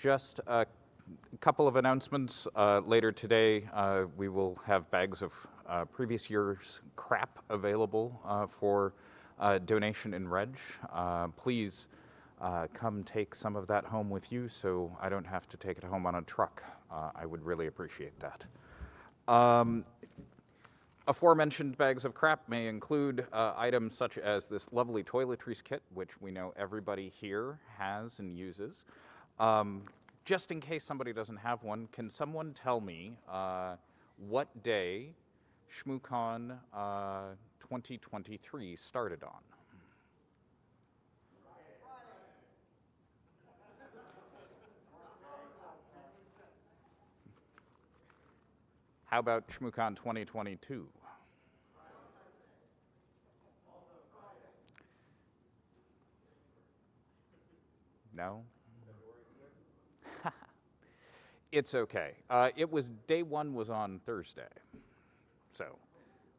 Just a couple of announcements. Later today, we will have bags of previous year's crap available for donation in Reg. Please come take some of that home with you so I don't have to take it home on a truck. I would really appreciate that. Aforementioned bags of crap may include items such as this lovely toiletries kit, which we know everybody here has and uses. Just in case somebody doesn't have one, can someone tell me what day ShmooCon 2023 started on? How about ShmooCon 2022? No? It's okay. It was, day one was on Thursday. So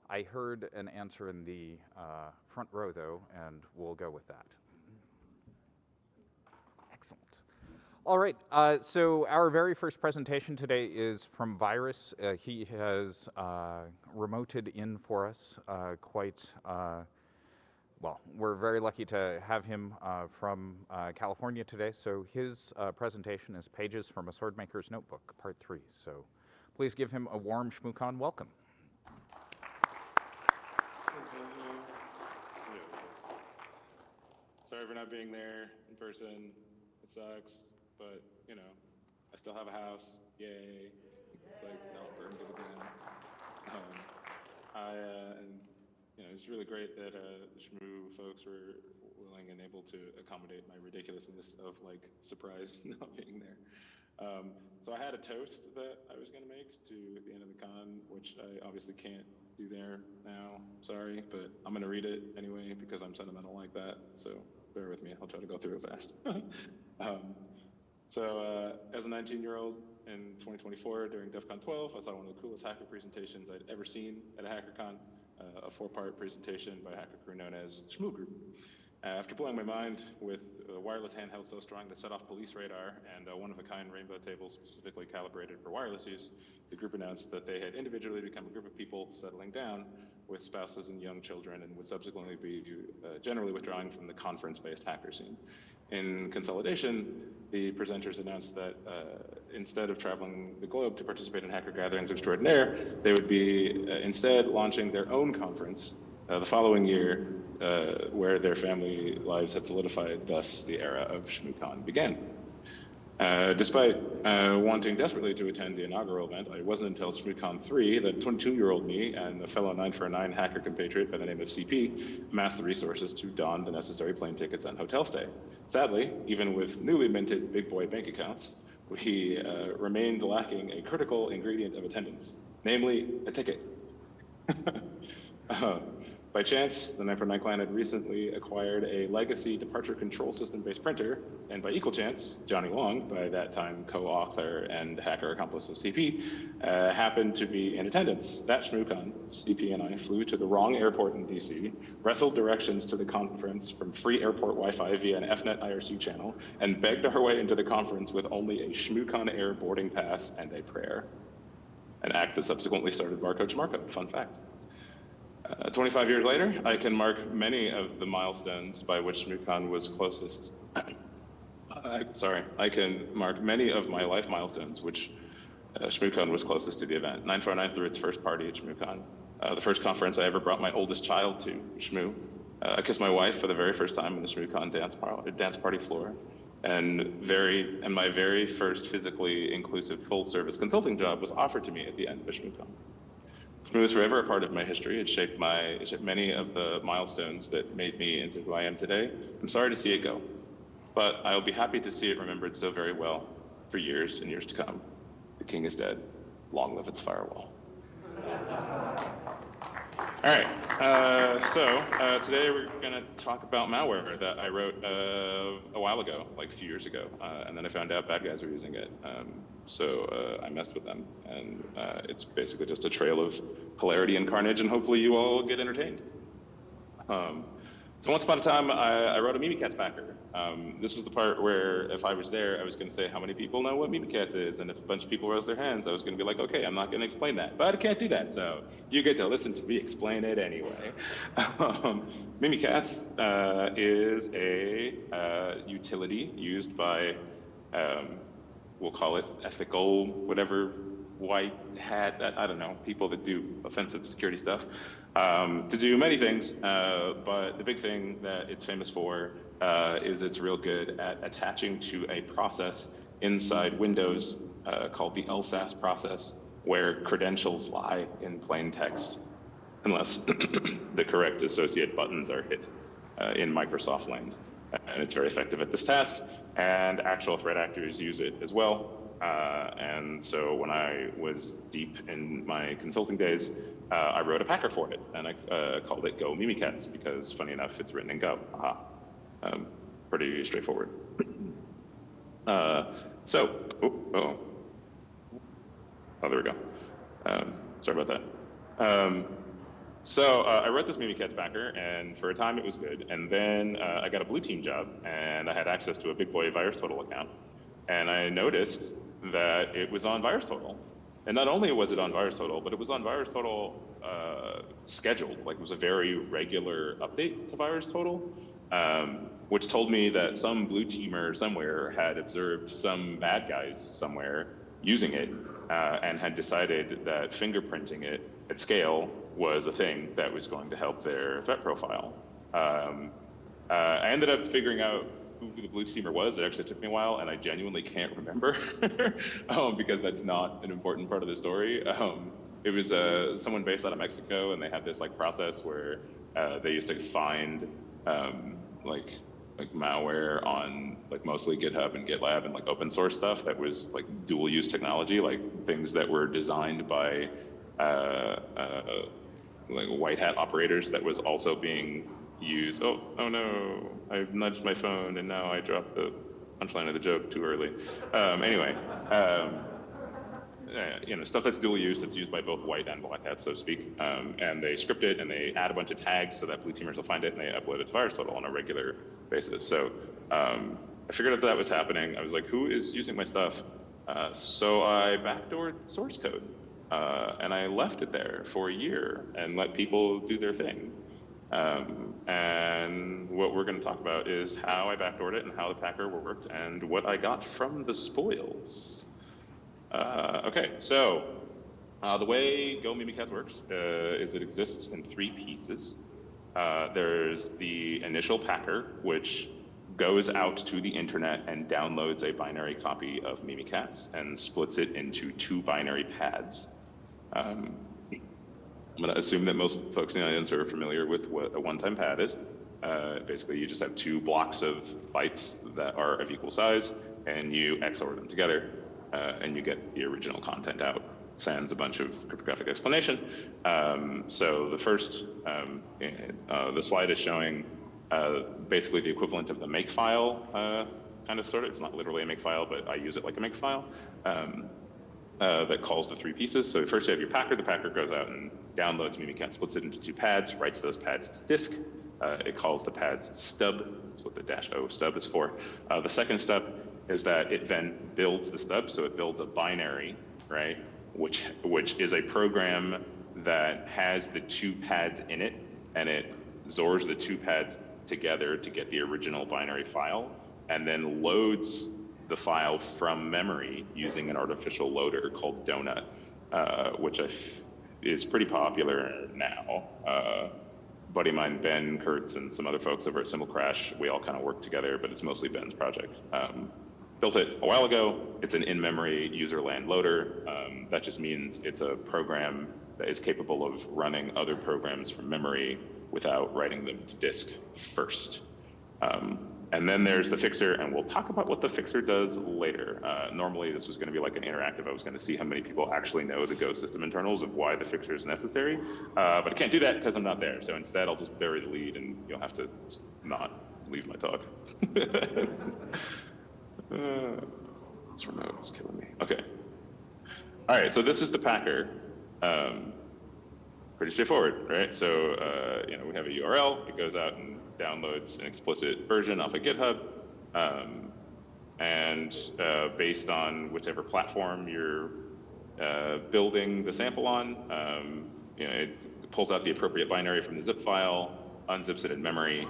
I heard an answer in the front row though, and we'll go with that. Excellent. All right, so our very first presentation today is from Vyrus. He has remoted in for us quite, well, we're very lucky to have him from California today. So his presentation is Pages from a Swordmaker's Notebook, Part 3. So please give him a warm ShmooCon welcome. Sorry for not being there in person. It sucks. But, you know, I still have a house. Yay. It's like not burned to the ground. And, you know, it's really great that Shmoo folks were willing and able to accommodate my ridiculousness of, like, surprise not being there. So I had a toast that I was going to make to the end of the con, which I obviously can't do there now. Sorry, but I'm going to read it anyway because I'm sentimental like that. So bear with me. I'll try to go through it fast. So as a 19-year-old in 2024 during DEF CON 12, I saw one of the coolest hacker presentations I'd ever seen at a HackerCon, a 4-part presentation by a hacker crew known as the Shmoo Group. After blowing my mind with a wireless handheld so strong to set off police radar and a one-of-a-kind rainbow table specifically calibrated for wireless use, the group announced that they had individually become a group of people settling down with spouses and young children and would subsequently be generally withdrawing from the conference-based hacker scene. In consolidation, the presenters announced that instead of traveling the globe to participate in hacker gatherings extraordinaire, they would be instead launching their own conference the following year, where their family lives had solidified, thus the era of ShmooCon began. Despite wanting desperately to attend the inaugural event, it wasn't until ShmooCon 3 that 22-year-old me and a fellow 949 hacker compatriot by the name of CP amassed the resources to don the necessary plane tickets and hotel stay. Sadly, even with newly minted big boy bank accounts, we remained lacking a critical ingredient of attendance, namely a ticket. By chance, the 949 clan had recently acquired a legacy departure control system-based printer, and by equal chance, Johnny Long, by that time co-author and hacker accomplice of CP, happened to be in attendance. That ShmooCon, CP and I flew to the wrong airport in DC, wrestled directions to the conference from free airport Wi-Fi via an FNet IRC channel, and begged our way into the conference with only a ShmooCon Air boarding pass and a prayer. An act that subsequently started Barcode Schmarcode, fun fact. 25 years later, I can mark many of the milestones by which ShmooCon was closest. I can mark many of my life milestones which ShmooCon was closest to the event. 949 threw its first party at ShmooCon. The first conference I ever brought my oldest child to, Shmoo. I kissed my wife for the very first time in the ShmooCon dance party floor. And my very first physically inclusive full service consulting job was offered to me at the end of ShmooCon. Shmoo is forever a part of my history. It shaped many of the milestones that made me into who I am today. I'm sorry to see it go, but I'll be happy to see it remembered so very well for years and years to come. The king is dead. Long live its firewall. All right, so today we're gonna talk about malware that I wrote a while ago, like a few years ago, and then I found out bad guys were using it. So I messed with them, and it's basically just a trail of hilarity and carnage, and hopefully you all get entertained. So once upon a time, I wrote a Mimikatz packer. This is the part where if I was there, I was going to say how many people know what Mimikatz is, and if a bunch of people raise their hands, I was going to be like, okay, I'm not going to explain that, but I can't do that, so you get to listen to me explain it anyway. Mimikatz is a utility used by, we'll call it ethical, whatever, white hat, I don't know, people that do offensive security stuff. To do many things, but the big thing that it's famous for is it's real good at attaching to a process inside Windows called the LSASS process, where credentials lie in plain text, unless the correct associate buttons are hit in Microsoft land. And it's very effective at this task, and actual threat actors use it as well. And so when I was deep in my consulting days, I wrote a packer for it, and I called it Go Mimikatz, because funny enough, it's written in Go. Pretty straightforward. Oh, there we go. Sorry about that. So I wrote this Mimikatz packer, and for a time it was good. And then I got a blue team job, and I had access to a big boy VirusTotal account. And I noticed that it was on VirusTotal. And not only was it on VirusTotal, but it was on VirusTotal scheduled. Like, it was a very regular update to VirusTotal, which told me that some blue teamer somewhere had observed some bad guys somewhere using it and had decided that fingerprinting it at scale was a thing that was going to help their threat profile. I ended up figuring out who the blue teamer was. It actually took me a while, and I genuinely can't remember because that's not an important part of the story. It was someone based out of Mexico, and they had this like process where they used to find like malware on like mostly GitHub and GitLab and like open source stuff that was like dual use technology, like things that were designed by like white hat operators that was also being used. Oh no, I've nudged my phone and now I dropped the punchline of the joke too early. Anyway, you know, stuff that's dual use, that's used by both white and black hats, so to speak. And they script it and they add a bunch of tags so that blue teamers will find it, and they upload it to VirusTotal on a regular basis. So I figured out that was happening. I was like, who is using my stuff? So I backdoored source code. And I left it there for a year and let people do their thing. And what we're going to talk about is how I backdoored it and how the packer worked and what I got from the spoils. Okay, so the way Go Mimikatz works is it exists in 3 pieces. There's the initial packer, which goes out to the internet and downloads a binary copy of Mimikatz and splits it into 2 binary pads. I'm going to assume that most folks in the audience are familiar with what a one-time pad is. Basically, you just have 2 blocks of bytes that are of equal size, and you XOR them together, and you get the original content out. Sans a bunch of cryptographic explanation. So the first, the slide is showing basically the equivalent of the makefile, kind of sort of. It's not literally a makefile, but I use it like a makefile. That calls the 3 pieces. So first you have your packer. The packer goes out and downloads Mimikatz, splits it into 2 pads, writes those pads to disk. It calls the pads stub. That's what the -o stub is for. The second step is that it then builds the stub. So it builds a binary, right? Which is a program that has the 2 pads in it, and it XORs the 2 pads together to get the original binary file, and then loads the file from memory using an artificial loader called Donut, which is pretty popular now. Buddy of mine, Ben, Kurtz, and some other folks over at SimulCrash, we all kind of work together, but it's mostly Ben's project. Built it a while ago. It's an in-memory user land loader. That just means it's a program that is capable of running other programs from memory without writing them to disk first. And then there's the fixer, and we'll talk about what the fixer does later. Normally this was going to be like an interactive. I was going to see how many people actually know the Go system internals of why the fixer is necessary, but I can't do that because I'm not there. So instead I'll just bury the lead, and you'll have to not leave my talk. This remote is killing me. Okay. All right, so this is the packer. pretty straightforward, right? So, we have a URL, it goes out and downloads an explicit version off of GitHub, and based on whichever platform you're building the sample on, it pulls out the appropriate binary from the zip file, unzips it in memory,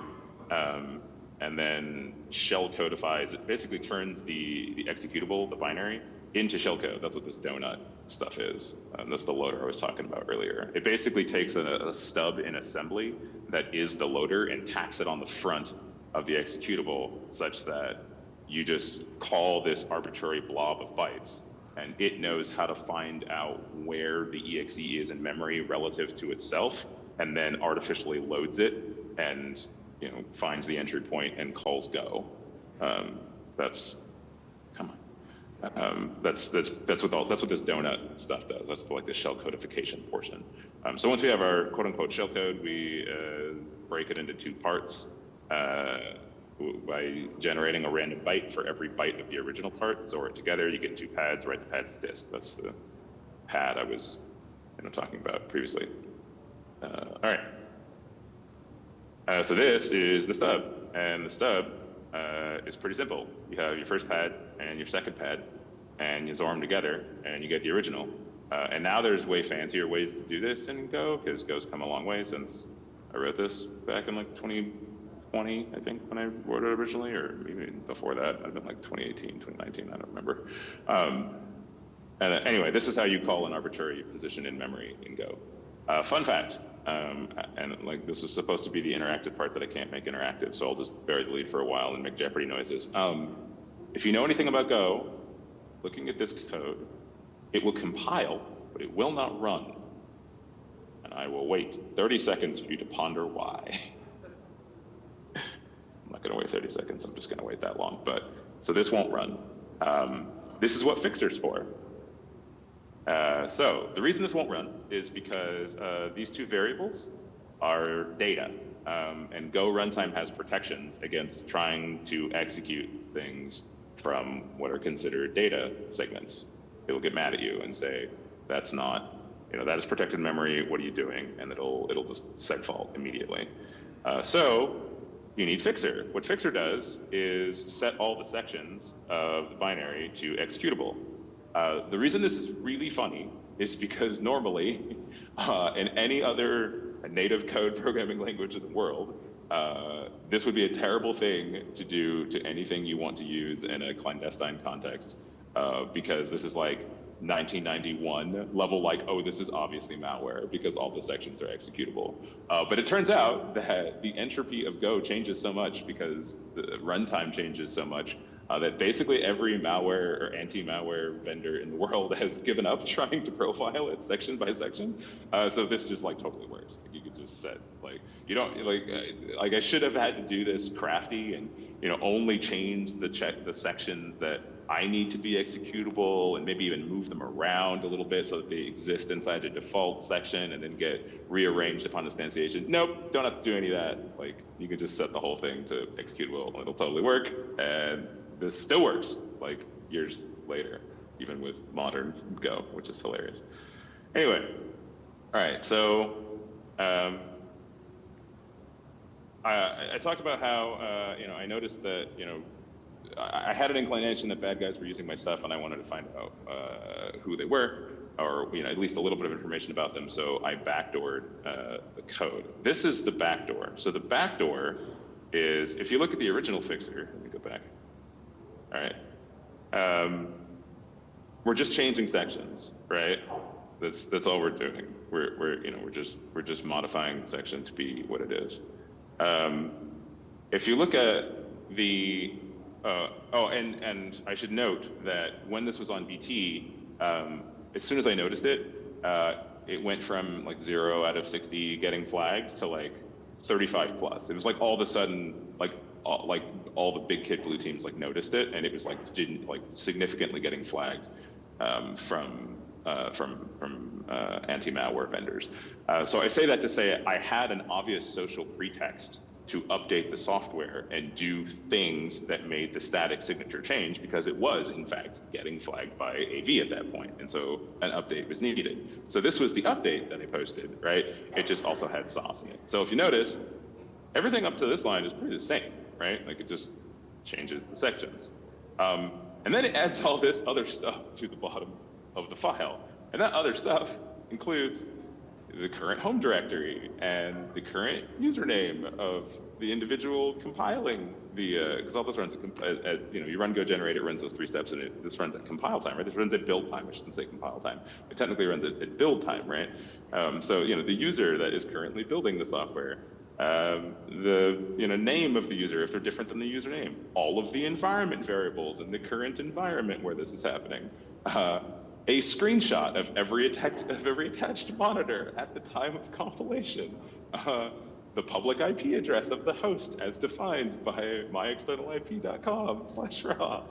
and then shell codifies. It basically turns the executable, the binary, into shellcode. That's what this donut stuff is. That's the loader I was talking about earlier. It basically takes a stub in assembly that is the loader and tacks it on the front of the executable such that you just call this arbitrary blob of bytes, and it knows how to find out where the exe is in memory relative to itself, and then artificially loads it and finds the entry point and calls go. That's what this donut stuff does. That's like the shell codification portion. So once we have our quote unquote shell code, we break it into two parts by generating a random byte for every byte of the original part. Store it together, you get two pads, write the pads to disk. That's the pad I was talking about previously. All right. So this is the stub, and the stub is pretty simple. You have your first pad and your second pad, and you XOR them together, and you get the original. And now there's way fancier ways to do this in Go, because Go's come a long way since I wrote this back in like 2020, I think, when I wrote it originally, or maybe before that. I'd been like 2018, 2019, I don't remember. And anyway, this is how you call an arbitrary position in memory in Go. Fun fact, and like this is supposed to be the interactive part that I can't make interactive, so I'll just bury the lead for a while and make Jeopardy noises. If you know anything about Go, looking at this code, it will compile, but it will not run. And I will wait 30 seconds for you to ponder why. I'm not gonna wait 30 seconds, I'm just gonna wait that long. So this won't run. This is what Fixer's for. So the reason this won't run is because these two variables are data, and Go runtime has protections against trying to execute things from what are considered data segments. It'll get mad at you and say, that's not, that is protected memory, what are you doing? And it'll just segfault immediately. So you need Fixer. What Fixer does is set all the sections of the binary to executable. The reason this is really funny is because normally, in any other native code programming language in the world, this would be a terrible thing to do to anything you want to use in a clandestine context, because this is like 1991 level, like, oh, this is obviously malware because all the sections are executable. But it turns out that the entropy of Go changes so much because the runtime changes so much that basically every malware or anti-malware vendor in the world has given up trying to profile it section by section. So this just like totally works. Like, you could just set like, you don't like I should have had to do this crafty and only change the sections that I need to be executable and maybe even move them around a little bit so that they exist inside a default section and then get rearranged upon instantiation. Nope, don't have to do any of that. Like, you can just set the whole thing to executable and it'll totally work. And this still works like years later, even with modern Go, which is hilarious. Anyway, all right, so I talked about how I noticed that I had an inclination that bad guys were using my stuff, and I wanted to find out who they were, or at least a little bit of information about them. So I backdoored the code. This is the backdoor. So the backdoor is, if you look at the original Fixer, let me go back. All right, we're just changing sections, right? That's all we're doing. We're just modifying the section to be what it is. If you look at the and I should note that when this was on BT, as soon as I noticed it, it went from like 0 out of 60 getting flagged to like 35 plus. It was like all of a sudden, like all the big kid blue teams like noticed it, and it was like significantly getting flagged from anti-malware vendors. So I say that to say I had an obvious social pretext to update the software and do things that made the static signature change, because it was, in fact, getting flagged by AV at that point. And so an update was needed. So this was the update that I posted, right? It just also had sauce in it. So if you notice, everything up to this line is pretty the same, right? Like it just changes the sections. And then it adds all this other stuff to the bottom of the file. And that other stuff includes the current home directory and the current username of the individual compiling the, because all this runs at, you run go generate, it runs those 3 steps, and this runs at compile time, right? This runs at build time, I shouldn't say compile time. It technically runs at build time, right? So, the user that is currently building the software, the name of the user, if they're different than the username, all of the environment variables in the current environment where this is happening, a screenshot of every attached monitor at the time of compilation, the public IP address of the host as defined by myexternalip.com/raw,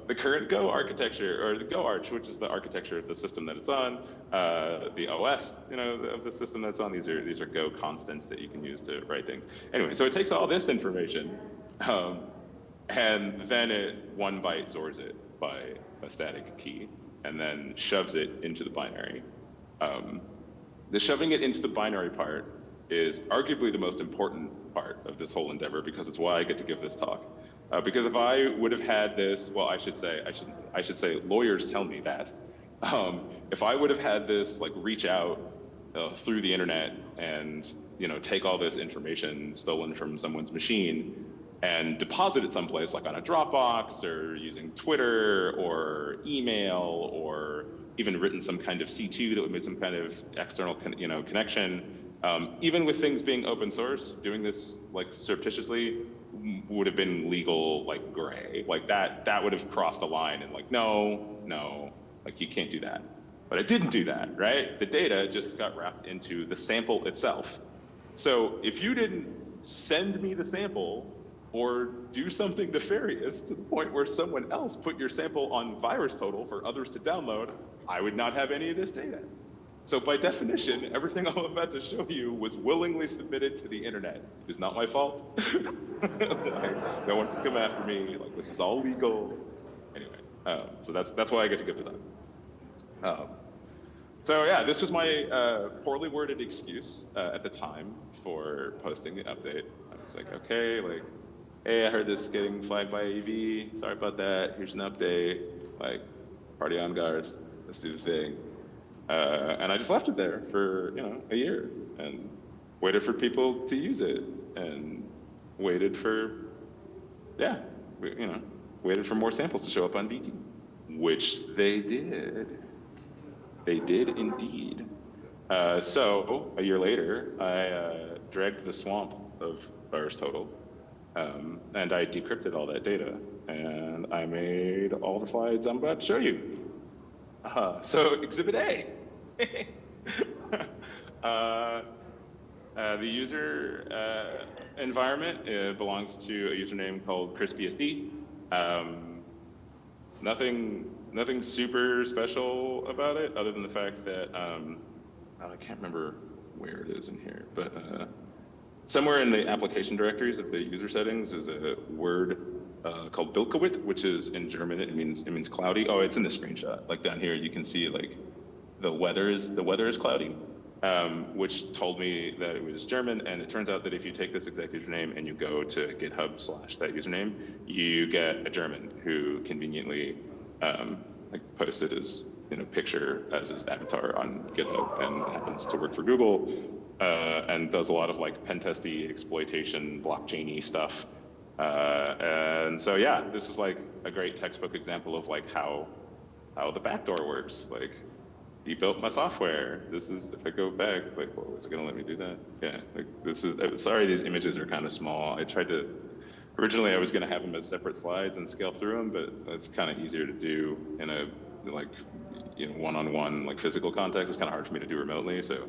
the current Go architecture, or the Go Arch, which is the architecture of the system that it's on, the OS, of the system that's on. These are Go constants that you can use to write things. Anyway, so it takes all this information, and then it 1 byte XORs it by a static key, and then shoves it into the binary. The shoving it into the binary part is arguably the most important part of this whole endeavor, because it's why I get to give this talk. Because if I would have had this, well, I should say lawyers tell me that. If I would have had this reach out through the internet and take all this information stolen from someone's machine and deposit it someplace, like on a Dropbox or using Twitter or email, or even written some kind of C2 that would make some kind of external connection, even with things being open source, doing this surreptitiously would have been legal gray. That would have crossed a line and no, you can't do that. But I didn't do that, right? The data just got wrapped into the sample itself. So if you didn't send me the sample or do something nefarious to the point where someone else put your sample on VirusTotal for others to download, I would not have any of this data. So by definition, everything I'm about to show you was willingly submitted to the internet. It's not my fault. No one can come after me. This is all legal. Anyway, so that's why I get to give to them. So yeah, this was my poorly worded excuse at the time for posting the update. I was like, okay, hey, I heard this is getting flagged by AV. Sorry about that. Here's an update. Party on, guards. Let's do the thing. And I just left it there for a year and waited for people to use it, and waited for waited for more samples to show up on BT, which they did. They did indeed. So a year later, I dragged the swamp of VirusTotal, and I decrypted all that data, and I made all the slides I'm about to show you. So Exhibit A. The user environment belongs to a username called ChrisBSD. Nothing super special about it, other than the fact that I can't remember where it is in here, but somewhere in the application directories of the user settings is a word called Bilkewit, which is in German it means cloudy. Oh, it's in the screenshot. Down here you can see the weather is cloudy, which told me that it was German. And it turns out that if you take this exact username and you go to GitHub/that username, you get a German who conveniently posted his picture as his avatar on GitHub, and happens to work for Google, and does a lot of pen testy, exploitation, blockchain-y stuff. And so yeah, this is a great textbook example of how the backdoor works. He built my software. This is, if I go back, what was it gonna let me do that? Yeah, this is, sorry these images are kind of small. I tried to, originally I was gonna have them as separate slides and scale through them, but it's kind of easier to do in a one-on-one physical context. It's kind of hard for me to do remotely. So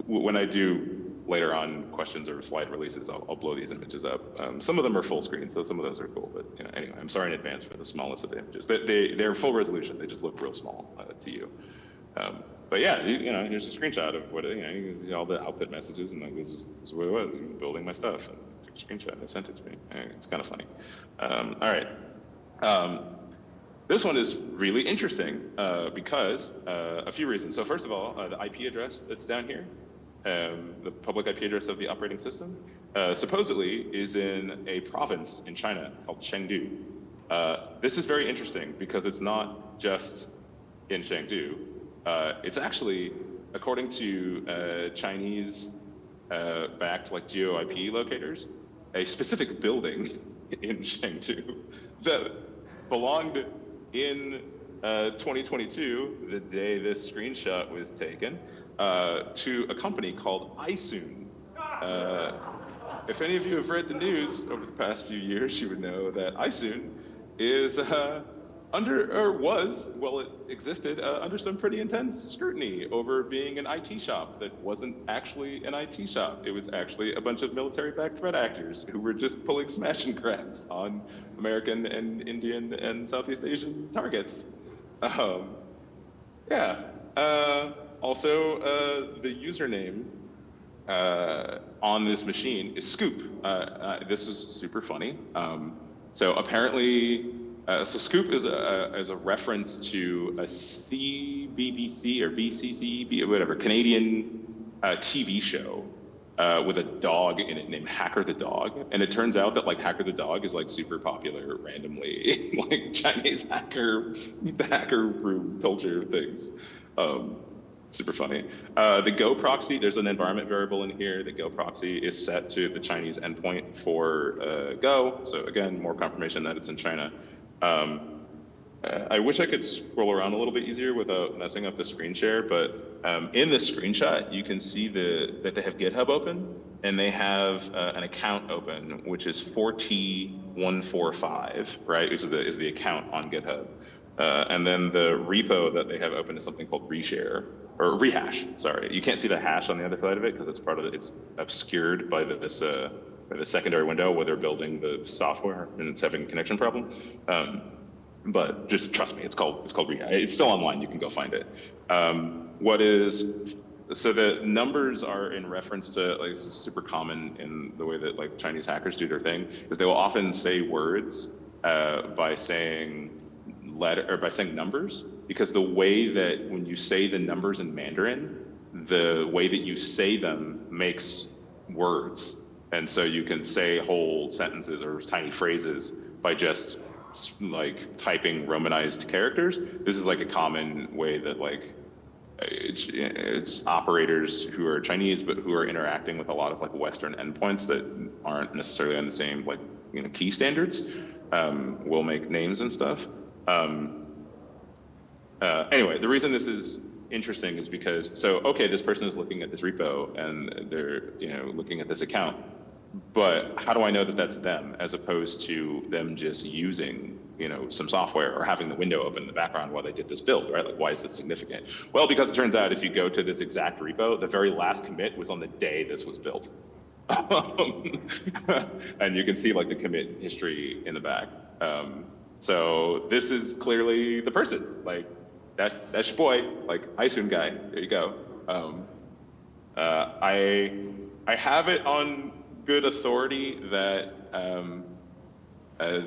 when I do later on questions or slide releases, I'll blow these images up. Some of them are full screen, so some of those are cool. But anyway, I'm sorry in advance for the smallness of the images. They're full resolution. They just look real small to you. But yeah, here's a screenshot of what, you can see all the output messages, and like this is what it was, building my stuff. And I took a screenshot and I sent it to me. It's kind of funny. All right. This one is really interesting because a few reasons. So first of all, the IP address that's down here, the public IP address of the operating system, supposedly is in a province in China called Chengdu. This is very interesting because it's not just in Chengdu. It's actually, according to Chinese backed like geo IP locators, a specific building in Chengdu that belonged in 2022, the day this screenshot was taken, to a company called iSoon. If any of you have read the news over the past few years, you would know that iSoon is it existed under some pretty intense scrutiny over being an IT shop that wasn't actually an IT shop. It was actually a bunch of military-backed threat actors who were just pulling smash and grabs on American and Indian and Southeast Asian targets. Also, the username on this machine is Scoop. This was super funny. So apparently, so Scoop is a reference to a CBBC or BCC, whatever, Canadian TV show with a dog in it named Hacker the Dog. And it turns out that like Hacker the Dog is like super popular randomly, like Chinese hacker room culture things. Super funny. The Go proxy, there's an environment variable in here. The Go proxy is set to the Chinese endpoint for Go. So again, more confirmation that it's in China. I wish I could scroll around a little bit easier without messing up the screen share, but in the screenshot, you can see that they have GitHub open, and they have an account open, which is 4T145, right? Is the account on GitHub. And then the repo that they have open is something called rehash, sorry. You can't see the hash on the other side of it because it's it's obscured by the secondary window where they're building the software and it's having a connection problem. But just trust me, it's called rehash. It's still online, you can go find it. So the numbers are in reference to, like, this is super common in the way that like Chinese hackers do their thing, is they will often say words by saying numbers, because the way that when you say the numbers in Mandarin, the way that you say them makes words. And so you can say whole sentences or tiny phrases by just like typing Romanized characters. This is like a common way that like it's operators who are Chinese but who are interacting with a lot of like Western endpoints that aren't necessarily on the same like key standards will make names and stuff. Anyway, the reason this is interesting is because, okay, this person is looking at this repo and they're looking at this account, but how do I know that that's them as opposed to them just using some software or having the window open in the background while they did this build, right? Like, why is this significant? Well, because it turns out if you go to this exact repo, the very last commit was on the day this was built. And you can see like the commit history in the back. So this is clearly the person, like that's your boy, like iSoon guy, there you go. I have it on good authority that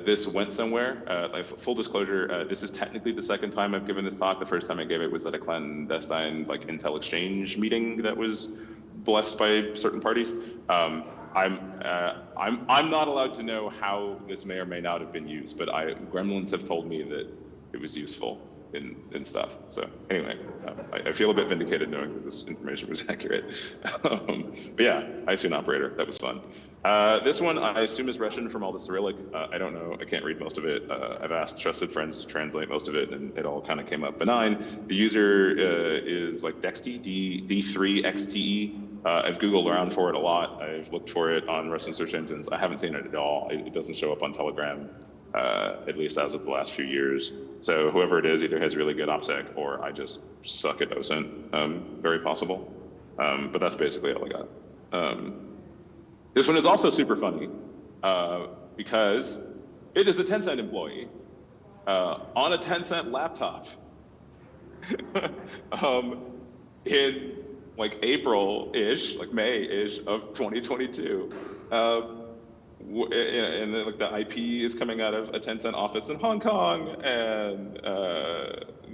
this went somewhere. Like full disclosure, this is technically the second time I've given this talk. The first time I gave it was at a clandestine like Intel Exchange meeting that was blessed by certain parties. I'm not allowed to know how this may or may not have been used, but gremlins have told me that it was useful in stuff. So anyway, I feel a bit vindicated knowing that this information was accurate. But yeah, iSoon operator, that was fun. This one I assume is Russian from all the Cyrillic. I don't know, I can't read most of it. I've asked trusted friends to translate most of it and it all kind of came up benign. The user is like Dexty, D3XTE. I've Googled around for it a lot. I've looked for it on Russian search engines. I haven't seen it at all. It doesn't show up on Telegram, at least as of the last few years. So whoever it is either has really good OPSEC or I just suck at OSINT. Very possible. But that's basically all I got. This one is also super funny because it is a Tencent employee on a Tencent laptop. in like April-ish, like May-ish of 2022. And then like the IP is coming out of a Tencent office in Hong Kong, and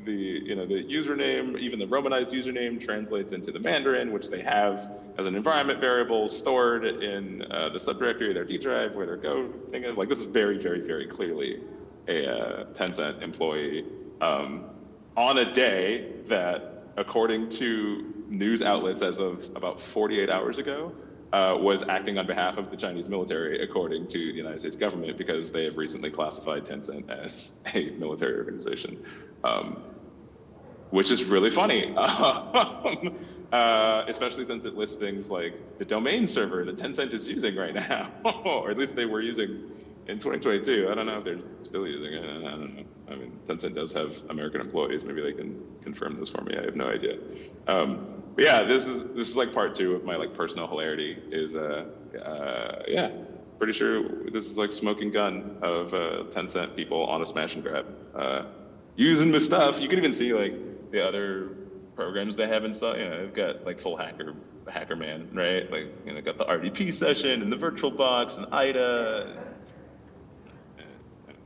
the username, even the Romanized username, translates into the Mandarin, which they have as an environment variable stored in the subdirectory of their D drive where their Go thing is. Like, this is very, very, very clearly a Tencent employee on a day that, according to news outlets as of about 48 hours ago, was acting on behalf of the Chinese military, according to the United States government, because they have recently classified Tencent as a military organization, which is really funny, especially since it lists things like the domain server that Tencent is using right now, or at least they were using in 2022. I don't know if they're still using it. I don't know. I mean, Tencent does have American employees. Maybe they can confirm this for me. I have no idea. But yeah, this is like part 2 of my like personal hilarity. Is yeah, pretty sure this is like smoking gun of Tencent people on a smash and grab, using the stuff. You can even see like the other programs they have and stuff. You know, they've got like full hacker man, right? Like, you know, got the RDP session and the virtual box and IDA.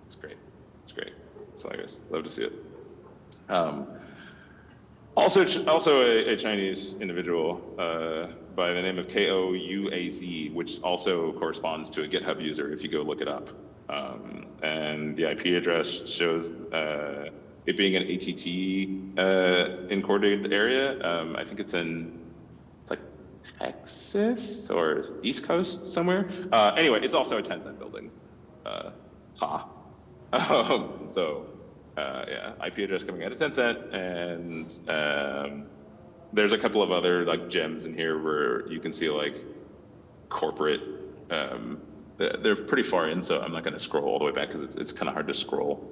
It's great. It's great. It's hilarious. Love to see it. Also a Chinese individual by the name of KOUAZ, which also corresponds to a GitHub user if you go look it up. And the IP address shows it being an ATT encoded area. I think it's like Texas or East Coast somewhere. Anyway, it's also a Tencent building. So yeah, IP address coming out of Tencent, and there's a couple of other like gems in here where you can see like corporate. They're pretty far in, so I'm not going to scroll all the way back because it's kind of hard to scroll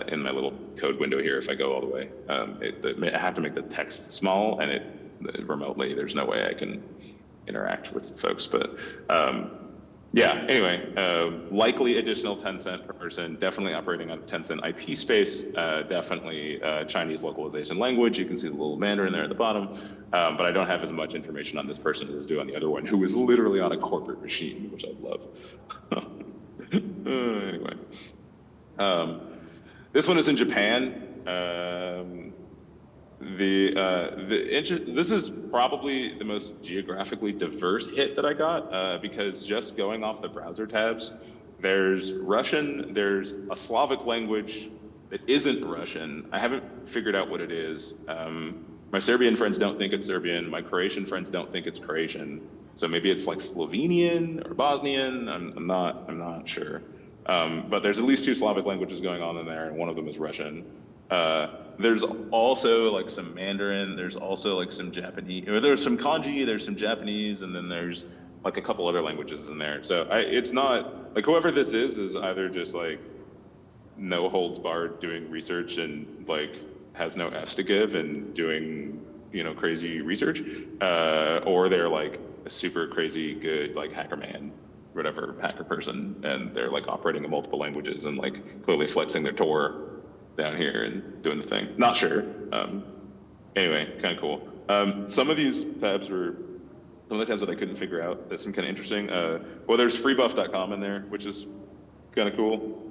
in my little code window here if I go all the way. I have to make the text small, and remotely there's no way I can interact with folks, but. Yeah, anyway, likely additional Tencent person, definitely operating on Tencent IP space, definitely Chinese localization language. You can see the little Mandarin there at the bottom, but I don't have as much information on this person as I do on the other one, who is literally on a corporate machine, which I love. Anyway, this one is in Japan. This is probably the most geographically diverse hit that I got, because just going off the browser tabs, there's Russian, there's a Slavic language that isn't Russian. I haven't figured out what it is. My Serbian friends don't think it's Serbian. My Croatian friends don't think it's Croatian. So maybe it's like Slovenian or Bosnian. I'm not sure. But there's at least 2 Slavic languages going on in there, and one of them is Russian. There's also like some Mandarin, there's also like some Japanese, or there's some kanji, there's some Japanese, and then there's like a couple other languages in there. So it's not, like, whoever this is either just like no holds barred doing research and like has no F's to give and doing, you know, crazy research, or they're like a super crazy good like hacker man, whatever, hacker person, and they're like operating in multiple languages and like clearly flexing their Tor down here and doing the thing. Not sure. Anyway, kind of cool. Some of these tabs were, some of the tabs that I couldn't figure out that seem kind of interesting. Well, there's freebuff.com in there, which is kind of cool.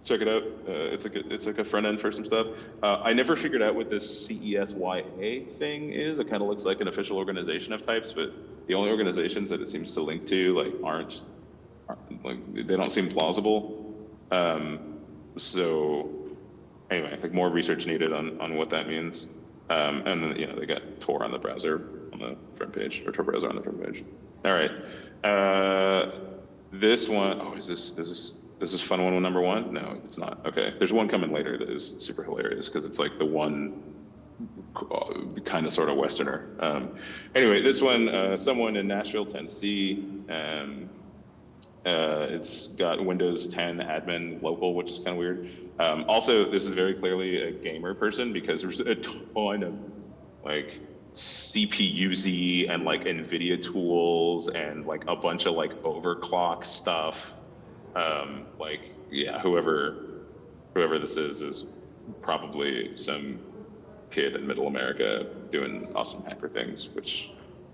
Check it out. It's like a front end for some stuff. I never figured out what this CESYA thing is. It kind of looks like an official organization of types, but the only organizations that it seems to link to like aren't like, they don't seem plausible. So anyway, I think more research needed on what that means. And then, you know, they got Tor on the browser on the front page, or Tor browser on the front page. All right. This one, oh, is this fun one number 1? No, it's not. Okay. There's one coming later that is super hilarious because it's like the one kind of sort of Westerner. Anyway, this one, someone in Nashville, Tennessee, it's got Windows 10 admin local, which is kind of weird. Also, this is very clearly a gamer person because there's a ton of like CPU-Z and like NVIDIA tools and like a bunch of like overclock stuff. Like, yeah, whoever this is probably some kid in middle America doing awesome hacker things, which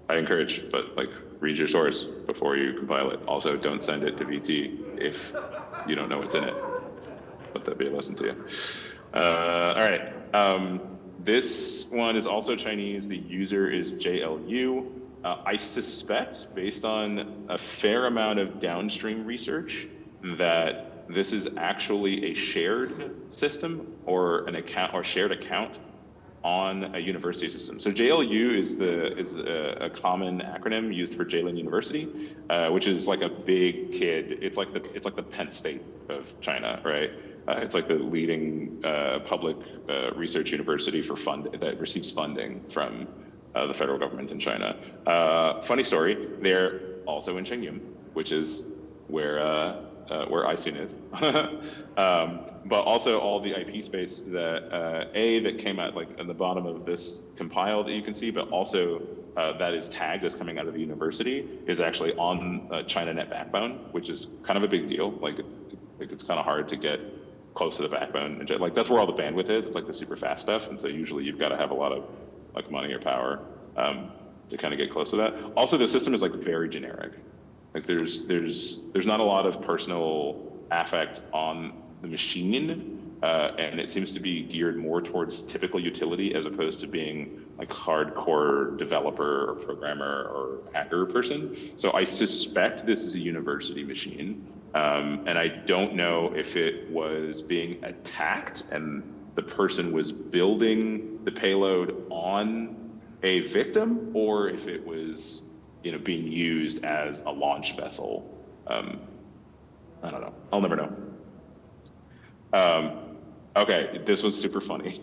I encourage, but like read your source before you compile it. Also, don't send it to VT if you don't know what's in it. Let that be a lesson to you. All right. This one is also Chinese. The user is JLU. I suspect, based on a fair amount of downstream research, that this is actually a shared system or an account or shared account on a university system. So JLU is a common acronym used for Jalen University, which is like a big kid. It's like the Penn State of China, right? It's like the leading public research university for that receives funding from the federal government in China. Funny story, they're also in Shenyang, which is where iSoon is. But also all the IP space that came out like at the bottom of this compile that you can see, but also that is tagged as coming out of the university is actually on ChinaNet backbone, which is kind of a big deal. It's kind of hard to get close to the backbone, and like that's where all the bandwidth is. It's like the super fast stuff, and so usually you've got to have a lot of like money or power to kind of get close to that. Also, the system is like very generic. Like there's not a lot of personal affect on the machine, and it seems to be geared more towards typical utility as opposed to being like hardcore developer or programmer or hacker person. So I suspect this is a university machine, and I don't know if it was being attacked and the person was building the payload on a victim, or if it was being used as a launch vessel. I don't know. I'll never know. Okay, this was super funny.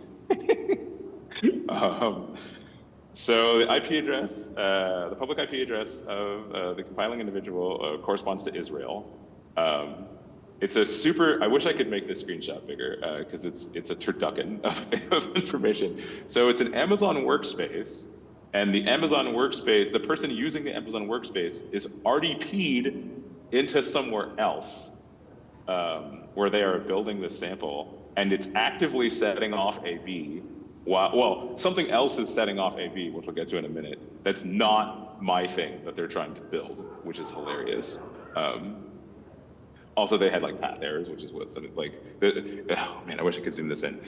So the IP address, the public IP address of the compiling individual corresponds to Israel. It's a super, I wish I could make this screenshot bigger because it's a turducken of information. So it's an Amazon workspace, and the Amazon workspace, the person using the Amazon workspace is RDP'd into somewhere else where they are building the sample, and it's actively setting off AV. Well, something else is setting off AV, which we'll get to in a minute. That's not my thing that they're trying to build, which is hilarious. Also, they had like path errors, which is what's like. Oh man, I wish I could zoom this in.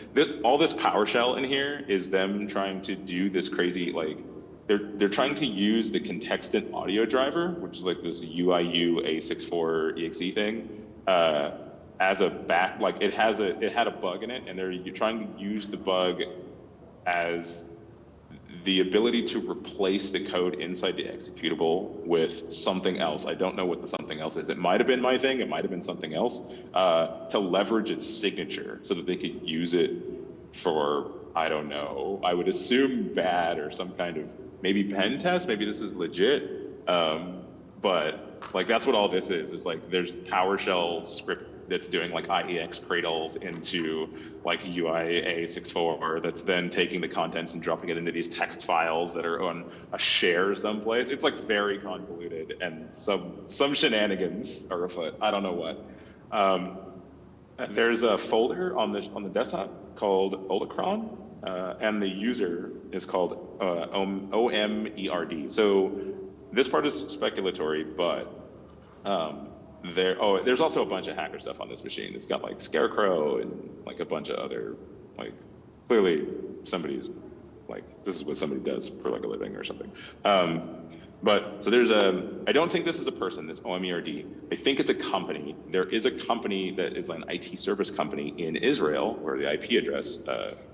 All this PowerShell in here is them trying to do this crazy like. They're trying to use the contextant audio driver, which is like this UIU A64 exe thing, as a back. Like it had a bug in it, and you're trying to use the bug as the ability to replace the code inside the executable with something else. I don't know what the something else is. It might have been my thing. It might have been something else to leverage its signature so that they could use it for, I don't know, I would assume bad or some kind of maybe pen test. Maybe this is legit. But like that's what all this is. It's like there's PowerShell script that's doing like IEX cradles into like UIA64 that's then taking the contents and dropping it into these text files that are on a share someplace. It's like very convoluted, and some shenanigans are afoot. I don't know what. There's a folder on the desktop called Ollam, and the user is called OMERD. So this part is speculatory, but there's also a bunch of hacker stuff on this machine. It's got like Scarecrow and like a bunch of other, like clearly somebody's like, this is what somebody does for like a living or something. But so there's I don't think this is a person, this OMERD. I think it's a company. There is a company that is an IT service company in Israel where the IP address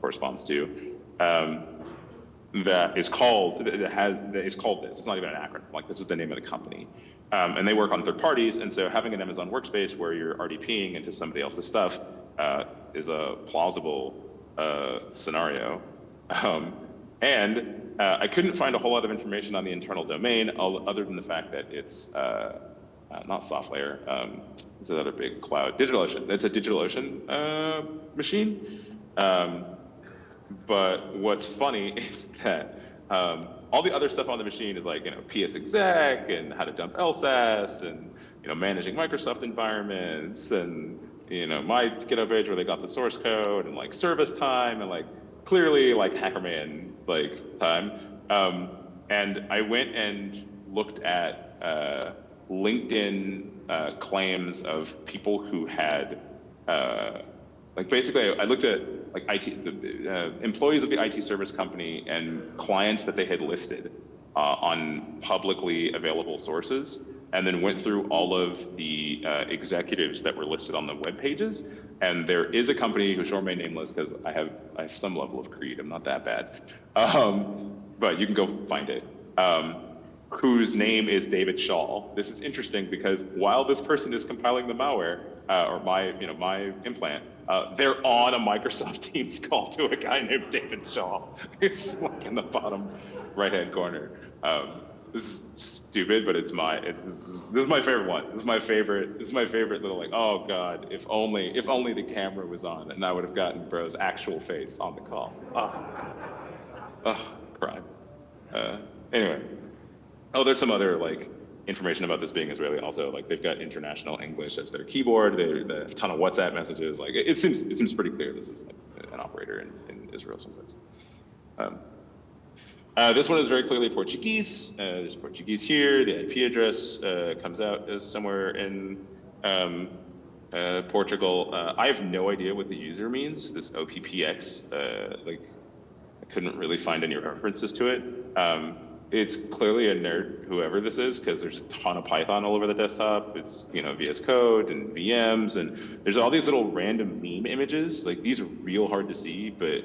corresponds to, that is called this. It's not even an acronym. Like this is the name of the company. And they work on third parties, and so having an Amazon workspace where you're RDPing into somebody else's stuff is a plausible scenario. And I couldn't find a whole lot of information on the internal domain other than the fact that it's not SoftLayer. It's another big cloud. DigitalOcean. It's a DigitalOcean machine. But what's funny is that all the other stuff on the machine is like, PS exec and how to dump LSAS and, managing Microsoft environments and, my GitHub page where they got the source code and like service time and like clearly like Hackerman like time. And I went and looked at LinkedIn claims of people who had like basically I looked at like employees of the IT service company and clients that they had listed on publicly available sources, and then went through all of the executives that were listed on the web pages. And there is a company who shall remain nameless because I have some level of greed. I'm not that bad, but you can go find it. Whose name is David Schaal. This is interesting because while this person is compiling the malware or my implant, they're on a Microsoft Teams call to a guy named David Schaal. It's like in the bottom right-hand corner. This is stupid, but this is my favorite one. This is my favorite little like, oh God, if only the camera was on and I would have gotten bro's actual face on the call. Crime. Anyway. Oh, there's some other like information about this being Israeli also. Like they've got international English as their keyboard. They have a ton of WhatsApp messages. Like it seems pretty clear this is like an operator in Israel someplace. This one is very clearly Portuguese. There's Portuguese here. The IP address comes out as somewhere in Portugal. I have no idea what the user means. This OPPX, like I couldn't really find any references to it. It's clearly a nerd, whoever this is, because there's a ton of Python all over the desktop. It's, VS Code and VMs, and there's all these little random meme images. Like these are real hard to see, but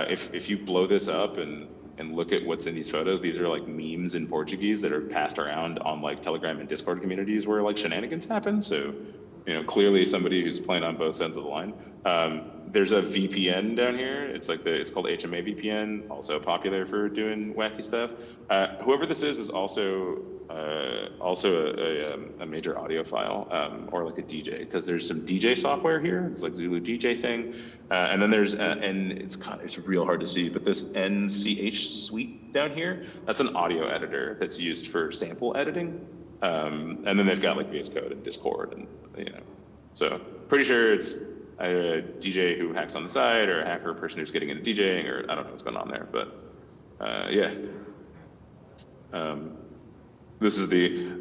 if you blow this up and look at what's in these photos, these are like memes in Portuguese that are passed around on like Telegram and Discord communities where like shenanigans happen. So, clearly somebody who's playing on both ends of the line. There's a VPN down here. It's called HMA VPN, also popular for doing wacky stuff. Whoever this is also a major audiophile or like a DJ, because there's some DJ software here. It's like Zulu DJ thing, and then there's and it's real hard to see, but this NCH suite down here, that's an audio editor that's used for sample editing, and then they've got like VS Code and Discord and so pretty sure it's a DJ who hacks on the side or a hacker person who's getting into DJing, or I don't know what's going on there, but yeah. This is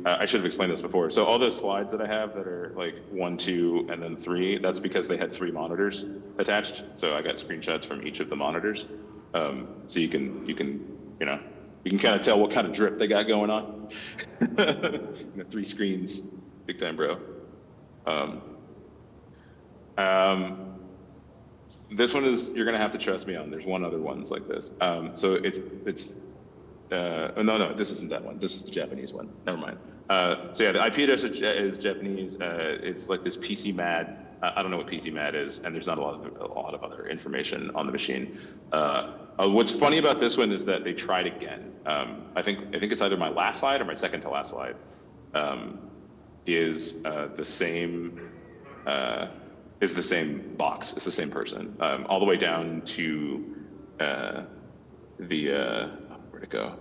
I should have explained this before. So all those slides that I have that are like 1, 2, and then 3, that's because they had 3 monitors attached. So I got screenshots from each of the monitors. So you can kind of tell what kind of drip they got going on. 3 screens, big time, bro. This one is, you're gonna have to trust me on. There's one other one's like this. So no, this isn't that one. This is the Japanese one. Never mind. So yeah, the IP address is Japanese. It's like this PC MAD. I don't know what PC MAD is, and there's not a lot of other information on the machine. What's funny about this one is that they tried again. I think it's either my last slide or my second to last slide. Is the same box. It's the same person, all the way down to where'd it go?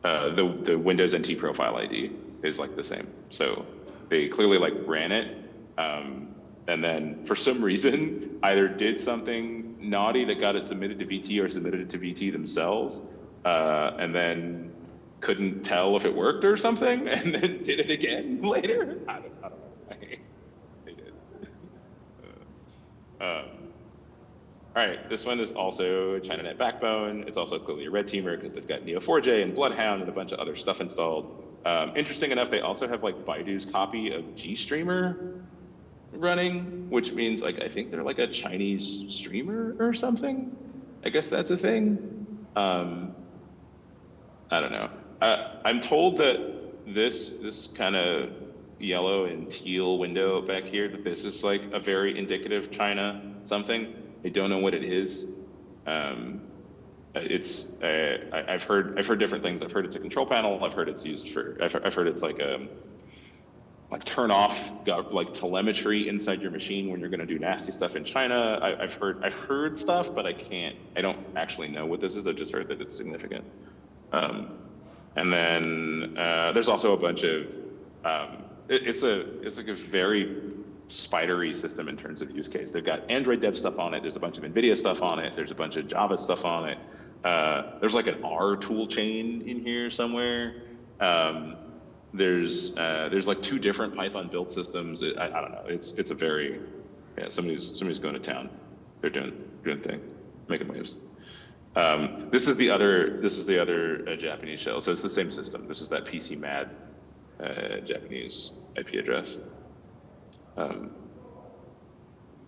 The Windows NT profile ID is like the same. So they clearly like ran it, and then for some reason either did something naughty that got it submitted to VT or submitted it to VT themselves, and then couldn't tell if it worked or something, and then did it again later. I don't know. They did. All right, this one is also ChinaNet backbone. It's also clearly a red teamer because they've got Neo4j and Bloodhound and a bunch of other stuff installed. Interesting enough, they also have like Baidu's copy of GStreamer running, which means like I think they're like a Chinese streamer or something. I guess that's a thing. I don't know. I'm told that this kind of yellow and teal window back here, that this is like a very indicative China something. I don't know what it is. I've heard different things. I've heard it's a control panel. I've heard it's used for. I've heard it's like turn off like telemetry inside your machine when you're going to do nasty stuff in China. I've heard stuff, but I don't actually know what this is. I've just heard that it's significant. And then there's also a bunch of. It's like a very spidery system in terms of use case. They've got Android dev stuff on it. There's a bunch of NVIDIA stuff on it. There's a bunch of Java stuff on it. There's like an R tool chain in here somewhere. There's like 2 different Python build systems. I don't know. It's a very, yeah, somebody's going to town. They're doing thing, making waves. This is the other Japanese shell. So it's the same system. This is that PC mad Japanese IP address.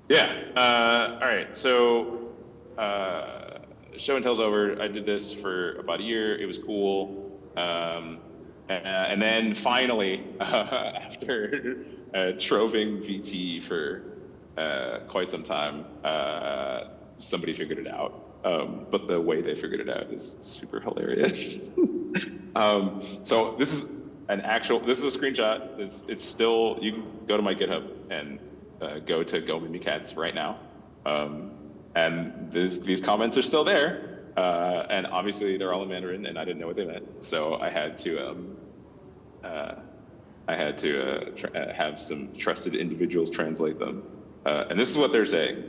Yeah. All right. So show and tell's over. I did this for about a year. It was cool. And then finally, after troving VT for quite some time, somebody figured it out. But the way they figured it out is super hilarious. So this is a screenshot. It's still, you can go to my GitHub and go to Go Mimikatz right now. And these comments are still there. And obviously they're all in Mandarin and I didn't know what they meant. So I had to have some trusted individuals translate them. And this is what they're saying.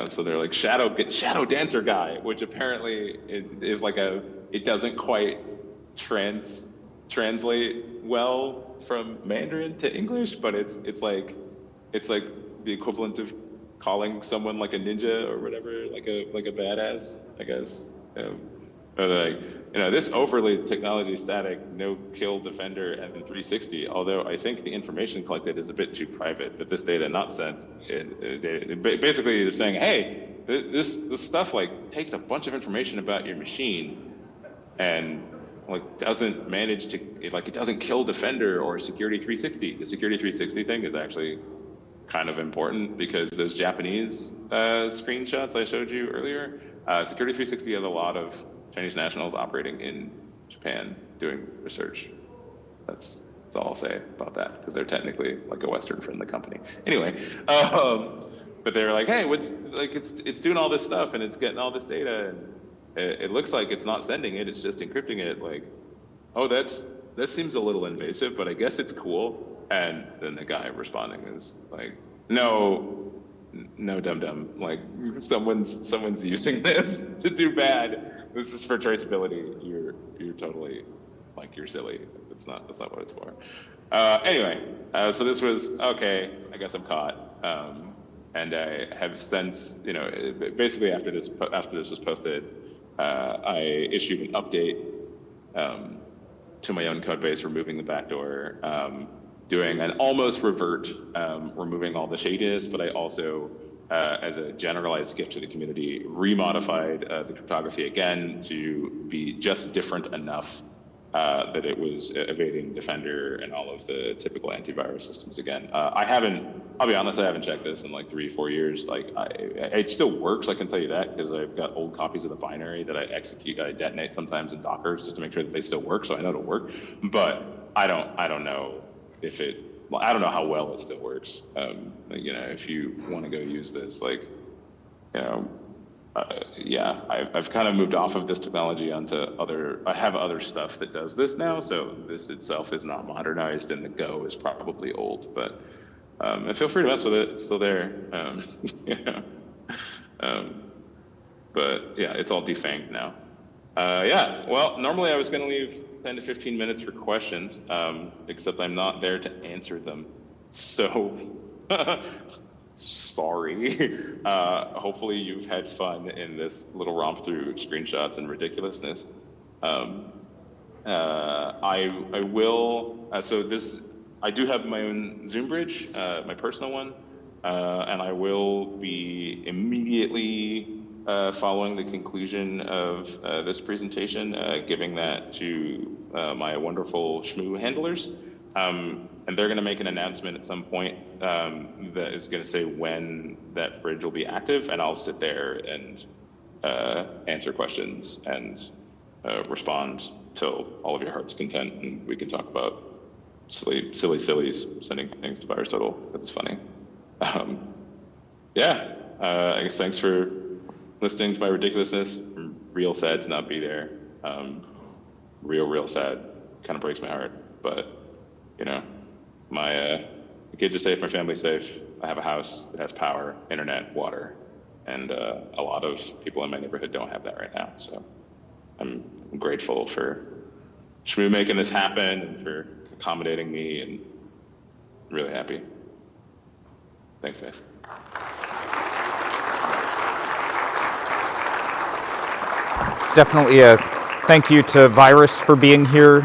So they're like shadow dancer guy, which apparently is like it doesn't quite translate well from Mandarin to English, but it's like the equivalent of calling someone like a ninja or whatever, like a badass, I guess. Or like, this overly technology static, no kill defender and 360, although I think the information collected is a bit too private, but this data not sent. Basically, they're saying, hey, this stuff like takes a bunch of information about your machine and like doesn't manage to, like it doesn't kill defender or security 360. The security 360 thing is actually kind of important because those Japanese screenshots I showed you earlier, security 360 has a lot of Chinese nationals operating in Japan doing research. That's all I'll say about that because they're technically like a Western-friendly company. Anyway, but they're like, hey, it's doing all this stuff and it's getting all this data and it looks like it's not sending it, it's just encrypting it. Like, oh, that seems a little invasive, but I guess it's cool. And then the guy responding is like, no, dum-dum. Like someone's using this to do bad. This is for traceability. You're totally like you're silly. That's not what it's for. Anyway, so this was okay. I guess I'm caught. And I have since, basically after this was posted, I issued an update to my own code base, removing the backdoor, doing an almost revert, removing all the shadiness, but I also, as a generalized gift to the community, remodified the cryptography again to be just different enough that it was evading Defender and all of the typical antivirus systems again. I'll be honest, I haven't checked this in like 3-4 years. Like, it still works, I can tell you that, because I've got old copies of the binary that I detonate sometimes in Dockers just to make sure that they still work, so I know it'll work. But I don't know if I don't know how well it still works. If you want to go use this, yeah, I've kind of moved off of this technology onto I have other stuff that does this now, so this itself is not modernized, and the Go is probably old, but feel free to mess with it, it's still there. But yeah, it's all defanged now. Yeah, well, normally I was going to leave 10 to 15 minutes for questions, except I'm not there to answer them. So, sorry. Hopefully you've had fun in this little romp through screenshots and ridiculousness. I will, I do have my own Zoom bridge, my personal one, and I will be immediately following the conclusion of this presentation, giving that to my wonderful Shmoo handlers. And they're going to make an announcement at some point that is going to say when that bridge will be active, and I'll sit there and answer questions and respond till all of your heart's content, and we can talk about sillies, sending things to Virus Total. That's funny. Yeah, I guess thanks for listening to my ridiculousness. I'm real sad to not be there. Real sad. Kind of breaks my heart, but my the kids are safe, my family's safe. I have a house, it has power, internet, water, and a lot of people in my neighborhood don't have that right now. So I'm grateful for Shmoo making this happen and for accommodating me, and really happy. Thanks, guys. Definitely a thank you to Vyrus for being here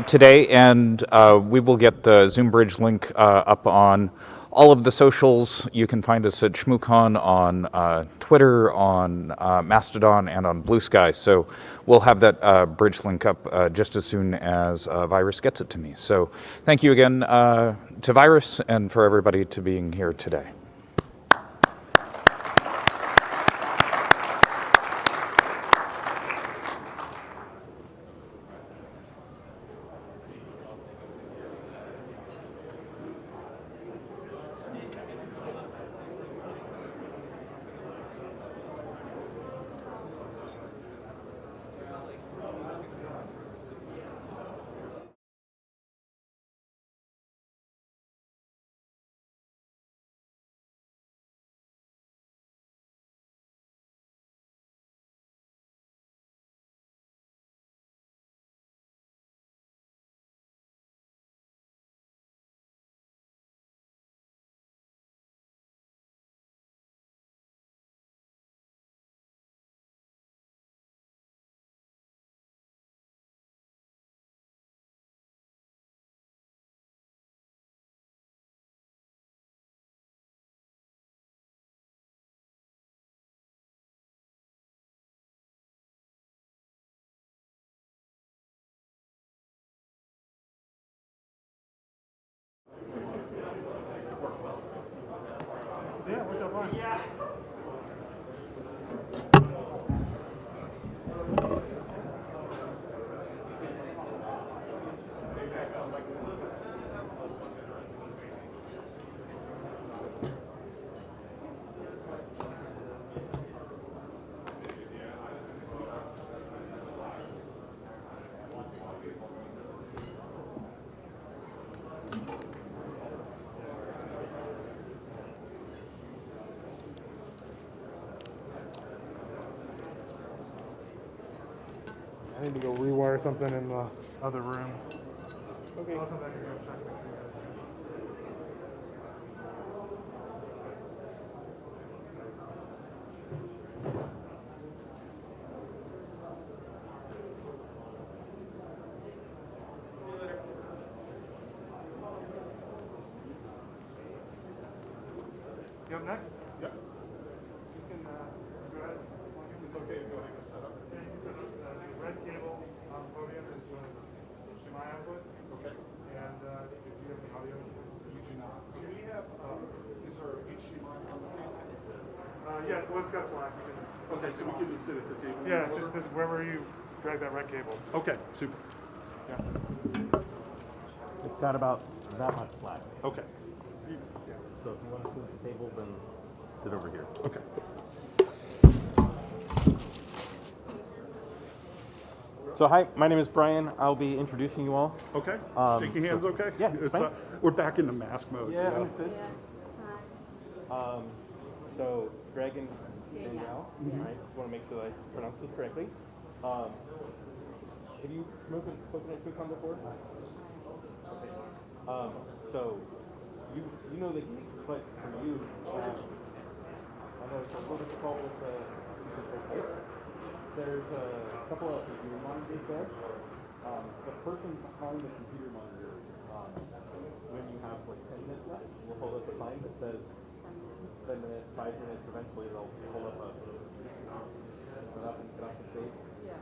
today, and we will get the Zoom Bridge link up on all of the socials. You can find us at ShmooCon on Twitter, on Mastodon, and on Blue Sky. So we'll have that bridge link up just as soon as Vyrus gets it to me. So thank you again to Vyrus and for everybody to being here today. I need to go rewire something in the other room. Okay. I'll come back and go check the computer. You up next? Yeah, You can go ahead. it's okay to go ahead and get set up. Yeah, you can set up the red cable on the podium is HDMI output. Okay. And do you have any audio? You do not. Do we have, is there HDMI on the table? Yeah, well, it's got slack. You can, Okay, so we can just sit at the table? yeah, just this, wherever you drag that red cable. Okay, super. Yeah. It's got about that much slack. Okay, So if you want to sit at the table, then sit over here. okay. So hi, my name is Brian. I'll be introducing you all. Okay, shaking hands okay? yeah, It's, fine. we're back into mask mode. Understood. So Greg and Danielle, right? Just want to make sure that I pronounce this correctly. Have you spoken at ShmooCon before? So you know the geek, but for you, I know it's a little difficult with the sites. There's a couple of computer monitors there. The person behind the computer monitor, when you have like 10 minutes left, will hold up a sign that says 10 minutes, 5 minutes, eventually they'll hold up a get up to save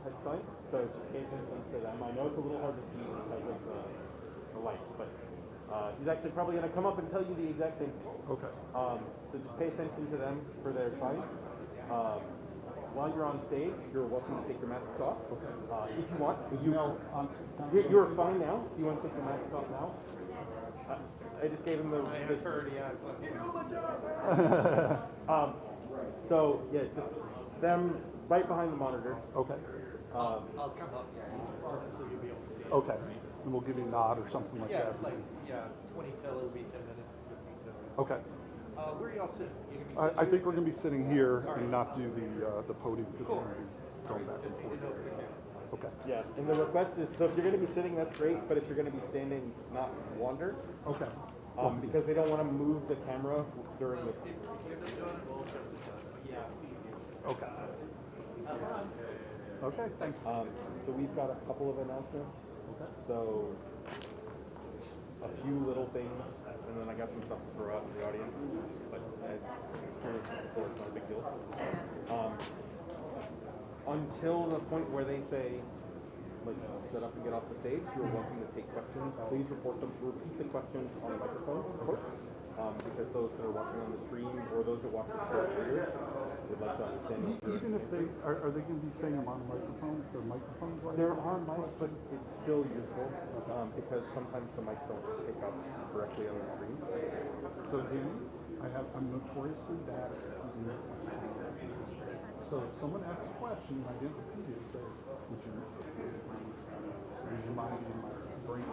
type sign. So just pay attention to them. I know it's a little hard to see because of the light, but he's actually probably going to come up and tell you the exact same thing. Okay. So just pay attention to them for their sign. While you're on stage, you're welcome to take your masks off. Okay. If you want. You're fine now. If you want to take your masks off now. I just gave him the. I have heard, yeah. So yeah, just them right behind the monitor. Okay. I'll come up, so you'll be able to see it. Okay. And we'll give you a nod or something like Yeah, that. it's like, yeah, 20 till it'll be 10 minutes. Okay. Where are y'all sitting? You gonna be I think we're going to be sitting here and not do the podium because we're going to be going back and forth. Okay. Yeah, and the request is, so if you're going to be sitting, that's great, but if you're going to be standing, not wander. Okay. Because they don't want to move the camera during the... Okay. Okay, thanks. So we've got a couple of announcements. Okay. So a few little things, and then I got some stuff to throw out to the audience. But as experienced before, it's not a big deal. Until the point where they say, like, set up and get off the stage, you're welcome to take questions. Please repeat the questions on the microphone, of course, because those that are watching on the stream or those that watch this course later would like to understand. Even if they are they going to be saying them on a microphone? If their microphones right? There are mics, but it's still useful because sometimes the mics don't pick up correctly on the screen. So I'm notoriously bad at using my phone. So if someone asks a question, I didn't repeat it. Say, would you mind in my brain?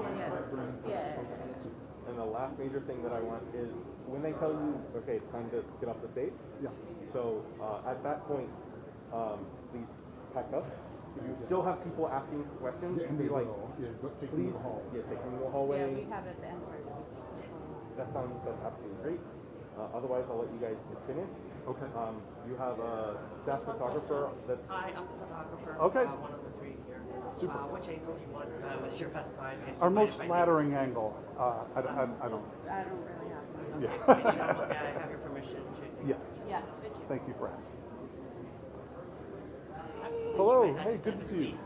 And the last major thing that I want is when they tell you, okay, it's time to get off the stage. Yeah. So at that point, please pack up. If you still have people asking questions, And be like, take them please, to the hall. take them to the hallway. Yeah, we have it at the end of our speech. That's absolutely great. Otherwise, I'll let you guys get finished. Okay. You have a staff photographer that's... Hi, I'm the photographer. Okay. One of the three here. Super. Which angle do you want? What's your best time? Our most flattering angle. I don't. I don't really have one. Yeah. I have your permission. Yes. Yes. Thank you for asking. Hello. Hey, good to see you.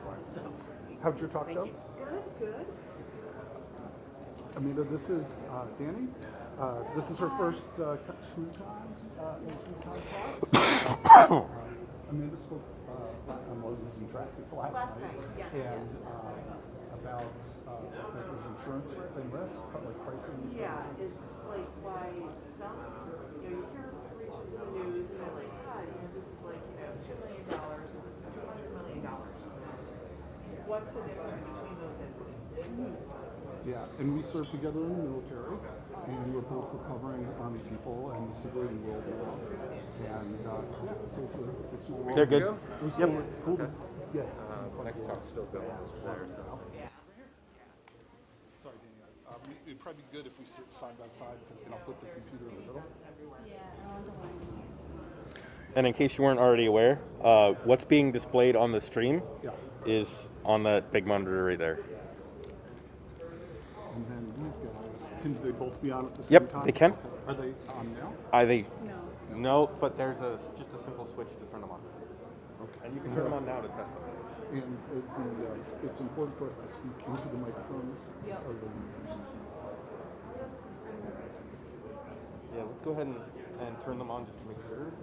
How'd your talk go? Good. Amanda, this is Danny. This is her first ShmooCon talk. Amanda spoke on losing track last night. Yes. And about like was insurance and risk, like pricing. Yeah, it's like why some, you hear breaches in the news and they're like, this is like, $2 million or this is $200 million. What's the difference between those incidents? Yeah, and we served together in the military, and we were both recovering Army people and the civilian world now. And so it's a small world. They're good. It was cool to get. Next talk's still going there, so. Sorry, Danielle. It'd probably be good if we sit side by side, and I'll put the computer in the middle. And in case you weren't already aware, what's being displayed on the stream is on that big monitor right there. And then these guys, can they both be on at the same time? Yep, they can. Okay. Are they on now? No, but there's just a simple switch to turn them on. Okay. And you can turn them on now to test them. And it's important for us to speak into the microphones. Yep. Yeah, let's go ahead and turn them on just to make sure.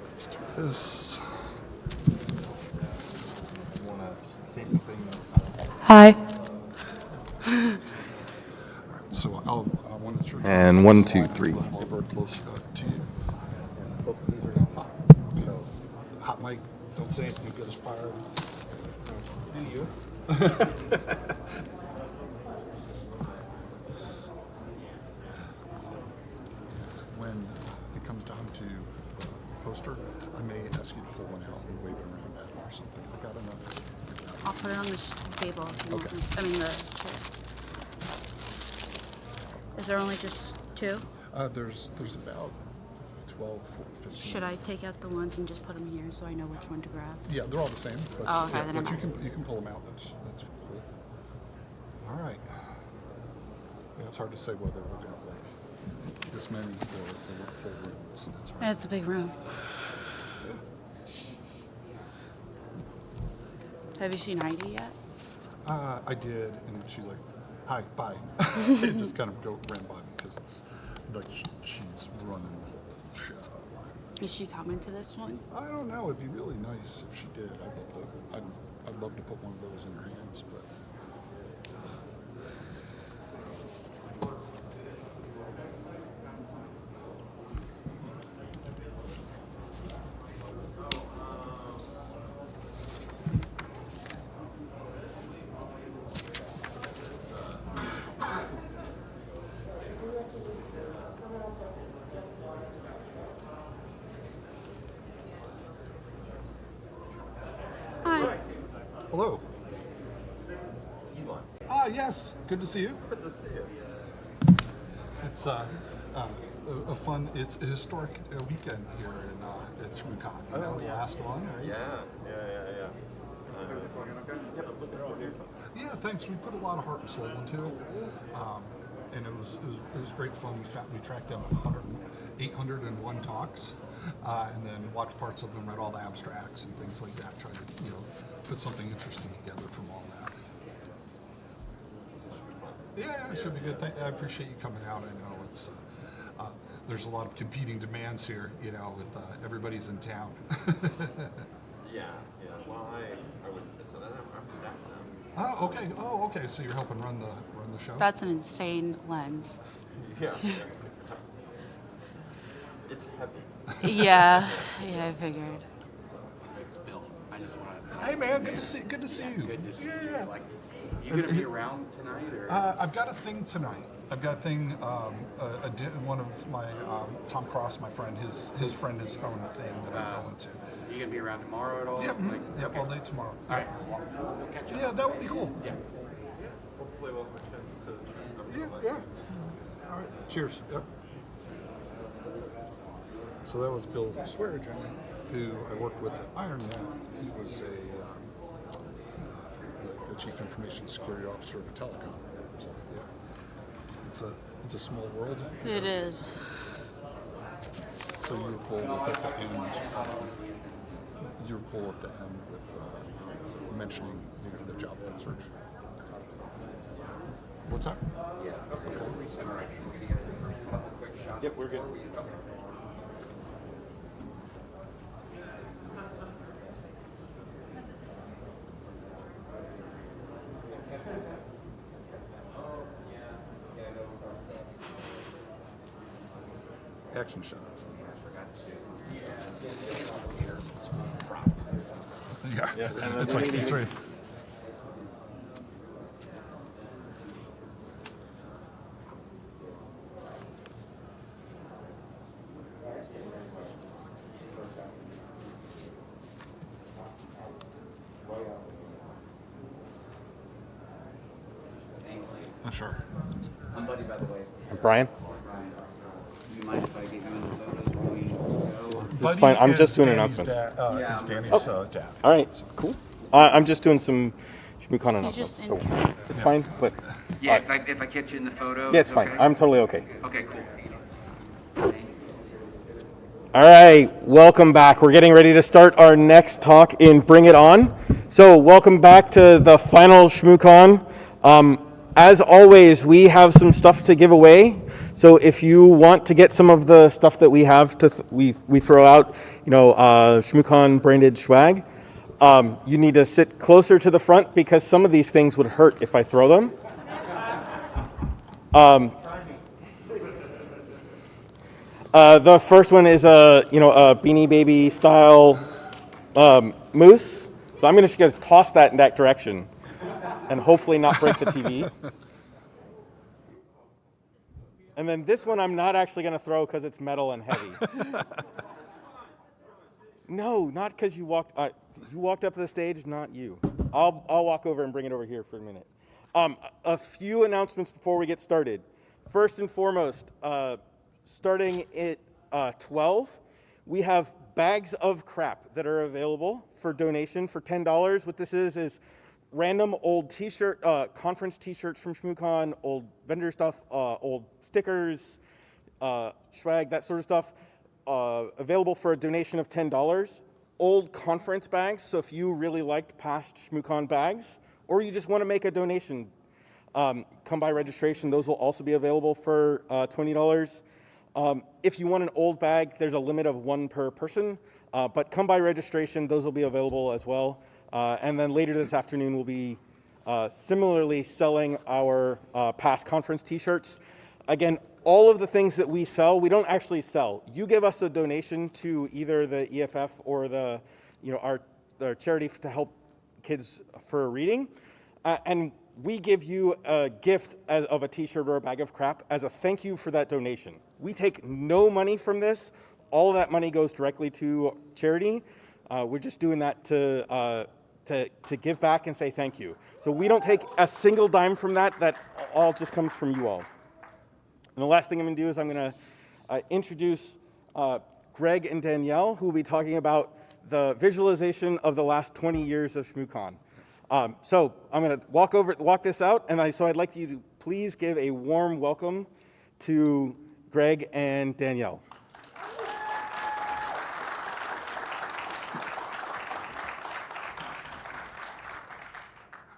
Let's do this. You want to say something? Hi. So I want to. And 1, 2, 3. Over close to you. Both of these are now hot. So hot mic. Don't say anything because it's fired. Do you? When it comes down to poster, I may ask you to pull one out and wave it around that or something. I got enough. I'll put it on the table. Okay. I mean the chair. Is there only just 2? There's about 12, 15. Should I take out the ones and just put them here so I know which one to grab? Yeah, they're all the same. But, Oh, okay, then but I'm you can pull them out. That's cool. All right. Yeah, it's hard to say whether we're going to like this many or full rooms. That's right. It's a big room. Have you seen Heidi yet? I did, and she's like, "Hi, bye." It just kind of ran by me because it's like she's running the whole show. Is she coming to this one? I don't know. It'd be really nice if she did. I'd love to put one of those in her hands, but. Hello. Elon. Ah, yes. Good to see you. Good to see you. It's a fun. It's a historic weekend here at ShmooCon. You know, the last one, right? Yeah. Yeah, thanks. We put a lot of heart and soul into it, and it was great fun. We tracked down 801 talks, and then watched parts of them, read all the abstracts and things like that. Tried to put something interesting together from all that. Yeah, it should be good. I appreciate you coming out. I know it's there's a lot of competing demands here. You know, with everybody's in town. Yeah. Well, I would. So then I'm staff now. Oh, okay. So you're helping run the show. That's an insane lens. Yeah. It's heavy. Yeah, I figured. Bill, I just want to. Hey man, good to see you. Good to see you. Yeah. Like, you gonna be around tonight, or? I've got a thing tonight. I've got a thing. One of my Tom Cross, my friend, his friend is throwing a thing that I'm going to. You gonna be around tomorrow at all? Yep. Like, Yep. okay. All day tomorrow. All right. We'll catch up. Yeah, that would be cool. Yeah. Hopefully we'll have a chance to choose something. Yeah. All right. Cheers. Yep. So that was Bill Swearigan, who I worked with at IronNet. He was the chief information security officer of a telecom. So, yeah, it's a small world. It is. So you were cool with at the end. You were cool at the end with mentioning the job search. What's that? Yeah. Okay. All right. Yep, we're good. Action shots. Yeah, it's like it's right. Sure. I'm Buddy, by the way. Brian? Brian. Do you mind if I get you in the photos while we go? It's fine. I'm just doing Danny's announcements. Is Danny's dad. All right, cool. I'm just doing some ShmooCon announcements, just so in it's fine. But Yeah, if I catch you in the photo. yeah, it's fine. Okay? I'm totally okay. Okay, cool. All right, welcome back. We're getting ready to start our next talk in Bring It On. So welcome back to the final ShmooCon. As always, we have some stuff to give away. So if you want to get some of the stuff that we have we throw out, ShmooCon branded swag, you need to sit closer to the front because some of these things would hurt if I throw them. The first one is a Beanie Baby style moose. So I'm just going to toss that in that direction and hopefully not break the TV. And then this one I'm not actually going to throw because it's metal and heavy. No, not because you walked up to the stage, not you. I'll walk over and bring it over here for a minute. A few announcements before we get started. First and foremost, starting at 12, we have bags of crap that are available for donation for $10. What this is random old t-shirt, conference t-shirts from ShmooCon, old vendor stuff, old stickers, swag, that sort of stuff, available for a donation of $10. Old conference bags, so if you really liked past ShmooCon bags, or you just want to make a donation, come by registration. Those will also be available for $20. If you want an old bag, there's a limit of one per person, but come by registration. Those will be available as well. And then later this afternoon, we'll be similarly selling our past conference t-shirts. Again, all of the things that we sell, we don't actually sell. You give us a donation to either the EFF or the charity to help kids for reading, and we give you a gift of a t-shirt or a bag of crap as a thank you for that donation. We take no money from this. All of that money goes directly to charity. We're just doing that to to give back and say thank you. So we don't take a single dime from that. That all just comes from you all. And the last thing I'm going to do is I'm going to introduce Greg and Danielle, who will be talking about the visualization of the last 20 years of ShmooCon. So I'm going to walk this out, and I'd like you to please give a warm welcome to Greg and Danielle.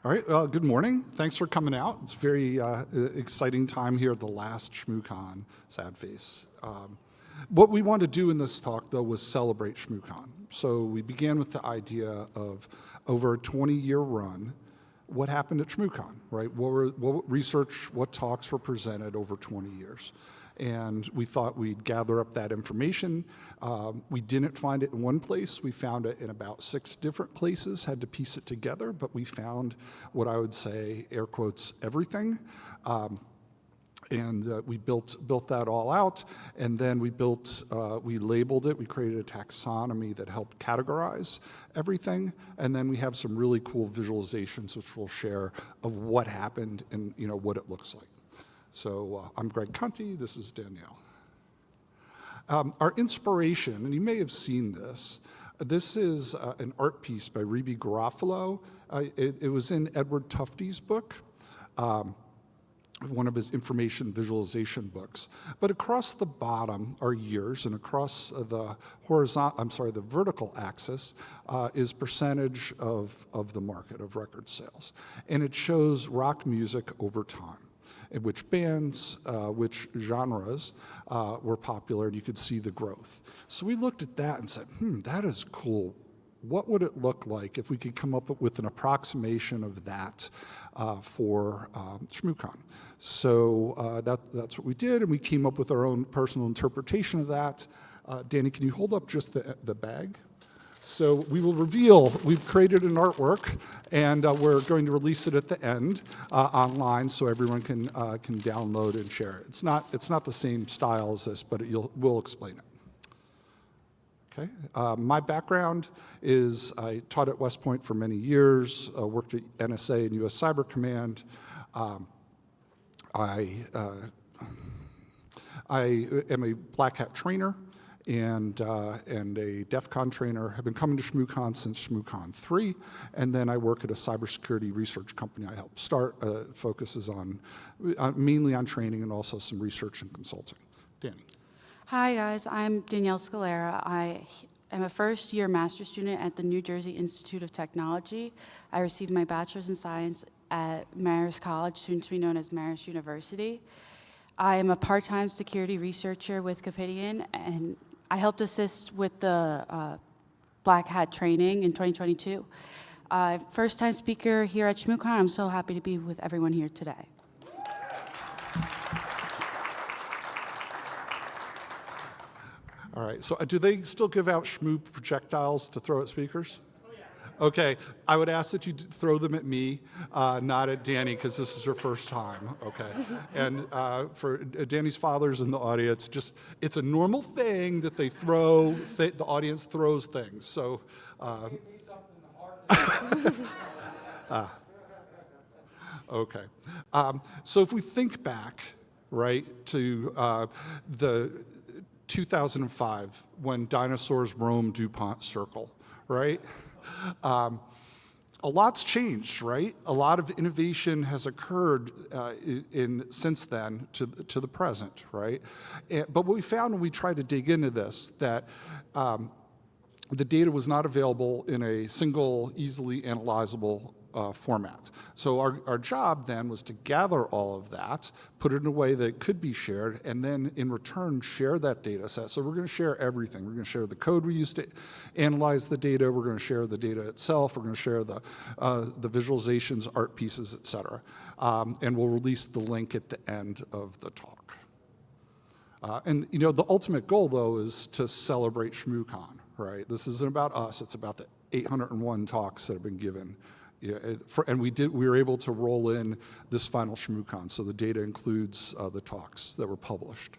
All right, well, good morning. Thanks for coming out. It's a very exciting time here at the last ShmooCon, sad face. What we wanted to do in this talk, though, was celebrate ShmooCon. So we began with the idea of over a 20-year run, what happened at ShmooCon, right? What research, what talks were presented over 20 years? And we thought we'd gather up that information. We didn't find it in one place. We found it in about 6 different places, had to piece it together, but we found what I would say, air quotes, everything. And we built that all out, and then we labeled it, we created a taxonomy that helped categorize everything, and then we have some really cool visualizations which we'll share of what happened and what it looks like. So I'm Greg Conti, this is Danielle. Our inspiration, and you may have seen this is an art piece by Rebe Garofalo. It was in Edward Tufte's book, one of his information visualization books. But across the bottom are years, and across the vertical axis is percentage of the market, of record sales. And it shows rock music over time, in which bands, which genres were popular, and you could see the growth. So we looked at that and said, that is cool. What would it look like if we could come up with an approximation of that for ShmooCon? So that's what we did, and we came up with our own personal interpretation of that. Danny, can you hold up just the bag? So we will reveal, we've created an artwork, and we're going to release it at the end online so everyone can download and share it. It's not the same style as this, but we'll explain it. Okay. My background is I taught at West Point for many years, worked at NSA and U.S. Cyber Command. I am a Black Hat trainer and a DEF CON trainer. I've been coming to ShmooCon since ShmooCon 3, and then I work at a cybersecurity research company I helped start, focuses mainly on training and also some research and consulting. Danny. Hi guys, I'm Danielle Scalera. I am a first-year master's student at the New Jersey Institute of Technology. I received my bachelor's in science at Marist College, soon to be known as Marist University. I am a part-time security researcher with Cabal, and I helped assist with the Black Hat training in 2022. First-time speaker here at ShmooCon. I'm so happy to be with everyone here today. All right, so do they still give out Shmoo projectiles to throw at speakers? Oh, yeah. Okay, I would ask that you throw them at me, not at Danny, because this is her first time, okay? And for Danny's father's in the audience, it's a normal thing that they throw, the audience throws things, so. Okay, so if we think back, right, to the 2005, when dinosaurs roamed DuPont Circle, right? A lot's changed, right? A lot of innovation has occurred since then to the present, right? But what we found when we tried to dig into this, that the data was not available in a single, easily analyzable format. So our job then was to gather all of that, put it in a way that could be shared, and then in return share that data set. So we're going to share everything. We're going to share the code we used to analyze the data. We're going to share the data itself. We're going to share the visualizations, art pieces, et cetera. And we'll release the link at the end of the talk. And the ultimate goal, though, is to celebrate ShmooCon, right? This isn't about us. It's about the 801 talks that have been given. And we were able to roll in this final ShmooCon, so the data includes the talks that were published.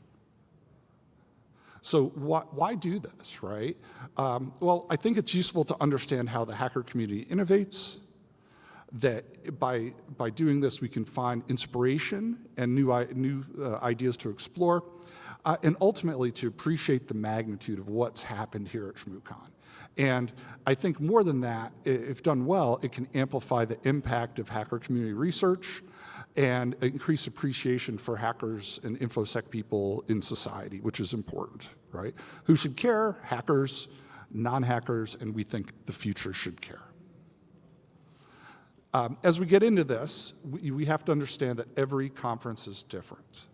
So why do this, right? Well, I think it's useful to understand how the hacker community innovates, that by doing this we can find inspiration and new ideas to explore, and ultimately to appreciate the magnitude of what's happened here at ShmooCon. And I think more than that, if done well, it can amplify the impact of hacker community research and increase appreciation for hackers and InfoSec people in society, which is important, right? Who should care? Hackers, non-hackers, and we think the future should care. As we get into this, we have to understand that every conference is different,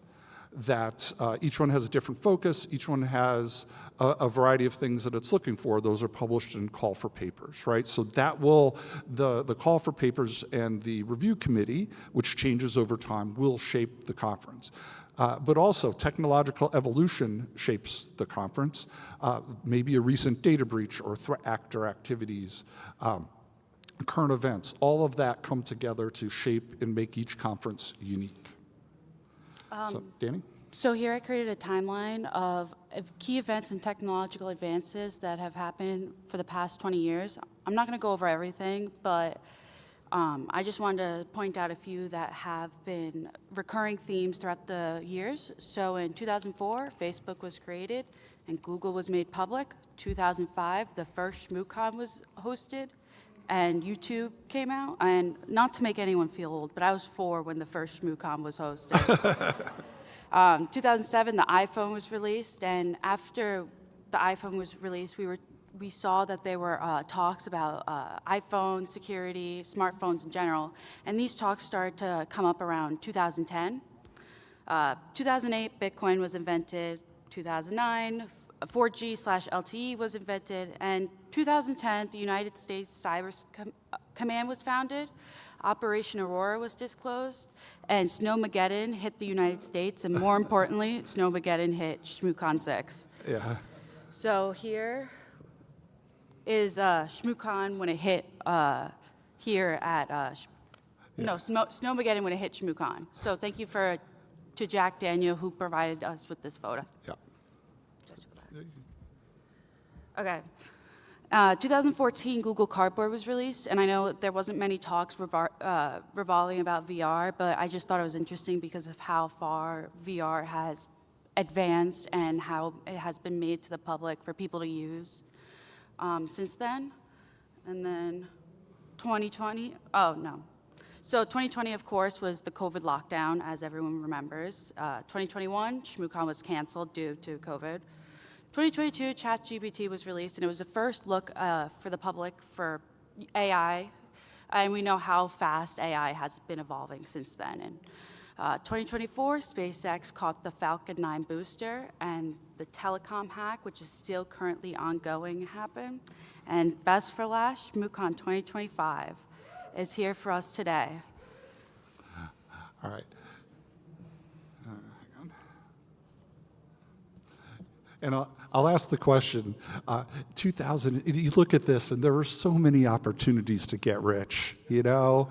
that each one has a different focus, each one has a variety of things that it's looking for. Those are published in call for papers, right? So that will, the call for papers and the review committee, which changes over time, will shape the conference. But also technological evolution shapes the conference, maybe a recent data breach or threat actor activities, current events, all of that come together to shape and make each conference unique. So, Danny? So here I created a timeline of key events and technological advances that have happened for the past 20 years. I'm not going to go over everything, but I just wanted to point out a few that have been recurring themes throughout the years. So in 2004, Facebook was created and Google was made public. 2005, the first ShmooCon was hosted and YouTube came out. And not to make anyone feel old, but I was 4 when the first ShmooCon was hosted. 2007, the iPhone was released, and after the iPhone was released, we saw that there were talks about iPhone security, smartphones in general, and these talks started to come up around 2010. 2008, Bitcoin was invented. 2009, 4G/LTE was invented, and 2010, the United States Cyber Command was founded. Operation Aurora was disclosed, and Snowmageddon hit the United States, and more importantly, Snowmageddon hit ShmooCon 6. Yeah. So here is ShmooCon when it hit here at, Snowmageddon when it hit ShmooCon. So thank you to Jack Daniel who provided us with this photo. Yeah. Okay. 2014, Google Cardboard was released, and I know there wasn't many talks revolving about VR, but I just thought it was interesting because of how far VR has advanced and how it has been made to the public for people to use since then. And then 2020, So 2020, of course, was the COVID lockdown, as everyone remembers. 2021, ShmooCon was canceled due to COVID. 2022, ChatGPT was released, and it was the first look for the public for AI, and we know how fast AI has been evolving since then. And 2024, SpaceX caught the Falcon 9 booster, and the telecom hack, which is still currently ongoing, happened. And best for last, ShmooCon 2025 is here for us today. All right. Hang on. And I'll ask the question, 2000, you look at this and there were so many opportunities to get rich, you know?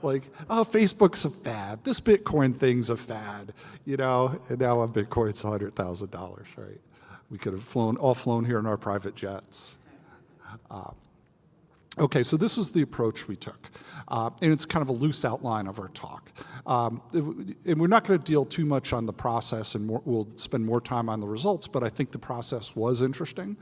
Like, oh, Facebook's a fad, this Bitcoin thing's a fad, you know? And now on Bitcoin's $100,000, right? We could have all flown here in our private jets. Okay, so this was the approach we took, and it's kind of a loose outline of our talk. And we're not going to deal too much on the process, and we'll spend more time on the results, but I think the process was interesting.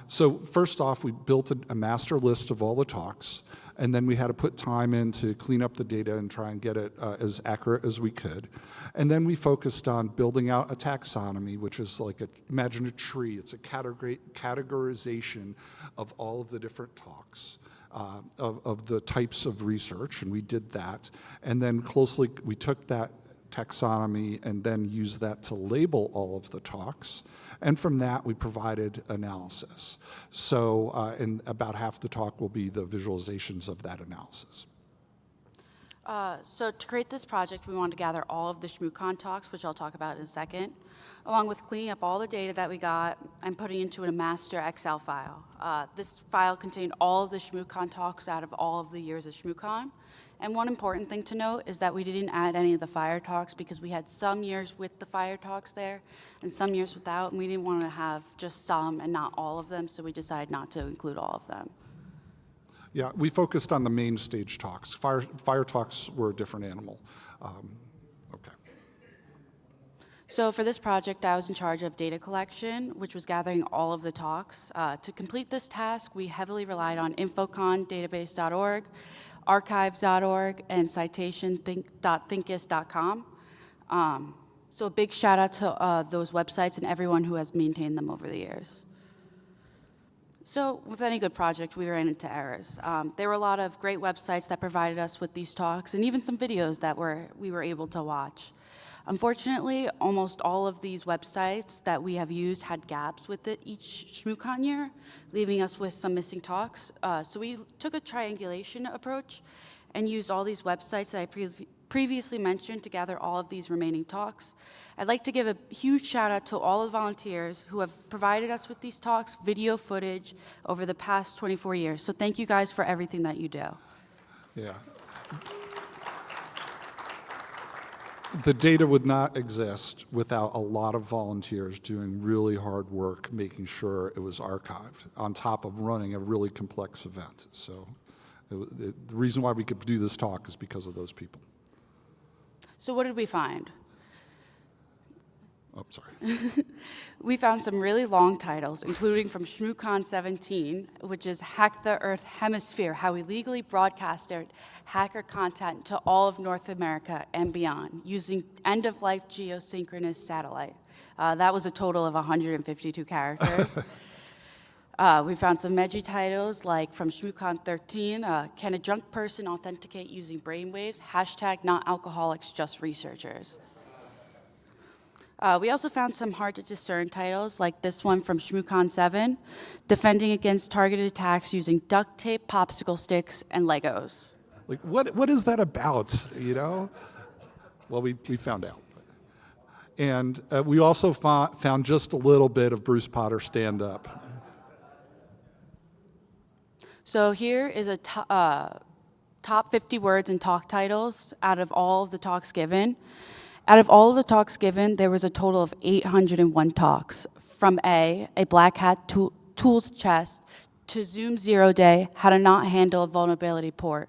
So first off, we built a master list of all the talks, and then we had to put time in to clean up the data and try and get it as accurate as we could. And then we focused on building out a taxonomy, which is like, imagine a tree. It's a categorization of all of the different talks, of the types of research, and we did that. And then closely, we took that taxonomy and then used that to label all of the talks. And from that, we provided analysis. So, and about half the talk will be the visualizations of that analysis. So to create this project, we wanted to gather all of the ShmooCon talks, which I'll talk about in a second, along with cleaning up all the data that we got and putting into a master Excel file. This file contained all of the ShmooCon talks out of all of the years of ShmooCon. And one important thing to note is that we didn't add any of the fire talks because we had some years with the fire talks there and some years without, and we didn't want to have just some and not all of them, so we decided not to include all of them. Yeah, we focused on the main stage talks. Fire talks were a different animal. Okay. So for this project, I was in charge of data collection, which was gathering all of the talks. To complete this task, we heavily relied on infocondatabase.org, archive.org, and citation.thinkist.com. So a big shout out to those websites and everyone who has maintained them over the years. So with any good project, we ran into errors. There were a lot of great websites that provided us with these talks and even some videos that we were able to watch. Unfortunately, almost all of these websites that we have used had gaps with it each ShmooCon year, leaving us with some missing talks. So we took a triangulation approach and used all these websites that I previously mentioned to gather all of these remaining talks. I'd like to give a huge shout out to all the volunteers who have provided us with these talks, video footage over the past 24 years. So thank you guys for everything that you do. Yeah. The data would not exist without a lot of volunteers doing really hard work, making sure it was archived, on top of running a really complex event. So the reason why we could do this talk is because of those people. So what did we find? Oh, sorry. We found some really long titles, including from ShmooCon 17, which is Hack the Earth Hemisphere, how we legally broadcasted hacker content to all of North America and beyond using end-of-life geosynchronous satellite. That was a total of 152 characters. We found some edgy titles, like from ShmooCon 13, can a drunk person authenticate using brainwaves? Hashtag not alcoholics, just researchers. We also found some hard to discern titles, like this one from ShmooCon 7, defending against targeted attacks using duct tape, popsicle sticks, and Legos. Like, what is that about, you know? Well, we found out. And we also found just a little bit of Bruce Potter stand-up. So here is a top 50 words and talk titles out of all of the talks given. Out of all of the talks given, there was a total of 801 talks, from a black hat tools chest, to Zoom 0 day, how to not handle a vulnerability port.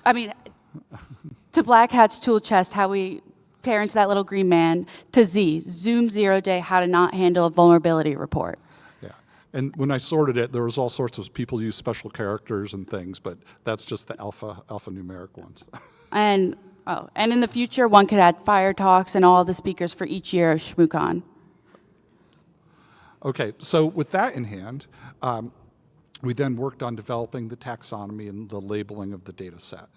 To black hat's tool chest, how we tear into that little green man, to Zoom 0 day, how to not handle a vulnerability report. Yeah, and when I sorted it, there was all sorts of people use special characters and things, but that's just the alphanumeric ones. And in the future, one could add fire talks and all the speakers for each year of ShmooCon. Okay, so with that in hand, we then worked on developing the taxonomy and the labeling of the data set.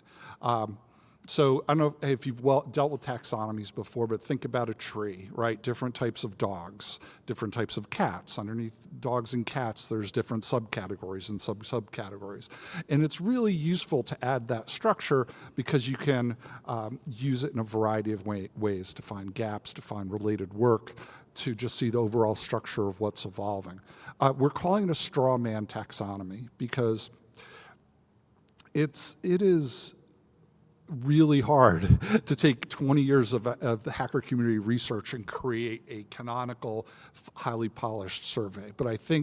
So I don't know if you've dealt with taxonomies before, but think about a tree, right? Different types of dogs, different types of cats. Underneath dogs and cats, there's different subcategories and subcategories. And it's really useful to add that structure because you can use it in a variety of ways to find gaps, to find related work, to just see the overall structure of what's evolving. We're calling it a straw man taxonomy because it is really hard to take 20 years of the hacker community research and create a canonical, highly polished survey,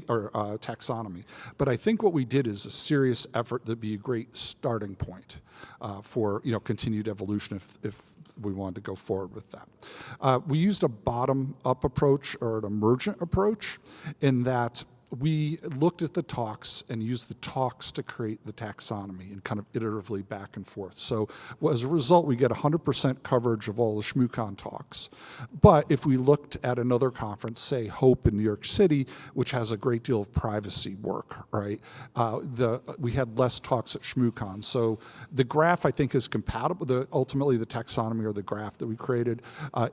or taxonomy. But I think what we did is a serious effort that'd be a great starting point for continued evolution if we wanted to go forward with that. We used a bottom-up approach or an emergent approach in that we looked at the talks and used the talks to create the taxonomy and kind of iteratively back and forth. So as a result, we get 100% coverage of all the ShmooCon talks. But if we looked at another conference, say HOPE in New York City, which has a great deal of privacy work, right? We had less talks at ShmooCon. So the graph, I think, is compatible. Ultimately, the taxonomy or the graph that we created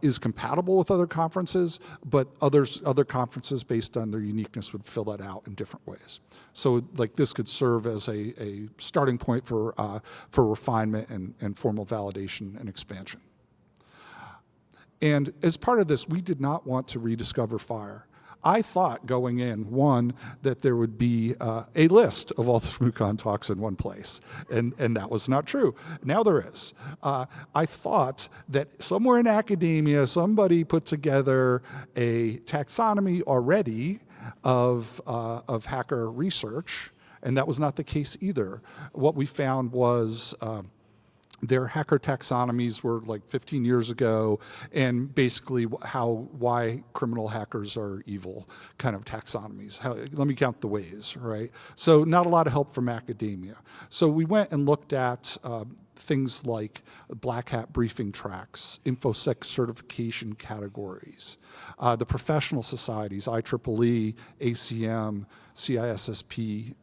is compatible with other conferences, but other conferences, based on their uniqueness, would fill fill that out in different ways. So like this could serve as a starting point for refinement and formal validation and expansion. And as part of this, we did not want to rediscover fire. I thought going in, one, that there would be a list of all the ShmooCon talks in one place, and that was not true. Now there is. I thought that somewhere in academia, somebody put together a taxonomy already of hacker research, and that was not the case either. What we found was their hacker taxonomies were like 15 years ago, and basically why criminal hackers are evil kind of taxonomies. Let me count the ways, right? So not a lot of help from academia. So we went and looked at things like black hat briefing tracks, InfoSec certification categories, the professional societies, IEEE, ACM, CISSP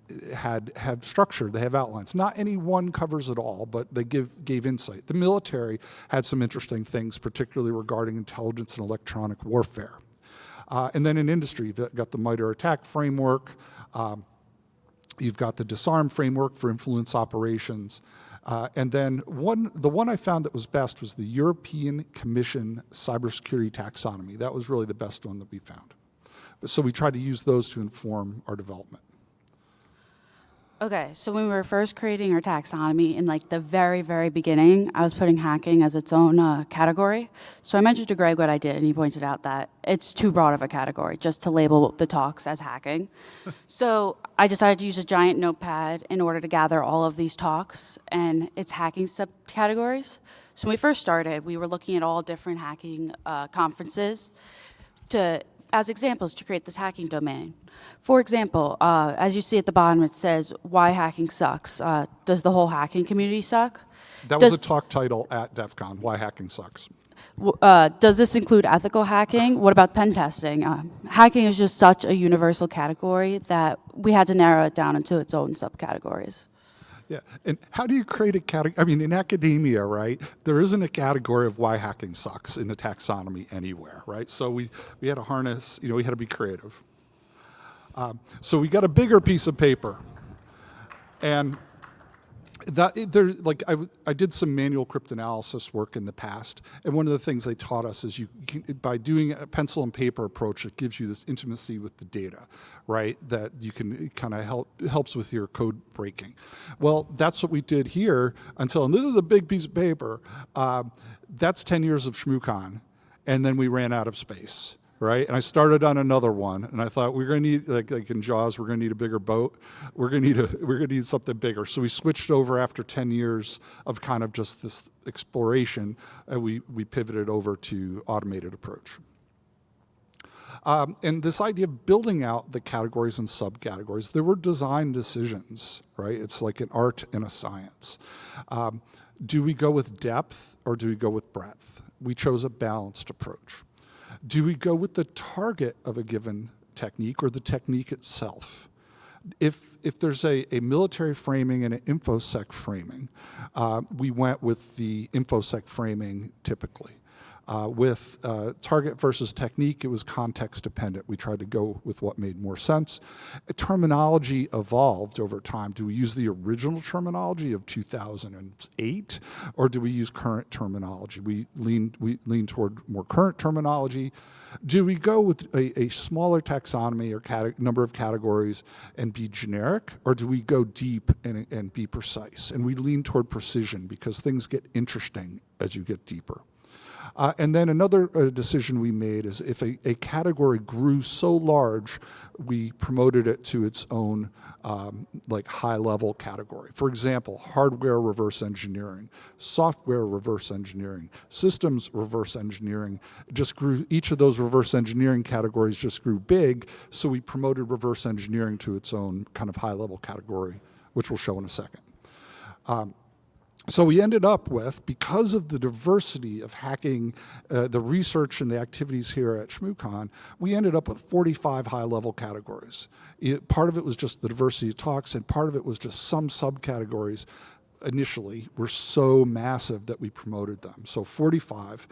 have structure, they have outlines. Not any one covers it all, but they gave insight. The military had some interesting things, particularly regarding intelligence and electronic warfare. And then in industry, you've got the MITRE ATT&CK framework, you've got the disarm framework for influence operations, and then the one I found that was best was the European Commission Cybersecurity Taxonomy. That was really the best one that we found. So we tried to use those to inform our development. Okay, so when we were first creating our taxonomy in like the very, very beginning, I was putting hacking as its own category. So I mentioned to Greg what I did, and he pointed out that it's too broad of a category just to label the talks as hacking. So I decided to use a giant notepad in order to gather all of these talks and its hacking subcategories. So when we first started, we were looking at all different hacking conferences as examples to create this hacking domain. For example, as you see at the bottom, it says, why hacking sucks. Does the whole hacking community suck? That was a talk title at DEF CON, why hacking sucks. Does this include ethical hacking? What about pen testing? Hacking is just such a universal category that we had to narrow it down into its own subcategories. Yeah, and how do you create a category? I mean, in academia, right, there isn't a category of why hacking sucks in the taxonomy anywhere, right? So we had to harness, we had to be creative. So we got a bigger piece of paper, and I did some manual cryptanalysis work in the past, and one of the things they taught us is by doing a pencil and paper approach, it gives you this intimacy with the data, right? That you can kind of helps with your code breaking. Well, that's what we did here and this is a big piece of paper. That's 10 years of ShmooCon, and then we ran out of space. Right, and I started on another one, and I thought we're going to need, like in Jaws, we're going to need a bigger boat. We're going to need something bigger. So we switched over after 10 years of kind of just this exploration, and we pivoted over to automated approach. And this idea of building out the categories and subcategories, there were design decisions, right? It's like an art and a science. Do we go with depth or do we go with breadth? We chose a balanced approach. Do we go with the target of a given technique or the technique itself? If there's a military framing and an InfoSec framing, we went with the InfoSec framing typically. With target versus technique, it was context dependent. We tried to go with what made more sense. Terminology evolved over time. Do we use the original terminology of 2008, or do we use current terminology? We lean toward more current terminology. Do we go with a smaller taxonomy or number of categories and be generic, or do we go deep and be precise? And we lean toward precision because things get interesting as you get deeper. And then another decision we made is if a category grew so large, we promoted it to its own high-level category. For example, hardware reverse engineering, software reverse engineering, systems reverse engineering just grew. Each of those reverse engineering categories just grew big, so we promoted reverse engineering to its own kind of high-level category, which we'll show in a second. So we ended up with, because of the diversity of hacking, the research and the activities here at ShmooCon, we ended up with 45 high-level categories. Part of it was just the diversity of talks, and part of it was just some subcategories. initially were so massive that we promoted them. So 45.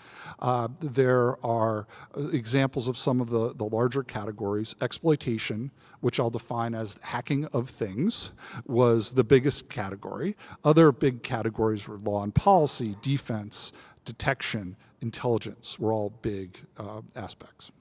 There are examples of some of the larger categories. Exploitation, which I'll define as hacking of things, was the biggest category. Other big categories were law and policy, defense, detection, intelligence were all big aspects.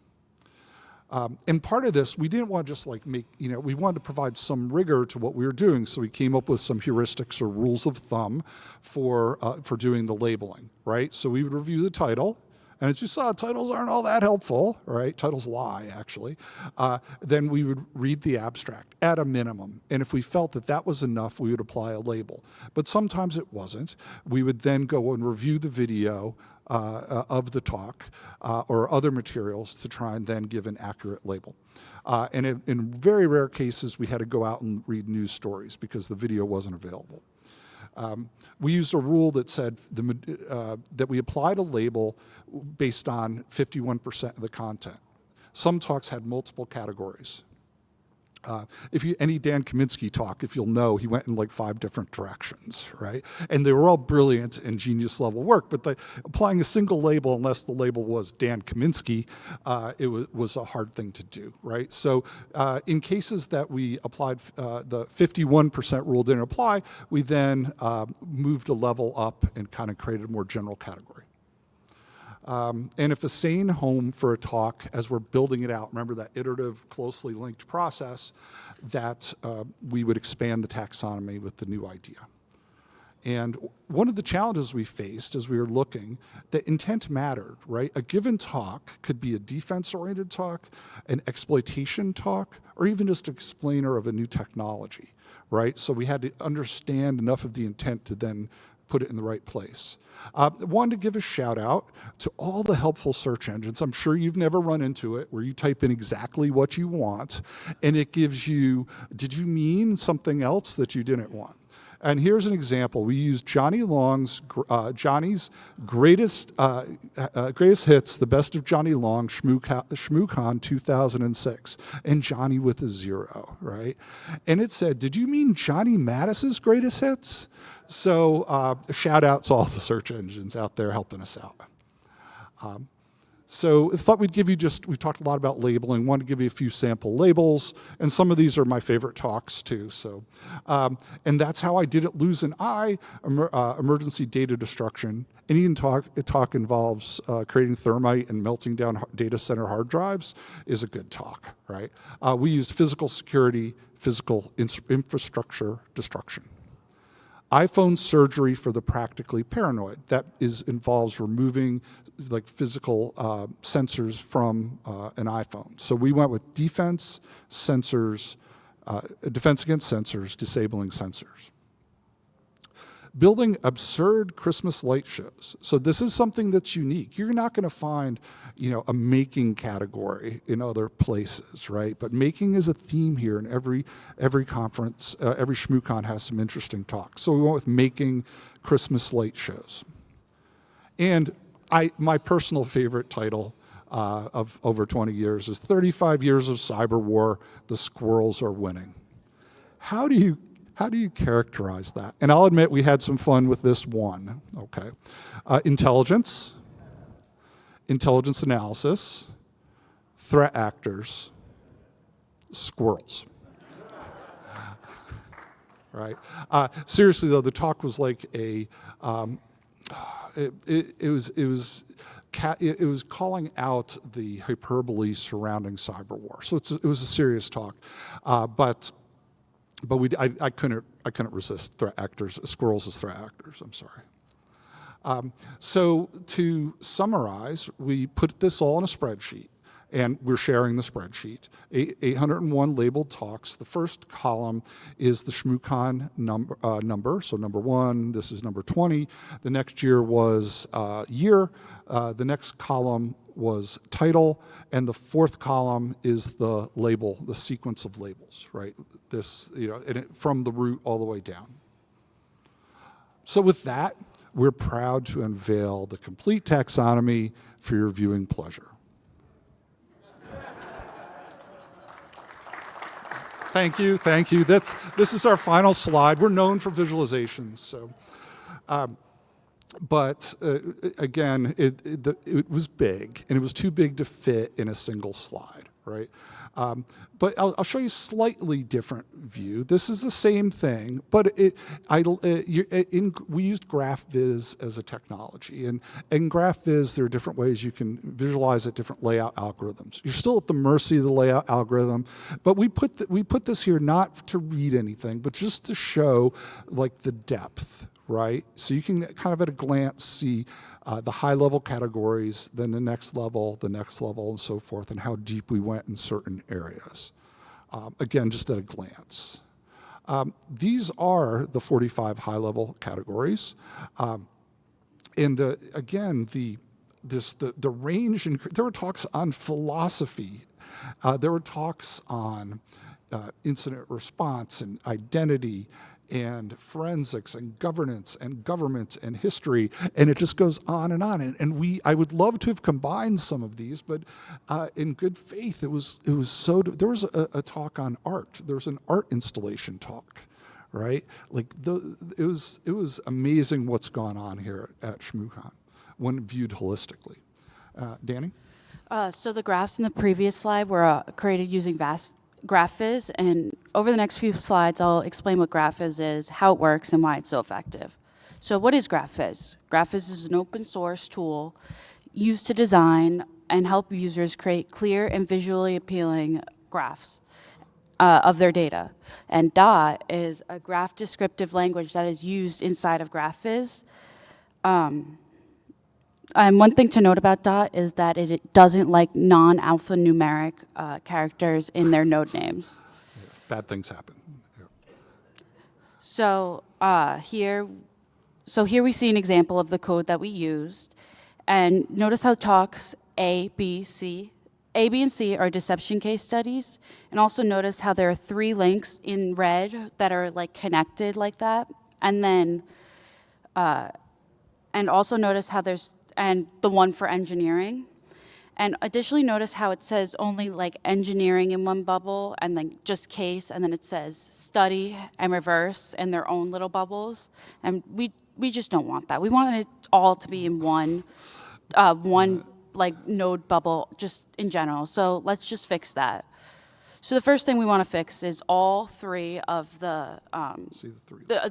And part of this, we didn't want to just like make, we wanted to provide some rigor to what we were doing. So we came up with some heuristics or rules of thumb for doing the labeling, right? So we would review the title. And as you saw, titles aren't all that helpful, right? Titles lie, actually. Then we would read the abstract at a minimum. And if we felt that that was enough, we would apply a label. But sometimes it wasn't. We would then go and review the video of the talk or other materials to try and then give an accurate label. And in very rare cases, we had to go out and read news stories because the video wasn't available. We used a rule that said that we applied a label based on 51% of the content. Some talks had multiple categories. Any Dan Kaminsky talk, if you'll know, he went in like 5 different directions, right? And they were all brilliant and genius level work, but applying a single label, unless the label was Dan Kaminsky, it was a hard thing to do, right? So in cases that we applied, the 51% rule didn't apply, we then moved a level up and kind of created a more general category. And if a sane home for a talk, as we're building it out, remember that iterative, closely linked process, that we would expand the taxonomy with the new idea. And one of the challenges we faced as we were looking, that intent mattered, right? A given talk could be a defense-oriented talk, an exploitation talk, or even just an explainer of a new technology, right? So we had to understand enough of the intent to then put it in the right place. Wanted to give a shout out to all the helpful search engines. I'm sure you've never run into it where you type in exactly what you want and it gives you, did you mean something else that you didn't want? And here's an example. We used Johnny's greatest hits, the best of Johnny Long, ShmooCon 2006, and Johnny with a 0, right? And it said, did you mean Johnny Mattis's greatest hits? So shout out to all the search engines out there helping us out. So I thought we'd give you we talked a lot about labeling, wanted to give you a few sample labels, and some of these are my favorite talks too. So, and that's how I didn't lose an eye, emergency data destruction. Any talk involves creating thermite and melting down data center hard drives is a good talk, right? We used physical security, physical infrastructure destruction. iPhone surgery for the practically paranoid. That involves removing like physical sensors from an iPhone. So we went with defense, sensors, defense against sensors, disabling sensors. Building absurd Christmas light shows. So this is something that's unique. You're not going to find, a making category in other places, right? But making is a theme here, and every conference, every ShmooCon has some interesting talks. So we went with making Christmas light shows. And my personal favorite title of over 20 years is 35 Years of Cyber War, the Squirrels Are Winning. How do you characterize that? And I'll admit we had some fun with this one, okay? Intelligence analysis, threat actors, squirrels. Right? Seriously though, the talk was like it was calling out the hyperbole surrounding cyber war. So it was a serious talk, but I couldn't resist threat actors, squirrels as threat actors, I'm sorry. So to summarize, we put this all in a spreadsheet, and we're sharing the spreadsheet. 801 labeled talks. The first column is the ShmooCon number, so number 1, this is number 20. The next year was year. The next column was title, and the fourth column is the label, the sequence of labels, right? This, from the root all the way down. So with that, we're proud to unveil the complete taxonomy for your viewing pleasure. Thank you, thank you. This is our final slide. We're known for visualizations, so. But again, it was big, and it was too big to fit in a single slide, right? But I'll show you a slightly different view. This is the same thing, but we used GraphViz as a technology. And in GraphViz, there are different ways you can visualize it, different layout algorithms. You're still at the mercy of the layout algorithm, but we put this here not to read anything, but just to show like the depth, right? So you can kind of at a glance see the high-level categories, then the next level, and so forth, and how deep we went in certain areas. Again, just at a glance. These are the 45 high-level categories. And again, the range, there were talks on philosophy. There were talks on incident response and identity, and forensics and governance and government and history, and it just goes on and on. And I would love to have combined some of these, but in good faith, there was a talk on art. There was an art installation talk, right? Like it was amazing what's gone on here at ShmooCon when viewed holistically. Danny? So the graphs in the previous slide were created using GraphViz, and over the next few slides, I'll explain what GraphViz is, how it works, and why it's so effective. So what is GraphViz? GraphViz is an open source tool used to design and help users create clear and visually appealing graphs of their data. And DOT is a graph descriptive language that is used inside of GraphViz. And one thing to note about DOT is that it doesn't like non-alphanumeric characters in their node names. Yeah, bad things happen. Yeah. So here we see an example of the code that we used. And notice how it talks A, B, C. A, B, and C are deception case studies. And also notice how there are 3 links in red that are like connected like that. And then, and also notice how and the one for engineering. And additionally, notice how it says only like engineering in one bubble and then just case, and then it says study and reverse in their own little bubbles. And we just don't want that. We want it all to be in one like node bubble just in general. So let's just fix that. So the first thing we want to fix is all 3 of the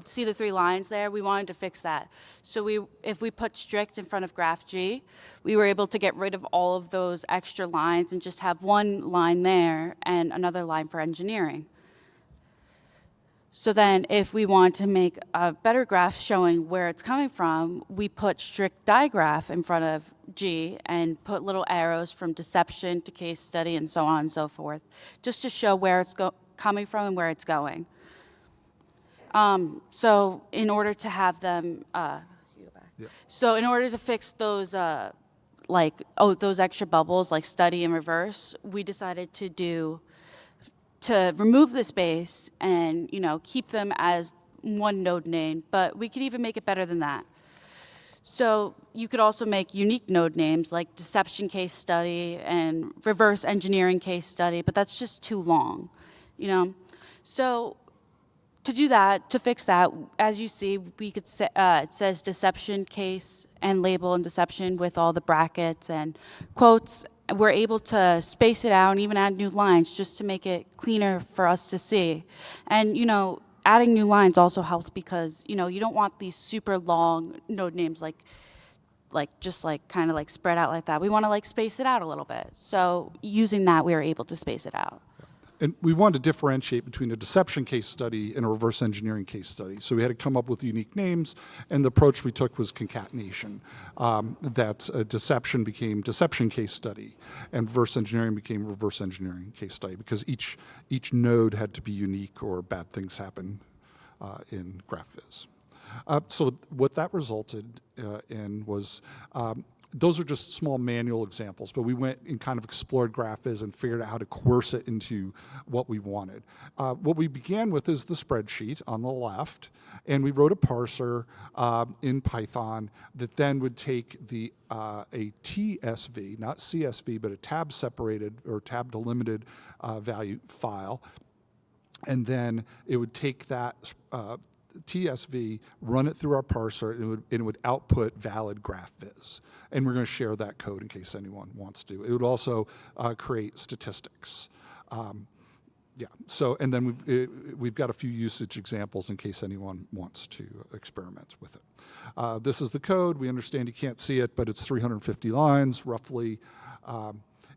see the 3 lines there. We wanted to fix that. So if we put strict in front of graph G, we were able to get rid of all of those extra lines and just have one line there and another line for engineering. So then if we want to make a better graph showing where it's coming from, we put strict digraph in front of G and put little arrows from deception to case study and so on and so forth, just to show where it's coming from and where it's going. So in order to have them, so in order to fix those, those extra bubbles like study and reverse, we decided to remove the space and, keep them as one node name, but we could even make it better than that. So you could also make unique node names like deception case study and reverse engineering case study, but that's just too long, So to do that, to fix that, as you see, we could say, it says deception case and label and deception with all the brackets and quotes. We're able to space it out and even add new lines just to make it cleaner for us to see. And, adding new lines also helps because, you don't want these super long node names kind of spread out like that. We want to space it out a little bit. So using that, we were able to space it out. And we wanted to differentiate between a deception case study and a reverse engineering case study. So we had to come up with unique names, and the approach we took was concatenation. That deception became deception case study, and reverse engineering became reverse engineering case study, because each node had to be unique or bad things happen in GraphViz. So what that resulted in was those are just small manual examples, but we went and kind of explored GraphViz and figured out how to coerce it into what we wanted. What we began with is the spreadsheet on the left, and we wrote a parser in Python that then would take a TSV, not CSV, but a tab-separated or tab-delimited value file, and then it would take that TSV, run it through our parser, and it would output valid graph viz. And we're going to share that code in case anyone wants to. It would also create statistics. Yeah, so, and then we've got a few usage examples in case anyone wants to experiment with it. This is the code. We understand you can't see it, but it's 350 lines roughly.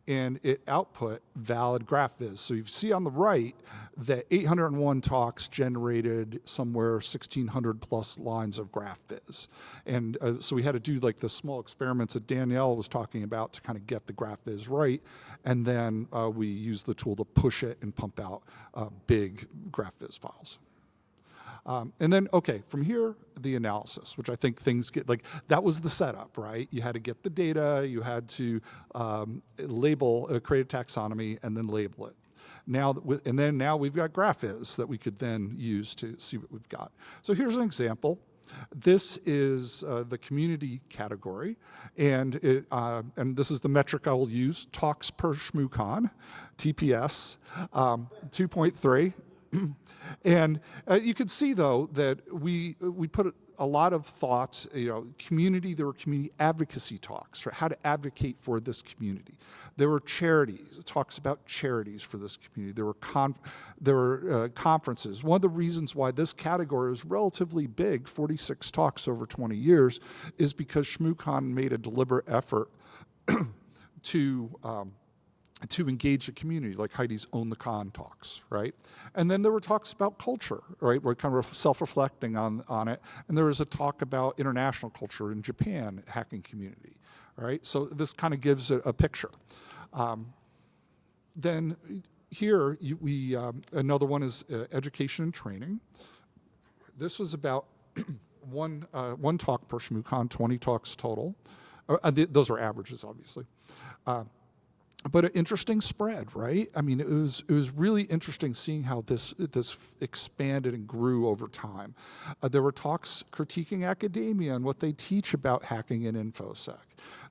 And it output valid graph viz. So you see on the right that 801 talks generated somewhere 1,600 plus lines of graph viz. And so we had to do like the small experiments that Danielle was talking about to kind of get the graph viz right. And then we used the tool to push it and pump out big graph viz files. And then, okay, from here, the analysis, which I think things get, like, that was the setup, right? You had to get the data, you had to label, create a taxonomy, and then label it. Now, now we've got graphiz that we could then use to see what we've got. So here's an example. This is the community category, and this is the metric I will use, talks per ShmooCon, TPS, 2.3. And you can see, though, that we put a lot of thoughts, there were community advocacy talks, right? How to advocate for this community. There were charities, talks about charities for this community. There were conferences. One of the reasons why this category is relatively big, 46 talks over 20 years, is because ShmooCon made a deliberate effort to engage the community, like Heidi's Own the Con talks, right? And then there were talks about culture, right? We're kind of self-reflecting on it. And there was a talk about international culture in Japan, hacking community, right? So this kind of gives a picture. Then here, another one is education and training. This was about one talk per ShmooCon, 20 talks total. Those are averages, obviously. But an interesting spread, right? I mean, it was really interesting seeing how this expanded and grew over time. There were talks critiquing academia and what they teach about hacking in InfoSec.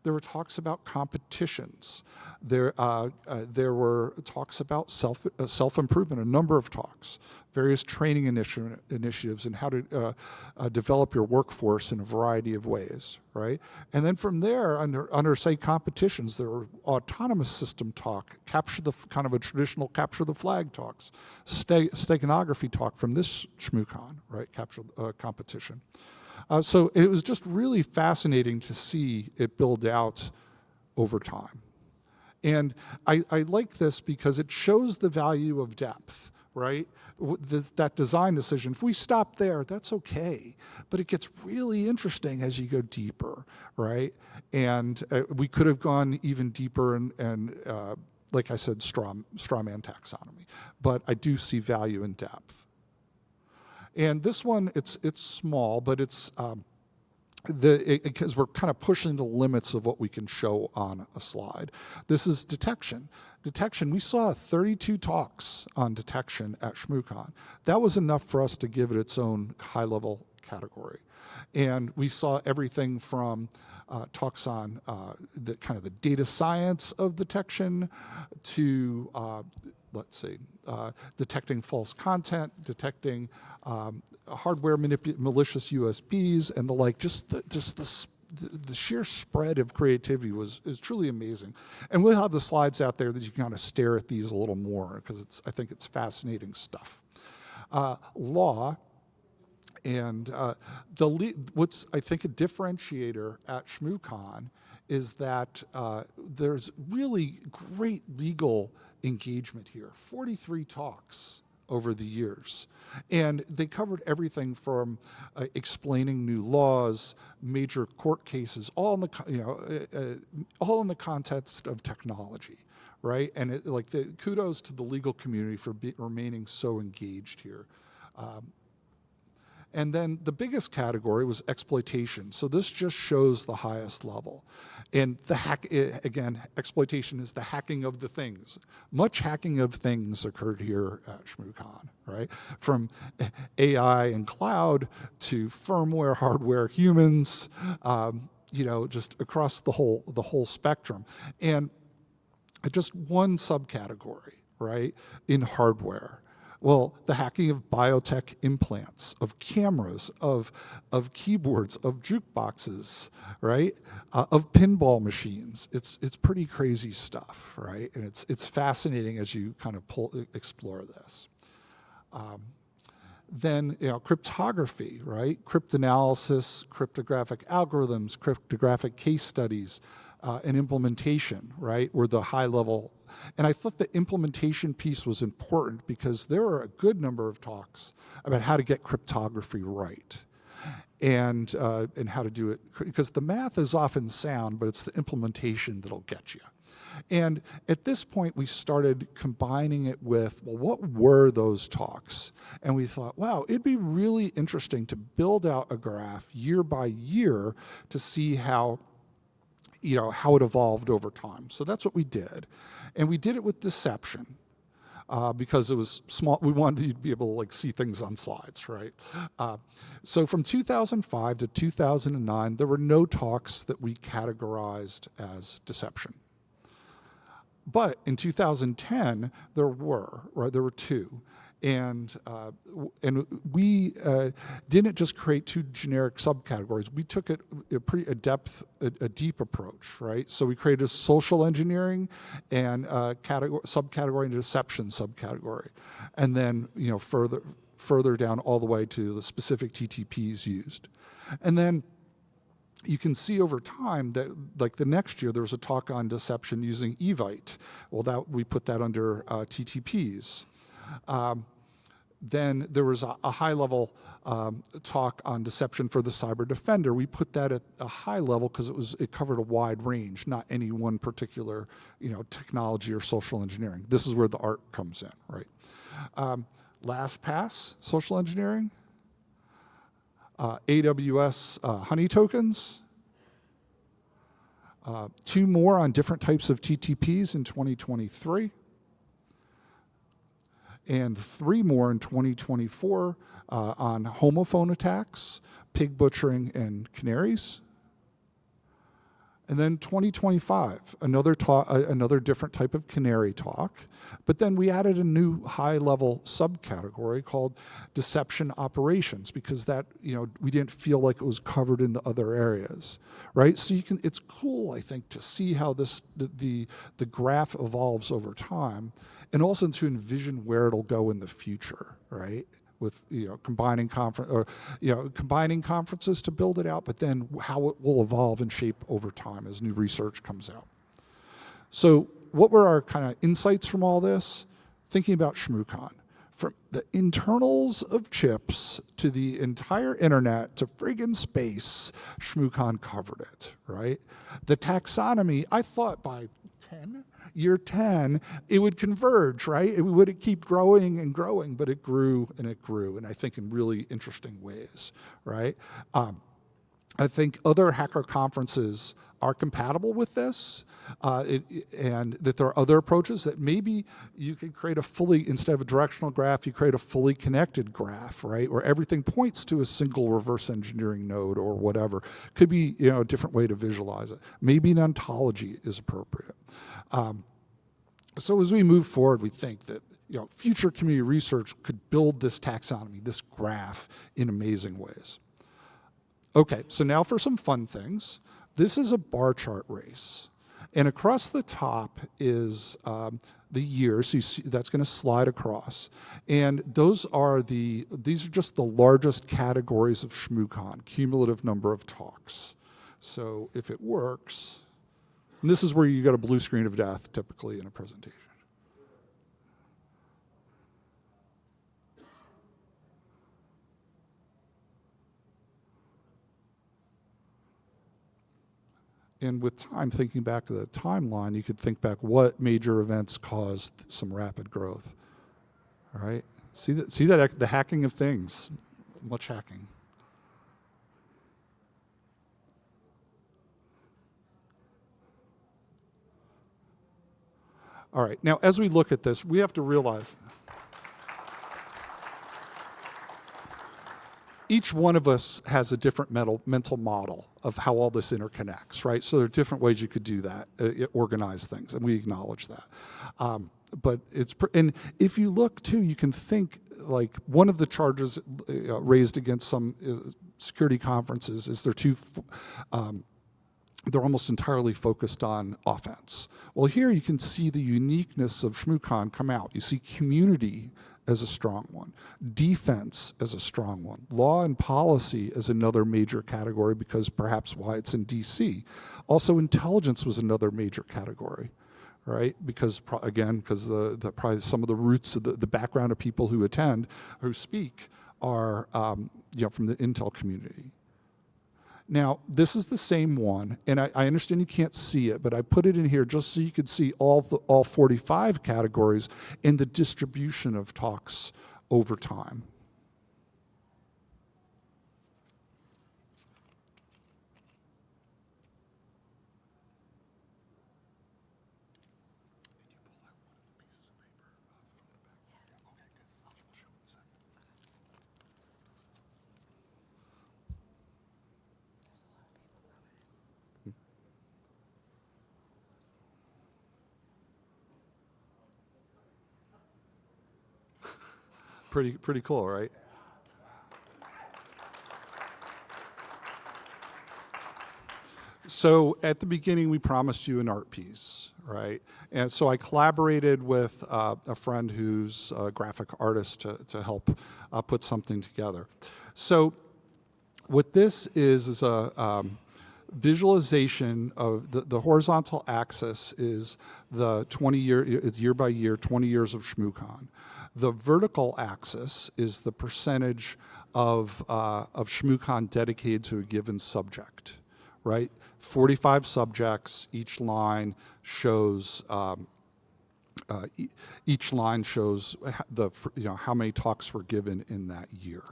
There were talks about competitions. There were talks about self-improvement, a number of talks, various training initiatives, and how to develop your workforce in a variety of ways, right? And then from there, under say competitions, there were autonomous system talk, kind of a traditional capture the flag talks, Steganography talk from this ShmooCon, right? Capture competition. So it was just really fascinating to see it build out over time. And I like this because it shows the value of depth, right? That design decision, if we stop there, that's okay. But it gets really interesting as you go deeper, right? And we could have gone even deeper and like I said, straw man taxonomy. But I do see value in depth. And this one, it's small, but it's because we're kind of pushing the limits of what we can show on a slide. This is detection. Detection, we saw 32 talks on detection at ShmooCon. That was enough for us to give it its own high-level category. And we saw everything from talks on the data science of detection to detecting false content, detecting hardware malicious USBs, and the like. Just the sheer spread of creativity is truly amazing. And we'll have the slides out there that you can kind of stare at these a little more because I think it's fascinating stuff. Law. And what's, I think, a differentiator at ShmooCon is that there's really great legal engagement here. 43 talks over the years. And they covered everything from explaining new laws, major court cases, all in the context of technology, right? And kudos to the legal community for remaining so engaged here. And then the biggest category was exploitation. So this just shows the highest level. And again, exploitation is the hacking of the things. Much hacking of things occurred here at ShmooCon, right? From AI and cloud to firmware, hardware, humans, just across the whole spectrum. And just one subcategory, right, in hardware. Well, the hacking of biotech implants, of cameras, of keyboards, of jukeboxes, right? Of pinball machines. It's pretty crazy stuff, right? And it's fascinating as you kind of explore this. Then, cryptography, right? Cryptanalysis, cryptographic algorithms, cryptographic case studies, and implementation, right? Were the high level. And I thought the implementation piece was important because there were a good number of talks about how to get cryptography right and how to do it. Because the math is often sound, but it's the implementation that'll get you. And at this point, we started combining it with, well, what were those talks? And we thought, wow, it'd be really interesting to build out a graph year by year to see how it evolved over time. So that's what we did. And we did it with deception because it was small. We wanted you to be able to see things on slides, right? So from 2005 to 2009, there were no talks that we categorized as deception. But in 2010, there were, right? There were two. And we didn't just create two generic subcategories. We took it a deep approach, right? So we created a social engineering and subcategory and a deception subcategory, and then further down all the way to the specific TTPs used, and then. You can see over time that, the next year, there was a talk on deception using Evite. Well, we put that under TTPs. Then there was a high-level talk on deception for the cyber defender. We put that at a high level because it covered a wide range, not any one particular technology or social engineering. This is where the art comes in, right? LastPass, social engineering. AWS honey tokens. 2 more on different types of TTPs in 2023. And 3 more in 2024 on homophone attacks, pig butchering, and canaries. And then 2025, another different type of canary talk. But then we added a new high-level subcategory called deception operations because that, we didn't feel like it was covered in the other areas, right? So it's cool, I think, to see how the graph evolves over time, and also to envision where it'll go in the future, right? With combining conferences to build it out, but then how it will evolve and shape over time as new research comes out. So what were our kind of insights from all this? Thinking about ShmooCon. From the internals of chips to the entire internet to friggin' space, ShmooCon covered it, right? The taxonomy, I thought by year 10, it would converge, right? It would keep growing and growing, but it grew, and I think in really interesting ways, right? I think other hacker conferences are compatible with this, and that there are other approaches that maybe you could create instead of a directional graph, you create a fully connected graph, right? Where everything points to a single reverse engineering node or whatever. Could be, a different way to visualize it. Maybe an ontology is appropriate. So as we move forward, we think that future community research could build this taxonomy, this graph, in amazing ways. Okay, so now for some fun things. This is a bar chart race. And across the top is the year, so you see that's going to slide across. And these are just the largest categories of ShmooCon, cumulative number of talks. So if it works, and this is where you get a blue screen of death typically in a presentation. And with time, thinking back to the timeline, you could think back what major events caused some rapid growth. All right, see that the hacking of things, much hacking. All right, now as we look at this, we have to realize each one of us has a different mental model of how all this interconnects, right? So there are different ways you could do that, organize things, and we acknowledge that. But and if you look too, you can think like one of the charges raised against some security conferences is they're almost entirely focused on offense. Well, here you can see the uniqueness of ShmooCon come out. You see community as a strong one, defense as a strong one, law and policy as another major category because perhaps why it's in DC. Also, intelligence was another major category, right? Because again, because probably some of the roots of the background of people who attend, who speak, are from the intel community. Now, this is the same one, and I understand you can't see it, but I put it in here just so you could see all 45 categories in the distribution of talks over time. Pretty cool, right? So at the beginning, we promised you an art piece, right? And so I collaborated with a friend who's a graphic artist to help put something together. So what this is a visualization of the horizontal axis is the year by year, 20 years of ShmooCon. The vertical axis is the percentage of ShmooCon dedicated to a given subject, right? 45 subjects. Each line shows how many talks were given in that year,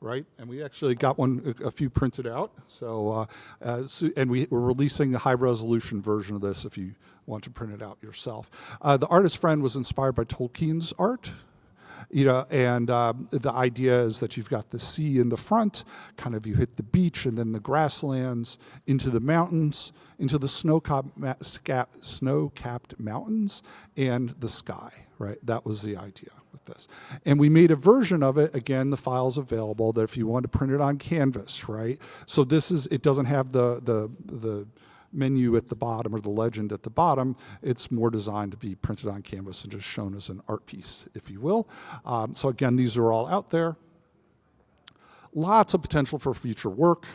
right? And we actually got a few printed out. And we're releasing a high resolution version of this if you want to print it out yourself. The artist friend was inspired by Tolkien's art. And the idea is that you've got the sea in the front, kind of you hit the beach and then the grasslands, into the mountains, into the snow-capped mountains, and the sky, right? That was the idea with this. And we made a version of it, again, the file's available, that if you want to print it on canvas, right? So it doesn't have the menu at the bottom or the legend at the bottom. It's more designed to be printed on canvas and just shown as an art piece, if you will. So again, these are all out there. Lots of potential for future work.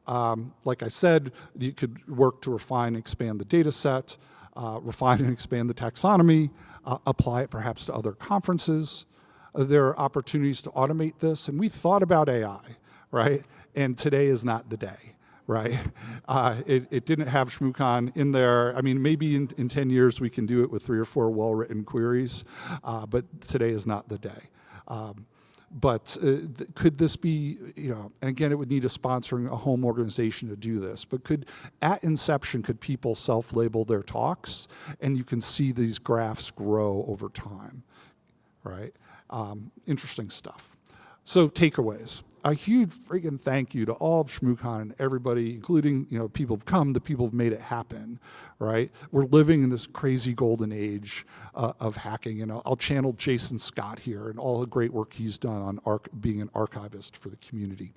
Like I said, you could work to refine and expand the data set, refine and expand the taxonomy, apply it perhaps to other conferences. There are opportunities to automate this, and we thought about AI, right? And today is not the day. Right? It didn't have ShmooCon in there. I mean, maybe in 10 years we can do it with 3 or 4 well-written queries, but today is not the day. But could this be, and again, it would need a home organization to do this, but at inception, could people self-label their talks? And you can see these graphs grow over time, right? Interesting stuff. So takeaways. A huge freaking thank you to all of ShmooCon and everybody, including people who've come, the people who've made it happen, right? We're living in this crazy golden age of hacking, and I'll channel Jason Scott here and all the great work he's done on being an archivist for the community.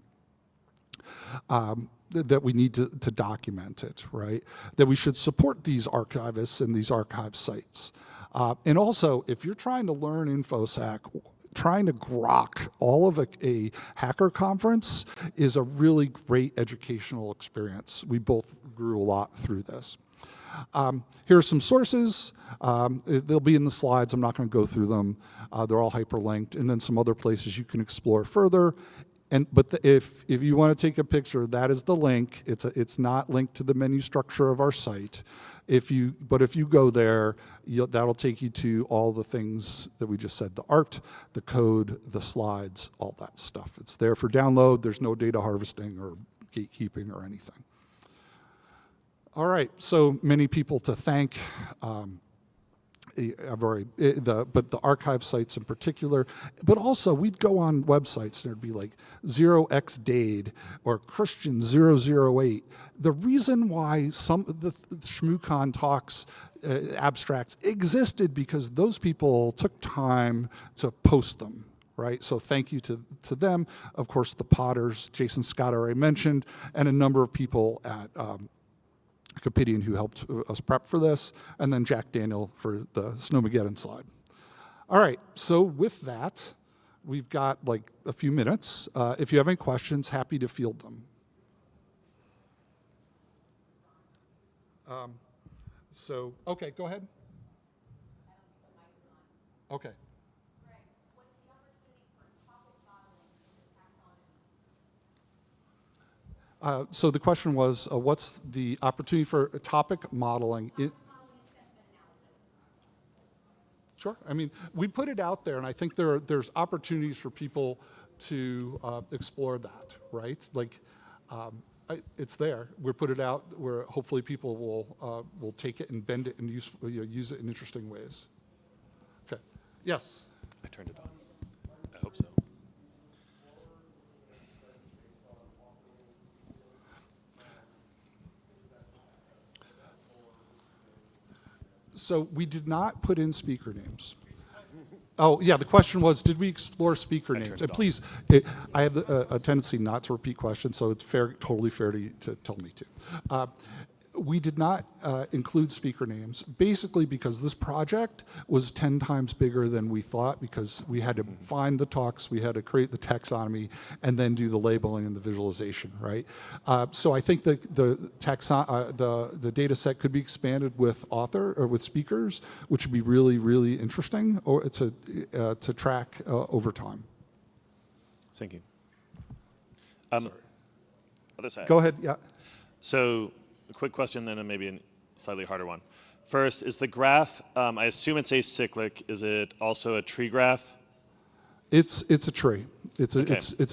That we need to document it, right? That we should support these archivists and these archive sites. And also, if you're trying to learn InfoSec, trying to grok all of a hacker conference is a really great educational experience. We both grew a lot through this. Here are some sources. They'll be in the slides. I'm not going to go through them. They're all hyperlinked. And then some other places you can explore further. But if you want to take a picture, that is the link. It's not linked to the menu structure of our site. But if you go there, that'll take you to all the things that we just said, the art, the code, the slides, all that stuff. It's there for download. There's no data harvesting or gatekeeping or anything. All right, so many people to thank. But the archive sites in particular, but also we'd go on websites and there'd be like 0xDade or Christian 008. the reason why some of the ShmooCon talks, abstracts existed because those people took time to post them, right? So thank you to them. Of course, the Potters, Jason Scott already mentioned, and a number of people at Copidian who helped us prep for this, and then Jack Daniel for the Snowmageddon slide. All right, so with that, we've got like a few minutes. If you have any questions, happy to field them. Okay, go ahead. Okay. So the question was, what's the opportunity for topic modeling? Sure. I mean, we put it out there, and I think there's opportunities for people to explore that, right? Like, it's there. We put it out where hopefully people will take it and bend it and use it in interesting ways. Okay. Yes. I turned it on. I hope so. So we did not put in speaker names. Oh, yeah, the question was, did we explore speaker names? And please, I have a tendency not to repeat questions, so it's totally fair to tell me to. We did not include speaker names, basically because this project was 10 times bigger than we thought, because we had to find the talks, we had to create the taxonomy, and then do the labeling and the visualization, right? So I think the data set could be expanded with with speakers, which would be really, really interesting or to track over time. Thank you. Sorry. Other side. Go ahead, yeah. So, a quick question, then maybe a slightly harder one. First, is the graph, I assume it's acyclic. Is it also a tree graph? It's a tree. It's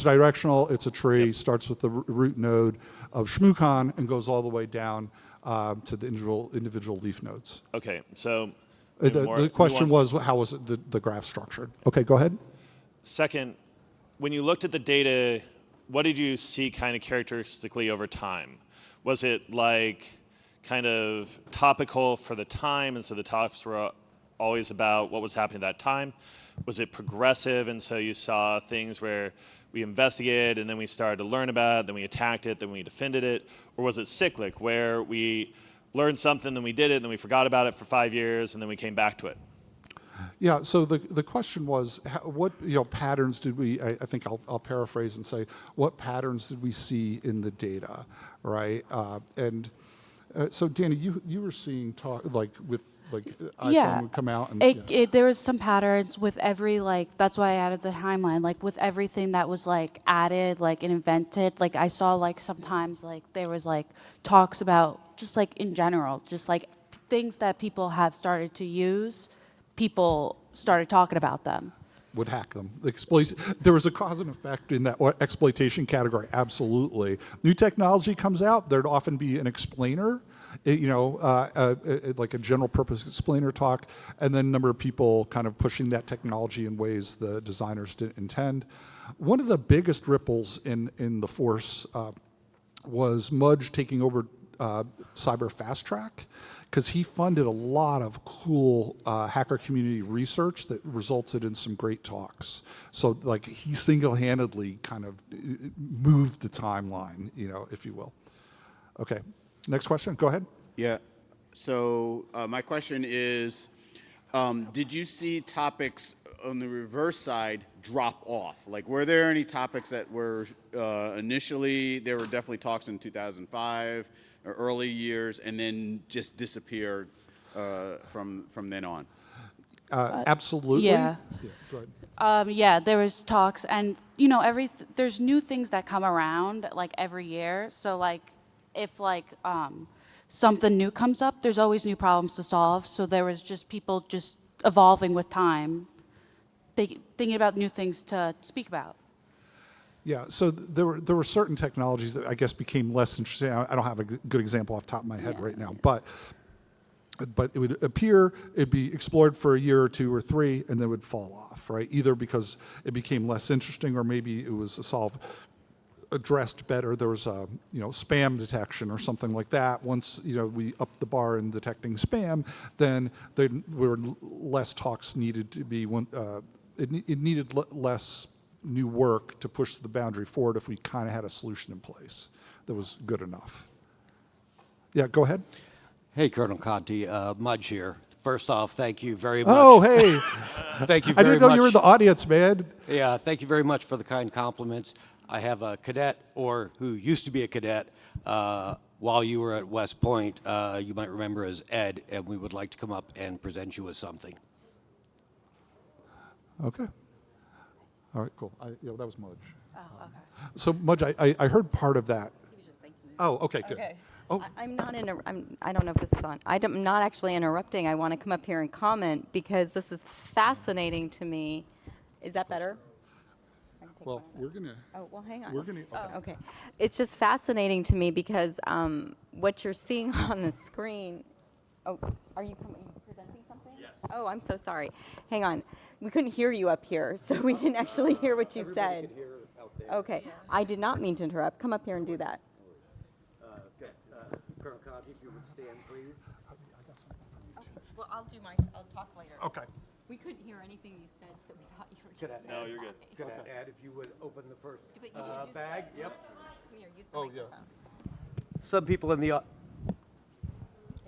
directional. It's a tree. Yep. Starts with the root node of ShmooCon and goes all the way down to the individual leaf nodes. Okay, so the question was, how was the graph structured? Okay, go ahead. Second, when you looked at the data, what did you see kind of characteristically over time? Was it like kind of topical for the time, and so the talks were always about what was happening at that time? Was it progressive, and so you saw things where we investigated and then we started to learn about it, then we attacked it, then we defended it? Or was it cyclic, where we learned something, then we did it, and then we forgot about it for 5 years, and then we came back to it? Yeah, so the question was, what patterns did we, I think I'll paraphrase and say, what patterns did we see in the data, right? So Danny, you were seeing iPhone would come out and there was some patterns with every that's why I added the timeline, with everything that was added and invented. I saw sometimes there was talks about just in general, just things that people have started to use. People started talking about them. Would hack them. There was a cause and effect in that exploitation category, absolutely. New technology comes out, there'd often be an explainer, like a general purpose explainer talk, and then a number of people kind of pushing that technology in ways the designers didn't intend. One of the biggest ripples in the force was Mudge taking over Cyber Fast Track, because he funded a lot of cool hacker community research that resulted in some great talks. So he single-handedly kind of moved the timeline, if you will. Okay, next question, go ahead. Yeah, so my question is, did you see topics on the reverse side drop off? Were there any topics that were initially, there were definitely talks in 2005, or early years, and then just disappeared from then on? Absolutely. Yeah. Go ahead. There was talks, and there's new things that come around every year. So if something new comes up, there's always new problems to solve. So there was just people just evolving with time, thinking about new things to speak about. Yeah, so there were certain technologies that I guess became less interesting. I don't have a good example off the top of my head right now, but it would appear, it'd be explored for a year or two or three, and then it would fall off, right? Either because it became less interesting, or maybe it was addressed better. There was spam detection or something like that. Once we upped the bar in detecting spam, then there were less talks needed to be. It needed less new work to push the boundary forward if we kind of had a solution in place that was good enough. Yeah, go ahead. Hey, Colonel Conti, Mudge here. First off, thank you very much. Oh, hey. Thank you very much. I didn't know you were in the audience, man. Yeah, thank you very much for the kind compliments. I have a cadet, or who used to be a cadet, while you were at West Point, you might remember as Ed, and we would like to come up and present you with something. Okay. All right, cool. That was Mudge. Oh, okay. So, Mudge, I heard part of that. He was just thanking me. Oh, okay, good. Okay. Oh. I'm not I don't know if this is on. I'm not actually interrupting. I want to come up here and comment because this is fascinating to me. Is that better? Well, we're going to. Oh, well, hang on. We're going to. Oh, okay. It's just fascinating to me because what you're seeing on the screen. Oh, are you presenting something? Yes. Oh, I'm so sorry. Hang on. We couldn't hear you up here, so we didn't actually hear what you said. Could hear out there. Okay. I did not mean to interrupt. Come up here and do that. Okay. Colonel Conti, if you would stand, please. Okay. Well, I'll talk later. Okay. We couldn't hear anything you said, so we thought you were just Cadet, saying no, you're good. Cadet Ed, if you would open the first But you should use bag. the- Yep. Come here, use the Oh, microphone.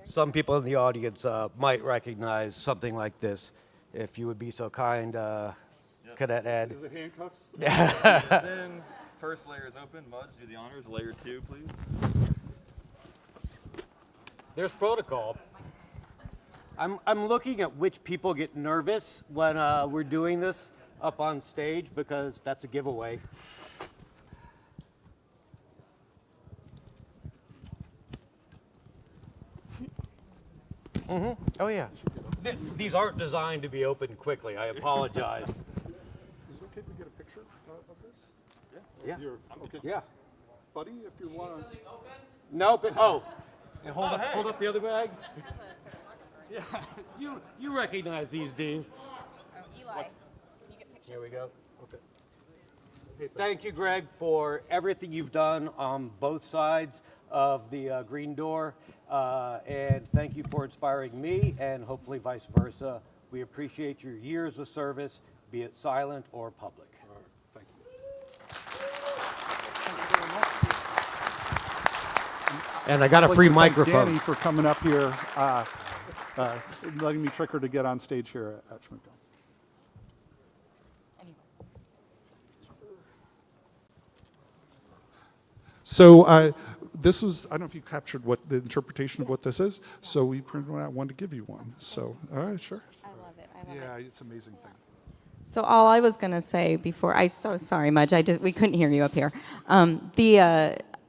Some people in the audience might recognize something like this. If you would be so kind, Cadet Ed. Is it handcuffs? Then first layer is open. Mudge, do the honors. Layer 2, please. There's protocol. I'm looking at which people get nervous when we're doing this up on stage because that's a giveaway. Mm-hmm. Oh yeah. These aren't designed to be opened quickly. I apologize. Is it okay if we get a picture of this? Yeah. Okay. Yeah. Buddy, if you want to. No, but and hold up the other bag. Yeah. You recognize these, Dean. Oh, Eli, can you get pictures? Here we go. Okay. Thank you, Greg, for everything you've done on both sides of the green door. And thank you for inspiring me and hopefully vice versa. We appreciate your years of service, be it silent or public. All right. Thank you. And I got a free I'd like to thank microphone. Danny for coming up here, letting me trick her to get on stage here at ShmooCon. So this was, I don't know if you captured what the interpretation of what this is, so we printed one out, wanted to give you one. So, all right, sure. I love it. I love Yeah, it. it's an amazing thing. So all I was going to say before, I'm so sorry, Mudge. We couldn't hear you up here.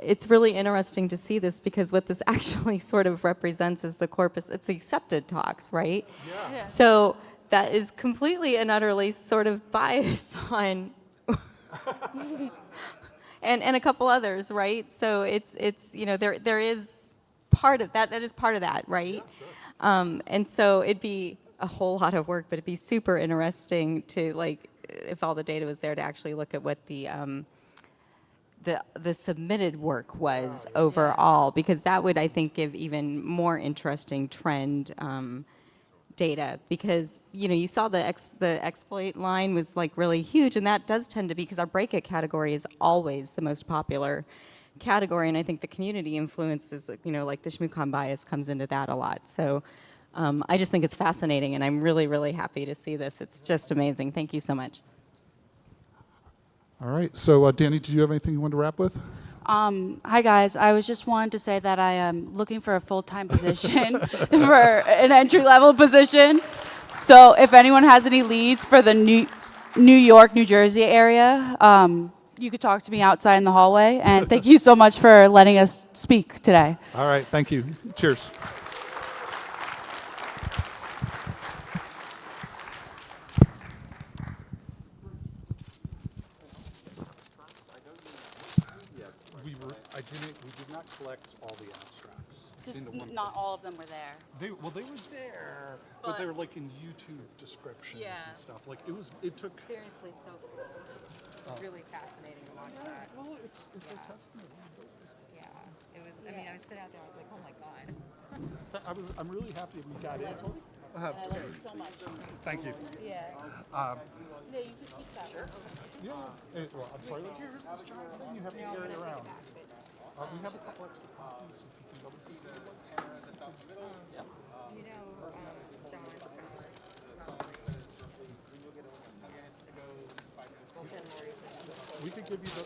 It's really interesting to see this because what this actually sort of represents is the corpus. It's the accepted talks, right? Yeah. So that is completely and utterly sort of biased on, and a couple others, right? So it's there is part of that. That is part of that, right? Yeah, sure. And so it'd be a whole lot of work, but it'd be super interesting to, like, if all the data was there, to actually look at what the submitted work was overall, because that would, I think, give even more interesting trend data, because you saw the exploit line was like really huge, and that does tend to be because our breakout category is always the most popular category, and I think the community influences, like the ShmooCon bias comes into that a lot. So I just think it's fascinating, and I'm really, really happy to see this. It's just amazing. Thank you so much. All right. So, Danny, did you have anything you wanted to wrap with? Hi, guys. I was just wanting to say that I am looking for a full-time position for an entry-level position. So if anyone has any leads for the New York, New Jersey area, you could talk to me outside in the hallway. And thank you so much for letting us speak today. All right. Thank you. Cheers. We did not collect all the abstracts. Because into one not place. all of them were there. They were there, but they were like in YouTube descriptions and stuff. Like it took. Seriously, so really fascinating. watch that. Well, it's a testament. Yeah, it was. I mean, I was sitting out there. I was like, oh my god. I'm really happy we got in. I love you so much. Thank you. Yeah. Yeah, you can keep that. Sure. Yeah. Well, I'm sorry. Like, here's this giant thing you have to carry around. We have a couple extra copies. If you can double check it. You know, John We could give you the.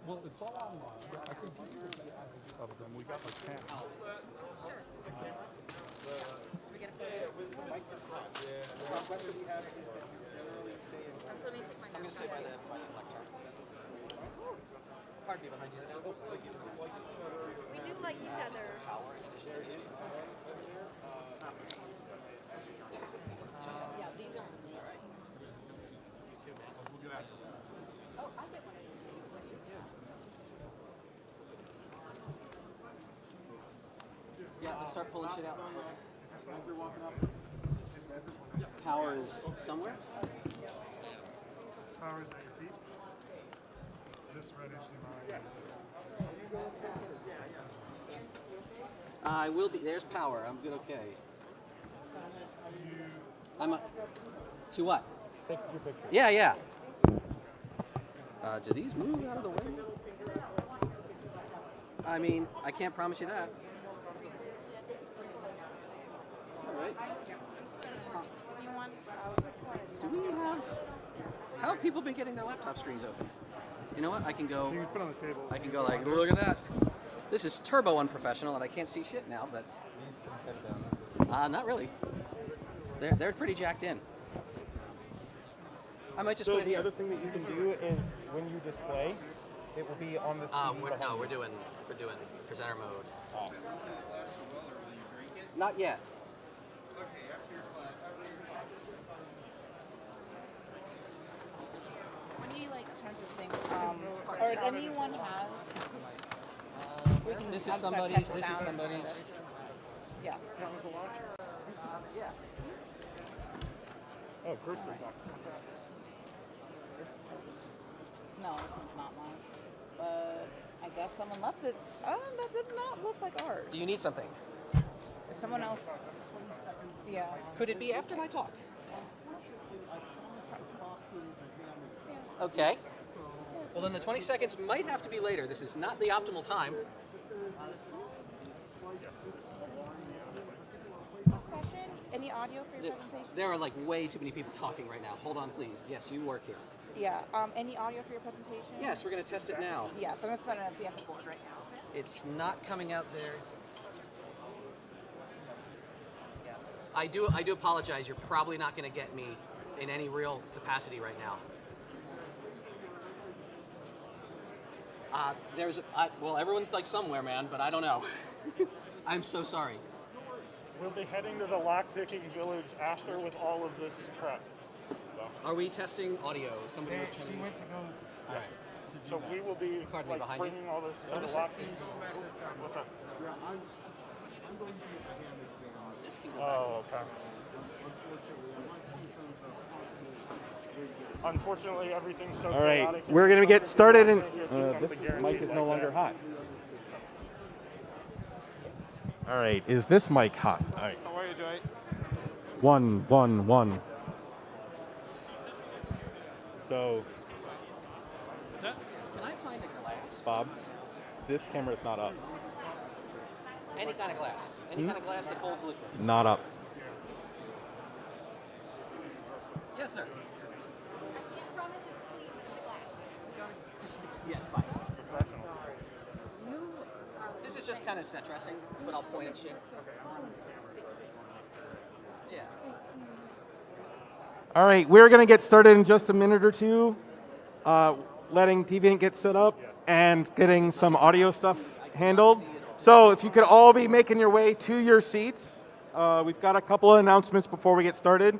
Well, it's all online. I could give you of them. We got like 10. I'm going to stay by the lectern. Pardon me behind you. Oh, we do like each other. Yeah, these are amazing. You too, man. We'll get out. Oh, I'll get one of these. Yes, you do. Yeah, let's start pulling shit out. As you're walking up. Power is somewhere. Power is at your feet. This red HDMI. I will be. There's power. I'm good. Okay. I'm a, to what? Take your picture. Yeah, yeah. Do these move out of the way? I mean, I can't promise you that. All right. Do we have? How have people been getting their laptop screens open? You know what? I can go. You can put it on the table. I can go like, look at that. This is turbo unprofessional, and I can't see shit now. But These can fit down. not really. They're pretty jacked in. I might just So put it the here. other thing that you can do is when you display, it will be on this TV. We're doing presenter mode. Oh. Not yet. When do you like turn this thing? Or if anyone has, we can. This is I'm just gonna somebody's. test the This is sound. somebody's. Yeah. Yeah. Oh, Kirsten's box. No, this one's not mine. But I guess someone left it. Oh, that does not look like ours. Do you need something? Is someone else? Yeah. Could it be after my talk? Okay. Well, then the 20 seconds might have to be later. This is not the optimal time. Question? Any audio for your presentation? There are like way too many people talking right now. Hold on, please. Yes, you work here. Yeah. Any audio for your presentation? Yes, we're going to test it now. Yeah, so I'm just going to be at the board right now. It's not coming out there. Yeah. I do apologize. You're probably not going to get me in any real capacity right now. Well, everyone's like somewhere, man, but I don't know. I'm so sorry. We'll be heading to the lockpicking village after with all of this prep. So. Are we testing audio? Somebody was She trying to went to go. All right. So we will be Pardon me, like behind bringing you? all this to I'm the gonna set lockpicking. these- What's up? This can go Oh, okay. Unfortunately, everything's so All right, chaotic. we're going to get started, and It's just this something mic guaranteed is like no longer that. hot. All right, is this mic hot? All right. How are you, Dwight? 1, 1, 1. So, Can I find a glass? Bob, this camera's not up. Any kind of glass. Any kind of glass that holds liquid. Not up. Yes, sir. I can't promise it's clean, but it's a glass. Yeah, it's fine. This is just kind of set dressing, but I'll point at shit. Yeah. All right, we're going to get started in just a minute or two, letting Deviant get set up and getting some audio stuff handled. So if you could all be making your way to your seats, we've got a couple of announcements before we get started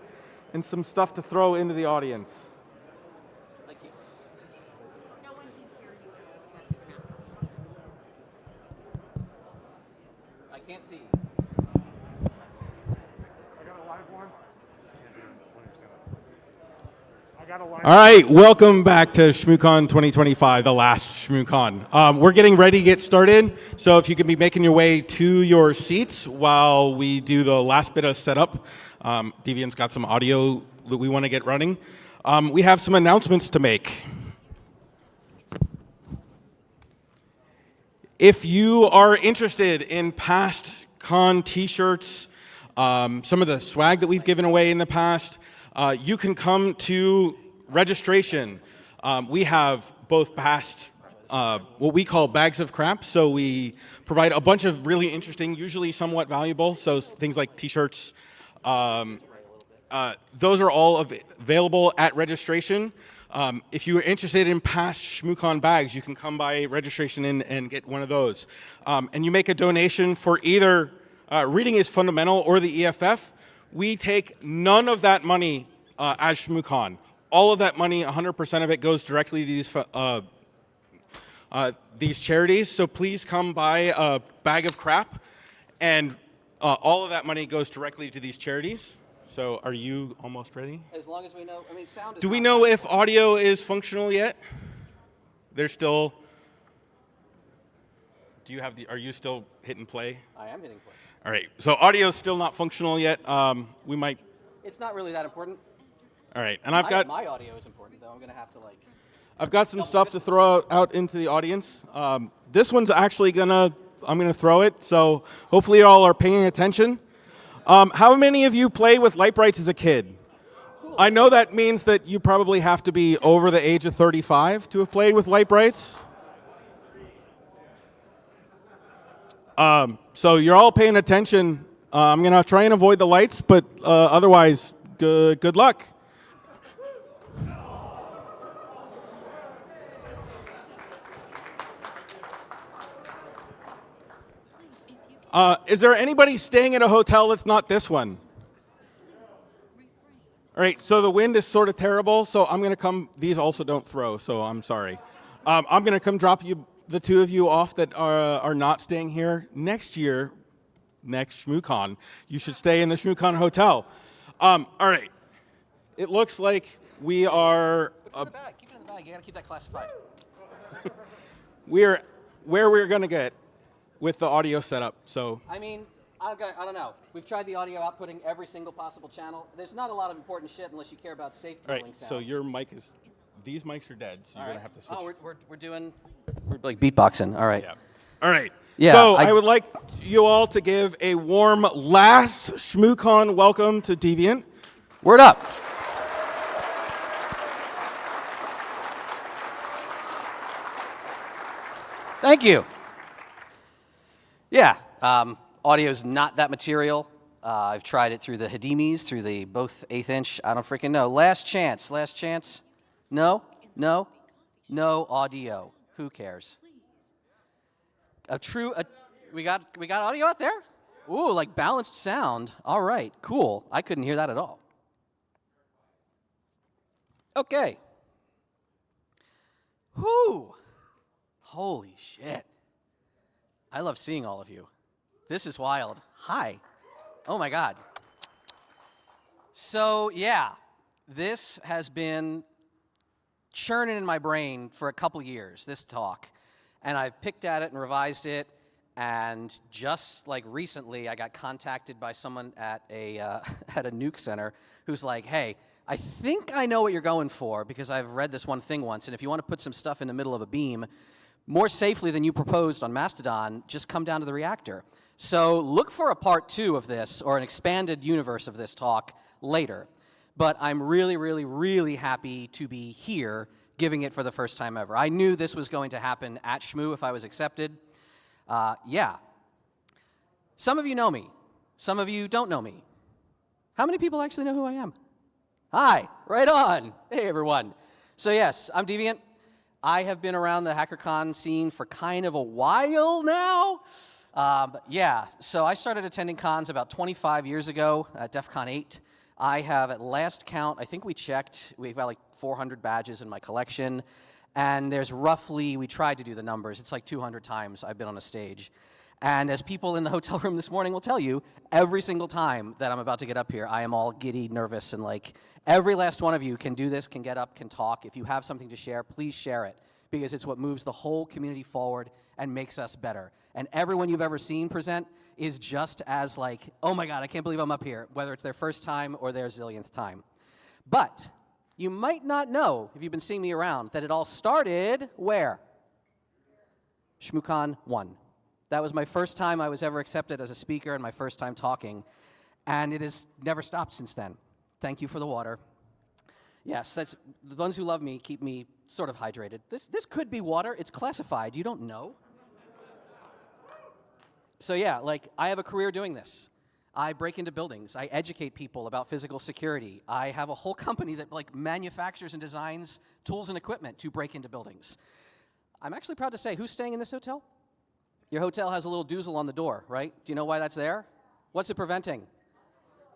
and some stuff to throw into the audience. Thank you. No one can hear you. I can't see. I got a live one. I got a line. All right, welcome back to ShmooCon 2025, the last ShmooCon. We're getting ready to get started, so if you can be making your way to your seats while we do the last bit of setup. Deviant's got some audio that we want to get running. We have some announcements to make. If you are interested in past con t-shirts, some of the swag that we've given away in the past, you can come to registration. We have both past what we call bags of crap, so we provide a bunch of really interesting, usually somewhat valuable, so things like t-shirts. Those are all available at registration. If you are interested in past ShmooCon bags, you can come by registration and get one of those. And you make a donation for either Reading is Fundamental or the EFF. We take none of that money as ShmooCon. All of that money, 100% of it, goes directly to these charities. So please come buy a bag of crap, and all of that money goes directly to these charities. So are you almost ready? As long as we know, I mean, sound is Do we not know bad. if audio is functional yet? There's still. Do you have the? Are you still hitting play? I am hitting play. All right. So audio is still not functional yet. We might. It's not really that important. All right. And I've got. My audio is important, though. I'm going to have to, like... I've got some stuff to throw out into the audience. This one's actually I'm gonna throw it. So hopefully you all are paying attention. How many of you played with light brights as a kid? Cool. I know that means that you probably have to be over the age of 35 to have played with light brights. So you're all paying attention. I'm going to try and avoid the lights, but otherwise, good luck. Is there anybody staying at a hotel that's not this one? All right, so the wind is sort of terrible, so I'm going to come. These also don't throw, so I'm sorry. I'm going to come drop the two of you off that are not staying here. Next year, next ShmooCon, you should stay in the ShmooCon hotel. All right, it looks like we are. Keep it in the bag. Keep it in the bag. You got to keep that classified. We're where we're going to get with the audio setup. So I mean, I don't know. We've tried the audio outputting every single possible channel. There's not a lot of important shit unless you care about safe drilling right, sounds. so your mic is. These mics are dead, so you're going to have to switch. Oh, we're like beatboxing. All right. Yeah. All right. Yeah, so I would like you all to give a warm last ShmooCon welcome to Deviant. Word up. Thank you. Yeah, audio's not that material. I've tried it through the Hadimis, through the both 1/8 inch. I don't freaking know. Last chance. No audio. Who cares? We got audio out there? Ooh, like balanced sound. All right, cool. I couldn't hear that at all. Okay. Whew. Holy shit. I love seeing all of you. This is wild. Hi. Oh my God. So yeah, this has been churning in my brain for a couple years, this talk. And I've picked at it and revised it. And just like recently, I got contacted by someone at a at a nuke center who's like, hey, I think I know what you're going for because I've read this one thing once. And if you want to put some stuff in the middle of a beam more safely than you proposed on Mastodon, just come down to the reactor. So look for a part 2 of this or an expanded universe of this talk later. But I'm really, really, really happy to be here giving it for the first time ever. I knew this was going to happen at Shmoo if I was accepted. Yeah. Some of you know me. Some of you don't know me. How many people actually know who I am? Hi, right on. Hey, everyone. So yes, I'm Deviant. I have been around the HackerCon scene for kind of a while now. Yeah, so I started attending cons about 25 years ago at DEF CON 8. I have, at last count, I think we've got like 400 badges in my collection. And there's roughly, we tried to do the numbers, it's like 200 times I've been on a stage. And as people in the hotel room this morning will tell you, every single time that I'm about to get up here, I am all giddy, nervous, and like every last one of you can do this, can get up, can talk. If you have something to share, please share it, because it's what moves the whole community forward and makes us better. And everyone you've ever seen present is just as like, oh my God, I can't believe I'm up here, whether it's their first time or their zillionth time. But you might not know, if you've been seeing me around, that it all started where? ShmooCon 1. That was my first time I was ever accepted as a speaker and my first time talking, and it has never stopped since then. Thank you for the water. Yes, that's, the ones who love me keep me sort of hydrated. This could be water. It's classified. You don't know. So yeah, like I have a career doing this. I break into buildings. I educate people about physical security. I have a whole company that like manufactures and designs tools and equipment to break into buildings. I'm actually proud to say, who's staying in this hotel? Your hotel has a little doozle on the door, right? Do you know why that's there? What's it preventing?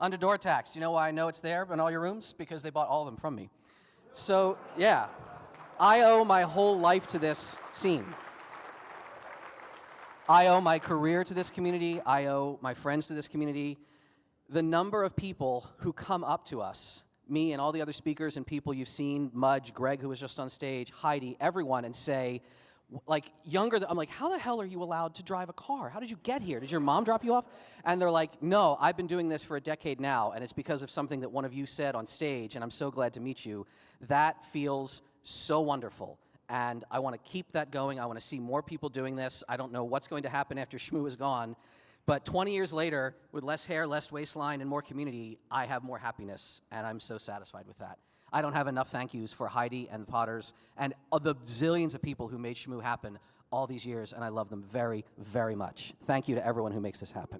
Under-door tax. Do you know why I know it's there in all your rooms? Because they bought all of them from me. So, yeah. I owe my whole life to this scene. I owe my career to this community. I owe my friends to this community. The number of people who come up to us, me and all the other speakers and people you've seen, Mudge, Greg, who was just on stage, Heidi, everyone, and say, like I'm like, how the hell are you allowed to drive a car? How did you get here? Did your mom drop you off? And they're like, no, I've been doing this for a decade now, and it's because of something that one of you said on stage, and I'm so glad to meet you. That feels so wonderful, and I want to keep that going. I want to see more people doing this. I don't know what's going to happen after Shmoo is gone, but 20 years later, with less hair, less waistline, and more community, I have more happiness, and I'm so satisfied with that. I don't have enough thank yous for Heidi and the Potters and the zillions of people who made Shmoo happen all these years, and I love them very, very much. Thank you to everyone who makes this happen.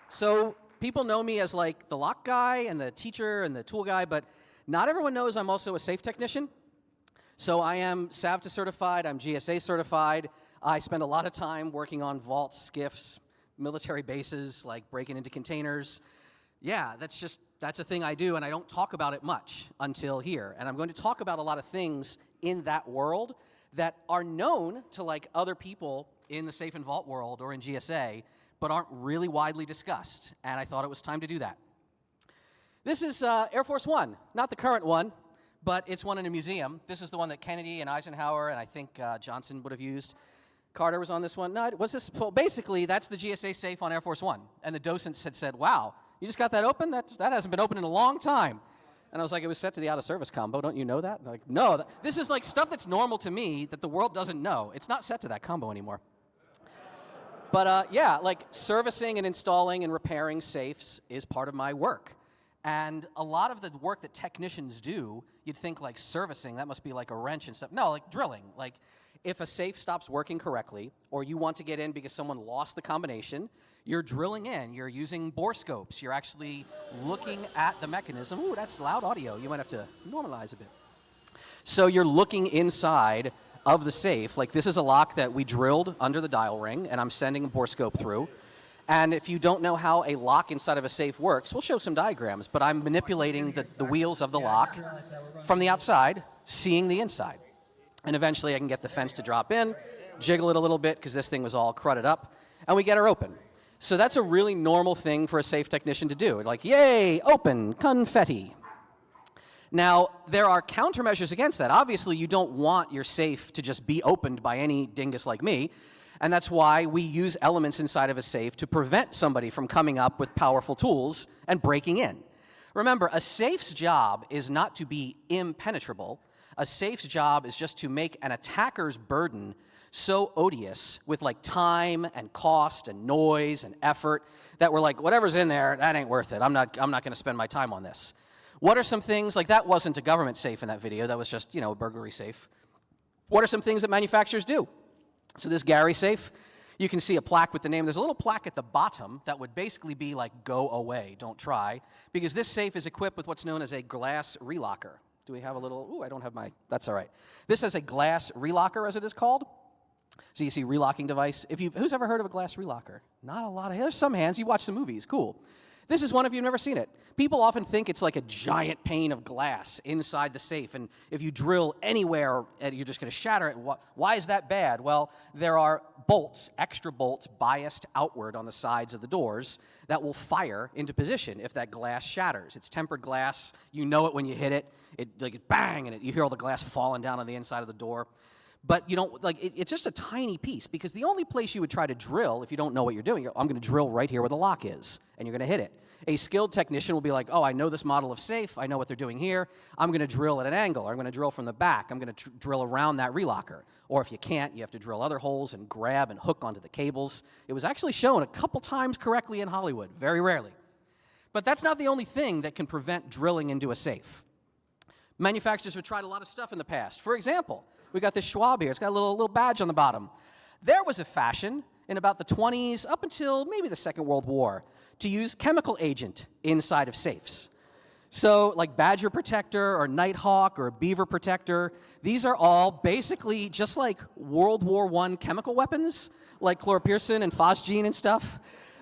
So people know me as like the lock guy and the teacher and the tool guy, but not everyone knows I'm also a safe technician. So I am SAVTA certified, I'm GSA certified. I spend a lot of time working on vaults, SCIFs, military bases, like breaking into containers. Yeah, that's a thing I do, and I don't talk about it much until here. And I'm going to talk about a lot of things in that world that are known to like other people in the safe and vault world or in GSA, but aren't really widely discussed. And I thought it was time to do that. This is Air Force One, not the current one, but it's one in a museum. This is the one that Kennedy and Eisenhower and I think Johnson would have used. Carter was on this one. No, was this? Well, basically, that's the GSA safe on Air Force One. And the docents had said, wow, you just got that open? That hasn't been open in a long time. And I was like, it was set to the out-of-service combo. Don't you know that? They're like, no, this is like stuff that's normal to me that the world doesn't know. It's not set to that combo anymore. But yeah, like servicing and installing and repairing safes is part of my work. And a lot of the work that technicians do, you'd think like servicing, that must be like a wrench and stuff. No, like drilling. Like if a safe stops working correctly, or you want to get in because someone lost the combination, you're drilling in, you're using bore scopes, you're actually looking at the mechanism. Ooh, that's loud audio. You might have to normalize a bit. So you're looking inside of the safe. Like this is a lock that we drilled under the dial ring, and I'm sending a bore scope through. And if you don't know how a lock inside of a safe works, we'll show some diagrams, but I'm manipulating the wheels of the lock from the outside, seeing the inside. And eventually I can get the fence to drop in, jiggle it a little bit because this thing was all crudded up, and we get her open. So that's a really normal thing for a safe technician to do. Like, yay, open, confetti. Now, there are countermeasures against that. Obviously, you don't want your safe to just be opened by any dingus like me, and that's why we use elements inside of a safe to prevent somebody from coming up with powerful tools and breaking in. Remember, a safe's job is not to be impenetrable. A safe's job is just to make an attacker's burden so odious with like time and cost and noise and effort that we're like, whatever's in there, that ain't worth it. I'm not going to spend my time on this. What are some things, like that wasn't a government safe in that video, that was just, a burglary safe. What are some things that manufacturers do? So this Gary safe, you can see a plaque with the name. There's a little plaque at the bottom that would basically be like, go away, don't try, because this safe is equipped with what's known as a glass relocker. Do we have a little, ooh, I don't have my, that's all right. This has a glass relocker, as it is called. So you see relocking device. Who's ever heard of a glass relocker? Not a lot of, there's some hands, you watch some movies, cool. This is one if you've never seen it. People often think it's like a giant pane of glass inside the safe, and if you drill anywhere, you're just going to shatter it. Why is that bad? Well, there are bolts, extra bolts, biased outward on the sides of the doors that will fire into position if that glass shatters. It's tempered glass. You know it when you hit it. It bang, and you hear all the glass falling down on the inside of the door. But you don't, it's just a tiny piece, because the only place you would try to drill if you don't know what you're doing, I'm going to drill right here where the lock is, and you're going to hit it. A skilled technician will be like, oh, I know this model of safe, I know what they're doing here, I'm going to drill at an angle, or I'm going to drill from the back, I'm going to drill around that relocker. Or if you can't, you have to drill other holes and grab and hook onto the cables. It was actually shown a couple times correctly in Hollywood, very rarely. But that's not the only thing that can prevent drilling into a safe. Manufacturers have tried a lot of stuff in the past. For example, we got this Schwab here. It's got a little badge on the bottom. There was a fashion in about the 20s up until maybe the Second World War to use chemical agent inside of safes. So like Badger Protector or Nighthawk or Beaver Protector, these are all basically just like World War I chemical weapons, like chloropyrcin and phosgene and stuff,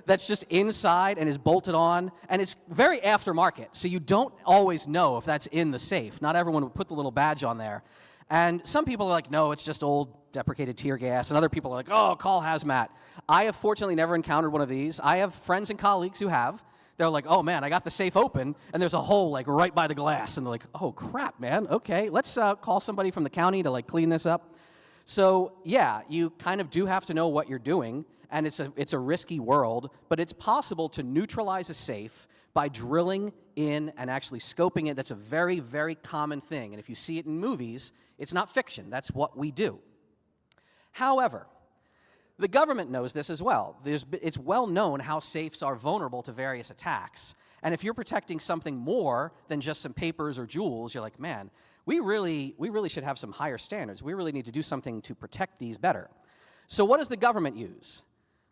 that's just inside and is bolted on, and it's very aftermarket, so you don't always know if that's in the safe. Not everyone would put the little badge on there. And some people are like, no, it's just old deprecated tear gas, and other people are like, oh, call hazmat. I have fortunately never encountered one of these. I have friends and colleagues who have. They're like, oh man, I got the safe open, and there's a hole like right by the glass, and they're like, oh crap, man, okay, let's call somebody from the county to like clean this up. So yeah, you kind of do have to know what you're doing, and it's a risky world, but it's possible to neutralize a safe by drilling in and actually scoping it. That's a very, very common thing, and if you see it in movies, it's not fiction, that's what we do. However, the government knows this as well. It's well known how safes are vulnerable to various attacks, and if you're protecting something more than just some papers or jewels, you're like, man, we really should have some higher standards. We really need to do something to protect these better. So what does the government use?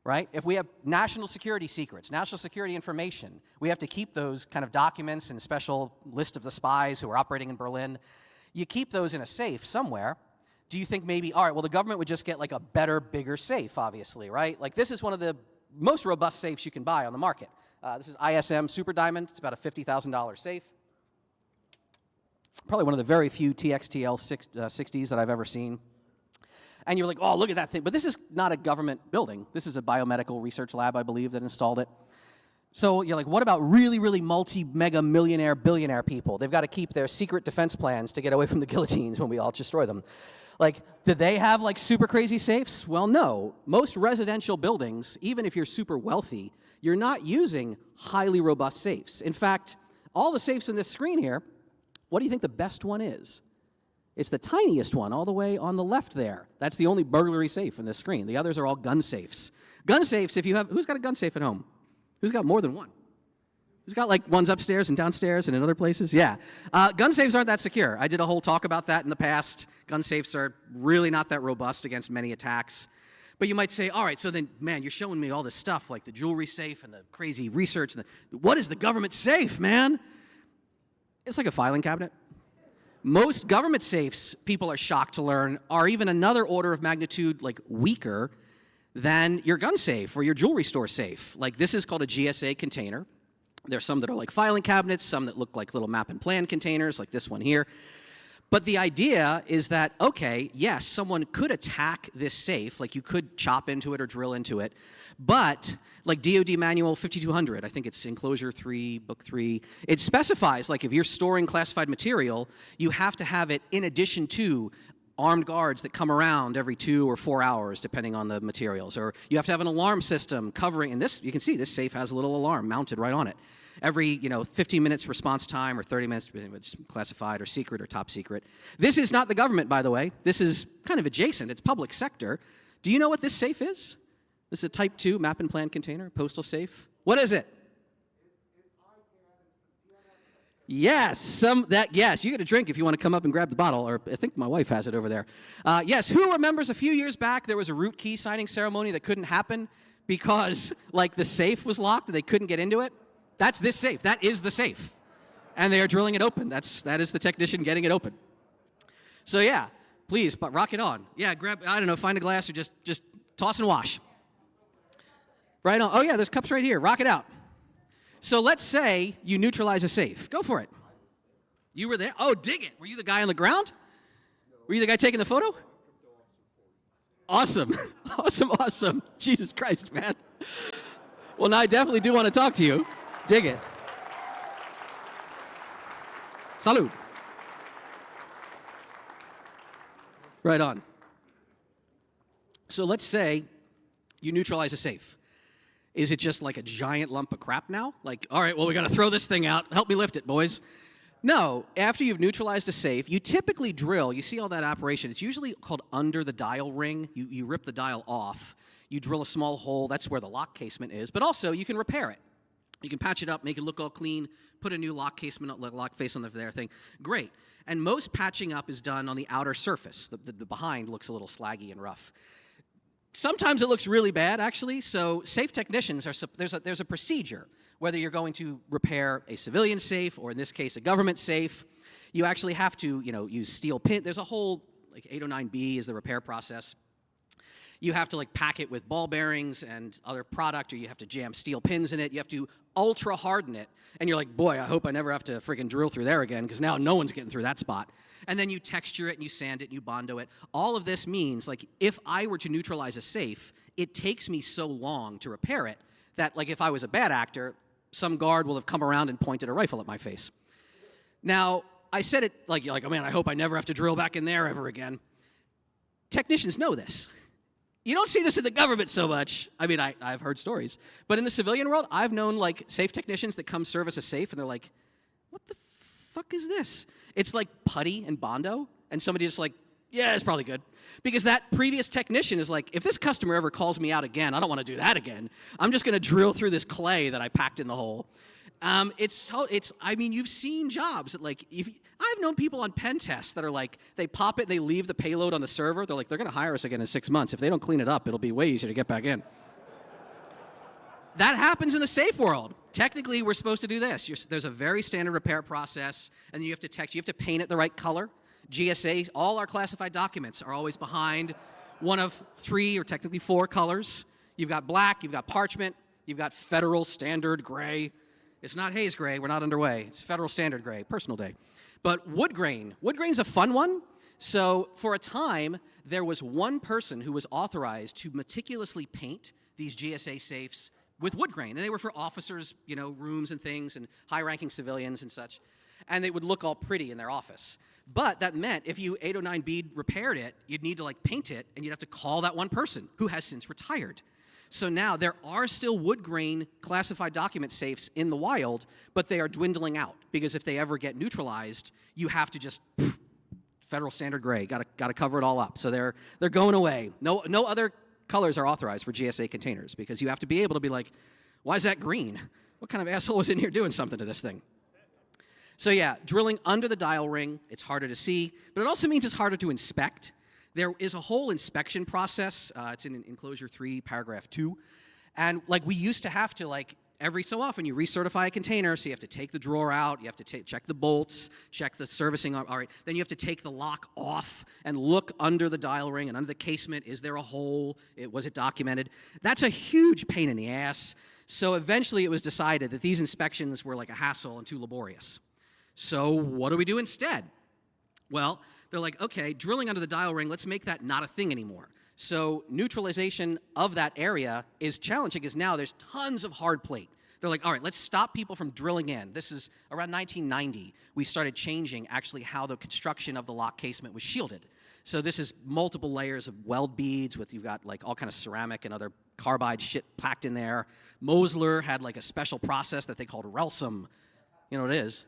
Right? If we have national security secrets, national security information, we have to keep those kind of documents and special list of the spies who are operating in Berlin. You keep those in a safe somewhere. Do you think maybe, all right, well, the government would just get like a better, bigger safe, obviously, right? Like this is one of the most robust safes you can buy on the market. This is ISM Super Diamond. It's about a $50,000 safe. Probably one of the very few TXTL 60s that I've ever seen. And you're like, oh, look at that thing. But this is not a government building. This is a biomedical research lab, I believe, that installed it. So you're like, what about really, really multi-mega millionaire, billionaire people? They've got to keep their secret defense plans to get away from the guillotines when we all destroy them. Like, do they have like super crazy safes? Well, no. Most residential buildings, even if you're super wealthy, you're not using highly robust safes. In fact, all the safes in this screen here, what do you think the best one is? It's the tiniest one all the way on the left there. That's the only burglary safe in this screen. The others are all gun safes. Gun safes, if you have, who's got a gun safe at home? Who's got more than one? Who's got like ones upstairs and downstairs and in other places? Yeah. Gun safes aren't that secure. I did a whole talk about that in the past. Gun safes are really not that robust against many attacks. But you might say, all right, so then, man, you're showing me all this stuff like the jewelry safe and the crazy research. And what is the government safe, man? It's like a filing cabinet. Most government safes, people are shocked to learn, are even another order of magnitude like weaker than your gun safe or your jewelry store safe. Like this is called a GSA container. There's some that are like filing cabinets, some that look like little map and plan containers, like this one here. But the idea is that, okay, yes, someone could attack this safe, like you could chop into it or drill into it, but like DoD Manual 5200, I think it's Enclosure 3, Book 3, it specifies like if you're storing classified material, you have to have it in addition to armed guards that come around every 2 or 4 hours, depending on the materials, or you have to have an alarm system covering, and this, you can see this safe has a little alarm mounted right on it. Every 15 minutes response time or 30 minutes, it's classified or secret or top secret. This is not the government, by the way. This is kind of adjacent. It's public sector. Do you know what this safe is? This is a Type 2 map and plan container, postal safe. What is it? Yes, yes, you get a drink if you want to come up and grab the bottle, or I think my wife has it over there. Yes, who remembers a few years back there was a root key signing ceremony that couldn't happen because like the safe was locked and they couldn't get into it? That's this safe. That is the safe. And they are drilling it open. That is the technician getting it open. So yeah, please, but rock it on. Yeah, grab, I don't know, find a glass or just toss and wash. Right on. Oh yeah, there's cups right here. Rock it out. So let's say you neutralize a safe. Go for it. You were there? Oh, dig it. Were you the guy on the ground? Were you the guy taking the photo? Awesome. Awesome. Jesus Christ, man. Well, now I definitely do want to talk to you. Dig it. Salud. Right on. So let's say you neutralize a safe. Is it just like a giant lump of crap now? Like, all right, well, we got to throw this thing out. Help me lift it, boys. No, after you've neutralized a safe, you typically drill. You see all that operation. It's usually called under the dial ring. You rip the dial off. You drill a small hole. That's where the lock casement is. But also, you can repair it. You can patch it up, make it look all clean, put a new lock casement, lock face on the thing. Great. And most patching up is done on the outer surface. The behind looks a little slaggy and rough. Sometimes it looks really bad, actually. So safe technicians, there's a procedure. Whether you're going to repair a civilian safe or, in this case, a government safe, you actually have to, use steel pin. There's a whole, 809B is the repair process. You have to, pack it with ball bearings and other product, or you have to jam steel pins in it. You have to ultra harden it. And you're like, boy, I hope I never have to friggin' drill through there again, because now no one's getting through that spot. And then you texture it, and you sand it, and you bondo it. All of this means, if I were to neutralize a safe, it takes me so long to repair it that, if I was a bad actor, some guard will have come around and pointed a rifle at my face. Now, I said it oh man, I hope I never have to drill back in there ever again. Technicians know this. You don't see this in the government so much. I mean, I've heard stories. But in the civilian world, I've known, safe technicians that come service a safe, and they're like, what the fuck is this? It's like putty and bondo, and somebody just yeah, it's probably good. Because that previous technician is like, if this customer ever calls me out again, I don't want to do that again. I'm just going to drill through this clay that I packed in the hole. I mean, you've seen jobs that I've known people on pen tests that are they pop it, they leave the payload on the server. They're they're going to hire us again in 6 months. If they don't clean it up, it'll be way easier to get back in. That happens in the safe world. Technically, we're supposed to do this. There's a very standard repair process, and you have to paint it the right color. GSA, all our classified documents are always behind one of 3 or technically 4 colors. You've got black, you've got parchment, you've got federal standard gray. It's not haze gray, we're not underway. It's federal standard gray, personal day. But wood grain. Wood grain's a fun one. So for a time, there was one person who was authorized to meticulously paint these GSA safes with wood grain. And they were for officers, rooms and things, and high-ranking civilians and such. And they would look all pretty in their office. But that meant if you 809B repaired it, you'd need to paint it, and you'd have to call that one person who has since retired. So now there are still wood grain classified document safes in the wild, but they are dwindling out, because if they ever get neutralized, you have to just federal standard gray, got to cover it all up. So they're going away. No other colors are authorized for GSA containers, because you have to be able to be why is that green? What kind of asshole is in here doing something to this thing? So yeah, drilling under the dial ring, it's harder to see, but it also means it's harder to inspect. There is a whole inspection process. It's in Enclosure 3, Paragraph 2. And we used to have to, every so often, you recertify a container, so you have to take the drawer out, you have to check the bolts, check the servicing, all right. Then you have to take the lock off and look under the dial ring and under the casement. Is there a hole? Was it documented? That's a huge pain in the ass. So eventually it was decided that these inspections were a hassle and too laborious. So what do we do instead? Well, they're okay, drilling under the dial ring, let's make that not a thing anymore. So neutralization of that area is challenging, because now there's tons of hard plate. They're all right, let's stop people from drilling in. This is around 1990. We started changing actually how the construction of the lock casement was shielded. So this is multiple layers of weld beads you've got all kind of ceramic and other carbide shit packed in there. Mosler had a special process that they called Relsum. You know what it is?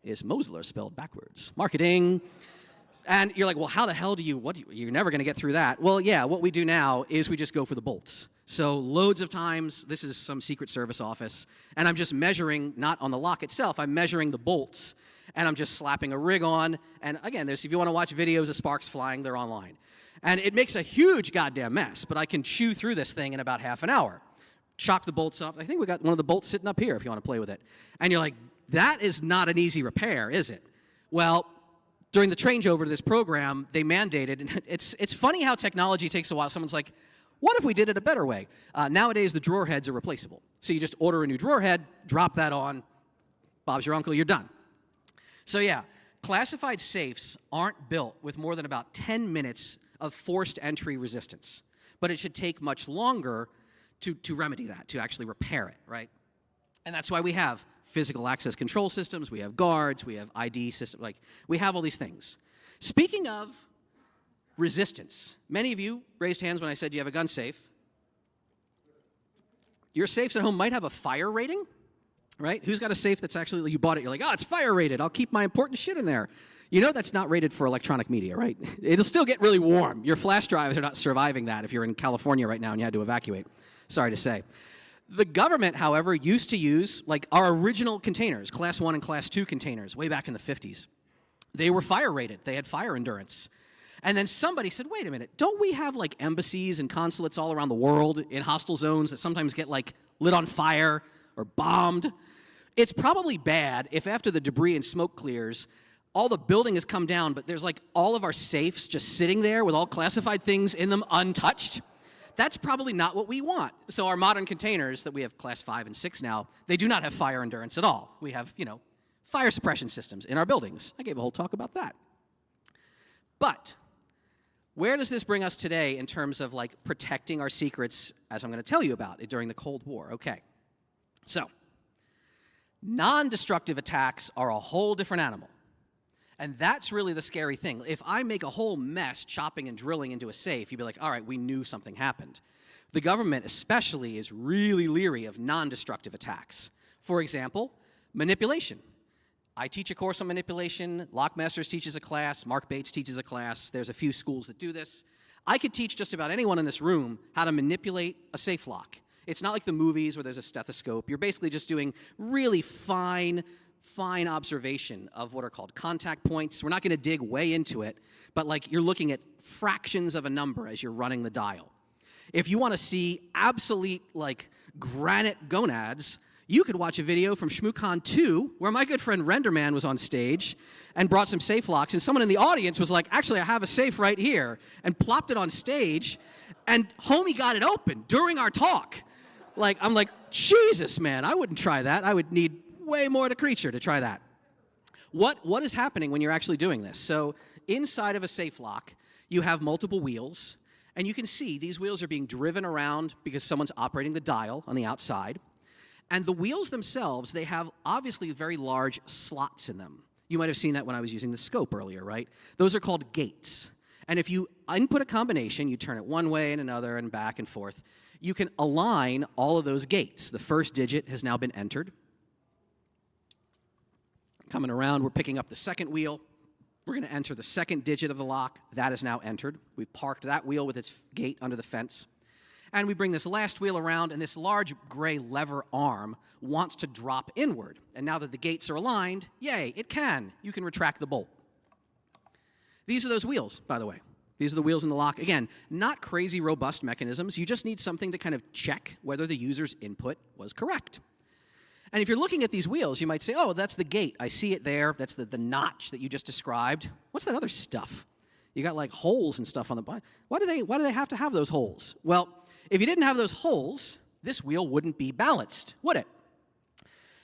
It's Mosler spelled backwards. Marketing. And you're well, how the hell you're never going to get through that. Well, yeah, what we do now is we just go for the bolts. So loads of times, this is some Secret Service office, and I'm just measuring, not on the lock itself, I'm measuring the bolts, and I'm just slapping a rig on. And again, if you want to watch videos of sparks flying, they're online. And it makes a huge goddamn mess, but I can chew through this thing in about half an hour. Chock the bolts off. I think we got one of the bolts sitting up here if you want to play with it. And you're that is not an easy repair, is it? Well, during the changeover to this program, they mandated, and it's funny how technology takes a while. Someone's What if we did it a better way? Nowadays, the drawer heads are replaceable. So you just order a new drawer head, drop that on, Bob's your uncle, you're done. So yeah, classified safes aren't built with more than about 10 minutes of forced entry resistance. But it should take much longer to remedy that, to actually repair it, right? And that's why we have physical access control systems, we have guards, we have ID systems, like we have all these things. Speaking of resistance, many of you raised hands when I said you have a gun safe. Your safes at home might have a fire rating, right? Who's got a safe that's actually, you bought it, you're like, oh, it's fire rated, I'll keep my important shit in there. You know that's not rated for electronic media, right? It'll still get really warm. Your flash drives are not surviving that if you're in California right now and you had to evacuate. Sorry to say. The government, however, used to use like our original containers, Class 1 and Class 2 containers, way back in the 50s. They were fire rated. They had fire endurance. And then somebody said, wait a minute, don't we have like embassies and consulates all around the world in hostile zones that sometimes get like lit on fire or bombed? It's probably bad if after the debris and smoke clears, all the building has come down, but there's like all of our safes just sitting there with all classified things in them untouched. That's probably not what we want. So our modern containers that we have Class 5 and 6 now, they do not have fire endurance at all. We have, fire suppression systems in our buildings. I gave a whole talk about that. But where does this bring us today in terms of like protecting our secrets, as I'm going to tell you about it during the Cold War? Okay. So, non-destructive attacks are a whole different animal. And that's really the scary thing. If I make a whole mess chopping and drilling into a safe, you'd be like, all right, we knew something happened. The government especially is really leery of non-destructive attacks. For example, manipulation. I teach a course on manipulation. Lockmasters teaches a class. Mark Bates teaches a class. There's a few schools that do this. I could teach just about anyone in this room how to manipulate a safe lock. It's not like the movies where there's a stethoscope. You're basically just doing really fine observation of what are called contact points. We're not going to dig way into it, but like you're looking at fractions of a number as you're running the dial. If you want to see absolute like granite gonads, you could watch a video from ShmooCon 2 where my good friend Renderman was on stage and brought some safe locks, and someone in the audience was like, actually, I have a safe right here, and plopped it on stage, and homie got it open during our talk. Like, I'm like, Jesus, man, I wouldn't try that. I would need way more to creature to try that. What is happening when you're actually doing this? So inside of a safe lock, you have multiple wheels, and you can see these wheels are being driven around because someone's operating the dial on the outside. And the wheels themselves, they have obviously very large slots in them. You might have seen that when I was using the scope earlier, right? Those are called gates. And if you input a combination, you turn it one way and another and back and forth, you can align all of those gates. The first digit has now been entered. Coming around, we're picking up the second wheel. We're going to enter the second digit of the lock. That is now entered. We've parked that wheel with its gate under the fence. And we bring this last wheel around, and this large gray lever arm wants to drop inward. And now that the gates are aligned, yay, it can. You can retract the bolt. These are those wheels, by the way. These are the wheels in the lock. Again, not crazy robust mechanisms. You just need something to kind of check whether the user's input was correct. And if you're looking at these wheels, you might say, oh, that's the gate. I see it there. That's the notch that you just described. What's that other stuff? You got like holes and stuff on the bottom. Why do they have to have those holes? Well, if you didn't have those holes, this wheel wouldn't be balanced, would it?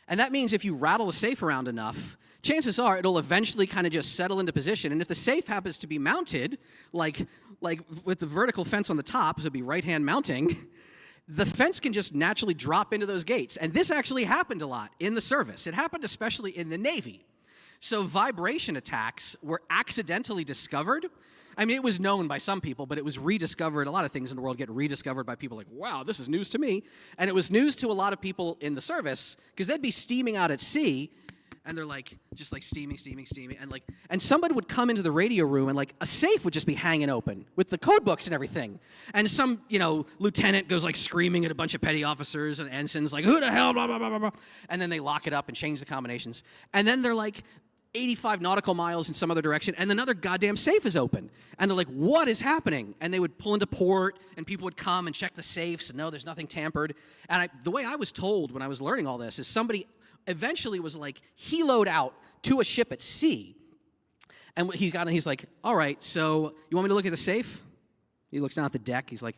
And that means if you rattle the safe around enough, chances are it'll eventually kind of just settle into position. And if the safe happens to be mounted, like with the vertical fence on the top, so it'd be right-hand mounting, the fence can just naturally drop into those gates. And this actually happened a lot in the service. It happened especially in the Navy. So vibration attacks were accidentally discovered. I mean, it was known by some people, but it was rediscovered. A lot of things in the world get rediscovered by people like, wow, this is news to me. And it was news to a lot of people in the service because they'd be steaming out at sea, and they're like, just like steaming, and somebody would come into the radio room, and like a safe would just be hanging open with the code books and everything. And some, lieutenant goes like screaming at a bunch of petty officers and ensigns, like, who the hell, blah, blah, blah, blah, blah. And then they lock it up and change the combinations. And then they're like 85 nautical miles in some other direction, and another goddamn safe is open. And they're like, what is happening? And they would pull into port, and people would come and check the safes, and no, there's nothing tampered. And the way I was told when I was learning all this is somebody eventually was like heloed out to a ship at sea. And he's like, all right, so you want me to look at the safe? He looks down at the deck. He's like,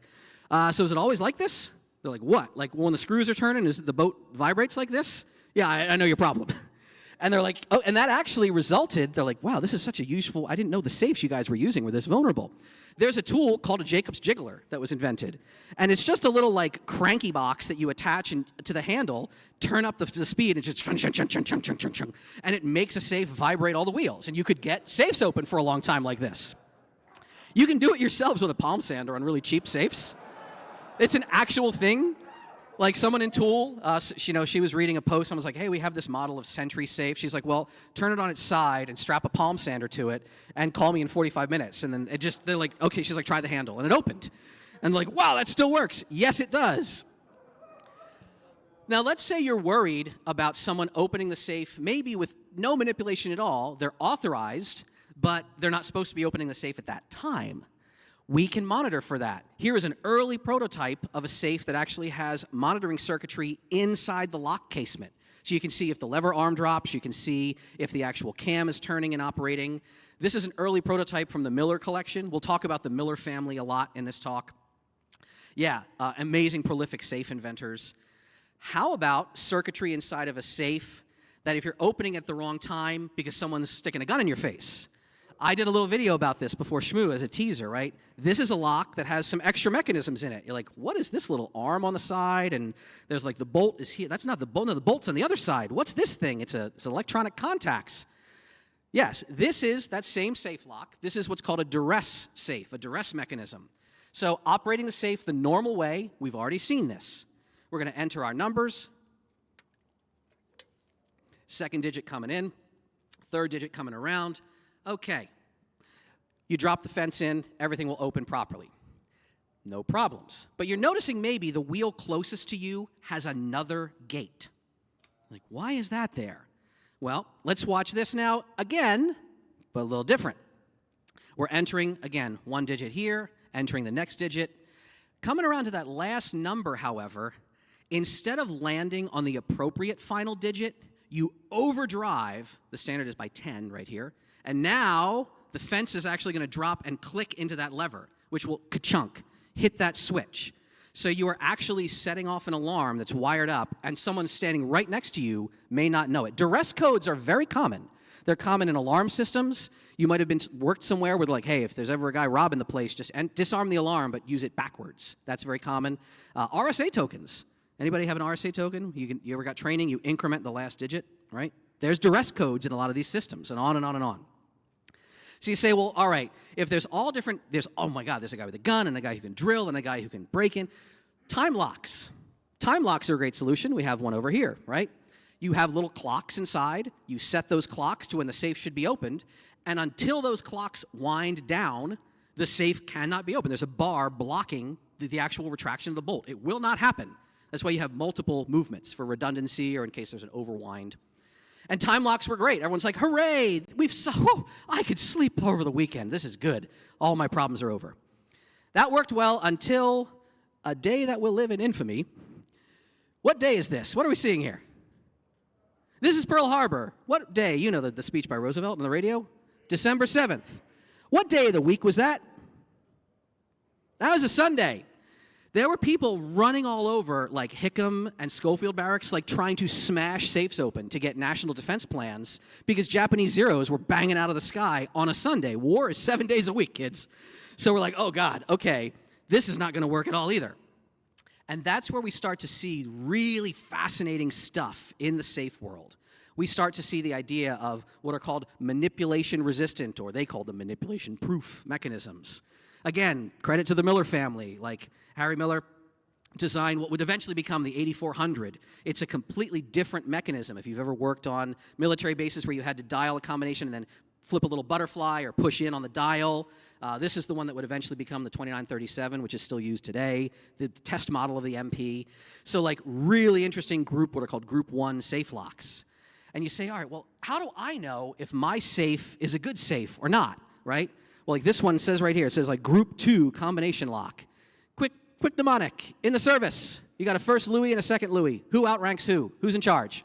so is it always like this? They're like, what? Like when the screws are turning, is the boat vibrates like this? Yeah, I know your problem. And they're like, oh, and that actually resulted, they're like, wow, this is such a useful, I didn't know the safes you guys were using were this vulnerable. There's a tool called a Jacob's Jiggler that was invented. And it's just a little like cranky box that you attach to the handle, turn up the speed, and just chung, chung, chung, chung, chung, chung, chung, chung, and it makes a safe vibrate all the wheels. And you could get safes open for a long time like this. You can do it yourselves with a palm sander on really cheap safes. It's an actual thing. Like someone in Tool, she was reading a post and was like, hey, we have this model of Sentry safe. She's like, well, turn it on its side and strap a palm sander to it and call me in 45 minutes. And then they're like, okay, she's like, try the handle. And it opened. And they're like, wow, that still works. Yes, it does. Now, let's say you're worried about someone opening the safe, maybe with no manipulation at all. They're authorized, but they're not supposed to be opening the safe at that time. We can monitor for that. Here is an early prototype of a safe that actually has monitoring circuitry inside the lock casement. So you can see if the lever arm drops, you can see if the actual cam is turning and operating. This is an early prototype from the Miller collection. We'll talk about the Miller family a lot in this talk. Yeah, amazing, prolific safe inventors. How about circuitry inside of a safe that if you're opening at the wrong time because someone's sticking a gun in your face? I did a little video about this before Shmoo as a teaser, right? This is a lock that has some extra mechanisms in it. You're like, what is this little arm on the side? And there's like the bolt is here. That's not the bolt. No, the bolt's on the other side. What's this thing? It's electronic contacts. Yes, this is that same safe lock. This is what's called a duress safe, a duress mechanism. So operating the safe the normal way, we've already seen this. We're going to enter our numbers. Second digit coming in. Third digit coming around. Okay, you drop the fence in, everything will open properly. No problems. But you're noticing maybe the wheel closest to you has another gate. Like, why is that there? Well, let's watch this now again, but a little different. We're entering, again, one digit here, entering the next digit. Coming around to that last number, however, instead of landing on the appropriate final digit, you overdrive, the standard is by 10 right here, and now the fence is actually going to drop and click into that lever, which will ka-chunk, hit that switch. So you are actually setting off an alarm that's wired up, and someone standing right next to you may not know it. Duress codes are very common. They're common in alarm systems. You might have worked somewhere where like, hey, if there's ever a guy robbing the place, just disarm the alarm, but use it backwards. That's very common. RSA tokens. Anybody have an RSA token? You ever got training? You increment the last digit, right? There's duress codes in a lot of these systems, and on and on and on. So you say, well, all right, if there's all different, oh my God, there's a guy with a gun and a guy who can drill and a guy who can break in. Time locks. Time locks are a great solution. We have one over here, right? You have little clocks inside. You set those clocks to when the safe should be opened, and until those clocks wind down, the safe cannot be opened. There's a bar blocking the actual retraction of the bolt. It will not happen. That's why you have multiple movements for redundancy or in case there's an overwind. And time locks were great. Everyone's like, hooray, I could sleep over the weekend. This is good. All my problems are over. That worked well until a day that will live in infamy. What day is this? What are we seeing here? This is Pearl Harbor. What day? You know the speech by Roosevelt on the radio? December 7th. What day of the week was that? That was a Sunday. There were people running all over like Hickam and Schofield barracks, like trying to smash safes open to get national defense plans because Japanese Zeros were banging out of the sky on a Sunday. War is 7 days a week, kids. So we're like, oh God, okay, this is not going to work at all either. And that's where we start to see really fascinating stuff in the safe world. We start to see the idea of what are called manipulation resistant, or they call them manipulation proof mechanisms. Again, credit to the Miller family, like Harry Miller designed what would eventually become the 8400. It's a completely different mechanism. If you've ever worked on military bases where you had to dial a combination and then flip a little butterfly or push in on the dial, this is the one that would eventually become the 2937, which is still used today, the test model of the MP. So like really interesting group, what are called Group 1 safe locks. And you say, all right, well, how do I know if my safe is a good safe or not, right? Well, like this one says right here, it says like Group 2 combination lock. Quick mnemonic, in the service, you got a first Louis and a second Louis. Who outranks who? Who's in charge?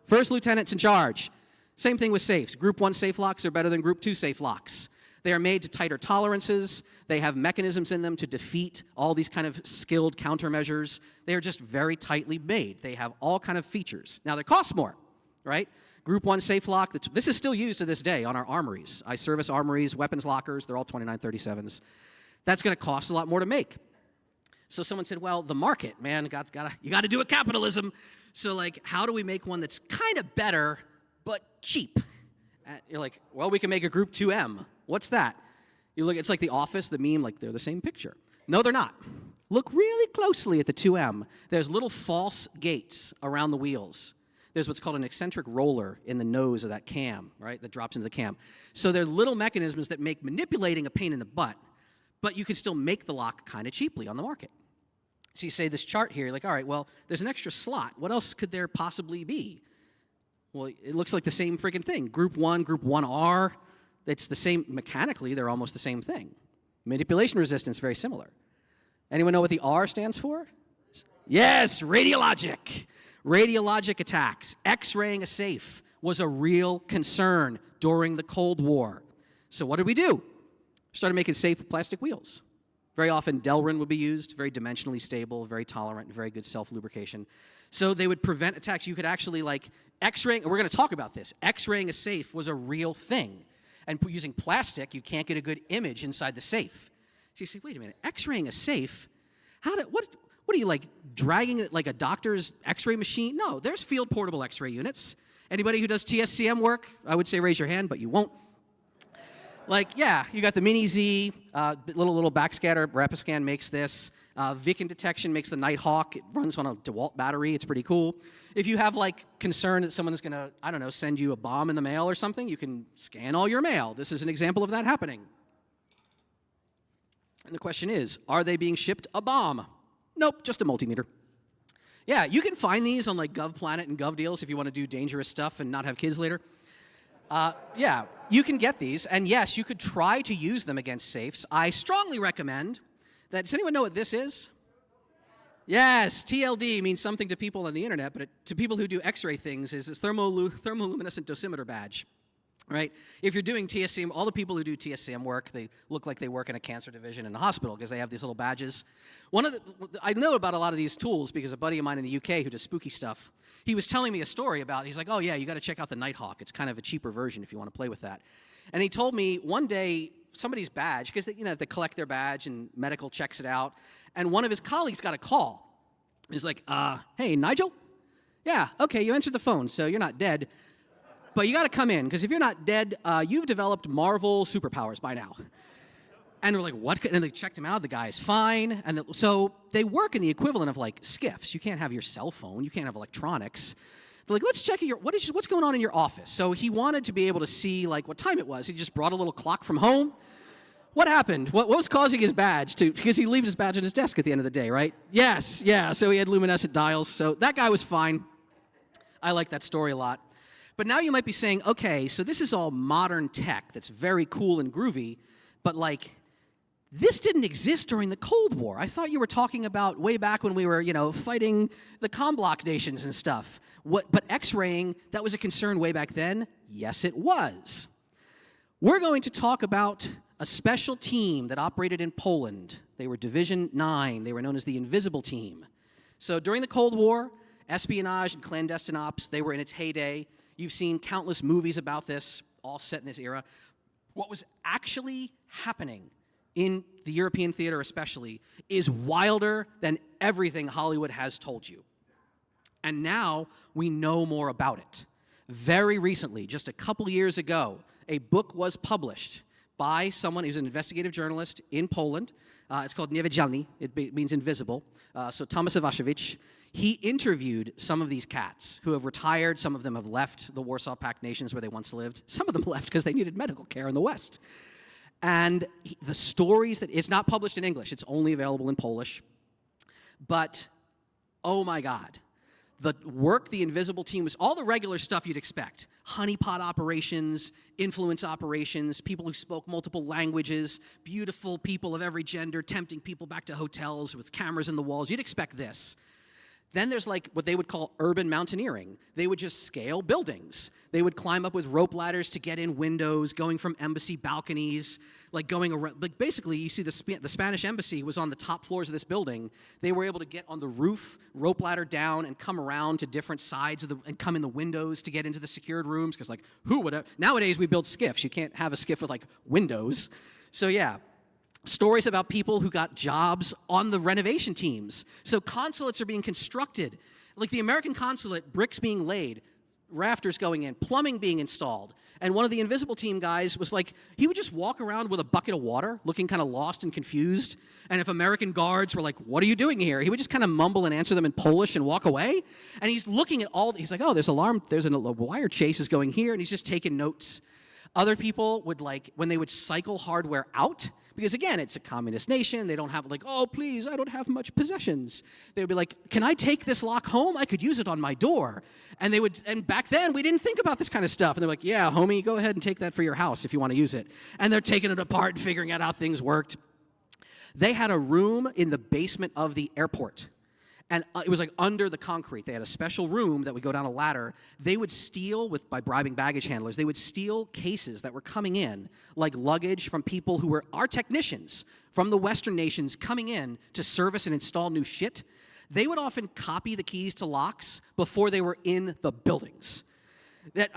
First lieutenant's in charge. Same thing with safes. Group 1 safe locks are better than Group 2 safe locks. They are made to tighter tolerances. They have mechanisms in them to defeat all these kind of skilled countermeasures. They are just very tightly made. They have all kind of features. Now, they cost more, right? Group 1 safe lock, this is still used to this day on our armories. I service armories, weapons lockers, they're all 2937s. That's going to cost a lot more to make. So someone said, well, the market, man, you got to do it capitalism. So like, how do we make one that's kind of better, but cheap? You're like, well, we can make a Group 2M. What's that? You look, it's like The Office, the meme, like they're the same picture. No, they're not. Look really closely at the 2M. There's little false gates around the wheels. There's what's called an eccentric roller in the nose of that cam, right, that drops into the cam. So they're little mechanisms that make manipulating a pain in the butt, but you can still make the lock kind of cheaply on the market. So you say this chart here, like, all right, well, there's an extra slot. What else could there possibly be? Well, it looks like the same freaking thing. Group 1, Group 1R, it's the same, mechanically, they're almost the same thing. Manipulation resistance, very similar. Anyone know what the R stands for? Yes, radiologic. Radiologic attacks. X-raying a safe was a real concern during the Cold War. So what did we do? Started making safe plastic wheels. Very often Delrin would be used, very dimensionally stable, very tolerant, very good self-lubrication. So they would prevent attacks. You could actually like X-raying, we're going to talk about this. X-raying a safe was a real thing. And using plastic, you can't get a good image inside the safe. So you say, wait a minute, X-raying a safe? What are you, like, dragging it like a doctor's X-ray machine? No, there's field portable X-ray units. Anybody who does TSCM work, I would say raise your hand, but you won't. Like, yeah, you got the Mini Z, little backscatter. Rapiscan makes this. Viken Detection makes the Nighthawk. It runs on a DeWalt battery. It's pretty cool. If you have, like, concern that someone is going to, I don't know, send you a bomb in the mail or something, you can scan all your mail. This is an example of that happening. And the question is, are they being shipped a bomb? Nope, just a multimeter. Yeah, you can find these on like GovPlanet and GovDeals if you want to do dangerous stuff and not have kids later. Yeah, you can get these, and yes, you could try to use them against safes. I strongly recommend that, does anyone know what this is? Yes, TLD means something to people on the internet, but to people who do X-ray things is this thermoluminescent dosimeter badge. Right? If you're doing TSCM, all the people who do TSCM work, they look like they work in a cancer division in a hospital because they have these little badges. I know about a lot of these tools because a buddy of mine in the UK who does spooky stuff, he was telling me a story about, he's like, oh yeah, you got to check out the Nighthawk. It's kind of a cheaper version if you want to play with that. And he told me one day somebody's badge, because they collect their badge and medical checks it out, and one of his colleagues got a call. He's like, hey, Nigel? Yeah, okay, you answered the phone, so you're not dead. But you got to come in, because if you're not dead, you've developed Marvel superpowers by now. And we're like, what? And they checked him out. The guy is fine. And so they work in the equivalent of like SCIFs. You can't have your cell phone. You can't have electronics. They're like, let's check what's going on in your office. So he wanted to be able to see like what time it was. He just brought a little clock from home. What happened? What was causing his badge to? Because he leaves his badge on his desk at the end of the day, right? Yes, yeah. So he had luminescent dials. So that guy was fine. I like that story a lot. But now you might be saying, okay, so this is all modern tech that's very cool and groovy, but like, this didn't exist during the Cold War. I thought you were talking about way back when we were, fighting the Comblock nations and stuff. But X-raying, that was a concern way back then? Yes, it was. We're going to talk about a special team that operated in Poland. They were Division 9. They were known as the Invisible Team. So during the Cold War, espionage and clandestine ops, they were in its heyday. You've seen countless movies about this, all set in this era. What was actually happening in the European theater especially is wilder than everything Hollywood has told you. And now we know more about it. Very recently, just a couple years ago, a book was published by someone who's an investigative journalist in Poland. It's called Niewidzialny. It means invisible. So Tomasz Iwaszkiewicz, he interviewed some of these cats who have retired. Some of them have left the Warsaw Pact nations where they once lived. Some of them left because they needed medical care in the West. And the stories it's not published in English. It's only available in Polish. But, oh my God. The work the Invisible Team was, all the regular stuff you'd expect. Honeypot operations, influence operations, people who spoke multiple languages, beautiful people of every gender tempting people back to hotels with cameras in the walls. You'd expect this. Then there's like what they would call urban mountaineering. They would just scale buildings. They would climb up with rope ladders to get in windows, going from embassy balconies, like going around. Like basically, you see the Spanish embassy was on the top floors of this building. They were able to get on the roof, rope ladder down, and come around to different sides of and come in the windows to get into the secured rooms. Because like, who would? Nowadays we build skiffs. You can't have a skiff with like windows. So yeah. Stories about people who got jobs on the renovation teams. So consulates are being constructed. Like the American consulate, bricks being laid, rafters going in, plumbing being installed. And one of the invisible team guys was like, he would just walk around with a bucket of water, looking kind of lost and confused. And if American guards were like, what are you doing here? He would just kind of mumble and answer them in Polish and walk away. And he's looking at he's like, oh, there's a wire chase is going here. And he's just taking notes. Other people would like, when they would cycle hardware out, because again, it's a communist nation. They don't have like, oh, please, I don't have much possessions. They would be like, can I take this lock home? I could use it on my door. And back then, we didn't think about this kind of stuff. And they're like, yeah, homie, go ahead and take that for your house if you want to use it. And they're taking it apart and figuring out how things worked. They had a room in the basement of the airport. And it was like under the concrete. They had a special room that would go down a ladder. They would steal, by bribing baggage handlers, they would steal cases that were coming in, like luggage from people who were our technicians from the Western nations coming in to service and install new shit. They would often copy the keys to locks before they were in the buildings.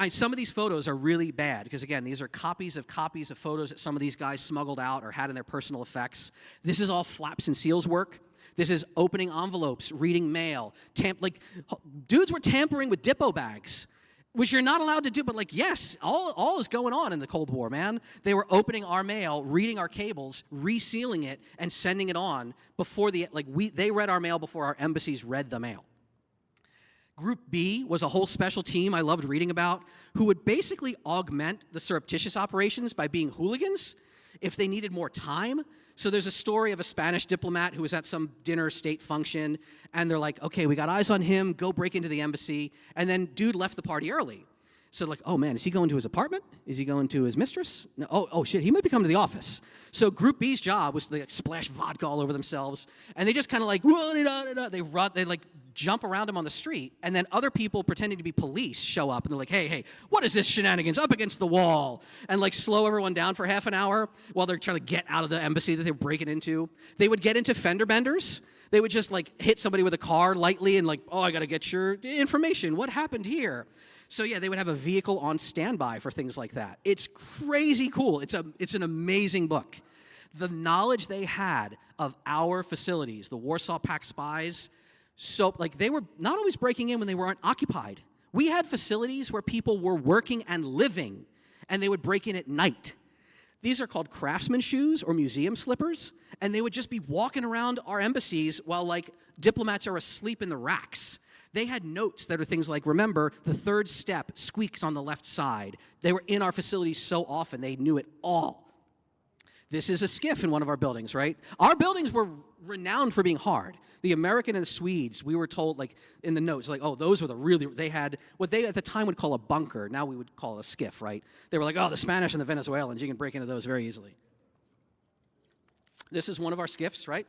Some of these photos are really bad because, again, these are copies of photos that some of these guys smuggled out or had in their personal effects. This is all flaps and seals work. This is opening envelopes, reading mail. Dudes were tampering with Dippo bags, which you're not allowed to do, but like, yes, all is going on in the Cold War, man. They were opening our mail, reading our cables, resealing it, and sending it on before they read our mail before our embassies read the mail. Group B was a whole special team I loved reading about who would basically augment the surreptitious operations by being hooligans if they needed more time. So there's a story of a Spanish diplomat who was at some dinner state function, and they're like, okay, we got eyes on him, go break into the embassy. And then dude left the party early. So like, oh man, is he going to his apartment? Is he going to his mistress? No, oh shit, he might be coming to the office. So Group B's job was to like splash vodka all over themselves, and they just kind of like, they like jump around him on the street, and then other people pretending to be police show up, and they're like, hey, what is this shenanigans up against the wall? And like slow everyone down for half an hour while they're trying to get out of the embassy that they're breaking into. They would get into fender benders. They would just like hit somebody with a car lightly and like, oh, I got to get your information. What happened here? So yeah, they would have a vehicle on standby for things like that. It's crazy cool. It's an amazing book. The knowledge they had of our facilities, the Warsaw Pact spies, so like they were not always breaking in when they weren't occupied. We had facilities where people were working and living, and they would break in at night. These are called craftsman shoes or museum slippers, and they would just be walking around our embassies while like diplomats are asleep in the racks. They had notes that are things like, remember, the third step squeaks on the left side. They were in our facilities so often, they knew it all. This is a skiff in one of our buildings, right? Our buildings were renowned for being hard. The American and the Swedes, we were told, like, in the notes, like, oh, those were they had what they at the time would call a bunker. Now we would call it a skiff, right? They were like, oh, the Spanish and the Venezuelans, you can break into those very easily. This is one of our skiffs, right?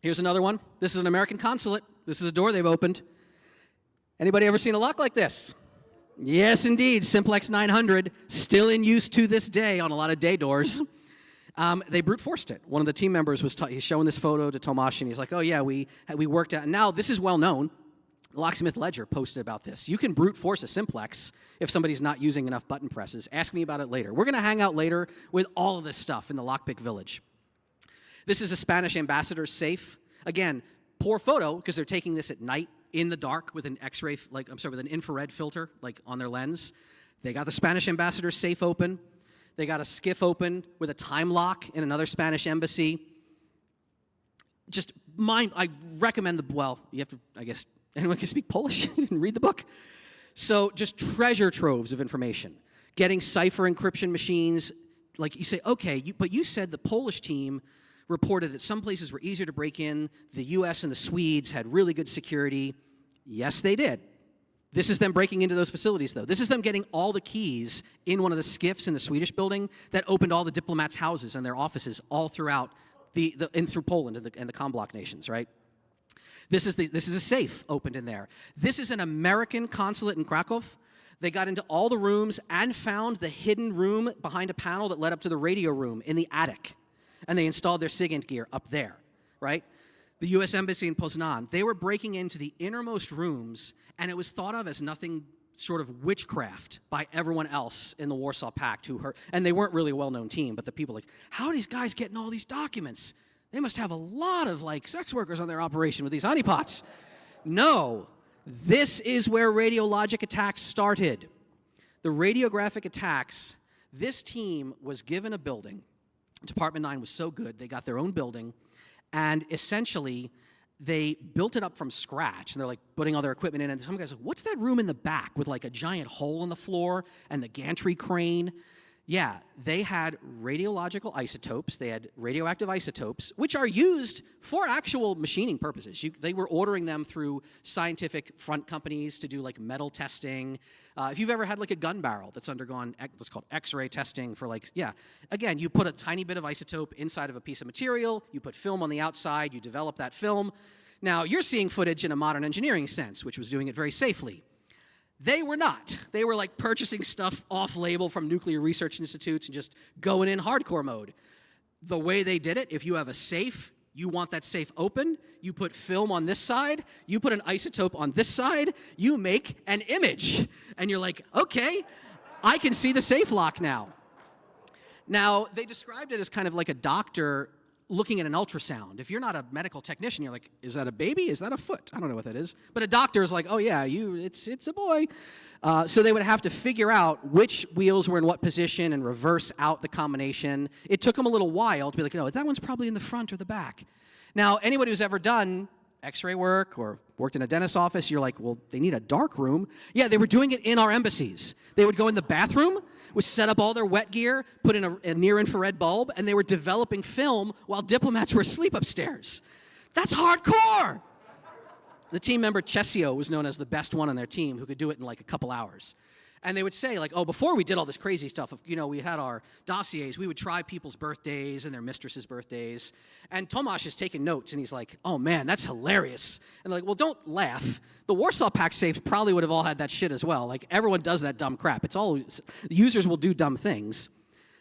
Here's another one. This is an American consulate. This is a door they've opened. Anybody ever seen a lock like this? Yes, indeed. Simplex 900, still in use to this day on a lot of day doors. They brute forced it. One of the team members he's showing this photo to Tomasz, and he's like, oh yeah, we worked out. And now this is well known. Locksmith Ledger posted about this. You can brute force a simplex if somebody's not using enough button presses. Ask me about it later. We're going to hang out later with all of this stuff in the Lockpick Village. This is a Spanish ambassador's safe. Again, poor photo because they're taking this at night in the dark with an X-ray, with an infrared filter, like on their lens. They got the Spanish ambassador's safe open. They got a skiff open with a time lock in another Spanish embassy. I recommend you have to, I guess, anyone can speak Polish and read the book. So just treasure troves of information. Getting cipher encryption machines. Like you say, okay, but you said the Polish team reported that some places were easier to break in. The US and the Swedes had really good security. Yes, they did. This is them breaking into those facilities, though. This is them getting all the keys in one of the skiffs in the Swedish building that opened all the diplomats' houses and their offices all throughout through Poland and the Comblock nations, right? This is a safe opened in there. This is an American consulate in Krakow. They got into all the rooms and found the hidden room behind a panel that led up to the radio room in the attic. And they installed their SIGINT gear up there, right? The U.S. Embassy in Poznan, they were breaking into the innermost rooms, and it was thought of as nothing sort of witchcraft by everyone else in the Warsaw Pact who heard, and they weren't really a well-known team, but the people like, how are these guys getting all these documents? They must have a lot of like sex workers on their operation with these honeypots. No, this is where radiologic attacks started. The radiographic attacks, this team was given a building. Department 9 was so good, they got their own building, and essentially they built it up from scratch, and they're like putting all their equipment in, and some guy's like, what's that room in the back with like a giant hole in the floor and the gantry crane? Yeah, they had radiological isotopes, they had radioactive isotopes, which are used for actual machining purposes. They were ordering them through scientific front companies to do like metal testing. If you've ever had like a gun barrel that's undergone what's called X-ray testing for like, yeah. Again, you put a tiny bit of isotope inside of a piece of material, you put film on the outside, you develop that film. Now, you're seeing footage in a modern engineering sense, which was doing it very safely. They were not. They were like purchasing stuff off-label from nuclear research institutes and just going in hardcore mode. The way they did it, if you have a safe, you want that safe open, you put film on this side, you put an isotope on this side, you make an image. And you're like, okay, I can see the safe lock now. Now, they described it as kind of like a doctor looking at an ultrasound. If you're not a medical technician, you're like, is that a baby? Is that a foot? I don't know what that is. But a doctor is like, oh yeah, it's a boy. So they would have to figure out which wheels were in what position and reverse out the combination. It took them a little while to be like, no, that one's probably in the front or the back. Now, anybody who's ever done X-ray work or worked in a dentist's office, you're like, well, they need a dark room. Yeah, they were doing it in our embassies. They would go in the bathroom, would set up all their wet gear, put in a near-infrared bulb, and they were developing film while diplomats were asleep upstairs. That's hardcore! The team member Chesio was known as the best one on their team who could do it in like a couple hours. And they would say, like, oh, before we did all this crazy stuff, we had our dossiers, we would try people's birthdays and their mistresses' birthdays. And Tomasz is taking notes, and he's like, oh, man, that's hilarious. And they're like, well, don't laugh. The Warsaw Pact safes probably would have all had that shit as well. Like, everyone does that dumb crap. It's always, the users will do dumb things.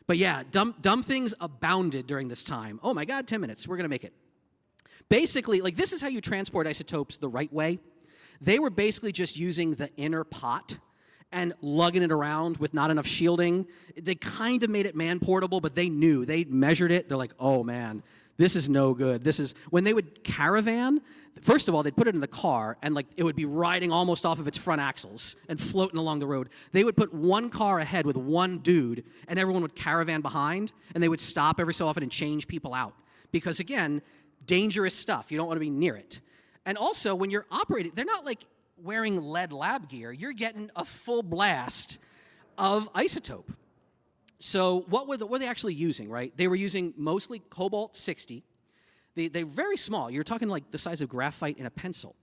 But yeah, dumb things abounded during this time. Oh, my God, 10 minutes. We're going to make it. Basically, like, this is how you transport isotopes the right way. They were basically just using the inner pot and lugging it around with not enough shielding. They kind of made it man-portable, but they knew. They measured it. They're like, oh, man, this is no good. This is, when they would caravan, first of all, they'd put it in the car, and like it would be riding almost off of its front axles and floating along the road. They would put one car ahead with one dude, and everyone would caravan behind, and they would stop every so often and change people out. Because, again, dangerous stuff. You don't want to be near it. And also, when you're operating, they're not like wearing lead lab gear. You're getting a full blast of isotope. So what were they actually using, right? They were using mostly cobalt-60. They're very small. You're talking like the size of graphite in a pencil.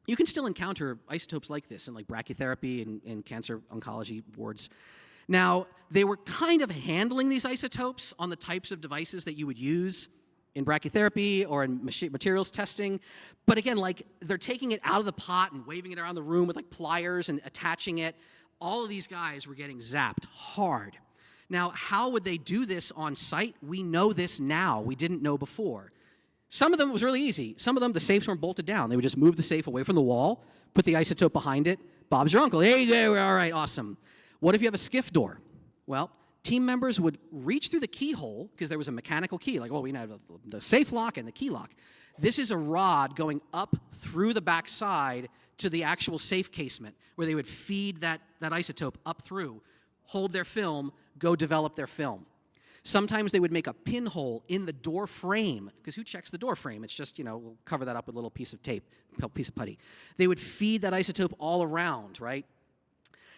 You can still encounter isotopes like this in like brachytherapy and cancer oncology wards. Now, they were kind of handling these isotopes on the types of devices that you would use in brachytherapy or in materials testing. But again, like they're taking it out of the pot and waving it around the room with like pliers and attaching it. All of these guys were getting zapped hard. Now, how would they do this on site? We know this now. We didn't know before. Some of them was really easy. Some of them, the safes weren't bolted down. They would just move the safe away from the wall, put the isotope behind it. Bob's your uncle. Hey, there, all right, awesome. What if you have a skiff door? Well, team members would reach through the keyhole, because there was a mechanical key, like, well, we have the safe lock and the key lock. This is a rod going up through the back side to the actual safe casement, where they would feed that isotope up through, hold their film, go develop their film. Sometimes they would make a pinhole in the door frame, because who checks the door frame? It's just, we'll cover that up with a little piece of tape, piece of putty. They would feed that isotope all around, right?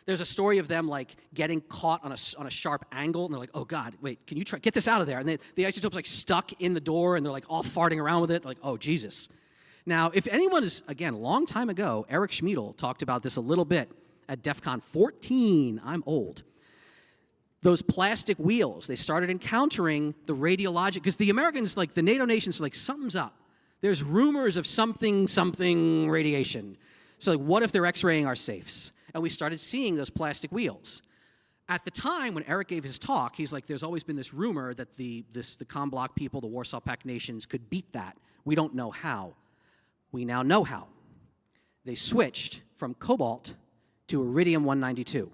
There's a story of them like getting caught on a sharp angle, and they're like, "Oh God, wait, can you get this out of there?" And the isotope's like stuck in the door, and they're like all farting around with it, like, "Oh Jesus!" Now, if anyone is, again, a long time ago, Eric Schmiedel talked about this a little bit at DEF CON 14. I'm old. Those plastic wheels, they started encountering the radiologic, because the Americans, like the NATO nations, like something's up. There's rumors of something radiation. So like, what if they're X-raying our safes? And we started seeing those plastic wheels. At the time, when Eric gave his talk, he's like, there's always been this rumor that the Comm Block people, the Warsaw Pact nations, could beat that. We don't know how. We now know how. They switched from cobalt to iridium-192.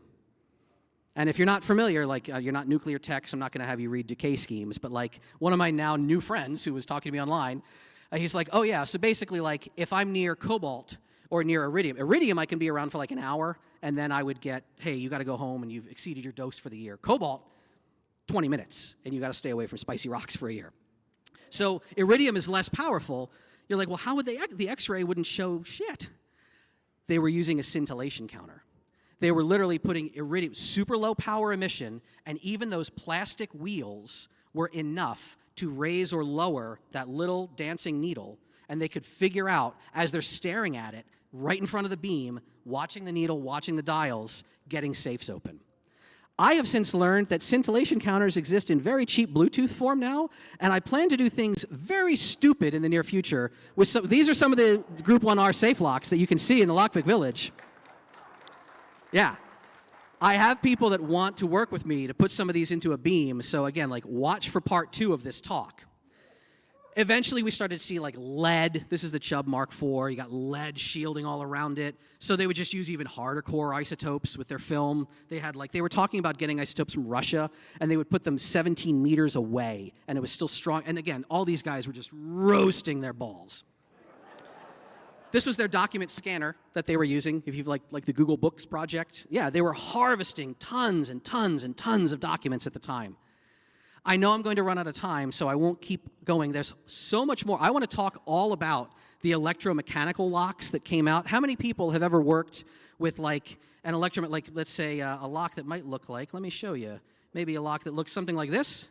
And if you're not familiar, like you're not nuclear techs, I'm not going to have you read decay schemes, but like one of my now new friends who was talking to me online, he's like, oh yeah, so basically like if I'm near cobalt or near iridium I can be around for like an hour, and then I would get, hey, you got to go home and you've exceeded your dose for the year. Cobalt, 20 minutes, and you got to stay away from spicy rocks for a year. So iridium is less powerful. You're like, well, how would the X-ray wouldn't show shit? They were using a scintillation counter. They were literally putting iridium, super low power emission, and even those plastic wheels were enough to raise or lower that little dancing needle, and they could figure out, as they're staring at it, right in front of the beam, watching the needle, watching the dials, getting safes open. I have since learned that scintillation counters exist in very cheap Bluetooth form now, and I plan to do things very stupid in the near future. These are some of the Group 1R safe locks that you can see in the Lockpick Village. Yeah. I have people that want to work with me to put some of these into a beam, so again, like, watch for part 2 of this talk. Eventually, we started to see like lead. This is the Chubb Mark IV. You got lead shielding all around it. So they would just use even harder core isotopes with their film. They were talking about getting isotopes from Russia, and they would put them 17 meters away, and it was still strong. And again, all these guys were just roasting their balls. This was their document scanner that they were using. If you've like the Google Books project, yeah, they were harvesting tons and tons and tons of documents at the time. I know I'm going to run out of time, so I won't keep going. There's so much more. I want to talk all about the electromechanical locks that came out. How many people have ever worked with like an let's say a lock that might look like, let me show you, maybe a lock that looks something like this?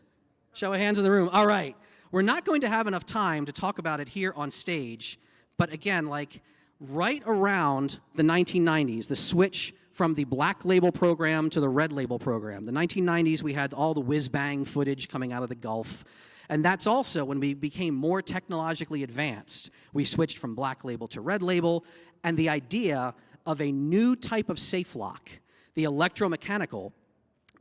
Show of hands in the room. All right. We're not going to have enough time to talk about it here on stage, but again, like right around the 1990s, the switch from the black label program to the red label program. The 1990s, we had all the whiz-bang footage coming out of the Gulf. And that's also when we became more technologically advanced. We switched from black label to red label, and the idea of a new type of safe lock, the electromechanical,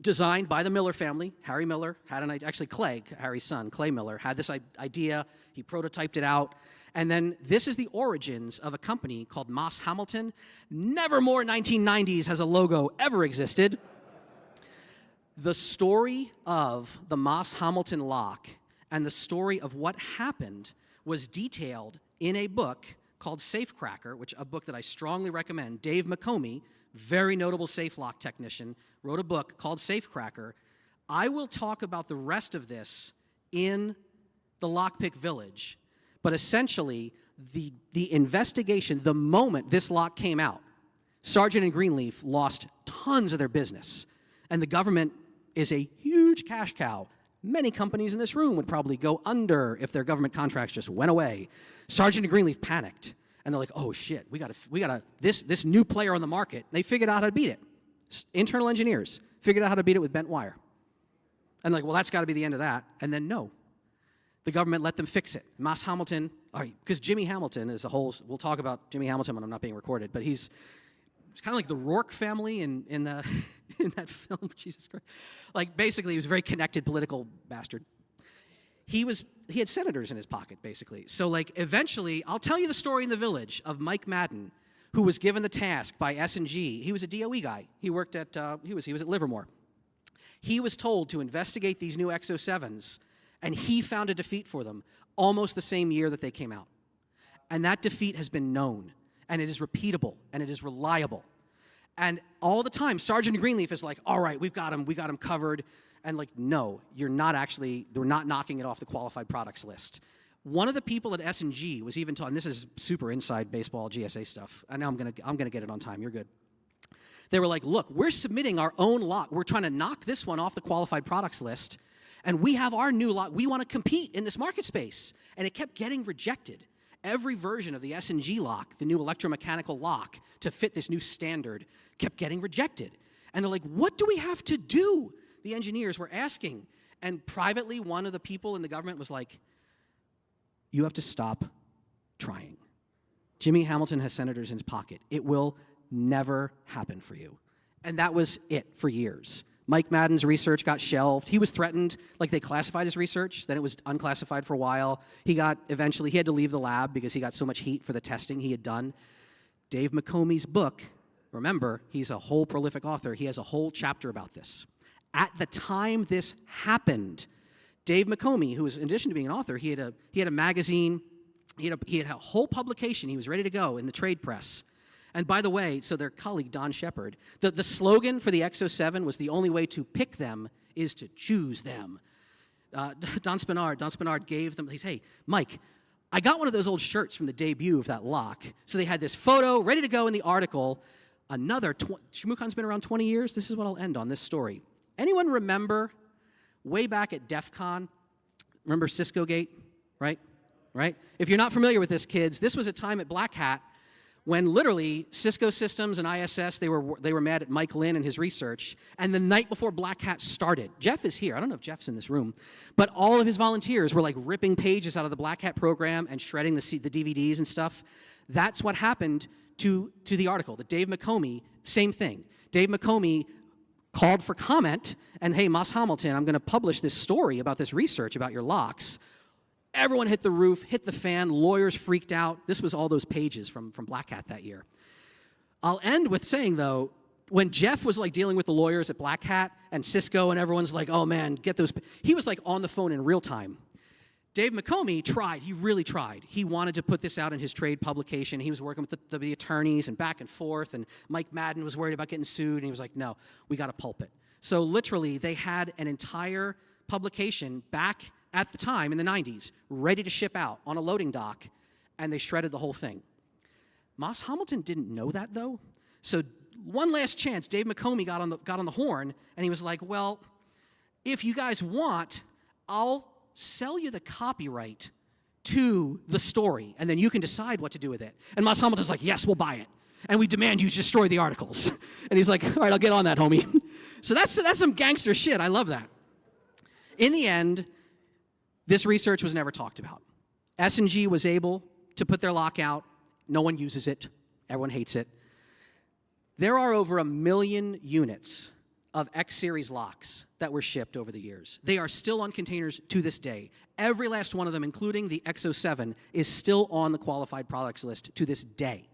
designed by the Miller family. Harry Miller had actually Clay, Harry's son, Clay Miller, had this idea. He prototyped it out. And then this is the origins of a company called Moss Hamilton. Never more 1990s has a logo ever existed. The story of the Moss Hamilton lock and the story of what happened was detailed in a book called Safecracker, which a book that I strongly recommend. Dave McComey, very notable safe lock technician, wrote a book called Safecracker. I will talk about the rest of this in the Lockpick Village. But essentially, the investigation, the moment this lock came out, Sargent and Greenleaf lost tons of their business. And the government is a huge cash cow. Many companies in this room would probably go under if their government contracts just went away. Sargent and Greenleaf panicked. And they're like, oh shit, we gotta this new player on the market. They figured out how to beat it. Internal engineers figured out how to beat it with bent wire. And like, well, that's gotta be the end of that. And then no. The government let them fix it. Moss Hamilton, all right, because Jimmy Hamilton is a whole, we'll talk about Jimmy Hamilton when I'm not being recorded, but he's kind of like the Rourke family in that film, Jesus Christ. Like, basically, he was a very connected political bastard. He had senators in his pocket, basically. So, like, eventually, I'll tell you the story in the Village of Mike Madden, who was given the task by S&G. He was a DOE guy. He worked at, he was at Livermore. He was told to investigate these new X-07s, and he found a defeat for them almost the same year that they came out. And that defeat has been known, and it is repeatable, and it is reliable. And all the time, Sargent Greenleaf is like, all right, we got him covered. And like, no, you're not actually, they're not knocking it off the qualified products list. One of the people at S&G was even taught, and this is super inside baseball GSA stuff. I know I'm gonna get it on time, you're good. They were like, look, we're submitting our own lock. We're trying to knock this one off the qualified products list. And we have our new lock. We want to compete in this market space. And it kept getting rejected. Every version of the S&G lock, the new electromechanical lock, to fit this new standard, kept getting rejected. And they're like, what do we have to do? The engineers were asking. And privately, one of the people in the government was like, you have to stop trying. Jimmy Hamilton has senators in his pocket. It will never happen for you. And that was it for years. Mike Madden's research got shelved. He was threatened, like they classified his research, then it was unclassified for a while. He had to leave the lab because he got so much heat for the testing he had done. Dave McComey's book, remember, he's a whole prolific author. He has a whole chapter about this. At the time this happened, Dave McComey, who was, in addition to being an author, he had a magazine, he had a whole publication. He was ready to go in the trade press. And by the way, so their colleague, Don Shepard, the slogan for the XO7 was the only way to pick them is to choose them. Don Spinard gave them, he said, hey, Mike, I got one of those old shirts from the debut of that lock. So they had this photo ready to go in the article. ShmooCon's been around 20 years. This is what I'll end on, this story. Anyone remember way back at DEF CON, remember Cisco Gate, right? If you're not familiar with this, kids, this was a time at Black Hat when literally Cisco Systems and ISS, they were mad at Mike Lynn and his research, and the night before Black Hat started, Jeff is here, I don't know if Jeff's in this room, but all of his volunteers were like ripping pages out of the Black Hat program and shredding the DVDs and stuff. That's what happened to the article. The Dave McComey, same thing. Dave McComey called for comment, and hey, Moss Hamilton, I'm gonna publish this story about this research about your locks. Everyone hit the roof, hit the fan, lawyers freaked out. This was all those pages from Black Hat that year. I'll end with saying, though, when Jeff was like dealing with the lawyers at Black Hat and Cisco and everyone's like, oh man, get those, he was like on the phone in real time. Dave McComey tried, he really tried. He wanted to put this out in his trade publication. He was working with the attorneys and back and forth, and Mike Madden was worried about getting sued, and he was like, no, we got to pulp it. So literally, they had an entire publication back at the time in the 90s, ready to ship out on a loading dock, and they shredded the whole thing. Moss Hamilton didn't know that, though. So one last chance, Dave McComey got on the horn, and he was like, well, if you guys want, I'll sell you the copyright to the story, and then you can decide what to do with it. And Moss Hamilton's like, yes, we'll buy it. And we demand you destroy the articles. And he's like, all right, I'll get on that, homie. So that's some gangster shit. I love that. In the end, this research was never talked about. S&G was able to put their lock out. No one uses it. Everyone hates it. There are over 1 million units of X-Series locks that were shipped over the years. They are still on containers to this day. Every last one of them, including the XO7, is still on the qualified products list to this day.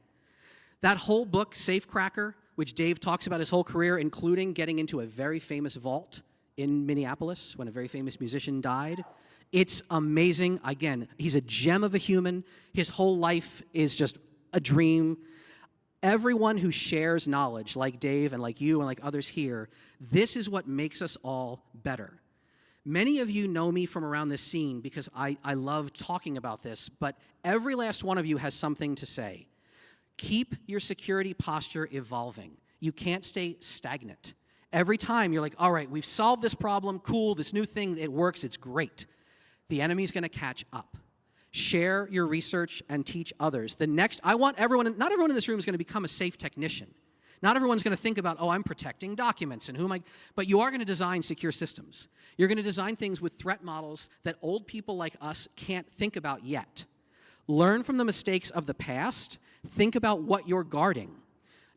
That whole book, Safecracker, which Dave talks about his whole career, including getting into a very famous vault in Minneapolis when a very famous musician died, it's amazing. Again, he's a gem of a human. His whole life is just a dream. Everyone who shares knowledge, like Dave and like you and like others here, this is what makes us all better. Many of you know me from around this scene because I love talking about this, but every last one of you has something to say. Keep your security posture evolving. You can't stay stagnant. Every time you're like, all right, we've solved this problem, cool, this new thing, it works, it's great. The enemy's gonna catch up. Share your research and teach others. I want everyone, not everyone in this room is gonna become a safe technician. Not everyone's gonna think about, oh, I'm protecting documents and who am I, but you are gonna design secure systems. You're gonna design things with threat models that old people like us can't think about yet. Learn from the mistakes of the past. Think about what you're guarding.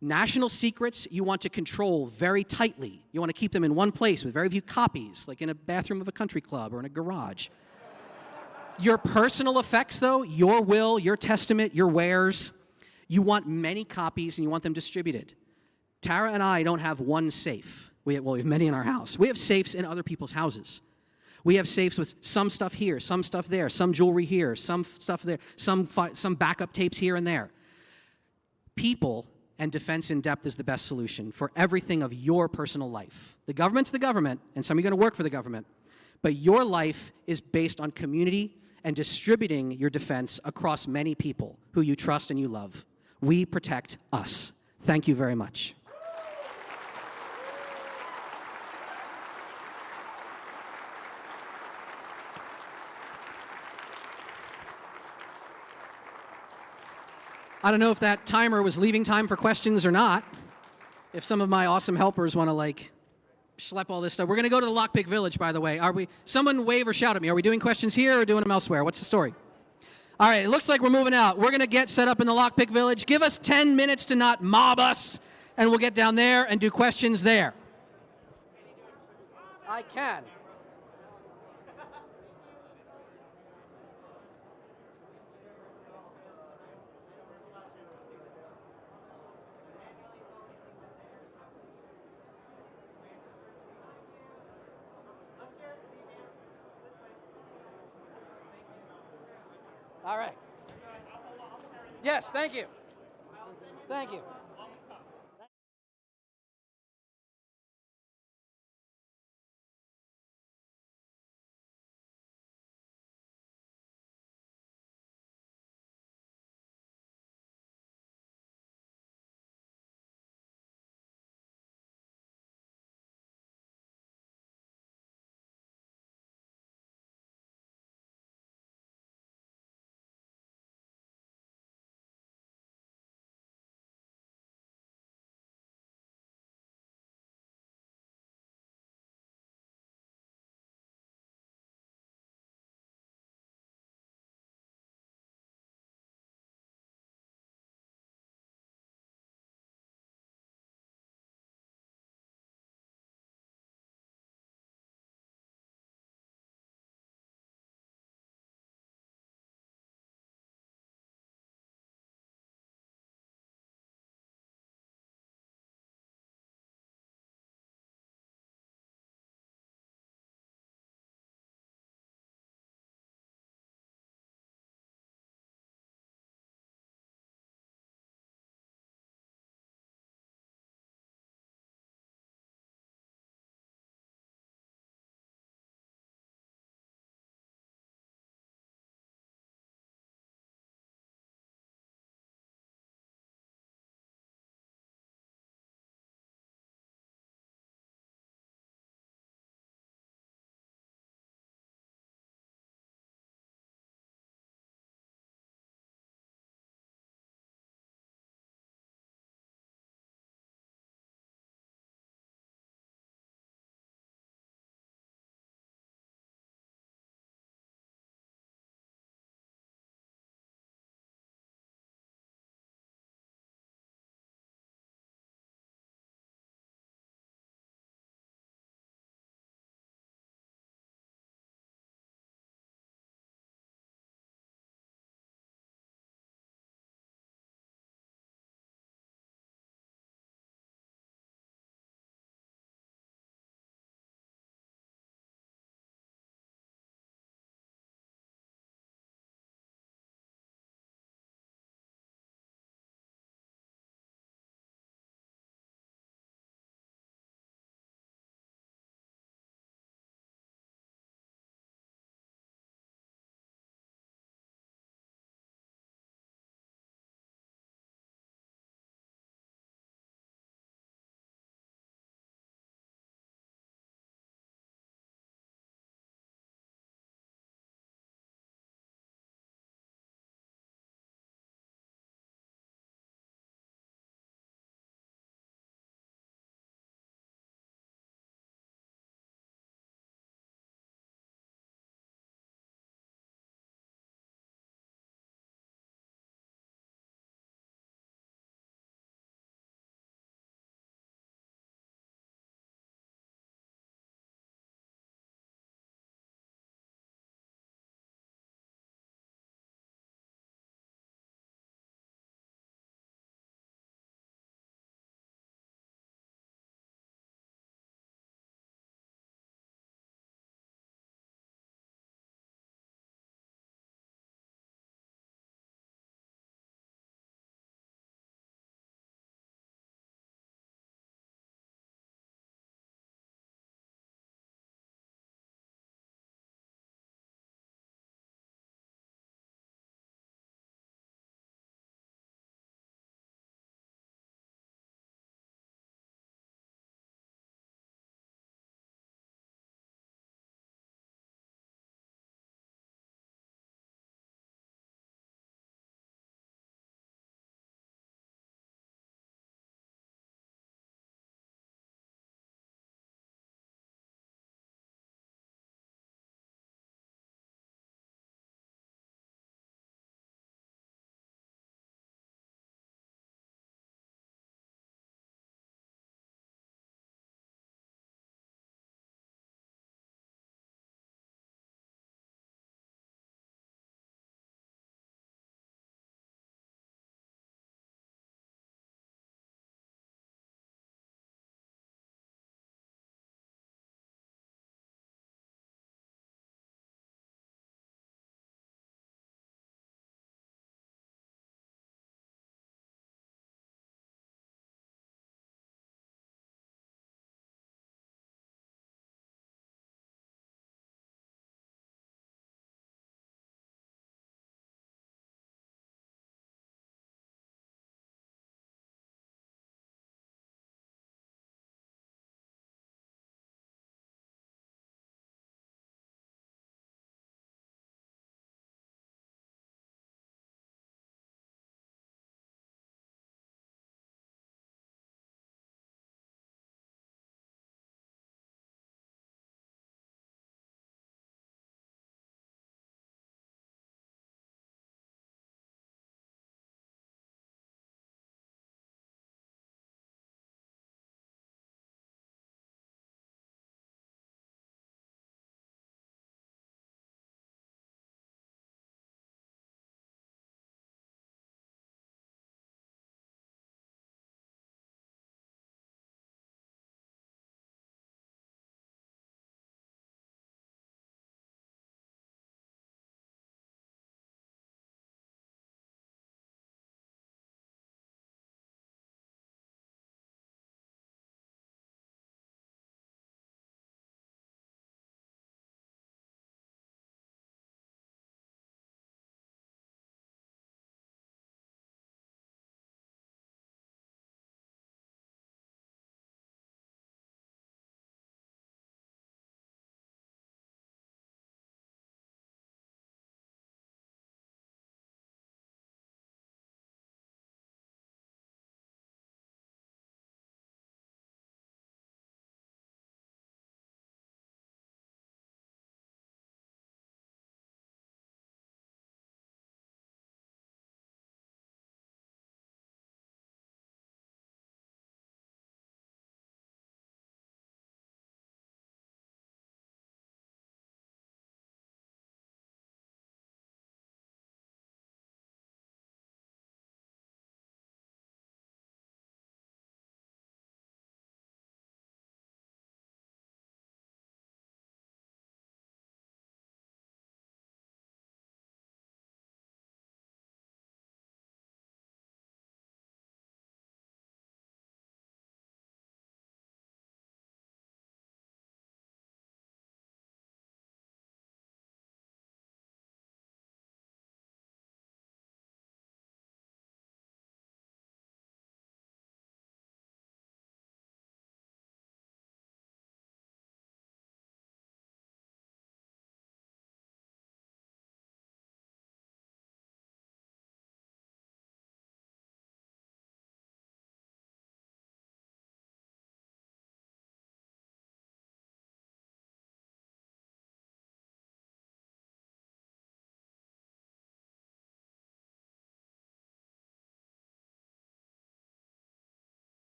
National secrets you want to control very tightly. You want to keep them in one place with very few copies, like in a bathroom of a country club or in a garage. Your personal effects, though, your will, your testament, your wares, you want many copies and you want them distributed. Tara and I don't have one safe. We have many in our house. We have safes in other people's houses. We have safes with some stuff here, some stuff there, some jewelry here, some stuff there, some backup tapes here and there. People and defense in depth is the best solution for everything of your personal life. The government's the government, and some of you are going to work for the government, but your life is based on community and distributing your defense across many people who you trust and you love. We protect us. Thank you very much. I don't know if that timer was leaving time for questions or not. If some of my awesome helpers want to like schlep all this stuff. We're going to go to the Lockpick Village, by the way. Someone wave or shout at me. Are we doing questions here or doing them elsewhere? What's the story? All right, it looks like we're moving out. We're going to get set up in the Lockpick Village. Give us 10 minutes to not mob us, and we'll get down there and do questions there. I can. All right. Yes, thank you. Thank you.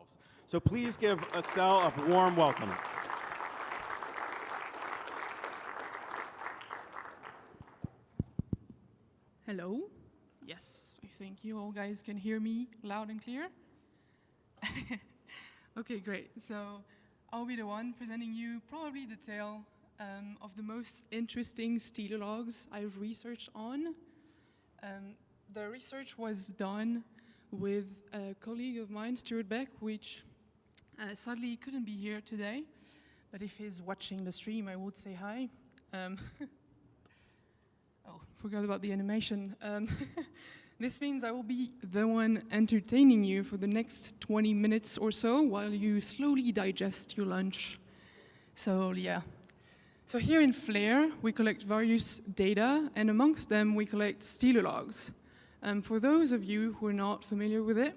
themselves. So please give Estelle a warm welcome. Hello. Yes, I think you all guys can hear me loud and clear. Okay, great. So I'll be the one presenting you probably the tale of the most interesting Stealer logs I've researched on. The research was done with a colleague of mine, Stuart Beck, which sadly couldn't be here today, but if he's watching the stream, I would say hi. Oh, forgot about the animation. This means I will be the one entertaining you for the next 20 minutes or so while you slowly digest your lunch. So yeah. So here in Flare, we collect various data, and amongst them we collect Stealer logs. For those of you who are not familiar with it,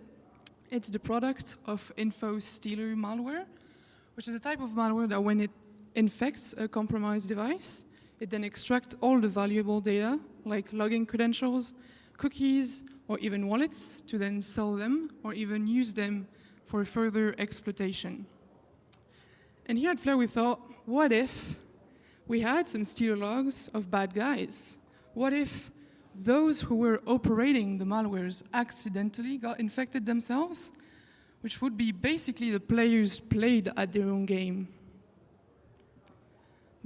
it's the product of Stealer malware, which is a type of malware that when it infects a compromised device, it then extracts all the valuable data, like login credentials, cookies, or even wallets, to then sell them or even use them for further exploitation. And here at Flare we thought, what if we had some Stealer logs of bad guys? What if those who were operating the malwares accidentally got infected themselves, which would be basically the players played at their own game?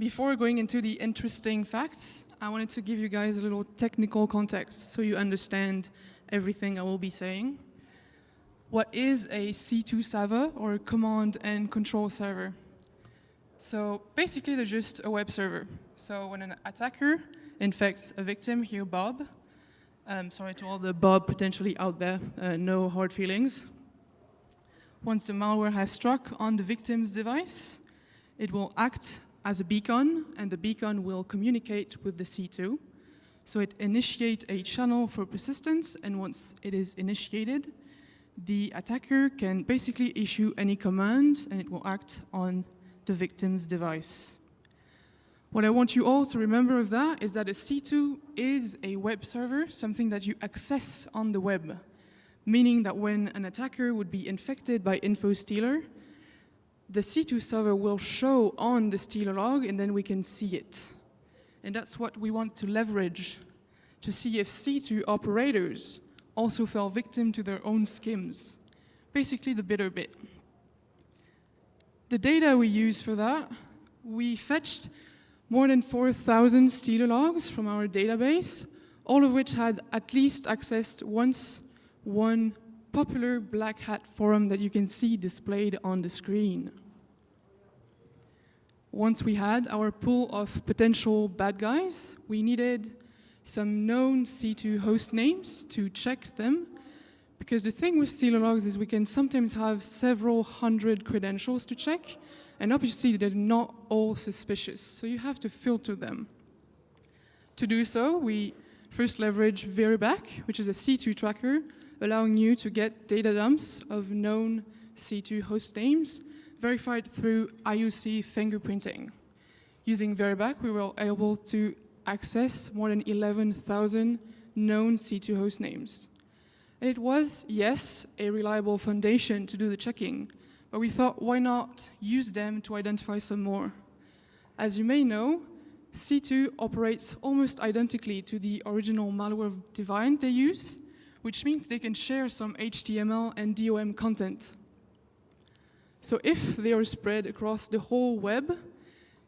Before going into the interesting facts, I wanted to give you guys a little technical context so you understand everything I will be saying. What is a C2 server, or a command and control server? So basically they're just a web server. So when an attacker infects a victim, here Bob, sorry to all the Bob potentially out there, no hard feelings. Once the malware has struck on the victim's device, it will act as a beacon, and the beacon will communicate with the C2. So it initiates a channel for persistence, and once it is initiated, the attacker can basically issue any command, and it will act on the victim's device. What I want you all to remember of that is that a C2 is a web server, something that you access on the web, meaning that when an attacker would be infected by Stealer, the C2 server will show on the Stealer log, and then we can see it. And that's what we want to leverage, to see if C2 operators also fell victim to their own skims. Basically the bitter bit. The data we use for that, we fetched more than 4,000 Stealer logs from our database, all of which had at least accessed once one popular Black Hat forum that you can see displayed on the screen. Once we had our pool of potential bad guys, we needed some known C2 host names to check them, because the thing with Stealer logs is we can sometimes have several hundred credentials to check, and obviously they're not all suspicious, so you have to filter them. To do so, we first leverage Vyrus, which is a C2 tracker, allowing you to get data dumps of known C2 host names verified through IUC fingerprinting. Using Vyrus, we were able to access more than 11,000 known C2 host names. And it was, yes, a reliable foundation to do the checking, but we thought, why not use them to identify some more? As you may know, C2 operates almost identically to the original malware Deviant they use, which means they can share some HTML and DOM content. So if they are spread across the whole web,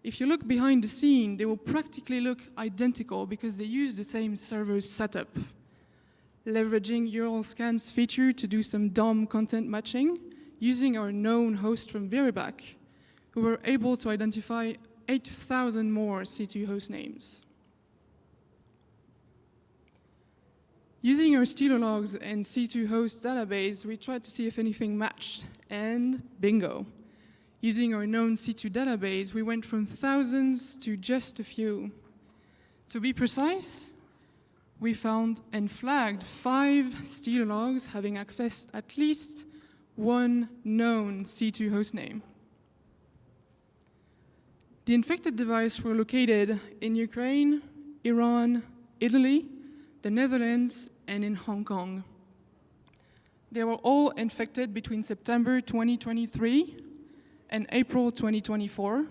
if you look behind the scene, they will practically look identical because they use the same server setup. Leveraging URL scans feature to do some DOM content matching, using our known host from Vyrus, we were able to identify 8,000 more C2 host names. Using our Stealer logs and C2 host database, we tried to see if anything matched, and bingo. Using our known C2 database, we went from thousands to just a few. To be precise, we found and flagged 5 Stealer logs having accessed at least one known C2 hostname. The infected devices were located in Ukraine, Iran, Italy, the Netherlands, and in Hong Kong. They were all infected between September 2023 and April 2024,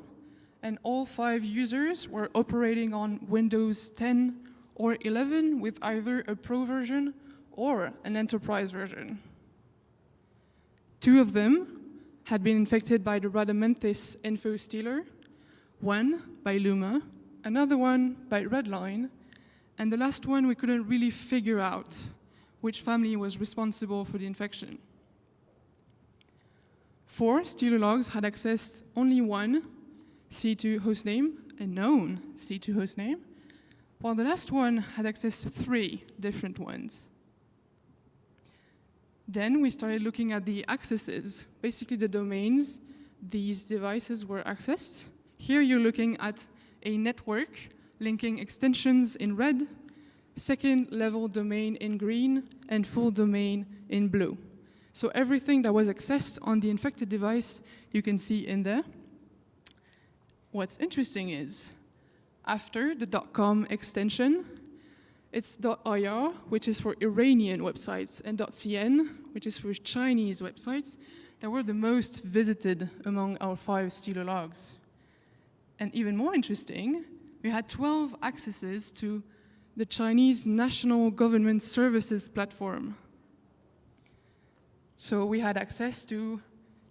and all 5 users were operating on Windows 10 or 11 with either a Pro version or an Enterprise version. 2 of them had been infected by the Radamanthus info stealer, one by Luma, another one by Redline, and the last one we couldn't really figure out which family was responsible for the infection. 4 stealer logs had accessed only one C2 hostname, a known C2 hostname, while the last one had accessed 3 different ones. Then we started looking at the accesses, basically the domains these devices were accessed. Here you're looking at a network linking extensions in red, second level domain in green, and full domain in blue. So everything that was accessed on the infected device, you can see in there. What's interesting is, after the .com extension, it's .ir, which is for Iranian websites, and .cn, which is for Chinese websites, that were the most visited among our 5 stealer logs. And even more interesting, we had 12 accesses to the Chinese National Government Services Platform. So we had access to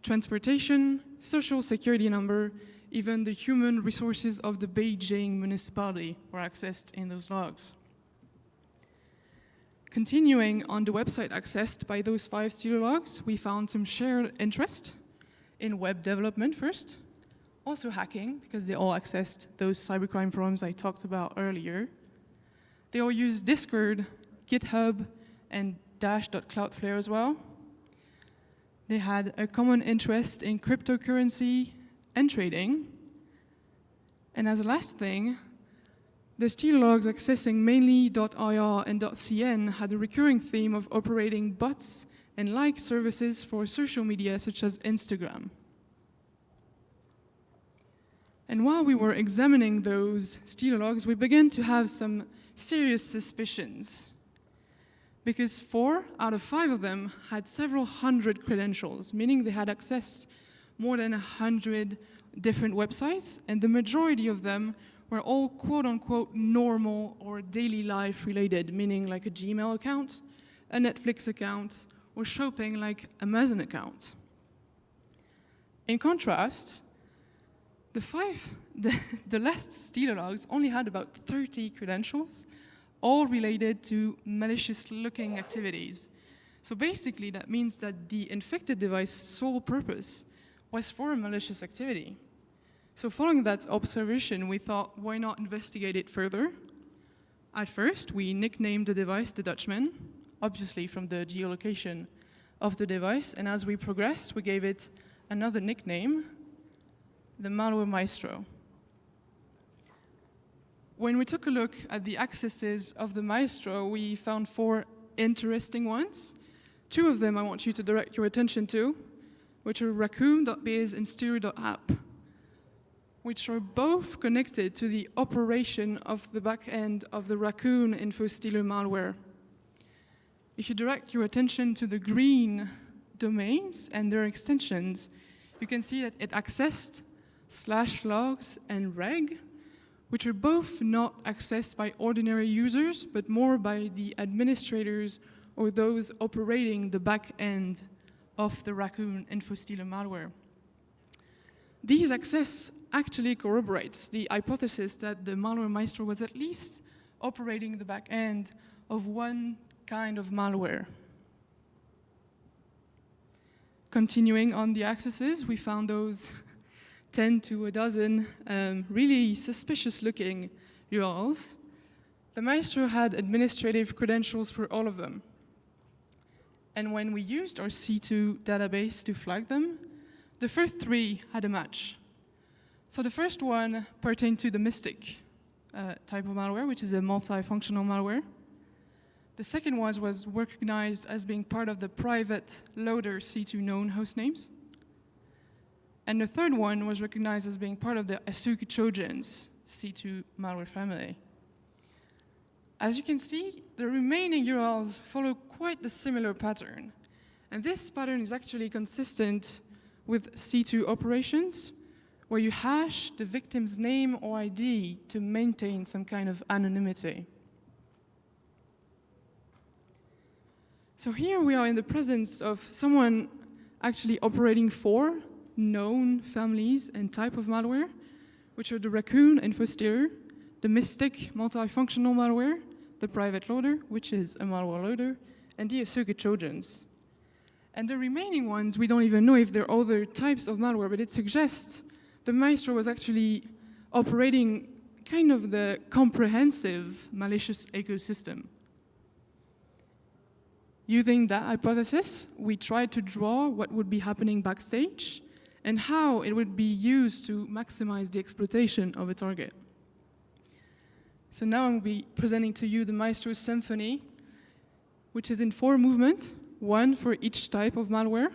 transportation, social security number, even the human resources of the Beijing municipality were accessed in those logs. Continuing on the website accessed by those 5 stealer logs, we found some shared interest in web development first, also hacking, because they all accessed those cybercrime forums I talked about earlier. They all used Discord, GitHub, and Dash.Cloudflare as well. They had a common interest in cryptocurrency and trading. And as a last thing, the stealer logs accessing mainly .ir and .cn had a recurring theme of operating bots and like services for social media such as Instagram. And while we were examining those stealer logs, we began to have some serious suspicions, because 4 out of 5 of them had several hundred credentials, meaning they had accessed more than 100 different websites, and the majority of them were all quote-unquote normal or daily life related, meaning like a Gmail account, a Netflix account, or shopping like Amazon account. In contrast, the last stealer logs only had about 30 credentials, all related to malicious-looking activities. So basically, that means that the infected device's sole purpose was for a malicious activity. So following that observation, we thought, why not investigate it further? At first, we nicknamed the device the Dutchman, obviously from the geolocation of the device, and as we progressed, we gave it another nickname, the Malware Maestro. When we took a look at the accesses of the Maestro, we found 4 interesting ones. 2 of them I want you to direct your attention to, which are raccoon.biz and stereo.app, which are both connected to the operation of the back end of the Raccoon info stealer malware. If you direct your attention to the green domains and their extensions, you can see that it accessed /logs and reg, which are both not accessed by ordinary users, but more by the administrators or those operating the back end of the Raccoon info stealer malware. These access actually corroborates the hypothesis that the Malware Maestro was at least operating the back end of one kind of malware. Continuing on the accesses, we found those 10 to a dozen really suspicious-looking URLs. The Maestro had administrative credentials for all of them. And when we used our C2 database to flag them, the first 3 had a match. So the first one pertained to the Mystic type of malware, which is a multifunctional malware. The second one was recognized as being part of the private loader C2 known hostnames. And the third one was recognized as being part of the Asuka Trojans C2 malware family. As you can see, the remaining URLs follow quite a similar pattern. And this pattern is actually consistent with C2 operations, where you hash the victim's name or ID to maintain some kind of anonymity. So here we are in the presence of someone actually operating 4 known families and type of malware, which are the Raccoon InfoStealer, the Mystic multifunctional malware, the private loader, which is a malware loader, and the Asuka Trojans. And the remaining ones, we don't even know if they're other types of malware, but it suggests the Maestro was actually operating kind of the comprehensive malicious ecosystem. Using that hypothesis, we tried to draw what would be happening backstage and how it would be used to maximize the exploitation of a target. So now I'm going to be presenting to you the Maestro Symphony, which is in 4 movements, 1 for each type of malware.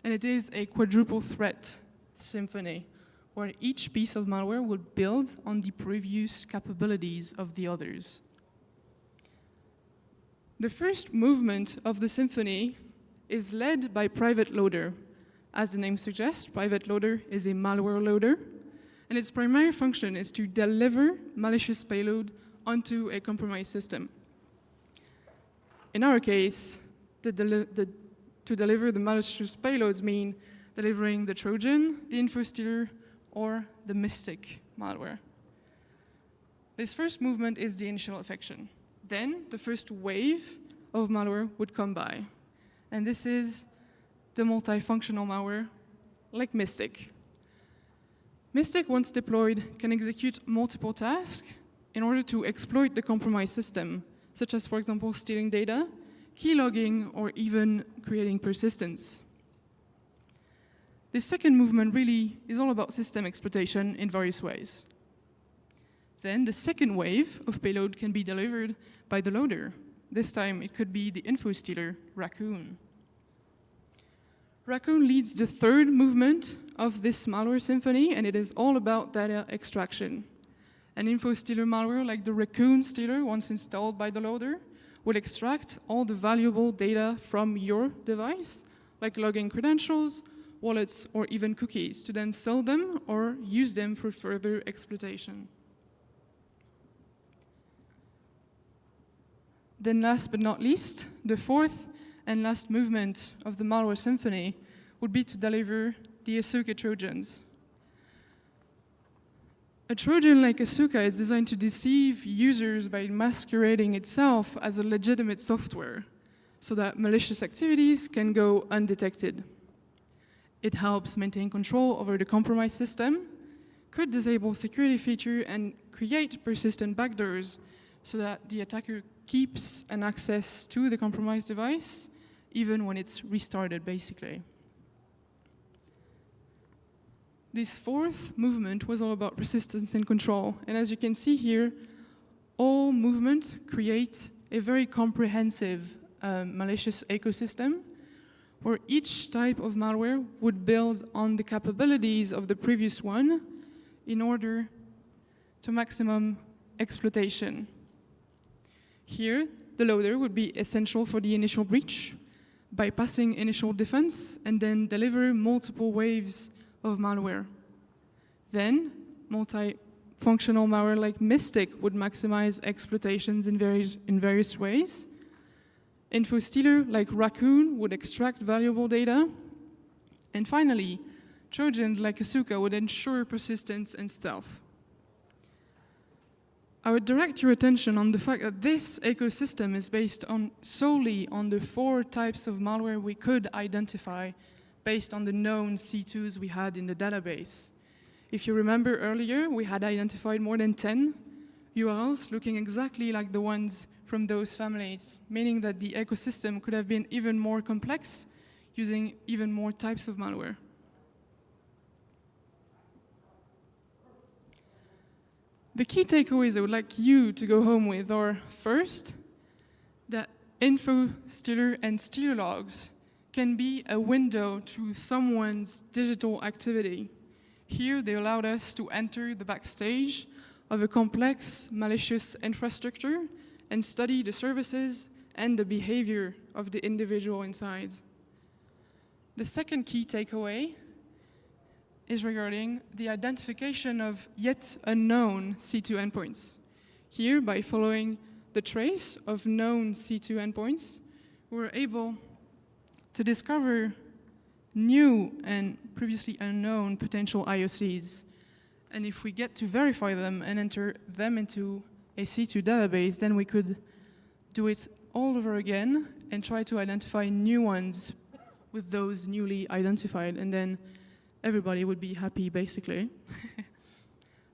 And it is a quadruple threat symphony, where each piece of malware will build on the previous capabilities of the others. The first movement of the symphony is led by Private Loader. As the name suggests, Private Loader is a malware loader, and its primary function is to deliver malicious payload onto a compromised system. In our case, to deliver the malicious payloads mean delivering the Trojan, the InfoStealer, or the Mystic malware. This first movement is the initial infection. Then the first wave of malware would come by. And this is the multifunctional malware, like Mystic. Mystic, once deployed, can execute multiple tasks in order to exploit the compromised system, such as, for example, stealing data, keylogging, or even creating persistence. This second movement really is all about system exploitation in various ways. Then the second wave of payload can be delivered by the loader. This time it could be the InfoStealer, Raccoon. Raccoon leads the third movement of this malware symphony, and it is all about data extraction. An InfoStealer malware like the Raccoon Stealer, once installed by the loader, will extract all the valuable data from your device, like login credentials, wallets, or even cookies, to then sell them or use them for further exploitation. Then last but not least, the fourth and last movement of the malware symphony would be to deliver the Asuka Trojans. A Trojan like Asuka is designed to deceive users by masquerading itself as a legitimate software so that malicious activities can go undetected. It helps maintain control over the compromised system, could disable security feature, and create persistent backdoors so that the attacker keeps an access to the compromised device even when it's restarted, basically. This fourth movement was all about persistence and control. And as you can see here, all movements create a very comprehensive malicious ecosystem where each type of malware would build on the capabilities of the previous one in order to maximum exploitation. Here, the loader would be essential for the initial breach, bypassing initial defense, and then deliver multiple waves of malware. Then, multifunctional malware like Mystic would maximize exploitations in various ways. InfoStealer like Raccoon would extract valuable data. And finally, Trojan like Asuka would ensure persistence and stealth. I would direct your attention on the fact that this ecosystem is based solely on the 4 types of malware we could identify based on the known C2s we had in the database. If you remember earlier, we had identified more than 10 URLs looking exactly like the ones from those families, meaning that the ecosystem could have been even more complex using even more types of malware. The key takeaways I would like you to go home with are, first, that InfoStealer and stealer logs can be a window to someone's digital activity. Here, they allowed us to enter the backstage of a complex, malicious infrastructure and study the services and the behavior of the individual inside. The second key takeaway is regarding the identification of yet unknown C2 endpoints. Here, by following the trace of known C2 endpoints, we're able to discover new and previously unknown potential IOCs. And if we get to verify them and enter them into a C2 database, then we could do it all over again and try to identify new ones with those newly identified, and then everybody would be happy, basically.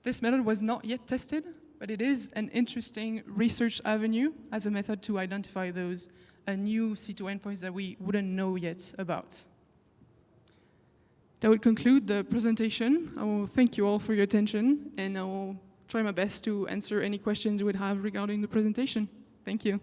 This method was not yet tested, but it is an interesting research avenue as a method to identify those new C2 endpoints that we wouldn't know yet about. That would conclude the presentation. I will thank you all for your attention, and I will try my best to answer any questions you would have regarding the presentation. Thank you.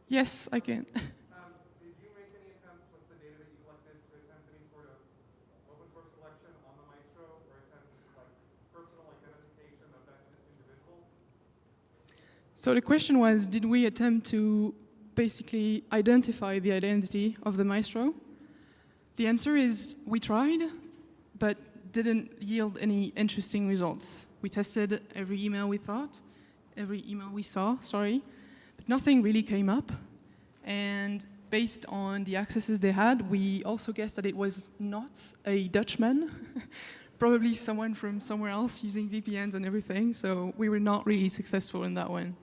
Yes, I can. Did you make any attempts with the data that you collected to attempt any sort of open source collection on the Maestro, or attempt like personal identification of that individual? So the question was, did we attempt to basically identify the identity of the Maestro? The answer is we tried, but didn't yield any interesting results. We tested every email we saw, but nothing really came up. And based on the accesses they had, we also guessed that it was not a Dutchman, probably someone from somewhere else using VPNs and everything, so we were not really successful in that one.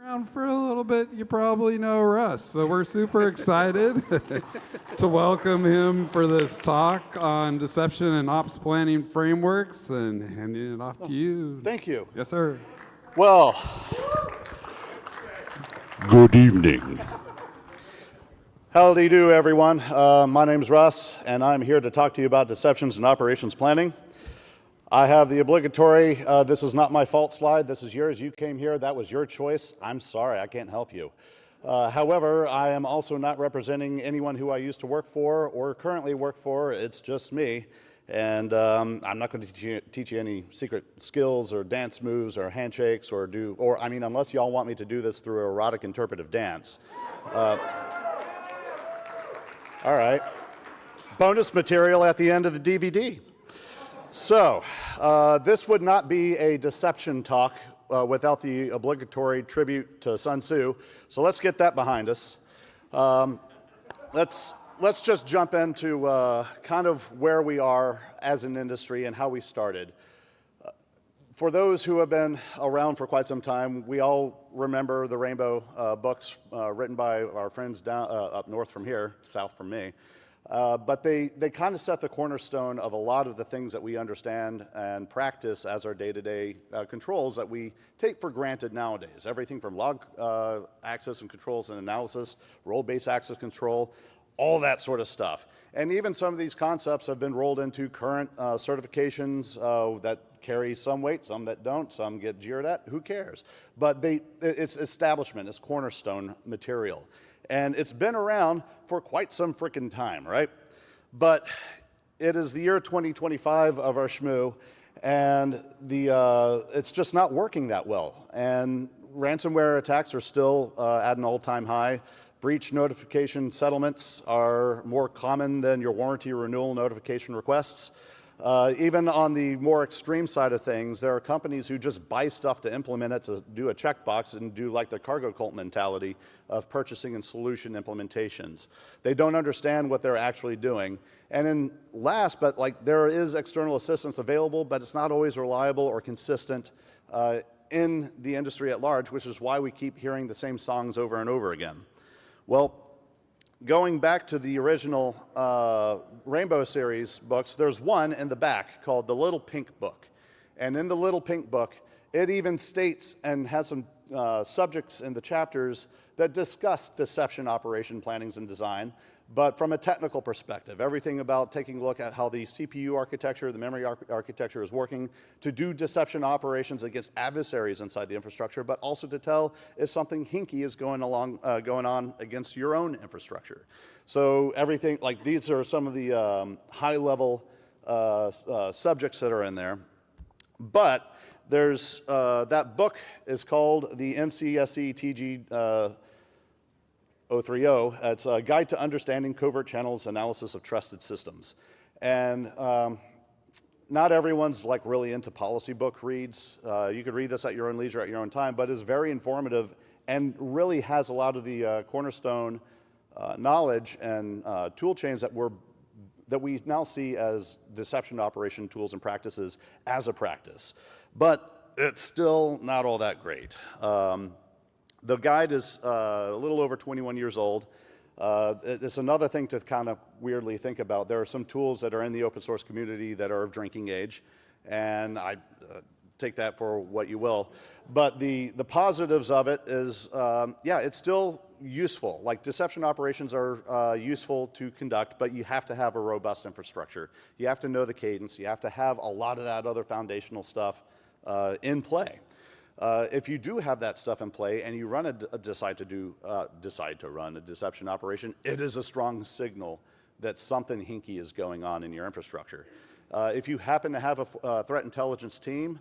Around for a little bit, you probably know Russ. So we're super excited to welcome him for this talk on deception and ops planning frameworks, and handing it off to you. Thank you. Yes, sir. Well, good evening. Howdy do, everyone. My name's Russ, and I'm here to talk to you about deceptions and operations planning. I have the obligatory, this is not my fault slide, this is yours, you came here, that was your choice. I'm sorry, I can't help you. However, I am also not representing anyone who I used to work for or currently work for, it's just me. And I'm not going to teach you any secret skills or dance moves or handshakes or unless y'all want me to do this through erotic interpretive dance. All right. Bonus material at the end of the DVD. So, this would not be a deception talk without the obligatory tribute to Sun Tzu. So let's get that behind us. Let's just jump into kind of where we are as an industry and how we started. For those who have been around for quite some time, we all remember the Rainbow books written by our friends down up north from here, south from me. But they kind of set the cornerstone of a lot of the things that we understand and practice as our day-to-day controls that we take for granted nowadays. Everything from log access and controls and analysis, role-based access control, all that sort of stuff. And even some of these concepts have been rolled into current certifications that carry some weight, some that don't, some get jeered at, who cares? But it's establishment, it's cornerstone material. And it's been around for quite some frickin' time, right? But it is the year 2025 of our Shmoo, and it's just not working that well. And ransomware attacks are still at an all-time high. Breach notification settlements are more common than your warranty renewal notification requests. Even on the more extreme side of things, there are companies who just buy stuff to implement it to do a checkbox and do like the cargo cult mentality of purchasing and solution implementations. They don't understand what they're actually doing. And then last, but there is external assistance available, but it's not always reliable or consistent in the industry at large, which is why we keep hearing the same songs over and over again. Well, going back to the original Rainbow series books, there's one in the back called the Little Pink Book. And in the Little Pink Book, it even states and has some subjects in the chapters that discuss deception, operation, plannings, and design, but from a technical perspective. Everything about taking a look at how the CPU architecture, the memory architecture is working to do deception operations against adversaries inside the infrastructure, but also to tell if something hinky is going on against your own infrastructure. So everything, these are some of the high-level subjects that are in there. But there's, that book is called the NCSE TG 030. It's a Guide to Understanding Covert Channels Analysis of Trusted Systems. And not everyone's really into policy book reads. You could read this at your own leisure, at your own time, but it's very informative and really has a lot of the cornerstone knowledge and tool chains that we now see as deception operation tools and practices as a practice. But it's still not all that great. The guide is a little over 21 years old. It's another thing to kind of weirdly think about. There are some tools that are in the open source community that are of drinking age, and I take that for what you will. But the positives of it is, yeah, it's still useful. Deception operations are useful to conduct, but you have to have a robust infrastructure. You have to know the cadence. You have to have a lot of that other foundational stuff in play. If you do have that stuff in play and you decide to run a deception operation, it is a strong signal that something hinky is going on in your infrastructure. If you happen to have a threat intelligence team,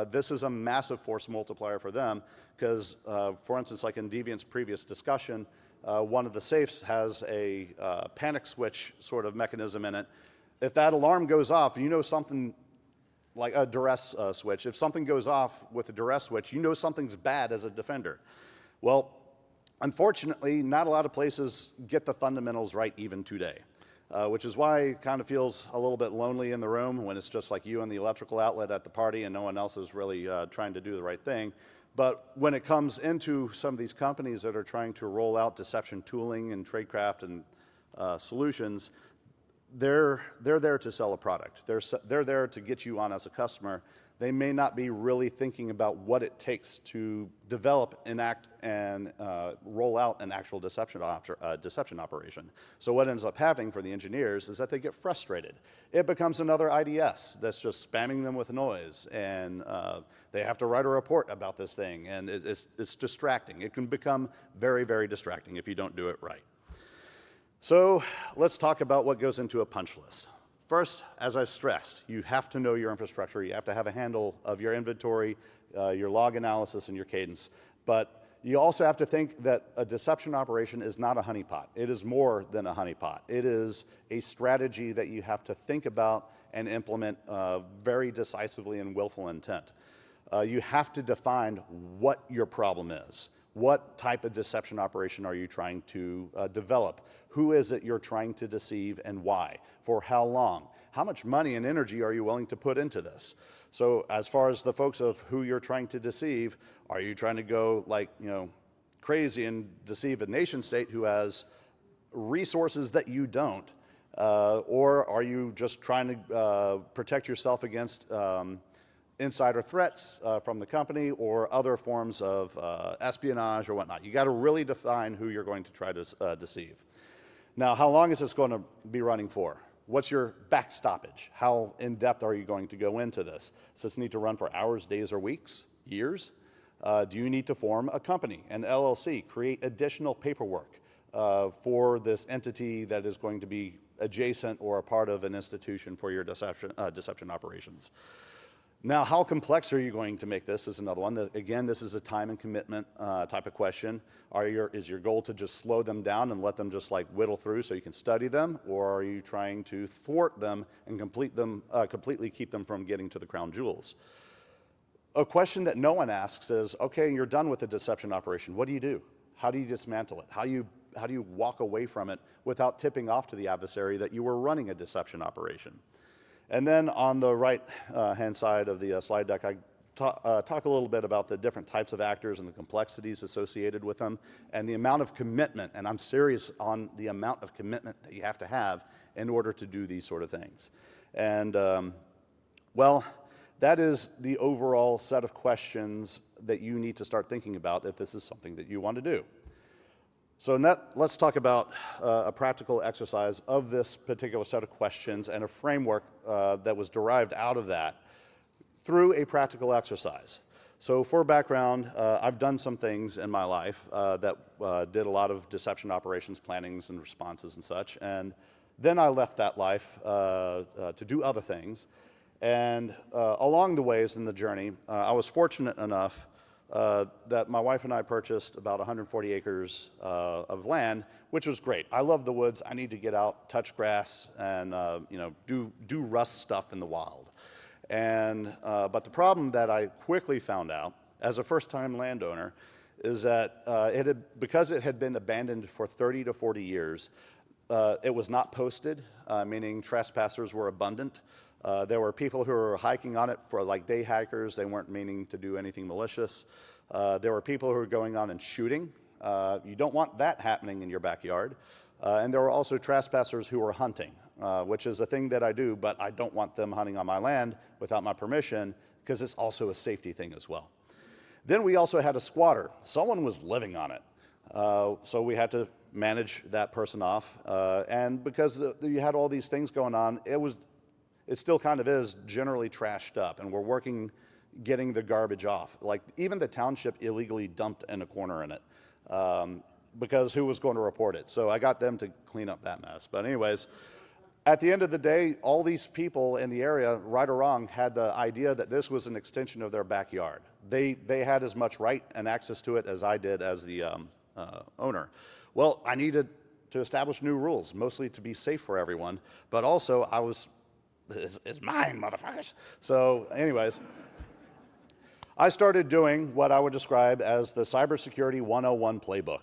this is a massive force multiplier for them because, for instance, like in Deviant's previous discussion, one of the safes has a panic switch sort of mechanism in it. If that alarm goes off, you know something like a duress switch. If something goes off with a duress switch, you know something's bad as a defender. Well, unfortunately, not a lot of places get the fundamentals right even today, which is why it kind of feels a little bit lonely in the room when it's just like you and the electrical outlet at the party and no one else is really trying to do the right thing. But when it comes into some of these companies that are trying to roll out deception tooling and tradecraft and solutions, they're there to sell a product. They're there to get you on as a customer. They may not be really thinking about what it takes to develop, enact, and roll out an actual deception operation. So what ends up happening for the engineers is that they get frustrated. It becomes another IDS that's just spamming them with noise, and they have to write a report about this thing, and it's distracting. It can become very, very distracting if you don't do it right. So let's talk about what goes into a punch list. First, as I've stressed, you have to know your infrastructure. You have to have a handle of your inventory, your log analysis, and your cadence. But you also have to think that a deception operation is not a honeypot. It is more than a honeypot. It is a strategy that you have to think about and implement very decisively and willful intent. You have to define what your problem is. What type of deception operation are you trying to develop? Who is it you're trying to deceive and why? For how long? How much money and energy are you willing to put into this? So as far as the folks of who you're trying to deceive, are you trying to go like, crazy and deceive a nation state who has resources that you don't? Or are you just trying to protect yourself against insider threats from the company or other forms of espionage or whatnot? You got to really define who you're going to try to deceive. Now, how long is this going to be running for? What's your backstoppage? How in-depth are you going to go into this? Does this need to run for hours, days, or weeks, years? Do you need to form a company, an LLC, create additional paperwork for this entity that is going to be adjacent or a part of an institution for your deception operations? Now, how complex are you going to make this is another one. Again, this is a time and commitment type of question. Is your goal to just slow them down and let them just like whittle through so you can study them? Or are you trying to thwart them and completely keep them from getting to the crown jewels? A question that no one asks is, okay, you're done with the deception operation. What do you do? How do you dismantle it? How do you walk away from it without tipping off to the adversary that you were running a deception operation? And then on the right-hand side of the slide deck, I talk a little bit about the different types of actors and the complexities associated with them and the amount of commitment, and I'm serious on the amount of commitment that you have to have in order to do these sort of things. And, well, that is the overall set of questions that you need to start thinking about if this is something that you want to do. So let's talk about a practical exercise of this particular set of questions and a framework that was derived out of that through a practical exercise. So for background, I've done some things in my life that did a lot of deception operations plannings and responses and such, and then I left that life to do other things. And along the ways in the journey, I was fortunate enough that my wife and I purchased about 140 acres of land, which was great. I love the woods. I need to get out, touch grass, and do rust stuff in the wild. And but the problem that I quickly found out as a first-time landowner is that because it had been abandoned for 30 to 40 years, it was not posted, meaning trespassers were abundant. There were people who were hiking on it for like day hikers. They weren't meaning to do anything malicious. There were people who were going on and shooting. You don't want that happening in your backyard. And there were also trespassers who were hunting, which is a thing that I do, but I don't want them hunting on my land without my permission because it's also a safety thing as well. Then we also had a squatter. Someone was living on it. So we had to manage that person off. And because you had all these things going on, it still kind of is generally trashed up, and we're working getting the garbage off. Like even the township illegally dumped in a corner in it because who was going to report it? So I got them to clean up that mess. But anyways, at the end of the day, all these people in the area, right or wrong, had the idea that this was an extension of their backyard. They had as much right and access to it as I did as the owner. Well, I needed to establish new rules, mostly to be safe for everyone, but also it's mine, motherfuckers. So anyways, I started doing what I would describe as the Cybersecurity 101 playbook.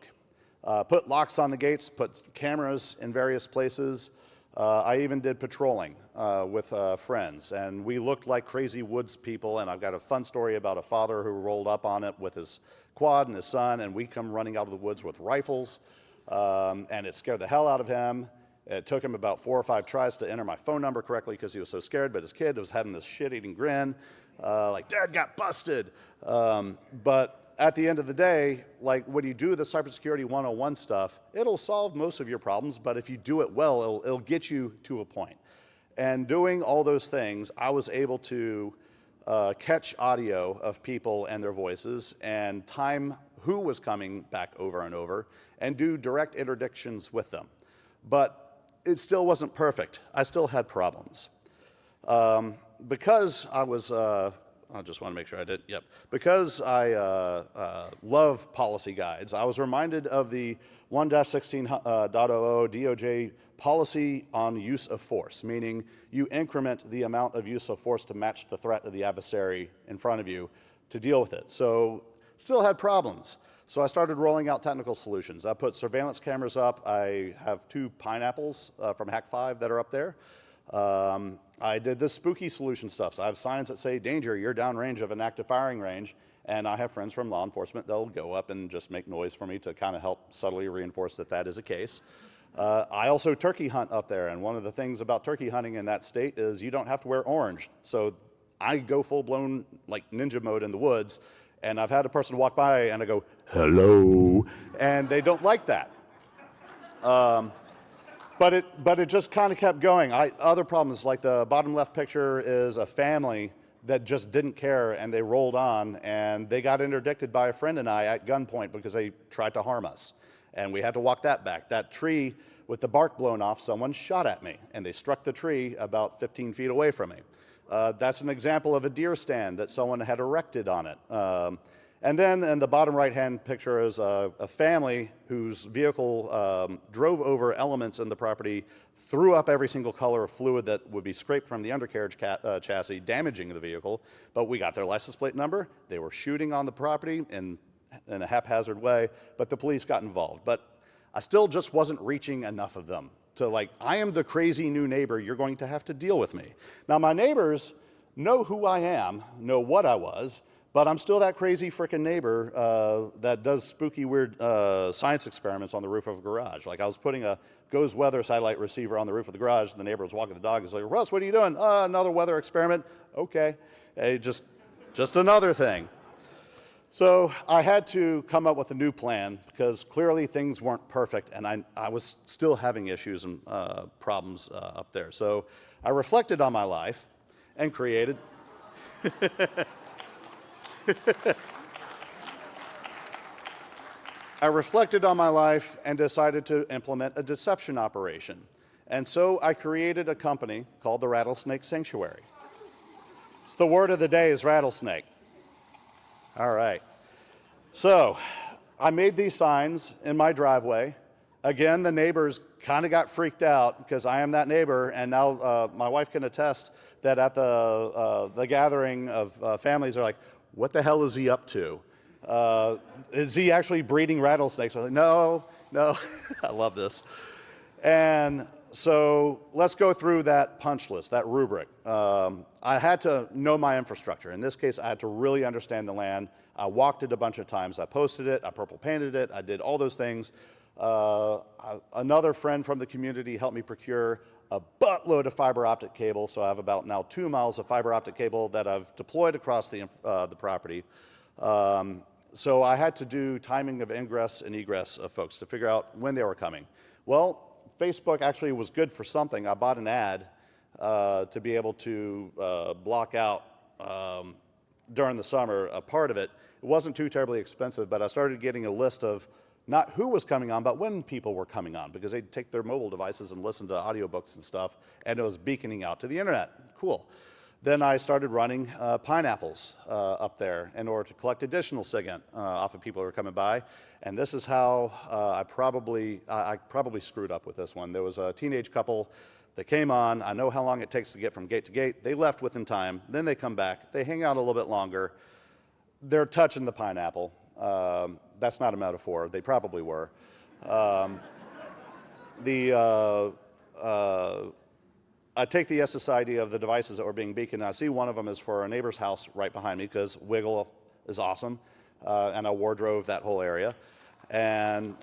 Put locks on the gates, put cameras in various places, I even did patrolling with friends, and we looked like crazy woods people, and I've got a fun story about a father who rolled up on it with his quad and his son, and we come running out of the woods with rifles, and it scared the hell out of him. It took him about 4 or 5 tries to enter my phone number correctly because he was so scared, but his kid was having this shit-eating grin, like, Dad got busted. But at the end of the day, like when you do the cybersecurity 101 stuff, it'll solve most of your problems, but if you do it well, it'll get you to a point. And doing all those things, I was able to catch audio of people and their voices and time who was coming back over and over and do direct interdictions with them. But it still wasn't perfect. I still had problems. Because I was, I just want to make sure I did, yep. Because I love policy guides, I was reminded of the 1-16.00 DOJ policy on use of force, meaning you increment the amount of use of force to match the threat of the adversary in front of you to deal with it. So still had problems. So I started rolling out technical solutions. I put surveillance cameras up. I have 2 pineapples from Hack5 that are up there. I did this spooky solution stuff. So I have signs that say, danger, you're downrange of an active firing range. And I have friends from law enforcement that'll go up and just make noise for me to kind of help subtly reinforce that that is a case. I also turkey hunt up there. And one of the things about turkey hunting in that state is you don't have to wear orange. So I go full-blown like ninja mode in the woods. And I've had a person walk by and I go, hello. And they don't like that. But it just kind of kept going. Other problems, like the bottom left picture is a family that just didn't care and they rolled on and they got interdicted by a friend and I at gunpoint because they tried to harm us. And we had to walk that back. That tree with the bark blown off, someone shot at me and they struck the tree about 15 feet away from me. That's an example of a deer stand that someone had erected on it. And then in the bottom right-hand picture is a family whose vehicle drove over elements in the property, threw up every single color of fluid that would be scraped from the undercarriage chassis, damaging the vehicle. But we got their license plate number. They were shooting on the property in a haphazard way, but the police got involved. But I still just wasn't reaching enough of them to like, I am the crazy new neighbor, you're going to have to deal with me. Now my neighbors know who I am, know what I was, but I'm still that crazy frickin' neighbor that does spooky, weird science experiments on the roof of a garage. Like I was putting a GOES weather satellite receiver on the roof of the garage, and the neighbor was walking the dog. He's like, Russ, what are you doing? Another weather experiment. Okay, hey, just another thing. So I had to come up with a new plan because clearly things weren't perfect, and I was still having issues and problems up there. So I reflected on my life and created. I reflected on my life and decided to implement a deception operation. And so I created a company called the Rattlesnake Sanctuary. It's the word of the day is rattlesnake. All right. So I made these signs in my driveway. Again, the neighbors kind of got freaked out because I am that neighbor, and now my wife can attest that at the gathering of families are like, what the hell is he up to? Is he actually breeding rattlesnakes? I was like, no. I love this. And so let's go through that punch list, that rubric. I had to know my infrastructure. In this case, I had to really understand the land. I walked it a bunch of times. I posted it. I purple painted it. I did all those things. Another friend from the community helped me procure a buttload of fiber optic cable. So I have about now 2 miles of fiber optic cable that I've deployed across the property. So I had to do timing of ingress and egress of folks to figure out when they were coming. Well, Facebook actually was good for something. I bought an ad to be able to block out during the summer a part of it. It wasn't too terribly expensive, but I started getting a list of not who was coming on, but when people were coming on, because they'd take their mobile devices and listen to audiobooks and stuff, and it was beaconing out to the internet. Cool. Then I started running pineapples up there in order to collect additional SIGINT off of people who were coming by. And this is how I probably screwed up with this one. There was a teenage couple that came on. I know how long it takes to get from gate to gate. They left within time. Then they come back. They hang out a little bit longer. They're touching the pineapple. That's not a metaphor. They probably were. I take the SSID of the devices that were being beaconed, and I see one of them is for a neighbor's house right behind me, because Wiggle is awesome, and I wardrobe that whole area. And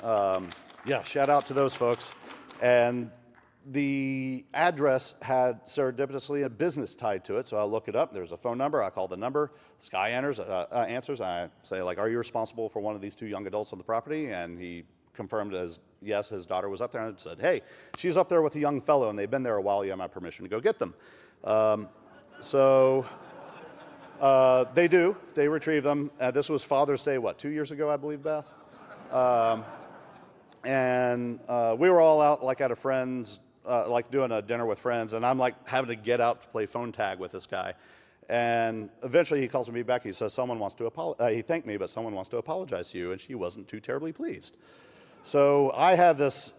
yeah, shout out to those folks. And the address had serendipitously a business tied to it, so I look it up. There's a phone number. I call the number. This guy answers. I say, like, are you responsible for one of these two young adults on the property? And he confirmed as yes, his daughter was up there, and said, hey, she's up there with a young fellow, and they've been there a while. You have my permission to go get them. They do. They retrieve them. This was Father's Day, what, 2 years ago, I believe, Beth? And we were all out, like, at a friend's, like doing a dinner with friends, and I'm like having to get out to play phone tag with this guy. And eventually he calls me back. He says, someone wants to apologize. He thanked me, but someone wants to apologize to you, and she wasn't too terribly pleased. So I have this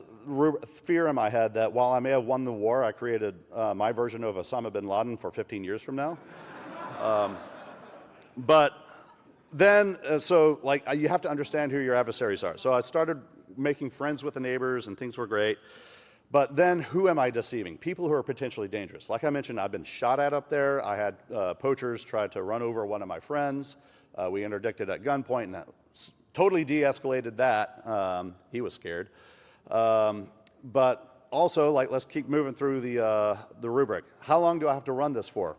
fear in my head that while I may have won the war, I created my version of Osama bin Laden for 15 years from now. But then, so like you have to understand who your adversaries are. So I started making friends with the neighbors, and things were great. But then who am I deceiving? People who are potentially dangerous. Like I mentioned, I've been shot at up there. I had poachers try to run over one of my friends. We interdicted at gunpoint, and that totally de-escalated that. He was scared. But also, like, let's keep moving through the rubric. How long do I have to run this for?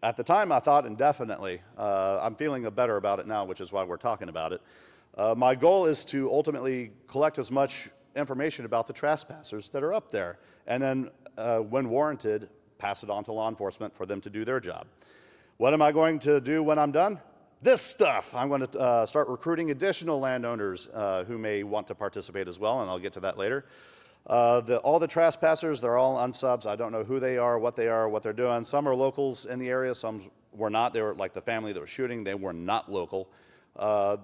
At the time, I thought indefinitely. I'm feeling better about it now, which is why we're talking about it. My goal is to ultimately collect as much information about the trespassers that are up there, and then, when warranted, pass it on to law enforcement for them to do their job. What am I going to do when I'm done? This stuff. I'm going to start recruiting additional landowners who may want to participate as well, and I'll get to that later. All the trespassers, they're all unsubs. I don't know who they are, what they're doing. Some are locals in the area, some were not. They were like the family that was shooting, they were not local.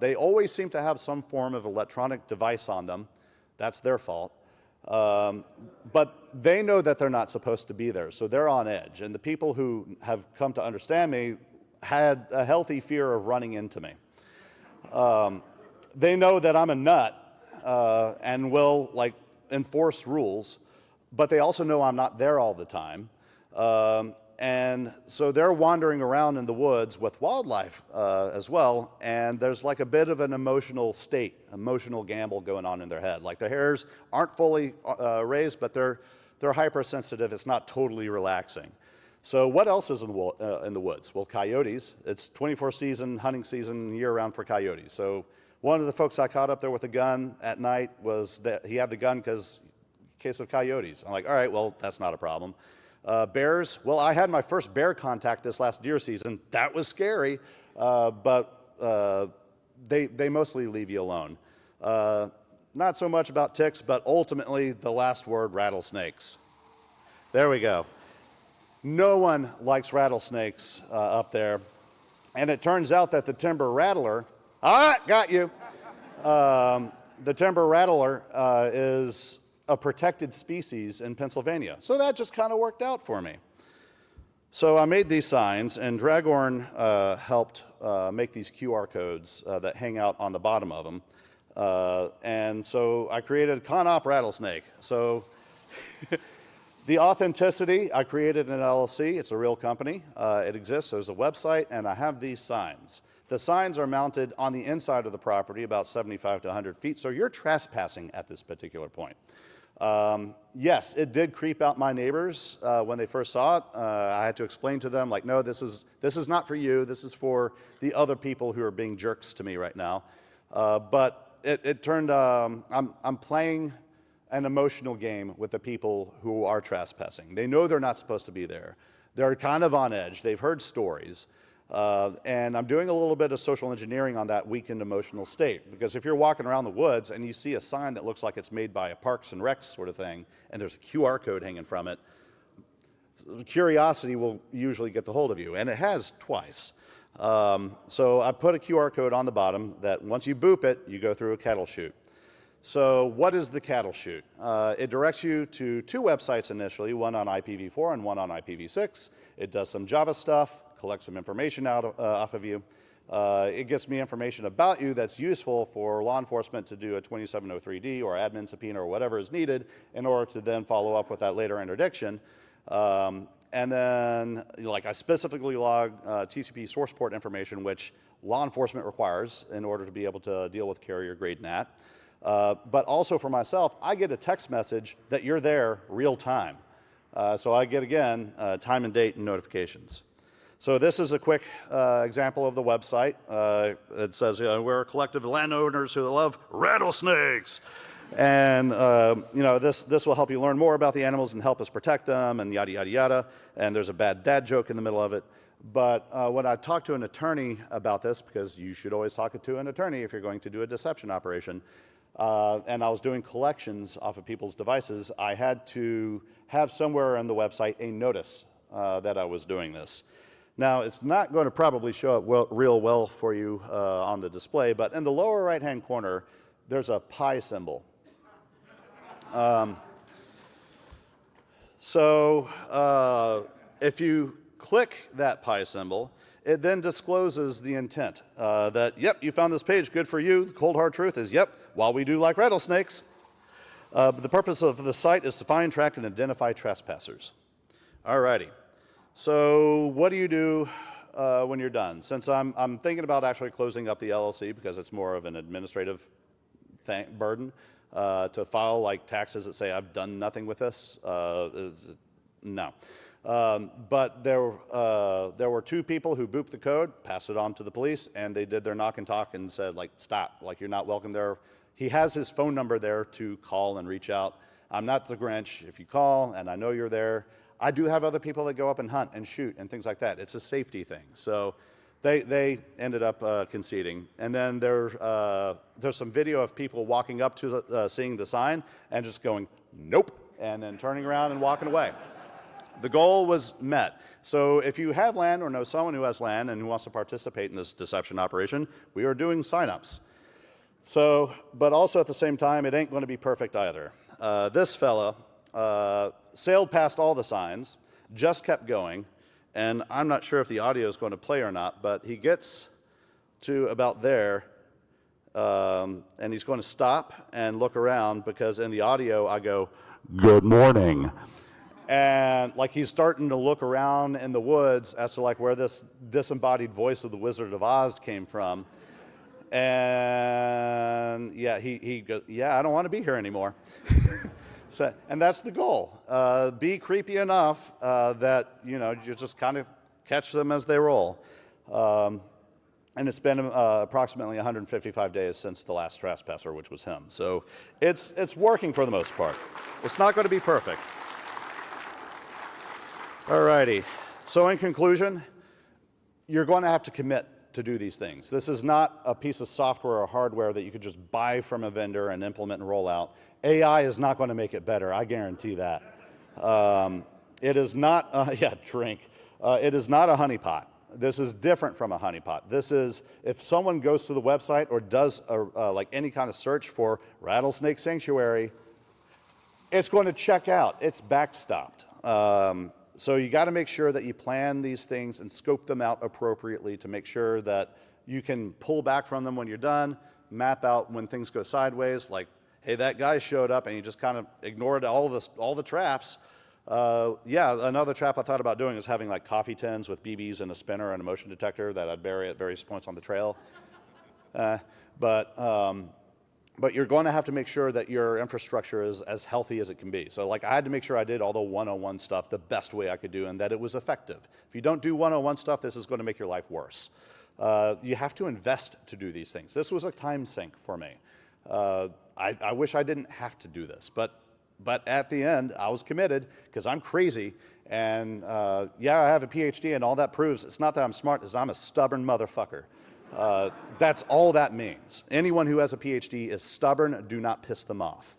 They always seem to have some form of electronic device on them. That's their fault. But they know that they're not supposed to be there, so they're on edge. And the people who have come to understand me had a healthy fear of running into me. They know that I'm a nut and will, like, enforce rules, but they also know I'm not there all the time. And so they're wandering around in the woods with wildlife as well, and there's like a bit of an emotional gamble going on in their head. Like the hairs aren't fully raised, but they're hypersensitive. It's not totally relaxing. So what else is in the woods? Well, coyotes. It's 24-season hunting season year-round for coyotes. So one of the folks I caught up there with a gun at night was that he had the gun because in case of coyotes. I'm like, all right, well, that's not a problem. Bears, well, I had my first bear contact this last deer season. That was scary, but they mostly leave you alone. Not so much about ticks, but ultimately the last word, rattlesnakes. There we go. No one likes rattlesnakes up there. And it turns out that the timber rattler, got you. The timber rattler is a protected species in Pennsylvania. So that just kind of worked out for me. So I made these signs, and Dragorn helped make these QR codes that hang out on the bottom of them. And so I created Con-Op Rattlesnake. So the authenticity, I created an LLC. It's a real company. It exists. There's a website, and I have these signs. The signs are mounted on the inside of the property, about 75 to 100 feet, so you're trespassing at this particular point. Yes, it did creep out my neighbors when they first saw it. I had to explain to them, like, no, this is not for you. This is for the other people who are being jerks to me right now. But it turned, I'm playing an emotional game with the people who are trespassing. They know they're not supposed to be there. They're kind of on edge. They've heard stories. And I'm doing a little bit of social engineering on that weakened emotional state, because if you're walking around the woods and you see a sign that looks like it's made by a Parks and Recs sort of thing, and there's a QR code hanging from it, curiosity will usually get the hold of you, and it has twice. So I put a QR code on the bottom that once you boop it, you go through a cattle chute. So what is the cattle chute? It directs you to two websites initially, one on IPv4 and one on IPv6. It does some Java stuff, collects some information off of you. It gets me information about you that's useful for law enforcement to do a 2703D or admin subpoena or whatever is needed in order to then follow up with that later interdiction. And then, like, I specifically log TCP source port information, which law enforcement requires in order to be able to deal with carrier-grade NAT. But also for myself, I get a text message that you're there real time. So I get, again, time and date and notifications. So this is a quick example of the website. It says, we're a collective of landowners who love rattlesnakes. And this will help you learn more about the animals and help us protect them and yada, yada, yada. And there's a bad dad joke in the middle of it. But when I talked to an attorney about this, because you should always talk to an attorney if you're going to do a deception operation, and I was doing collections off of people's devices, I had to have somewhere on the website a notice that I was doing this. Now, it's not going to probably show up real well for you on the display, but in the lower right-hand corner, there's a pi symbol. If you click that pi symbol, it then discloses the intent that, yep, you found this page, good for you. The cold hard truth is, yep, while we do like rattlesnakes, the purpose of the site is to find, track, and identify trespassers. All righty. So what do you do when you're done? Since I'm thinking about actually closing up the LLC because it's more of an administrative burden to file like taxes that say I've done nothing with this, no. But there were two people who booped the code, passed it on to the police, and they did their knock and talk and said, like, stop, like, you're not welcome there. He has his phone number there to call and reach out. I'm not the Grinch. If you call and I know you're there, I do have other people that go up and hunt and shoot and things like that. It's a safety thing. So they ended up conceding. And then there's some video of people walking up to seeing the sign and just going, nope, and then turning around and walking away. The goal was met. So if you have land or know someone who has land and who wants to participate in this deception operation, we are doing signups. So, but also at the same time, it ain't going to be perfect either. This fella sailed past all the signs, just kept going, and I'm not sure if the audio is going to play or not, but he gets to about there, and he's going to stop and look around because in the audio I go, good morning. And like he's starting to look around in the woods as to like where this disembodied voice of the Wizard of Oz came from. And yeah, he goes, yeah, I don't want to be here anymore. So, and that's the goal. Be creepy enough that, you just kind of catch them as they roll. And it's been approximately 155 days since the last trespasser, which was him. So it's working for the most part. It's not going to be perfect. All righty. So in conclusion, you're going to have to commit to do these things. This is not a piece of software or hardware that you could just buy from a vendor and implement and roll out. AI is not going to make it better. I guarantee that. It is not, it is not a honeypot. This is different from a honeypot. This is, if someone goes to the website or does like any kind of search for rattlesnake sanctuary, it's going to check out. It's backstopped. So you got to make sure that you plan these things and scope them out appropriately to make sure that you can pull back from them when you're done, map out when things go sideways, like, hey, that guy showed up and you just kind of ignored all the traps. Yeah, another trap I thought about doing is having like coffee tins with BBs and a spinner and a motion detector that I'd bury at various points on the trail. But you're going to have to make sure that your infrastructure is as healthy as it can be. So like I had to make sure I did all the 101 stuff the best way I could do and that it was effective. If you don't do 101 stuff, this is going to make your life worse. You have to invest to do these things. This was a time sink for me. I wish I didn't have to do this, but at the end, I was committed because I'm crazy. And yeah, I have a PhD and all that proves it's not that I'm smart, it's I'm a stubborn motherfucker. That's all that means. Anyone who has a PhD is stubborn. Do not piss them off.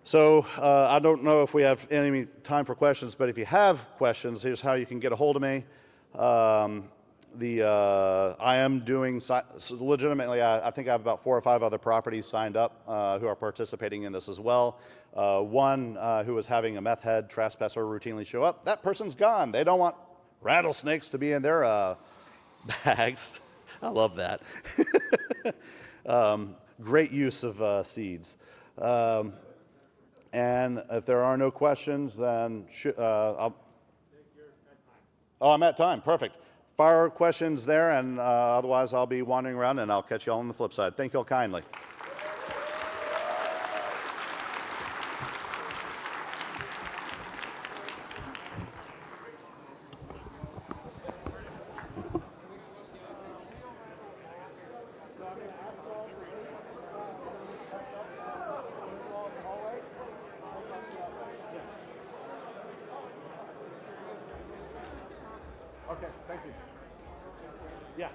So I don't know if we have any time for questions, but if you have questions, here's how you can get a hold of me. I am doing, legitimately, I think I have about 4 or 5 other properties signed up who are participating in this as well. One who was having a meth head trespasser routinely show up. That person's gone. They don't want rattlesnakes to be in their bags. I love that. Great use of seeds. And if there are no questions, then I'm at time. Perfect. Fire questions there, and otherwise I'll be wandering around, and I'll catch you all on the flip side. Thank you all kindly. Okay, thank you. Yeah.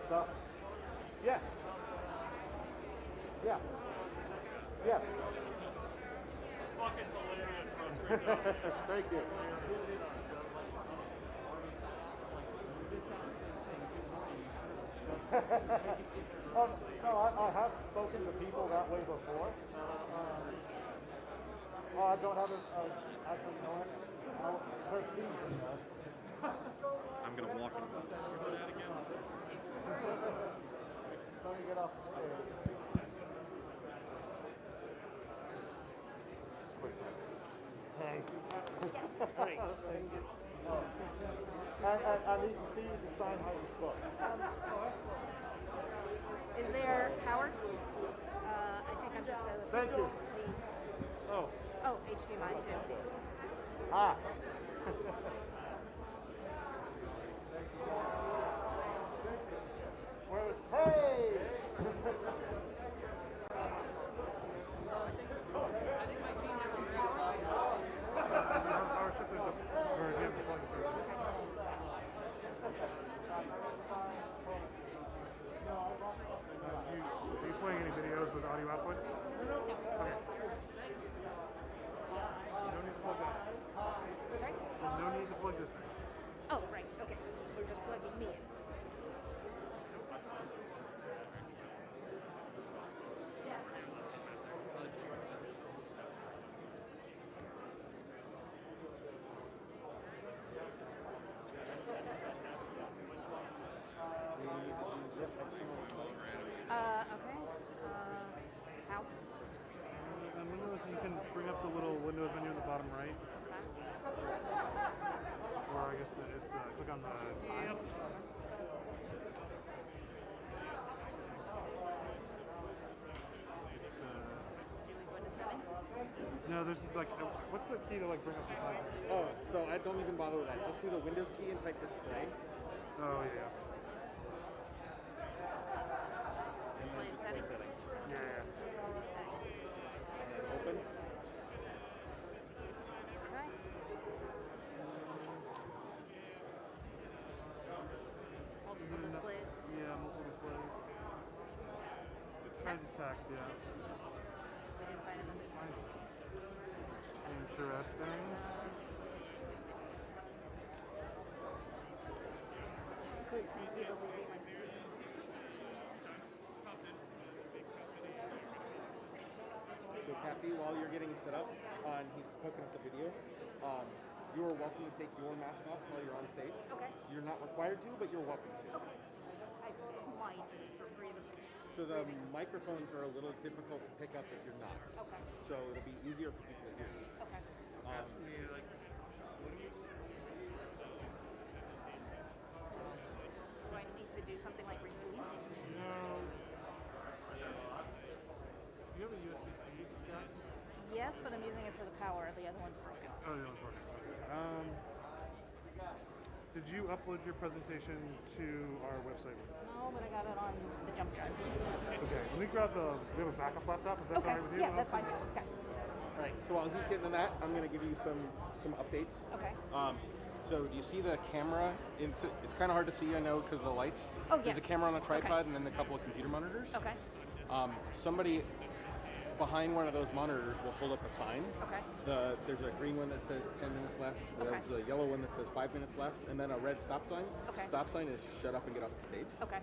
Stuff. Yeah. Yeah. Yes. Fucking hilarious. Thank you. No, I have spoken to people that way before. I don't have actually know it. There's seeds in this. I'm going to walk in. Let me get off the stage. Hey. Hey. I need to see you to sign Ayrey's book. Is there power? I think I'm just a... Thank you. Oh. Oh, HDMI too. Ah. Hey! Are you playing any videos with audio output? Okay. No need to plug that. Sorry? There's no need to plug this in. Oh, right. Okay. We're just plugging me in. Okay. How? On Windows, you can bring up the little Windows menu in the bottom right. Or I guess it's click on the time. No, there's like, what's the key to like bring up the time? Oh, so I don't even bother with that. Just do the Windows key and type display. Oh, yeah. Display settings? Yeah. And open. Okay. Multiple displays. Yeah, multiple displays. Time detect, yeah. I didn't find another display. Interesting. Could conceivably be my sleep. So Cathy, while you're getting set up, and he's hooking up the video, you are welcome to take your mask off while you're on stage. Okay. You're not required to, but you're welcome to. Okay. I might just for breathing. So the microphones are a little difficult to pick up if you're not. Okay. So it'll be easier for people to hear you. Okay. Do I need to do something like reboot? No. Do you have a USB-C? Yes, but I'm using it for the power. The other one's broken. Oh, the other one's broken. Did you upload your presentation to our website? No, but I got it on the jump drive. Okay, let me grab we have a backup laptop, if that's all right with you? Yeah, that's fine. Okay. All right. So while he's getting to that, I'm going to give you some updates. Okay. So do you see the camera? It's kind of hard to see, I know, because of the lights. Oh, yes. There's a camera on a tripod Okay. and then a couple of computer monitors. Okay. Somebody behind one of those monitors will hold up a sign. Okay. There's a green one that says 10 minutes left. Okay. There's a yellow one that says 5 minutes left, and then a red stop sign. Okay. Stop sign is shut up and get off the stage. Okay.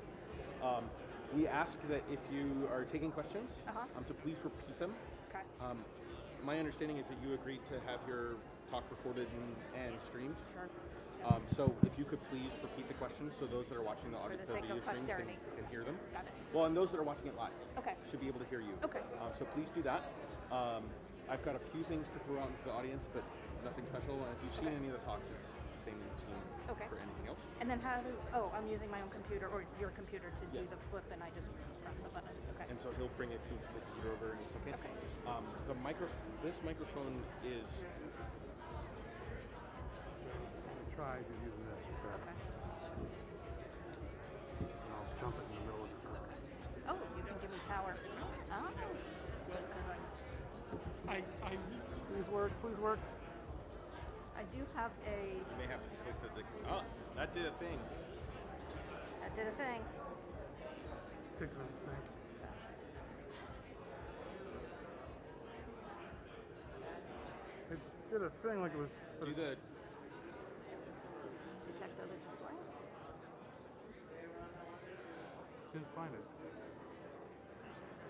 we ask that if you are taking questions, to please repeat them. Okay. My understanding is that you agreed to have your talk recorded and streamed. Sure. So if you could please repeat the questions so those that are watching the audio the sake video of stream posterity. can hear them. Got it. Well, and those that are watching it live Okay. should be able to hear you. Okay. So please do that. I've got a few things to throw out into the audience, but nothing special. And if you've seen any of the talks, it's the same you've seen for anything else. And then how do, I'm using my own computer or your computer to do the flip and I just press the button. Okay. And so he'll bring it to the computer over in a second. Okay. This microphone is. Try using this instead. Okay. And I'll jump it in the middle of the turn. Oh, you can give me power. Oh, good, because Please work, please work. I do have a. You may have to click the. Oh, that did a thing. That did a thing. 6 minutes to sync. It did a thing like it was. Do the. Detect other display. Didn't find it.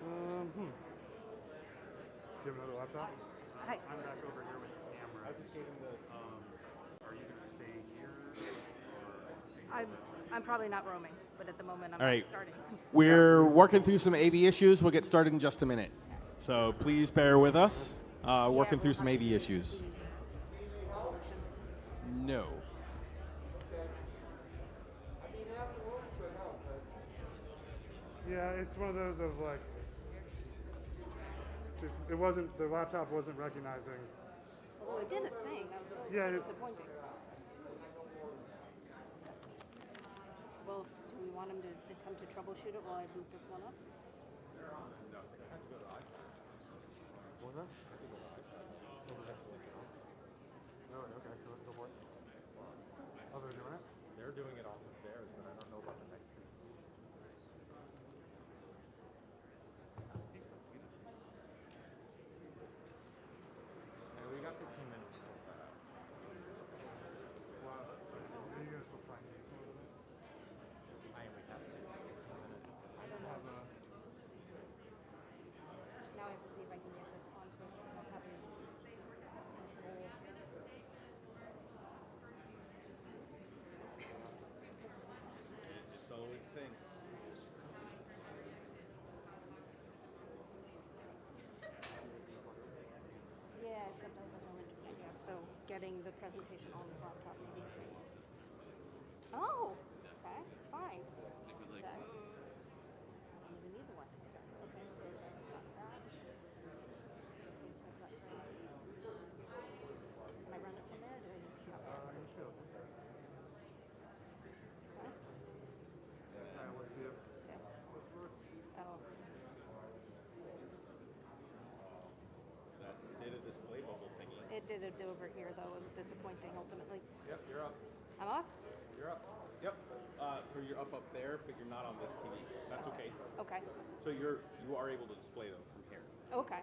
Do you have another laptop? Hi. I'm back over here with the camera. I just gave him the. Are you going to stay here? I'm probably not roaming, but at the moment I'm All right. starting. We're working through some AV issues. We'll get started in just a minute. So please bear with us. Working through some AV issues. No. Yeah, it's one of those of like, just, it wasn't, the laptop wasn't recognizing. Although it did a thing, that was really Yeah, disappointing. Well, do we want him to attempt to troubleshoot it while I boot this one up? What was that? No, okay, go for it. Oh, they're doing it? They're doing it off of theirs, but I don't know about the next piece. And we got 15 minutes to sort that out. Wow. Are you going to still try and use this? I we have to. I just have a. Now I have to see if I can get this onto it. I don't have any control. It's always a thing. Yeah, except I have no internet yet, so getting the presentation on this laptop may be a thing. Oh, okay, fine. Okay. I don't even need the one. Okay, so I've got that. Can I run it from there? Do I need to stop? You should. Okay. Let's see if Okay. this works. Oh. That did a display bubble thingy. It did it over here, though. It was disappointing, ultimately. Yep, you're up. I'm up? You're up. Yep. So you're up there, but you're not on this TV. That's okay. Okay. So you are able to display though from here. Okay.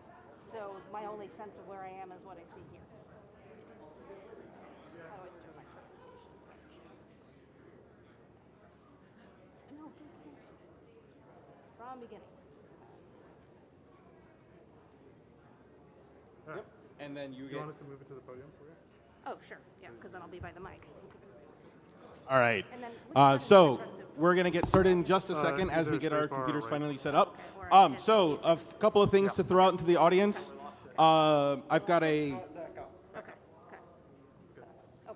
So my only sense of where I am is what I see here. How do I start my presentation section? No, from beginning. Yep. And then you Do you want us to move it to the podium for you? Oh, sure. Yeah, because then I'll be by the mic. All right. And then So we're going to get started in just a second as we get our computers finally set up. So a couple of things to throw out into the audience. I've got a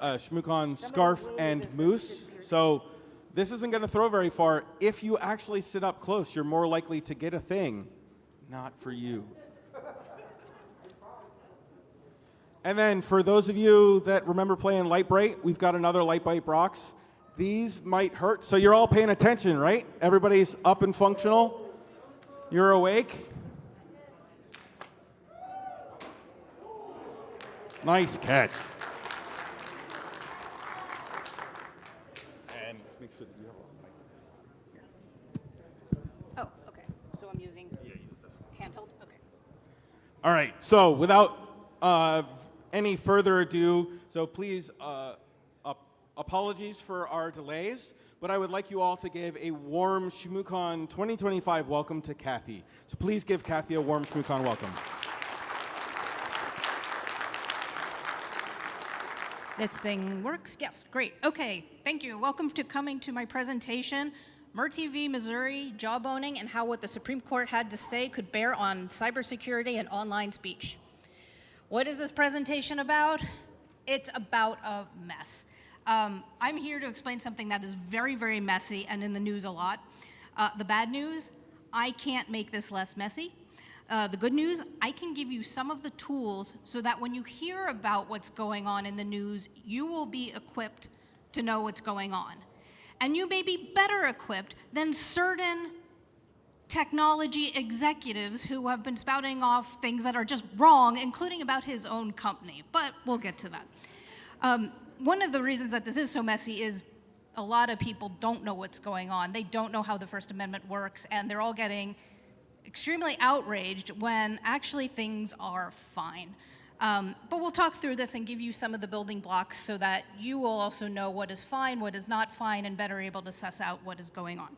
ShmooCon scarf and moose. So this isn't going to throw very far. If you actually sit up close, you're more likely to get a thing. Not for you. And then for those of you that remember playing Light Bright, we've got another Light Bright box. These might hurt, so you're all paying attention, right? Everybody's up and functional. You're awake. Nice catch. And let's make sure that you have a mic. Oh, okay. So I'm using handheld? Okay. All right, so without any further ado, so please, apologies for our delays. but I would like you all to give a warm ShmooCon 2025 welcome to Cathy. So please give Cathy a warm ShmooCon welcome. This thing works? Yes, great. Okay, thank you. Welcome to coming to my presentation, Murthy v. Missouri, Jawboning, and how what the Supreme Court had to say could bear on cybersecurity and online speech. What is this presentation about? It's about a mess. I'm here to explain something that is very, very messy and in the news a lot. The bad news, I can't make this less messy. The good news, I can give you some of the tools so that when you hear about what's going on in the news, you will be equipped to know what's going on. And you may be better equipped than certain technology executives who have been spouting off things that are just wrong, including about his own company. But we'll get to that. One of the reasons that this is so messy is a lot of people don't know what's going on. They don't know how the First Amendment works, and they're all getting extremely outraged when actually things are fine. But we'll talk through this and give you some of the building blocks so that you will also know what is fine, what is not fine, and better able to suss out what is going on.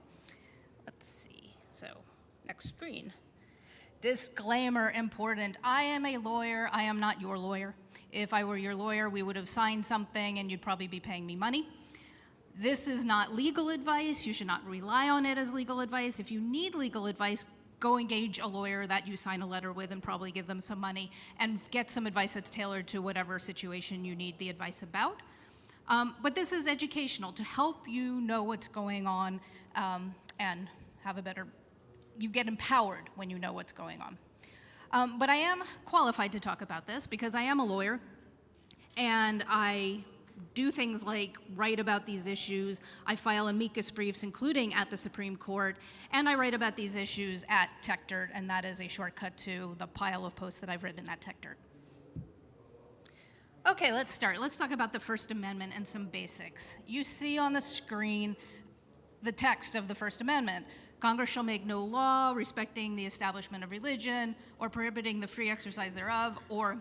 Let's see. So, next screen. Disclaimer important. I am a lawyer. I am not your lawyer. If I were your lawyer, we would have signed something and you'd probably be paying me money. This is not legal advice. You should not rely on it as legal advice. If you need legal advice, go engage a lawyer that you sign a letter with and probably give them some money and get some advice that's tailored to whatever situation you need the advice about. But this is educational to help you know what's going on and have a better, you get empowered when you know what's going on. But I am qualified to talk about this because I am a lawyer and I do things like write about these issues. I file amicus briefs, including at the Supreme Court, and I write about these issues at TechDirt, and that is a shortcut to the pile of posts that I've written at TechDirt. Okay, let's start. Let's talk about the First Amendment and some basics. You see on the screen the text of the First Amendment. Congress shall make no law respecting the establishment of religion or prohibiting the free exercise thereof, or,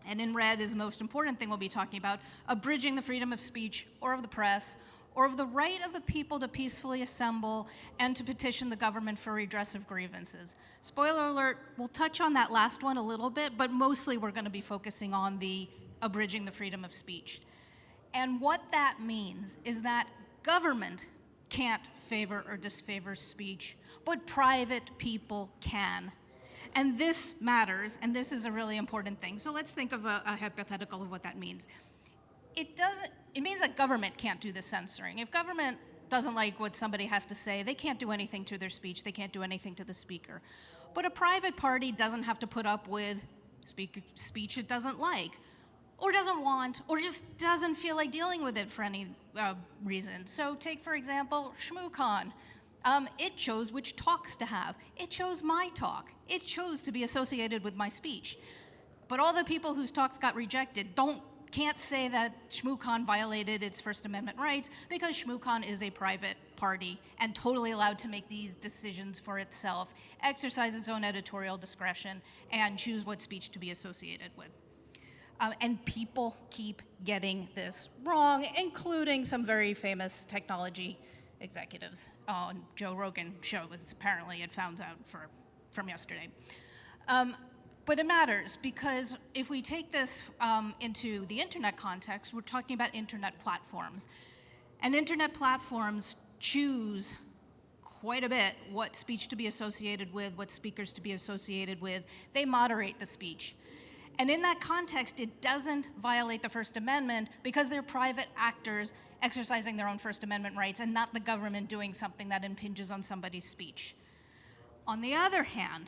and in red is the most important thing we'll be talking about, abridging the freedom of speech or of the press, or of the right of the people to peacefully assemble and to petition the government for redress of grievances. Spoiler alert, we'll touch on that last one a little bit, but mostly we're going to be focusing on the abridging the freedom of speech. And what that means is that government can't favor or disfavor speech, but private people can. And this matters, and this is a really important thing. So let's think of a hypothetical of what that means. It means that government can't do the censoring. If government doesn't like what somebody has to say, they can't do anything to their speech, they can't do anything to the speaker. But a private party doesn't have to put up with speech it doesn't like, or doesn't want, or just doesn't feel like dealing with it for any reason. So take, for example, ShmooCon. It chose which talks to have. It chose my talk. It chose to be associated with my speech. But all the people whose talks got rejected can't say that ShmooCon violated its First Amendment rights because ShmooCon is a private party and totally allowed to make these decisions for itself, exercise its own editorial discretion, and choose what speech to be associated with. And people keep getting this wrong, including some very famous technology executives on Joe Rogan show, as apparently it found out from yesterday. But it matters because if we take this into the internet context, we're talking about internet platforms. And internet platforms choose quite a bit what speech to be associated with, what speakers to be associated with. They moderate the speech. And in that context, it doesn't violate the First Amendment because they're private actors exercising their own First Amendment rights and not the government doing something that impinges on somebody's speech. On the other hand,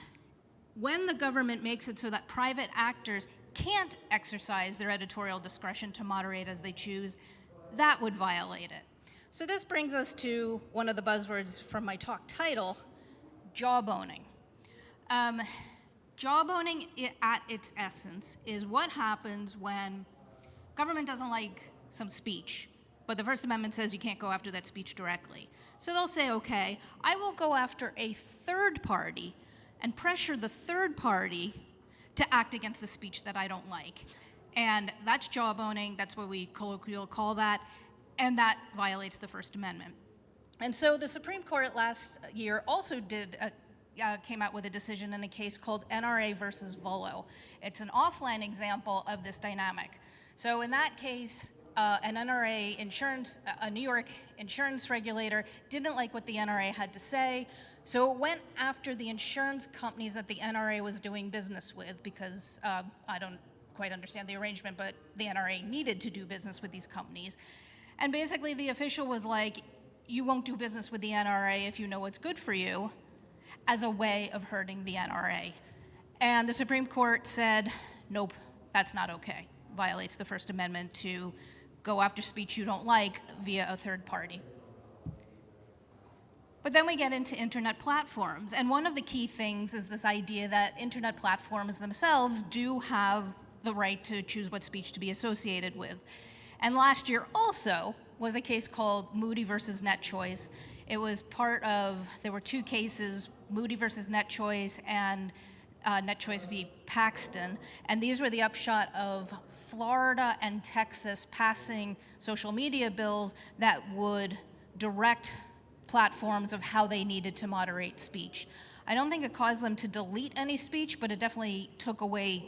when the government makes it so that private actors can't exercise their editorial discretion to moderate as they choose, that would violate it. So this brings us to one of the buzzwords from my talk title, jawboning. Jawboning at its essence is what happens when government doesn't like some speech, but the First Amendment says you can't go after that speech directly. So they'll say, okay, I will go after a third party and pressure the third party to act against the speech that I don't like. And that's jawboning, that's what we colloquially call that, and that violates the First Amendment. And so the Supreme Court last year also came out with a decision in a case called NRA versus Volo. It's an offline example of this dynamic. So in that case, an NRA insurance, a New York insurance regulator didn't like what the NRA had to say, so it went after the insurance companies that the NRA was doing business with because I don't quite understand the arrangement, but the NRA needed to do business with these companies. And basically the official was like, you won't do business with the NRA if you know what's good for you, as a way of hurting the NRA. And the Supreme Court said, nope, that's not okay. Violates the First Amendment to go after speech you don't like via a third party. But then we get into internet platforms. And one of the key things is this idea that internet platforms themselves do have the right to choose what speech to be associated with. And last year also was a case called Moody versus NetChoice. It was part of, there were two cases, Moody versus NetChoice and NetChoice v. Paxton, and these were the upshot of Florida and Texas passing social media bills that would direct platforms of how they needed to moderate speech. I don't think it caused them to delete any speech, but it definitely took away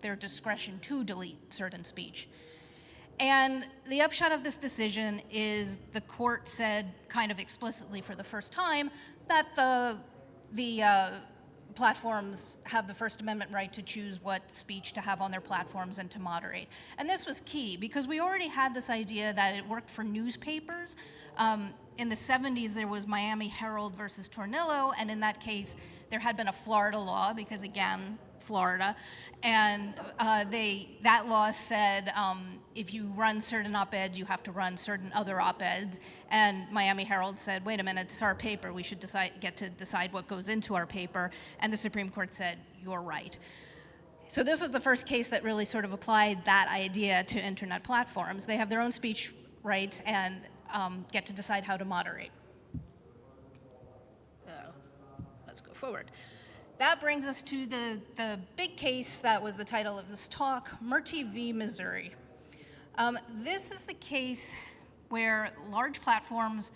their discretion to delete certain speech. And the upshot of this decision is the court said kind of explicitly for the first time that the platforms have the First Amendment right to choose what speech to have on their platforms and to moderate. And this was key because we already had this idea that it worked for newspapers. In the 70s, there was Miami Herald versus Tornillo, and in that case, there had been a Florida law because, again, Florida, and that law said if you run certain op-eds, you have to run certain other op-eds, and Miami Herald said, wait a minute, it's our paper, we should get to decide what goes into our paper, and the Supreme Court said, you're right. So this was the first case that really sort of applied that idea to internet platforms. They have their own speech rights and get to decide how to moderate. Let's go forward. That brings us to the big case that was the title of this talk, Murthy v. Missouri. This is the case where large platforms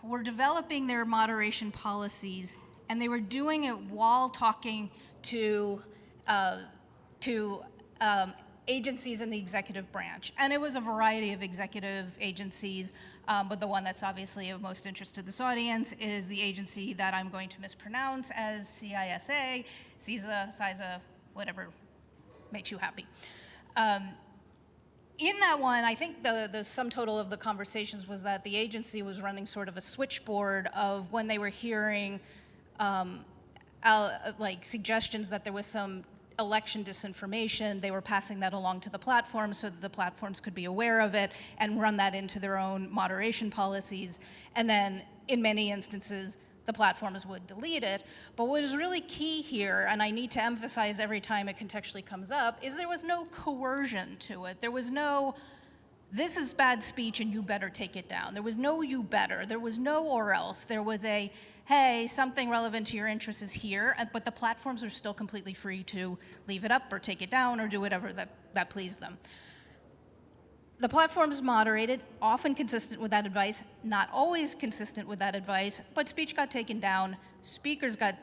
were developing their moderation policies, and they were doing it while talking to agencies in the executive branch. And it was a variety of executive agencies, but the one that's obviously of most interest to this audience is the agency that I'm going to mispronounce as CISA, CISA, whatever makes you happy. In that one, I think the sum total of the conversations was that the agency was running sort of a switchboard of when they were hearing like suggestions that there was some election disinformation, they were passing that along to the platforms so that the platforms could be aware of it and run that into their own moderation policies. And then in many instances, the platforms would delete it. But what is really key here, and I need to emphasize every time it contextually comes up, is there was no coercion to it. There was no, this is bad speech and you better take it down. There was no you better. There was no or else. There was a, hey, something relevant to your interests is here, but the platforms are still completely free to leave it up or take it down or do whatever that pleased them. The platforms moderated, often consistent with that advice, not always consistent with that advice, but speech got taken down, speakers got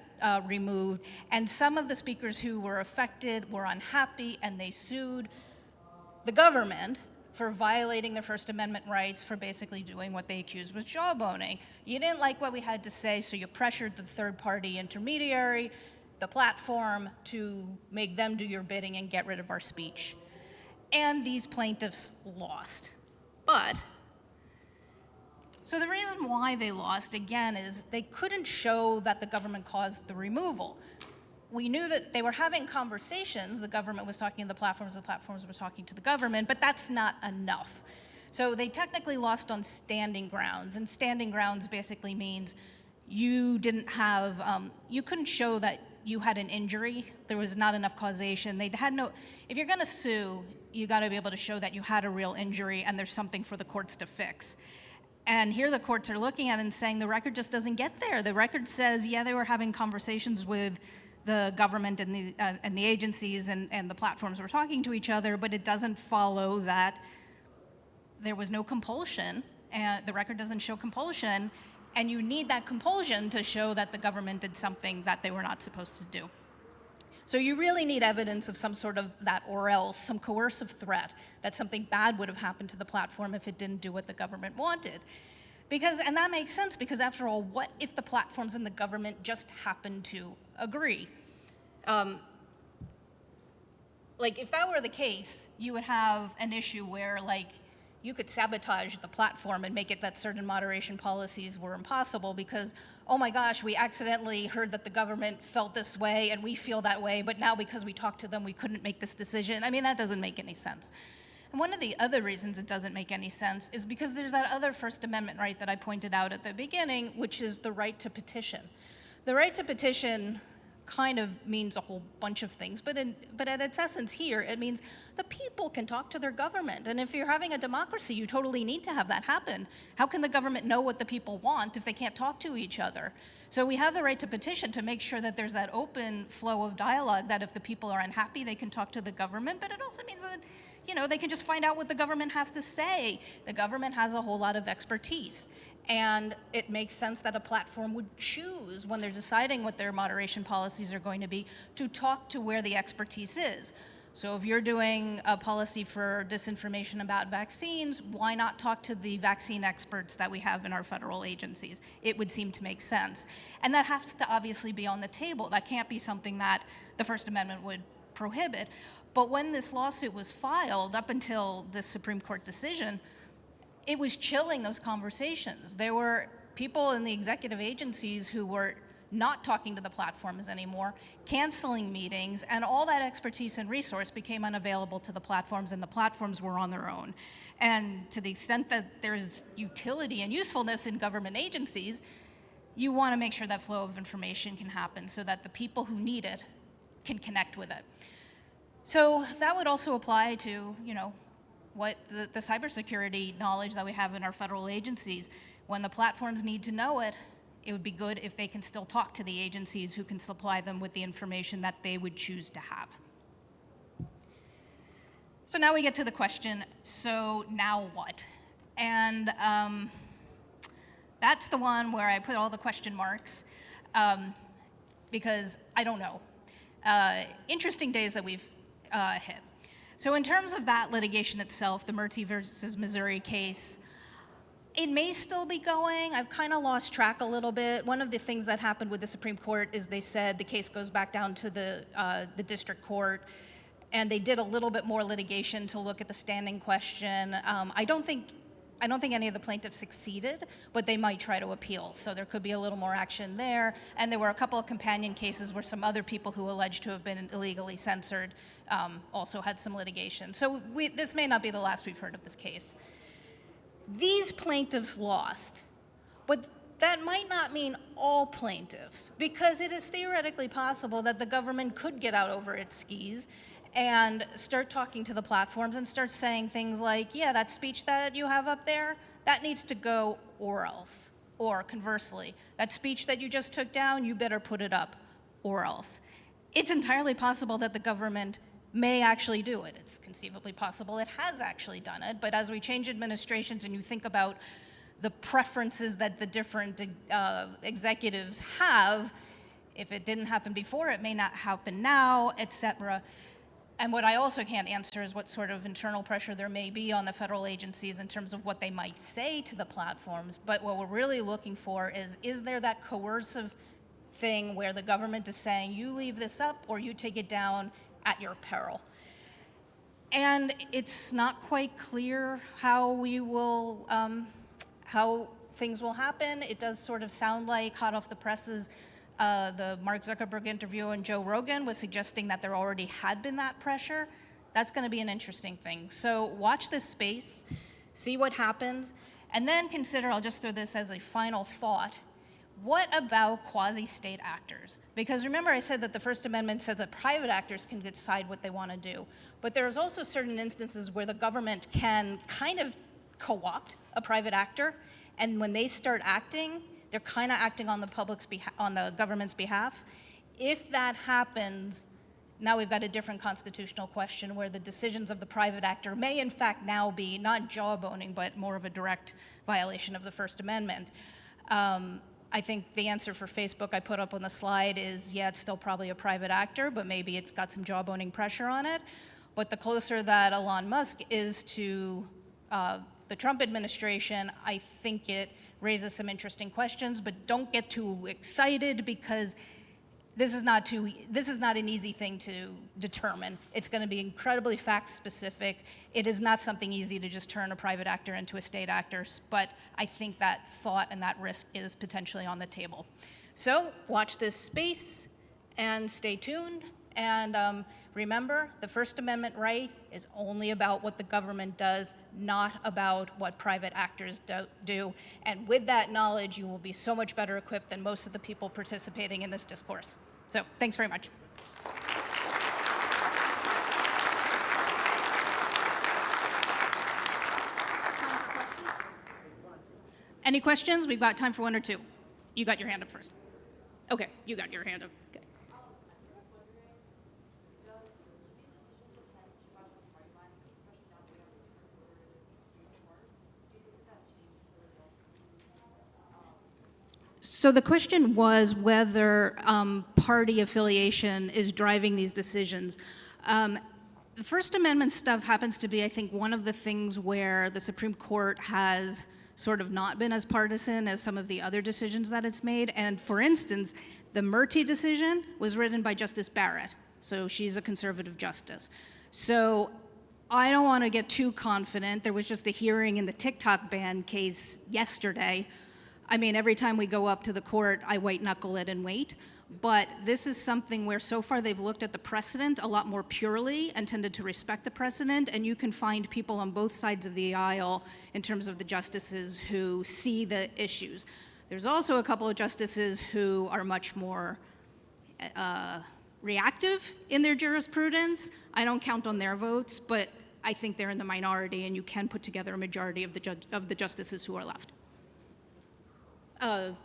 removed, and some of the speakers who were affected were unhappy and they sued the government for violating their First Amendment rights for basically doing what they accused was jawboning. You didn't like what we had to say, so you pressured the third-party intermediary, the platform, to make them do your bidding and get rid of our speech. And these plaintiffs lost. So the reason why they lost, again, is they couldn't show that the government caused the removal. We knew that they were having conversations, the government was talking to the platforms were talking to the government, but that's not enough. So they technically lost on standing grounds, and standing grounds basically means you didn't have, you couldn't show that you had an injury, there was not enough causation, they had no, if you're gonna sue, you gotta be able to show that you had a real injury and there's something for the courts to fix. And here the courts are looking at it and saying the record just doesn't get there. The record says, yeah, they were having conversations with the government and the agencies and the platforms were talking to each other, but it doesn't follow that there was no compulsion and the record doesn't show compulsion, and you need that compulsion to show that the government did something that they were not supposed to do. So you really need evidence of some sort of that or else, some coercive threat that something bad would have happened to the platform if it didn't do what the government wanted. And that makes sense, because after all, what if the platforms and the government just happen to agree? Like, if that were the case, you would have an issue where, like, you could sabotage the platform and make it that certain moderation policies were impossible because, oh my gosh, we accidentally heard that the government felt this way and we feel that way, but now because we talked to them, we couldn't make this decision. I mean, that doesn't make any sense. And one of the other reasons it doesn't make any sense is because there's that other First Amendment right that I pointed out at the beginning, which is the right to petition. The right to petition kind of means a whole bunch of things, but at its essence here, it means the people can talk to their government. And if you're having a democracy, you totally need to have that happen. How can the government know what the people want if they can't talk to each other? So we have the right to petition to make sure that there's that open flow of dialogue, that if the people are unhappy, they can talk to the government, but it also means that, you know, they can just find out what the government has to say. The government has a whole lot of expertise. And it makes sense that a platform would choose, when they're deciding what their moderation policies are going to be, to talk to where the expertise is. So if you're doing a policy for disinformation about vaccines, why not talk to the vaccine experts that we have in our federal agencies? It would seem to make sense. And that has to obviously be on the table. That can't be something that the First Amendment would prohibit. But when this lawsuit was filed, up until the Supreme Court decision, it was chilling those conversations. There were people in the executive agencies who were not talking to the platforms anymore, canceling meetings, and all that expertise and resource became unavailable to the platforms, and the platforms were on their own. And to the extent that there's utility and usefulness in government agencies, you want to make sure that flow of information can happen so that the people who need it can connect with it. So that would also apply to, you know, what the cybersecurity knowledge that we have in our federal agencies. When the platforms need to know it, it would be good if they can still talk to the agencies who can supply them with the information that they would choose to have. So now we get to the question, so now what? And that's the one where I put all the question marks, because I don't know. Interesting days that we've hit. So in terms of that litigation itself, the Murthy versus Missouri case, it may still be going. I've kind of lost track a little bit. One of the things that happened with the Supreme Court is they said the case goes back down to the district court, and they did a little bit more litigation to look at the standing question. I don't think any of the plaintiffs succeeded, but they might try to appeal. So there could be a little more action there. And there were a couple of companion cases where some other people who alleged to have been illegally censored also had some litigation. So this may not be the last we've heard of this case. These plaintiffs lost, but that might not mean all plaintiffs, because it is theoretically possible that the government could get out over its skis and start talking to the platforms and start saying things like, yeah, that speech that you have up there, that needs to go or else. Or conversely, that speech that you just took down, you better put it up or else. It's entirely possible that the government may actually do it. It's conceivably possible it has actually done it, but as we change administrations and you think about the preferences that the different executives have, if it didn't happen before, it may not happen now, etc. And what I also can't answer is what sort of internal pressure there may be on the federal agencies in terms of what they might say to the platforms. But what we're really looking for is there that coercive thing where the government is saying, you leave this up or you take it down at your peril? And it's not quite clear how we will, how things will happen. It does sort of sound like, hot off the presses, the Mark Zuckerberg interview on Joe Rogan was suggesting that there already had been that pressure. That's going to be an interesting thing. So watch this space, see what happens, and then consider, I'll just throw this as a final thought, what about quasi-state actors? Because remember I said that the First Amendment says that private actors can decide what they want to do. But there's also certain instances where the government can kind of co-opt a private actor, and when they start acting, they're kind of acting on the government's behalf. If that happens, now we've got a different constitutional question where the decisions of the private actor may in fact now be not jawboning, but more of a direct violation of the First Amendment. I think the answer for Facebook I put up on the slide is, yeah, it's still probably a private actor, but maybe it's got some jawboning pressure on it. But the closer that Elon Musk is to the Trump administration, I think it raises some interesting questions, but don't get too excited because this is not an easy thing to determine. It's going to be incredibly fact-specific. It is not something easy to just turn a private actor into a state actor, but I think that thought and that risk is potentially on the table. So watch this space and stay tuned. And remember, the First Amendment right is only about what the government does, not about what private actors do. And with that knowledge, you will be so much better equipped than most of the people participating in this discourse. So thanks very much. Any questions? We've got time for one or two. You got your hand up first. Okay, you got your hand up. Okay. So the question was whether party affiliation is driving these decisions. The First Amendment stuff happens to be, I think, one of the things where the Supreme Court has sort of not been as partisan as some of the other decisions that it's made. And for instance, the Murthy decision was written by Justice Barrett. So she's a conservative justice. So I don't want to get too confident. There was just a hearing in the TikTok ban case yesterday. I mean, every time we go up to the court, I white knuckle it and wait. But this is something where so far they've looked at the precedent a lot more purely and tended to respect the precedent, and you can find people on both sides of the aisle in terms of the justices who see the issues. There's also a couple of justices who are much more reactive in their jurisprudence. I don't count on their votes, but I think they're in the minority, and you can put together a majority of the justices who are left.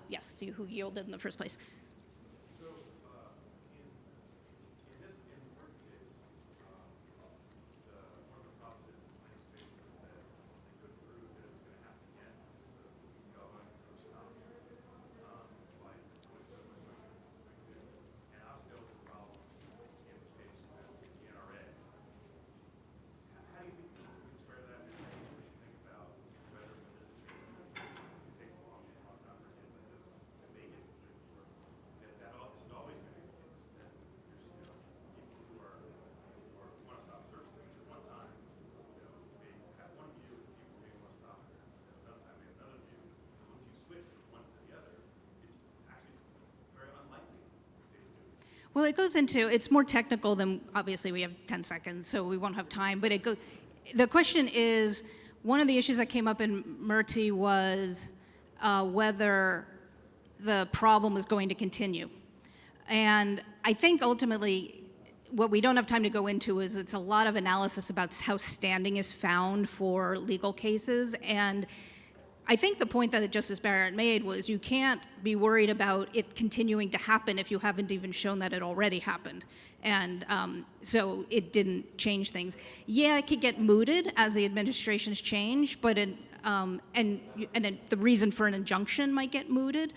Yes, who yielded in the first place. Well, it goes into, it's more technical than, obviously we have 10 seconds, so we won't have time, but the question is, one of the issues that came up in Murthy was whether the problem was going to continue. And I think ultimately, what we don't have time to go into is it's a lot of analysis about how standing is found for legal cases, and I think the point that Justice Barrett made was you can't be worried about it continuing to happen if you haven't even shown that it already happened. And so it didn't change things. Yeah, it could get mooted as the administrations change, but and the reason for an injunction might get mooted.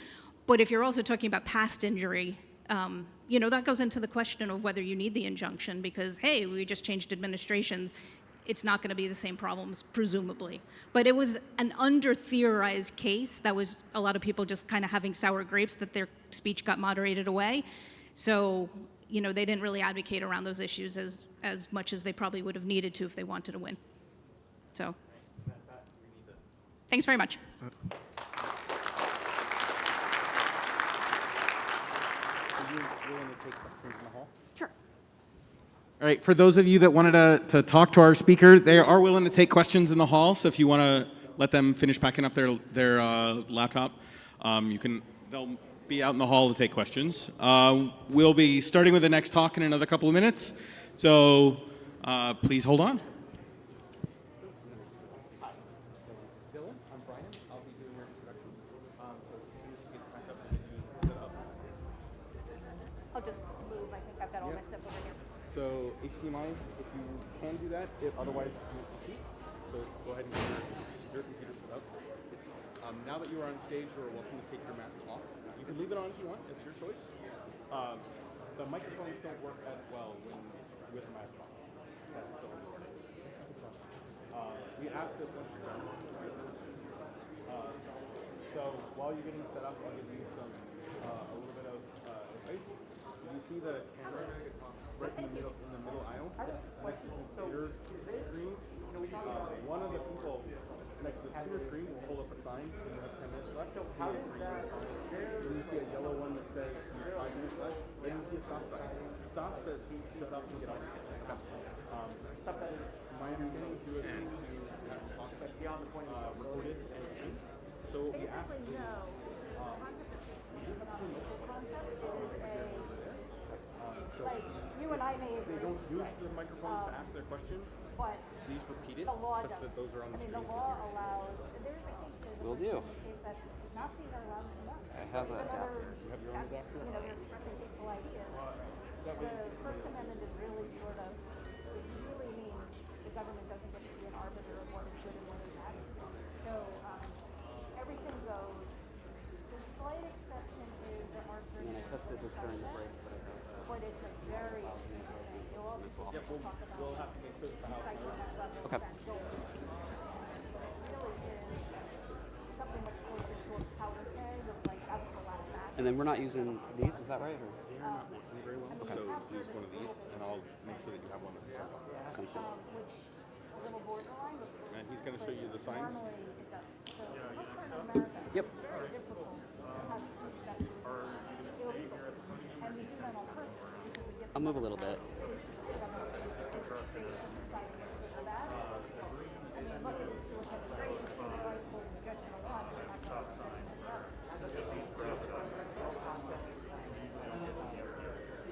But if you're also talking about past injury, that goes into the question of whether you need the injunction because, hey, we just changed administrations. It's not going to be the same problems, presumably. But it was an under-theorized case that was a lot of people just kind of having sour grapes that their speech got moderated away. So, they didn't really advocate around those issues as much as they probably would have needed to if they wanted to win. So, thanks very much. Are you willing to take questions in the hall? Sure. All right, for those of you that wanted to talk to our speaker, they are willing to take questions in the hall, so if you want to let them finish packing up their laptop, they'll be out in the hall to take questions. We'll be starting with the next talk in another couple of minutes, so please hold on. Dylan, I'm Brian. I'll be doing your introduction. So as soon as she gets back up, we can do the setup. I'll just move. I think I've got all my stuff over here. So HDMI, if you can do that, otherwise use the seat. So go ahead and get your computer set up. Now that you are on stage, you are welcome to take your mask off. You can leave it on if you want, it's your choice. The microphones don't work as well with a mask on. That's still in order. We ask that once you're done. So while you're getting set up, I'll give you a little bit of advice. So you see the cameras right in the middle aisle next to some computer screens. One of the people next to the computer screen will hold up a sign and you have 10 minutes left. Then you see a yellow one that says 5 minutes left. Then you see a stop sign. Stop says shut up and get off the stage. My understanding is you would need to have the talk recorded and seen. So what we ask is, we do have two microphones. So you and I may if they don't use the microphones to ask their question, please repeat it such that those are on the screen. The law allows, there's a case, Will do. case that Nazis are allowed to know. I have an adapter. You have your own adapter? You know, they're expressing hateful ideas. The First Amendment is really sort of, it really means the government doesn't get to be an arbiter of what is good and what is bad. So everything goes. The slight exception is there are certain. And I tested this during the break, but it's a very. You'll also talk about. We'll have to make sure that the house knows. Okay. Something much closer to a powder keg of like as of the last batch. And then we're not using these, is that right? Or? They are not working very well, so use one of these, and I'll make sure that you have one that's turned off. Sounds good. Which a little borderline. And he's going to show you the signs. Normally it doesn't. So most part of America. Yep. It's very difficult to have speech that is illegal, and we do that on purpose because we get. I'll move a little bit.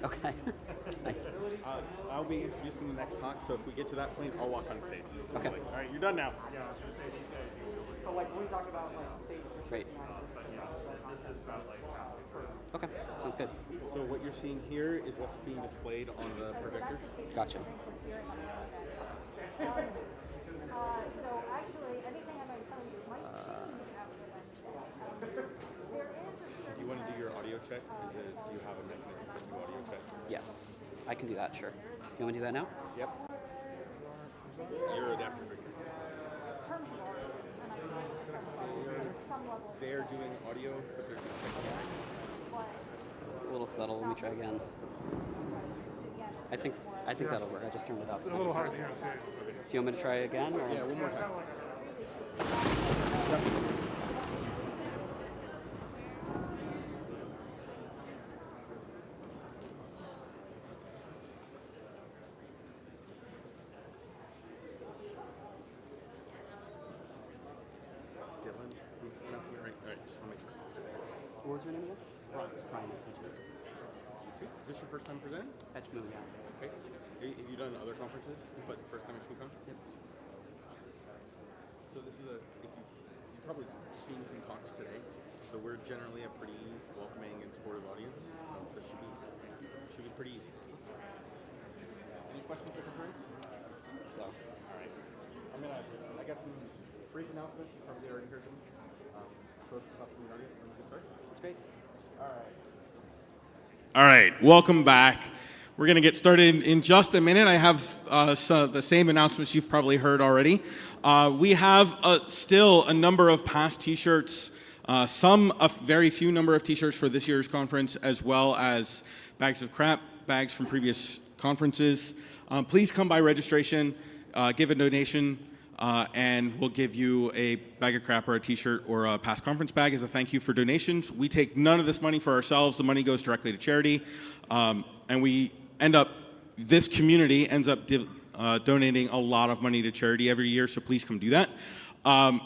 Okay. Nice. I'll be introducing the next talk, so if we get to that point, I'll walk on stage. Okay. All right, you're done now. So like when we talk about like stage Great. Okay, sounds good. So what you're seeing here is what's being displayed on the projectors. Gotcha. So actually, anything I'm going to tell you might change after Wednesday. There is a certain. You want to do your audio check? Do you have a mechanism to do audio check? Yes, I can do that, sure. You want me to do that now? Yep. Your adapter right here. They're doing audio, but they're doing checking. It's a little subtle. Let me try again. I think that'll work. I just turned it up. It's a little hard to hear. Do you want me to try again? Or? Yeah, one more time. Dylan, you pronouncing it right? All right, just want to make sure. What was your name again? Ryan. Ryan, nice to meet you. You too? Is this your first time presenting? At Shmoo, yeah. Okay. Have you done other conferences, but first time at ShmooCon? Yep. So this is you've probably seen some talks today, but we're generally a pretty welcoming and supportive audience, so this should be pretty easy. Any questions or concerns? So. All right. I got some brief announcements. You probably already heard them. Throw some stuff from the audience and we can start. That's great. All right. All right, welcome back. We're going to get started in just a minute. I have the same announcements you've probably heard already. We have still a number of past T-shirts, a very few number of T-shirts for this year's conference, as well as bags of crap, bags from previous conferences. Please come by registration, give a donation, and we'll give you a bag of crap or a T-shirt or a past conference bag as a thank you for donations. We take none of this money for ourselves. The money goes directly to charity, and this community ends up donating a lot of money to charity every year, so please come do that.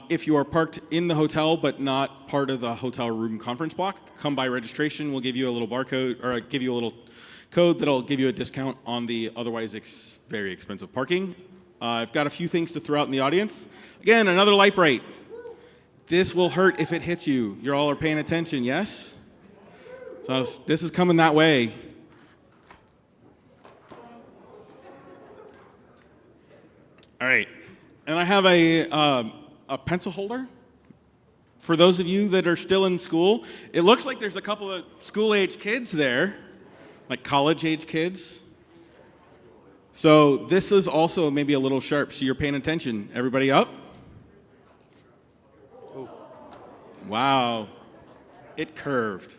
If you are parked in the hotel but not part of the hotel room conference block, come by registration. We'll give you a little barcode, or give you a little code that'll give you a discount on the otherwise very expensive parking. I've got a few things to throw out in the audience. Again, another light bright. This will hurt if it hits you. You all are paying attention, yes? So this is coming that way. All right. And I have a pencil holder. For those of you that are still in school, it looks like there's a couple of school-age kids there, like college-age kids. So this is also maybe a little sharp, so you're paying attention. Everybody up? Wow. It curved.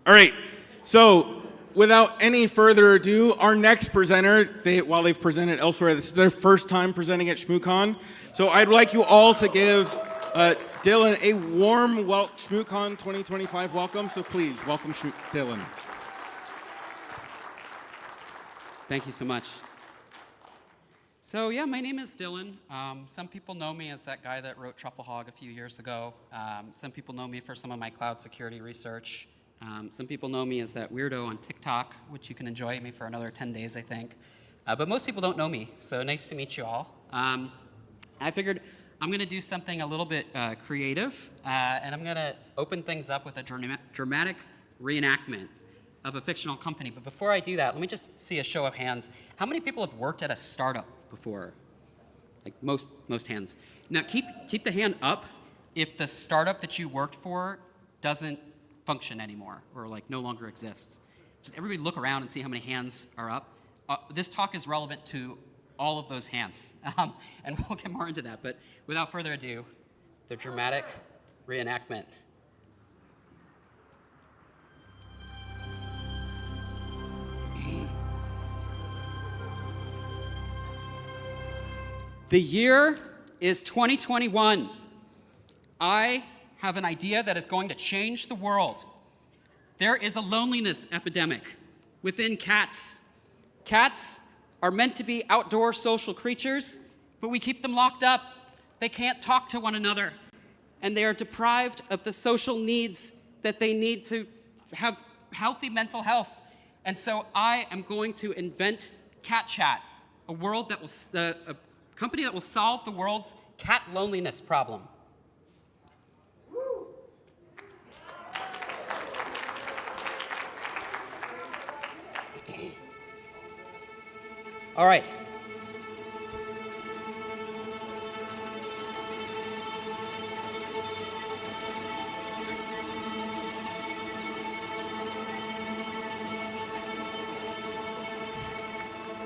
All right. So without any further ado, our next presenter, while they've presented elsewhere, this is their first time presenting at ShmooCon. So I'd like you all to give Dylan a warm ShmooCon 2025 welcome. So please welcome Dylan. Thank you so much. So yeah, my name is Dylan. Some people know me as that guy that wrote Truffle Hog a few years ago. Some people know me for some of my cloud security research. Some people know me as that weirdo on TikTok, which you can enjoy me for another 10 days, I think. But most people don't know me, so nice to meet you all. I figured I'm going to do something a little bit creative, and I'm going to open things up with a dramatic reenactment of a fictional company. But before I do that, let me just see a show of hands. How many people have worked at a startup before? Like most hands. Now keep the hand up if the startup that you worked for doesn't function anymore or like no longer exists. Just everybody look around and see how many hands are up. This talk is relevant to all of those hands, and we'll get more into that. But without further ado, the dramatic reenactment. The year is 2021. I have an idea that is going to change the world. There is a loneliness epidemic within cats. Cats are meant to be outdoor social creatures, but we keep them locked up. They can't talk to one another, and they are deprived of the social needs that they need to have healthy mental health. And so I am going to invent Cat Chat, a company that will solve the world's cat loneliness problem. All right.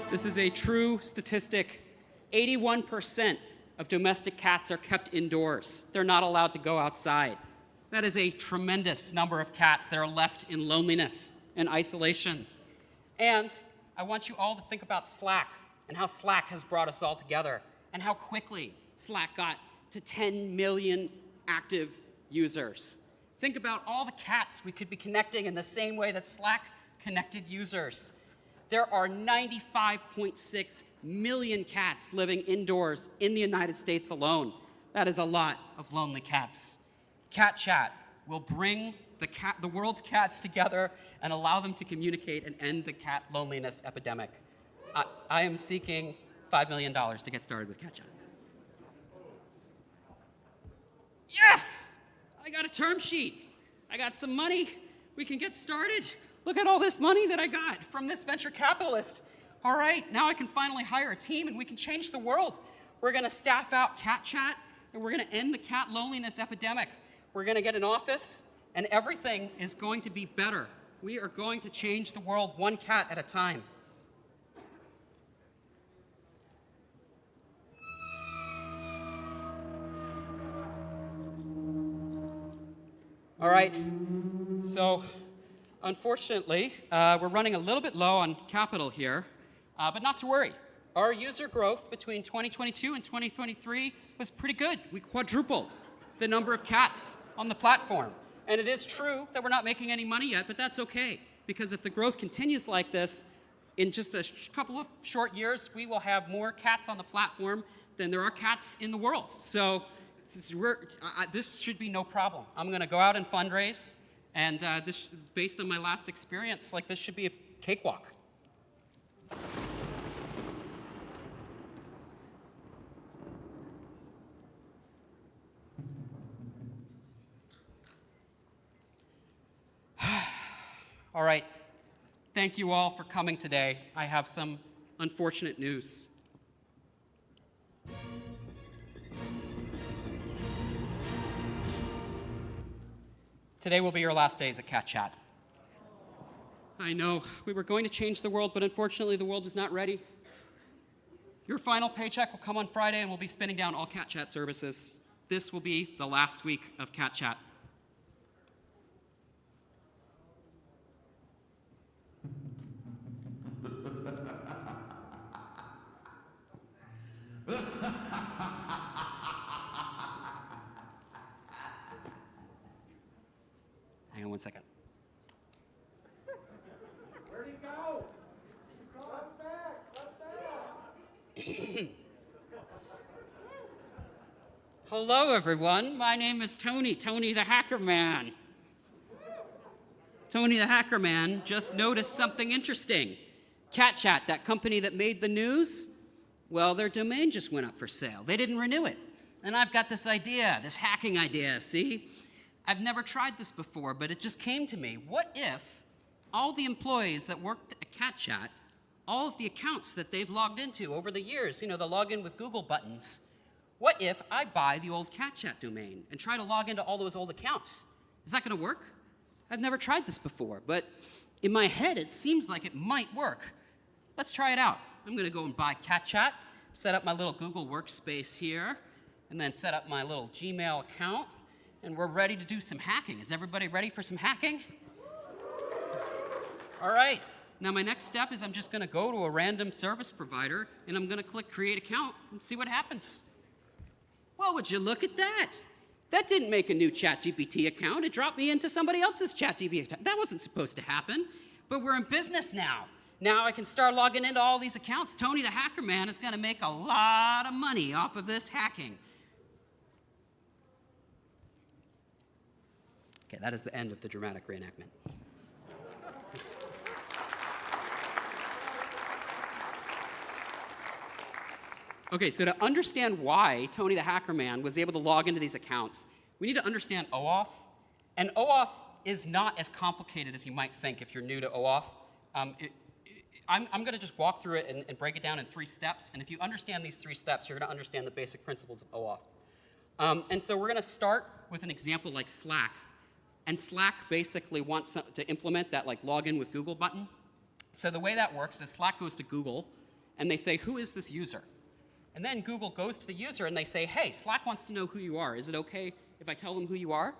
This is a true statistic. 81% of domestic cats are kept indoors. They're not allowed to go outside. That is a tremendous number of cats that are left in loneliness and isolation. And I want you all to think about Slack and how Slack has brought us all together and how quickly Slack got to 10 million active users. Think about all the cats we could be connecting in the same way that Slack connected users. There are 95.6 million cats living indoors in the United States alone. That is a lot of lonely cats. Cat Chat will bring the world's cats together and allow them to communicate and end the cat loneliness epidemic. I am seeking $5 million to get started with Cat Chat. Yes! I got a term sheet. I got some money. We can get started. Look at all this money that I got from this venture capitalist. All right, now I can finally hire a team and we can change the world. We're going to staff out Cat Chat and we're going to end the cat loneliness epidemic. We're going to get an office and everything is going to be better. We are going to change the world one cat at a time. All right, so unfortunately, we're running a little bit low on capital here, but not to worry. Our user growth between 2022 and 2023 was pretty good. We quadrupled the number of cats on the platform. And it is true that we're not making any money yet, but that's okay, because if the growth continues like this, in just a couple of short years, we will have more cats on the platform than there are cats in the world. So this should be no problem. I'm going to go out and fundraise, and this, based on my last experience, like this should be a cakewalk. All right, thank you all for coming today. I have some unfortunate news. Today will be your last days at Cat Chat. I know, we were going to change the world, but unfortunately the world was not ready. Your final paycheck will come on Friday and we'll be spinning down all Cat Chat services. This will be the last week of Cat Chat. Hang on one second. Where'd he go? Come back, come back. Hello, everyone. My name is Tony the Hacker Man. Tony the Hacker Man just noticed something interesting. Cat Chat, that company that made the news, well, their domain just went up for sale. They didn't renew it. And I've got this idea, this hacking idea, see? I've never tried this before, but it just came to me. What if all the employees that worked at Cat Chat, all of the accounts that they've logged into over the years, you know, the login with Google buttons, what if I buy the old Cat Chat domain and try to log into all those old accounts? Is that going to work? I've never tried this before, but in my head, it seems like it might work. Let's try it out. I'm going to go and buy Cat Chat, set up my little Google workspace here, and then set up my little Gmail account, and we're ready to do some hacking. Is everybody ready for some hacking? All right. Now my next step is I'm just going to go to a random service provider, and I'm going to click Create Account and see what happens. Well, would you look at that? That didn't make a new ChatGPT account. It dropped me into somebody else's ChatGPT account. That wasn't supposed to happen, but we're in business now. Now I can start logging into all these accounts. Tony the Hacker Man is going to make a lot of money off of this hacking. Okay, that is the end of the dramatic reenactment. Okay, so to understand why Tony the Hacker Man was able to log into these accounts, we need to understand OAuth. And OAuth is not as complicated as you might think if you're new to OAuth. I'm going to just walk through it and break it down in 3 steps. And if you understand these 3 steps, you're going to understand the basic principles of OAuth. And so we're going to start with an example like Slack. And Slack basically wants to implement that like login with Google button. So the way that works is Slack goes to Google, and they say, who is this user? And then Google goes to the user, and they say, hey, Slack wants to know who you are. Is it OK if I tell them who you are?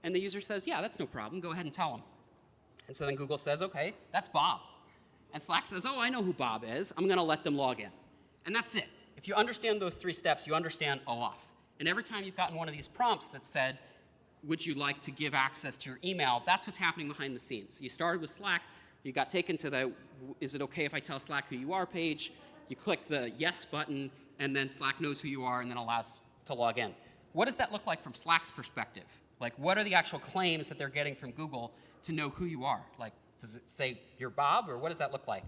And the user says, yeah, that's no problem. Go ahead and tell them. And so then Google says, OK, that's Bob. And Slack says, oh, I know who Bob is. I'm going to let them log in. And that's it. If you understand those 3 steps, you understand OAuth. And every time you've gotten one of these prompts that said, would you like to give access to your email, that's what's happening behind the scenes. You started with Slack. You got taken to the, is it OK if I tell Slack who you are page. You click the yes button, and then Slack knows who you are and then allows to log in. What does that look like from Slack's perspective? Like, what are the actual claims that they're getting from Google to know who you are? Like, does it say you're Bob, or what does that look like?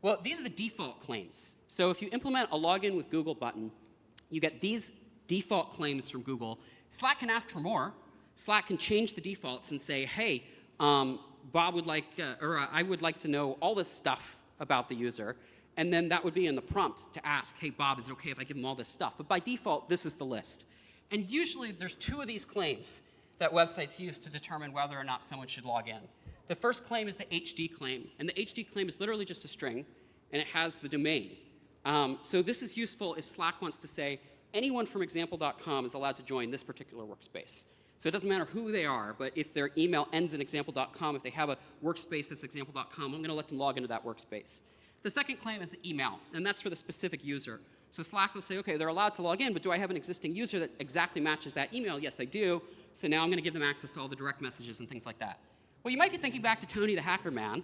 Well, these are the default claims. So if you implement a login with Google button, you get these default claims from Google. Slack can ask for more. Slack can change the defaults and say, hey, Bob would like, I would like to know all this stuff about the user. And then that would be in the prompt to ask, hey, Bob, is it OK if I give him all this stuff? But by default, this is the list. And usually, there's 2 of these claims that websites use to determine whether or not someone should log in. The first claim is the HD claim. And the HD claim is literally just a string, and it has the domain. So this is useful if Slack wants to say, anyone from example.com is allowed to join this particular workspace. So it doesn't matter who they are, but if their email ends in example.com, if they have a workspace that's example.com, I'm going to let them log into that workspace. The second claim is the email, and that's for the specific user. So Slack will say, OK, they're allowed to log in, but do I have an existing user that exactly matches that email? Yes, I do. So now I'm going to give them access to all the direct messages and things like that. Well, you might be thinking back to Tony the Hacker Man, and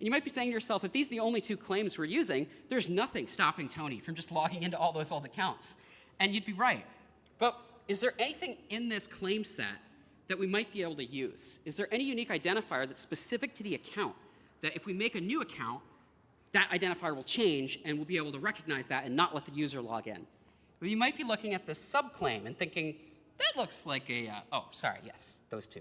you might be saying to yourself, if these are the only 2 claims we're using, there's nothing stopping Tony from just logging into all those old accounts. And you'd be right. But is there anything in this claim set that we might be able to use? Is there any unique identifier that's specific to the account that if we make a new account, that identifier will change and we'll be able to recognize that and not let the user log in? Well, you might be looking at this subclaim and thinking, that looks like a, yes, those 2.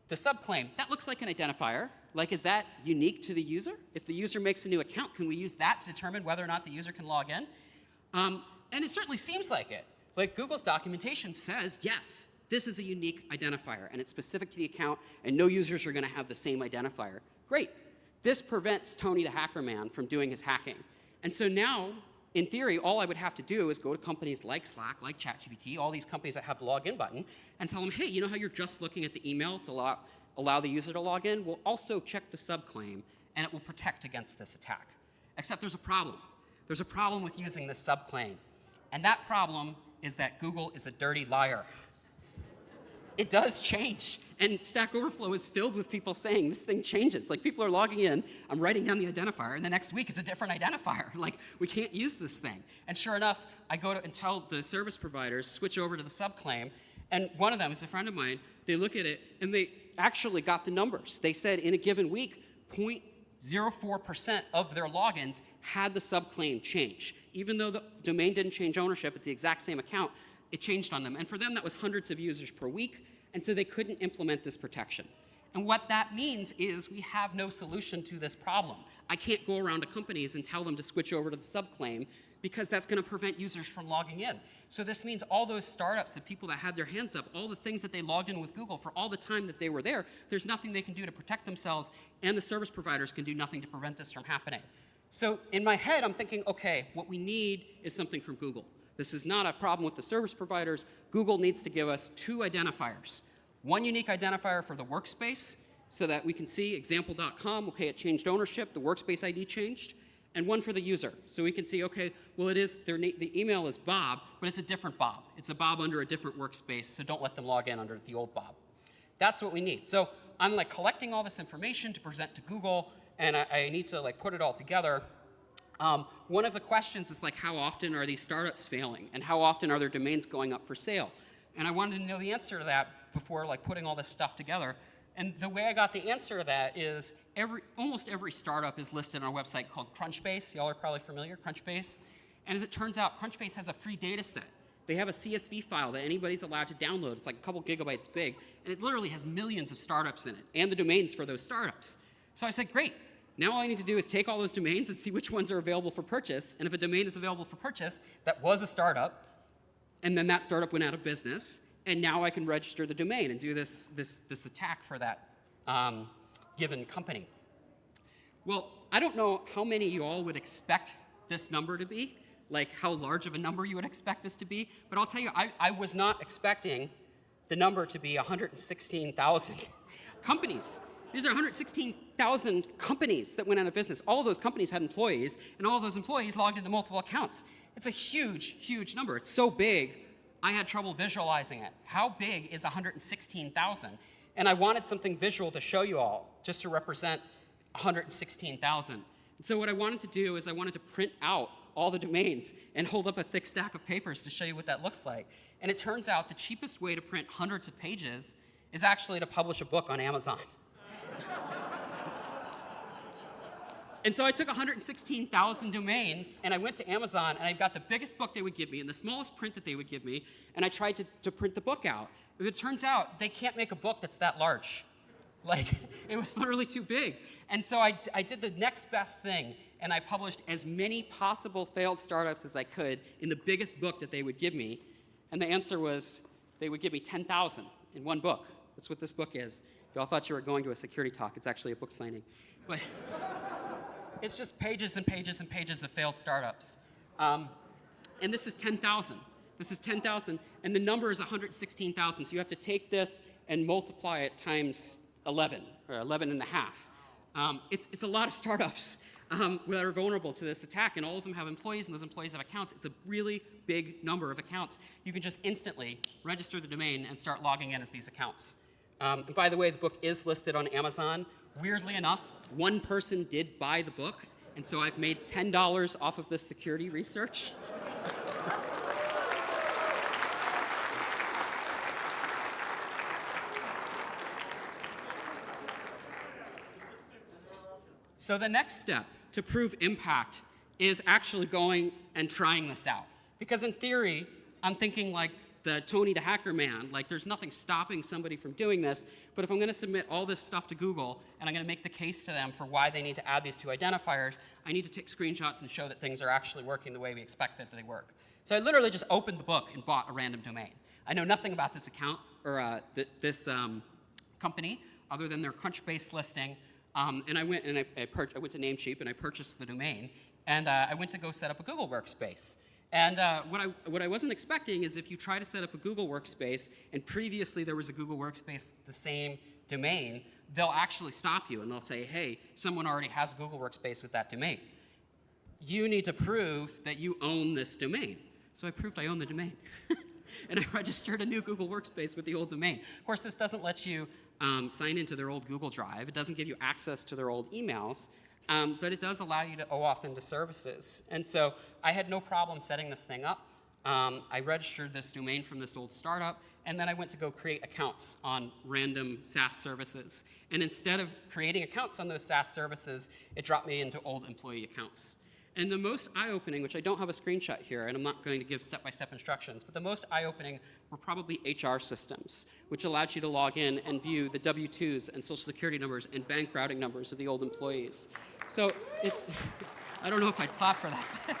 The subclaim, that looks like an identifier. Like, is that unique to the user? If the user makes a new account, can we use that to determine whether or not the user can log in? And it certainly seems like it. Like, Google's documentation says, yes, This is a unique identifier, and it's specific to the account, and no users are going to have the same identifier. Great. This prevents Tony the Hacker Man from doing his hacking. And so now, in theory, all I would have to do is go to companies like Slack, like ChatGPT, all these companies that have the login button, and tell them, hey, you know how you're just looking at the email to allow the user to log in? We'll also check the subclaim, and it will protect against this attack. Except there's a problem. There's a problem with using this subclaim. And that problem is that Google is a dirty liar. It does change. And Stack Overflow is filled with people saying this thing changes. Like, people are logging in, I'm writing down the identifier, and the next week it's a different identifier. Like, we can't use this thing. And sure enough, I go to and tell the service providers, switch over to the subclaim, and one of them is a friend of mine. They look at it, and they actually got the numbers. They said in a given week, 0.04% of their logins had the subclaim change. Even though the domain didn't change ownership, it's the exact same account, it changed on them. And for them, that was hundreds of users per week, and so they couldn't implement this protection. And what that means is we have no solution to this problem. I can't go around to companies and tell them to switch over to the subclaim because that's going to prevent users from logging in. So this means all those startups and people that had their hands up, all the things that they logged in with Google for all the time that they were there, there's nothing they can do to protect themselves, and the service providers can do nothing to prevent this from happening. So in my head, I'm thinking, okay, what we need is something from Google. This is not a problem with the service providers. Google needs to give us 2 identifiers. One unique identifier for the workspace so that we can see example.com, okay, it changed ownership, the workspace ID changed, and one for the user. So we can see, okay, well, it is, the email is Bob, but it's a different Bob. It's a Bob under a different workspace, so don't let them log in under the old Bob. That's what we need. So I'm like collecting all this information to present to Google, and I need to like put it all together. One of the questions is like, how often are these startups failing, and how often are their domains going up for sale? And I wanted to know the answer to that before like putting all this stuff together. And the way I got the answer to that is almost every startup is listed on a website called Crunchbase. Y'all are probably familiar, Crunchbase. And as it turns out, Crunchbase has a free data set. They have a CSV file that anybody's allowed to download. It's like a couple gigabytes big, and it literally has millions of startups in it, and the domains for those startups. So I said, great. Now all I need to do is take all those domains and see which ones are available for purchase. And if a domain is available for purchase that was a startup, and then that startup went out of business, and now I can register the domain and do this attack for that given company. Well, I don't know how many of you all would expect this number to be, like how large of a number you would expect this to be, but I'll tell you, I was not expecting the number to be 116,000 companies. These are 116,000 companies that went out of business. All of those companies had employees, and all of those employees logged into multiple accounts. It's a huge, huge number. It's so big, I had trouble visualizing it. How big is 116,000? And I wanted something visual to show you all, just to represent 116,000. And so what I wanted to do is I wanted to print out all the domains and hold up a thick stack of papers to show you what that looks like. And it turns out the cheapest way to print hundreds of pages is actually to publish a book on Amazon. And so I took 116,000 domains, and I went to Amazon, and I got the biggest book they would give me and the smallest print that they would give me, and I tried to print the book out. But it turns out they can't make a book that's that large. Like, it was literally too big. And so I did the next best thing, and I published as many possible failed startups as I could in the biggest book that they would give me. And the answer was they would give me 10,000 in one book. That's what this book is. Y'all thought you were going to a security talk. It's actually a book signing. But it's just pages and pages and pages of failed startups. And this is 10,000. This is 10,000, and the number is 116,000. So you have to take this and multiply it times 11, or 11 and a half. It's a lot of startups that are vulnerable to this attack, and all of them have employees, and those employees have accounts. It's a really big number of accounts. You can just instantly register the domain and start logging in as these accounts. And by the way, the book is listed on Amazon. Weirdly enough, one person did buy the book, and so I've made $10 off of this security research. So the next step to prove impact is actually going and trying this out. Because in theory, I'm thinking like the Tony the Hacker Man, like there's nothing stopping somebody from doing this, but if I'm gonna submit all this stuff to Google and I'm gonna make the case to them for why they need to add these 2 identifiers, I need to take screenshots and show that things are actually working the way we expect that they work. So I literally just opened the book and bought a random domain. I know nothing about this account or this company other than their Crunchbase listing. And I went and I went to Namecheap and I purchased the domain. And I went to go set up a Google workspace. And what I wasn't expecting is if you try to set up a Google workspace and previously there was a Google workspace the same domain, they'll actually stop you and they'll say, hey, someone already has a Google workspace with that domain. You need to prove that you own this domain. So I proved I own the domain. And I registered a new Google workspace with the old domain. Of course, this doesn't let you sign into their old Google Drive. It doesn't give you access to their old emails. But it does allow you to OAuth into services. And so I had no problem setting this thing up. I registered this domain from this old startup, and then I went to go create accounts on random SaaS services. And instead of creating accounts on those SaaS services, it dropped me into old employee accounts. And the most eye-opening, which I don't have a screenshot here, and I'm not going to give step-by-step instructions, but the most eye-opening were probably HR systems, which allowed you to log in and view the W-2s and social security numbers and bank routing numbers of the old employees. So it's, I don't know if I'd clap for that.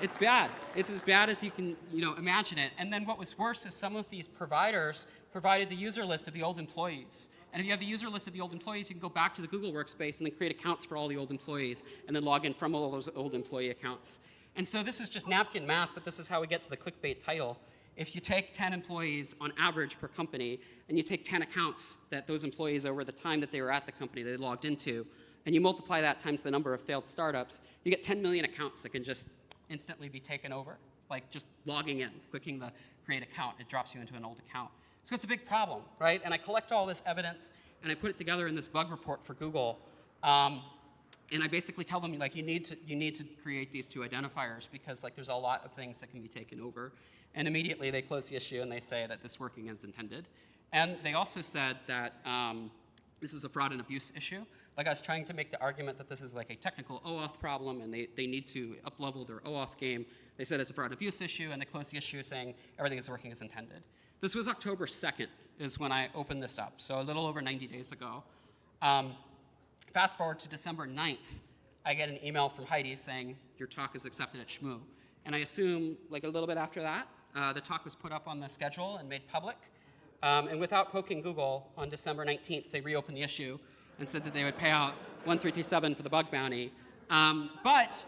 It's bad. It's as bad as you can imagine it. And then what was worse is some of these providers provided the user list of the old employees. And if you have the user list of the old employees, you can go back to the Google workspace and then create accounts for all the old employees and then log in from all those old employee accounts. And so this is just napkin math, but this is how we get to the clickbait title. If you take 10 employees on average per company, and you take 10 accounts that those employees over the time that they were at the company they logged into, and you multiply that times the number of failed startups, you get 10 million accounts that can just instantly be taken over. Like just logging in, clicking the create account, it drops you into an old account. So it's a big problem, right? And I collect all this evidence and I put it together in this bug report for Google. And I basically tell them, like, you need to create these two identifiers because, like, there's a lot of things that can be taken over. And immediately they close the issue and they say that this is working as intended. And they also said that this is a fraud and abuse issue. Like, I was trying to make the argument that this is like a technical OAuth problem and they need to up-level their OAuth game. They said it's a fraud and abuse issue, and they closed the issue saying everything is working as intended. This was October 2nd is when I opened this up, so a little over 90 days ago. Fast forward to December 9th, I get an email from Heidi saying, your talk is accepted at Shmoo. And I assume, like a little bit after that, the talk was put up on the schedule and made public. And without poking Google, on December 19th, they reopened the issue and said that they would pay out 1337 for the bug bounty. But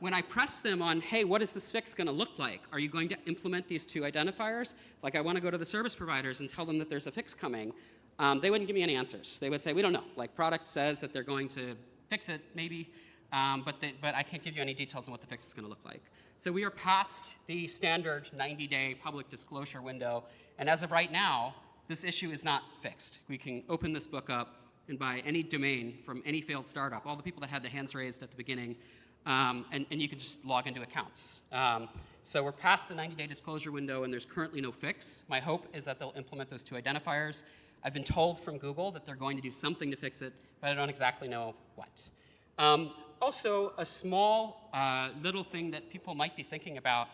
when I pressed them on, hey, what is this fix going to look like? Are you going to implement these two identifiers? Like, I want to go to the service providers and tell them that there's a fix coming. They wouldn't give me any answers. They would say, we don't know. Like, product says that they're going to fix it, maybe, but I can't give you any details on what the fix is going to look like. So we are past the standard 90-day public disclosure window, and as of right now, this issue is not fixed. We can open this book up and buy any domain from any failed startup, all the people that had their hands raised at the beginning, and you can just log into accounts. So we're past the 90-day disclosure window, and there's currently no fix. My hope is that they'll implement those two identifiers. I've been told from Google that they're going to do something to fix it, but I don't exactly know what. Also, a small little thing that people might be thinking about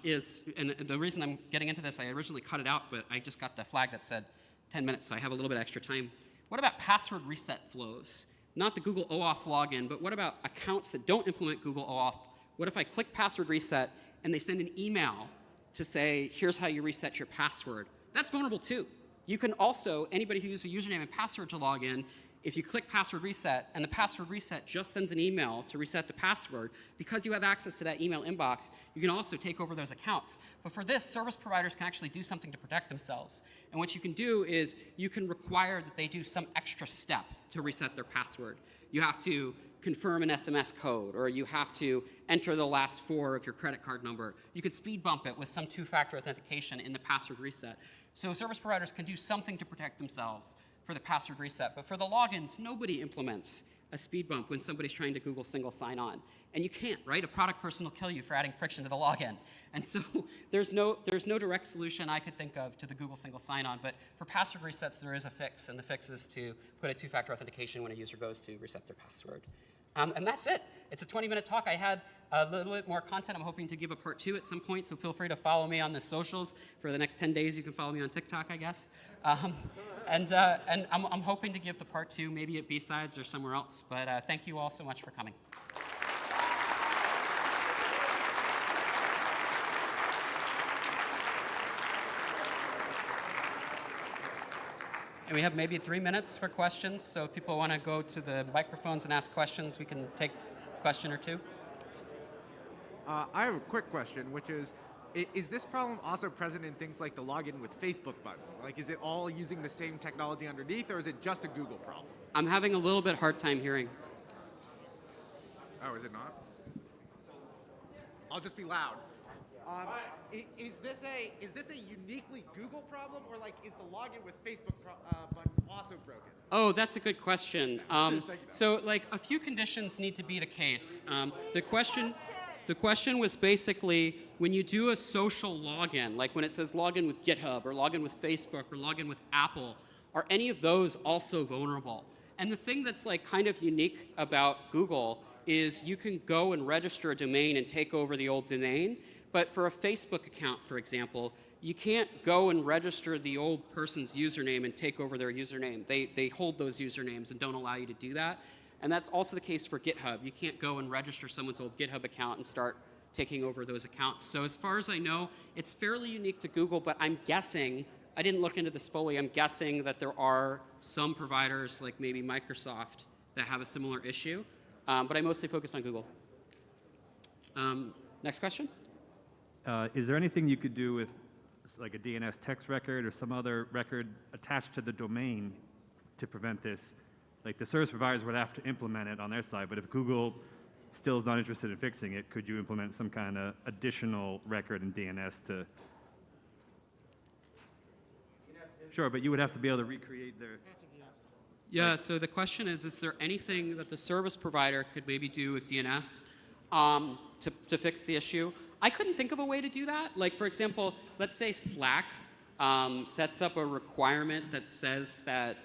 is, and the reason I'm getting into this, I originally cut it out, but I just got the flag that said 10 minutes, so I have a little bit extra time. What about password reset flows? Not the Google OAuth login, but what about accounts that don't implement Google OAuth? What if I click password reset and they send an email to say, here's how you reset your password? That's vulnerable too. You can also, anybody who uses a username and password to log in, if you click password reset and the password reset just sends an email to reset the password, because you have access to that email inbox, you can also take over those accounts. But for this, service providers can actually do something to protect themselves. And what you can do is you can require that they do some extra step to reset their password. You have to confirm an SMS code, or you have to enter the last 4 of your credit card number. You could speed bump it with some two-factor authentication in the password reset. So service providers can do something to protect themselves for the password reset. But for the logins, nobody implements a speed bump when somebody's trying to Google single sign-on. And you can't, right? A product person will kill you for adding friction to the login. And so there's no direct solution I could think of to the Google single sign-on. But for password resets, there is a fix. And the fix is to put a two-factor authentication when a user goes to reset their password. And that's it. It's a 20-minute talk. I had a little bit more content. I'm hoping to give a part 2 at some point, so feel free to follow me on the socials. For the next 10 days, you can follow me on TikTok, I guess. And I'm hoping to give the part 2 maybe at B-Sides or somewhere else. But thank you all so much for coming. And we have maybe 3 minutes for questions, so if people want to go to the microphones and ask questions, we can take a question or two. I have a quick question, which is this problem also present in things like the login with Facebook button? Like, is it all using the same technology underneath, or is it just a Google problem? I'm having a little bit hard time hearing. Oh, is it not? I'll just be loud. Is this a uniquely Google problem, or like is the login with Facebook button also broken? Oh, that's a good question. So, like, a few conditions need to be the case. The question was basically when you do a social login, like when it says login with GitHub or login with Facebook or login with Apple, are any of those also vulnerable? And the thing that's like kind of unique about Google is you can go and register a domain and take over the old domain. But for a Facebook account, for example, you can't go and register the old person's username and take over their username. They hold those usernames and don't allow you to do that. And that's also the case for GitHub. You can't go and register someone's old GitHub account and start taking over those accounts. So as far as I know, it's fairly unique to Google, but I'm guessing, I didn't look into this fully, I'm guessing that there are some providers, like maybe Microsoft, that have a similar issue. But I mostly focused on Google. Next question? Is there anything you could do with like a DNS text record or some other record attached to the domain to prevent this? Like the service providers would have to implement it on their side, but if Google still is not interested in fixing it, could you implement some kind of additional record in DNS to? Sure, but you would have to be able to recreate their. Yeah, so the question is there anything that the service provider could maybe do with DNS to fix the issue? I couldn't think of a way to do that. Like, for example, let's say Slack sets up a requirement that says that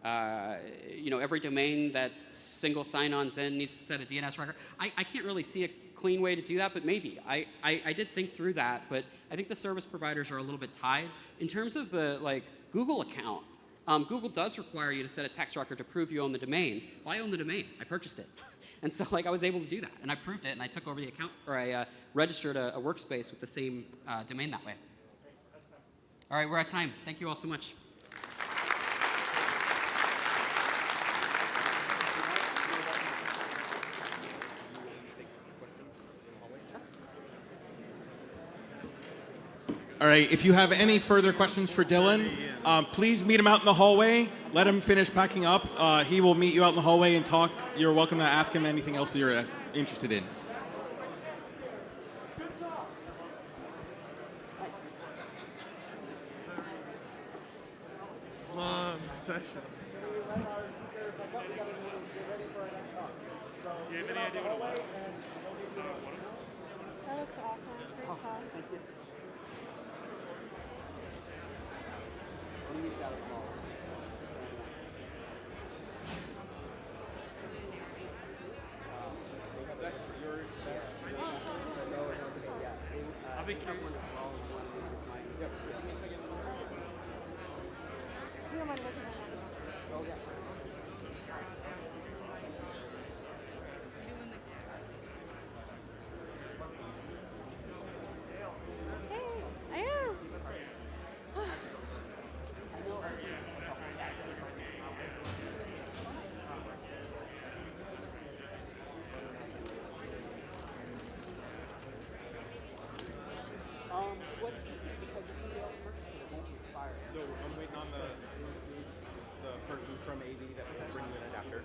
every domain that single sign-on's in needs to set a DNS record. I can't really see a clean way to do that, but maybe. I did think through that, but I think the service providers are a little bit tied. In terms of the Google account, Google does require you to set a text record to prove you own the domain. Well, I own the domain. I purchased it. And so I was able to do that, and I proved it, and I took over the account, or I registered a workspace with the same domain that way. All right, we're at time. Thank you all so much. All right, if you have any further questions for Dylan, please meet him out in the hallway. Let him finish packing up. He will meet you out in the hallway and talk. You're welcome to ask him anything else that you're interested in. Long session. Do you have any idea what it was? That looks awesome. Great talk. Thank you. Let me meet you out at the mall. Is that your so no, it wasn't. Yeah. I'll be curious. One is small and one is mine. Yes. You don't mind looking at that? Oh, yeah. I am. What's because if somebody else purchased it, it won't be expired. So I'm waiting on the person from AV that will bring you an adapter.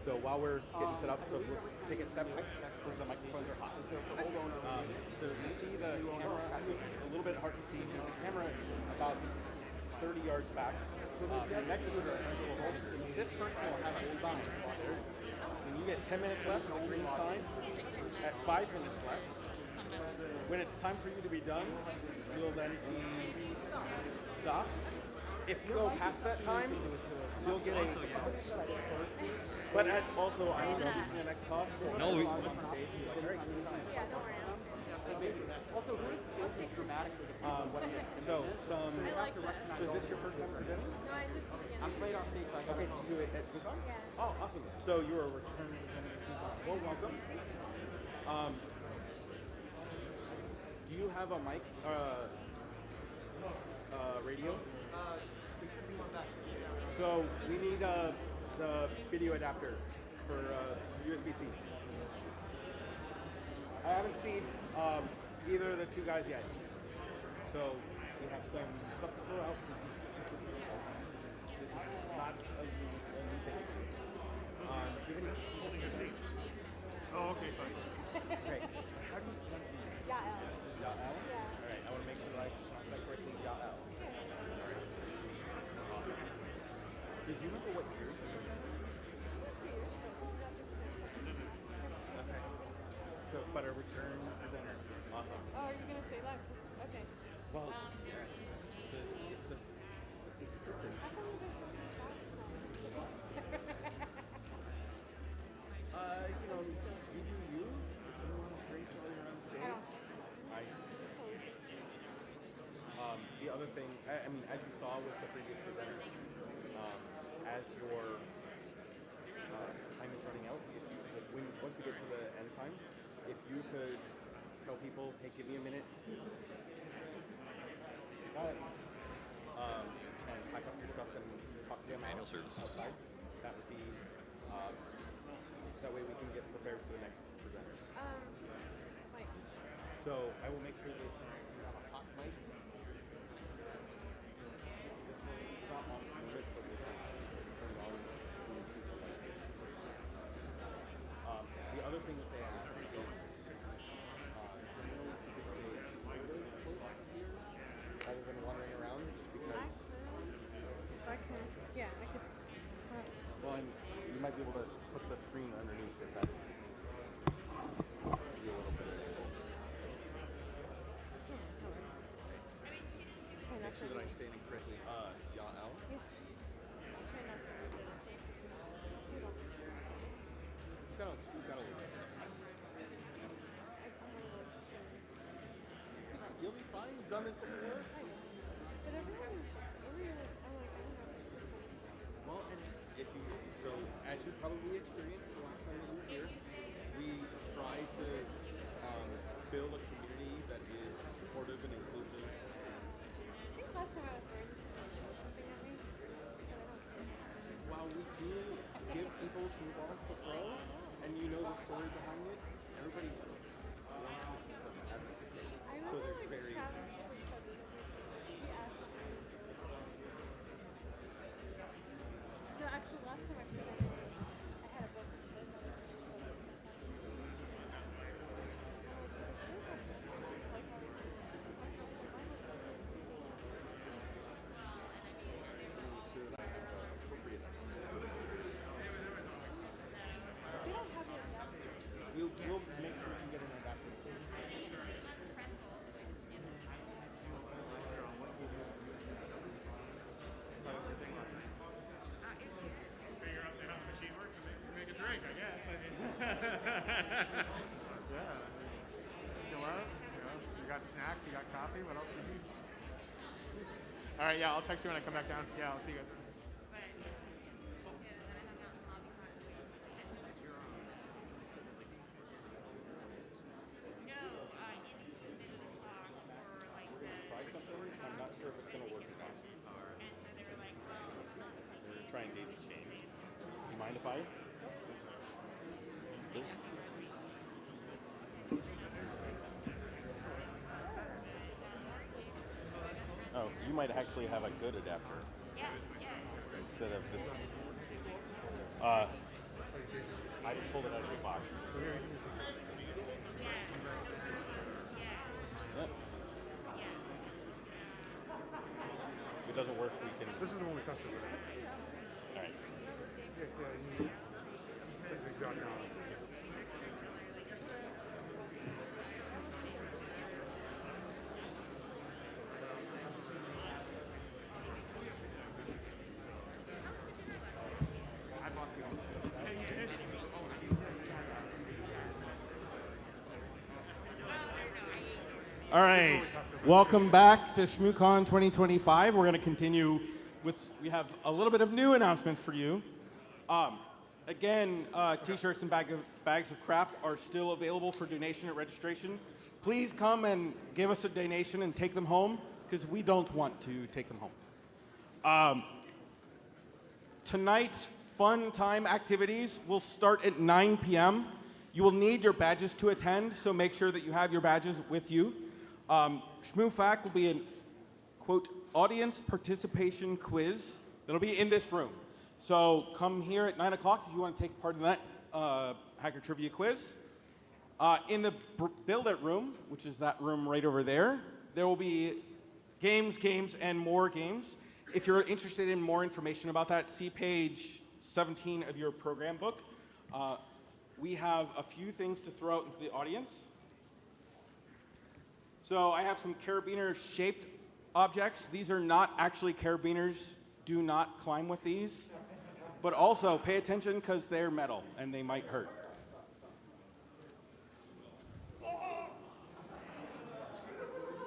So while we're getting set up, so we'll take a step back because the microphones are hot. So you see the camera, a little bit hard to see. There's a camera about 30 yards back. And next to it are a handful of holders. This person will have a sign there. When you get 10 minutes left on the green sign, at 5 minutes left, when it's time for you to be done, you'll then see stop. If you go past that time, you'll get a. But also, I'm introducing the next talk. So no, we. On stage, he's like, great. Yeah, don't worry. Also, who is chances dramatically? So some. I like that. So is this your first time presenting? No, I did. I'm played on stage. So I got okay, you do it at ShmooCon? Yeah. Oh, awesome. So you're a return presenter at ShmooCon. Well, welcome. Do you have a mic? Radio? There should be one back. So we need the video adapter for USB-C. I haven't seen either of the two guys yet. So we have some stuff to throw out. This is not a new thing. Do you have any questions? Oh, okay, fine. Great. How do you pronounce your name? Yael. Yael? Yeah. All right, I want to make sure that I pronounce that correctly. Yael. All right. Awesome. So do you remember what year? Okay. So, but a return presenter. Awesome. Oh, are you going to say that? Okay. Well, yes. It's a assistant. You know, you do you. If you want to drink while you're on stage. The other thing, I mean, as you saw with the previous presenter, as your time is running out, if you, once we get to the end time, if you could tell people, hey, give me a minute, and pack up your stuff and talk to them outside, that would be, that way we can get prepared for the next presenter. Like. So I will make sure that you have a hot mic. This one, it's not on it, but we'll turn it on when you see the lights. The other thing that they ask is, generally if you could stay really close to here, rather than wandering around, just because. If I can, yeah, I could. Well, and you might be able to put the screen underneath if that would be a little bit of an angle. Make sure that I'm saying it correctly. Yael? Yes. I'll try not to. You've got a little bit. You'll be fine. You've done this before. But everyone is I'm like, I don't know if this one. Well, and if you, so as you probably experienced the last time that you were here, we try to build a community that is supportive and inclusive. I think last time I was worried someone throw something at me, but I don't care. While we do give people some balls to throw, and you know the story behind it, everybody wants to keep them as a kid. So there's very. Travis was upset with me. He asked me. No, actually, last time I presented, I had a book that was really We'll make sure you get an adapter. Figure out how the machine works and make a drink, I guess. I mean, yeah. Chill out. You got snacks, you got coffee. What else do you need? All right, yeah, I'll text you when I come back down. Yeah, I'll see you guys. I'm not sure if it's going to work or not. We're trying daisy chain. You mind if I? This. Oh, you might actually have a good adapter instead of this. I pulled it out of the box. Yep. If it doesn't work, we can. This is the one we tested. All right. Yeah, you need. Take the exact one. All right, welcome back to ShmooCon 2025. We're going to continue with, we have a little bit of new announcements for you. Again, t-shirts and bags of crap are still available for donation at registration. Please come and give us a donation and take them home, because we don't want to take them home. tonight's fun time activities will start at 9 p.m. You will need your badges to attend, so make sure that you have your badges with you. ShmooFAQ will be an, quote, audience participation quiz that'll be in this room. So come here at 9 o'clock if you want to take part in that hacker trivia quiz. In the Build It room, which is that room right over there, there will be games, and more games. If you're interested in more information about that, see page 17 of your program book. We have a few things to throw out into the audience. So I have some carabiner-shaped objects. These are not actually carabiners. Do not climb with these. But also, pay attention because they're metal and they might hurt.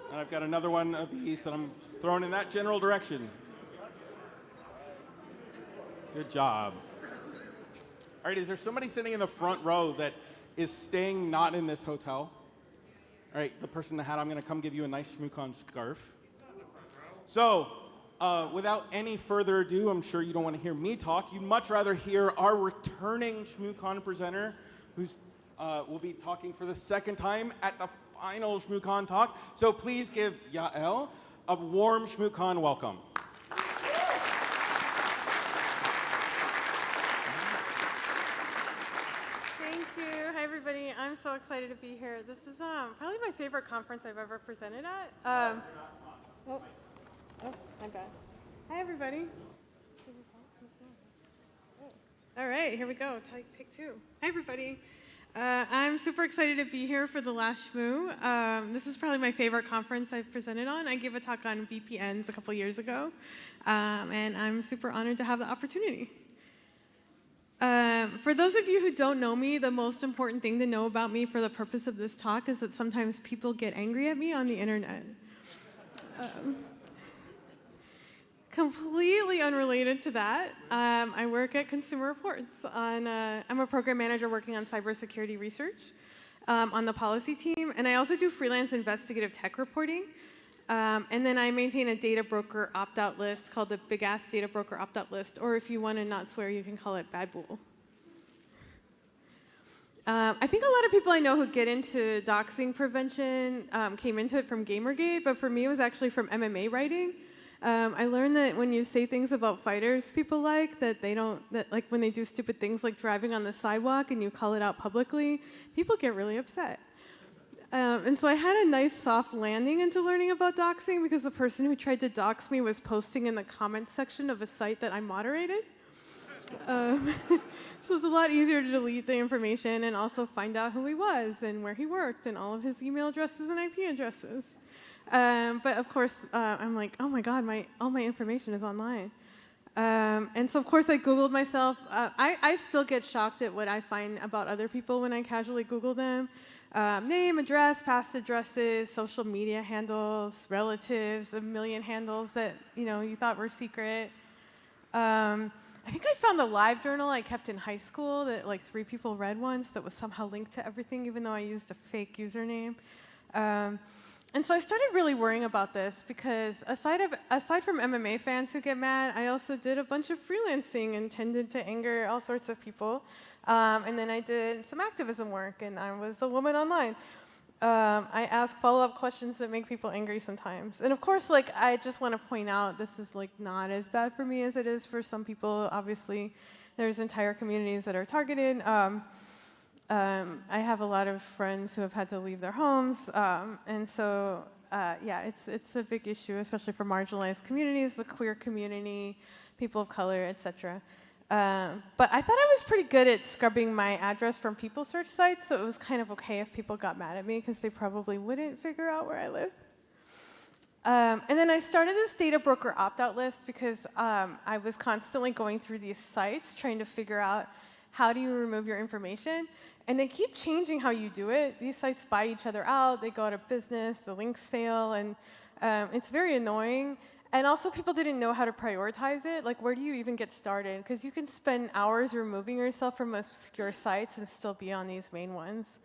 And I've got another one of these that I'm throwing in that general direction. Good job. All right, is there somebody sitting in the front row that is staying not in this hotel? All right, the person in the hat, I'm going to come give you a nice ShmooCon scarf. So, without any further ado, I'm sure you don't want to hear me talk. You'd much rather hear our returning ShmooCon presenter, who's will be talking for the second time at the final ShmooCon talk. So please give Yael a warm ShmooCon welcome. Thank you. Hi, everybody. I'm so excited to be here. This is probably my favorite conference I've ever presented at. Oh, my bad. Hi, everybody. Is this on? Oh. All right, here we go. Take two. Hi, everybody. I'm super excited to be here for the last Shmoo. This is probably my favorite conference I've presented on. I gave a talk on VPNs a couple years ago, and I'm super honored to have the opportunity. For those of you who don't know me, the most important thing to know about me for the purpose of this talk is that sometimes people get angry at me on the internet. Completely unrelated to that, I work at Consumer Reports. I'm a program manager working on cybersecurity research on the policy team, and I also do freelance investigative tech reporting. And then I maintain a data broker opt-out list called the Big Ass Data Broker Opt-out List, or if you want to not swear, you can call it Bad Bool. I think a lot of people I know who get into doxing prevention came into it from Gamergate, but for me it was actually from MMA writing. I learned that when you say things about fighters people like, that like when they do stupid things like driving on the sidewalk and you call it out publicly, people get really upset. And so I had a nice soft landing into learning about doxing because the person who tried to dox me was posting in the comments section of a site that I moderated. So it's a lot easier to delete the information and also find out who he was and where he worked and all of his email addresses and IP addresses. But of course, I'm like, oh my God, all my information is online. And so of course I Googled myself. I still get shocked at what I find about other people when I casually Google them. Name, address, past addresses, social media handles, relatives, a million handles that you thought were secret. I think I found a live journal I kept in high school that like 3 people read once that was somehow linked to everything, even though I used a fake username. And so I started really worrying about this because aside from MMA fans who get mad, I also did a bunch of freelancing and tended to anger all sorts of people. And then I did some activism work, and I was a woman online. I ask follow-up questions that make people angry sometimes. And of course, like, I just want to point out this is like not as bad for me as it is for some people. Obviously, there's entire communities that are targeted. I have a lot of friends who have had to leave their homes, and so yeah, it's a big issue, especially for marginalized communities, the queer community, people of color, etc. But I thought I was pretty good at scrubbing my address from people search sites, so it was kind of okay if people got mad at me because they probably wouldn't figure out where I lived. And then I started this data broker opt-out list because I was constantly going through these sites trying to figure out how do you remove your information. And they keep changing how you do it. These sites buy each other out, they go out of business, the links fail, and it's very annoying. And also people didn't know how to prioritize it. Like, where do you even get started? Because you can spend hours removing yourself from obscure sites and still be on these main ones.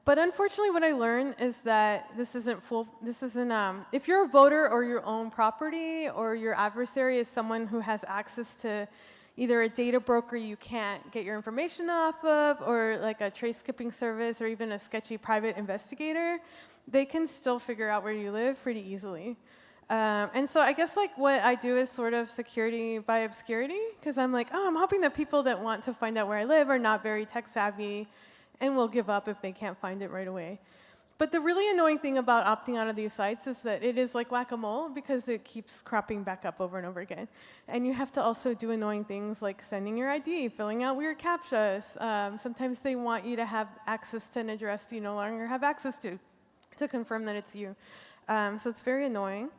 But unfortunately, what I learned is that this isn't if you're a voter or your own property, or your adversary is someone who has access to either a data broker you can't get your information off of, or like a trace skipping service, or even a sketchy private investigator, they can still figure out where you live pretty easily. And so I guess like what I do is sort of security by obscurity, because I'm like, oh, I'm hoping that people that want to find out where I live are not very tech savvy and will give up if they can't find it right away. But the really annoying thing about opting out of these sites is that it is like whack-a-mole, because it keeps cropping back up over and over again. And you have to also do annoying things like sending your ID, filling out weird CAPTCHAs. Sometimes they want you to have access to an address you no longer have access to confirm that it's you. So it's very annoying.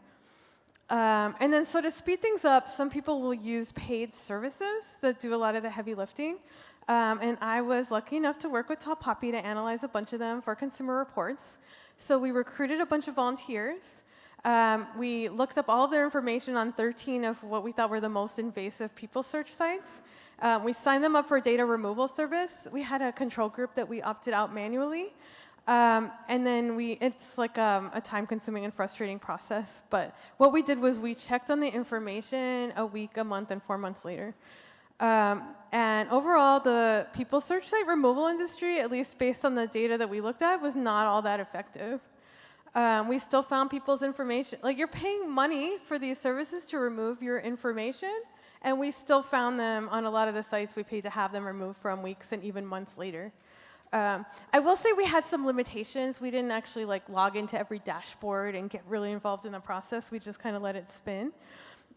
And then so to speed things up, some people will use paid services that do a lot of the heavy lifting. And I was lucky enough to work with Top Poppy to analyze a bunch of them for Consumer Reports. So we recruited a bunch of volunteers. We looked up all of their information on 13 of what we thought were the most invasive people search sites. We signed them up for a data removal service. We had a control group that we opted out manually. And then it's like a time-consuming and frustrating process. But what we did was we checked on the information a week, a month, and 4 months later. And overall, the people search site removal industry, at least based on the data that we looked at, was not all that effective. We still found people's information. Like, you're paying money for these services to remove your information, and we still found them on a lot of the sites we paid to have them removed from weeks and even months later. I will say we had some limitations. We didn't actually like log into every dashboard and get really involved in the process. We just kind of let it spin.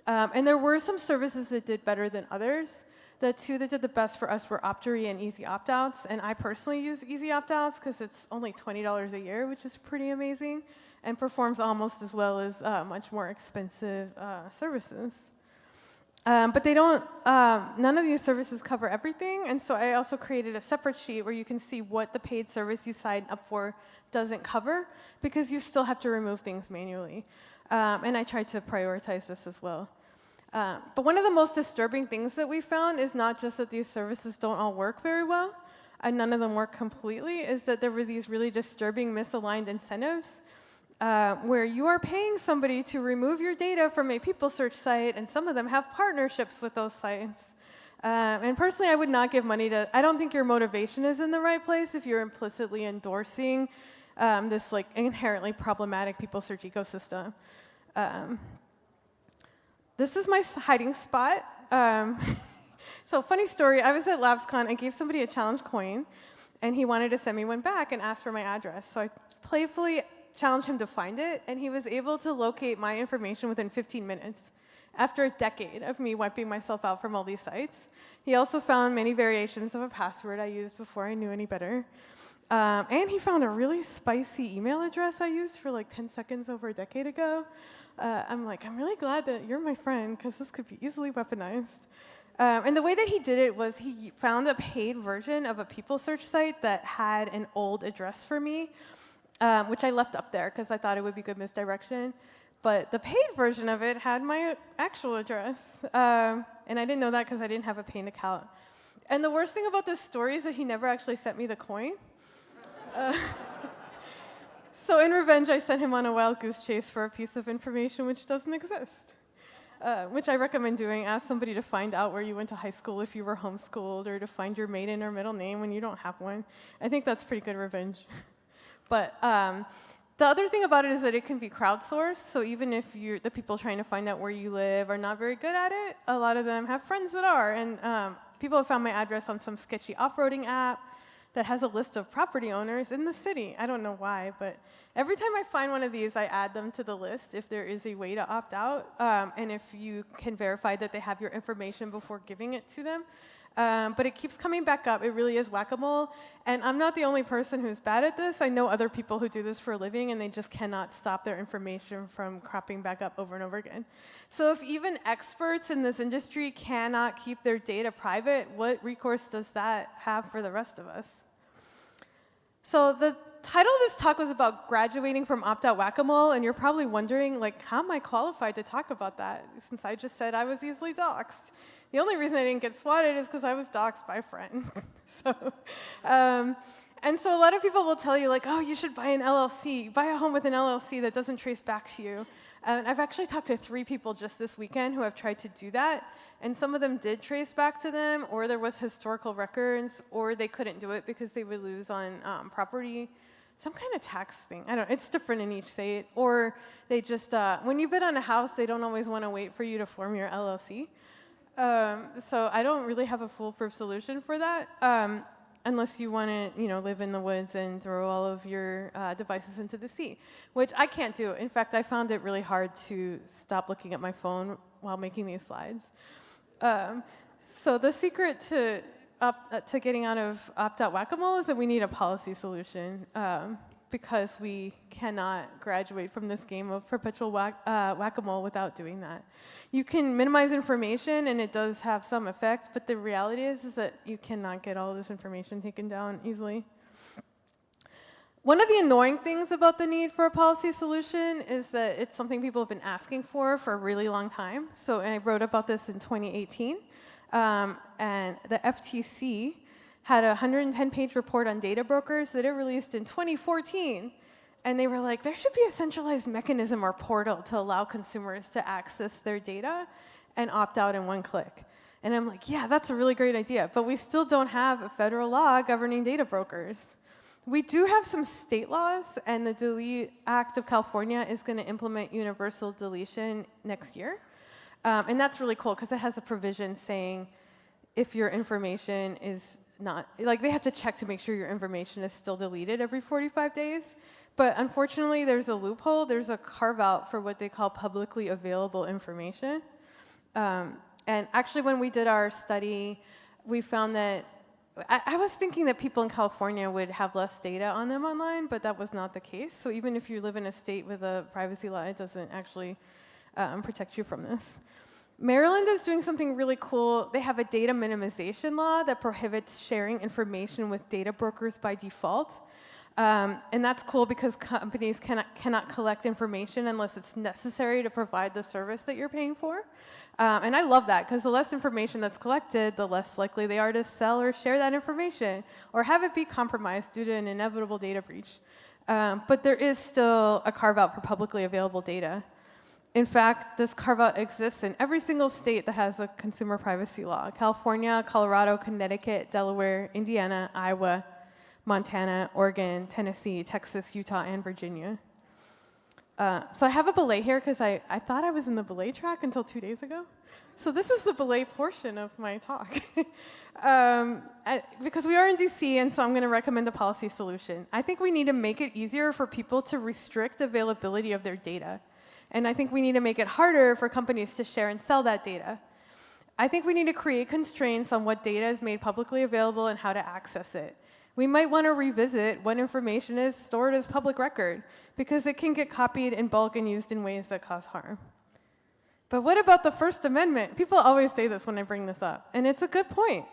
And there were some services that did better than others. The two that did the best for us were Optory and Easy Opt-outs. And I personally use Easy Opt-outs because it's only $20 a year, which is pretty amazing, and performs almost as well as much more expensive services. But they don't, none of these services cover everything, and so I also created a separate sheet where you can see what the paid service you signed up for doesn't cover, because you still have to remove things manually. And I tried to prioritize this as well. But one of the most disturbing things that we found is not just that these services don't all work very well, and none of them work completely, is that there were these really disturbing misaligned incentives. Where you are paying somebody to remove your data from a people search site, and some of them have partnerships with those sites. And personally, I would not give money to, I don't think your motivation is in the right place if you're implicitly endorsing this like inherently problematic people search ecosystem. This is my hiding spot. So funny story, I was at LabsCon, I gave somebody a challenge coin, and he wanted to send me one back and asked for my address. So I playfully challenged him to find it, and he was able to locate my information within 15 minutes after a decade of me wiping myself out from all these sites. He also found many variations of a password I used before I knew any better. And he found a really spicy email address I used for like 10 seconds over a decade ago. I'm like, I'm really glad that you're my friend, because this could be easily weaponized. And the way that he did it was he found a paid version of a people search site that had an old address for me, which I left up there because I thought it would be good misdirection. But the paid version of it had my actual address. And I didn't know that because I didn't have a paying account. And the worst thing about this story is that he never actually sent me the coin. So in revenge, I sent him on a wild goose chase for a piece of information which doesn't exist. Which I recommend doing. Ask somebody to find out where you went to high school if you were homeschooled, or to find your maiden or middle name when you don't have one. I think that's pretty good revenge. But the other thing about it is that it can be crowdsourced. So even if the people trying to find out where you live are not very good at it, a lot of them have friends that are. And people have found my address on some sketchy off-roading app that has a list of property owners in the city. I don't know why, but every time I find one of these, I add them to the list if there is a way to opt out, and if you can verify that they have your information before giving it to them. But it keeps coming back up. It really is whack-a-mole. And I'm not the only person who's bad at this. I know other people who do this for a living, and they just cannot stop their information from cropping back up over and over again. So if even experts in this industry cannot keep their data private, what recourse does that have for the rest of us? So the title of this talk was about graduating from opt-out whack-a-mole, and you're probably wondering, like, how am I qualified to talk about that, since I just said I was easily doxxed? The only reason I didn't get swatted is because I was doxxed by a friend. And And so a lot of people will tell you, like, oh, you should buy an LLC, buy a home with an LLC that doesn't trace back to you. And I've actually talked to 3 people just this weekend who have tried to do that. And some of them did trace back to them, or there was historical records, or they couldn't do it because they would lose on property, some kind of tax thing. I don't know. It's different in each state. Or they just, when you bid on a house, they don't always want to wait for you to form your LLC. So I don't really have a foolproof solution for that, unless you want to, live in the woods and throw all of your devices into the sea, which I can't do. In fact, I found it really hard to stop looking at my phone while making these slides. So the secret to getting out of opt-out whack-a-mole is that we need a policy solution, because we cannot graduate from this game of perpetual whack-a-mole without doing that. You can minimize information, and it does have some effect, but the reality is that you cannot get all of this information taken down easily. One of the annoying things about the need for a policy solution is that it's something people have been asking for a really long time. So I wrote about this in 2018, and the FTC had a 110-page report on data brokers that it released in 2014. And they were like, there should be a centralized mechanism or portal to allow consumers to access their data and opt out in one click. And I'm like, yeah, that's a really great idea. But we still don't have a federal law governing data brokers. We do have some state laws, and the Delete Act of California is going to implement universal deletion next year. And that's really cool because it has a provision saying if your information is not, like they have to check to make sure your information is still deleted every 45 days. But unfortunately, there's a loophole. There's a carve-out for what they call publicly available information. And actually, when we did our study, we found that I was thinking that people in California would have less data on them online, but that was not the case. So even if you live in a state with a privacy law, it doesn't actually protect you from this. Maryland is doing something really cool. They have a data minimization law that prohibits sharing information with data brokers by default. And that's cool because companies cannot collect information unless it's necessary to provide the service that you're paying for. And I love that because the less information that's collected, the less likely they are to sell or share that information or have it be compromised due to an inevitable data breach. But there is still a carve-out for publicly available data. In fact, this carve-out exists in every single state that has a consumer privacy law: California, Colorado, Connecticut, Delaware, Indiana, Iowa, Montana, Oregon, Tennessee, Texas, Utah, and Virginia. So I have a belay here because I thought I was in the belay track until 2 days ago. So this is the belay portion of my talk. Because we are in DC, and so I'm going to recommend a policy solution. I think we need to make it easier for people to restrict availability of their data. And I think we need to make it harder for companies to share and sell that data. I think we need to create constraints on what data is made publicly available and how to access it. We might want to revisit what information is stored as public record, because it can get copied in bulk and used in ways that cause harm. But what about the First Amendment? People always say this when I bring this up, and it's a good point.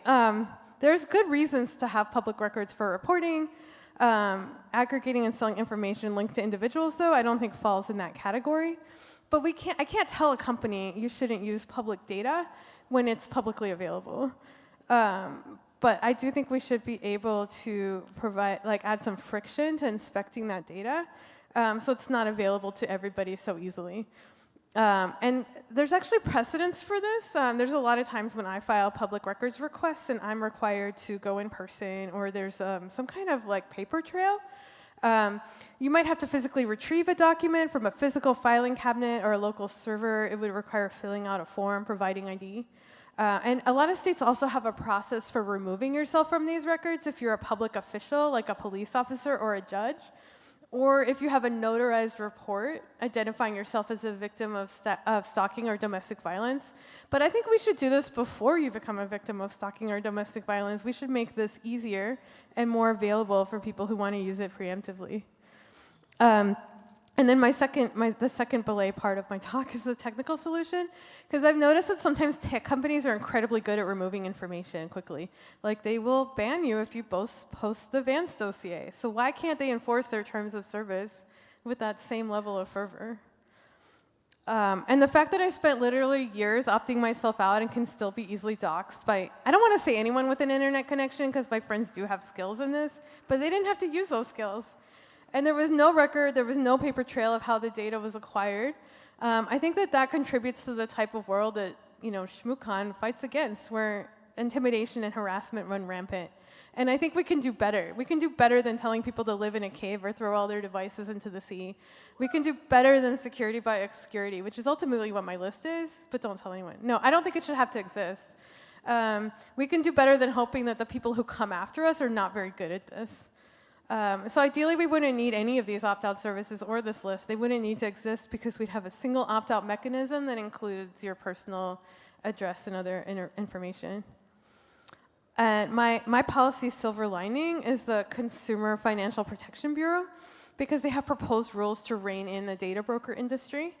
There's good reasons to have public records for reporting. Aggregating and selling information linked to individuals, though, I don't think falls in that category. But I can't tell a company you shouldn't use public data when it's publicly available. But I do think we should be able to add some friction to inspecting that data, so it's not available to everybody so easily. And there's actually precedence for this. There's a lot of times when I file public records requests and I'm required to go in person, or there's some kind of paper trail. You might have to physically retrieve a document from a physical filing cabinet or a local server. It would require filling out a form, providing ID. And a lot of states also have a process for removing yourself from these records if you're a public official, like a police officer or a judge, or if you have a notarized report identifying yourself as a victim of stalking or domestic violence. But I think we should do this before you become a victim of stalking or domestic violence. We should make this easier and more available for people who want to use it preemptively. And then the second belay part of my talk is the technical solution, because I've noticed that sometimes tech companies are incredibly good at removing information quickly. Like, they will ban you if you post the Vance dossier. So why can't they enforce their terms of service with that same level of fervor? And the fact that I spent literally years opting myself out and can still be easily doxxed by, I don't want to say anyone with an internet connection because my friends do have skills in this, but they didn't have to use those skills. And there was no record, there was no paper trail of how the data was acquired. I think that contributes to the type of world that ShmooCon fights against, where intimidation and harassment run rampant. And I think we can do better. We can do better than telling people to live in a cave or throw all their devices into the sea. We can do better than security by obscurity, which is ultimately what my list is, but don't tell anyone. No, I don't think it should have to exist. We can do better than hoping that the people who come after us are not very good at this. So ideally, we wouldn't need any of these opt-out services or this list. They wouldn't need to exist because we'd have a single opt-out mechanism that includes your personal address and other information. And my policy silver lining is the Consumer Financial Protection Bureau, because they have proposed rules to rein in the data broker industry.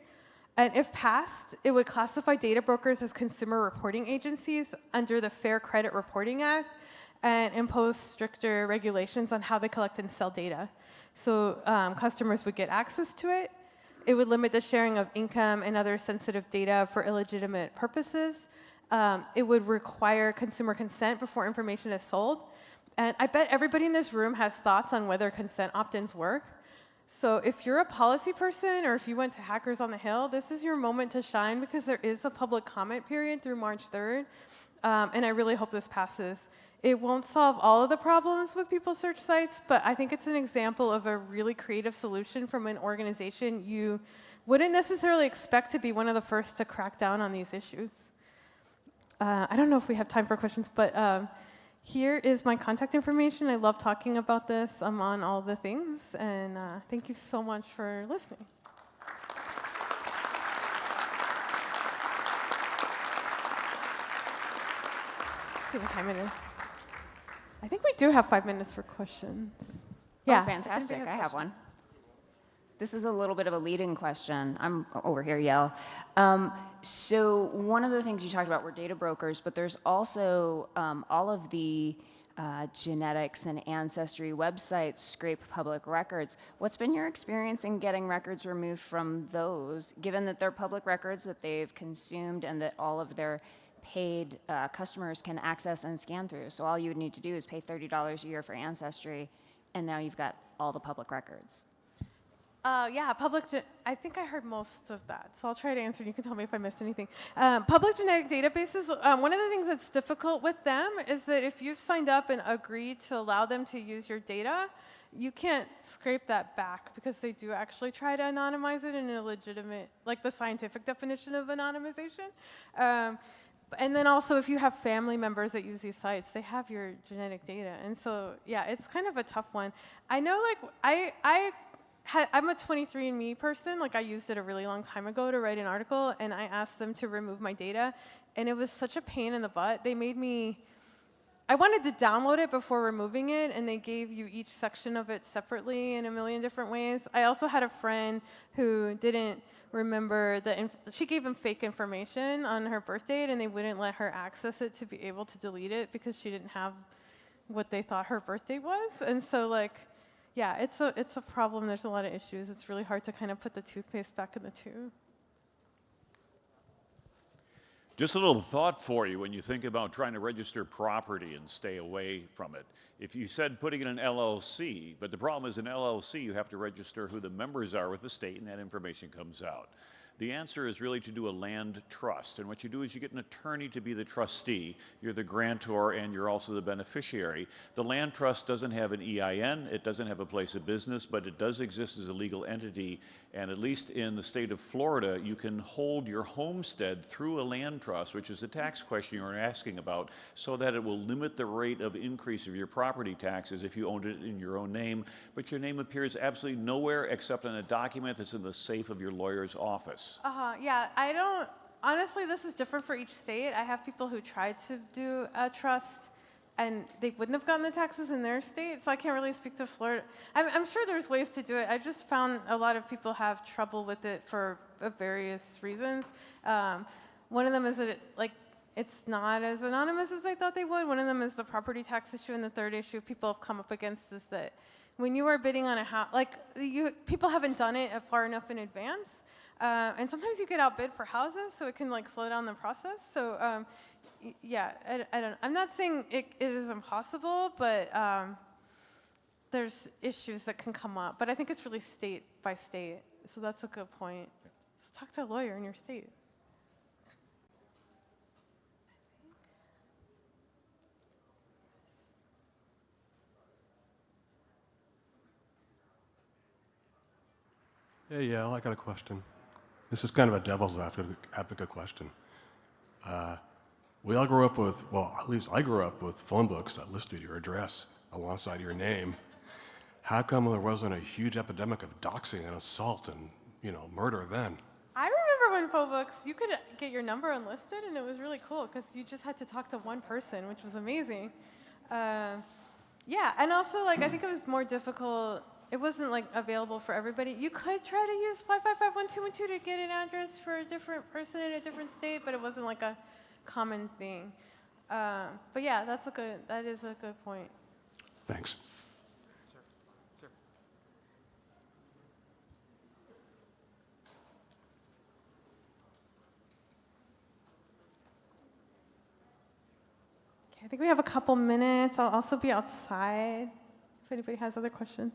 And if passed, it would classify data brokers as consumer reporting agencies under the Fair Credit Reporting Act and impose stricter regulations on how they collect and sell data. So customers would get access to it. It would limit the sharing of income and other sensitive data for illegitimate purposes. It would require consumer consent before information is sold. And I bet everybody in this room has thoughts on whether consent opt-ins work. So if you're a policy person or if you went to Hackers on the Hill, this is your moment to shine, because there is a public comment period through March 3rd. And I really hope this passes. It won't solve all of the problems with people search sites, but I think it's an example of a really creative solution from an organization you wouldn't necessarily expect to be one of the first to crack down on these issues. I don't know if we have time for questions, but here is my contact information. I love talking about this. I'm on all the things, and thank you so much for listening. Let's see what time it is. I think we do have 5 minutes for questions. Yeah. Oh, fantastic. I have one. This is a little bit of a leading question. I'm over here, Yael. So one of the things you talked about were data brokers, but there's also all of the genetics and ancestry websites scrape public records. What's been your experience in getting records removed from those, given that they're public records that they've consumed and that all of their paid customers can access and scan through? So all you would need to do is pay $30 a year for ancestry, and now you've got all the public records. Yeah, I think I heard most of that, so I'll try to answer. You can tell me if I missed anything. Public genetic databases, one of the things that's difficult with them is that if you've signed up and agreed to allow them to use your data, you can't scrape that back, because they do actually try to anonymize it in a legitimate, like the scientific definition of anonymization. And then also, if you have family members that use these sites, they have your genetic data. And so, yeah, it's kind of a tough one. I know, like, I'm a 23andMe person. Like, I used it a really long time ago to write an article, and I asked them to remove my data, and it was such a pain in the butt. They made me, I wanted to download it before removing it, and they gave you each section of it separately in a million different ways. I also had a friend who didn't remember she gave them fake information on her birth date, and they wouldn't let her access it to be able to delete it because she didn't have what they thought her birth date was. And so, like, yeah, it's a problem. There's a lot of issues. It's really hard to kind of put the toothpaste back in the tube. Just a little thought for you when you think about trying to register property and stay away from it. If you said putting in an LLC, but the problem is an LLC, you have to register who the members are with the state, and that information comes out. The answer is really to do a land trust. And what you do is you get an attorney to be the trustee. You're the grantor, and you're also the beneficiary. The land trust doesn't have an EIN. It doesn't have a place of business, but it does exist as a legal entity. And at least in the state of Florida, you can hold your homestead through a land trust, which is a tax question you were asking about, so that it will limit the rate of increase of your property taxes if you owned it in your own name. But your name appears absolutely nowhere except on a document that's in the safe of your lawyer's office. Yeah, honestly, this is different for each state. I have people who tried to do a trust, and they wouldn't have gotten the taxes in their state, so I can't really speak to Florida. I'm sure there's ways to do it. I just found a lot of people have trouble with it for various reasons. One of them is that it's not as anonymous as I thought they would. One of them is the property tax issue, and the third issue people have come up against is that when you are bidding on a house, people haven't done it far enough in advance. And sometimes you get outbid for houses, so it can like slow down the process. So yeah, I'm not saying it is impossible, but there's issues that can come up. But I think it's really state by state. So that's a good point. So talk to a lawyer in your state. Hey, Yael, I got a question. This is kind of a devil's advocate question. We all grew up with, well, at least I grew up with phone books that listed your address alongside your name. How come there wasn't a huge epidemic of doxing and assault and, murder then? I remember when phone books, you could get your number unlisted, and it was really cool because you just had to talk to one person, which was amazing. Yeah, and also, like, I think it was more difficult. It wasn't like available for everybody. You could try to use 5551212 to get an address for a different person in a different state, but it wasn't like a common thing. But yeah, that is a good point. Thanks. Sir. Sir. Okay, I think we have a couple minutes. I'll also be outside if anybody has other questions.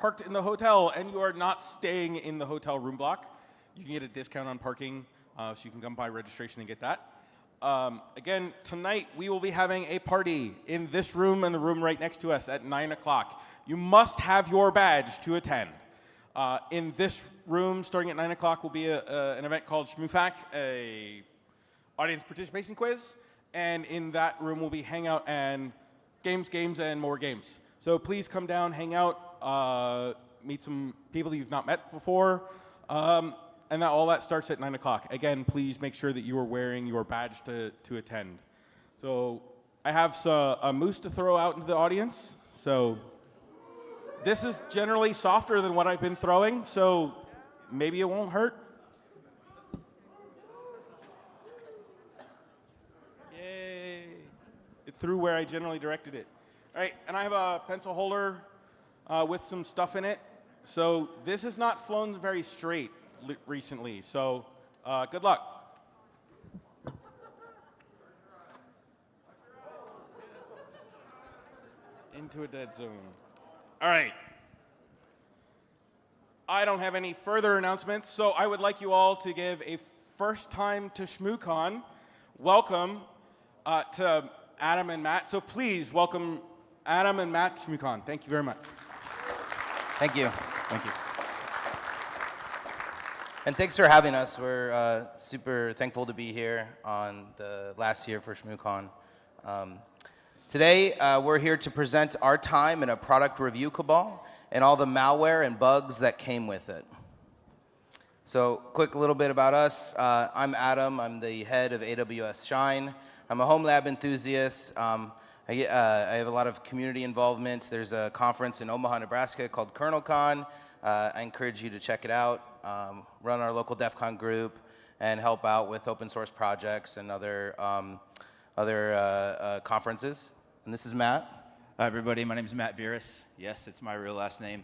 parked in the hotel and you are not staying in the hotel room block, you can get a discount on parking, so you can come by registration and get that. Again, tonight we will be having a party in this room and the room right next to us at 9 o'clock. You must have your badge to attend. In this room, starting at 9 o'clock, will be an event called ShmooFAQ, a audience participation quiz. And in that room will be hangout and games, and more games. So please come down, hang out, meet some people you've not met before. And all that starts at 9 o'clock. Again, please make sure that you are wearing your badge to attend. So I have a moose to throw out into the audience. So this is generally softer than what I've been throwing, so maybe it won't hurt. Yay. It threw where I generally directed it. All right, and I have a pencil holder with some stuff in it. So this has not flown very straight recently, so good luck. Into a dead zone. All right. I don't have any further announcements, so I would like you all to give a first time to ShmooCon welcome to Adam and Matt. So please welcome Adam and Matt to ShmooCon. Thank you very much. Thank you. Thank you. And thanks for having us. We're super thankful to be here on the last year for ShmooCon. Today, we're here to present our time in a product review cabal and all the malware and bugs that came with it. So, quick little bit about us. I'm Adam. I'm the head of AWS Shine. I'm a home lab enthusiast. I have a lot of community involvement. There's a conference in Omaha, Nebraska called KernelCon. I encourage you to check it out. Run our local DEF CON group and help out with open source projects and other conferences. And this is Matt. Hi, everybody. My name is Matt Vyrus. Yes, it's my real last name.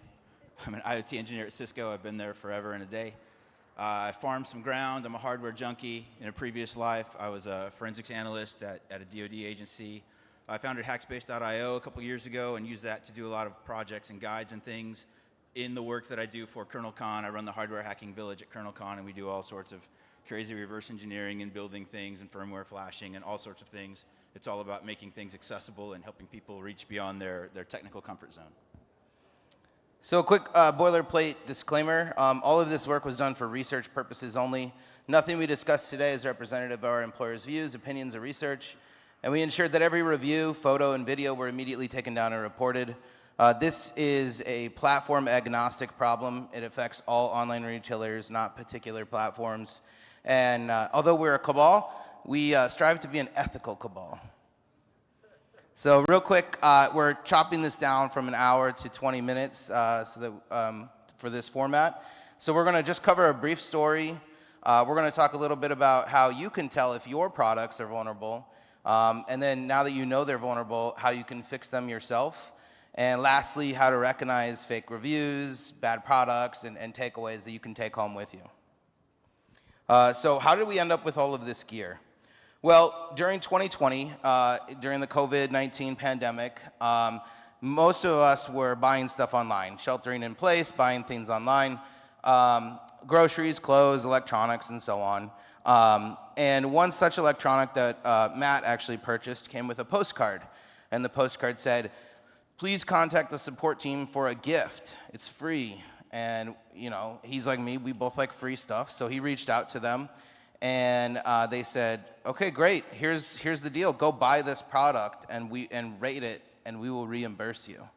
I'm an IoT engineer at Cisco. I've been there forever and a day. I farmed some ground. I'm a hardware junkie. In a previous life, I was a forensics analyst at a DoD agency. I founded Hackspace.io a couple years ago and used that to do a lot of projects and guides and things. In the work that I do for KernelCon, I run the hardware hacking village at KernelCon, and we do all sorts of crazy reverse engineering and building things and firmware flashing and all sorts of things. It's all about making things accessible and helping people reach beyond their technical comfort zone. So a quick boilerplate disclaimer. All of this work was done for research purposes only. Nothing we discuss today is representative of our employers' views, opinions, or research. And we ensured that every review, photo, and video were immediately taken down and reported. This is a platform agnostic problem. It affects all online retailers, not particular platforms. And although we're a cabal, we strive to be an ethical cabal. So real quick, we're chopping this down from an hour to 20 minutes for this format. So we're going to just cover a brief story. We're going to talk a little bit about how you can tell if your products are vulnerable. And then now that you know they're vulnerable, how you can fix them yourself. And lastly, how to recognize fake reviews, bad products, and takeaways that you can take home with you. So how did we end up with all of this gear? Well, during 2020, during the COVID-19 pandemic, most of us were buying stuff online, sheltering in place, buying things online, groceries, clothes, electronics, and so on. And one such electronic that Matt actually purchased came with a postcard. And the postcard said, "Please contact the support team for a gift. It's free." And, you know, he's like me. We both like free stuff. So he reached out to them. And they said, "Okay, great. Here's the deal. Go buy this product and rate it, and we will reimburse you."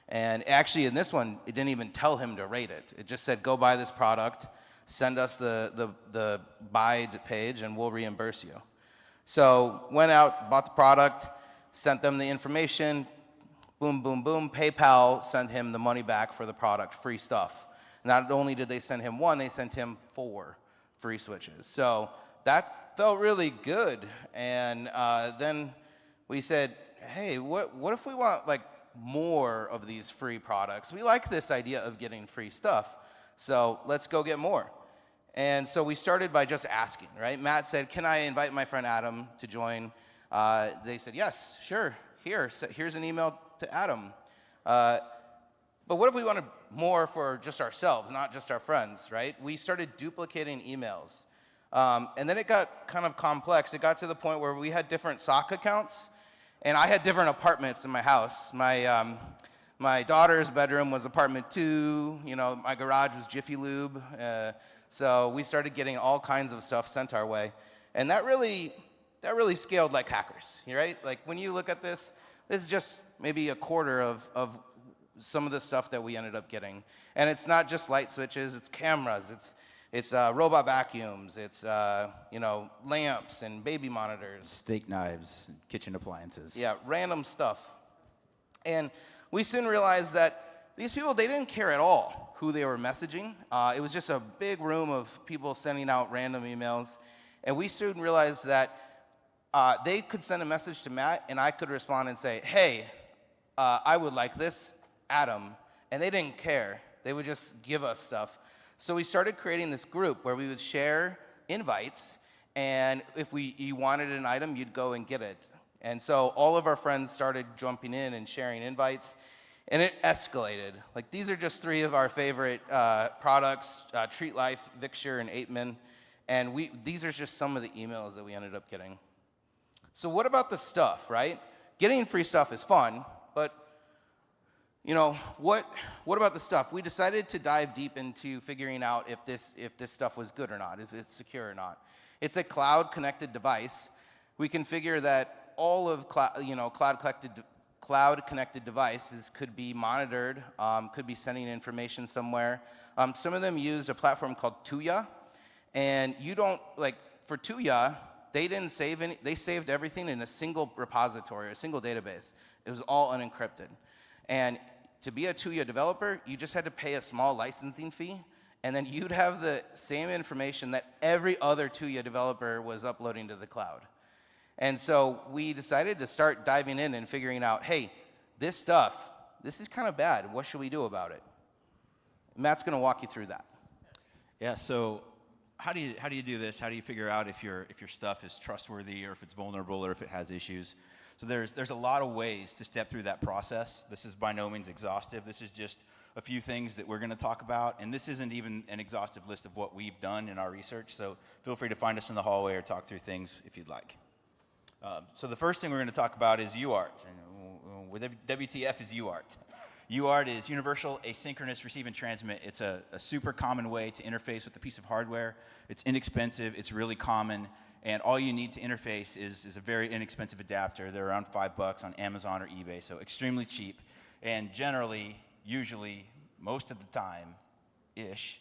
And actually, in this one, it didn't even tell him to rate it. It just said, "Go buy this product, send us the buy page, and we'll reimburse you." So went out, bought the product, sent them the information. Boom, boom, boom. PayPal sent him the money back for the product, free stuff. Not only did they send him one, they sent him 4 free switches. So that felt really good. And then we said, hey, what if we want like more of these free products? We like this idea of getting free stuff. So let's go get more. And so we started by just asking, right? Matt said, "Can I invite my friend Adam to join?" They said, "Yes, sure. Here's an email to Adam." But what if we want to more for just ourselves, not just our friends, right? We started duplicating emails. And then it got kind of complex. It got to the point where we had different SOC accounts, and I had different apartments in my house. My daughter's bedroom was apartment 2. You know, my garage was Jiffy Lube. So we started getting all kinds of stuff sent our way. And that really scaled like hackers, right? Like when you look at this is just maybe a quarter of some of the stuff that we ended up getting. And it's not just light switches, it's cameras, it's robot vacuums, it's you know, lamps and baby monitors. Steak knives, kitchen appliances. Yeah, random stuff. And we soon realized that these people, they didn't care at all who they were messaging. It was just a big room of people sending out random emails. And we soon realized that they could send a message to Matt, and I could respond and say, hey, I would like this, Adam. And they didn't care. They would just give us stuff. So we started creating this group where we would share invites, and if you wanted an item, you'd go and get it. And so all of our friends started jumping in and sharing invites, and it escalated. Like, these are just 3 of our favorite products, Treat Life, Victure, and 8min. And these are just some of the emails that we ended up getting. So what about the stuff, right? Getting free stuff is fun, but you know, what about the stuff? We decided to dive deep into figuring out if this stuff was good or not, if it's secure or not. It's a cloud-connected device. We configure that all of cloud-connected devices could be monitored, could be sending information somewhere. Some of them used a platform called Tuya, and you don't, like, for Tuya, they didn't save any, they saved everything in a single repository, a single database. It was all unencrypted. And to be a Tuya developer, you just had to pay a small licensing fee, and then you'd have the same information that every other Tuya developer was uploading to the cloud. And so we decided to start diving in and figuring out, hey, this stuff, this is kind of bad. What should we do about it? Matt's going to walk you through that. Yeah, so how do you do this? How do you figure out if your stuff is trustworthy or if it's vulnerable or if it has issues? So there's a lot of ways to step through that process. This is by no means exhaustive. This is just a few things that we're going to talk about, and this isn't even an exhaustive list of what we've done in our research, so feel free to find us in the hallway or talk through things if you'd like. So the first thing we're going to talk about is UART. And WTF is UART. UART is Universal Asynchronous Receive and Transmit. It's a super common way to interface with a piece of hardware. It's inexpensive, it's really common, and all you need to interface is a very inexpensive adapter. They're around $5 on Amazon or eBay, so extremely cheap. And generally, usually, most of the time-ish,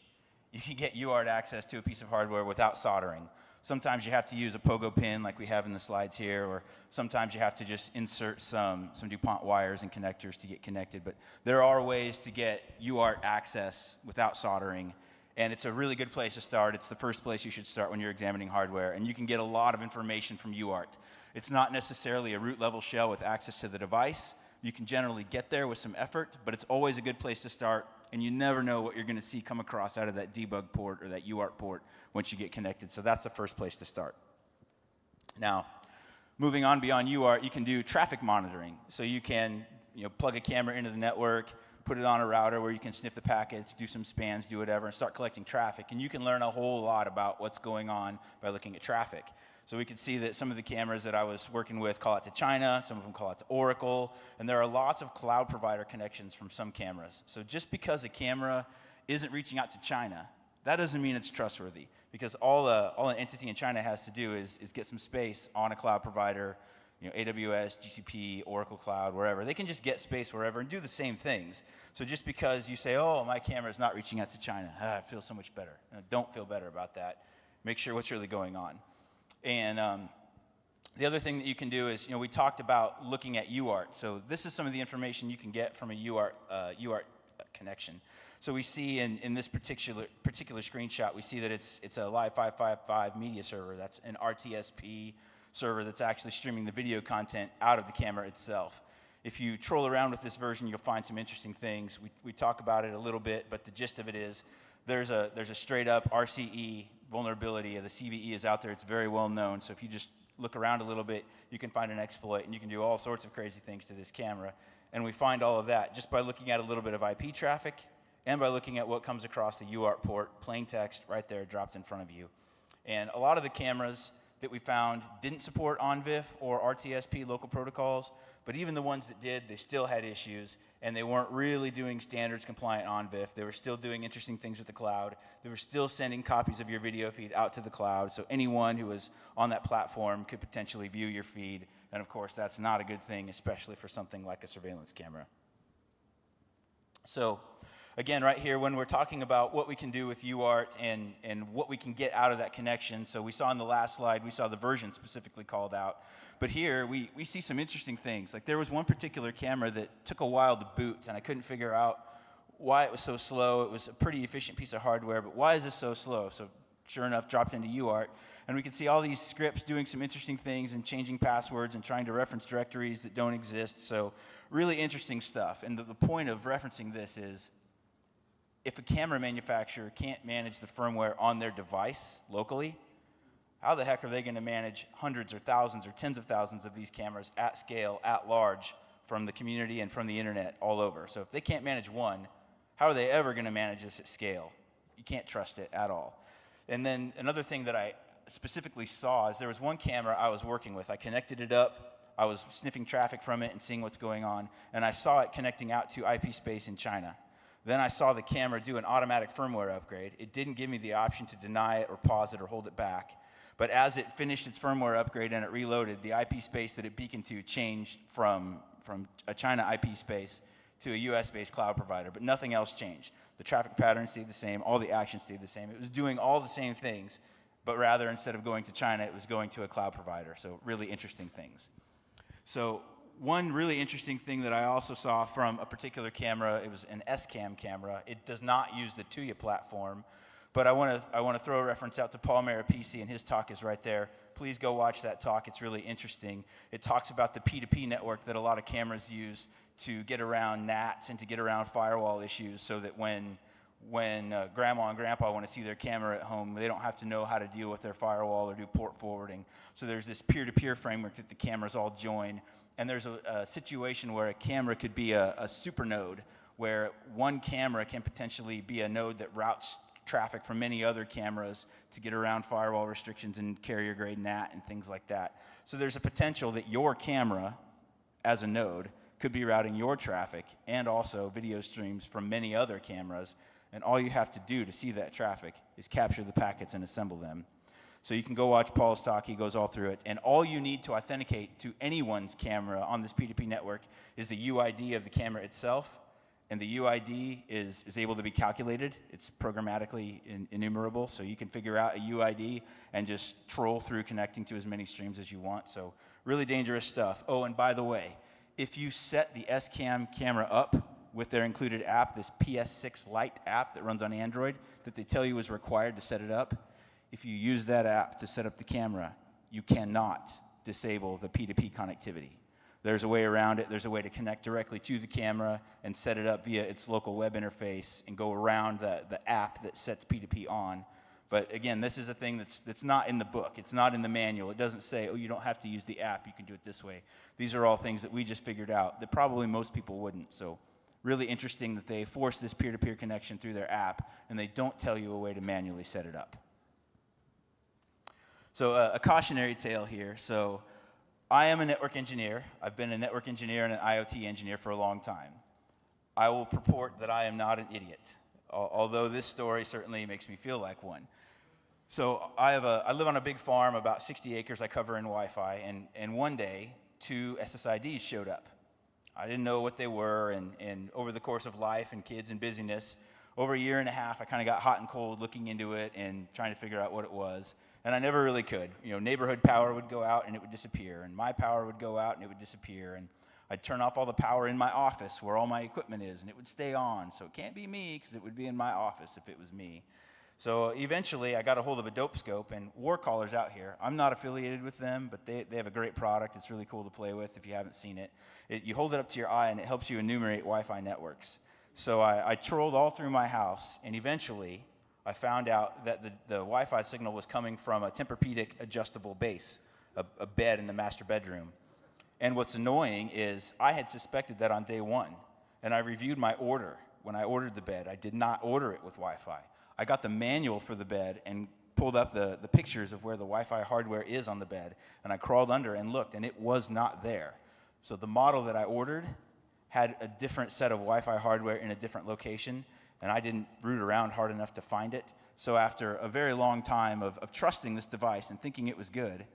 you can get UART access to a piece of hardware without soldering. Sometimes you have to use a pogo pin like we have in the slides here, or sometimes you have to just insert some DuPont wires and connectors to get connected. But there are ways to get UART access without soldering, and it's a really good place to start. It's the first place you should start when you're examining hardware, and you can get a lot of information from UART. It's not necessarily a root level shell with access to the device. You can generally get there with some effort, but it's always a good place to start, and you never know what you're going to see come across out of that debug port or that UART port once you get connected. So that's the first place to start. Now, moving on beyond UART, you can do traffic monitoring. So you can plug a camera into the network, put it on a router where you can sniff the packets, do some spans, do whatever, and start collecting traffic. And you can learn a whole lot about what's going on by looking at traffic. So we could see that some of the cameras that I was working with call out to China, some of them call out to Oracle, and there are lots of cloud provider connections from some cameras. So just because a camera isn't reaching out to China, that doesn't mean it's trustworthy, because all an entity in China has to do is get some space on a cloud provider, AWS, GCP, Oracle Cloud, wherever. They can just get space wherever and do the same things. So just because you say, oh, my camera is not reaching out to China, I feel so much better. Don't feel better about that. Make sure what's really going on. And the other thing that you can do is, we talked about looking at UART. So this is some of the information you can get from a UART connection. So we see in this particular screenshot, we see that it's a Live 555 media server. That's an RTSP server that's actually streaming the video content out of the camera itself. If you troll around with this version, you'll find some interesting things. We talk about it a little bit, but the gist of it is there's a straight up RCE vulnerability. The CVE is out there. It's very well known. So if you just look around a little bit, you can find an exploit, and you can do all sorts of crazy things to this camera. And we find all of that just by looking at a little bit of IP traffic and by looking at what comes across the UART port, plain text right there dropped in front of you. And a lot of the cameras that we found didn't support ONVIF or RTSP local protocols, but even the ones that did, they still had issues, and they weren't really doing standards compliant ONVIF. They were still doing interesting things with the cloud. They were still sending copies of your video feed out to the cloud, so anyone who was on that platform could potentially view your feed, and of course that's not a good thing, especially for something like a surveillance camera. So again, right here, when we're talking about what we can do with UART and what we can get out of that connection, so we saw in the last slide, we saw the version specifically called out. But here, we see some interesting things. Like there was one particular camera that took a while to boot, and I couldn't figure out why it was so slow. It was a pretty efficient piece of hardware, but why is this so slow? So sure enough, dropped into UART, and we can see all these scripts doing some interesting things and changing passwords and trying to reference directories that don't exist. So really interesting stuff. And the point of referencing this is, if a camera manufacturer can't manage the firmware on their device locally, how the heck are they going to manage hundreds or thousands or tens of thousands of these cameras at scale, at large, from the community and from the internet all over? So if they can't manage one, how are they ever going to manage this at scale? You can't trust it at all. And then another thing that I specifically saw is there was one camera I was working with. I connected it up. I was sniffing traffic from it and seeing what's going on, and I saw it connecting out to IP space in China. Then I saw the camera do an automatic firmware upgrade. It didn't give me the option to deny it or pause it or hold it back. But as it finished its firmware upgrade and it reloaded, the IP space that it beaconed to changed from a China IP space to a US-based cloud provider, but nothing else changed. The traffic pattern stayed the same, all the actions stayed the same. It was doing all the same things, but rather instead of going to China, it was going to a cloud provider. So really interesting things. So one really interesting thing that I also saw from a particular camera, it was an SCAM camera. It does not use the Tuya platform, but I want to throw a reference out to Paul Marapisi, and his talk is right there. Please go watch that talk. It's really interesting. It talks about the P2P network that a lot of cameras use to get around NATs and to get around firewall issues, so that when grandma and grandpa want to see their camera at home, they don't have to know how to deal with their firewall or do port forwarding. So there's this peer-to-peer framework that the cameras all join. And there's a situation where a camera could be a super node, where one camera can potentially be a node that routes traffic from many other cameras to get around firewall restrictions and carrier-grade NAT and things like that. So there's a potential that your camera, as a node, could be routing your traffic and also video streams from many other cameras. And all you have to do to see that traffic is capture the packets and assemble them. So you can go watch Paul's talk. He goes all through it. And all you need to authenticate to anyone's camera on this P2P network is the UID of the camera itself. And the UID is able to be calculated. It's programmatically enumerable. So you can figure out a UID and just troll through connecting to as many streams as you want. So really dangerous stuff. Oh, and by the way, if you set the SCAM camera up with their included app, this PS6 Lite app that runs on Android that they tell you is required to set it up, if you use that app to set up the camera, you cannot disable the P2P connectivity. There's a way around it. There's a way to connect directly to the camera and set it up via its local web interface and go around the app that sets P2P on. But again, this is a thing that's not in the book. It's not in the manual. It doesn't say, oh, you don't have to use the app. You can do it this way. These are all things that we just figured out that probably most people wouldn't. So really interesting that they force this peer-to-peer connection through their app, and they don't tell you a way to manually set it up. So a cautionary tale here. So I am a network engineer. I've been a network engineer and an IoT engineer for a long time. I will purport that I am not an idiot, although this story certainly makes me feel like one. So I live on a big farm, about 60 acres I cover in Wi-Fi, and one day, 2 SSIDs showed up. I didn't know what they were, and over the course of life and kids and busyness, over a year and a half, I kind of got hot and cold looking into it and trying to figure out what it was. And I never really could. You know, neighborhood power would go out and it would disappear, and my power would go out and it would disappear, and I'd turn off all the power in my office where all my equipment is, and it would stay on. So it can't be me, because it would be in my office if it was me. So eventually I got a hold of a dope scope, and Warcaller's out here. I'm not affiliated with them, but they have a great product. It's really cool to play with if you haven't seen it. You hold it up to your eye and it helps you enumerate Wi-Fi networks. So I trolled all through my house, and eventually I found out that the Wi-Fi signal was coming from a Tempur-Pedic adjustable base, a bed in the master bedroom. And what's annoying is I had suspected that on day one, and I reviewed my order, when I ordered the bed, I did not order it with Wi-Fi. I got the manual for the bed and pulled up the pictures of where the Wi-Fi hardware is on the bed, and I crawled under and looked, and it was not there. So the model that I ordered had a different set of Wi-Fi hardware in a different location, and I didn't root around hard enough to find it. So after a very long time of trusting this device and thinking it was good,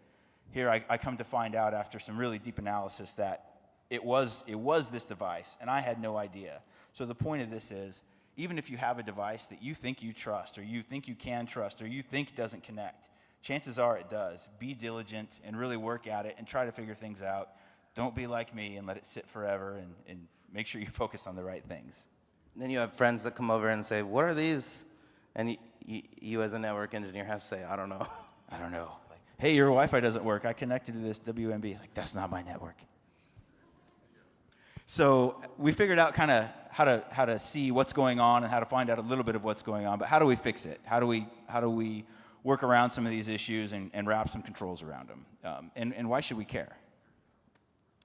here I come to find out after some really deep analysis that it was this device, and I had no idea. So the point of this is, even if you have a device that you think you trust, or you think you can trust, or you think doesn't connect, chances are it does. Be diligent and really work at it and try to figure things out. Don't be like me and let it sit forever, and make sure you focus on the right things. Then you have friends that come over and say, what are these? And you as a network engineer have to say, I don't know. I don't know. Like, hey, your Wi-Fi doesn't work. I connected to this WMB. Like, that's not my network. So we figured out kind of how to see what's going on and how to find out a little bit of what's going on. But how do we fix it? How do we work around some of these issues and wrap some controls around them? And why should we care?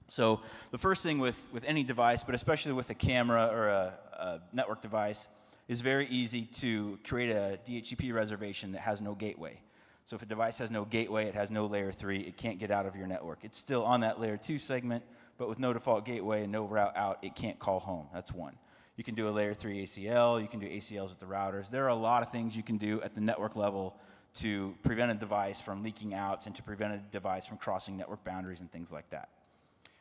So the first thing with any device, but especially with a camera or a network device, is very easy to create a DHCP reservation that has no gateway. So if a device has no gateway, it has no layer 3, it can't get out of your network. It's still on that layer 2 segment, but with no default gateway and no route out, it can't call home. That's one. You can do a layer 3 ACL, you can do ACLs with the routers. There are a lot of things you can do at the network level to prevent a device from leaking out and to prevent a device from crossing network boundaries and things like that.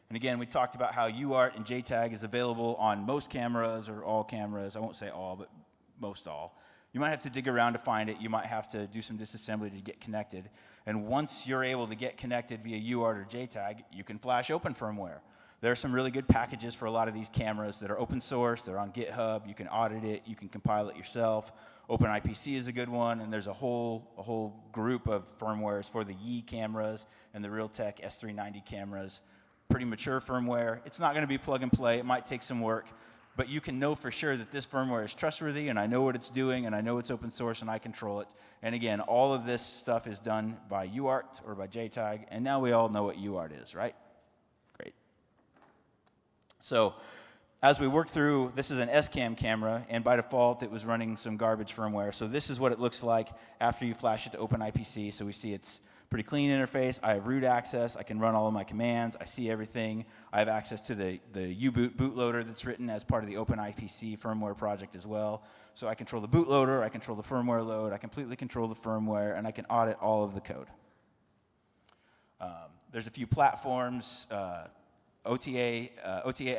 And again, we talked about how UART and JTAG is available on most cameras or all cameras. I won't say all, but most all. You might have to dig around to find it. You might have to do some disassembly to get connected. And once you're able to get connected via UART or JTAG, you can flash open firmware. There are some really good packages for a lot of these cameras that are open source. They're on GitHub. You can audit it. You can compile it yourself. OpenIPC is a good one, and there's a whole group of firmwares for the Yi cameras and the Realtek S390 cameras. Pretty mature firmware. It's not going to be plug and play. It might take some work, but you can know for sure that this firmware is trustworthy, and I know what it's doing, and I know it's open source, and I control it. And again, all of this stuff is done by UART or by JTAG, and now we all know what UART is, right? Great. So as we work through, this is an SCAM camera, and by default, it was running some garbage firmware. So this is what it looks like after you flash it to OpenIPC. So we see it's pretty clean interface. I have root access. I can run all of my commands. I see everything. I have access to the U-boot bootloader that's written as part of the OpenIPC firmware project as well. So I control the bootloader. I control the firmware load. I completely control the firmware, and I can audit all of the code. There's a few platforms, OTA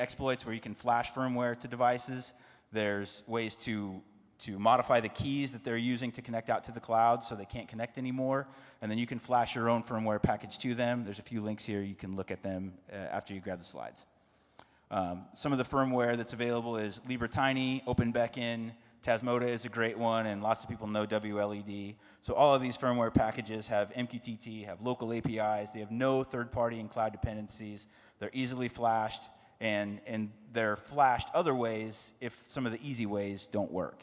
exploits where you can flash firmware to devices. There's ways to modify the keys that they're using to connect out to the cloud so they can't connect anymore. And then you can flash your own firmware package to them. There's a few links here. You can look at them after you grab the slides. Some of the firmware that's available is LibreTiny, OpenBeckN, Tasmota is a great one, and lots of people know WLED. So all of these firmware packages have MQTT, have local APIs. They have no third-party and cloud dependencies. They're easily flashed, and they're flashed other ways if some of the easy ways don't work.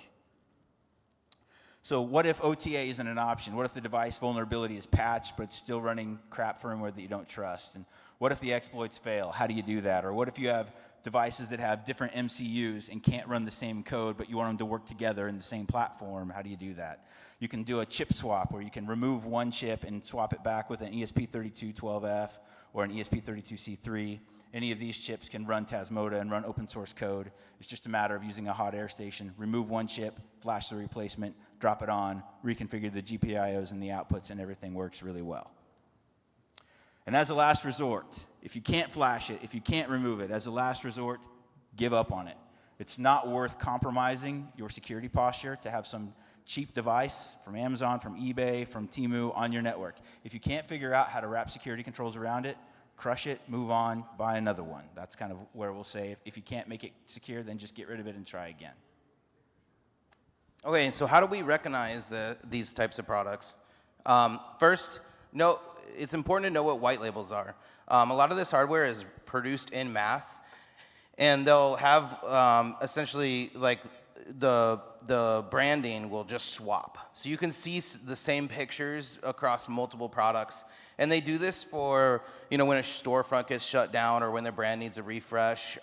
So what if OTA isn't an option? What if the device vulnerability is patched, but it's still running crap firmware that you don't trust? And what if the exploits fail? How do you do that? Or what if you have devices that have different MCUs and can't run the same code, but you want them to work together in the same platform? How do you do that? You can do a chip swap, where you can remove one chip and swap it back with an ESP3212F or an ESP32C3. Any of these chips can run Tasmota and run open source code. It's just a matter of using a hot air station, remove one chip, flash the replacement, drop it on, reconfigure the GPIOs and the outputs, and everything works really well. And as a last resort, if you can't flash it, if you can't remove it, as a last resort, give up on it. It's not worth compromising your security posture to have some cheap device from Amazon, from eBay, from Temu on your network. If you can't figure out how to wrap security controls around it, crush it, move on, buy another one. That's kind of where we'll say if you can't make it secure, then just get rid of it and try again. Okay, and so how do we recognize these types of products? First, it's important to know what white labels are. A lot of this hardware is produced in mass, and they'll have essentially like the branding will just swap. So you can see the same pictures across multiple products. And they do this for, when a storefront gets shut down or when their brand needs a refresh.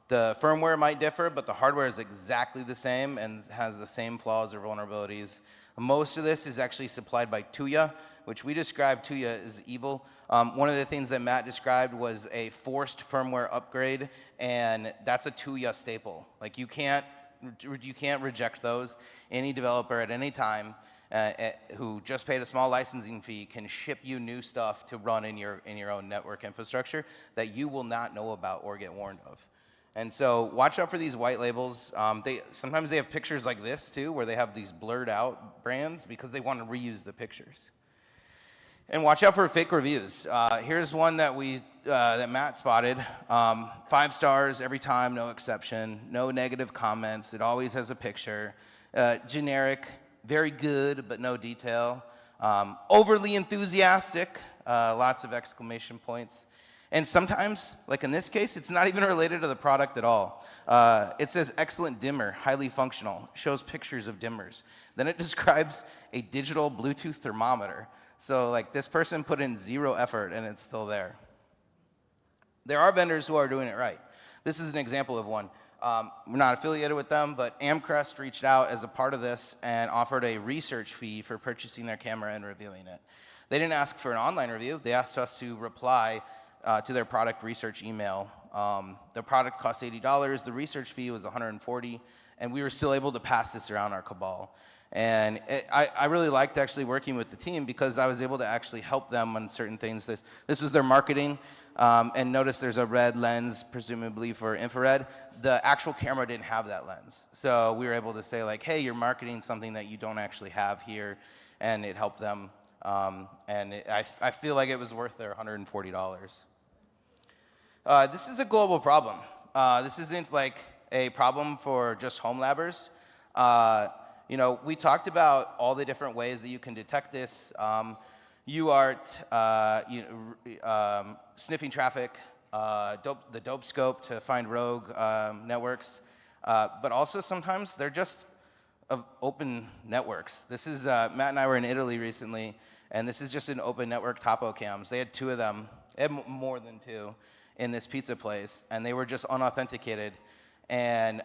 The firmware might differ, but the hardware is exactly the same and has the same flaws or vulnerabilities. Most of this is actually supplied by Tuya, which we describe Tuya as evil. One of the things that Matt described was a forced firmware upgrade, and that's a Tuya staple. Like you can't reject those. Any developer at any time who just paid a small licensing fee can ship you new stuff to run in your own network infrastructure that you will not know about or get warned of. And so watch out for these white labels. Sometimes they have pictures like this too, where they have these blurred out brands because they want to reuse the pictures. And watch out for fake reviews. Here's one that that Matt spotted. 5 stars every time, no exception. No negative comments. It always has a picture. Generic, very good, but no detail. Overly enthusiastic, lots of exclamation points. And sometimes, like in this case, it's not even related to the product at all. It says excellent dimmer, highly functional, shows pictures of dimmers. Then it describes a digital Bluetooth thermometer. So like this person put in 0 effort and it's still there. There are vendors who are doing it right. This is an example of one. We're not affiliated with them, but Amcrest reached out as a part of this and offered a research fee for purchasing their camera and reviewing it. They didn't ask for an online review. They asked us to reply to their product research email. The product cost $80, the research fee was $140, and we were still able to pass this around our Cabal. And I really liked actually working with the team because I was able to actually help them on certain things. This was their marketing, and notice there's a red lens, presumably for infrared. The actual camera didn't have that lens. So we were able to say like, hey, you're marketing something that you don't actually have here, and it helped them. I feel like it was worth their $140. This is a global problem. This isn't like a problem for just home labbers. You know, we talked about all the different ways that you can detect this. UART, sniffing traffic, the dope scope to find rogue networks, but also sometimes they're just open networks. This is, Matt and I were in Italy recently, and this is just an open network topo cams. They had 2 of them, they had more than 2 in this pizza place, and they were just unauthenticated. And,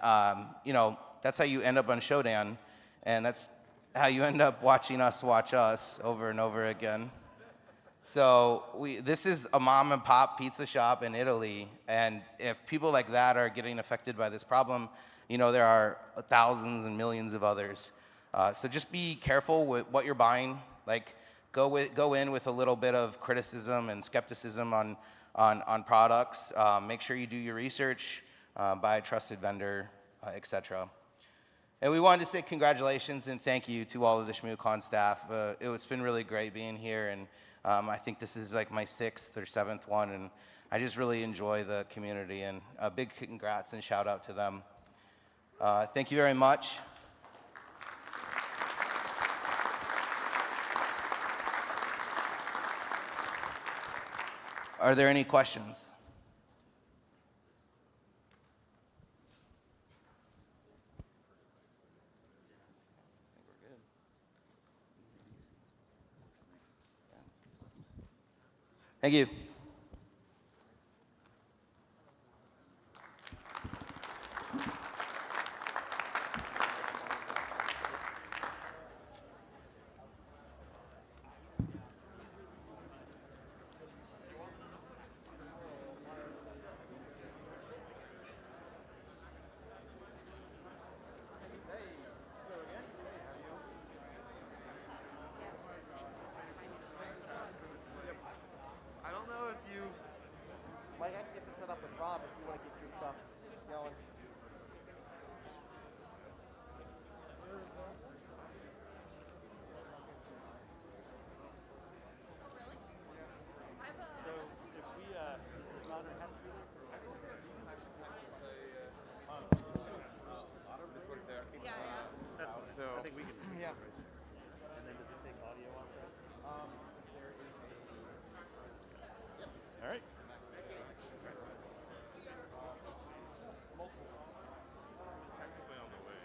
you know, that's how you end up on Shodan, and that's how you end up watching us watch us over and over again. So this is a mom and pop pizza shop in Italy, and if people like that are getting affected by this problem, you know, there are thousands and millions of others. So just be careful with what you're buying. Like, go in with a little bit of criticism and skepticism on products. Make sure you do your research, buy a trusted vendor, etc. And we wanted to say congratulations and thank you to all of the ShmooCon staff. It's been really great being here, and I think this is like my 6th or 7th one, and I just really enjoy the community, and a big congrats and shout out to them. Thank you very much. Are there any questions? Thank you. I don't know if you might have to get this set up with Rob if you want to get your stuff going. So I think we can. Yeah. And then does it take audio off that? There is a. All right. Technically on the way.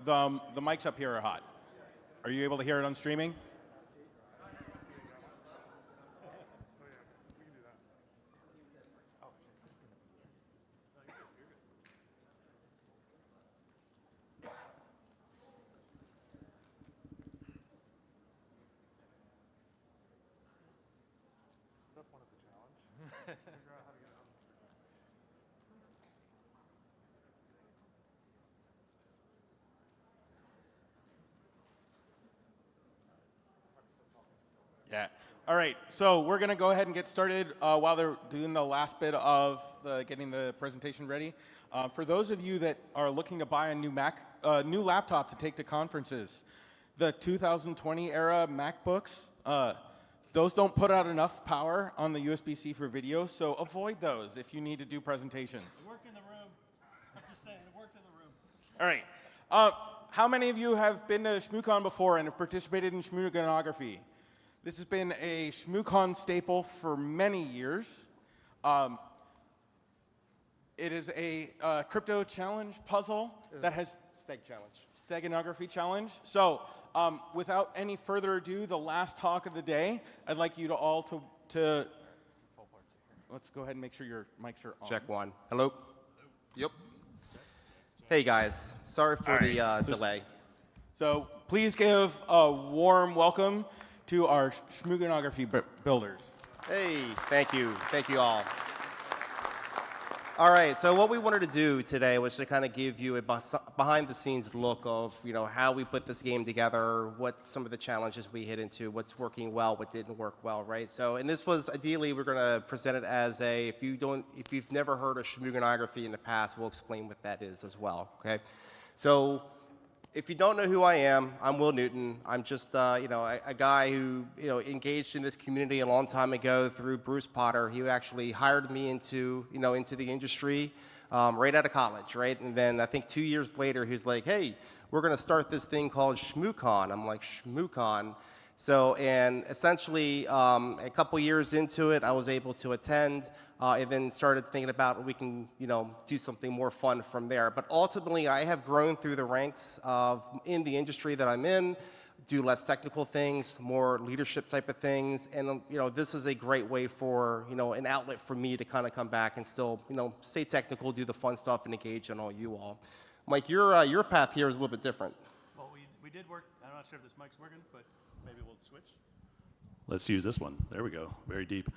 the mics up here are hot. Are you able to hear it on streaming? Yeah. All right. So we're going to go ahead and get started while they're doing the last bit of getting the presentation ready. For those of you that are looking to buy a new laptop to take to conferences, the 2020 era MacBooks, those don't put out enough power on the USB-C for video, so avoid those if you need to do presentations. It worked in the room. I'm just saying, it worked in the room. All right. How many of you have been to ShmooCon before and have participated in Shmooganography? This has been a ShmooCon staple for many years. It is a crypto challenge puzzle that has Steganography challenge. So without any further ado, the last talk of the day, I'd like you to all to let's go ahead and make sure your mics are on. Check one. Hello? Yep. Hey guys, sorry for the delay. So please give a warm welcome to our Shmooganography builders. Hey, thank you all. All right, so what we wanted to do today was to kind of give you a behind-the-scenes look of, how we put this game together, what some of the challenges we hit into, what's working well, what didn't work well, right? So, and this was ideally we're going to present it as if you've never heard of Shmooganography in the past, we'll explain what that is as well. Okay, so if you don't know who I am, I'm Will Newton. I'm just a guy who engaged in this community a long time ago through Bruce Potter. He actually hired me into the industry right out of college, right? And then I think 2 years later, he's like, "Hey, we're going to start this thing called ShmooCon." I'm like, "ShmooCon?" So, and essentially, a couple years into it, I was able to attend. And then started thinking about we can, do something more fun from there. But ultimately, I have grown through the ranks in the industry that I'm in, do less technical things, more leadership type of things, and this is a great way for an outlet for me to kind of come back and still stay technical, do the fun stuff, and engage on all you all. Mike, your path here is a little bit different. Well, we did work. I'm not sure if this mic's working, but maybe we'll switch. Let's use this one. There we go. Very deep.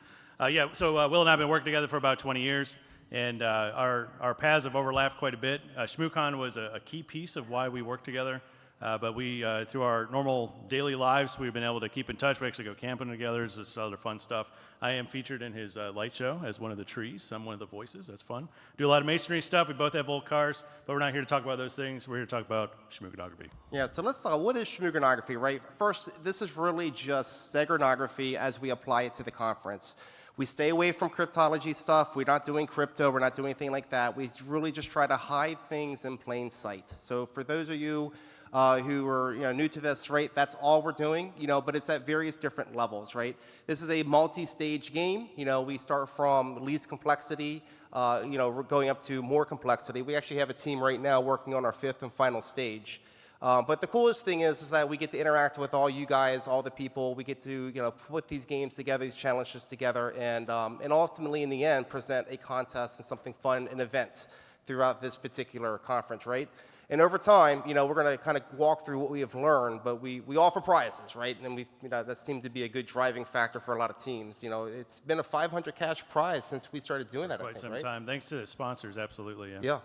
So Will and I have been working together for about 20 years, and our paths have overlapped quite a bit. ShmooCon was a key piece of why we worked together, but we, through our normal daily lives, we've been able to keep in touch. We actually go camping together. It's just other fun stuff. I am featured in his light show as one of the trees. I'm one of the voices. That's fun. Do a lot of masonry stuff. We both have old cars, but we're not here to talk about those things. We're here to talk about Shmooganography. Yeah, so let's talk, what is Shmooganography, right? First, this is really just steganography as we apply it to the conference. We stay away from cryptology stuff. We're not doing crypto. We're not doing anything like that. We really just try to hide things in plain sight. So for those of you who are new to this, right, that's all we're doing, but it's at various different levels, right? This is a multi-stage game. We start from least complexity, we're going up to more complexity. We actually have a team right now working on our 5th and final stage. But the coolest thing is that we get to interact with all you guys, all the people. We get to put these games together, these challenges together, and ultimately in the end present a contest and something fun, an event throughout this particular conference, right? And over time, we're going to kind of walk through what we have learned, but we offer prizes, right? And that seemed to be a good driving factor for a lot of teams. It's been a 500 cash prize since we started doing that. Quite some time, thanks to the sponsors, absolutely. Yeah.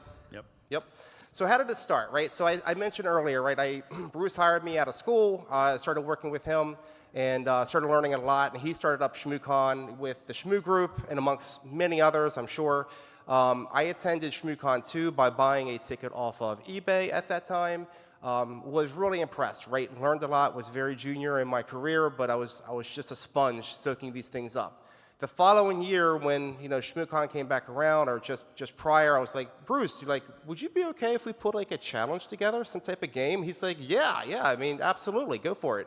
Yep. So how did it start, right? So I mentioned earlier, right? Bruce hired me out of school. I started working with him and started learning a lot. And he started up ShmooCon with the Shmoo group and amongst many others, I'm sure. I attended ShmooCon 2 by buying a ticket off of eBay at that time. Was really impressed, right? Learned a lot, was very junior in my career, but I was just a sponge soaking these things up. The following year, when ShmooCon came back around, or just prior, I was like, Bruce, would you be okay if we put a challenge together, some type of game? He's like, yeah, I mean, absolutely, go for it.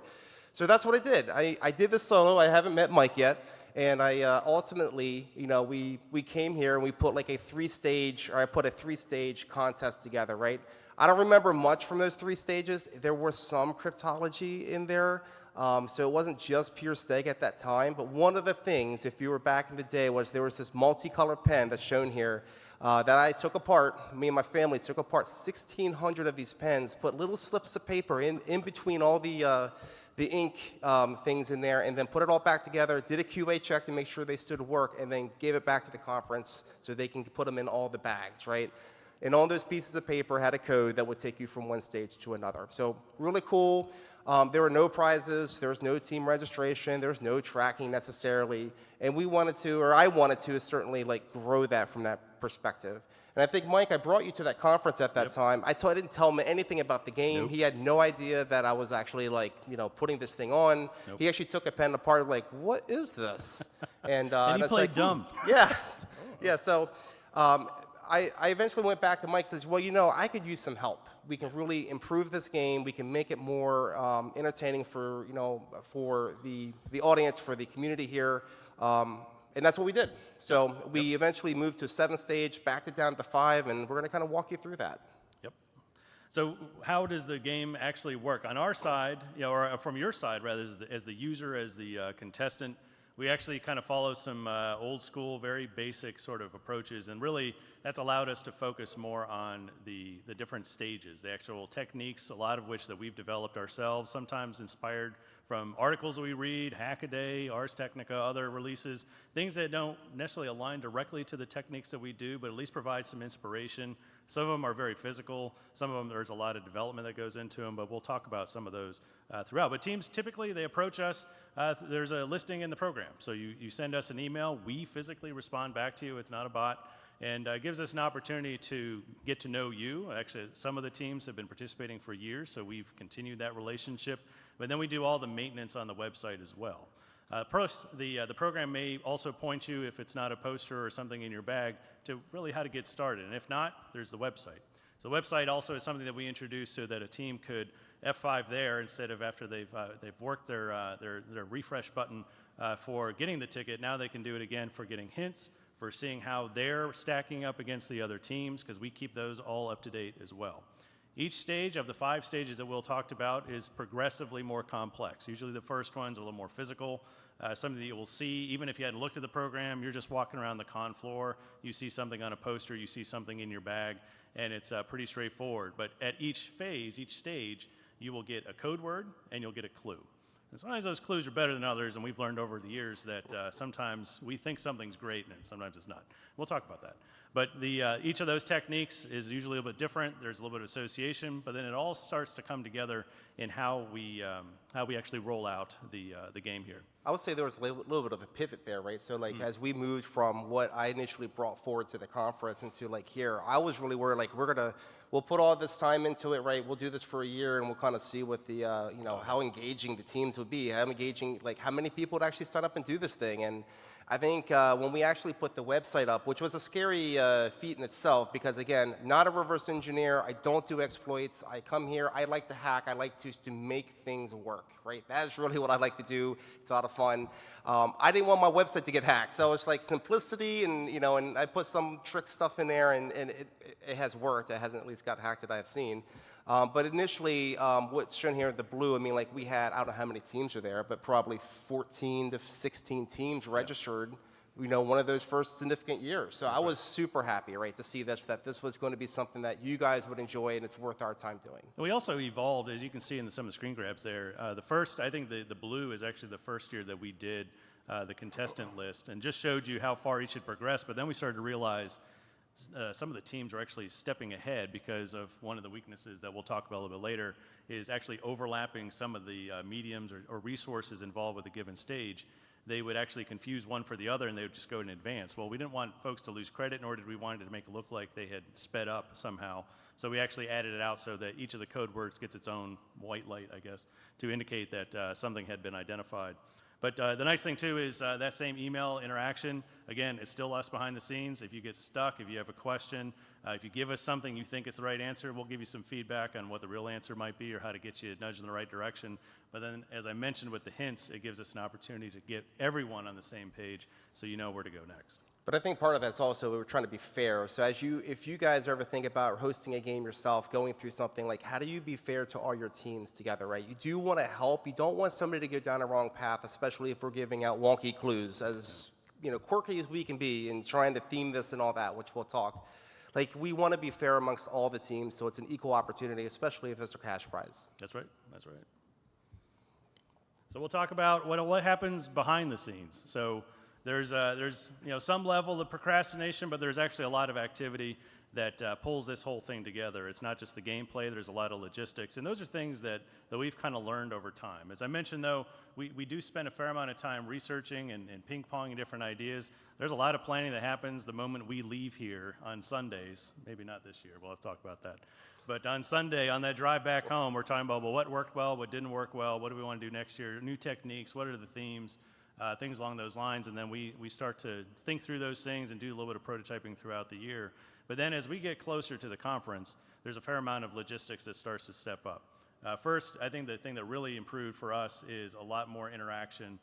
So that's what I did. I did this solo. I haven't met Mike yet. And I ultimately, we came here and we put like I put a 3-stage contest together, right? I don't remember much from those 3 stages. There was some cryptology in there, so it wasn't just pure stake at that time. But one of the things, if you were back in the day, was there was this multicolored pen that's shown here that I took apart. Me and my family took apart 1,600 of these pens, put little slips of paper in between all the ink things in there, and then put it all back together, did a QA check to make sure they stood work, and then gave it back to the conference so they can put them in all the bags, right? And all those pieces of paper had a code that would take you from one stage to another. So really cool. There were no prizes. There was no team registration. There was no tracking necessarily. And we wanted to, or I wanted to, certainly like grow that from that perspective. And I think, Mike, I brought you to that conference at that time. I didn't tell him anything about the game. Nope. He had no idea that I was actually like, putting this thing on. Nope. He actually took a pen apart like, what is this? And, and he played dumb. Yeah. Yeah, so I eventually went back to Mike and says, well, I could use some help. We can really improve this game. We can make it more entertaining for, for the audience, for the community here. And that's what we did. So we eventually moved to 7th stage, backed it down to 5, and we're going to kind of walk you through that. Yep. So how does the game actually work? On our side, or from your side, rather, as the user, as the contestant, we actually kind of follow some old school, very basic sort of approaches, and really that's allowed us to focus more on the different stages, the actual techniques, a lot of which that we've developed ourselves, sometimes inspired from articles we read, Hackaday, Ars Technica, other releases, things that don't necessarily align directly to the techniques that we do, but at least provide some inspiration. Some of them are very physical. Some of them, there's a lot of development that goes into them, but we'll talk about some of those throughout. But teams, typically, they approach us. There's a listing in the program. So you send us an email. We physically respond back to you. It's not a bot. And gives us an opportunity to get to know you. Actually, some of the teams have been participating for years, so we've continued that relationship. But then we do all the maintenance on the website as well. The program may also point you, if it's not a poster or something in your bag, to really how to get started. And if not, there's the website. So the website also is something that we introduced so that a team could F5 there instead of after they've worked their refresh button for getting the ticket. Now they can do it again for getting hints, for seeing how they're stacking up against the other teams, because we keep those all up to date as well. Each stage of the 5 stages that Will talked about is progressively more complex. Usually the first one's a little more physical, something that you will see, even if you hadn't looked at the program, you're just walking around the con floor, you see something on a poster, you see something in your bag, and it's pretty straightforward. But at each phase, each stage, you will get a code word and you'll get a clue. And sometimes those clues are better than others, and we've learned over the years that sometimes we think something's great and sometimes it's not. We'll talk about that. But each of those techniques is usually a little bit different. There's a little bit of association, but then it all starts to come together in how we actually roll out the game here. I would say there was a little bit of a pivot there, right? So like as we moved from what I initially brought forward to the conference into like here, I was really worried like we'll put all this time into it, right? We'll do this for a year and we'll kind of see what the how engaging the teams would be, how engaging, like how many people would actually sign up and do this thing. And I think when we actually put the website up, which was a scary feat in itself, because again, not a reverse engineer, I don't do exploits, I come here, I like to hack, I like to make things work, right? That's really what I like to do. It's a lot of fun. I didn't want my website to get hacked, so it's like simplicity, and and I put some trick stuff in there, and it has worked. It hasn't at least got hacked that I've seen. But initially, what's shown here in the blue, I mean, like we had, I don't know how many teams are there, but probably 14 to 16 teams registered, one of those first significant years. So I was super happy, right, to see that this was going to be something that you guys would enjoy and it's worth our time doing. And we also evolved, as you can see in some of the screen grabs there. The first, I think the blue is actually the first year that we did the contestant list and just showed you how far each had progressed, but then we started to realize some of the teams are actually stepping ahead because of one of the weaknesses that we'll talk about a little bit later is actually overlapping some of the mediums or resources involved with a given stage. They would actually confuse one for the other and they would just go in advance. Well, we didn't want folks to lose credit, nor did we want it to make it look like they had sped up somehow. So we actually added it out so that each of the code words gets its own white light, I guess, to indicate that something had been identified. But the nice thing too is that same email interaction, again, it's still us behind the scenes. If you get stuck, if you have a question, if you give us something you think is the right answer, we'll give you some feedback on what the real answer might be or how to get you nudged in the right direction. But then, as I mentioned with the hints, it gives us an opportunity to get everyone on the same page so you know where to go next. But I think part of that's also we're trying to be fair. So if you guys ever think about hosting a game yourself, going through something, like how do you be fair to all your teams together, right? You do want to help. You don't want somebody to go down a wrong path, especially if we're giving out wonky clues, as quirky as we can be in trying to theme this and all that, which we'll talk. Like, we want to be fair amongst all the teams, so it's an equal opportunity, especially if there's a cash prize. That's right. That's right. So we'll talk about what happens behind the scenes. So there's some level of procrastination, but there's actually a lot of activity that pulls this whole thing together. It's not just the gameplay, there's a lot of logistics, and those are things that we've kind of learned over time. As I mentioned, though, we do spend a fair amount of time researching and ping-ponging different ideas. There's a lot of planning that happens the moment we leave here on Sundays. Maybe not this year, we'll have to talk about that. But on Sunday, on that drive back home, we're talking about, well, what worked well, what didn't work well, what do we want to do next year, new techniques, what are the themes, things along those lines, and then we start to think through those things and do a little bit of prototyping throughout the year. But then as we get closer to the conference, there's a fair amount of logistics that starts to step up. First, I think the thing that really improved for us is a lot more interaction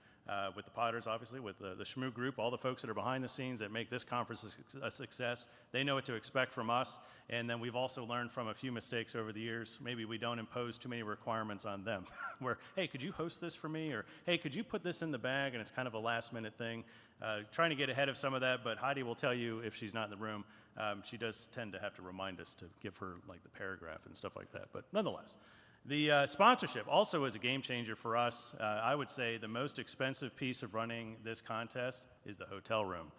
with the podders, obviously, with the Shmoo group, all the folks that are behind the scenes that make this conference a success. They know what to expect from us, and then we've also learned from a few mistakes over the years. Maybe we don't impose too many requirements on them, where, hey, could you host this for me? Or, hey, could you put this in the bag? And it's kind of a last-minute thing. Trying to get ahead of some of that, but Heidi will tell you if she's not in the room. She does tend to have to remind us to give her like the paragraph and stuff like that, but nonetheless. The sponsorship also is a game changer for us. I would say the most expensive piece of running this contest is the hotel room.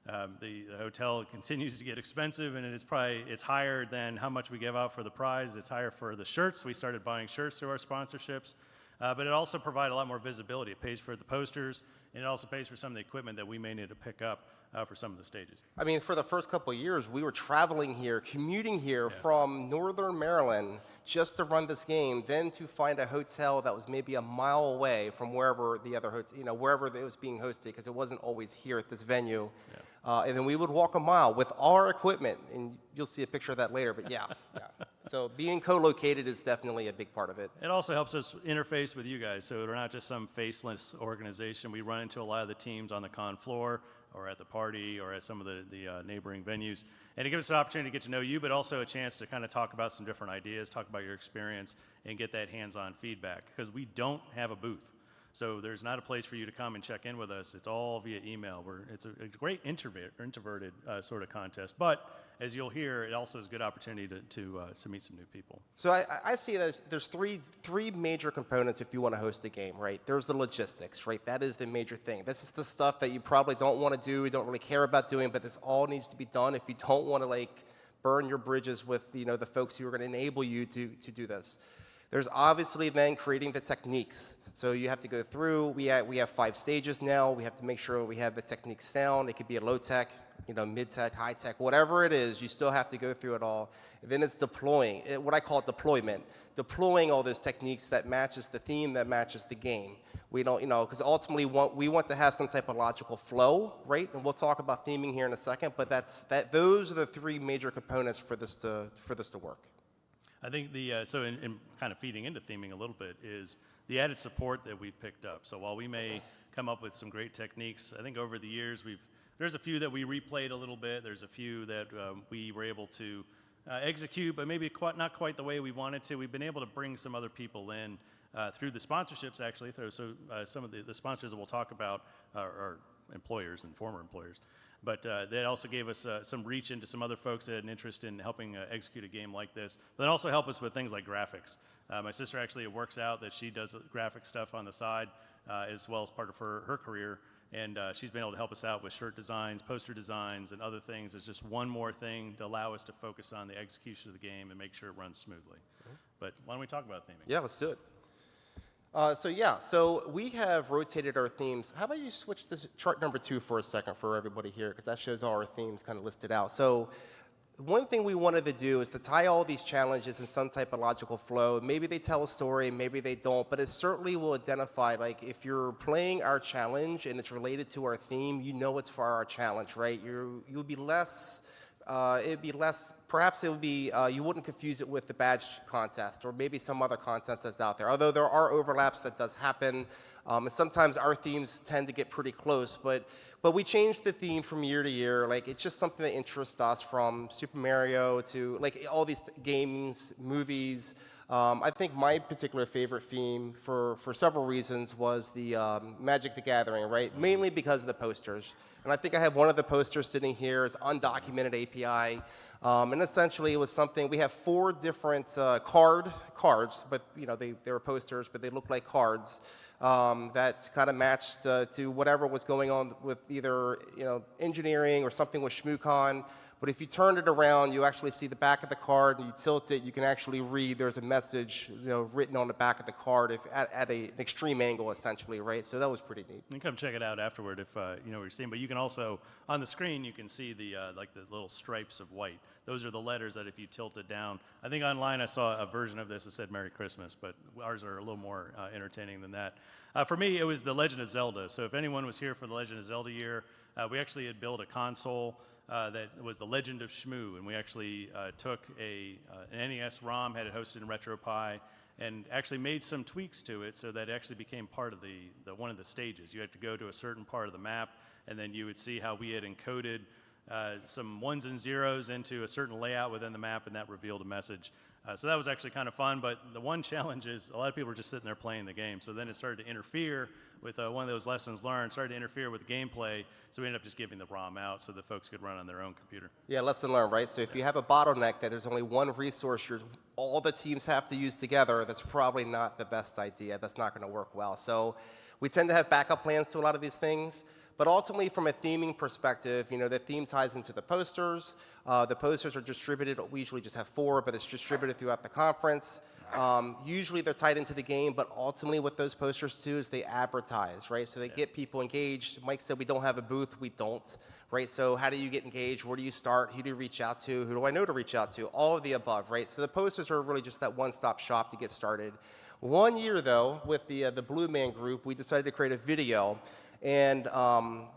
The hotel continues to get expensive, and it's higher than how much we give out for the prize. It's higher for the shirts. We started buying shirts through our sponsorships, but it also provides a lot more visibility. It pays for the posters, and it also pays for some of the equipment that we may need to pick up for some of the stages. I mean, for the first couple of years, we were traveling here, commuting here from northern Maryland just to run this game, then to find a hotel that was maybe a mile away from wherever the other hotel, wherever it was being hosted, because it wasn't always here at this venue. And then we would walk a mile with our equipment, and you'll see a picture of that later, but yeah. So being co-located is definitely a big part of it. It also helps us interface with you guys, so we're not just some faceless organization. We run into a lot of the teams on the con floor, or at the party, or at some of the neighboring venues. And it gives us an opportunity to get to know you, but also a chance to kind of talk about some different ideas, talk about your experience, and get that hands-on feedback, because we don't have a booth. So there's not a place for you to come and check in with us. It's all via email. It's a great introverted sort of contest. But as you'll hear, it also is a good opportunity to meet some new people. So I see that there's three major components if you want to host a game, right? There's the logistics, right? That is the major thing. This is the stuff that you probably don't want to do, you don't really care about doing, but this all needs to be done if you don't want to burn your bridges with the folks who are going to enable you to do this. There's obviously then creating the techniques. So you have to go through, we have 5 stages now. We have to make sure we have the technique sound. It could be a low tech, mid tech, high tech, whatever it is, you still have to go through it all. And then it's deploying, what I call deployment. Deploying all those techniques that matches the theme, that matches the game. We don't, because ultimately we want to have some type of logical flow, right? And we'll talk about theming here in a second, but those are the 3 major components for this to work. I think so in kind of feeding into theming a little bit is the added support that we've picked up. So while we may come up with some great techniques, I think over the years there's a few that we replayed a little bit. There's a few that we were able to execute, but maybe not quite the way we wanted to. We've been able to bring some other people in through the sponsorships, actually. So some of the sponsors that we'll talk about are employers and former employers. But they also gave us some reach into some other folks that had an interest in helping execute a game like this. But then also help us with things like graphics. My sister actually works out that she does graphic stuff on the side as well as part of her career. And she's been able to help us out with shirt designs, poster designs, and other things. It's just one more thing to allow us to focus on the execution of the game and make sure it runs smoothly. But why don't we talk about theming? Yeah, let's do it. So we have rotated our themes. How about you switch to chart number 2 for a second for everybody here, because that shows all our themes kind of listed out. So one thing we wanted to do is to tie all these challenges in some type of logical flow. Maybe they tell a story, maybe they don't, but it certainly will identify, like, if you're playing our challenge and it's related to our theme, you know it's for our challenge, right? You'll be less, it'd be less, perhaps it would be, you wouldn't confuse it with the badge contest or maybe some other contest that's out there. Although there are overlaps that does happen, and sometimes our themes tend to get pretty close, but we change the theme from year to year. Like, it's just something that interests us, from Super Mario to like all these games, movies. I think my particular favorite theme for several reasons was the Magic the Gathering, right? Mainly because of the posters. And I think I have one of the posters sitting here. It's undocumented API. And essentially it was something, we have 4 different cards, but you know, they were posters, but they look like cards. That kind of matched to whatever was going on with either, you know, engineering or something with ShmooCon. But if you turn it around, you actually see the back of the card, and you tilt it, you can actually read, there's a message, you know, written on the back of the card at an extreme angle, essentially, right? So that was pretty neat. You can come check it out afterward if you know what you're seeing. But you can also, on the screen, you can see the like the little stripes of white. Those are the letters that if you tilt it down, I think online I saw a version of this that said Merry Christmas, but ours are a little more entertaining than that. For me, it was The Legend of Zelda. So if anyone was here for the Legend of Zelda year, we actually had built a console that was the Legend of Shmoo, and we actually took an NES ROM, had it hosted in RetroPie, and actually made some tweaks to it so that it actually became part of the one of the stages. You had to go to a certain part of the map, and then you would see how we had encoded some 1s and 0s into a certain layout within the map, and that revealed a message. So that was actually kind of fun, but the one challenge is a lot of people were just sitting there playing the game, so then it started to interfere with one of those lessons learned, started to interfere with the gameplay, so we ended up just giving the ROM out so that folks could run on their own computer. Yeah, lesson learned, right? So if you have a bottleneck that there's only one resource all the teams have to use together, that's probably not the best idea. That's not going to work well. So we tend to have backup plans to a lot of these things. But ultimately, from a theming perspective, you know, the theme ties into the posters. The posters are distributed. We usually just have 4, but it's distributed throughout the conference. Usually they're tied into the game, but ultimately what those posters do is they advertise, right? So they get people engaged. Mike said we don't have a booth. We don't, right? So how do you get engaged? Where do you start? Who do you reach out to? Who do I know to reach out to? All of the above, right? So the posters are really just that one-stop shop to get started. One year, though, with the Blue Man Group, we decided to create a video. And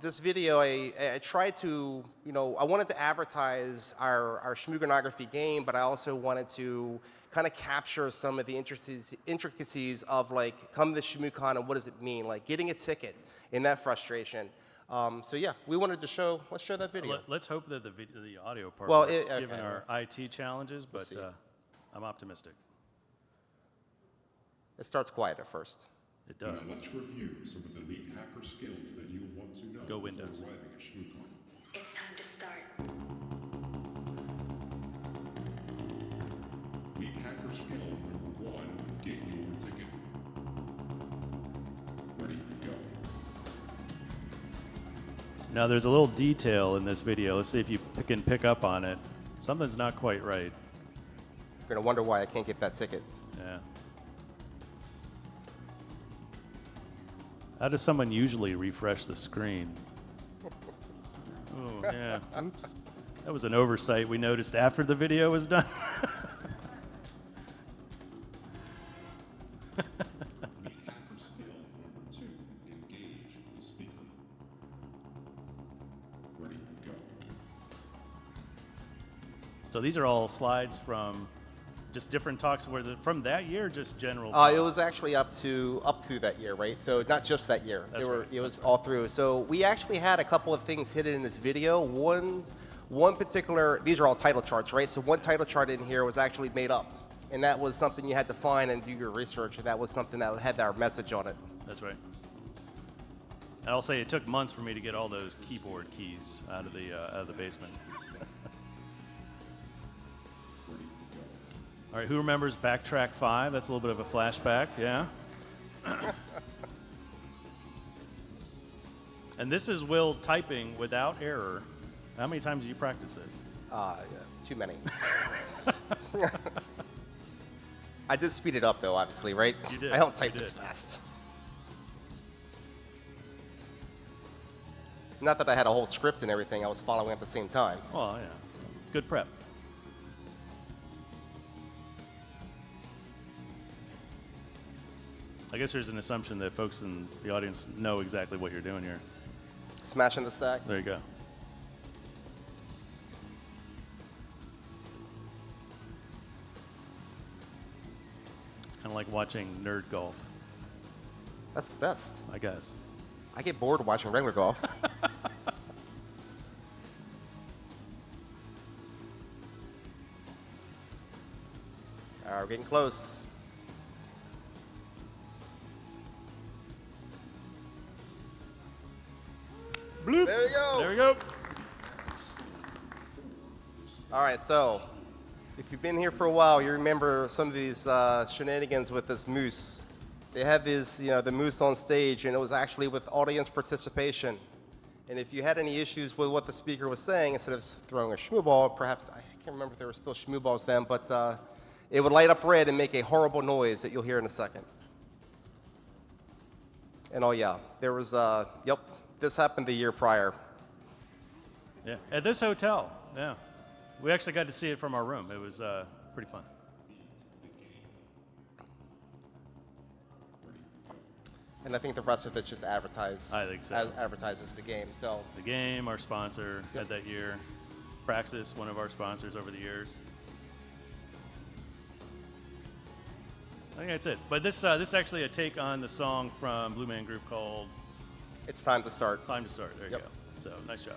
this video, I tried to, you know, I wanted to advertise our Shmooganography game, but I also wanted to kind of capture some of the intricacies of, like, come to ShmooCon and what does it mean, like getting a ticket and that frustration. So yeah, we wanted to let's show that video. Let's hope that the audio part well, works, given our IT challenges, but I'm optimistic. It starts quiet at first. It does. Now let's review some of the elite hacker skills that you'll want to know before arriving at ShmooCon. It's time to start. Elite hacker skill number 1, get your ticket. Ready, go. Now there's a little detail in this video. Let's see if you can pick up on it. Something's not quite right. You're going to wonder why I can't get that ticket. Yeah. How does someone usually refresh the screen? Oh, yeah. Oops. That was an oversight we noticed after the video was done. Hacker skill number 2, engage the speaker. Ready, go. So these are all slides from just different talks from that year, just general. It was actually up through that year, right? So not just that year. It was all through. So we actually had a couple of things hidden in this video. One particular, these are all title charts, right? So one title chart in here was actually made up, and that was something you had to find and do your research, and that was something that had our message on it. That's right. And I'll say it took months for me to get all those keyboard keys out of the basement. All right, who remembers Backtrack 5? That's a little bit of a flashback, yeah? And this is Will typing without error. How many times do you practice this? Yeah, too many. I did speed it up, though, obviously, right? You did. I don't type this fast. Not that I had a whole script and everything I was following at the same time. Well, yeah. It's good prep. I guess there's an assumption that folks in the audience know exactly what you're doing here. Smashing the stack. There you go. It's kind of like watching nerd golf. That's the best. I guess. I get bored watching regular golf. All right, we're getting close. Bloop. There you go. There we go. All right, so if you've been here for a while, you remember some of these shenanigans with this moose. They had this, the moose on stage, and it was actually with audience participation. And if you had any issues with what the speaker was saying, instead of throwing a shmoo ball, perhaps, I can't remember if there were still shmoo balls then, but it would light up red and make a horrible noise that you'll hear in a second. And oh yeah, there was, yep, this happened the year prior. Yeah, at this hotel, yeah. We actually got to see it from our room. It was pretty fun. And I think the rest of it just advertised. I think so. Advertises the game. So the game, our sponsor, had that year. Praxis, one of our sponsors over the years. I think that's it. But this is actually a take on the song from Blue Man Group called It's Time to Start. Time to Start. There you go. So nice job.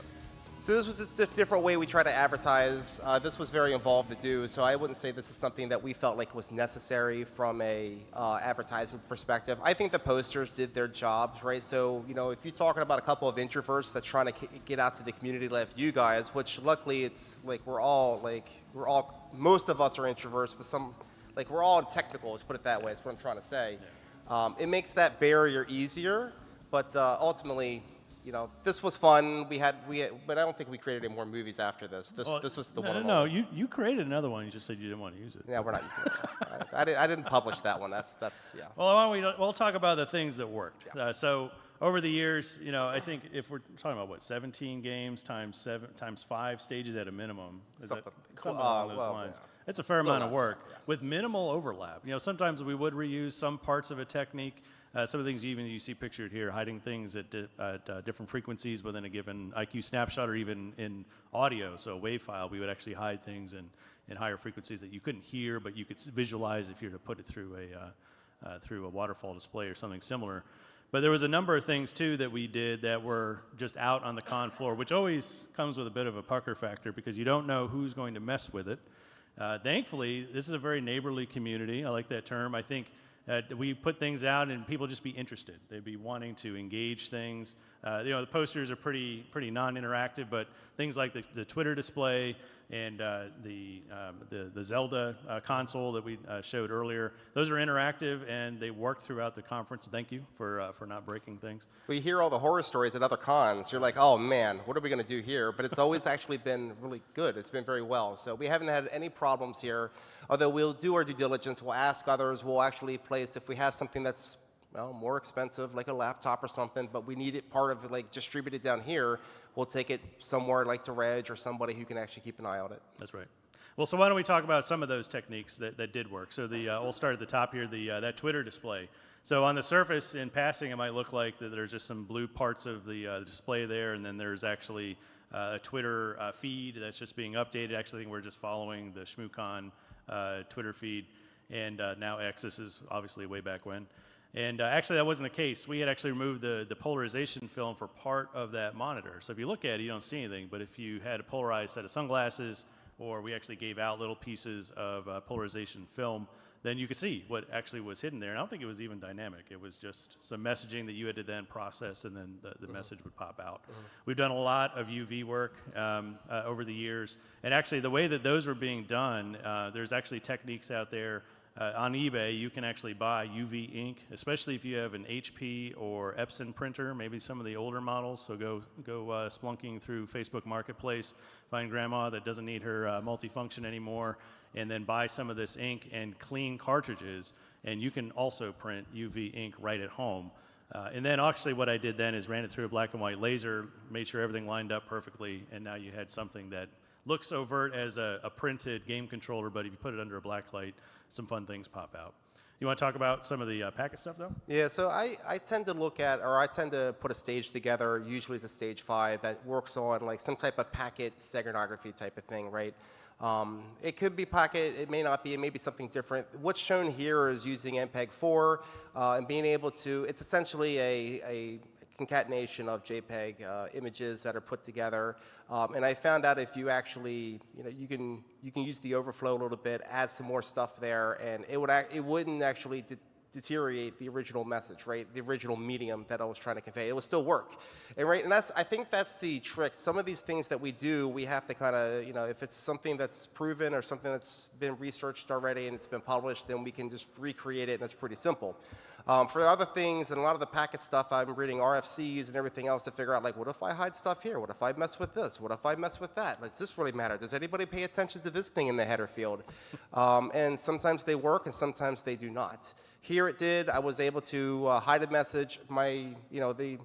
So this was just a different way we try to advertise. This was very involved to do, so I wouldn't say this is something that we felt like was necessary from a advertisement perspective. I think the posters did their jobs, right? So, if you're talking about a couple of introverts that's trying to get out to the community like you guys, which luckily it's like most of us are introverts, but we're all technical, let's put it that way, that's what I'm trying to say. It makes that barrier easier, but ultimately, this was fun. But I don't think we created any more movies after this. This was the one. No, you created another one. You just said you didn't want to use it. Yeah, we're not using it. I didn't publish that one. That's yeah. Well, we'll talk about the things that worked. Yeah. So over the years, I think if we're talking about 17 games times 5 stages at a minimum, something along those lines. Yeah. It's a fair amount of work with minimal overlap. Sometimes we would reuse some parts of a technique. Some of the things you see pictured here, hiding things at different frequencies within a given IQ snapshot or even in audio. So a WAV file, we would actually hide things in higher frequencies that you couldn't hear, but you could visualize if you were to put it through a waterfall display or something similar. But there was a number of things, too, that we did that were just out on the con floor, which always comes with a bit of a pucker factor because you don't know who's going to mess with it. Thankfully, this is a very neighborly community. I like that term. I think we put things out and people just be interested. They'd be wanting to engage things. The posters are pretty non-interactive, but things like the Twitter display and the Zelda console that we showed earlier, those are interactive and they worked throughout the conference. Thank you for not breaking things. We hear all the horror stories at other cons. You're like, oh man, what are we going to do here? But it's always actually been really good. It's been very well. So we haven't had any problems here. Although we'll do our due diligence, we'll ask others, we'll actually place, if we have something that's more expensive, like a laptop or something, but we need it part of it, distributed down here, we'll take it somewhere like to Reg or somebody who can actually keep an eye on it. That's right. Well, so why don't we talk about some of those techniques that did work. So we'll start at the top here, that Twitter display. So on the surface, in passing, it might look like that there's just some blue parts of the display there, and then there's actually a Twitter feed that's just being updated. Actually, I think we're just following the ShmooCon Twitter feed, and now X. This is obviously way back when. And actually, that wasn't the case. We had actually removed the polarization film for part of that monitor. So if you look at it, you don't see anything. But if you had a polarized set of sunglasses, or we actually gave out little pieces of polarization film, then you could see what actually was hidden there. And I don't think it was even dynamic. It was just some messaging that you had to then process, and then the message would pop out. We've done a lot of UV work over the years. And actually, the way that those were being done, there's actually techniques out there. On eBay, you can actually buy UV ink, especially if you have an HP or Epson printer, maybe some of the older models. So go splunking through Facebook Marketplace, find grandma that doesn't need her multifunction anymore, and then buy some of this ink and clean cartridges. And you can also print UV ink right at home. And then actually what I did then is ran it through a black and white laser, made sure everything lined up perfectly, and now you had something that looks overt as a printed game controller, but if you put it under a black light, some fun things pop out. You want to talk about some of the packet stuff, though? Yeah, so I tend to look at, or I tend to put a stage together, usually it's a stage 5, that works on like some type of packet steganography type of thing, right? It could be packet, it may not be, it may be something different. What's shown here is using MPEG-4 and being able to, it's essentially a concatenation of JPEG images that are put together. And I found out if you actually, you can use the overflow a little bit, add some more stuff there, and it wouldn't actually deteriorate the original message, right? The original medium that I was trying to convey. It would still work. And I think that's the trick. Some of these things that we do, we have to kind of, if it's something that's proven or something that's been researched already and it's been published, then we can just recreate it, and it's pretty simple. For other things, and a lot of the packet stuff, I'm reading RFCs and everything else to figure out, like, what if I hide stuff here? What if I mess with this? What if I mess with that? Like, does this really matter? Does anybody pay attention to this thing in the header field? And sometimes they work, and sometimes they do not. Here it did. I was able to hide a message. The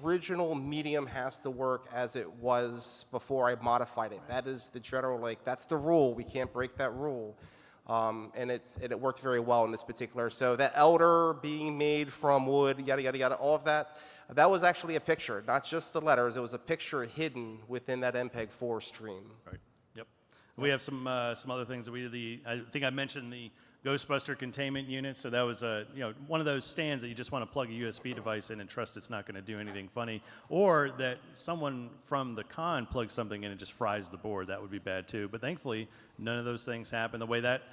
original medium has to work as it was before I modified it. That is the general, that's the rule. We can't break that rule. And it worked very well in this particular. So that elder being made from wood, yada, yada, yada, all of that, that was actually a picture, not just the letters. It was a picture hidden within that MPEG-4 stream. Right. Yep. We have some other things that we did. I think I mentioned the Ghostbuster containment unit. So that was one of those stands that you just want to plug a USB device in and trust it's not going to do anything funny, or that someone from the con plugs something in and just fries the board. That would be bad too. But thankfully, none of those things happened. The way that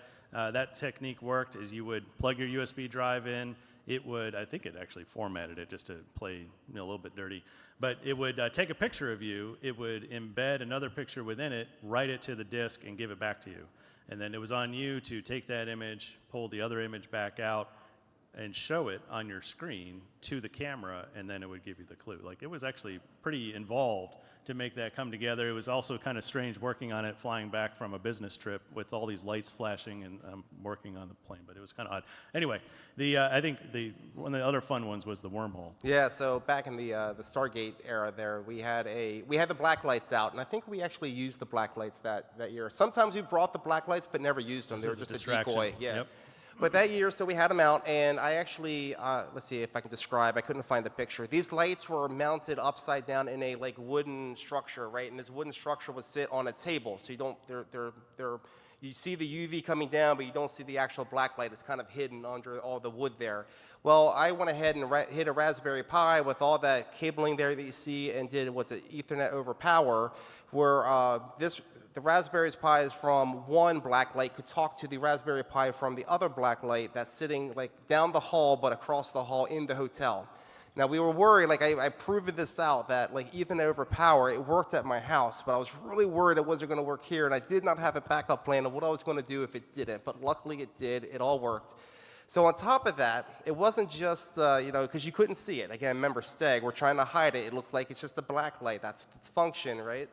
technique worked is you would plug your USB drive in. It would, I think it actually formatted it just to play a little bit dirty, but it would take a picture of you. It would embed another picture within it, write it to the disk, and give it back to you. And then it was on you to take that image, pull the other image back out, and show it on your screen to the camera, and then it would give you the clue. Like, it was actually pretty involved to make that come together. It was also kind of strange working on it, flying back from a business trip with all these lights flashing and working on the plane, but it was kind of odd. Anyway, I think one of the other fun ones was the wormhole. Yeah, so back in the Stargate era there, we had the black lights out, and I think we actually used the black lights that year. Sometimes we brought the black lights but never used them. They were just a decoy. Yeah. Yep. But that year, so we had them out, and I actually, let's see if I can describe, I couldn't find the picture. These lights were mounted upside down in a wooden structure, right? And this wooden structure would sit on a table, so you see the UV coming down, but you don't see the actual black light. It's kind of hidden under all the wood there. Well, I went ahead and hit a Raspberry Pi with all that cabling there that you see, and did what's an Ethernet over power, where the Raspberry Pis from one black light could talk to the Raspberry Pi from the other black light that's sitting down the hall but across the hall in the hotel. Now we were worried, I proved this out, that Ethernet over power, it worked at my house, but I was really worried it wasn't going to work here, and I did not have a backup plan of what I was going to do if it didn't, but luckily it did. It all worked. So on top of that, it wasn't just, because you couldn't see it. Again, remember Steg, we're trying to hide it. It looks like it's just a black light. That's its function, right?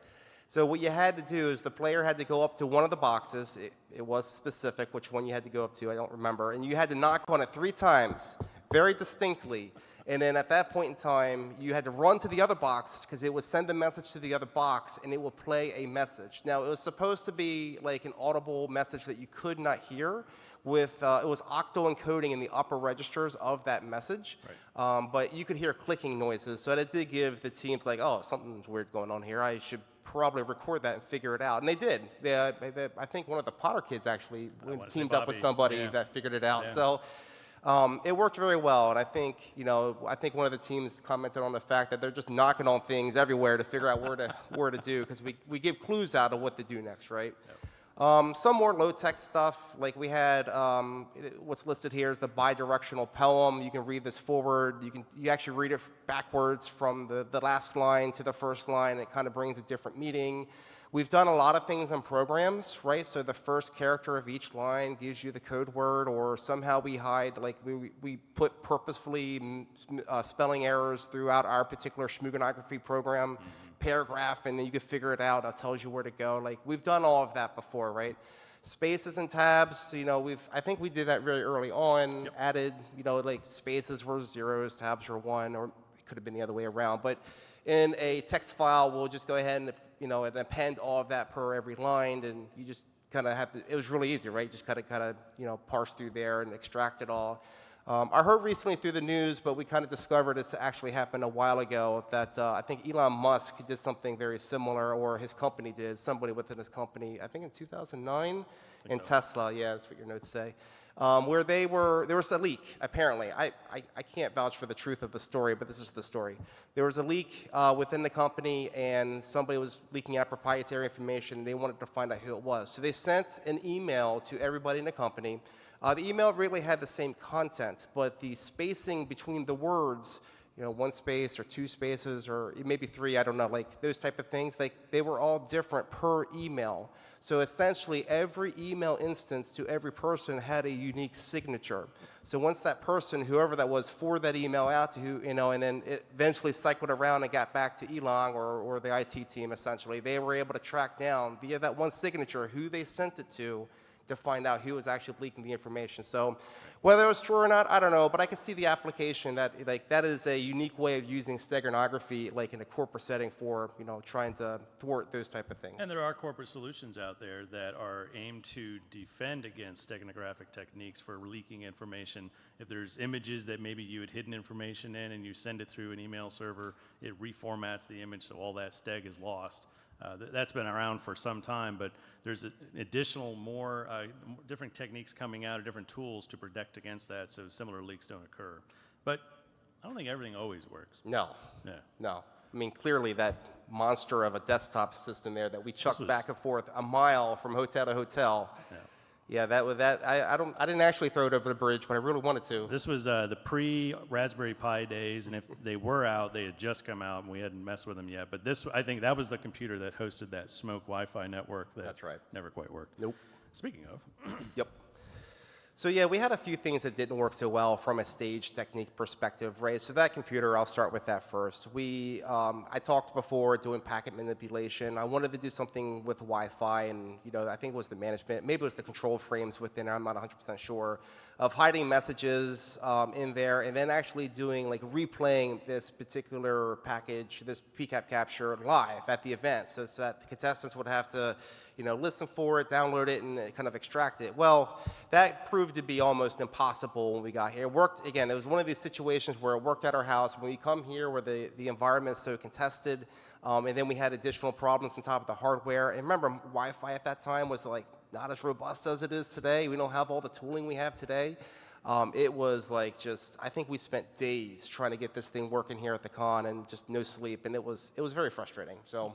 So what you had to do is the player had to go up to one of the boxes. It was specific which one you had to go up to, I don't remember. And you had to knock on it 3 times, very distinctly. And then at that point in time, you had to run to the other box because it would send a message to the other box and it would play a message. Now, it was supposed to be an audible message that you could not hear. It was octal encoding in the upper registers of that message. Right. But you could hear clicking noises. So that did give the teams oh, something's weird going on here. I should probably record that and figure it out. And they did. I think one of the Potter kids actually teamed up with somebody that figured it out. Yeah. So it worked very well. And I think one of the teams commented on the fact that they're just knocking on things everywhere to figure out where to do, because we give clues out of what to do next, right? Yep. Some more low-tech stuff, we had what's listed here is the bidirectional poem. You can read this forward. You actually read it backwards from the last line to the first line. It kind of brings a different meaning. We've done a lot of things in programs, right? So the first character of each line gives you the code word, or somehow we hide, we put purposefully spelling errors throughout our particular Shmooganography program. Paragraph, and then you can figure it out. It tells you where to go. We've done all of that before, right? Spaces and tabs, I think we did that very early on. Yep. Added, spaces were 0s, tabs were 1, or it could have been the other way around. But in a text file, we'll just go ahead and and append all of that per every line, and you just kind of have to, it was really easy, right? Just kind of, parse through there and extract it all. I heard recently through the news, but we kind of discovered this actually happened a while ago, that I think Elon Musk did something very similar, or his company did, somebody within his company, I think in 2009, in Tesla, yeah, that's what your notes say, where there was a leak, apparently. I can't vouch for the truth of the story, but this is the story. There was a leak within the company, and somebody was leaking out proprietary information, and they wanted to find out who it was. So they sent an email to everybody in the company. The email really had the same content, but the spacing between the words, one space or two spaces or maybe three, I don't know, like those type of things, they were all different per email. So essentially every email instance to every person had a unique signature. So once that person, whoever that was, forwarded that email out to who, and then it eventually cycled around and got back to Elon or the IT team essentially, they were able to track down via that one signature who they sent it to find out who was actually leaking the information. So whether it was true or not, I don't know, but I can see the application that is a unique way of using steganography in a corporate setting for, trying to thwart those type of things. And there are corporate solutions out there that are aimed to defend against steganographic techniques for leaking information. If there's images that maybe you had hidden information in and you send it through an email server, it reformats the image so all that steg is lost. That's been around for some time, but there's additional more different techniques coming out, or different tools to protect against that so similar leaks don't occur. But I don't think everything always works. No. Yeah. No. I mean, clearly that monster of a desktop system there that we chucked back and forth a mile from hotel to hotel. Yeah, I didn't actually throw it over the bridge, but I really wanted to. This was the pre-Raspberry Pi days, and if they were out, they had just come out, and we hadn't messed with them yet. But this, I think that was the computer that hosted that Smoke Wi-Fi network that That's right. never quite worked. Nope. Speaking of. Yep. So yeah, we had a few things that didn't work so well from a stage technique perspective, right? So that computer, I'll start with that first. I talked before doing packet manipulation. I wanted to do something with Wi-Fi, and I think it was the management, maybe it was the control frames within, I'm not 100% sure, of hiding messages in there, and then actually doing replaying this particular package, this PCAP capture live at the event, so that the contestants would have to listen for it, download it, and kind of extract it. Well, that proved to be almost impossible when we got here. It worked, again, it was one of these situations where it worked at our house. When we come here where the environment is so contested, and then we had additional problems on top of the hardware. And remember, Wi-Fi at that time was not as robust as it is today. We don't have all the tooling we have today. It was I think we spent days trying to get this thing working here at the con, and just no sleep, and it was very frustrating. So.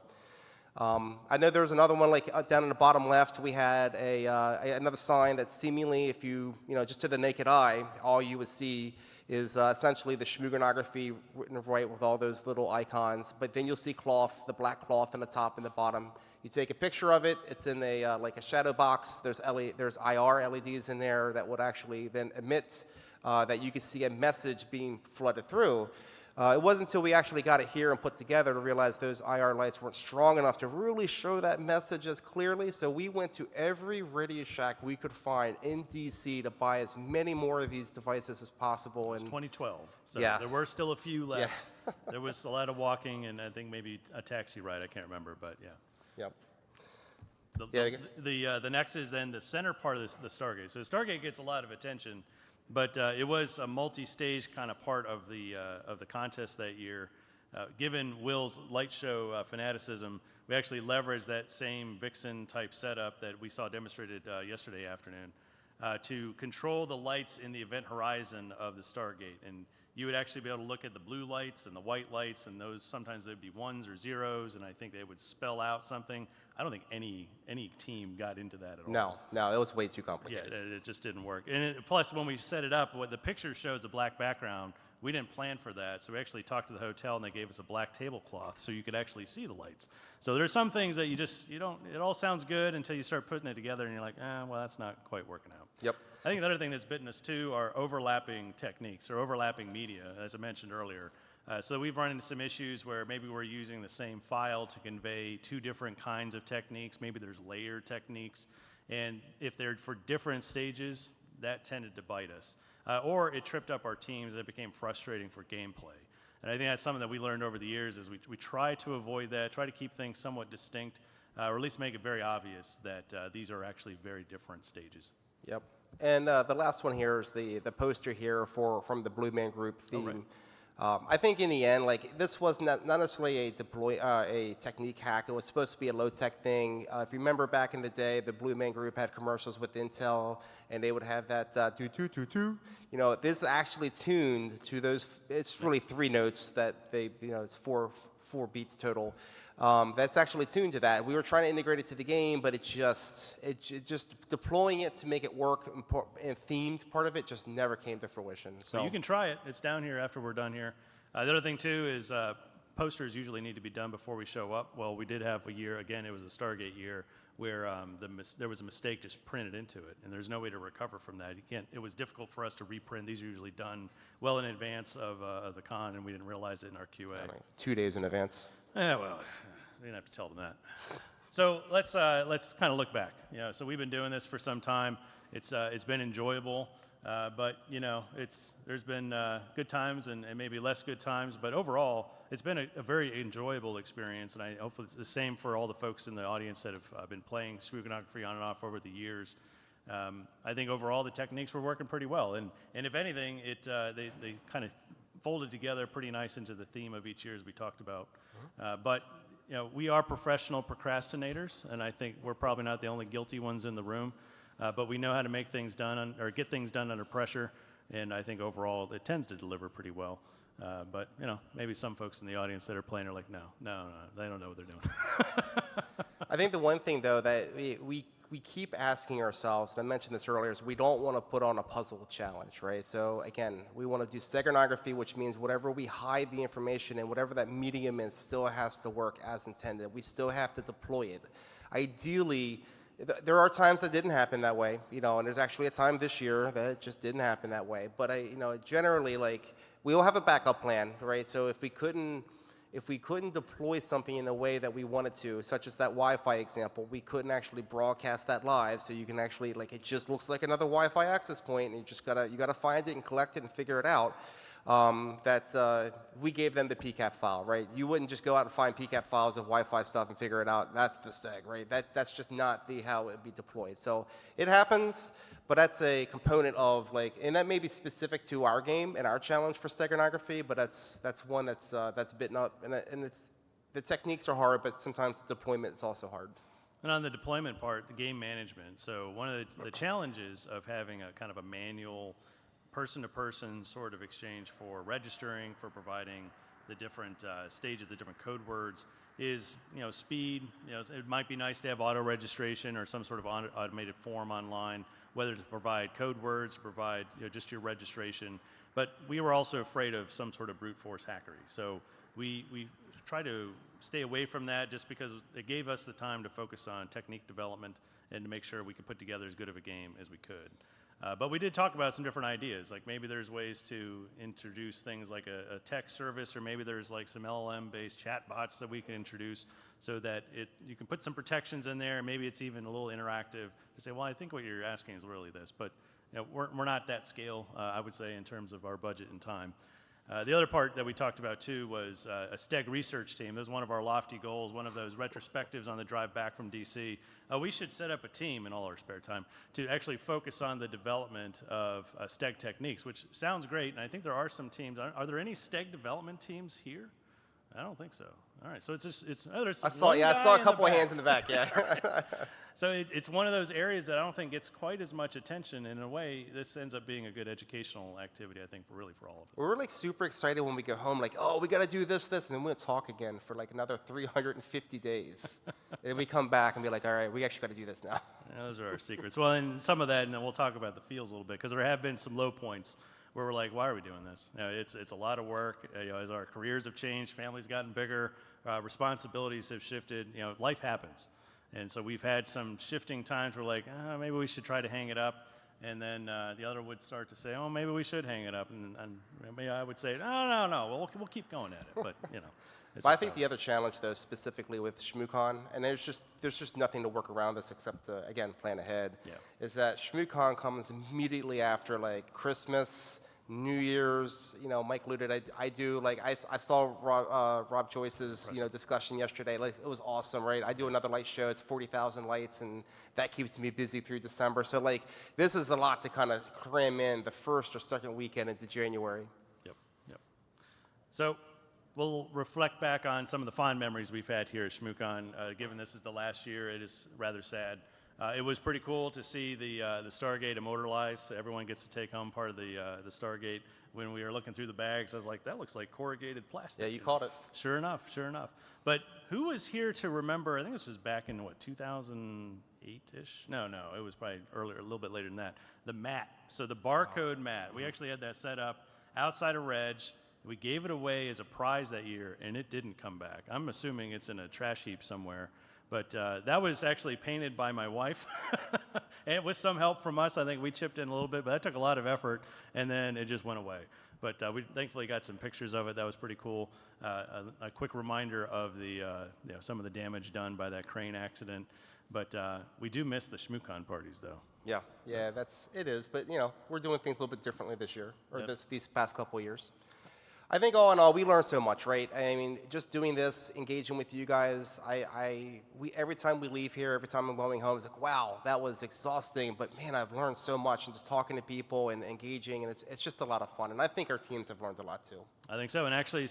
I know there was another one down in the bottom left. We had another sign that seemingly, if you just to the naked eye, all you would see is essentially the Shmooganography written right with all those little icons. But then you'll see cloth, the black cloth on the top and the bottom. You take a picture of it. It's in a shadow box. There's IR LEDs in there that would actually then emit that you could see a message being flooded through. It wasn't until we actually got it here and put together to realize those IR lights weren't strong enough to really show that message as clearly. So we went to every Radio Shack we could find in DC to buy as many more of these devices as possible. It's 2012, so yeah. There were still a few left. Yeah. There was a lot of walking, and I think maybe a taxi ride. I can't remember, but yeah. Yep. The next is then the center part of the Stargate. So Stargate gets a lot of attention. But it was a multi-stage kind of part of the contest that year. Given Will's light show fanaticism, we actually leveraged that same Vixen-type setup that we saw demonstrated yesterday afternoon to control the lights in the event horizon of the Stargate. And you would actually be able to look at the blue lights and the white lights, and those sometimes they'd be ones or zeros, and I think they would spell out something. I don't think any team got into that at all. No, it was way too complicated. Yeah, it just didn't work. And plus, when we set it up, what the picture shows a black background. We didn't plan for that, so we actually talked to the hotel, and they gave us a black tablecloth so you could actually see the lights. So there's some things that you don't. It all sounds good until you start putting it together, and you're like, well, that's not quite working out. Yep. I think another thing that's bitten us too are overlapping techniques or overlapping media, as I mentioned earlier. So we've run into some issues where maybe we're using the same file to convey two different kinds of techniques. Maybe there's layered techniques. And if they're for different stages, that tended to bite us. Or it tripped up our teams and it became frustrating for gameplay. And I think that's something that we learned over the years is we try to avoid that, try to keep things somewhat distinct. or at least make it very obvious that these are actually very different stages. Yep. And the last one here is the poster here from the Blue Man Group theme. right. I think in the end, like this was not necessarily a technique hack. It was supposed to be a low-tech thing. If you remember back in the day, the Blue Man Group had commercials with Intel, and they would have that do. You know, this is actually tuned to those. It's really 3 notes that they, you know, it's four beats total. That's actually tuned to that. We were trying to integrate it to the game, but it just deploying it to make it work and themed part of it just never came to fruition. So Well, you can try it. It's down here after we're done here. The other thing too is posters usually need to be done before we show up. Well, we did have a year, again, it was a Stargate year, where there was a mistake just printed into it, and there's no way to recover from that. You can't. It was difficult for us to reprint. These are usually done well in advance of the con, and we didn't realize it in our QA. 2 days in advance. Yeah, well, we didn't have to tell them that. So let's kind of look back. You know, so we've been doing this for some time. It's been enjoyable, but you know, there's been good times and maybe less good times. But overall, it's been a very enjoyable experience, and I hopefully it's the same for all the folks in the audience that have been playing Shmooganography on and off over the years. I think overall the techniques were working pretty well, and if anything, they kind of folded together pretty nice into the theme of each year as we talked about. But you know, we are professional procrastinators, and I think we're probably not the only guilty ones in the room. But we know how to make things done or get things done under pressure, and I think overall it tends to deliver pretty well. But you know, maybe some folks in the audience that are playing are like, no, they don't know what they're doing. I think the one thing though that we keep asking ourselves, and I mentioned this earlier, is we don't want to put on a puzzle challenge, right? So again, we want to do steganography, which means whatever we hide the information in, whatever that medium is, still has to work as intended. We still have to deploy it. Ideally, there are times that didn't happen that way, you know, and there's actually a time this year that it just didn't happen that way. But you know, generally, like, we will have a backup plan, right? So if we couldn't deploy something in the way that we wanted to, such as that Wi-Fi example, we couldn't actually broadcast that live, so you can actually, like, it just looks like another Wi-Fi access point, and you gotta find it and collect it and figure it out. We gave them the PCAP file, right? You wouldn't just go out and find PCAP files of Wi-Fi stuff and figure it out. That's the stag, right? That's just not how it would be deployed. So it happens, but that's a component of, like, and that may be specific to our game and our challenge for steganography, but that's one that's bitten up, and the techniques are hard, but sometimes the deployment is also hard. And on the deployment part, the game management. So one of the challenges of having a kind of a manual person-to-person sort of exchange for registering, for providing the different stages, the different code words, is, you know, speed. You know, it might be nice to have auto registration or some sort of automated form online, whether to provide code words, provide, you know, just your registration. But we were also afraid of some sort of brute force hackery. So we try to stay away from that, just because it gave us the time to focus on technique development and to make sure we could put together as good of a game as we could. But we did talk about some different ideas, like maybe there's ways to introduce things like a text service, or maybe there's like some LLM-based chat bots that we can introduce so that you can put some protections in there. Maybe it's even a little interactive to say, well, I think what you're asking is really this. But you know, we're not that scale, I would say, in terms of our budget and time. The other part that we talked about too was a STEG research team. That was one of our lofty goals, one of those retrospectives on the drive back from DC. We should set up a team in all our spare time to actually focus on the development of STEG techniques, which sounds great, and I think there are some teams. Are there any STEG development teams here? I don't think so. All right, so I saw a couple of hands in the back, yeah. So it's one of those areas that I don't think gets quite as much attention. In a way, this ends up being a good educational activity, I think, for all of us. We're like super excited when we go home, like, oh, we got to do this, and then we're going to talk again for like another 350 days. And we come back and be like, all right, we actually got to do this now. Yeah, those are our secrets. Well, and some of that, and then we'll talk about the feels a little bit, because there have been some low points where we're like, why are we doing this? You know, it's a lot of work. You know, as our careers have changed, families gotten bigger, responsibilities have shifted. You know, life happens. And so we've had some shifting times where, like, maybe we should try to hang it up. And then the other would start to say, oh, maybe we should hang it up. And maybe I would say, no, we'll keep going at it. But, you know. But I think the other challenge, though, specifically with ShmooCon, and there's just nothing to work around this except to, again, plan ahead, is that ShmooCon comes immediately after, like, Christmas, New Year's, Mike alluded, I do, like, I saw Rob Joyce's, discussion yesterday. Like, it was awesome, right? I do another light show. It's 40,000 lights, and that keeps me busy through December. So, like, this is a lot to kind of cram in the first or second weekend into January. Yep. So we'll reflect back on some of the fond memories we've had here at ShmooCon. Given this is the last year, it is rather sad. It was pretty cool to see the Stargate immortalized. Everyone gets to take home part of the Stargate. When we were looking through the bags, I was like, that looks like corrugated plastic. Yeah, you called it. Sure enough. But who was here to remember, I think this was back in, 2008-ish? No, it was probably earlier, a little bit later than that. The mat. So the barcode mat. We actually had that set up outside of Reg. We gave it away as a prize that year, and it didn't come back. I'm assuming it's in a trash heap somewhere. But that was actually painted by my wife, and with some help from us. I think we chipped in a little bit, but that took a lot of effort, and then it just went away. But we thankfully got some pictures of it. That was pretty cool. A quick reminder of the some of the damage done by that crane accident. But we do miss the ShmooCon parties, though. Yeah, it is. But we're doing things a little bit differently this year, or these past couple of years. I think all in all, we learned so much, right? I mean, just doing this, engaging with you guys, we every time we leave here, every time I'm going home, it's like, wow, that was exhausting, but man, I've learned so much, and just talking to people and engaging, and it's just a lot of fun, and I think our teams have learned a lot too. I think so, and actually,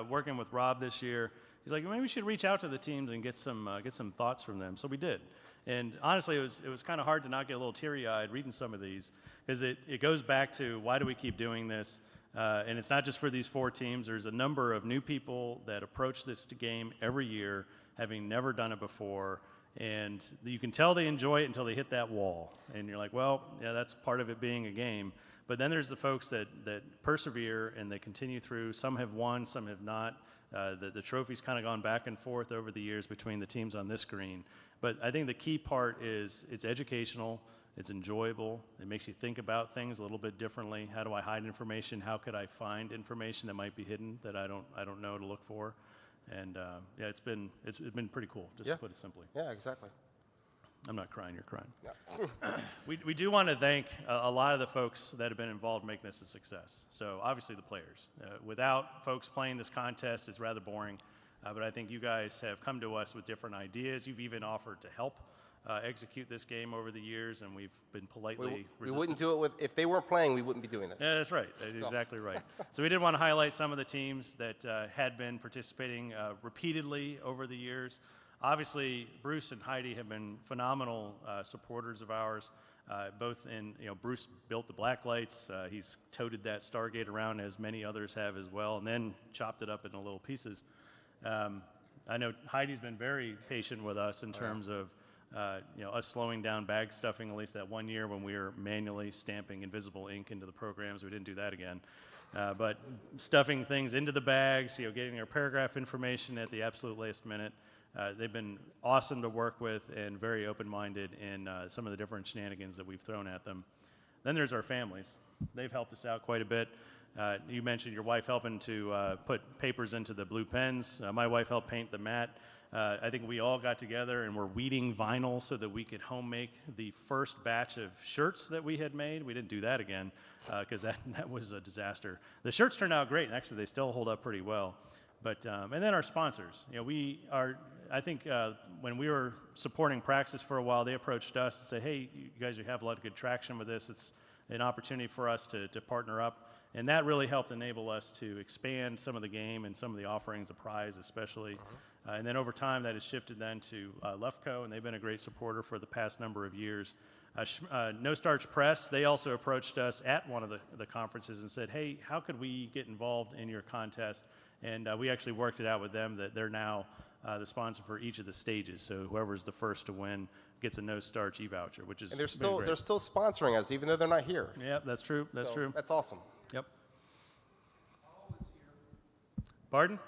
working with Rob this year, he's like, maybe we should reach out to the teams and get some thoughts from them. So we did. And honestly, it was kind of hard to not get a little teary-eyed reading some of these, because it goes back to why do we keep doing this? And it's not just for these 4 teams. There's a number of new people that approach this game every year, having never done it before. And you can tell they enjoy it until they hit that wall. And you're like, well, yeah, that's part of it being a game. But then there's the folks that persevere and they continue through. Some have won, some have not. The trophy's kind of gone back and forth over the years between the teams on this screen. But I think the key part is it's educational. It's enjoyable. It makes you think about things a little bit differently. How do I hide information? How could I find information that might be hidden that I don't know to look for? And it's been pretty cool, just to put it simply. Yeah, exactly. I'm not crying. You're crying. No. We do want to thank a lot of the folks that have been involved in making this a success. So obviously the players. Without folks playing this contest, it's rather boring. But I think you guys have come to us with different ideas. You've even offered to help execute this game over the years, and we've been politely resistant. We wouldn't do it if they weren't playing, we wouldn't be doing this. Yeah, that's right. That's exactly right. So we did want to highlight some of the teams that had been participating repeatedly over the years. Obviously, Bruce and Heidi have been phenomenal supporters of ours. Both in, Bruce built the black lights. He's toted that Stargate around, as many others have as well, and then chopped it up into little pieces. I know Heidi's been very patient with us in terms of us slowing down bag stuffing, at least that one year when we were manually stamping invisible ink into the programs. We didn't do that again. But stuffing things into the bags, getting our paragraph information at the absolute last minute. They've been awesome to work with and very open-minded in some of the different shenanigans that we've thrown at them. Then there's our families. They've helped us out quite a bit. You mentioned your wife helping to put papers into the blue pens. My wife helped paint the mat. I think we all got together and were weeding vinyl so that we could home make the first batch of shirts that we had made. We didn't do that again because that was a disaster. The shirts turned out great. Actually, they still hold up pretty well. But and then our sponsors. I think when we were supporting Praxis for a while, they approached us and said, hey, you guys have a lot of good traction with this. It's an opportunity for us to partner up. And that really helped enable us to expand some of the game and some of the offerings, the prize especially. And then over time, that has shifted then to Lefco, and they've been a great supporter for the past number of years. No Starch Press, they also approached us at one of the conferences and said, hey, how could we get involved in your contest? And we actually worked it out with them that they're now the sponsor for each of the stages. So whoever's the first to win gets a No Starch e-voucher, which is and they're still sponsoring us, even though they're not here. Yeah, that's true. That's true. That's awesome. Yep. Pardon?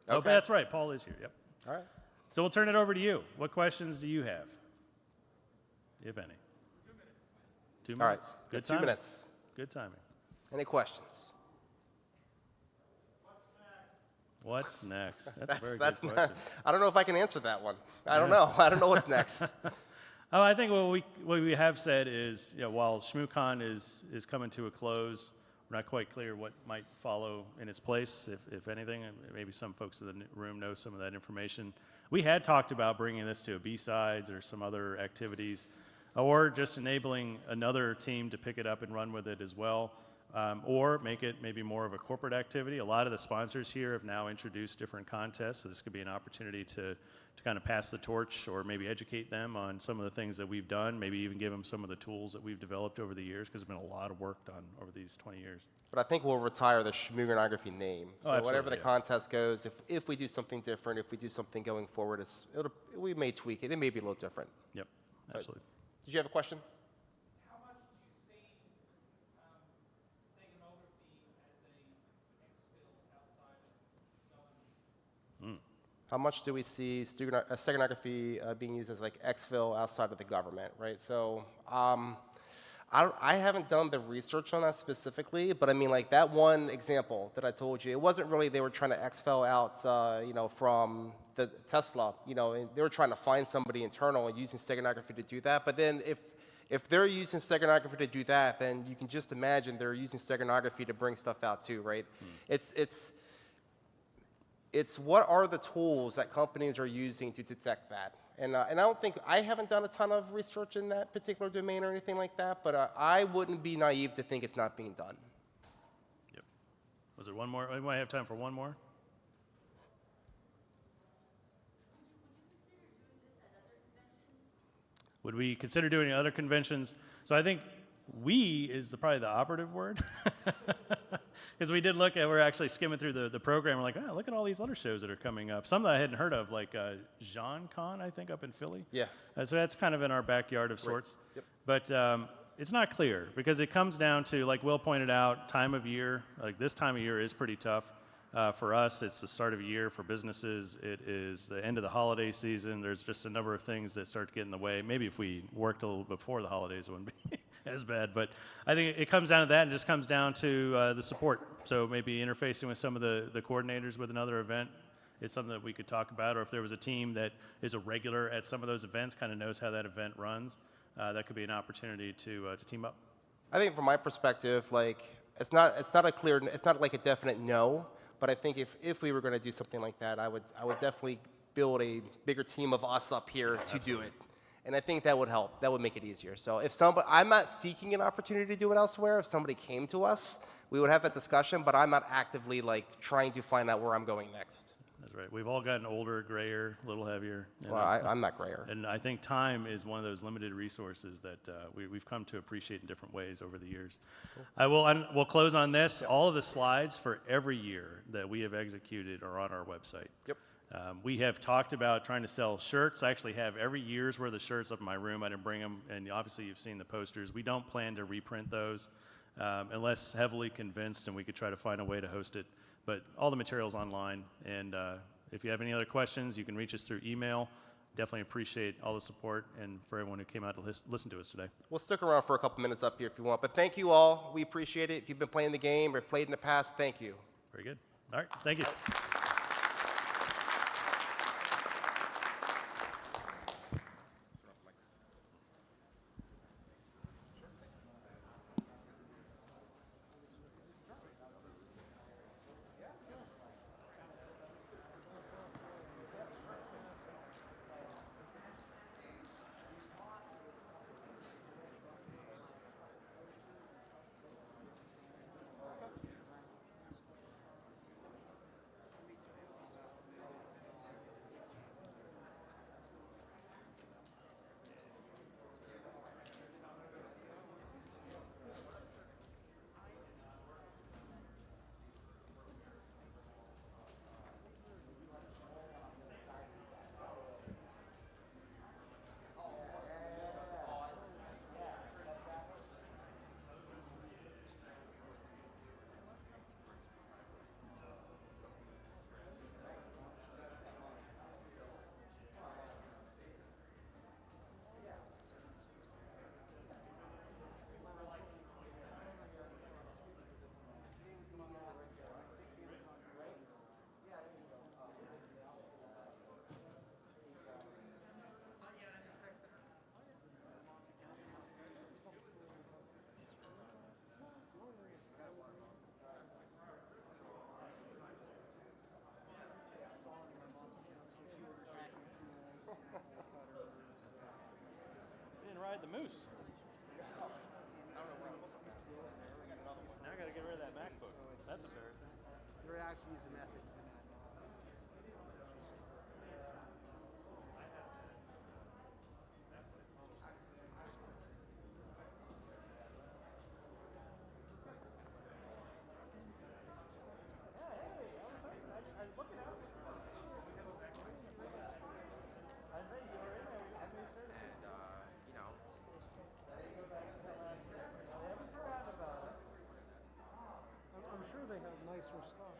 Oh, that's right. Paul is here. Yep. All right. So we'll turn it over to you. What questions do you have, if any? 2 minutes. 2 minutes. All right. Good 2 minutes. Good timing. Any questions? What's next? That's a very good question. I don't know if I can answer that one. I don't know. I don't know what's next. Oh, I think what we have said is, while ShmooCon is coming to a close, we're not quite clear what might follow in its place, if anything. And maybe some folks in the room know some of that information. We had talked about bringing this to a B-Sides or some other activities, or just enabling another team to pick it up and run with it as well, or make it maybe more of a corporate activity. A lot of the sponsors here have now introduced different contests, so this could be an opportunity to kind of pass the torch or maybe educate them on some of the things that we've done, maybe even give them some of the tools that we've developed over the years, because there's been a lot of work done over these 20 years. But I think we'll retire the Shmooganography name. So whatever the contest goes, if we do something different, if we do something going forward, we may tweak it. It may be a little different. Yep, absolutely. Did you have a question? How much do we see steganography being used as like exfil outside of the government, right? So I haven't done the research on that specifically, but I mean, like that one example that I told you, it wasn't really they were trying to exfil out, from the Tesla, and they were trying to find somebody internal and using steganography to do that. But then if they're using steganography to do that, then you can just imagine they're using steganography to bring stuff out too, right? It's what are the tools that companies are using to detect that. And I haven't done a ton of research in that particular domain or anything like that, but I wouldn't be naive to think it's not being done. Yep. Was there one more? We might have time for one more. Would we consider doing other conventions? So I think "we" is probably the operative word. Because we did we're actually skimming through the program. We're like, oh, look at all these other shows that are coming up. Some that I hadn't heard of, like ShmooCon, I think, up in Philly. Yeah. So that's kind of in our backyard of sorts. Yep. But it's not clear because it comes down to, like Will pointed out, time of year. Like this time of year is pretty tough. For us, it's the start of a year. For businesses, it is the end of the holiday season. There's just a number of things that start to get in the way. Maybe if we worked a little before the holidays, it wouldn't be as bad. But I think it comes down to that and just comes down to the support. So maybe interfacing with some of the coordinators with another event. It's something that we could talk about. Or if there was a team that is a regular at some of those events, kind of knows how that event runs, that could be an opportunity to team up. I think from my perspective, like it's not like a definite no. But I think if we were going to do something like that, I would definitely build a bigger team of us up here to do it. And I think that would help. That would make it easier. So I'm not seeking an opportunity to do it elsewhere. If somebody came to us, we would have that discussion, but I'm not actively like trying to find out where I'm going next. That's right. We've all gotten older, grayer, a little heavier. Well, I'm not grayer. And I think time is one of those limited resources that we've come to appreciate in different ways over the years. Cool. We'll close on this. Yep. All of the slides for every year that we have executed are on our website. Yep. We have talked about trying to sell shirts. I actually have every year's worth of shirts up in my room. I didn't bring them, and obviously you've seen the posters. We don't plan to reprint those unless heavily convinced, and we could try to find a way to host it. But all the material's online, and if you have any other questions, you can reach us through email. Definitely appreciate all the support and for everyone who came out to listen to us today. We'll stick around for a couple minutes up here if you want, but thank you all. We appreciate it. If you've been playing the game or played in the past, thank you. Very good. All right, thank you. the moose. Now I got to get rid of that MacBook. That's embarrassing. There actually is a method to that. I'm sure they have nicer stuff.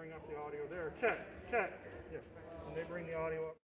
bring up the audio there. Check. Yeah. When they bring the audio up.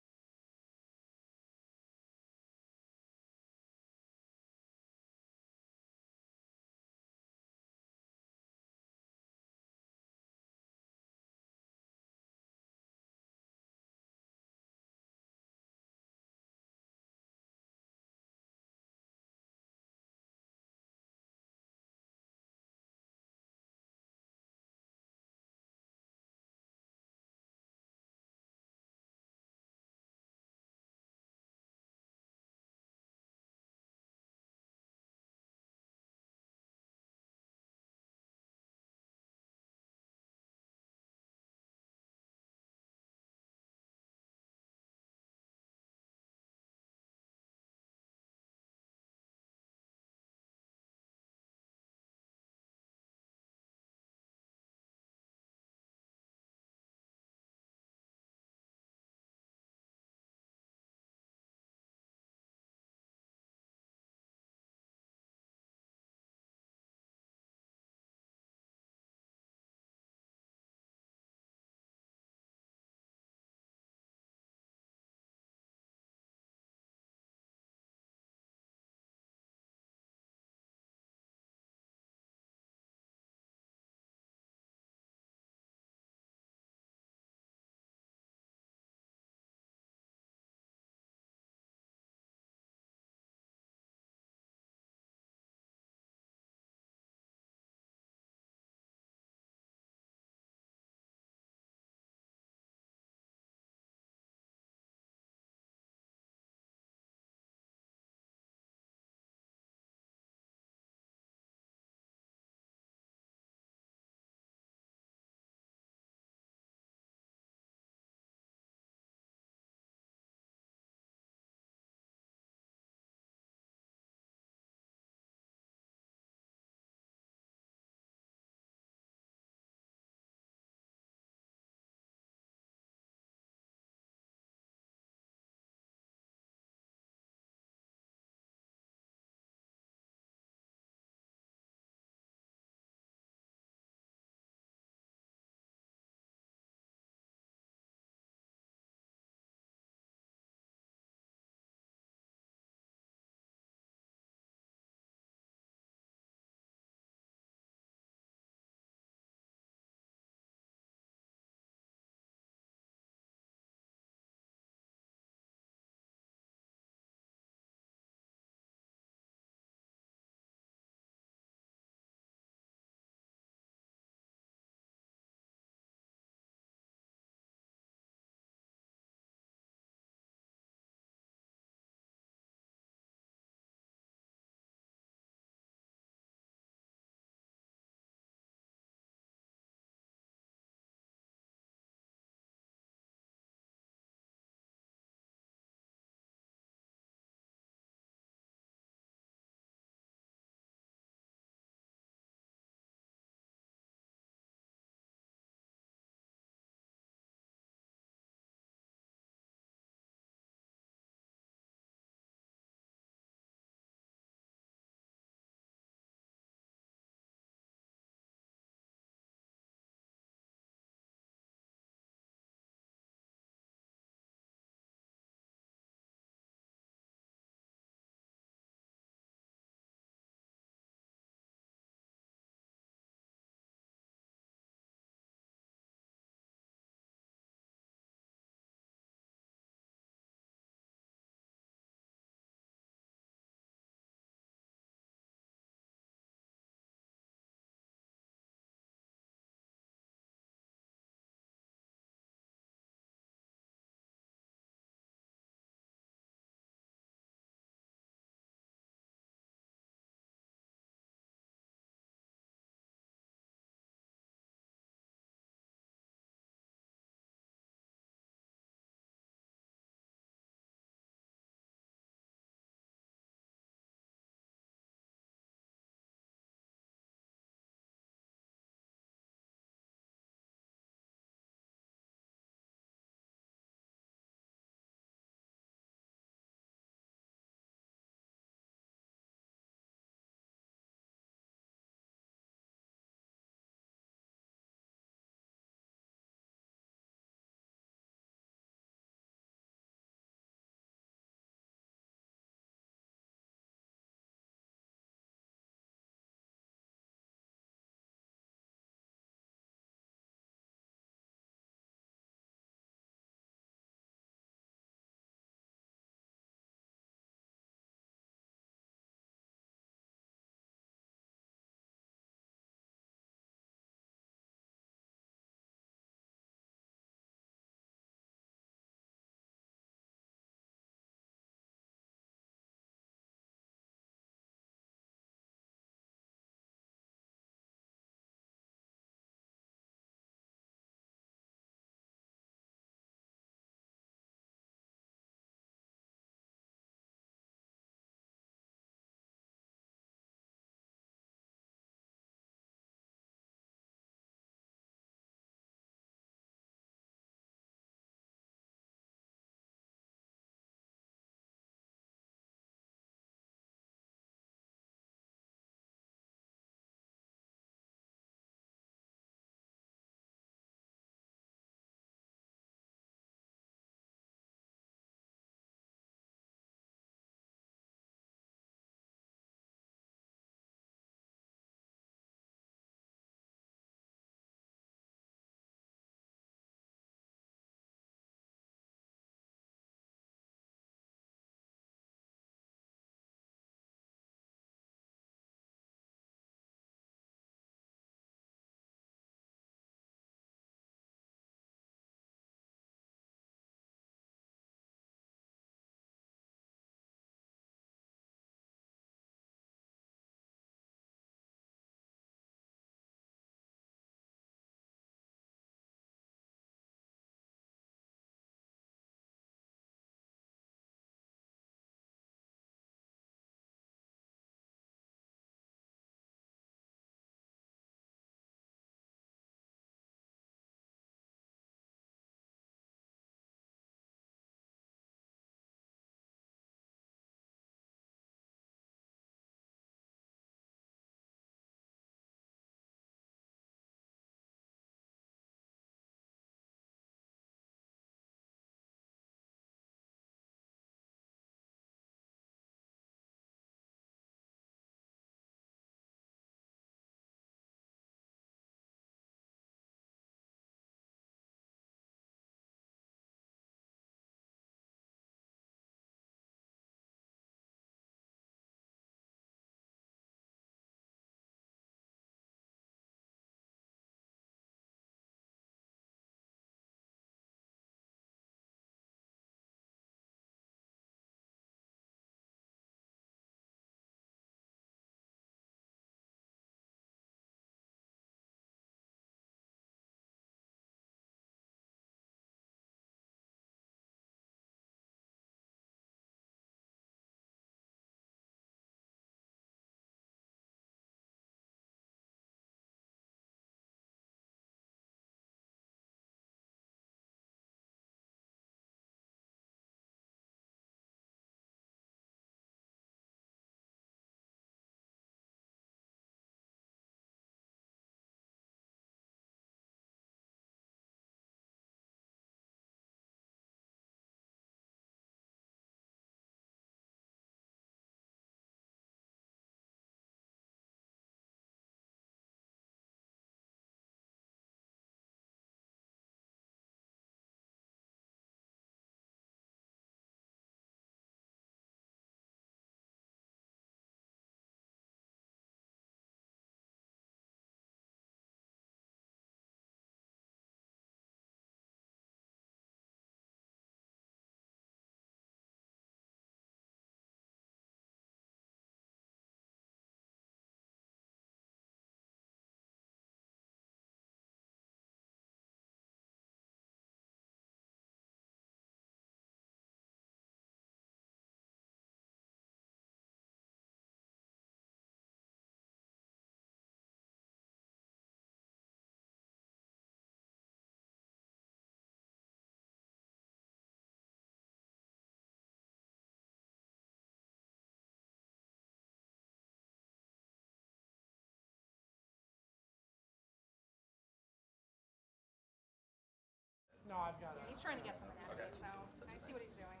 No, I've got it. He's trying to get some of that, so I see what he's doing.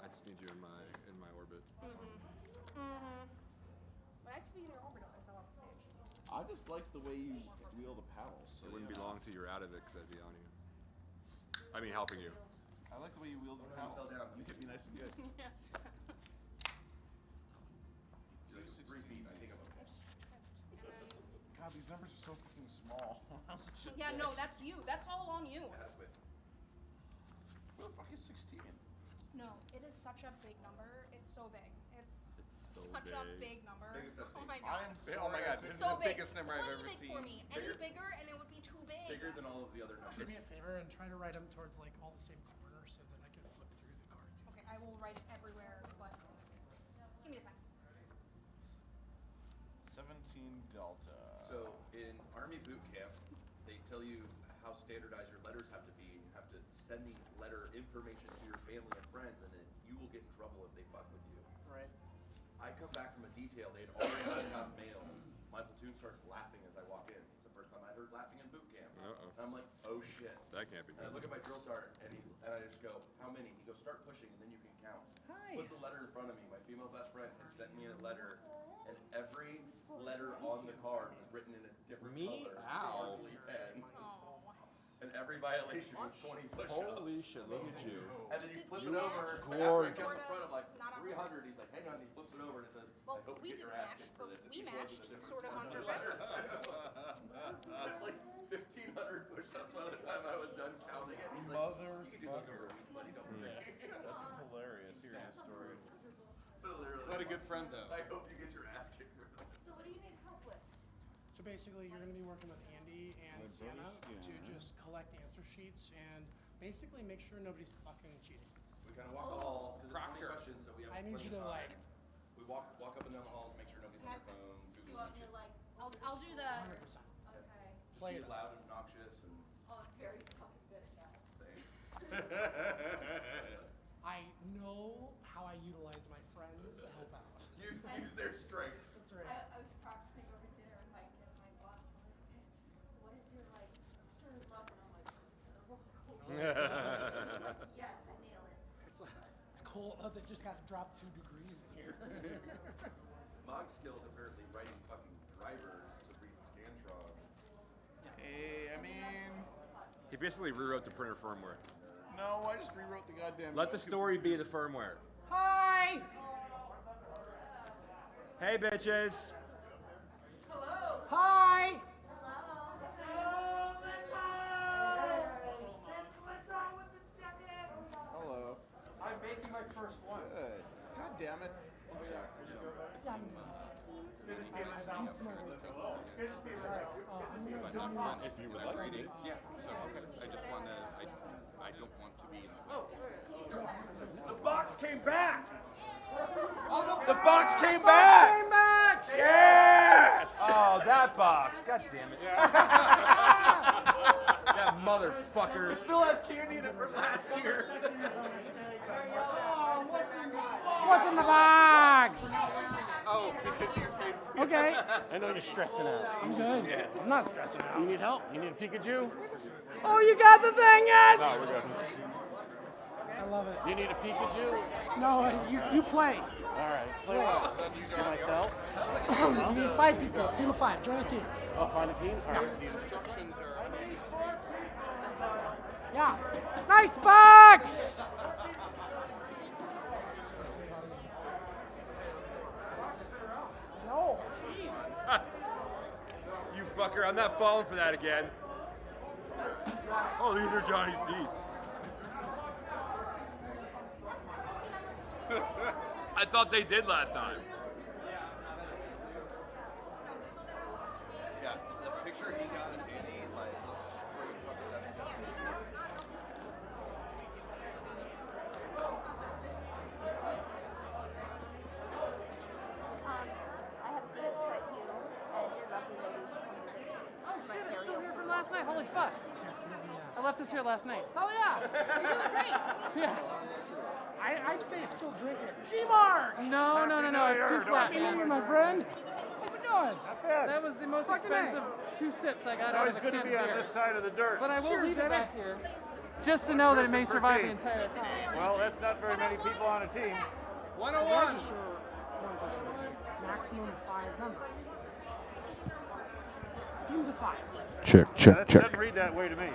I just need you in my orbit. But I'd be in your orbit if I fell off the stage. I just like the way you wheel the paddles. So It wouldn't be long till you're out of it because I'd be on you. I mean, helping you. I like the way you wheel the paddle. Fell down. You hit me nice and good. Yeah. 3 feet. I think I'm okay. God, these numbers are so fucking small. Yeah, no, that's you. That's all on you. Who the fuck is 16? No, it is such a big number. It's so big. It's so such a big. big number. Biggest I've Oh seen. my god. Oh my god, this is So the big. biggest number I've Plenty ever big seen. for me. Any bigger and it would be too big. Bigger than all of the other numbers. Do me a favor and try to write them towards like all the same corners so that I can flip through the cards. Okay, I will write it everywhere, but give me a pen. 17 Delta. So in Army boot camp, they tell you how standardized your letters have to be, and you have to send the letter information to your family and friends, and then you will get in trouble if they fuck with you. Right. I come back from a detail, they'd already got mail. My platoon starts laughing as I walk in. It's the first time I heard laughing in boot camp. Uh-oh. And I'm like, oh shit. That can't be And I good. look at my drill sergeant, and I just go, how many? He goes, start pushing, and then you can count. Hi. Puts a letter in front of me. My female best friend had sent me a letter, and every letter on the card was written in a different color. Ow. Sparkly pen. And every violation was 20 push-ups. Holy shit, look at you. And then you flip it you over. gorgeous. After I come in front of like Not on 300, purpose. he's like, hang on, and he flips it over and it says, Well, I hope we you get your didn't ass match, kicked for but this. we Each one's matched a different sort of on letter. purpose. That's like 1,500 push-ups by the time I was done counting it. He's like, you can do those over a week, buddy, don't worry. That's just hilarious hearing his story. But literally, What a good friend, though. I hope you get your ass kicked for this. So what do you need help with? So basically, you're going to be working with Andy and My Sienna brothers? to Yeah. just collect answer sheets and basically make sure nobody's fucking cheating. We kind of walk the halls because it's 20 questions, so we have I need plenty you of to time. like. We walk up and down the halls, make sure nobody's on their phone, You Googling want me shit. to like, I'll do the, 100%. okay. Just Play be it. loud and obnoxious and Oh, I'm very fucking good at that. say. I know how I utilize my friends to help out. Use their strengths. That's right. I was practicing over dinner and my boss was like, what is your like stern love? And I'm like, I'm like, yes, I nail it. It's cold. Oh, they just got to drop 2 degrees in here. Mog skills apparently writing fucking drivers to read Scantron. Hey, I mean, He basically rewrote the printer firmware. no, I just rewrote the goddamn. Let the story be the firmware. Hi! Hey, bitches. Hello. Hi! Hello. I'm making my first one. Good. God damn it. One sec. If you would like reading, yeah. So I just want to. I don't want to be in the. The box came back! The box came back! Yes! Oh, that box. God damn it. That motherfucker. It still has candy in it from last year. What's in the box? Oh, because your case. Okay. I know you're stressing out. I'm good. Yeah. I'm not stressing out. You need help? You need a Pikachu? Oh, you got the thing, yes! No, we're good. I love it. You need a Pikachu? No, you play. All right. Play well. For myself? You need 5 people. Team of 5. Join a team. I'll find a team? All right. The instructions are. Yeah. Nice box! No, I've seen. You fucker. I'm not falling for that again. Oh, these are Johnny's teeth. I thought they did last time. Yeah, the picture he got of Danny, like, looks straight fucking up. I have dates that you and your lovely lady should come visit me. Oh shit, it's still here from last night. Holy fuck. I left this here last night. Oh yeah. You're doing great. Yeah. I'd say still drink it. G-Mark! No, it's too flat. Happy New Year, my friend. How's it going? That was the most Fucking expensive 2 sips I got Now out he's of a going to can be of on beer. this side of the dirt. But I will Cheers, leave it baby. back here. Just to know that it may survive the entire time. Well, that's not very many people on a team. 101. Register one person per team. Maximum of 5 members. Teams of 5. Check. That doesn't read that way to me.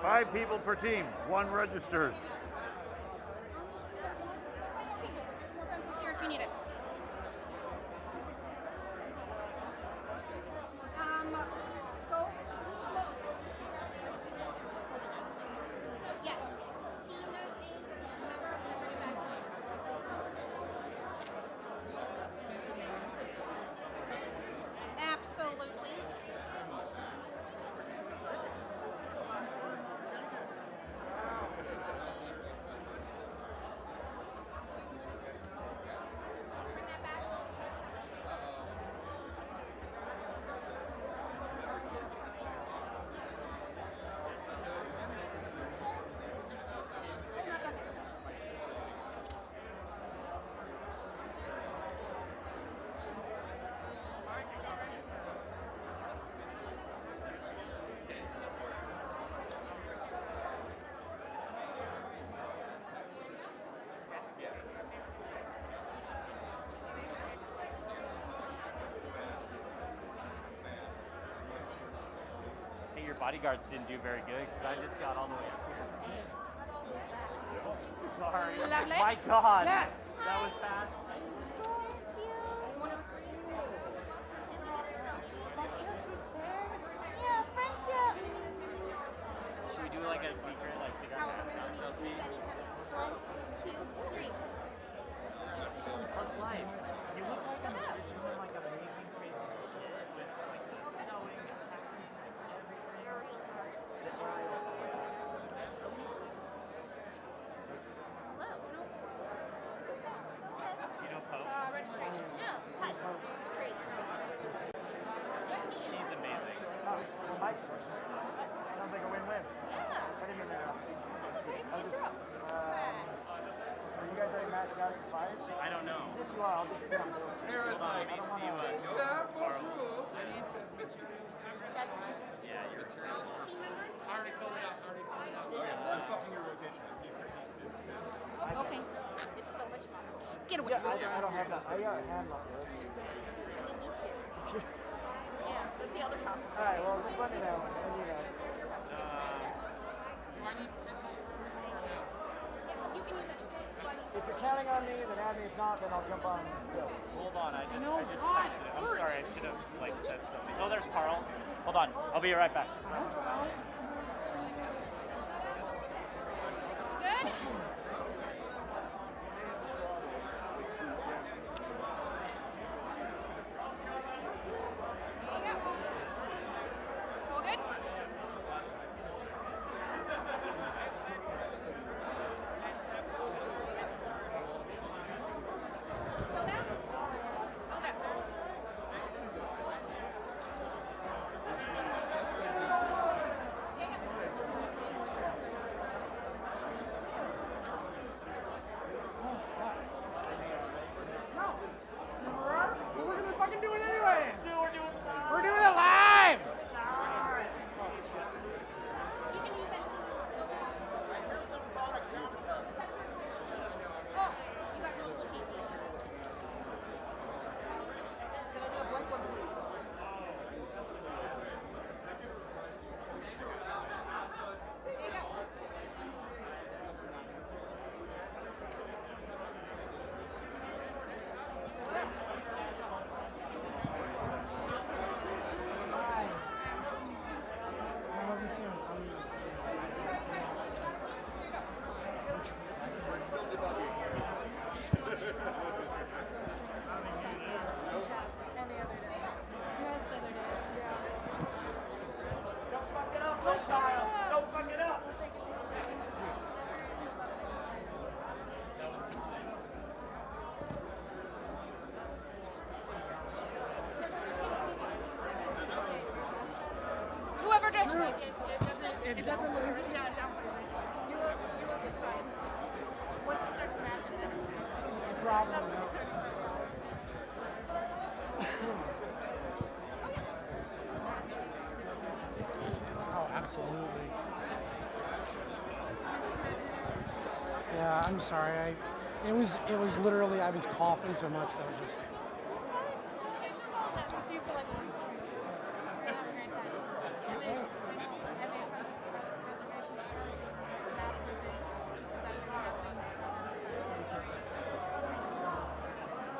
5 people per team. 1 registers. Here if you need it. Go. Yes. Team names and members, and then bring it back to me. Absolutely. Your bodyguards didn't do very good because I just got all the way up here. Sorry. Lovely. My God. Yes. That was fast. Yeah, friendship. Should we do like a secret, like figure out mascot selfie? 1, 2, 3. How's life? You look like you're doing like amazing, crazy shit with like sewing, hacking, Do you know Poe? Registration. No. Hi. Straight. She's amazing. Sounds like a win-win. Yeah. I didn't mean that. Interrupt. Are you guys already matched out at 5? I don't know. If you are, I'll just put on both. Hold on, let me see what Carlos. Yeah, you're Team members? I already filled it out. I'm fucking your rotation. Okay. It's so much fun. Just get away. Yeah, I don't have that. I got a hand muscle. I need to. Yeah, that's the other house. All right, well, just let me know. I need that. You can use anything. If you're counting on me, then add me. If not, then I'll jump on. Go. Hold on, I just texted it. I'm sorry, I should have like said something. Oh, there's Carl. Hold on, I'll be right back. Good? All good? It doesn't lose it. Yeah, it's absolutely. You look is fine. Once you start to match it, it's the problem. Absolutely. Yeah, I'm sorry. It was literally I was coughing so much that was just.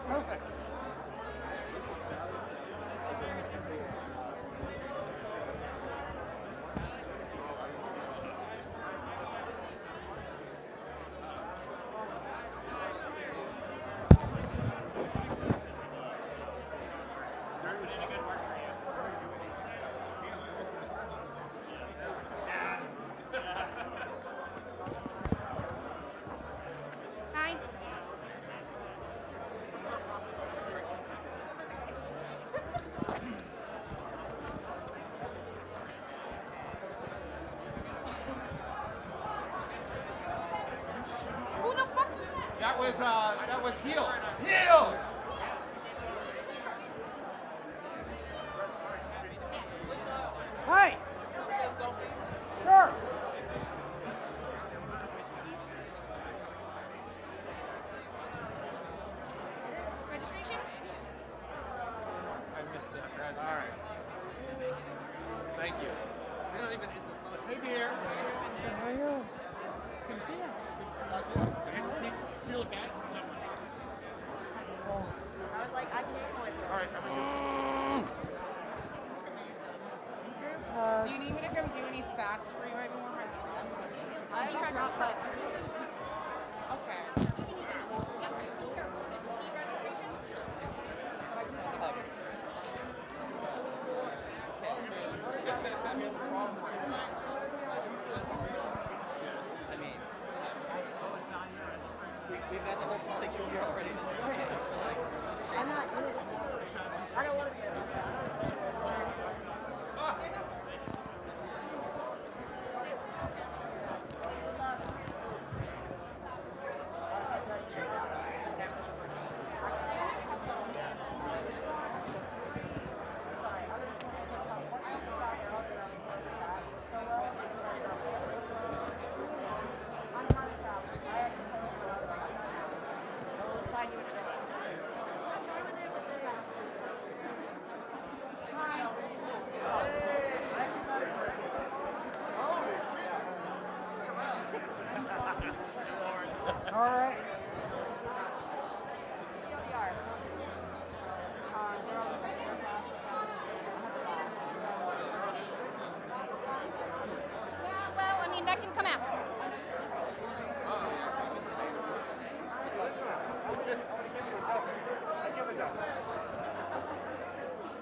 Perfect. Hi. Who the fuck? That was Heal. Heal! Hi. Sure. Registration? I missed that. All right. Thank you. We don't even hit the phone. Hey, dear. How are you? Good to see you. Good to see you. Good to see you. Steal a bag from someone. I was like, I can't with you. All right. Do you need me to come do any stats for you right before my drops? I tried to but Okay. I mean, we've got the whole molecule here already. So like, it's just changing. I'm not in it. I don't want to be in it. All right. Yeah, well, I mean, that can come after.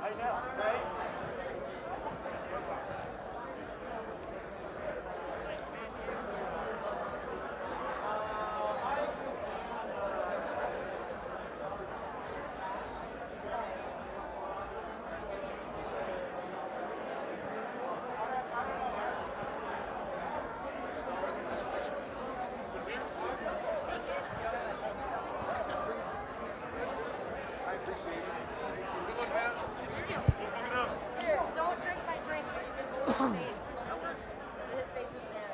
I know, right? Here, don't drink my drink, but you can hold his face. His face is there.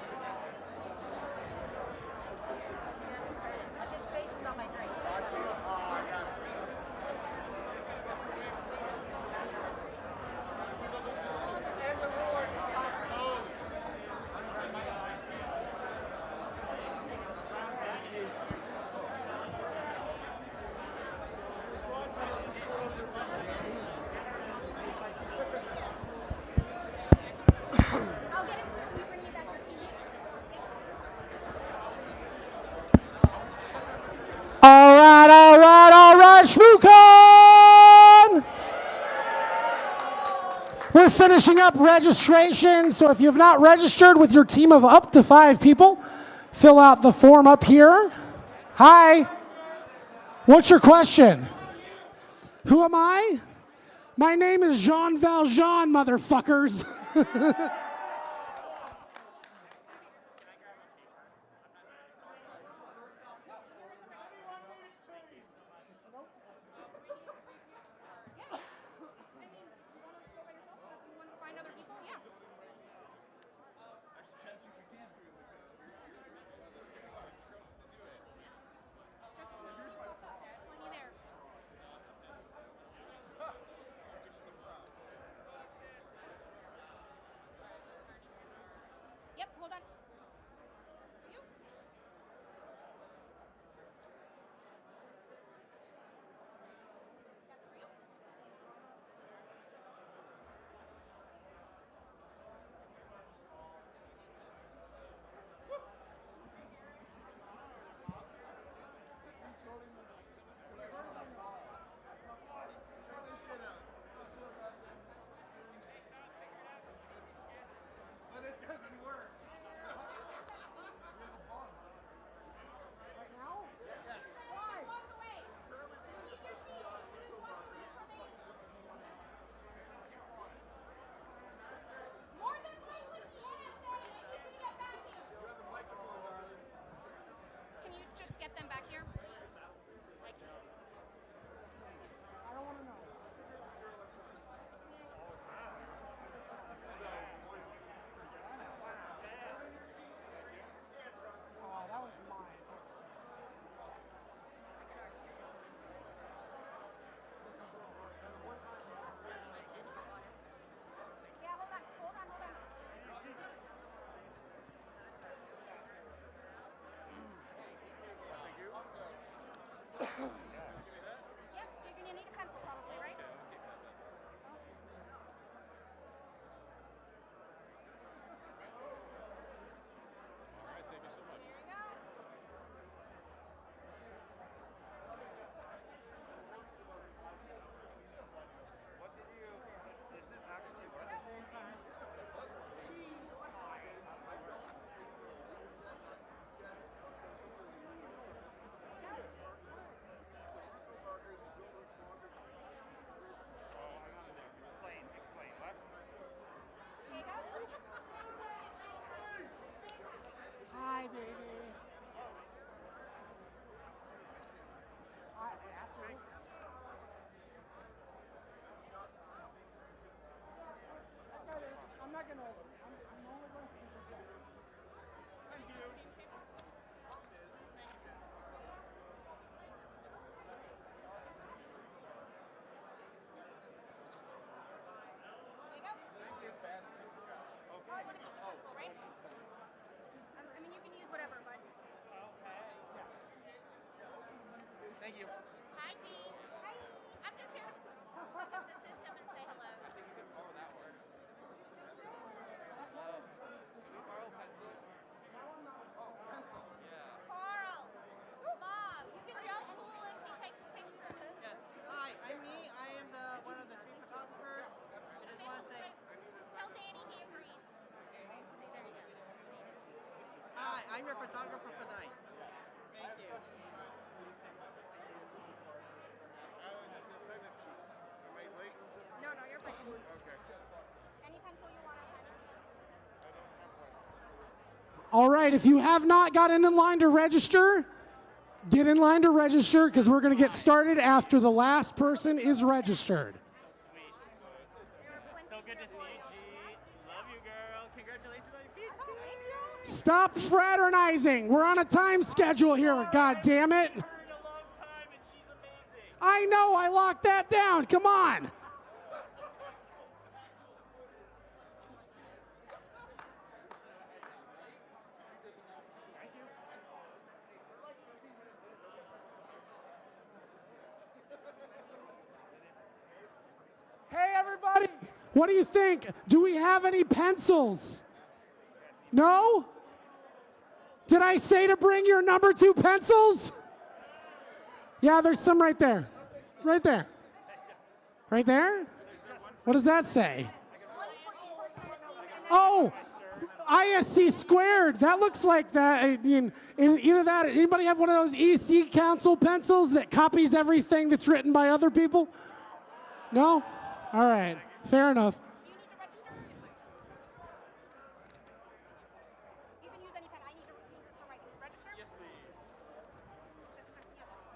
His face is on my drink. There's a ruler. I'll get it to you when we bring you back your TV. All right, ShmooCon! We're finishing up registration, so if you have not registered with your team of up to 5 people, fill out the form up here. Hi. What's your question? Who am I? My name is Jean Valjean, motherfuckers. Thank you. Hi, T. Hi. I'm just here to use the system and say hello. I think you could borrow that one. Can you borrow a pencil? Oh, pencil. Yeah. Carl. Mom, you can be all cool if she takes pictures. Yes. Hi, I'm me. I am one of the 3 photographers. I just want to say. Tell Danny he agrees. See, there you go. Hi, I'm your photographer for the night. Thank you. Am I late? No, you're fine. Okay. Any pencil you want, pen. All right, if you have not gotten in line to register, get in line to register because we're going to get started after the last person is registered. So good to see you, G. Love you, girl. Congratulations on your PhD. Stop fraternizing. We're on a time schedule here, god damn it. I know, I locked that down. Come on. Hey, everybody. What do you think? Do we have any pencils? No? Did I say to bring your number 2 pencils? Yeah, there's some right there. Right there. Right there? What does that say? Oh, ISC squared. That looks like that. I mean, either that, anybody have one of those EC Council pencils that copies everything that's written by other people? No? All right, fair enough.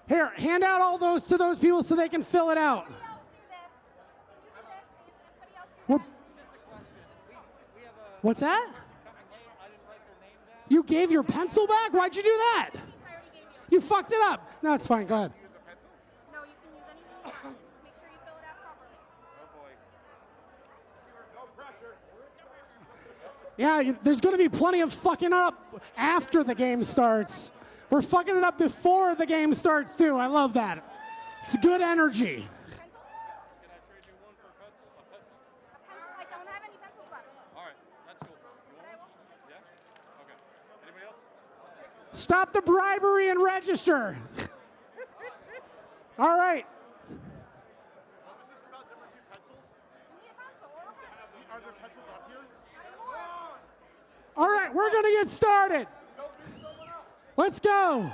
Here, hand out all those to those people so they can fill it out. What's that? You gave your pencil back? Why'd you do that? You fucked it up. No, it's fine. Go ahead. No, you can use anything you want. Just make sure you fill it out properly. Oh boy. No pressure. Yeah, there's going to be plenty of fucking up after the game starts. We're fucking it up before the game starts, too. I love that. It's good energy. Pencil? Can I trade you one for a pencil? A pencil? A pencil? I don't have any pencils left. All right, that's cool. But I will. Yeah? Okay. Anybody else? Stop the bribery and register. All right. What was this about number 2 pencils? Are there pencils up here? All right, we're going to get started. Let's go.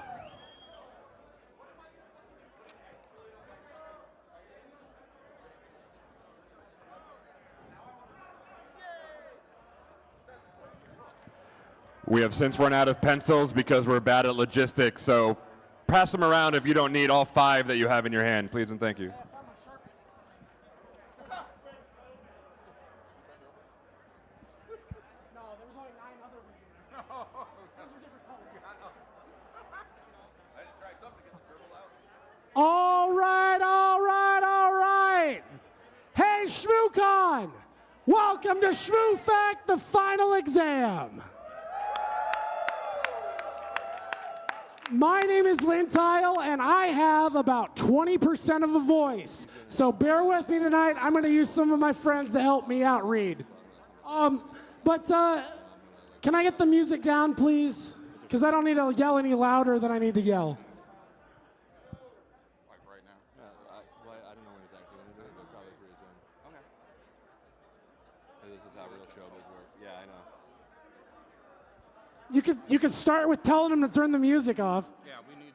We have since run out of pencils because we're bad at logistics, so pass them around if you don't need all 5 that you have in your hand, please and thank you. All right, all right, all right. Hey, ShmooCon, welcome to ShmooFAQ, the final exam. My name is Lintile, and I have about 20% of a voice. So bear with me tonight. I'm going to use some of my friends to help me out read. But can I get the music down, please? Because I don't need to yell any louder than I need to yell. Like right now? I don't know when he's actually going to do it, but probably pretty soon. Okay. This is how real showbiz works. Yeah, I know. You could start with telling them to turn the music off. Yeah, we need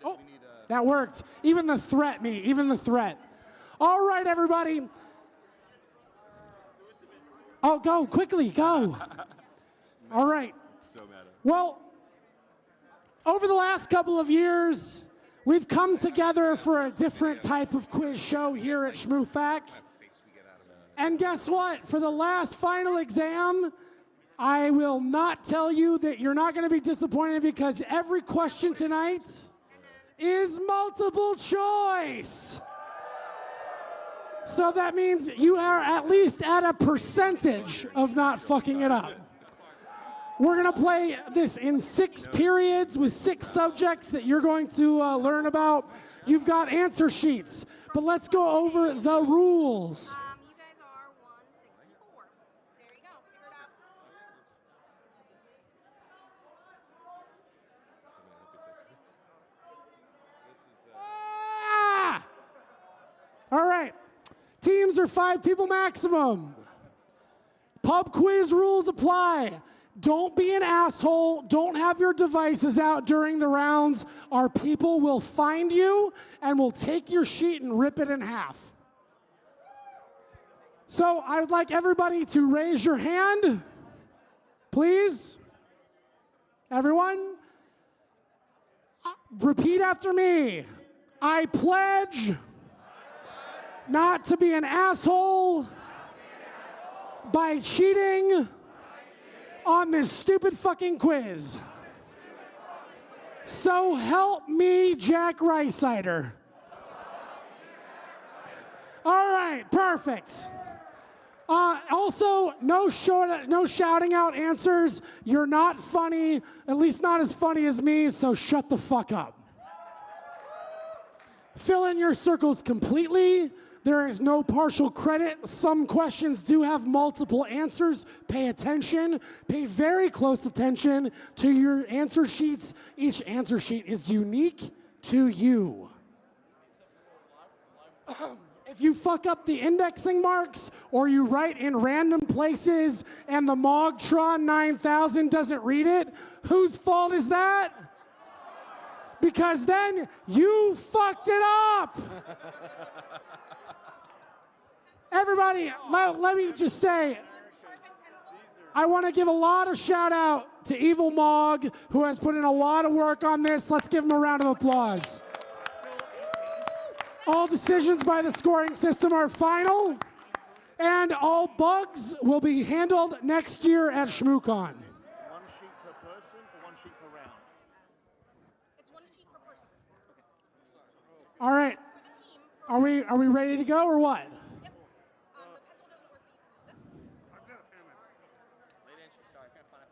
That worked. Even the threat, even the threat. All right, everybody. Oh, go quickly, go. All right. So mad at him. Well, over the last couple of years, we've come together for a different type of quiz show here at ShmooFAQ. And guess what? For the last final exam, I will not tell you that you're not going to be disappointed because every question tonight is multiple choice. So that means you are at least at a percentage of not fucking it up. We're going to play this in 6 periods with 6 subjects that you're going to learn about. You've got answer sheets, but let's go over the rules. You guys are 164. There you go. Figure it out. All right. Teams are 5 people maximum. Pub quiz rules apply. Don't be an asshole. Don't have your devices out during the rounds. Our people will find you and will take your sheet and rip it in half. So I would like everybody to raise your hand, please. Everyone, repeat after me. I pledge not to be an asshole by cheating on this stupid fucking quiz. So help me, Jack Rysider. All right, perfect. Also, no shouting out answers. You're not funny, at least not as funny as me, so shut the fuck up. Fill in your circles completely. There is no partial credit. Some questions do have multiple answers. Pay attention. Pay very close attention to your answer sheets. Each answer sheet is unique to you. If you fuck up the indexing marks or you write in random places and the Mogtron 9000 doesn't read it, whose fault is that? Because then you fucked it up. Everybody, let me just say, I want to give a lot of shout out to Evil Mog, who has put in a lot of work on this. Let's give him a round of applause. All decisions by the scoring system are final, and all bugs will be handled next year at ShmooCon. 1 sheet per person or 1 sheet per round? It's 1 sheet per person. All right, are we ready to go or what?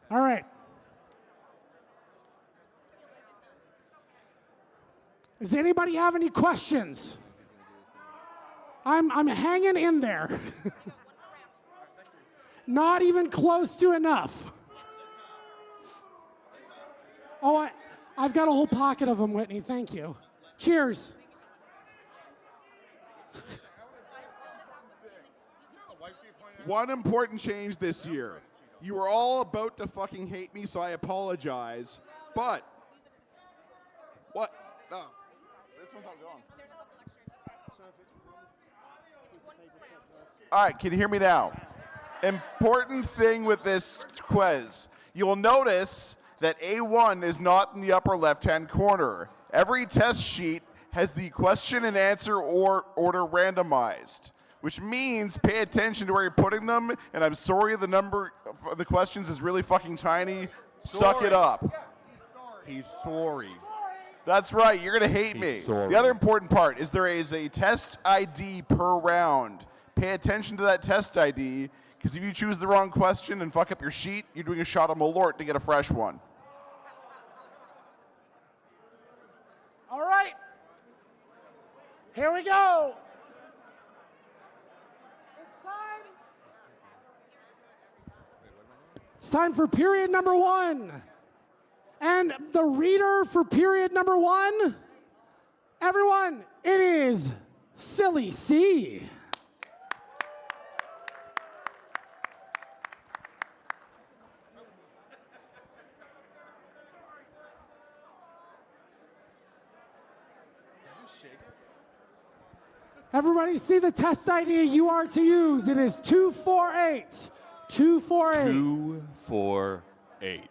All right. Does anybody have any questions? I'm hanging in there. Not even close to enough. Oh, I've got a whole pocket of them, Whitney. Thank you. Cheers. One important change this year. You were all about to fucking hate me, so I apologize. But what? No, this one's not going. All right, can you hear me now? Important thing with this quiz. You will notice that A1 is not in the upper left-hand corner. Every test sheet has the question and answer order randomized, which means pay attention to where you're putting them. And I'm sorry the number of the questions is really fucking tiny. Suck it up. He's sorry. That's right. You're going to hate me. Sorry. The other important part is there is a test ID per round. Pay attention to that test ID, because if you choose the wrong question and fuck up your sheet, you're doing a shot of Malort to get a fresh one. All right. Here we go. It's time for period number 1. And the reader for period number 1, everyone, it is Silly C. Everybody see the test ID you are to use. It is 248. 248. 248.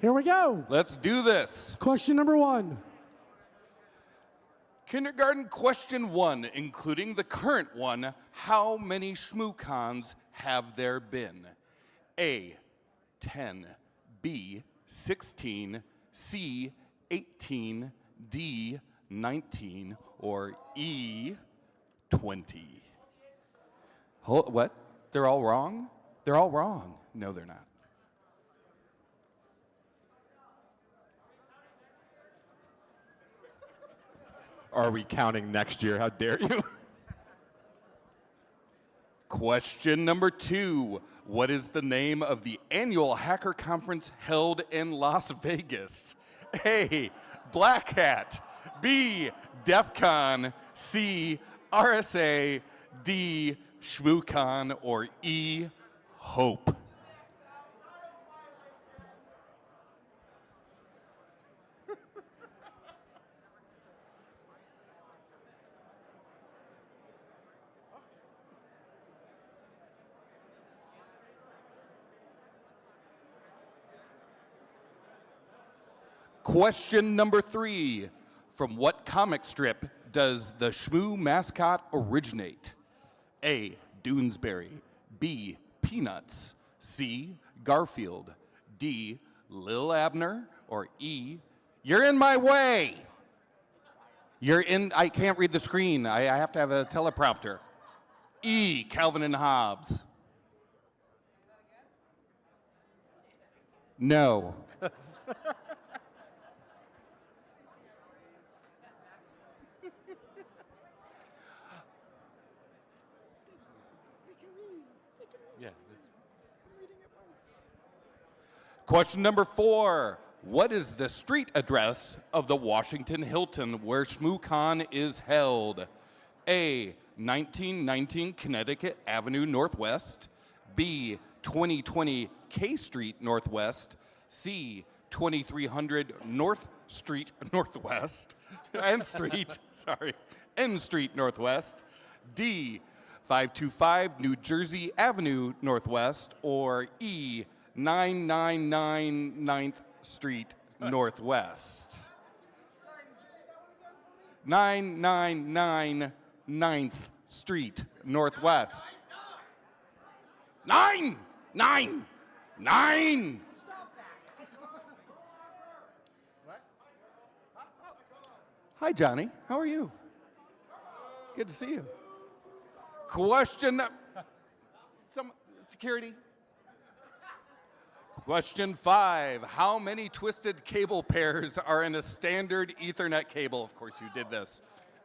Here we go. Let's do this. Question number 1. Kindergarten question 1, including the current one. How many ShmooCons have there been? A, 10, B, 16, C, 18, D, 19, or E, 20? What? They're all wrong? They're all wrong. No, they're not. Are we counting next year? How dare you? Question number 2. What is the name of the annual hacker conference held in Las Vegas? A, Black Hat. B, DEF CON. C, RSA. D, ShmooCon. Or E, Hope. Question number 3. From what comic strip does the Shmoo mascot originate? A, Doonesbury. B, Peanuts. C, Garfield. D, Lil Abner. Or E, you're in my way. I can't read the screen. I have to have a teleprompter. E, Calvin and Hobbes. No. Question number 4. What is the street address of the Washington Hilton where ShmooCon is held? A, 1919 Connecticut Avenue Northwest. B, 2020 K Street Northwest. C, 2300 North Street Northwest. N Street, sorry. N Street Northwest. D, 525 New Jersey Avenue Northwest. Or E, 999 9th Street Northwest. 999 9th Street Northwest. 9! Hi, Johnny. How are you? Good to see you. Security. Question 5. How many twisted cable pairs are in a standard Ethernet cable? Of course you did this.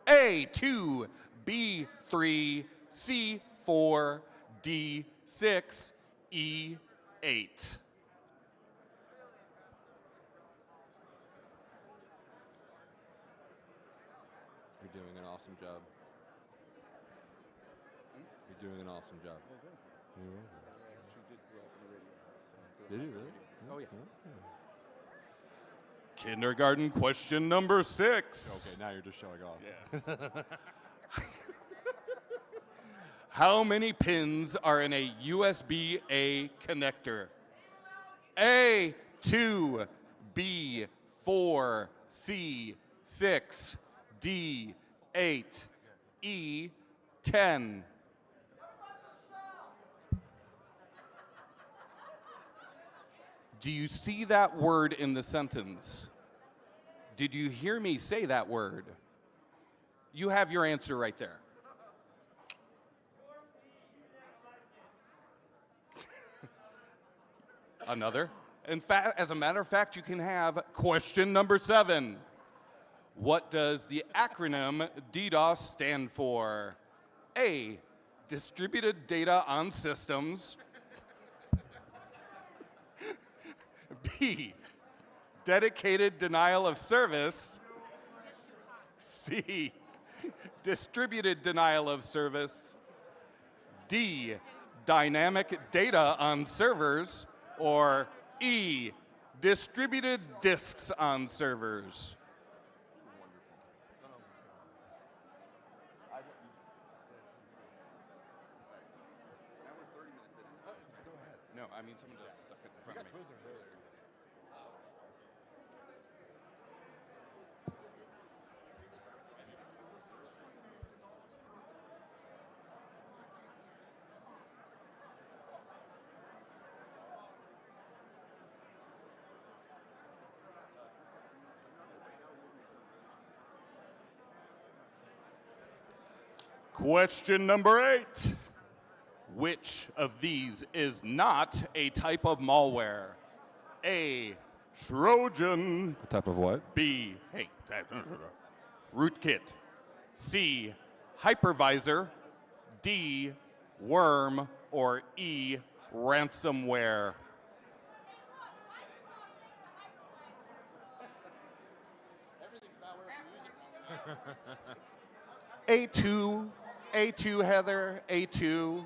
A, 2, B, 3, C, 4, D, 6, E, 8. You're doing an awesome job. You're doing an awesome job. You're welcome. Did you really? Oh, yeah. Kindergarten question number 6. Okay, now you're just showing off. Yeah. How many pins are in a USB-A connector? A, 2, B, 4, C, 6, D, 8, E, 10. Do you see that word in the sentence? Did you hear me say that word? You have your answer right there. Another. In fact, as a matter of fact, you can have question number 7. What does the acronym DDoS stand for? A, Distributed Data on Systems. B, Dedicated Denial of Service. C, Distributed Denial of Service. D, Dynamic Data on Servers. Or E, Distributed Disks on Servers. No, I mean someone just stuck it in front of me. Question number 8. Which of these is not a type of malware? A. Trojan. A type of what? B. Rootkit. C. Hypervisor. D. Worm. Or E. Ransomware. A2. A2, Heather. A2.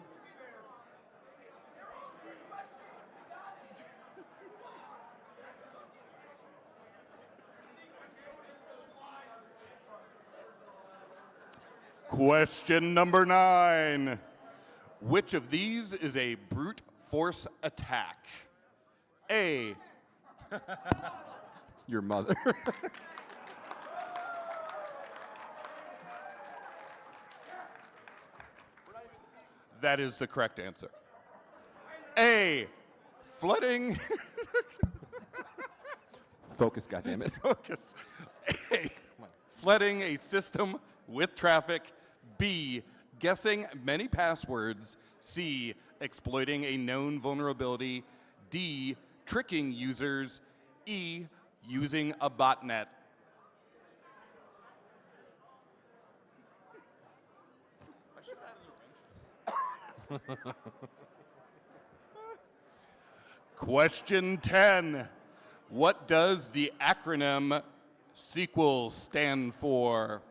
Question number 9. Which of these is a brute force attack? A. Your mother. That is the correct answer. A. Flooding. Focus, goddammit. Focus. A. Flooding a system with traffic. B. Guessing many passwords. C. Exploiting a known vulnerability. D. Tricking users. E. Using a botnet. Question 10. What does the acronym SQL stand for?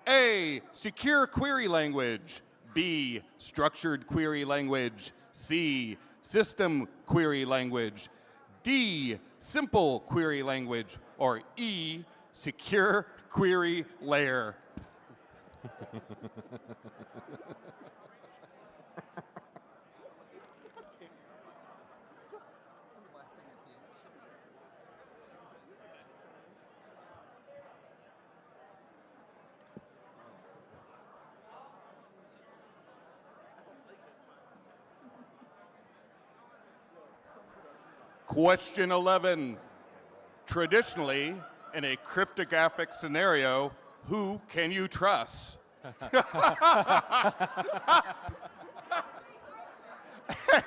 A. Secure query language. B. Structured query language. C. System query language. D. Simple query language. Or E. Secure query layer. Question 11. Traditionally, in a cryptographic scenario, who can you trust?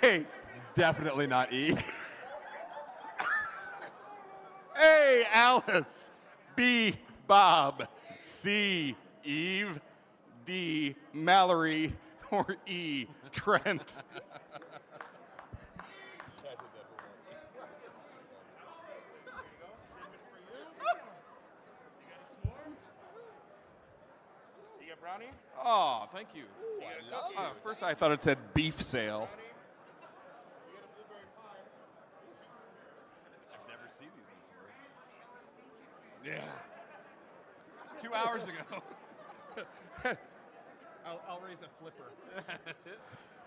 Hey. Definitely not E. A. Alice. B. Bob. C. Eve. D. Mallory. Or E. Trent. Brownie? Oh, thank you. First I thought it said beef sale. I've never seen these before. Yeah. 2 hours ago. I'll raise a flipper.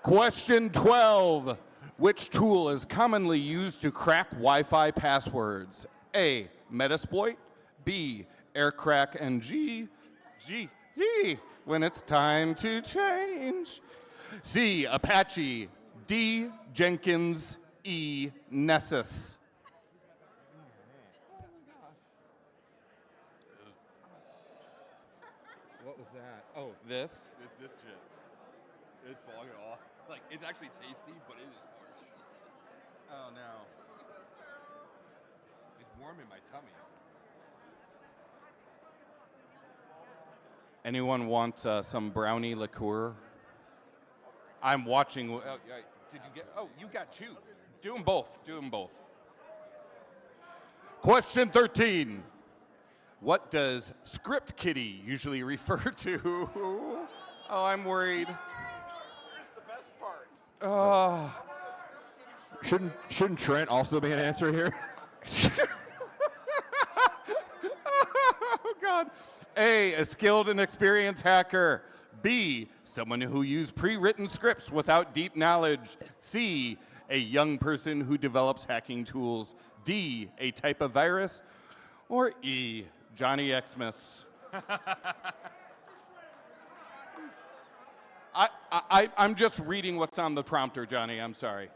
Question 12. Which tool is commonly used to crack Wi-Fi passwords? A. Metasploit. B. Aircrack and G. When it's time to change. C. Apache. D. Jenkins. E. Nessus. What was that? Oh, this? This shit. It's falling off. Like, it's actually tasty, but it is harsh. Oh, no. It's warm in my tummy. Anyone want some brownie liqueur? I'm watching. Did you get? Oh, you got 2. Do them both. Do them both. Question 13. What does script kiddie usually refer to? Oh, I'm worried. Here's the best part. Shouldn't Trent also be an answer here? Oh, God. A skilled and experienced hacker. B, someone who used pre-written scripts without deep knowledge. C, a young person who develops hacking tools. D, a type of virus. Or E, Johnny Xmas. I'm just reading what's on the prompter, Johnny. I'm sorry.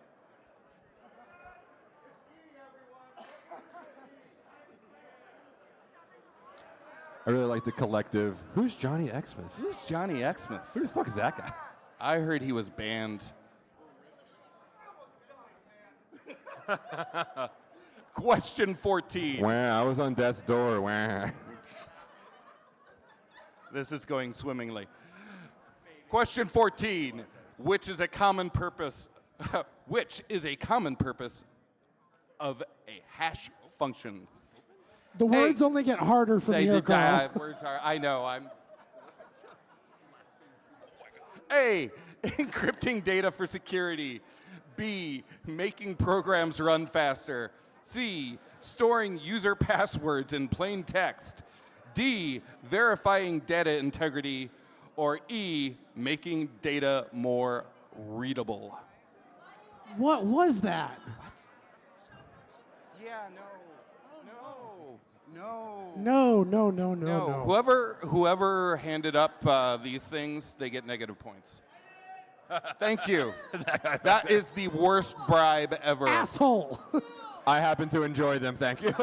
I really like the collective. Who's Johnny Xmas? Who's Johnny Xmas? Who the fuck is that guy? I heard he was banned. Question 14. Wow, I was on death's door. Wow. This is going swimmingly. Question 14. Which is a common purpose of a hash function? The words only get harder from here, Carl. Words are, I know. A, encrypting data for security. B, making programs run faster. C, storing user passwords in plain text. D, verifying data integrity. Or E, making data more readable. What was that? Yeah, No. Whoever handed up these things, they get negative points. Thank you. That is the worst bribe ever. Asshole. I happen to enjoy them, thank you.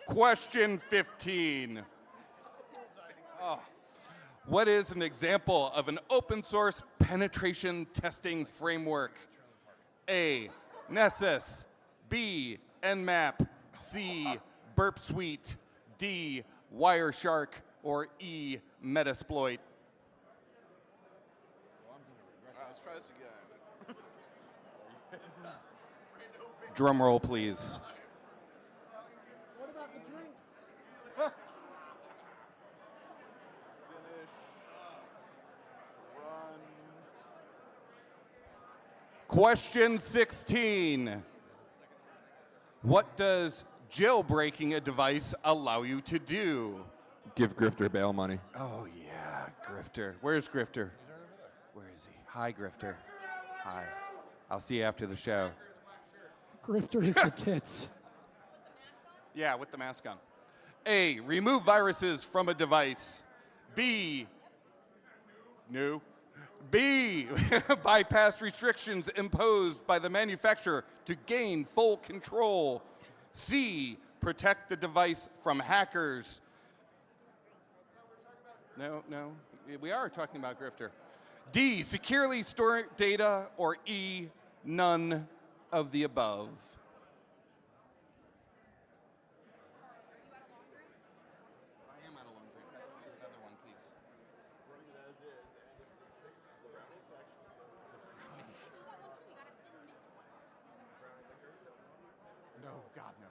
Question 15. What is an example of an open source penetration testing framework? A, Nessus. B, Nmap. C, Burp Suite. D, Wireshark. Or E, Metasploit. Let's try this again. Drum roll, please. What about the drinks? Question 16. What does jailbreaking a device allow you to do? Give Grifter bail money. Oh, yeah, Grifter. Where's Grifter? Where is he? Hi, Grifter. Hi. I'll see you after the show. Grifter is the tits. Yeah, with the mask on. A, remove viruses from a device. B, no. B, bypass restrictions imposed by the manufacturer to gain full control. C, protect the device from hackers. No, we are talking about Grifter. D, securely store data. Or E, none of the above. No, God, no.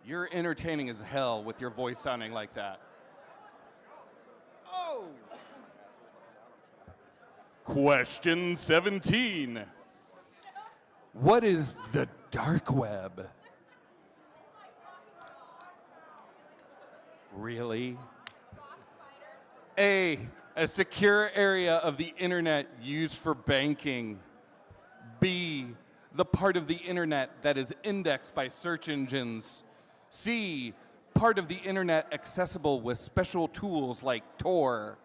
You're entertaining as hell with your voice sounding like that. Oh! Question 17. What is the dark web? Really? A secure area of the internet used for banking. B, the part of the internet that is indexed by search engines. C, part of the internet accessible with special tools like Tor.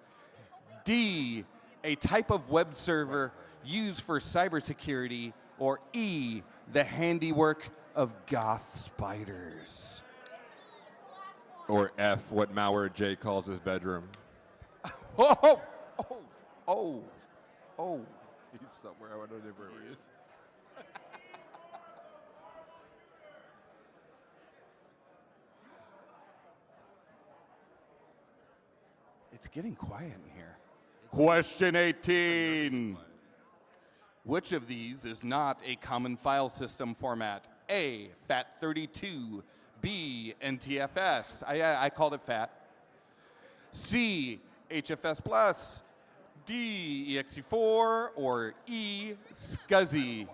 D, a type of web server used for cybersecurity. Or E, the handiwork of goth spiders. Or F, what Malware J calls his bedroom. Oh! He's somewhere. I don't know where he is. It's getting quiet in here. Question 18. Which of these is not a common file system format? A, FAT32. B, NTFS. I called it FAT. C, HFS plus. D, exe4. Or E, SCSI.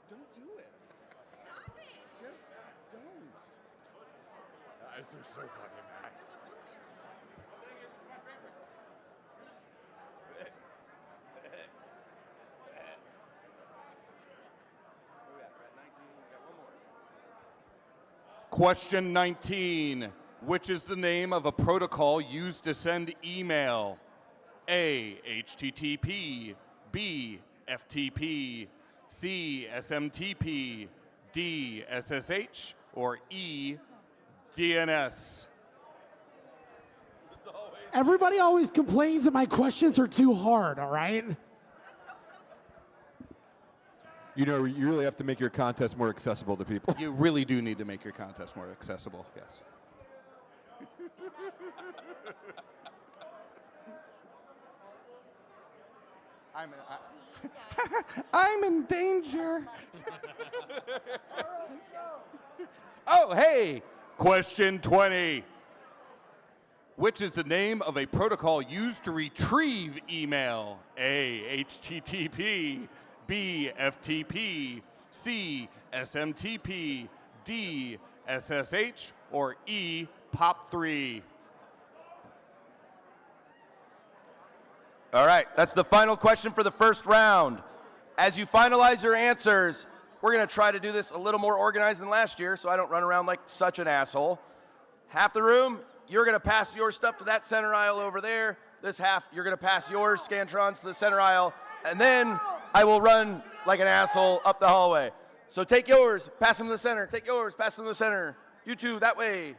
Don't do it. Stop it. Just don't. They're so fucking bad. Question 19. Which is the name of a protocol used to send email? A, HTTP, B, FTP, C, SMTP, D, SSH, or E, DNS? Everybody always complains that my questions are too hard, all right? You know, you really have to make your contest more accessible to people. You really do need to make your contest more accessible, yes. I'm in danger. Oh, hey, question 20. Which is the name of a protocol used to retrieve email? A, HTTP, B, FTP, C, SMTP, D, SSH, or E, POP3? All right, that's the final question for the first round. As you finalize your answers, we're going to try to do this a little more organized than last year so I don't run around like such an asshole. Half the room, you're going to pass your stuff to that center aisle over there. This half, you're going to pass yours, Scantrons, to the center aisle. And then I will run like an asshole up the hallway. So take yours, pass them to the center. Take yours, pass them to the center. You two, that way.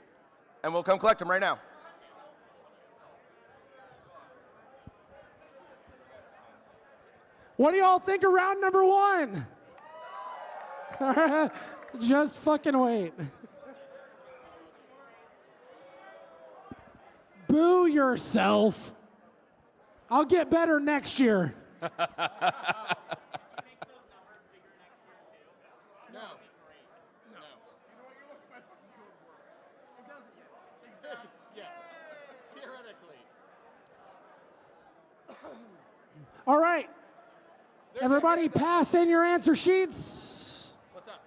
And we'll come collect them right now. What do y'all think of round number 1? Just fucking wait. Boo yourself. I'll get better next year. No. Theoretically. All right. Everybody pass in your answer sheets. What's up?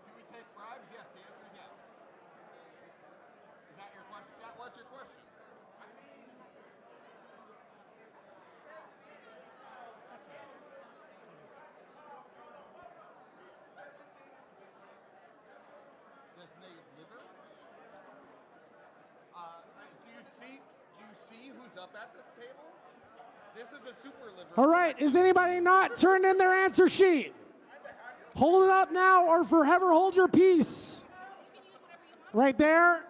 Do we take bribes? Yes, the answer is yes. Is that your question? What's your question? Designated liver? Do you see who's up at this table? This is a super liver. All right. Is anybody not turned in their answer sheet? Hold it up now or forever hold your peace. Right there.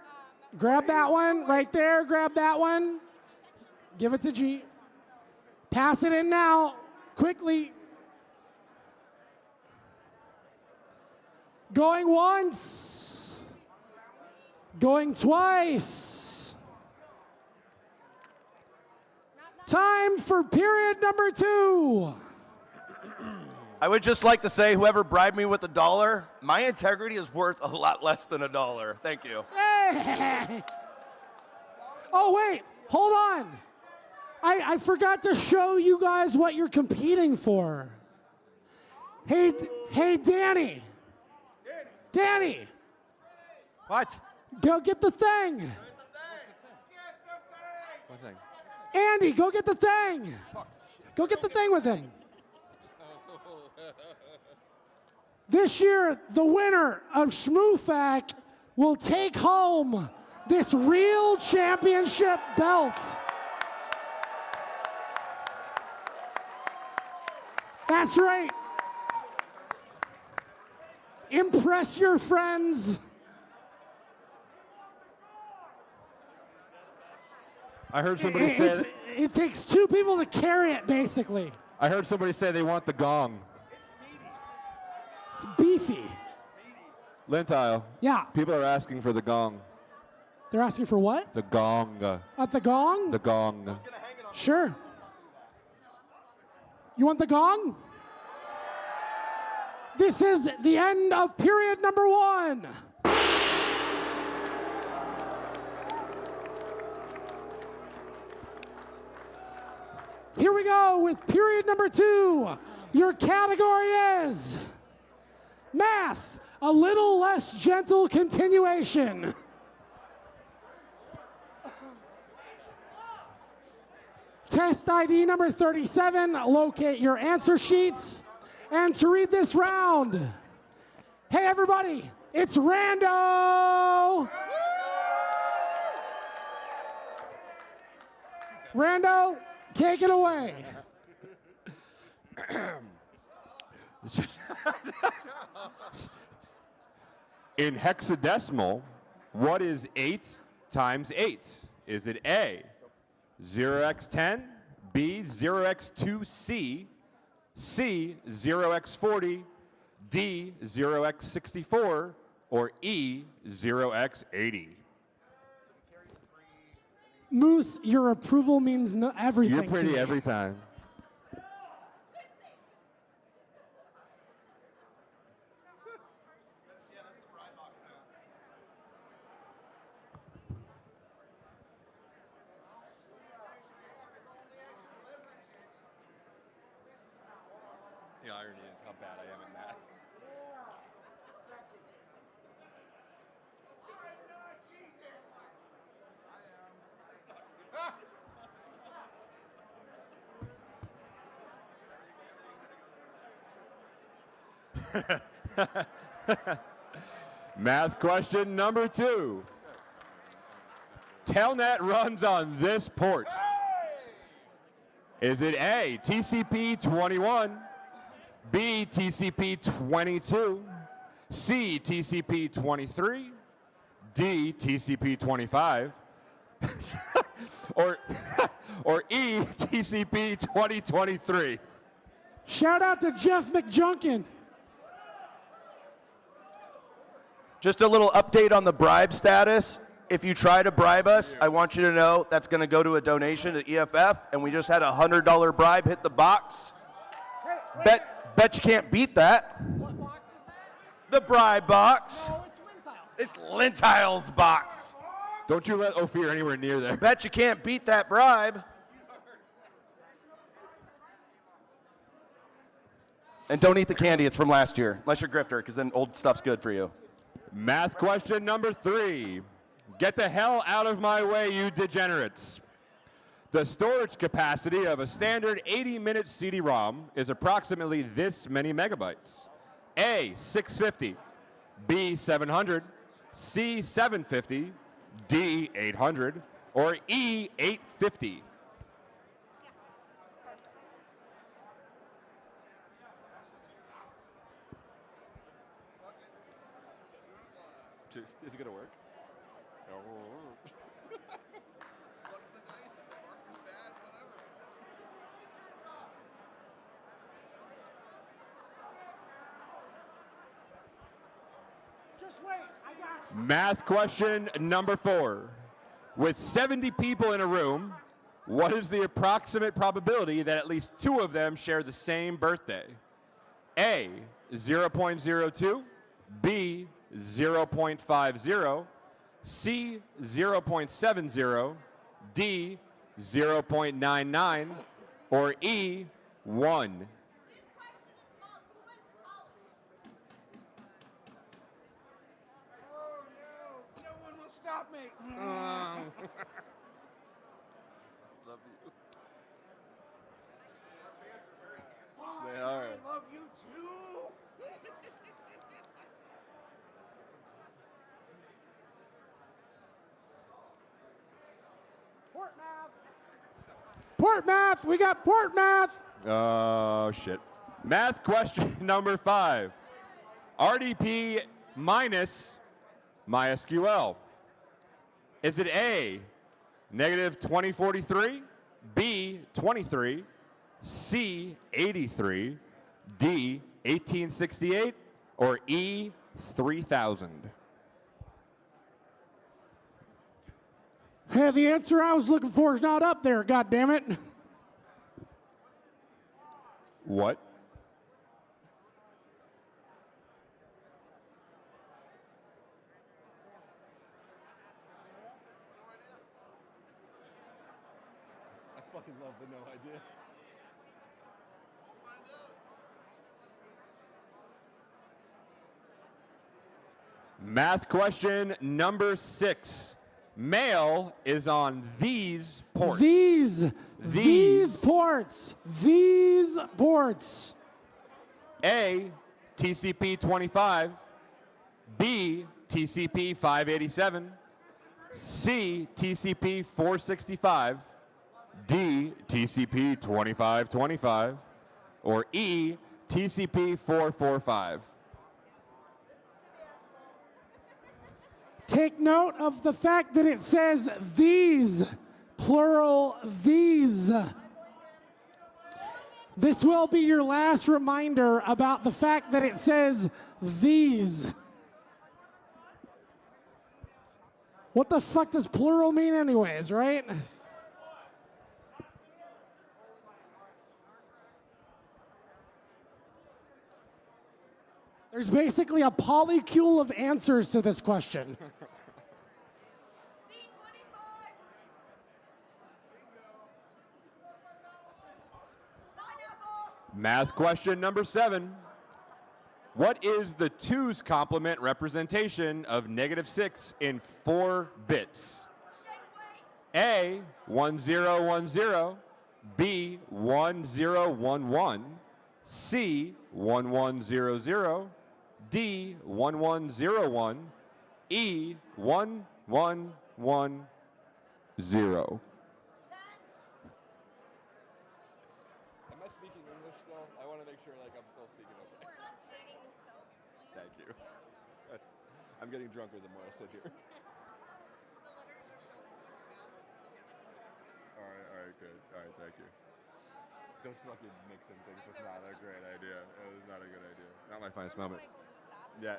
Grab that one. Right there. Grab that one. Give it to G. Pass it in now. Quickly. Going once. Going twice. Time for period number 2. I would just like to say, whoever bribed me with $1, my integrity is worth a lot less than $1. Thank you. Hey! Oh, wait. Hold on. I forgot to show you guys what you're competing for. Hey, Danny. Danny. What? Go get the thing. What thing? Andy, go get the thing. Go get the thing with him. This year, the winner of ShmooFAQ will take home this real championship belt. That's right. Impress your friends. I heard somebody say it takes 2 people to carry it, basically. I heard somebody say they want the gong. It's beefy. Lintile. Yeah. People are asking for the gong. They're asking for what? The gong. At the gong? The gong. Sure. You want the gong? This is the end of period number 1. Here we go with period number 2. Your category is math, a little less gentle continuation. Test ID number 37, locate your answer sheets. And to read this round, hey everybody, it's Rando! Rando, take it away. In hexadecimal, what is 8 times 8? Is it A, 0x10, B, 0x2c, C, 0x40, D, 0x64, or E, 0x80? Moose, your approval means everything. You're pretty to me. every time. The irony is how bad I am at math. Math question number 2. Telnet runs on this port. Is it A, TCP 21, B, TCP 22, C, TCP 23, D, TCP 25, or E, TCP 2023? Shout out to Jeff McJunkin. Just a little update on the bribe status. If you try to bribe us, I want you to know that's going to go to a donation to EFF, and we just had a $100 bribe hit the box. Bet you can't beat that. What box is that? The bribe box. Oh, it's Lentiles. It's Lentile's box. Don't you let Ophir anywhere near there. Bet you can't beat that bribe. And don't eat the candy, it's from last year, unless you're Grifter, because then old stuff's good for you. Math question number 3. Get the hell out of my way, you degenerates. The storage capacity of a standard 80-minute CD-ROM is approximately this many megabytes. A, 650, B, 700, C, 750, D, 800, or E, 850. Is it gonna work? Just wait, I got you. Math question number 4. With 70 people in a room, what is the approximate probability that at least 2 of them share the same birthday? A, 0.02, B, 0.50, C, 0.70, D, 0.99, or E, 1. No one will stop me. Love you. They are. I love you too. Port math. Port math. We got port math. Oh, shit. Math question number 5. RDP minus MySQL. Is it A, negative 2043, B, 23, C, 83, D, 1868, or E, 3000? Hey, the answer I was looking for is not up there, God damn it. What? I fucking love the no idea. Math question number 6. Mail is on these ports. These ports. These ports. A, TCP 25, B, TCP 587, C, TCP 465, D, TCP 2525, or E, TCP 445? Take note of the fact that it says these, plural these. This will be your last reminder about the fact that it says these. What the fuck does plural mean anyways, right? There's basically a polycule of answers to this question. Math question number 7. What is the 2's complement representation of -6 in 4 bits? A, 1010, B, 1011, C, 1100, D, 1101, E, 1110. Am I speaking English still? I want to make sure like I'm still speaking okay. Thank you. I'm getting drunker the more I sit here. All right, good. All right, thank you. Those fucking mixing things was not a great idea. It was not a good idea. Not my finest moment. Yeah.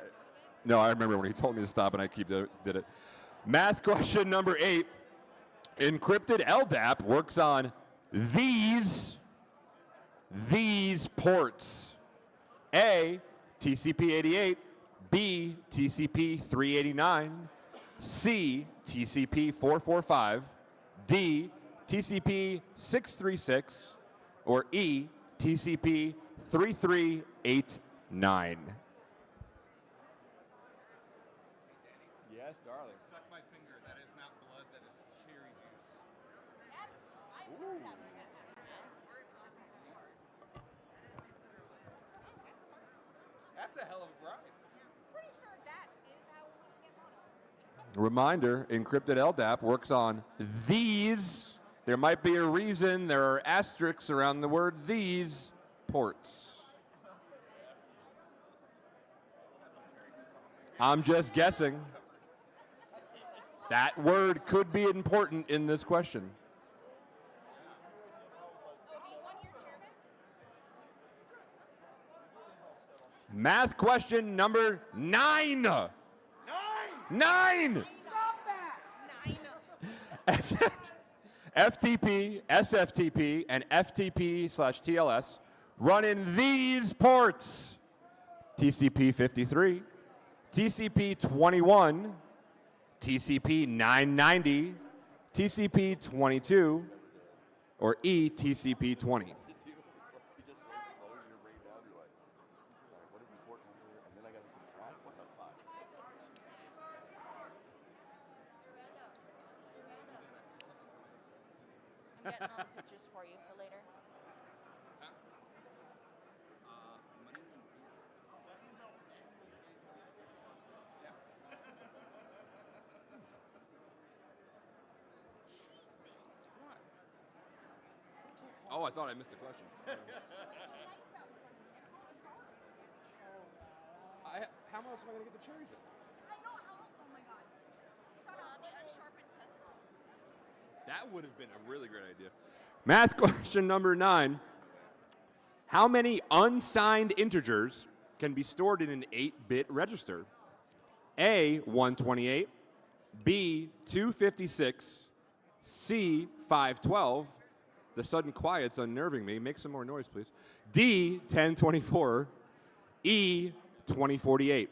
No, I remember when he told me to stop and I did it. Math question number 8. Encrypted LDAP works on these ports. A, TCP 88, B, TCP 389, C, TCP 445, D, TCP 636, or E, TCP 3389. Yes, darling. Suck my finger. That is not blood. That is cherry juice. That's a hell of a grind. Pretty sure that is how we get money. Reminder, encrypted LDAP works on these. There might be a reason there are asterisks around the word these ports. I'm just guessing. That word could be important in this question. Math question number 9. 9! Stop that! FTP, SFTP, and FTP/TLS run in these ports. TCP 53, TCP 21, TCP 990, TCP 22, or E, TCP 20. I'm getting all the pictures for you for later. Oh, I thought I missed a question. How else am I going to get the cherries in? I know how. Oh my god. Shut up. The unsharpened pencil. That would have been a really great idea. Math question number 9. How many unsigned integers can be stored in an 8-bit register? A, 128, B, 256, C, 512. The sudden quiet's unnerving me. Make some more noise, please. D, 1024, E, 2048.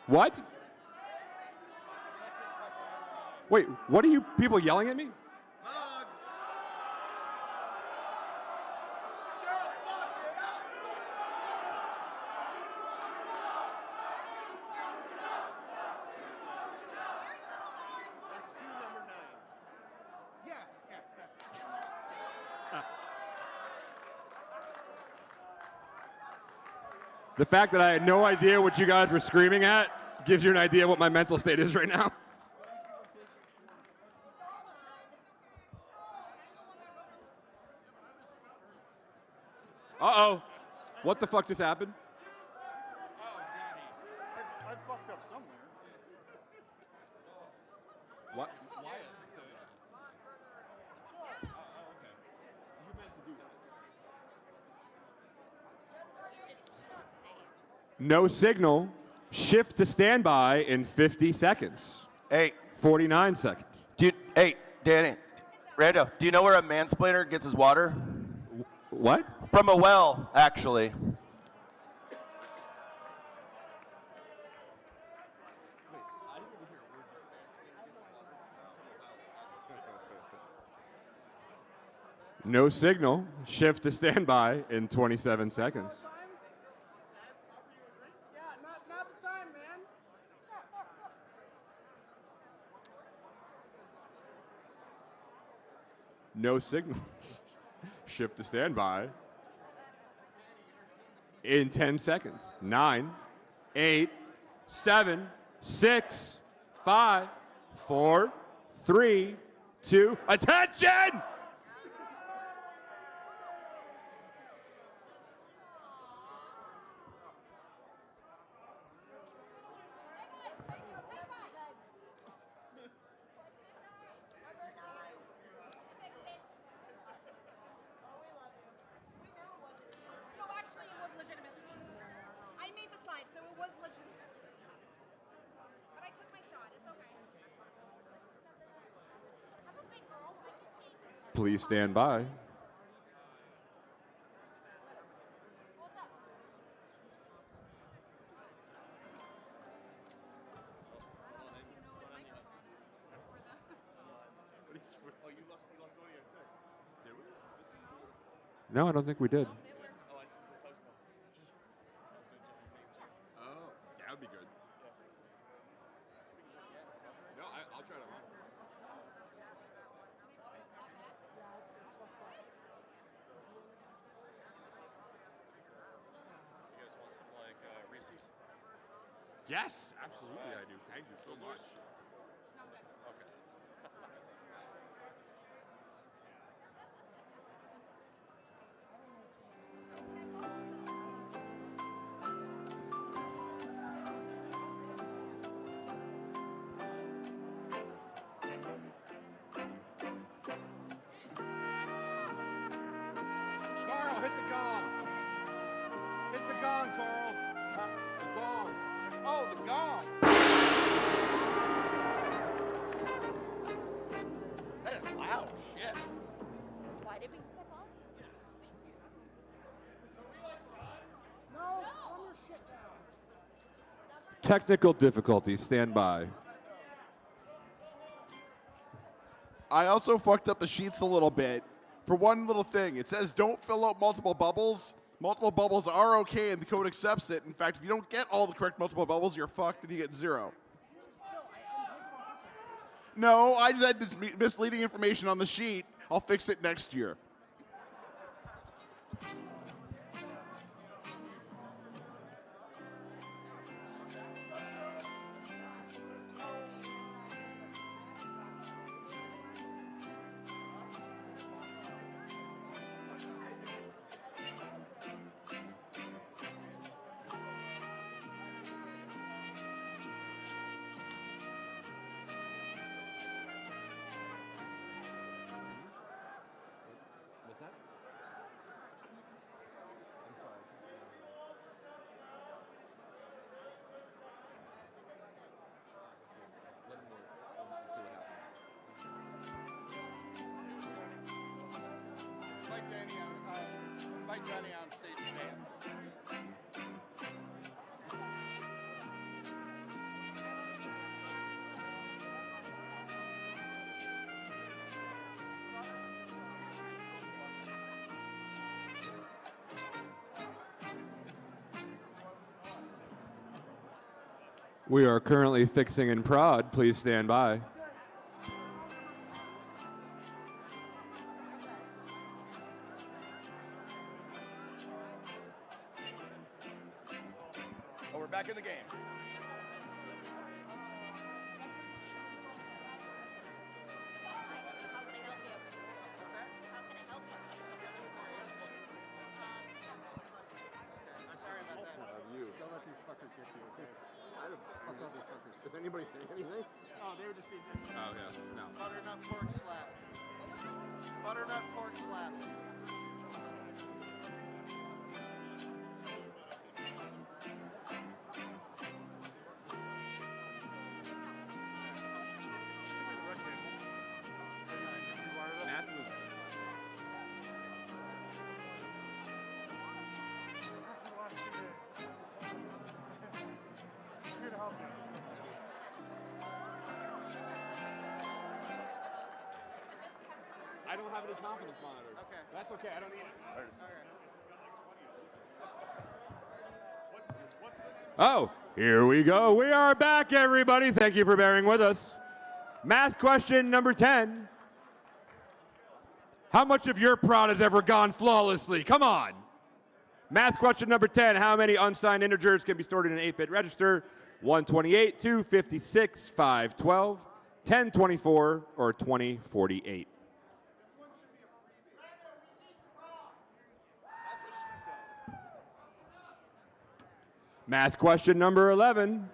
What? Wait, what are you people yelling at me? The fact that I had no idea what you guys were screaming at Gives you an idea what my mental state is right now. Uh-oh. What the fuck just happened? I fucked up somewhere. What? No signal. Shift to standby in 50 seconds. 49 seconds. Hey, Danny, Rando, do you know where a mansplainer gets his water? What? From a well, actually. No signal. Shift to standby in 27 seconds. Not the time, man. No signal. Shift to standby in 10 seconds. 9, 8, 7, 6, 5, 4, 3, 2, attention! No, actually, it was legitimately me. I made the slide, so it was legitimate. But I took my shot. It's okay. I'm a big girl. I just can't. Please stand by. Oh, you lost audio too. Did we? No, I don't think we did. Oh, that would be good. No, I'll try to. You guys want some like Reese's? Yes, absolutely I do. Thank you so much. Okay. Carl, hit the gong. Hit the gong, Carl. The gong. Oh, the gong. That is loud shit. Why did we hit that ball? No, calm your shit down. Technical difficulties. Stand by. I also fucked up the sheets a little bit. For one little thing, it says don't fill out multiple bubbles. Multiple bubbles are okay and the code accepts it. In fact, if you don't get all the correct multiple bubbles, you're fucked and you get 0. No, I just had this misleading information on the sheet. I'll fix it next year. What's that? I'm sorry. Let him work. We'll see what happens. Invite Danny on stage to dance. We are currently fixing in prod. Please stand by. Oh, we're back in the game. Does anybody say anything? Oh, they were just being different. Oh, yeah. No. Butternut pork slap. Butternut pork slap. I don't have any confidence monitor. Okay. That's okay. I don't need it. Oh, here we go. We are back, everybody. Thank you for bearing with us. Math question number 10. How much of your prod has ever gone flawlessly? Come on. Math question number 10. How many unsigned integers can be stored in an 8-bit register? 128, 256, 512, 1024, or 2048? Math question number 11.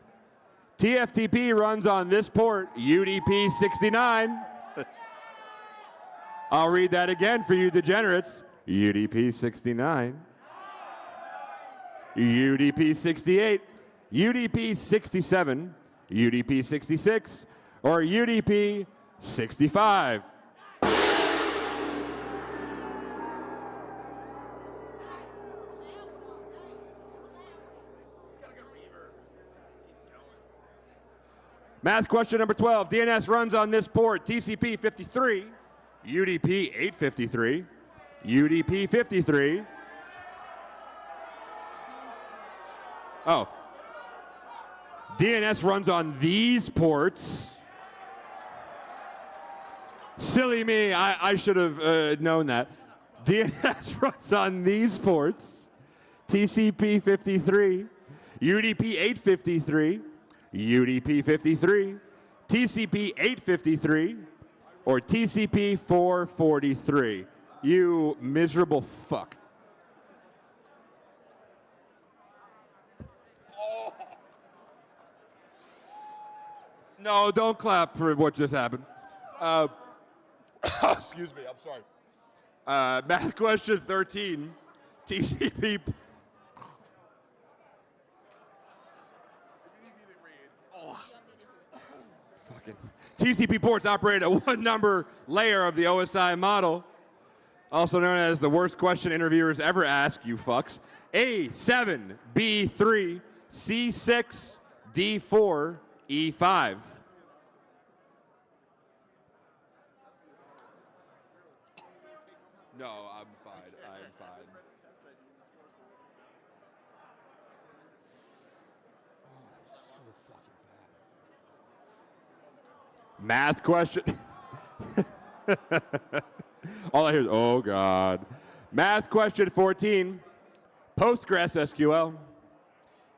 TFTP runs on this port, UDP 69. I'll read that again for you degenerates. UDP 69. UDP 68. UDP 67. UDP 66. Or UDP 65. Math question number 12. DNS runs on this port, TCP 53, UDP 853, UDP 53. Oh. DNS runs on these ports. Silly me, I should have known that. DNS runs on these ports, TCP 53, UDP 853, UDP 53, TCP 853, or TCP 443. You miserable fuck. Oh. No, don't clap for what just happened. Excuse me, I'm sorry. Math question 13, TCP... TCP ports operate a one-number layer of the OSI model, also known as the worst question interviewers ever ask, you fucks. A7, B3, C6, D4, E5. No, I'm fine. I'm fine. Math question. All I hear is, oh, God. Math question 14. Postgres SQL.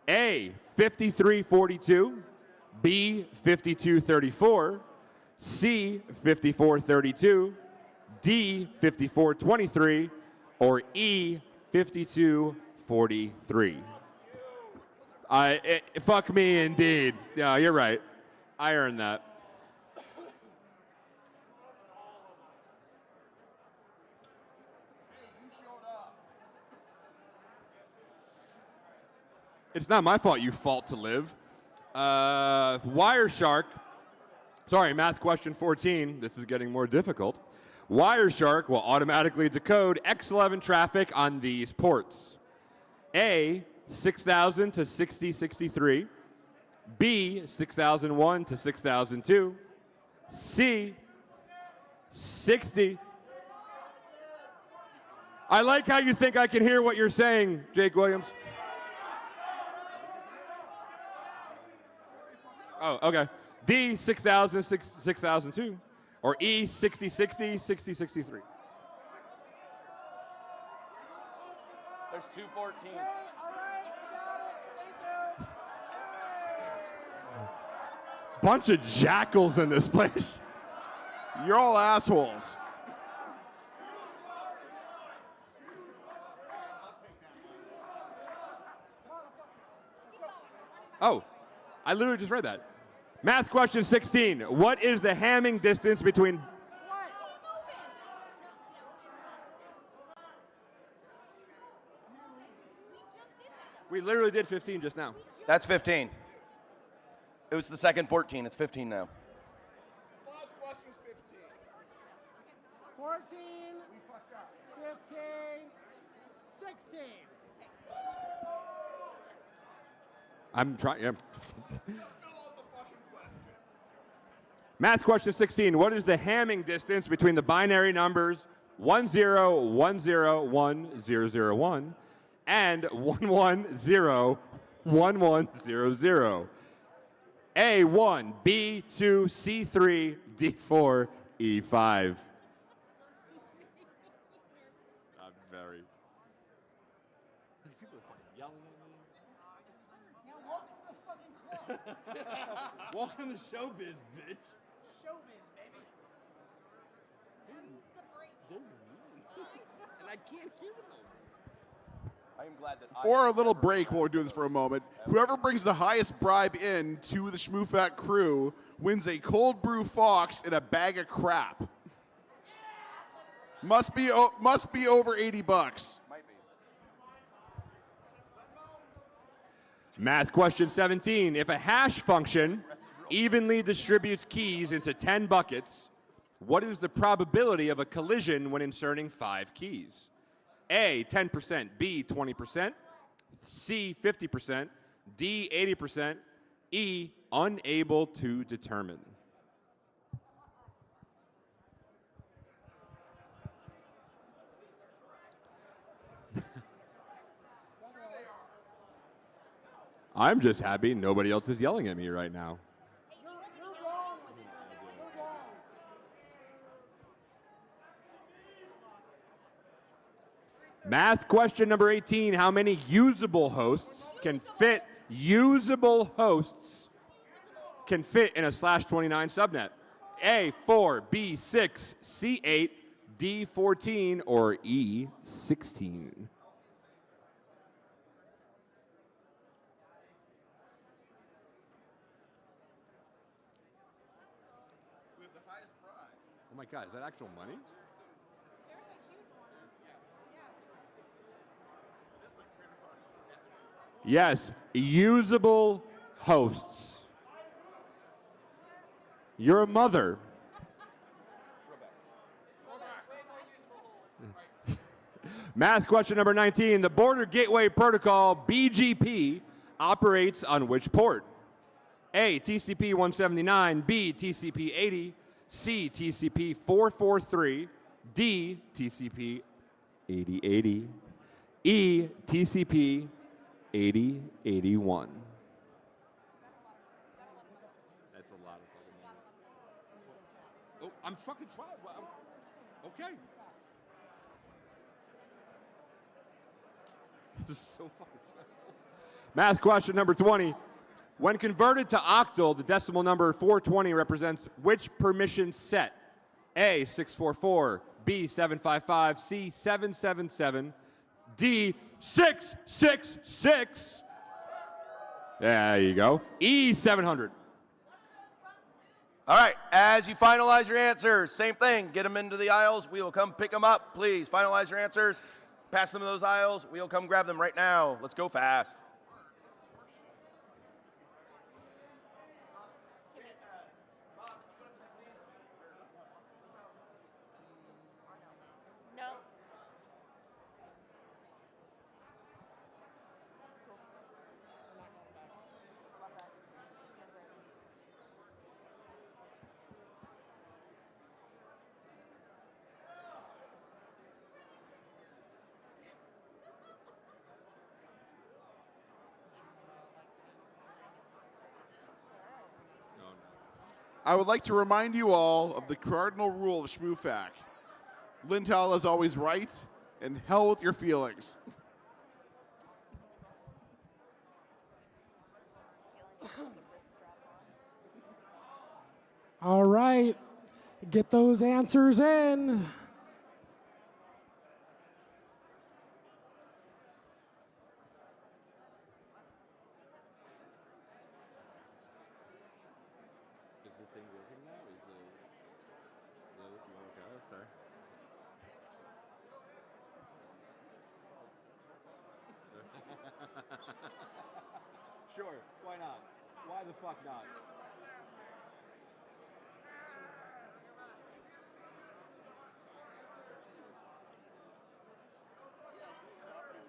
A, 5342. B, 5234. C, 5432. D, 5423. Or E, 5243. Fuck me indeed. Yeah, you're right. I earned that. It's not my fault you fault to live. Wireshark, sorry, math question 14. This is getting more difficult. Wireshark will automatically decode X11 traffic on these ports. A, 6000 to 6063. B, 6001 to 6002. C, 60. I like how you think I can hear what you're saying, Jake Williams. Oh, okay. D, 6000, 6002. Or E, 6060, 6063. There's two 14s. Bunch of jackals in this place. You're all assholes. Oh, I literally just read that. Math question 16. What is the Hamming distance between... We literally did 15 just now. That's 15. It was the second 14. It's 15 now. Last question is 15. 14, 15, 16. I'm trying. Yeah. Math question 16. What is the Hamming distance between the binary numbers 10101001 and 1101100? A1, B2, C3, D4, E5. Not very. People are fucking yelling at me. Welcome to showbiz, bitch. Showbiz, baby. And I can't hear them. I am glad that For our little break, while we're doing this for a moment, whoever brings the highest bribe in to the ShmooFAQ crew wins a cold brew fox and a bag of crap. Must be over $80. Math question 17. If a hash function evenly distributes keys into 10 buckets, what is the probability of a collision when inserting 5 keys? A, 10%, B, 20%, C, 50%, D, 80%, E, unable to determine. I'm just happy nobody else is yelling at me right now. Math question number 18. How many usable hosts can fit in a /29 subnet? A, 4, B, 6, C, 8, D, 14, or E, 16? We have the highest prize. Oh my God, is that actual money? Yes, usable hosts. Your mother. Math question number 19. The Border Gateway Protocol, BGP, operates on which port? A, TCP 179, B, TCP 80, C, TCP 443, D, TCP 8080, E, TCP 8081. That's a lot of fucking money. Oh, I'm fucking trying. Okay. This is so fucking stressful. Math question number 20. When converted to octal, the decimal number 420 represents which permission set? A, 644, B, 755, C, 777, D, 666. There you go. E, 700. All right, as you finalize your answers, same thing. Get them into the aisles. We will come pick them up. Please finalize your answers. Pass them to those aisles. We'll come grab them right now. Let's go fast. No. I would like to remind you all of the cardinal rule of ShmooFAQ. Lintel is always right, and hell with your feelings. All right, get those answers in. Sorry. Sure, why not? Why the fuck not? Yeah, so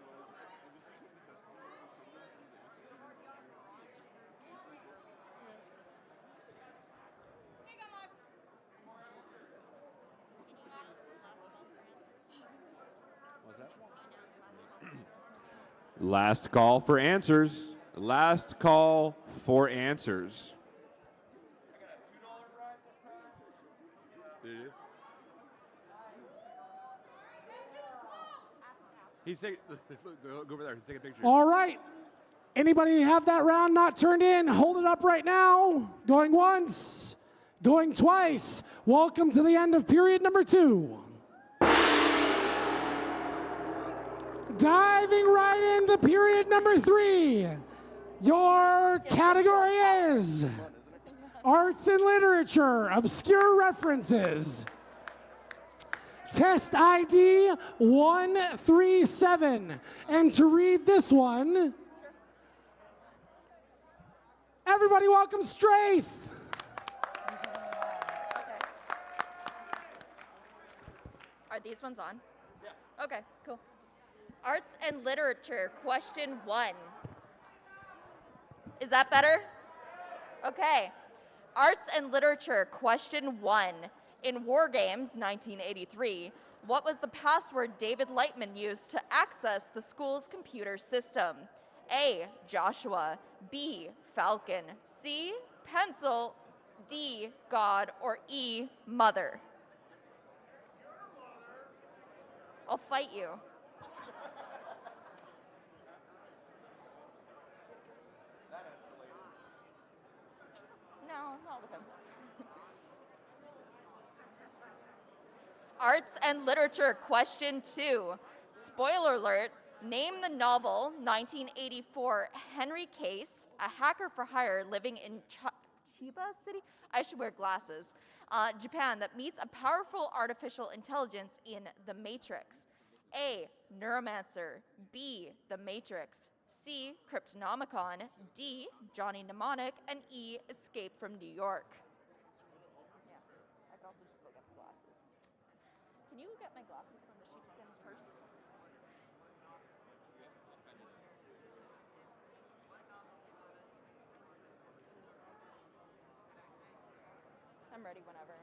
what was happening was it was between the festival and the cities and this and it just occasionally worked. Here you go, Mug. Can you announce last call for answers? Last call for answers. Last call for answers. Did you? He's taking. Go over there. He's taking a picture. All right. Anybody have that round not turned in? Hold it up right now. Going once, going twice. Welcome to the end of period number 2. Diving right into period number 3. Your category is Arts and Literature, Obscure References. Test ID 137. And to read this one, everybody welcome Strafe. Are these ones on? Yeah. Okay, cool. Arts and Literature, question 1. Is that better? Okay. Arts and Literature, question 1. In War Games 1983, what was the password David Lightman used to access the school's computer system? A, Joshua, B, Falcon, C, Pencil, D, God, or E, Mother? I'll fight you. That escalated. No, not with him. Arts and Literature, question 2. Spoiler alert, name the novel 1984 Henry Case, a hacker for hire living in Chiba City? I should wear glasses. Japan, that meets a powerful artificial intelligence in The Matrix. A, Neuromancer, B, The Matrix, C, Cryptonomicon, D, Johnny Mnemonic, and E, Escape from New York. Yeah, I can also just go get my glasses. Can you get my glasses from the sheepskin purse? I'm ready whenever.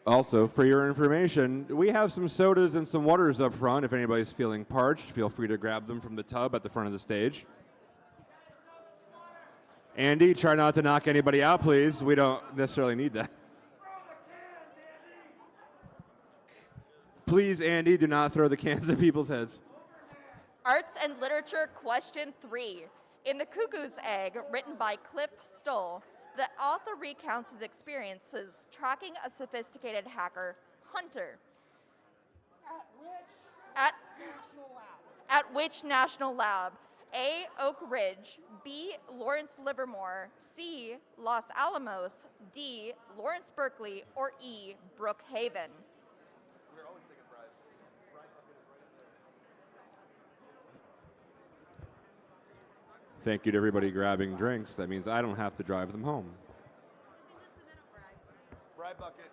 Also, for your information, we have some sodas and some waters up front. If anybody's feeling parched, feel free to grab them from the tub at the front of the stage. Andy, try not to knock anybody out, please. We don't necessarily need that. Please, Andy, do not throw the cans at people's heads. Arts and Literature, question 3. In The Cuckoo's Egg, written by Cliff Stoll, the author recounts his experiences tracking a sophisticated hacker, Hunter. At which national lab? A, Oak Ridge, B, Lawrence Livermore, C, Los Alamos, D, Lawrence Berkeley, or E, Brookhaven? We're always taking bribes. Thank you to everybody grabbing drinks. That means I don't have to drive them home. Bribe bucket.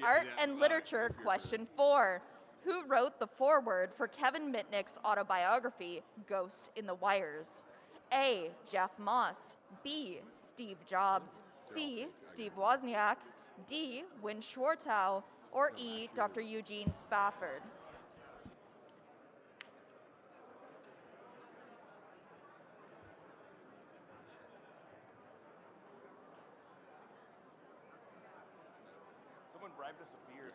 Art and Literature, question 4. Who wrote the foreword for Kevin Mitnick's autobiography, Ghost in the Wires? A, Jeff Moss, B, Steve Jobs, C, Steve Wozniak, D, Win Schwartau, or E, Dr. Eugene Spafford? Someone bribed us a beer.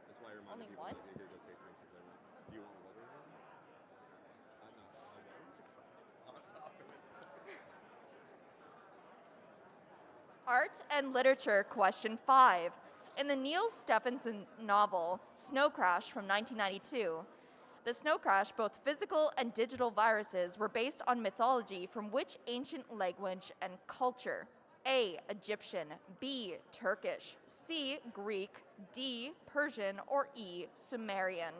That's why I reminded Only people one? that they could go take drinks if they want. Do you want another one? On top of it. Art and literature, question 5. In the Neil Stephenson novel, Snow Crash from 1992, the snow crash, both physical and digital viruses, were based on mythology from which ancient language and culture? A, Egyptian, B, Turkish, C, Greek, D, Persian, or E, Sumerian?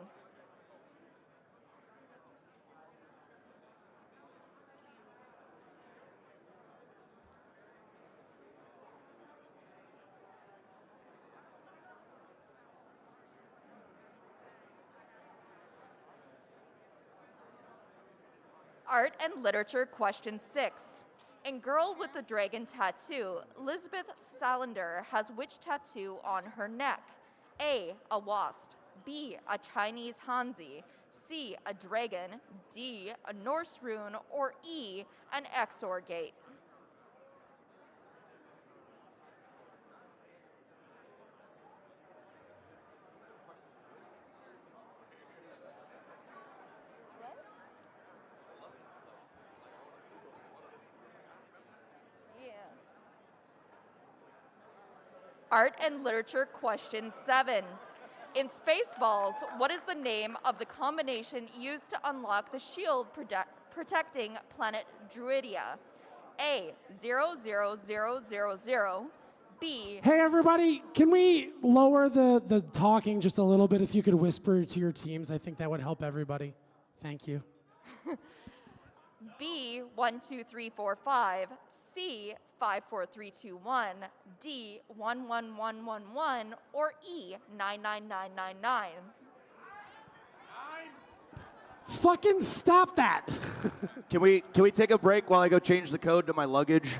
Art and literature, question 6. In Girl with the Dragon Tattoo, Elizabeth Salander has which tattoo on her neck? A, a wasp, B, a Chinese Hanzi, C, a dragon, D, a Norse rune, or E, an Exor gate? Art and literature, question 7. In Spaceballs, what is the name of the combination used to unlock the shield protecting planet Druidia? A, 00000, B... Hey, everybody, can we lower the talking just a little bit? If you could whisper to your teams, I think that would help everybody. Thank you. B, 12345, C, 54321, D, 11111, or E, 99999? Fucking stop that. Can we take a break while I go change the code to my luggage?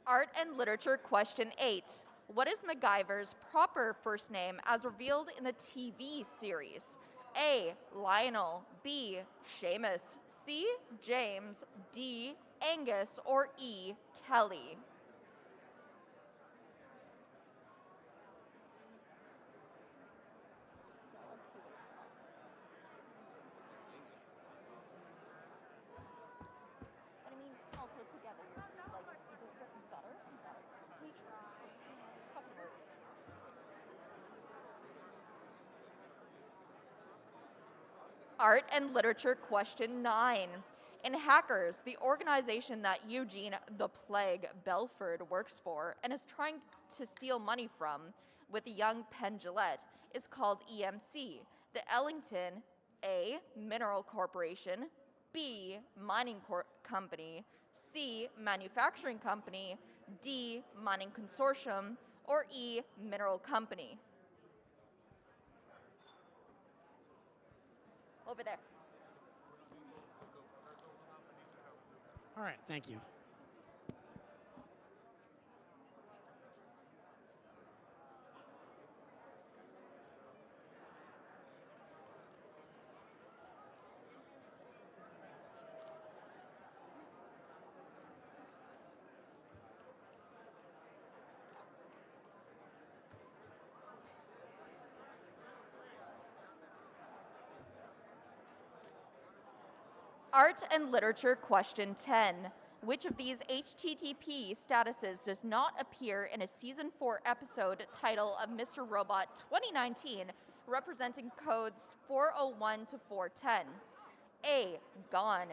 Art and literature, question 8. What is MacGyver's proper first name as revealed in the TV series? A, Lionel, B, Seamus, C, James, D, Angus, or E, Kelly? But I mean, also together, like, it just gets better and better. We try. Fucking works. Art and literature, question 9. In Hackers, the organization that Eugene the Plague Belford works for and is trying to steal money from with a young Penn Jillette is called EMC, the Ellington A, Mineral Corporation, B, Mining Company, C, Manufacturing Company, D, Mining Consortium, or E, Mineral Company? Over there. All right, thank you. Art and literature, question 10. Which of these HTTP statuses does not appear in a season 4 episode title of Mr. Robot 2019, representing codes 401 to 410? A, gone.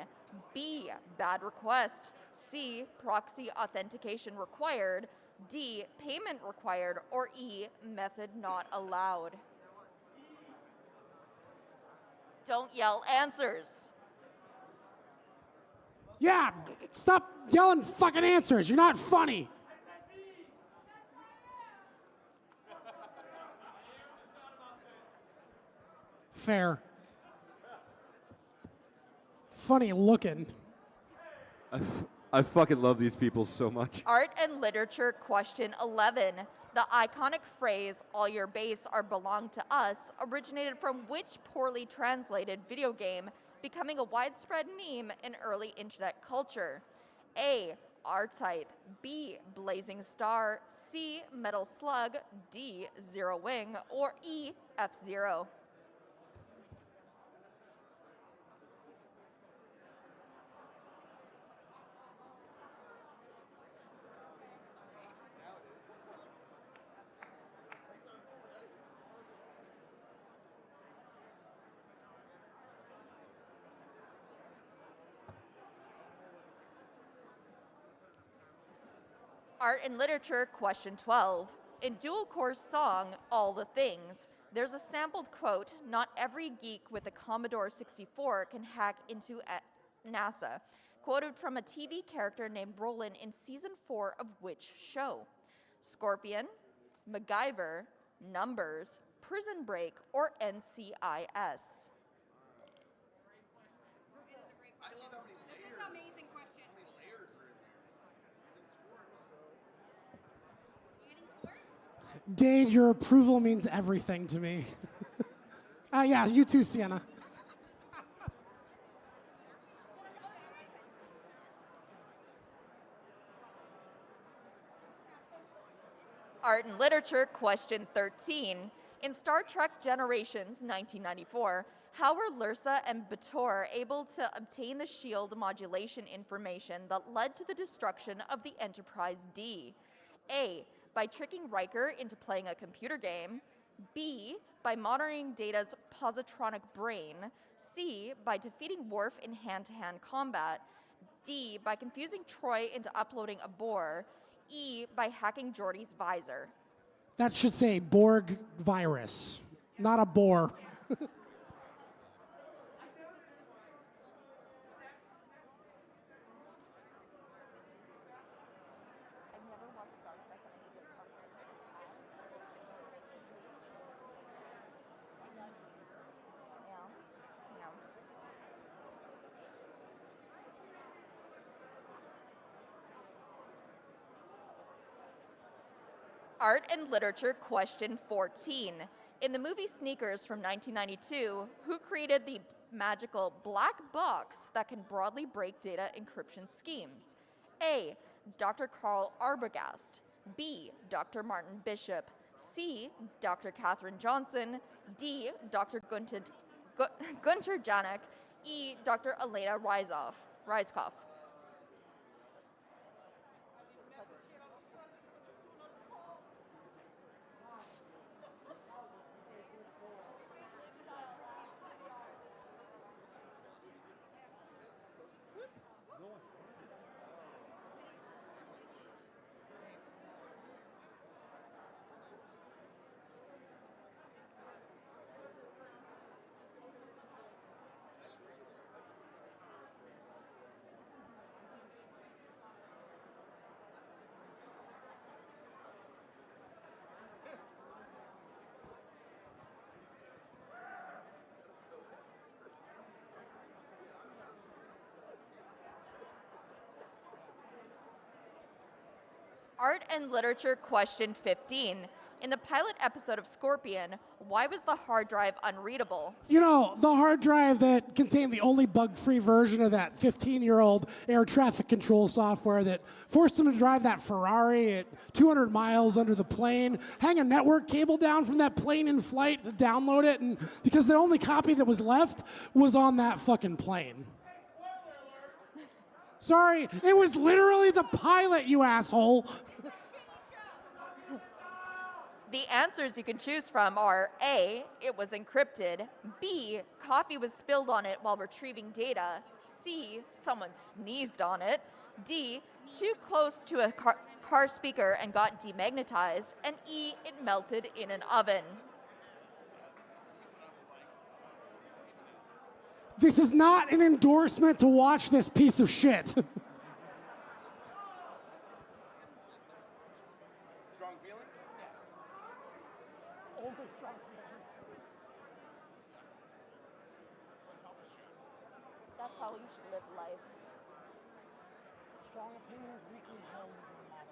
B, bad request. C, proxy authentication required. D, payment required. Or E, method not allowed? Don't yell answers. Yeah, stop yelling fucking answers. You're not funny. Fair. Funny looking. I fucking love these people so much. Art and literature, question 11. The iconic phrase, all your base are belong to us, originated from which poorly translated video game, becoming a widespread meme in early internet culture? A, R-Type, B, Blazing Star, C, Metal Slug, D, Zero Wing, or E, F-Zero? Art and literature, question 12. In Dual Core's song, All the Things, there's a sampled quote, "Not every geek with a Commodore 64 can hack into NASA," quoted from a TV character named Ruellan in season 4 of which show? Scorpion, MacGyver, Numbers, Prison Break, or NCIS? This is an amazing question. You getting scores? Dade, your approval means everything to me. Yeah, you too, Sienna. Art and literature, question 13. In Star Trek Generations, 1994, how were Lursa and Bator able to obtain the shield modulation information that led to the destruction of the Enterprise D? A, by tricking Riker into playing a computer game. B, by monitoring Data's positronic brain. C, by defeating Worf in hand-to-hand combat. D, by confusing Troy into uploading a bore. E, by hacking Geordi's visor. That should say Borg virus, not a bore. Art and literature, question 14. In the movie Sneakers from 1992, who created the magical black box that can broadly break data encryption schemes? A, Dr. Carl Arbogast. B, Dr. Martin Bishop. C, Dr. Katherine Johnson. D, Dr. Gunter Janek. E, Dr. Elena Ryzkoff. Art and literature, question 15. In the pilot episode of Scorpion, why was the hard drive unreadable? You know, the hard drive that contained the only bug-free version of that 15-year-old air traffic control software that forced him to drive that Ferrari at 200 miles under the plane, hang a network cable down from that plane in flight to download it, and because the only copy that was left was on that fucking plane. Sorry, it was literally the pilot, you asshole. The answers you can choose from are A, it was encrypted. B, coffee was spilled on it while retrieving data. C, someone sneezed on it. D, too close to a car speaker and got demagnetized. And E, it melted in an oven. This is not an endorsement to watch this piece of shit. Strong feelings? Yes. Only strong feelings. That's how you should live life. Strong opinions, weakly held is my motto.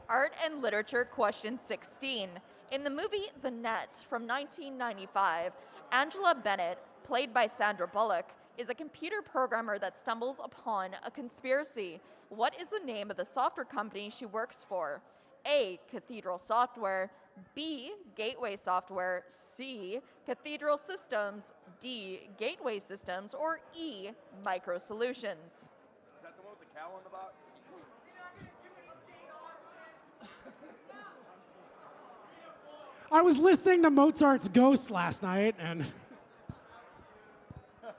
Art and literature, question 16. In the movie The Net from 1995, Angela Bennett, played by Sandra Bullock, is a computer programmer that stumbles upon a conspiracy. What is the name of the software company she works for? A, Cathedral Software. B, Gateway Software. C, Cathedral Systems. D, Gateway Systems. Or E, Micro Solutions. Is that the one with the cow on the box? I was listening to Mozart's Ghost last night, and Promise?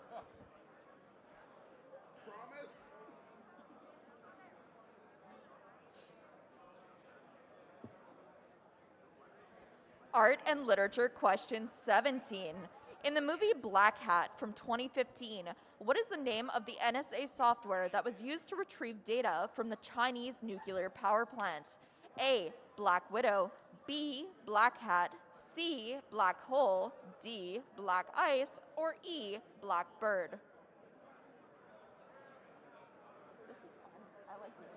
Art and literature question 17. In the movie Black Hat from 2015, what is the name of the NSA software that was used to retrieve data from the Chinese nuclear power plant? A. Black Widow. B. Black Hat. C. Black Hole. D. Black Ice. Or E. Black Bird. This is fun. I like doing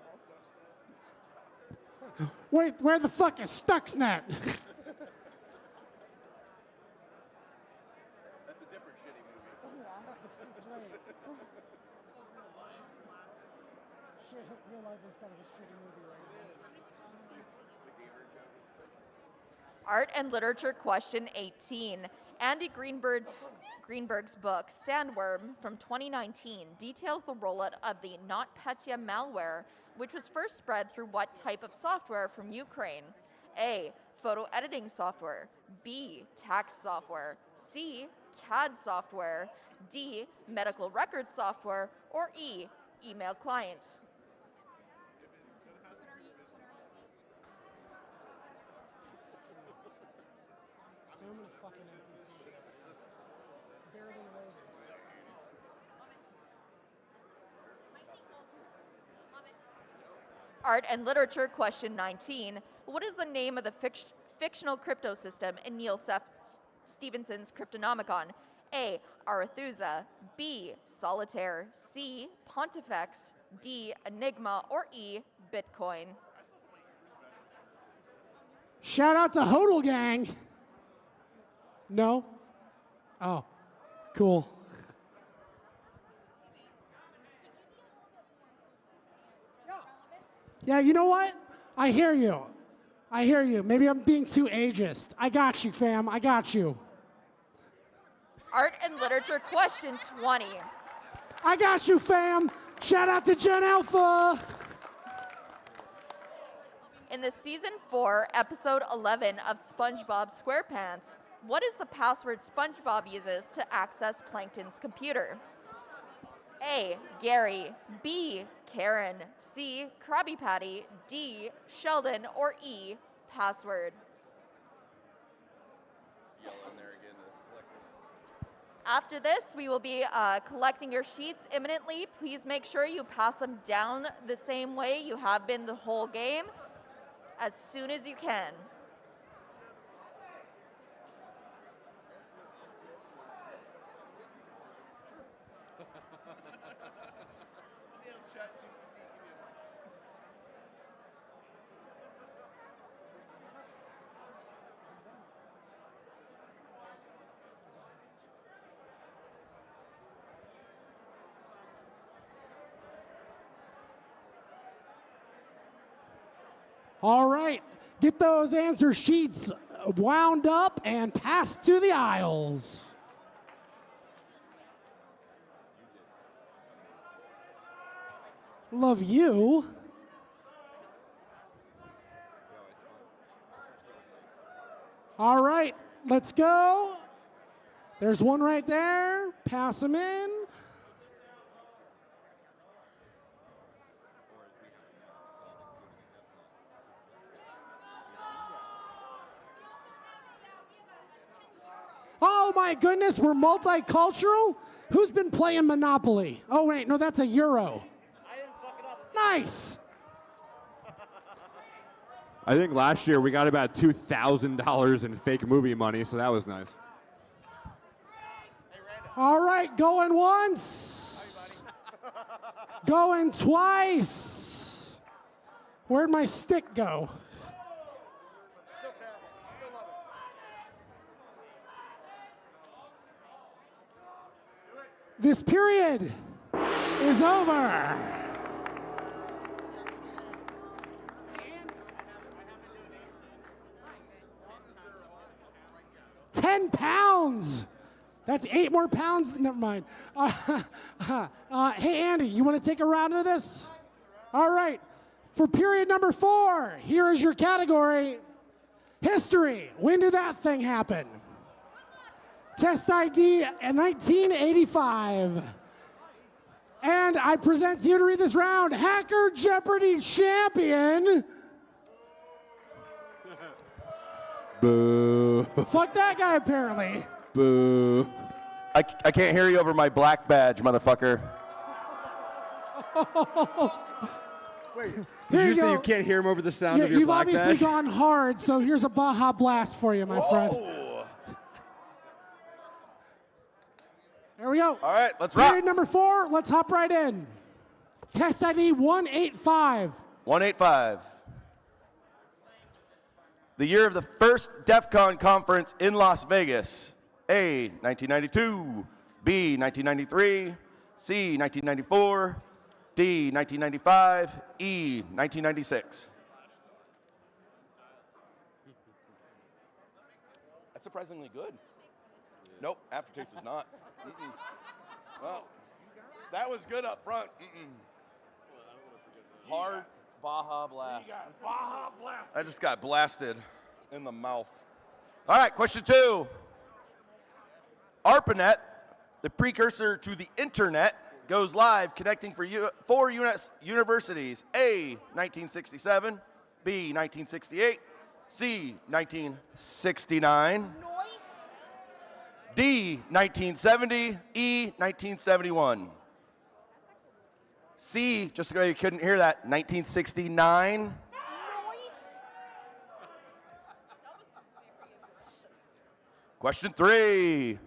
this. Wait, where the fuck is Stuxnet? That's a different shitty movie. Real life is kind of a shitty movie right now. Art and literature question 18. Andy Greenberg's book, Sandworm, from 2019, details the rollout of the NotPetya malware, which was first spread through what type of software from Ukraine? A. Photo editing software. B. Tax software. C. CAD software. D. Medical record software. Or E. Email client. So many fucking NPCs. Barely loaded. Art and literature question 19. What is the name of the fictional crypto system in Neil Stephenson's Cryptonomicon? A. Arethusa. B. Solitaire. C. Pontifex. D. Enigma. Or E. Bitcoin. Shout out to Hodl Gang. No? Oh, cool. Yeah, you know what? I hear you. I hear you. Maybe I'm being too ageist. I got you, fam. I got you. Art and literature question 20. I got you, fam. Shout out to Gen Alpha. In the season 4, episode 11 of SpongeBob SquarePants, what is the password SpongeBob uses to access Plankton's computer? A. Gary. B. Karen. C. Krabby Patty. D. Sheldon. Or E. Password. Yell in there again to collect them. After this, we will be collecting your sheets imminently. Please make sure you pass them down the same way you have been the whole game as soon as you can. All right, get those answer sheets wound up and passed to the aisles. Love you. All right, let's go. There's one right there. Pass them in. Oh my goodness, we're multicultural? Who's been playing Monopoly? Oh wait, no, that's a Euro. Nice. I think last year we got about $2,000 in fake movie money, so that was nice. All right, going once. Going twice. Where'd my stick go? This period is over. £10. That's 8 more pounds. Never mind. Hey, Andy, you want to take a round of this? All right. For period number 4, here is your category. History. When did that thing happen? Test ID in 1985. And I present to you to read this round, Hacker Jeopardy champion, Boo. Fuck that guy, apparently. Boo. I can't hear you over my black badge, motherfucker. Wait, Here did you you say go. you can't hear him over the sound Yeah, of your you've black obviously badge? gone hard, so here's a Baja Blast for you, my friend. There we go. All right, let's rock. Period number 4, let's hop right in. Test ID 185. 185. The year of the first DEF CON conference in Las Vegas. A, 1992. B, 1993. C, 1994. D, 1995. E, 1996. That's surprisingly good. Nope, aftertaste is not. Mm-mm. Well, that was good up front. Hard Baja Blast. Baja Blast. I just got blasted in the mouth. All right, question 2. ARPANET, the precursor to the internet, goes live connecting for 4 universities. A, 1967. B, 1968. C, 1969. D, 1970. E, 1971. C, just so you couldn't hear that, 1969. Question 3.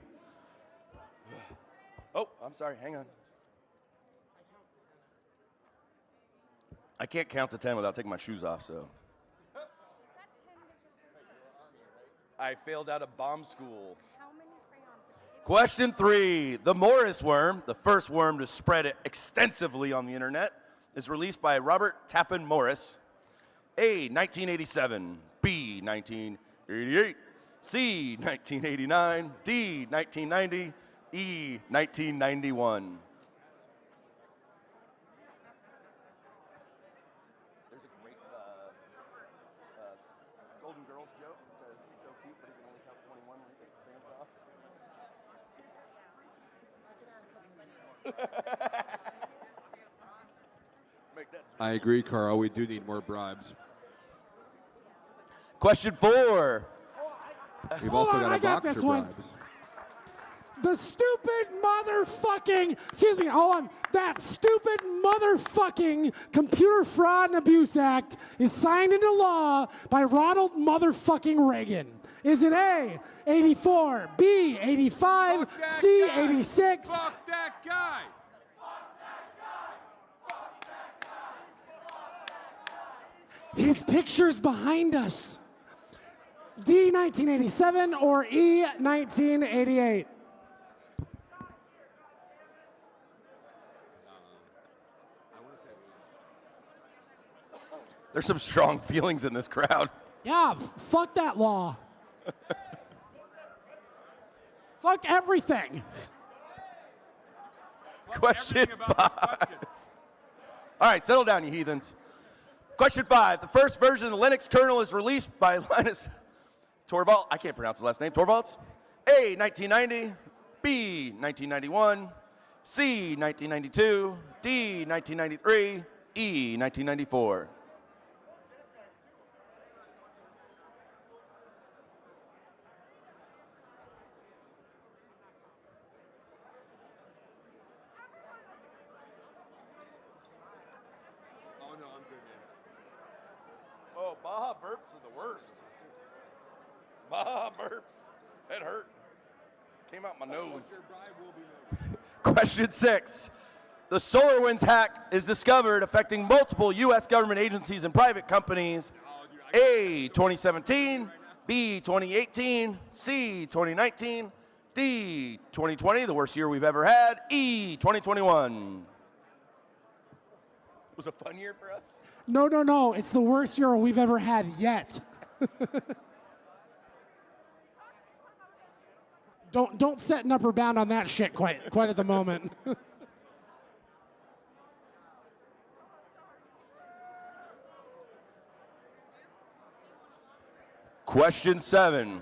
Oh, I'm sorry, hang on. I can't count to 10 without taking my shoes off, so. I failed out of bomb school. Question 3. The Morris worm, the first worm to spread it extensively on the internet, is released by Robert Tappan Morris. A, 1987. B, 1988. C, 1989. D, 1990. E, 1991. There's a great Golden Girls joke that says he's so cute, but he can only count 21 when he takes his pants off. I agree, Carl. We do need more bribes. Question 4. We've Hold also on, got I a got boxer this one. bribes. The stupid motherfucking, excuse me, hold on. That stupid motherfucking Computer Fraud and Abuse Act is signed into law by Ronald motherfucking Reagan. Is it A, 84, B, 85, C, 86? Fuck that guy! His picture's behind us. D, 1987, or E, 1988? There's some strong feelings in this crowd. Yeah, fuck that law. Fuck everything. Question 5. All right, settle down, you heathens. Question 5. The first version of the Linux kernel is released by Linus Torvalds. I can't pronounce his last name. Torvalds. A, 1990. B, 1991. C, 1992. D, 1993. E, 1994. Oh, no, I'm good, man. Oh, Baja burps are the worst. Baja burps. It hurt. Came out my nose. Question 6. The SolarWinds hack is discovered affecting multiple U.S. government agencies and private companies. A, 2017. B, 2018. C, 2019. D, 2020, the worst year we've ever had. E, 2021. It was a fun year for us. No. It's the worst year we've ever had yet. Don't set an upper bound on that shit quite at the moment. Question 7.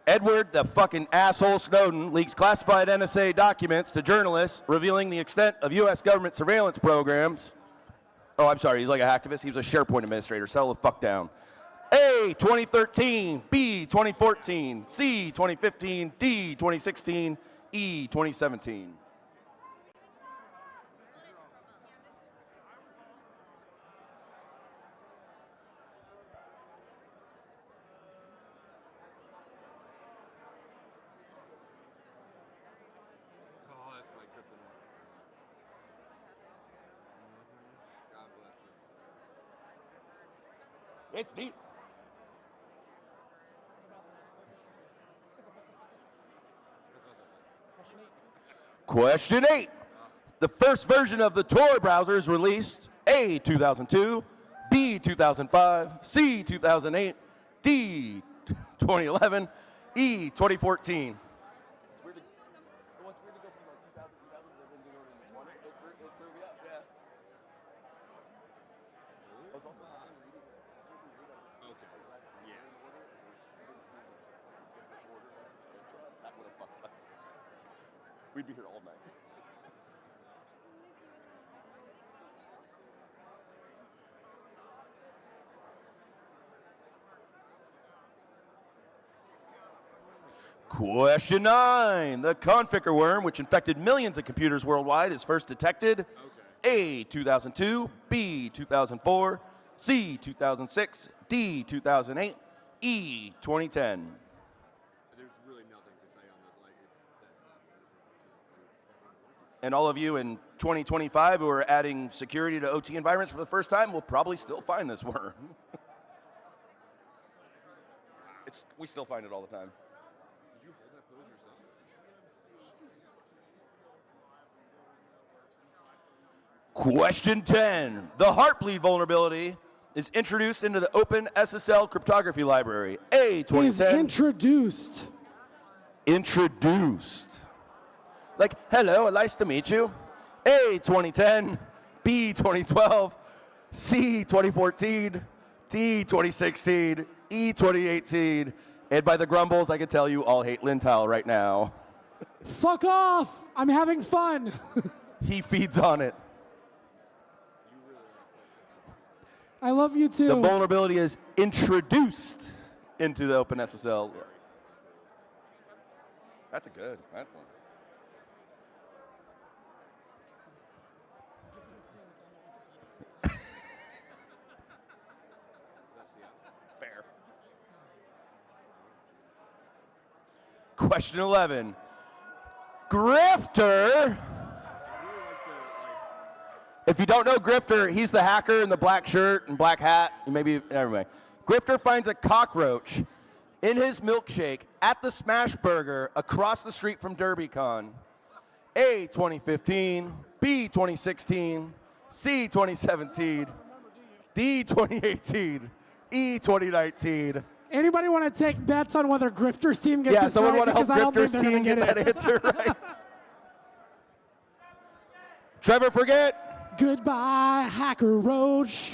Edward the fucking asshole Snowden leaks classified NSA documents to journalists revealing the extent of U.S. government surveillance programs. Oh, I'm sorry, he's like a hacktivist. He was a SharePoint administrator. Settle the fuck down. A, 2013, B, 2014, C, 2015, D, 2016, E, 2017. Oh, that's my kryptonite. God bless you. It's deep. Question 8. The first version of the Tor browser is released A, 2002, B, 2005, C, 2008, D, 2011, E, 2014. We'd be here all night. Question 9. The configure worm, which infected millions of computers worldwide, is first detected A, 2002, B, 2004, C, 2006, D, 2008, E, 2010. There's really nothing to say on this. Like, And all of you in 2025 who are adding security to OT environments for the first time will probably still find this worm. We still find it all the time. Did you hold that pose yourself? Question 10. The Heartbleed vulnerability is introduced into the Open SSL cryptography library. A, 2010. Is introduced. Introduced. Like, hello, nice to meet you. A, 2010. B, 2012. C, 2014. D, 2016. E, 2018. And by the grumbles, I can tell you all hate Lintel right now. Fuck off! I'm having fun. He feeds on it. I love you too. The vulnerability is introduced into the OpenSSL. That's a good. That's one. Fair. Question 11. Grifter. If you don't know Grifter, he's the hacker in the black shirt and black hat. Maybe, anyway. Grifter finds a cockroach in his milkshake at the Smash Burger across the street from DerbyCon. A, 2015. B, 2016. C, 2017. D, 2018. E, 2019. Anybody want to take bets on whether Grifter's team gets Yeah, this someone right? want to help Because I don't think Grifter's they're gonna team get that it. answer right. Trevor, forget. Goodbye, Hacker Roach.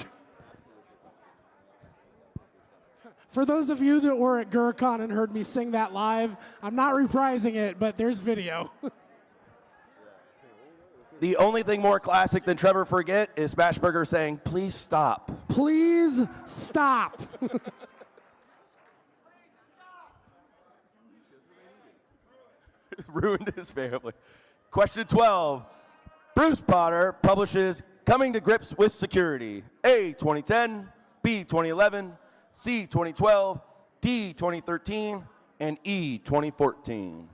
For those of you that were at GurCon and heard me sing that live, I'm not reprising it, but there's video. The only thing more classic than Trevor Forget is Smashburger saying, please stop. Please stop. Ruined his family. Question 12. Bruce Potter publishes Coming to Grips with Security. A, 2010, B, 2011, C, 2012, D, 2013, and E, 2014.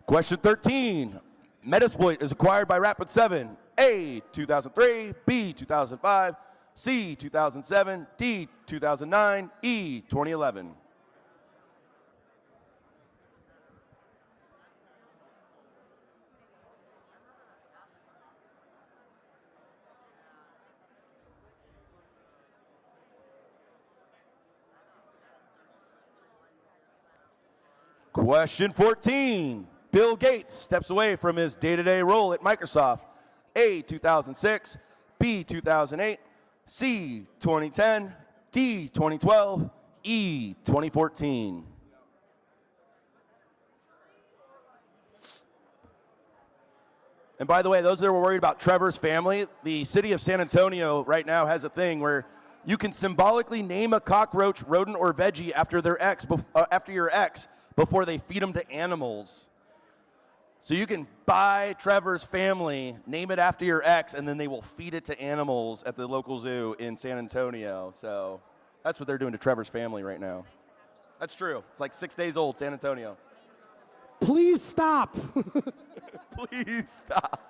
Question 13. Metasploit is acquired by Rapid7. A, 2003, B, 2005, C, 2007, D, 2009, E, 2011. Question 14. Bill Gates steps away from his day-to-day role at Microsoft. A, 2006, B, 2008, C, 2010, D, 2012, E, 2014. And by the way, those that were worried about Trevor's family, the city of San Antonio right now has a thing where you can symbolically name a cockroach, rodent, or veggie after your ex before they feed them to animals. So you can buy Trevor's family, name it after your ex, and then they will feed it to animals at the local zoo in San Antonio. So that's what they're doing to Trevor's family right now. That's true. It's like 6 days old, San Antonio. Please stop. Please stop.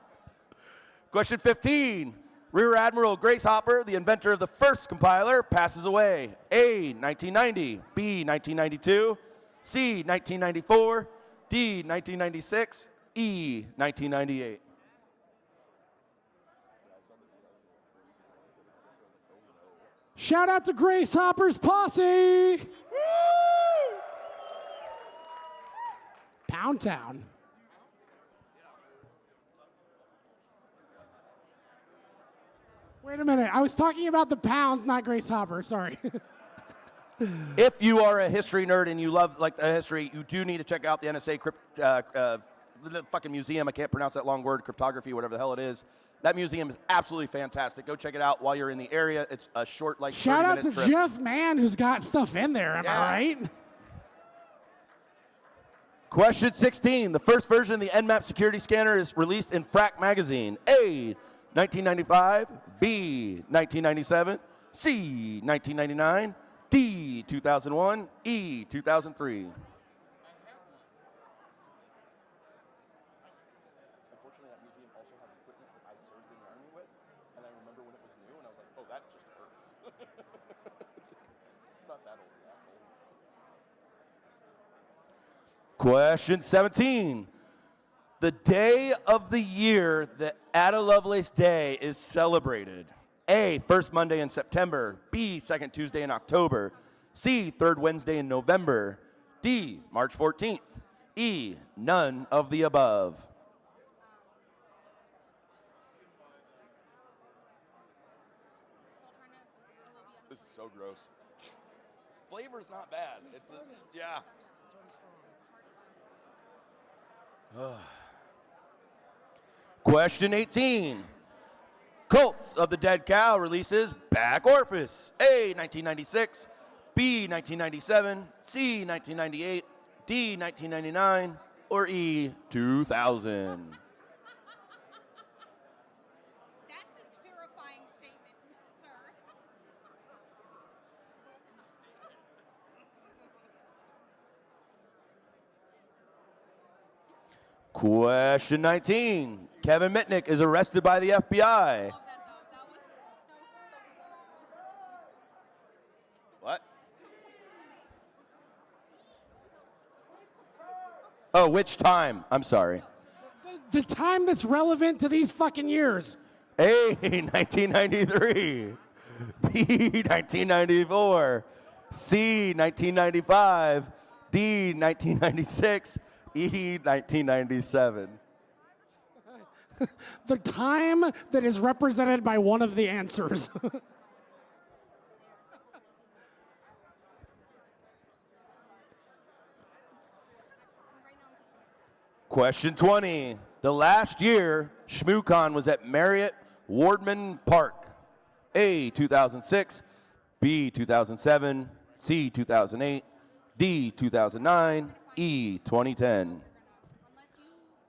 Question 15. Rear Admiral Grace Hopper, the inventor of the first compiler, passes away. A, 1990, B, 1992, C, 1994, D, 1996, E, 1998. Shout out to Grace Hopper's posse. Pound Town. Wait a minute. I was talking about the pounds, not Grace Hopper. Sorry. If you are a history nerd and you love like the history, you do need to check out the NSA the fucking museum. I can't pronounce that long word, cryptography, whatever the hell it is. That museum is absolutely fantastic. Go check it out while you're in the area. It's a short, like, Shout out 30-minute to trip. Jeff Mann, who's got stuff in there. Am I right? Question 16. The first version of the Nmap security scanner is released in FRAC magazine. A, 1995, B, 1997, C, 1999, D, 2001, E, 2003. Unfortunately, that museum also has equipment that I served in the Army with, and I remember when it was new, and I was like, oh, that just hurts. Not that old, assholes. Question 17. The day of the year that Ada Lovelace Day is celebrated. A, first Monday in September. B, second Tuesday in October. C, third Wednesday in November. D, March 14th. E, none of the above. This is so gross. Flavor's not bad. Yeah. Question 18. Cult of the Dead Cow releases Back Orifice. A, 1996, B, 1997, C, 1998, D, 1999, or E, 2000. That's a terrifying statement, sir. Question 19. Kevin Mitnick is arrested by the FBI. What? Oh, which time? I'm sorry. The time that's relevant to these fucking years. A, 1993. B, 1994. C, 1995. D, 1996. E, 1997. The time that is represented by one of the answers. Question 20. The last year, ShmooCon was at Marriott Wardman Park. A, 2006. B, 2007. C, 2008. D, 2009. E, 2010.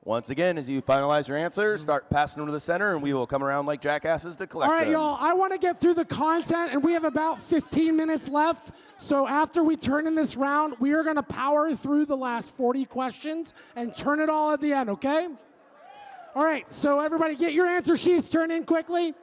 Once again, as you finalize your answers, start passing them to the center, and we will come around like jackasses to collect All right, them. y'all, I want to get through the content, and we have about 15 minutes left. So after we turn in this round, we are going to power through the last 40 questions and turn it all at the end, okay? All right, so everybody get your answer sheets turned in quickly.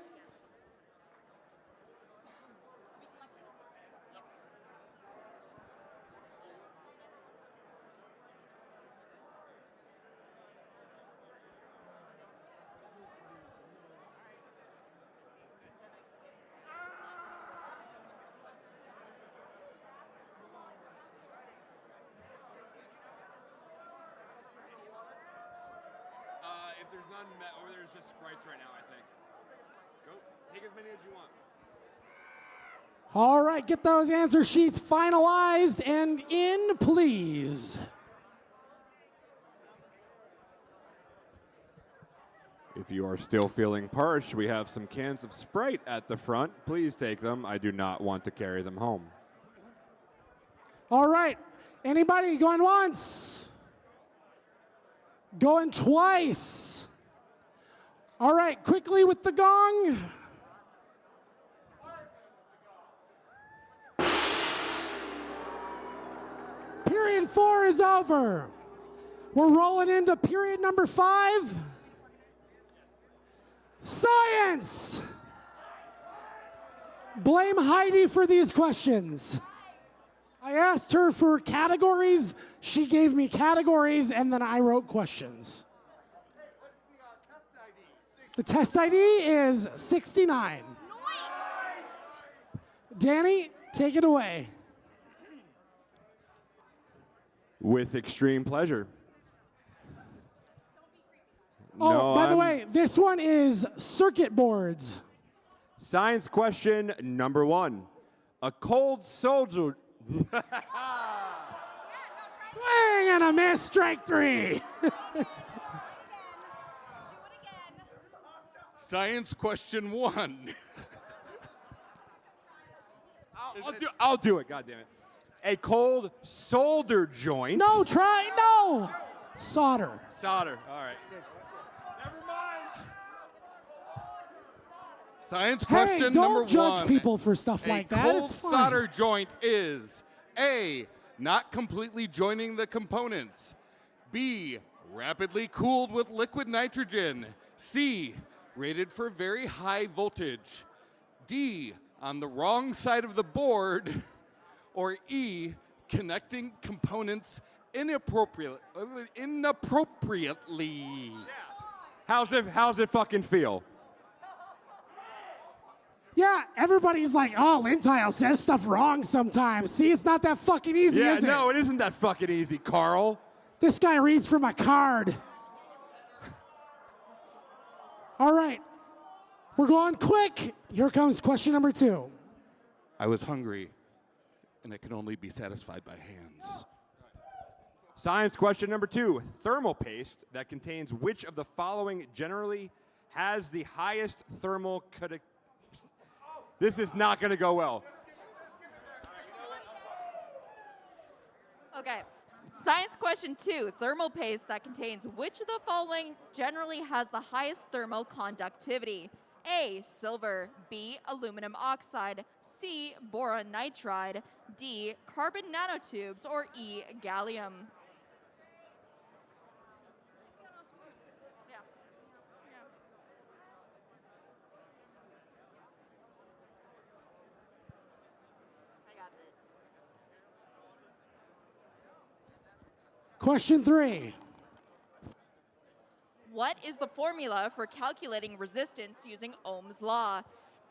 there's none, or there's just sprites right now, I think. Go, take as many as you want. All right, get those answer sheets finalized and in, please. If you are still feeling parched, we have some cans of Sprite at the front. Please take them. I do not want to carry them home. All right, anybody going once? Going twice. All right, quickly with the gong. Period 4 is over. We're rolling into period number 5. Science! Blame Heidi for these questions. I asked her for categories, she gave me categories, and then I wrote questions. The test ID is 69. Danny, take it away. With extreme pleasure. Oh, No, by the I'm- way, this one is circuit boards. Science question number 1. A cold soldier. Swing and a miss, strike 3. Science question 1. I'll do it, goddammit. A cold solder joint. No, solder. Solder, all right. Science Hey, question number 1. don't judge people for stuff like that. A cold It's fine. solder joint is A, not completely joining the components. B, rapidly cooled with liquid nitrogen. C, rated for very high voltage. D, on the wrong side of the board. Or E, connecting components inappropriately. How's it fucking feel? Yeah, everybody's like, oh, Lintile says stuff wrong sometimes. See, it's not that fucking easy, Yeah, is it? no, it isn't that fucking easy, Carl. This guy reads from a card. All right, we're going quick. Here comes question number 2. I was hungry, and it can only be satisfied by hands. Science question number 2. Thermal paste that contains which of the following generally has the highest thermal This is not going to go well. Okay. Science question 2. Thermal paste that contains which of the following generally has the highest thermal conductivity? A, silver. B, aluminum oxide. C, boron nitride. D, carbon nanotubes. Or E, gallium. Question 3. What is the formula for calculating resistance using Ohm's law?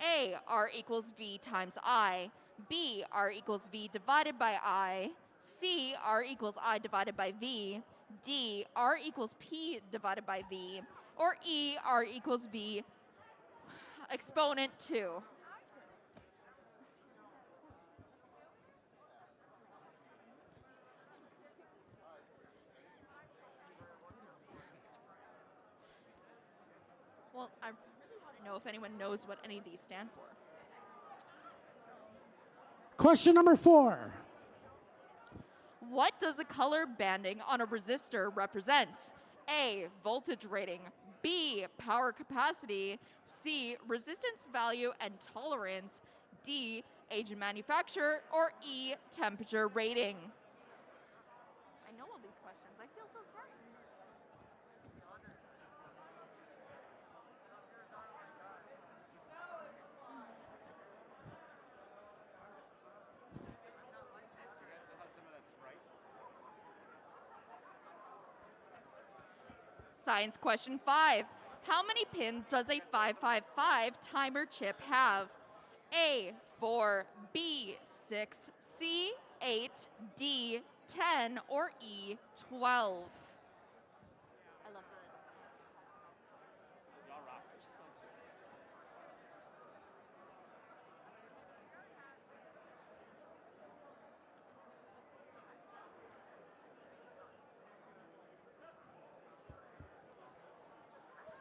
A, R equals V times I. B, R equals V divided by I. C, R equals I divided by V. D, R equals P divided by V. Or E, R equals V exponent 2. Well, I really want to know if anyone knows what any of these stand for. Question number 4. What does the color banding on a resistor represent? A, voltage rating. B, power capacity. C, resistance value and tolerance. D, age of manufacture. Or E, temperature rating. I know all these questions. I feel so smart. Science question 5. How many pins does a 555 timer chip have? A, 4, B, 6, C, 8, D, 10, or E, 12? I love that.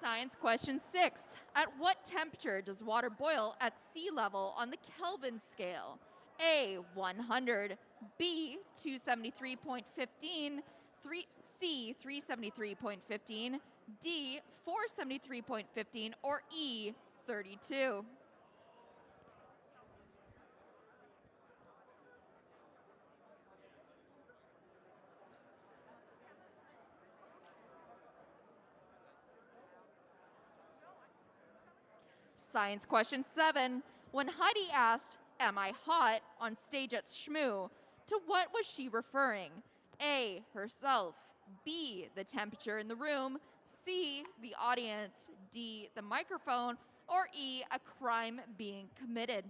Science question 6. At what temperature does water boil at sea level on the Kelvin scale? A, 100, B, 273.15, C, 373.15, D, 473.15, or E, 32. Science question 7. When Heidi asked, "Am I hot?" on stage at Shmoo, to what was she referring? A, herself, B, the temperature in the room, C, the audience, D, the microphone, or E, a crime being committed.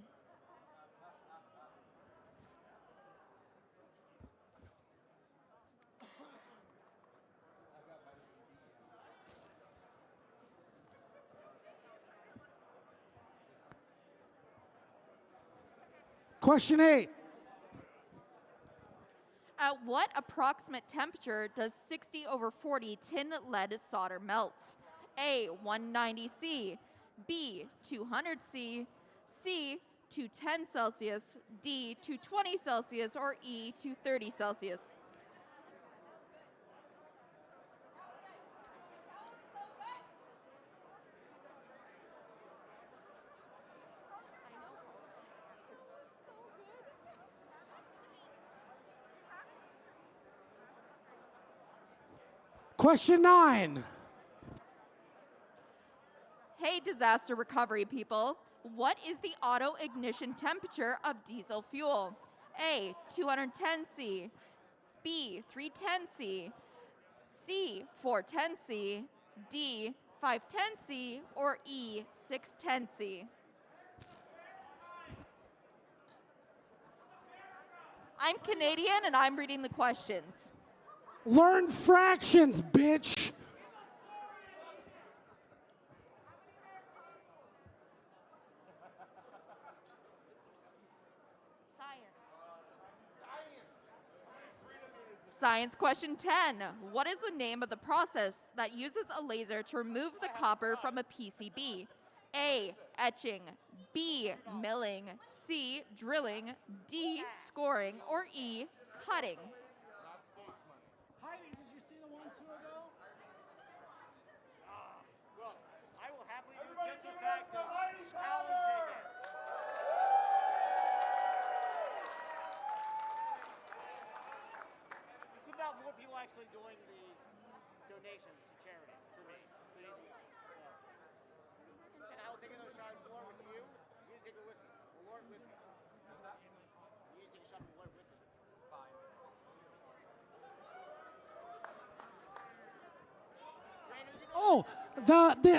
Question 8. At what approximate temperature does 60/40 tin lead solder melt? A, 190 C, B, 200 C, C, 210 Celsius, D, 220 Celsius, or E, 230 Celsius. Question 9. Hey, disaster recovery people. What is the auto ignition temperature of diesel fuel? A, 210 C, B, 310 C, C, 410 C, D, 510 C, or E, 610 C. I'm Canadian and I'm reading the questions. Learn fractions, bitch. Science question 10. What is the name of the process that uses a laser to remove the copper from a PCB? A, etching, B, milling, C, drilling, D, scoring, or E, cutting. Heidi, did you see the 1-2 ago? Well, I will happily do just the fact of challenging it. It's about more people actually doing the donations to charity for me. And I will take another shot at Lord with you. You take it with me. The Lord with me. You take a shot at the Lord with me. Fine. Oh,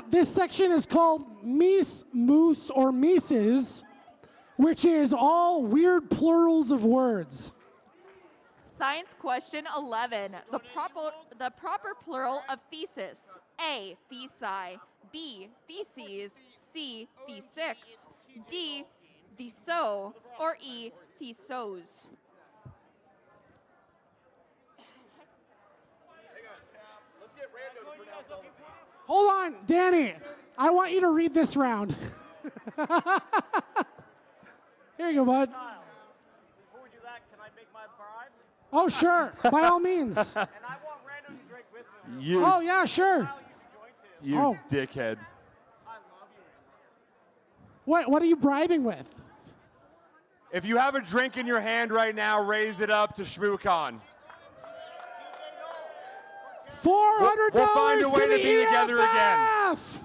this section is called Mies, Moose, or Mises, which is all weird plurals of words. Science question 11. The proper plural of thesis. A, thesi, B, theses, C, thesis, D, theso, or E, thesos. Let's get random to pronounce all of these. Hold on, Danny. I want you to read this round. Here you go, bud. Before we do that, can I make my bribe? Oh, sure. By all means. And I want random to drink with me. You, Oh, yeah, sure. you Oh. dickhead. What are you bribing with? If you have a drink in your hand right now, raise it up to ShmooCon. $400 We'll find a way to be together again. EFF!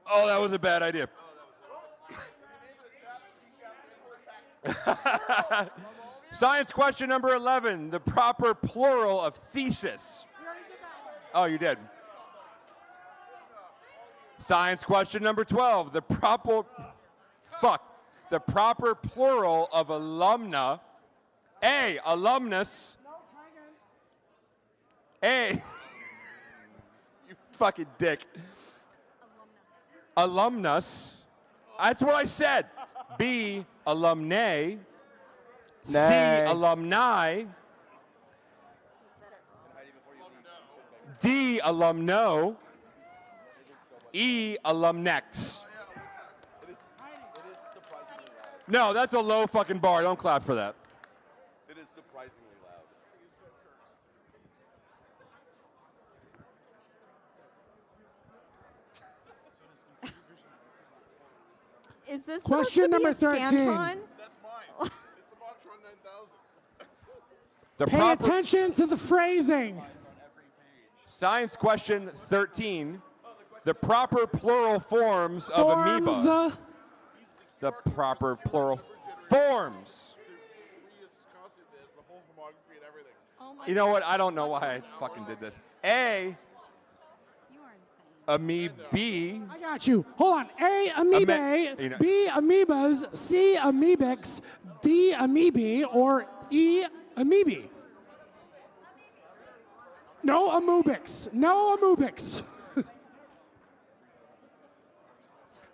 Oh, that was a bad idea. Science question number 11. The proper plural of thesis. Oh, you did. Science question number 12. The proper plural of alumna. A, alumnus. A, you fucking dick. Alumnus. That's what I said. B, alumnae. C, Nay. alumni. D, alumno. E, alumnex. It is surprisingly loud. No, that's a low fucking bar. Don't clap for that. It is surprisingly loud. Is this Question number 13. That's mine. It's the Moctron 9000. Pay attention to the phrasing. Science question 13. The proper plural forms of amoeba. The proper plural forms. The whole homography and everything. You know what? I don't know why I fucking did this. A. Amoebae. I got you. Hold on. A, amoebae. B, amoebas. C, amoebics. D, amoebae. Or E, amoebae. No amoebics. No amoebics.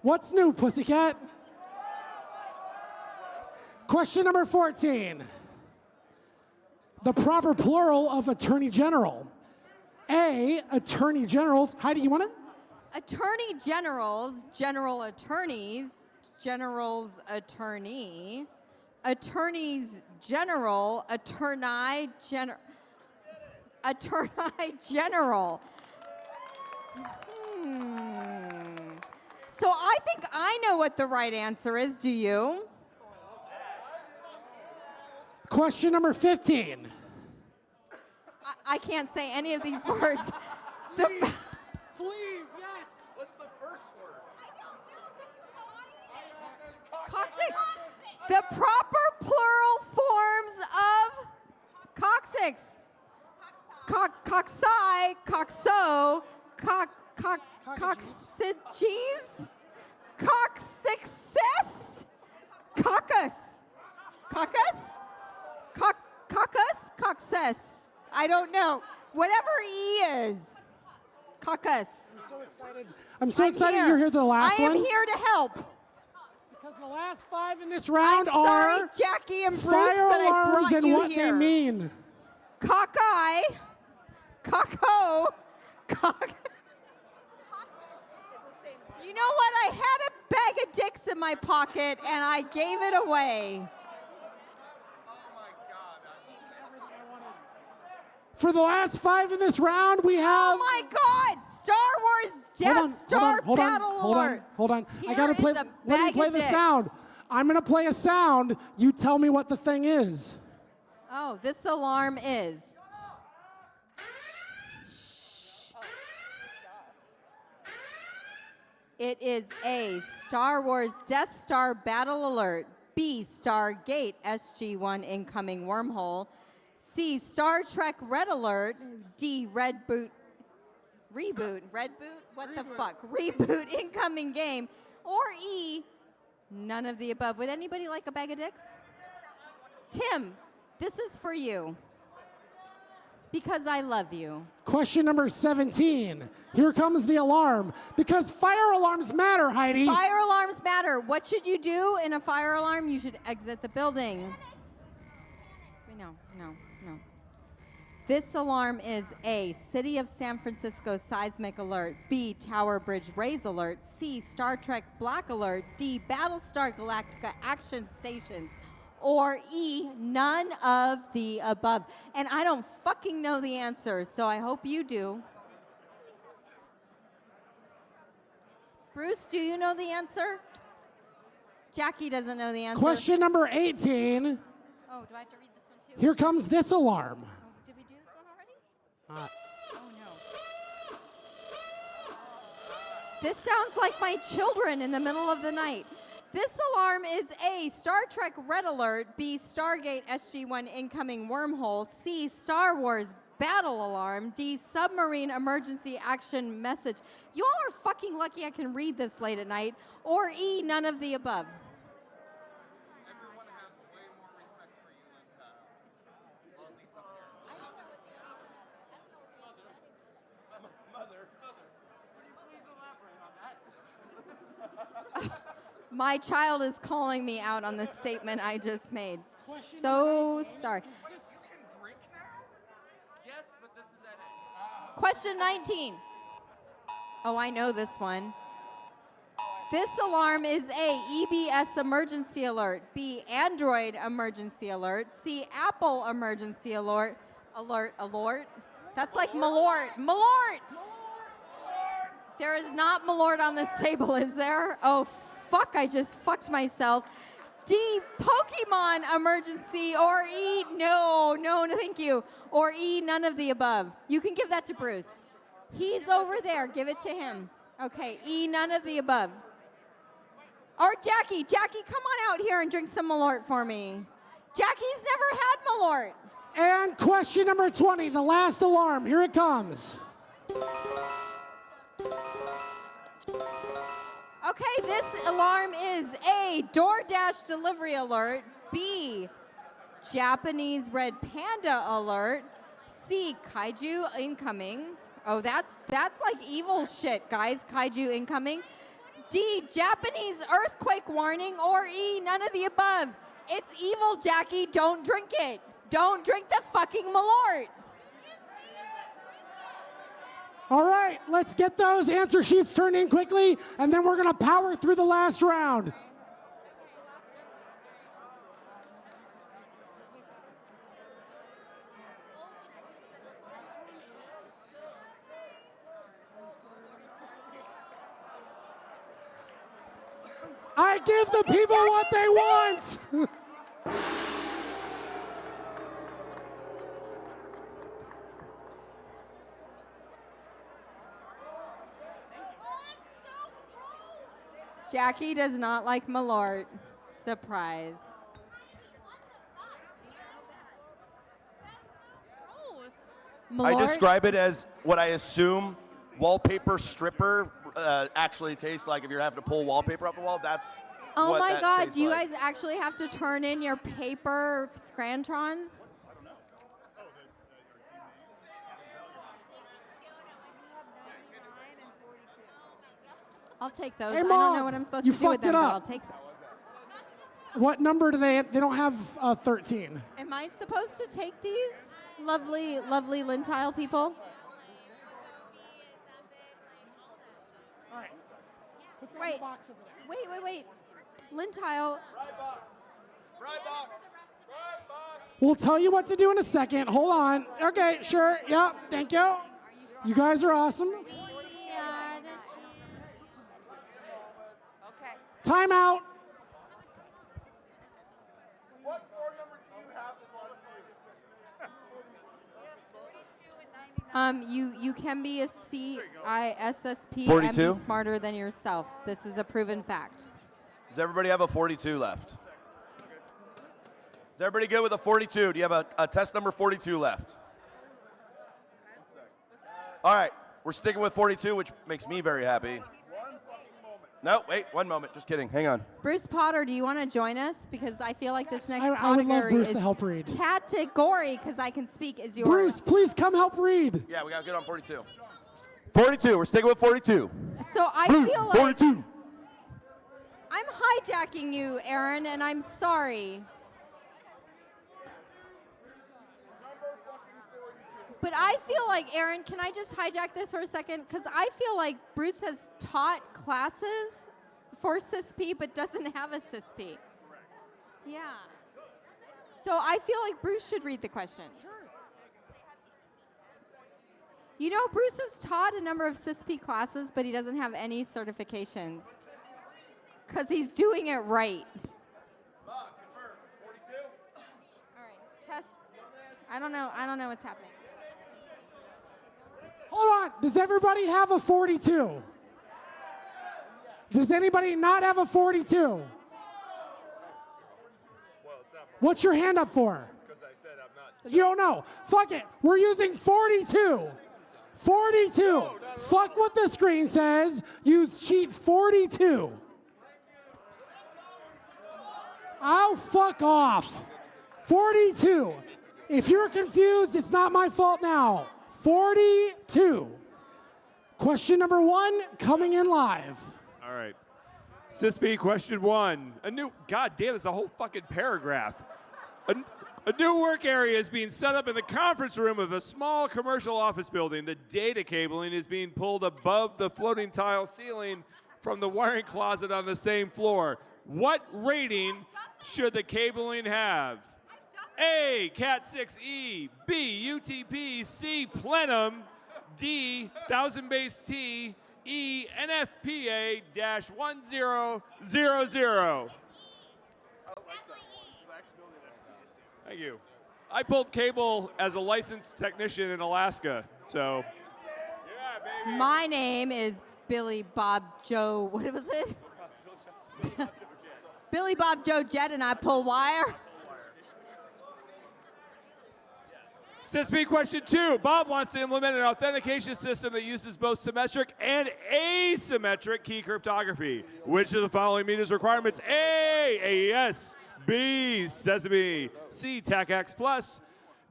What's new, pussycat? Question number 14. The proper plural of attorney general. A, attorney generals. Heidi, you want it? Attorney generals, general attorneys, general's attorney, attorneys general, attorney general. So I think I know what the right answer is. Do you? Question number 15. I can't say any of these words. Please, yes. What's the first word? Coccyx. The proper plural forms of coccyx. Coxi, coxo, coccyges, coccixus, coccus, coccus. I don't know. Whatever E is. Coccus. I'm so excited. I'm so excited you're here to the last one. I am here to help. Because the last 5 in this round I'm sorry, are Jackie and Bruce, fire that I alarms brought and you what here. they mean. Cockeye, cocko, cock. You know what? I had a bag of dicks in my pocket and I gave it away. For the last 5 in this round, we have. Oh my God! Star Wars Death Star Battle Alert. Hold on. I Here gotta play. is a Let me bag play of the dicks. sound. I'm gonna play a sound. You tell me what the thing is. Oh, this alarm is. It is A, Star Wars Death Star Battle Alert. B, Stargate SG-1 incoming wormhole. C, Star Trek Red Alert. D, Reboot. Red Boot? What the fuck? Reboot incoming game. Or E, none of the above. Would anybody like a bag of dicks? Tim, this is for you. Because I love you. Question number 17. Here comes the alarm. Because fire alarms matter, Heidi. Fire alarms matter. What should you do in a fire alarm? You should exit the building. No. This alarm is A, City of San Francisco seismic alert. B, Tower Bridge raise alert. C, Star Trek black alert. D, Battlestar Galactica action stations. Or E, none of the above. And I don't fucking know the answer, so I hope you do. Bruce, do you know the answer? Jackie doesn't know the answer. Question number 18. Oh, do I have to read this one too? Here comes this alarm. Did we do this one already? Oh no. This sounds like my children in the middle of the night. This alarm is A, Star Trek Red Alert. B, Stargate SG-1 incoming wormhole. C, Star Wars Battle Alarm. D, Submarine Emergency Action Message. You all are fucking lucky I can read this late at night. Or E, none of the above. Everyone has way more respect for you than well, at least up here. Mother. Would you please elaborate on that? My child is calling me out on the statement I just made. So sorry. Yes, but this is at it. Question 19. Oh, I know this one. This alarm is A, EBS emergency alert, B, Android emergency alert, C, Apple emergency alert, alert. That's like Malort. Malort! There is not Malort on this table, is there? Oh, fuck, I just fucked myself. D, Pokemon emergency, or E, no, thank you. Or E, none of the above. You can give that to Bruce. He's over there, give it to him. Okay, E, none of the above. Or Jackie, come on out here and drink some Malort for me. Jackie's never had Malort. And question number 20, the last alarm. Here it comes. Okay, this alarm is A, DoorDash delivery alert, B, Japanese red panda alert, C, kaiju incoming. Oh, that's like evil shit, guys, kaiju incoming. D, Japanese earthquake warning, or E, none of the above. It's evil, Jackie, don't drink it. Don't drink the fucking Malort. All right, let's get those answer sheets turned in quickly, and then we're going to power through the last round. I give the people what they want. Jackie does not like Malort. Surprise. I describe it as what I assume wallpaper stripper actually tastes like if you're having to pull wallpaper off the wall. That's Oh what my that God, tastes do you like. guys actually have to turn in your paper Scrantrons? I'll take those. Hey, I Mom, don't know what I'm supposed you to do with fucked it them, but up. I'll take them. What number do they don't have 13. Am I supposed to take these? Lovely, lovely lentile people. All right. Put that in Wait. the box over there. Wait. Lentile. We'll tell you what to do in a second. Hold on. Okay, sure. Yeah, thank you. You guys are awesome. Time out. What floor number do you have You can be a CISSP 42? and be smarter than yourself. This is a proven fact. Does everybody have a 42 left? Is everybody good with a 42? Do you have a test number 42 left? All right, we're sticking with 42, which makes me very happy. No, wait, one moment. Just kidding. Hang on. Bruce Potter, do you want to join us? Because I feel like this next I would love category Bruce is to help read. category, because I can speak, is yours. Bruce, please come help read. Yeah, we got to get on 42. 42. We're sticking with 42. So I Blue, feel like 42. I'm hijacking you, Aaron, and I'm sorry. But I feel like, Aaron, can I just hijack this for a second? Because I feel like Bruce has taught classes for CISP, but doesn't have a CISP. Yeah. So I feel like Bruce should read the questions. Sure. You know, Bruce has taught a number of CISP classes, but he doesn't have any certifications. Because he's doing it right. Confirm. 42. All right, test. I don't know what's happening. Hold on. Does everybody have a 42? Does anybody not have a 42? What's your hand up for? Because I said I'm not. You don't know. Fuck it. We're using 42. 42. Fuck what the screen says. Use sheet 42. Oh, fuck off. 42. If you're confused, it's not my fault now. 42. Question number 1 coming in live. All right. CISP question 1. God damn, it's a whole fucking paragraph. A new work area is being set up in the conference room of a small commercial office building. The data cabling is being pulled above the floating tile ceiling from the wiring closet on the same floor. What rating should the cabling have? A, Cat 6E, B, UTP, C, Plenum, D, 1000 base T, E, NFPA-1000. Thank you. I pulled cable as a licensed technician in Alaska, so. My name is Billy Bob Joe, what was it? Billy Bob Joe Jet, and I pull wire. SysB question 2. Bob wants to implement an authentication system that uses both symmetric and asymmetric key cryptography. Which of the following meets requirements? A, AES, B, Sesame, C, TACAX Plus,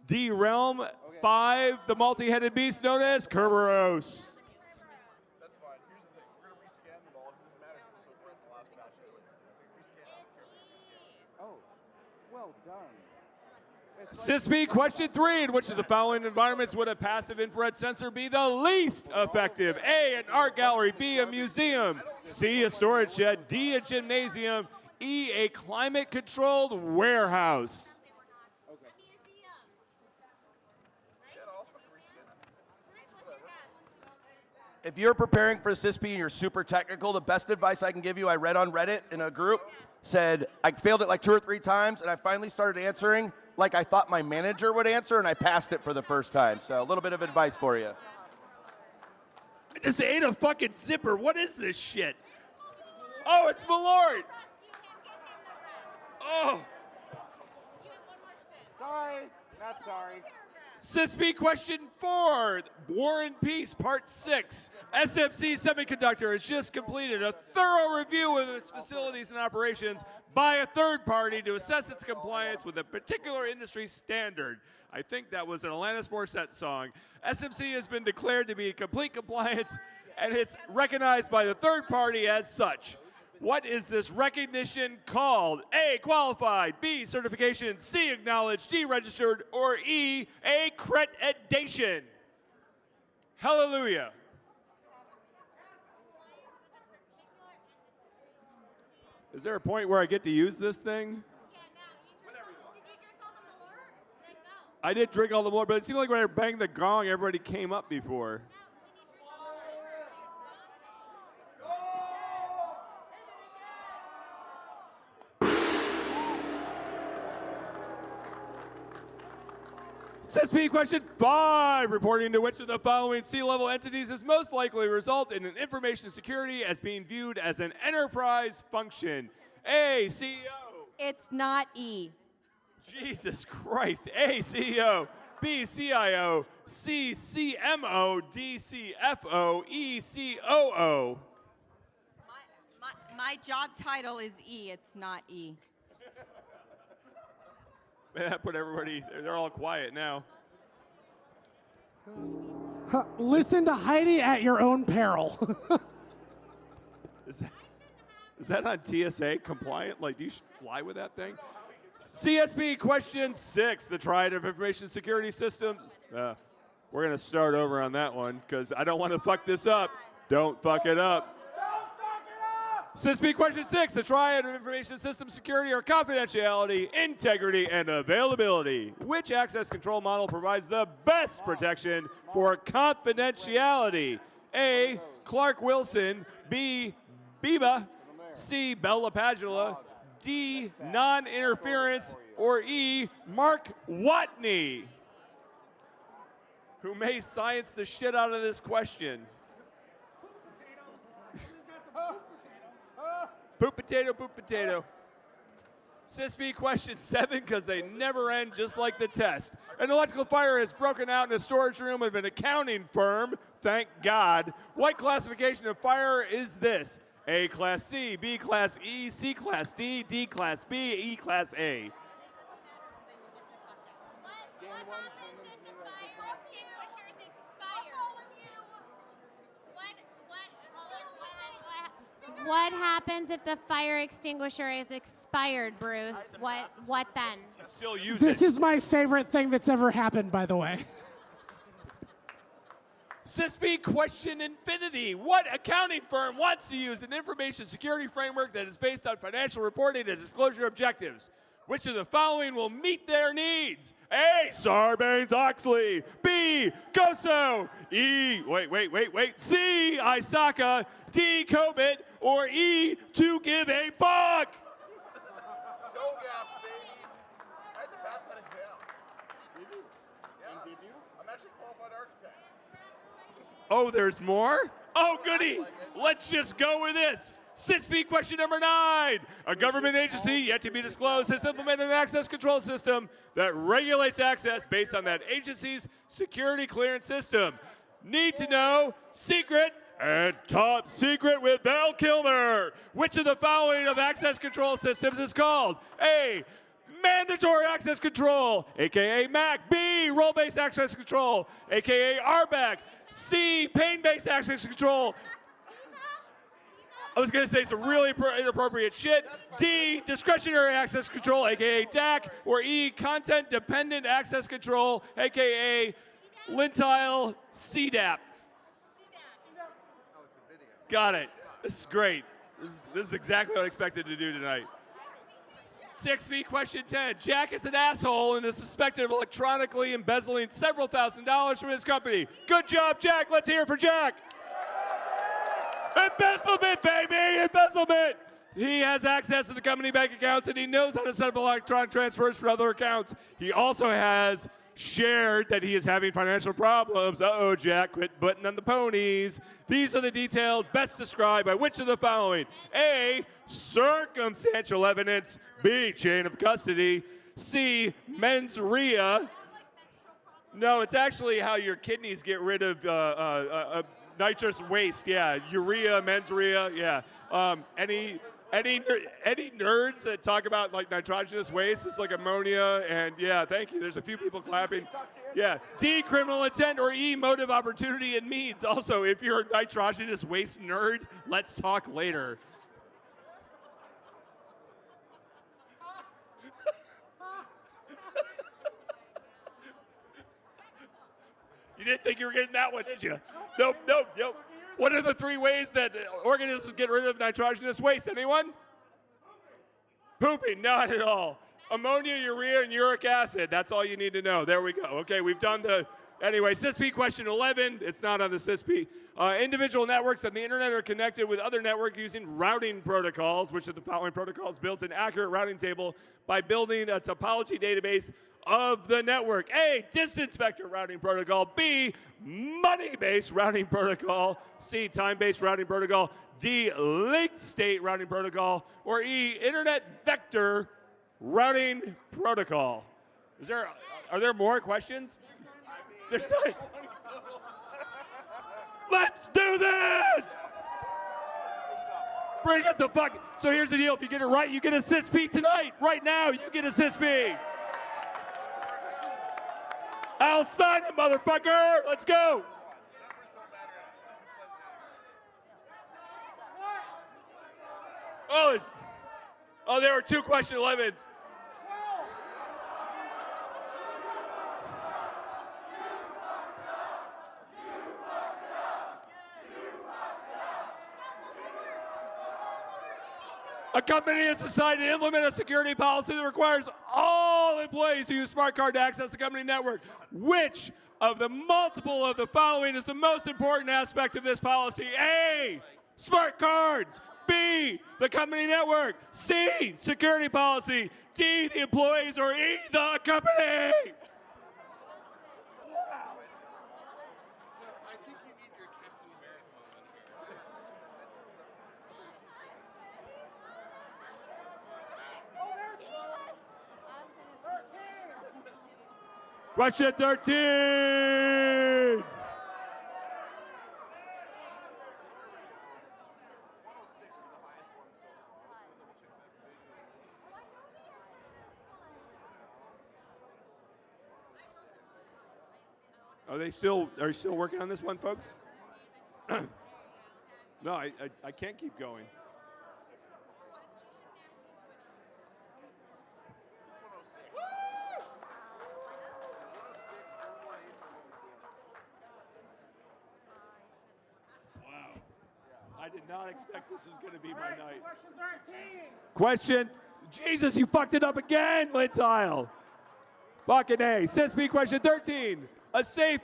D, Realm, 5, the multi-headed beast known as Kerberos. That's fine. Here's the thing. We're going to rescan them all. It doesn't matter because we're at the last batch anyway. So if we rescan them, rescan. Oh, well done. SysB question 3. In which of the following environments would a passive infrared sensor be the least effective? A, an art gallery, B, a museum, C, a storage shed, D, a gymnasium, E, a climate-controlled warehouse. If you're preparing for SysB and you're super technical, the best advice I can give you, I read on Reddit in a group, said I failed it like 2 or 3 times, and I finally started answering like I thought my manager would answer, and I passed it for the first time. So a little bit of advice for you. I just ate a fucking zipper. What is this shit? Oh, it's Malort. Oh. Sorry. Not sorry. SysB question 4. War and Peace Part 6. SMC Semiconductor has just completed a thorough review of its facilities and operations by a third party to assess its compliance with a particular industry standard. I think that was an Alanis Morissette song. SMC has been declared to be in complete compliance, and it's recognized by the third party as such. What is this recognition called? A, qualified, B, certification, C, acknowledged, D, registered, or E, accreditation? Hallelujah. Is there a point where I get to use this thing? I did drink all the more, but it seemed like when I banged the gong, everybody came up before. SysB question 5, reporting to which of the following C-level entities is most likely to result in an information security as being viewed as an enterprise function? A, CEO. It's not E. Jesus Christ. A, CEO. B, CIO. C, CMO. D, CFO. E, COO. My job title is E. It's not E. Man, that put everybody, they're all quiet now. Listen to Heidi at your own peril. Is that on TSA compliant? Like, do you fly with that thing? CSB question 6, the Triad of Information Security Systems. We're going to start over on that one because I don't want to fuck this up. Don't fuck it up. SysB question 6, the Triad of Information System Security are confidentiality, integrity, and availability. Which access control model provides the best protection for confidentiality? A, Clark Wilson, B, Biba, C, Bell LaPadula, D, non-interference, or E, Mark Watney, who may science the shit out of this question. Poop potato, poop potato. SysB question 7, because they never end, just like the test. An electrical fire has broken out in a storage room of an accounting firm. Thank God. What classification of fire is this? A class C, B class E, C class D, D class B, E class A. What happens if the fire extinguisher is expired, Bruce? What then? Still use This it. is my favorite thing that's ever happened, by the way. SysB question infinity. What accounting firm wants to use an information security framework that is based on financial reporting and disclosure objectives? Which of the following will meet their needs? A. Sarbanes-Oxley. B. COSO. E. Wait. C. ISACA. D. COBIT. Or E. To give a fuck. TOGAF, baby. I had to pass that exam. Did you? Yeah. I'm actually a qualified architect. Oh, there's more? Oh, goody. Let's just go with this. SysB question number 9. A government agency yet to be disclosed has implemented an access control system that regulates access based on that agency's security clearance system. Need to know, secret, and top secret with Val Kilmer. Which of the following of access control systems is called? A. Mandatory access control, aka MAC. B. Role-based access control, aka RBAC. C. Pane-based access control. I was going to say some really inappropriate shit. D. Discretionary access control, aka DAC. Or E. Content-dependent access control, aka Lintile CDAP. Got it. This is great. This is exactly what I expected to do tonight. 6B question 10. Jack is an asshole and is suspected of electronically embezzling several $1,000s from his company. Good job, Jack. Let's hear it for Jack. Embezzlement, baby! Embezzlement! He has access to the company bank accounts and he knows how to set up electronic transfers for other accounts. He also has shared that he is having financial problems. Uh-oh, Jack, quit butting on the ponies. These are the details best described by which of the following? A. Circumstantial evidence. B. Chain of custody. C. Mens rea. No, it's actually how your kidneys get rid of nitrous waste. Yeah, urea, mens rea. Yeah. Any nerds that talk about like nitrogenous waste, it's like ammonia, and yeah, thank you. There's a few people clapping. Yeah. D, criminal intent, or E, motive, opportunity, and means. Also, if you're a nitrogenous waste nerd, let's talk later. You didn't think you were getting that one, did you? Nope. What are the 3 ways that organisms get rid of nitrogenous waste? Anyone? Pooping, not at all. Ammonia, urea, and uric acid. That's all you need to know. There we go. Okay, we've done the... Anyway, SysB question 11. It's not on the SysB. Individual networks on the internet are connected with other networks using routing protocols. Which of the following protocols builds an accurate routing table by building a topology database of the network? A. Distance vector routing protocol. B. Money-based routing protocol. C. Time-based routing protocol. D. Linked state routing protocol. Or E. Internet vector routing protocol. Are there more questions? There's not. Let's do this! Bring it the fuck. So here's the deal. If you get it right, you get a SysB tonight. Right now, you get a SysB. I'll sign it, motherfucker. Let's go. Oh, there were 2 question 11s. A company is decided to implement a security policy that requires all employees to use smart card to access the company network. Which of the multiple of the following is the most important aspect of this policy? A, smart cards. B, the company network. C, security policy. D, the employees. Or E, the company. Question 13. Are you still working on this one, folks? No, I can't keep going. did not expect this was going to be my night. Question 13. Jesus, you fucked it up again, Lintile. Fucking A. SysB question 13. A safe.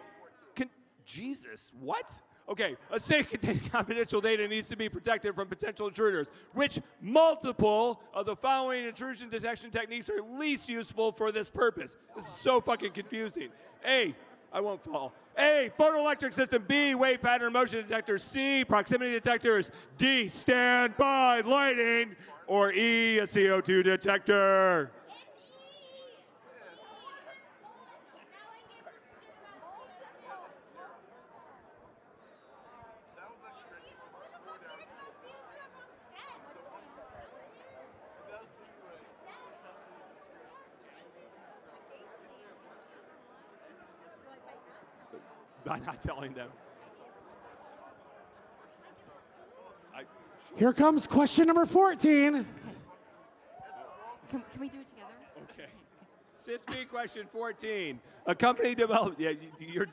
Jesus, what? Okay, a safe containing confidential data needs to be protected from potential intruders. Which multiple of the following intrusion detection techniques are least useful for this purpose? This is so fucking confusing. A, I won't fall. A, photoelectric system. B, wave pattern motion detectors. C, proximity detectors. D, standby lighting. Or E, a CO2 detector. By not telling them. Here comes question number 14. Can we do it together? Okay. SysB question 14. A company developed,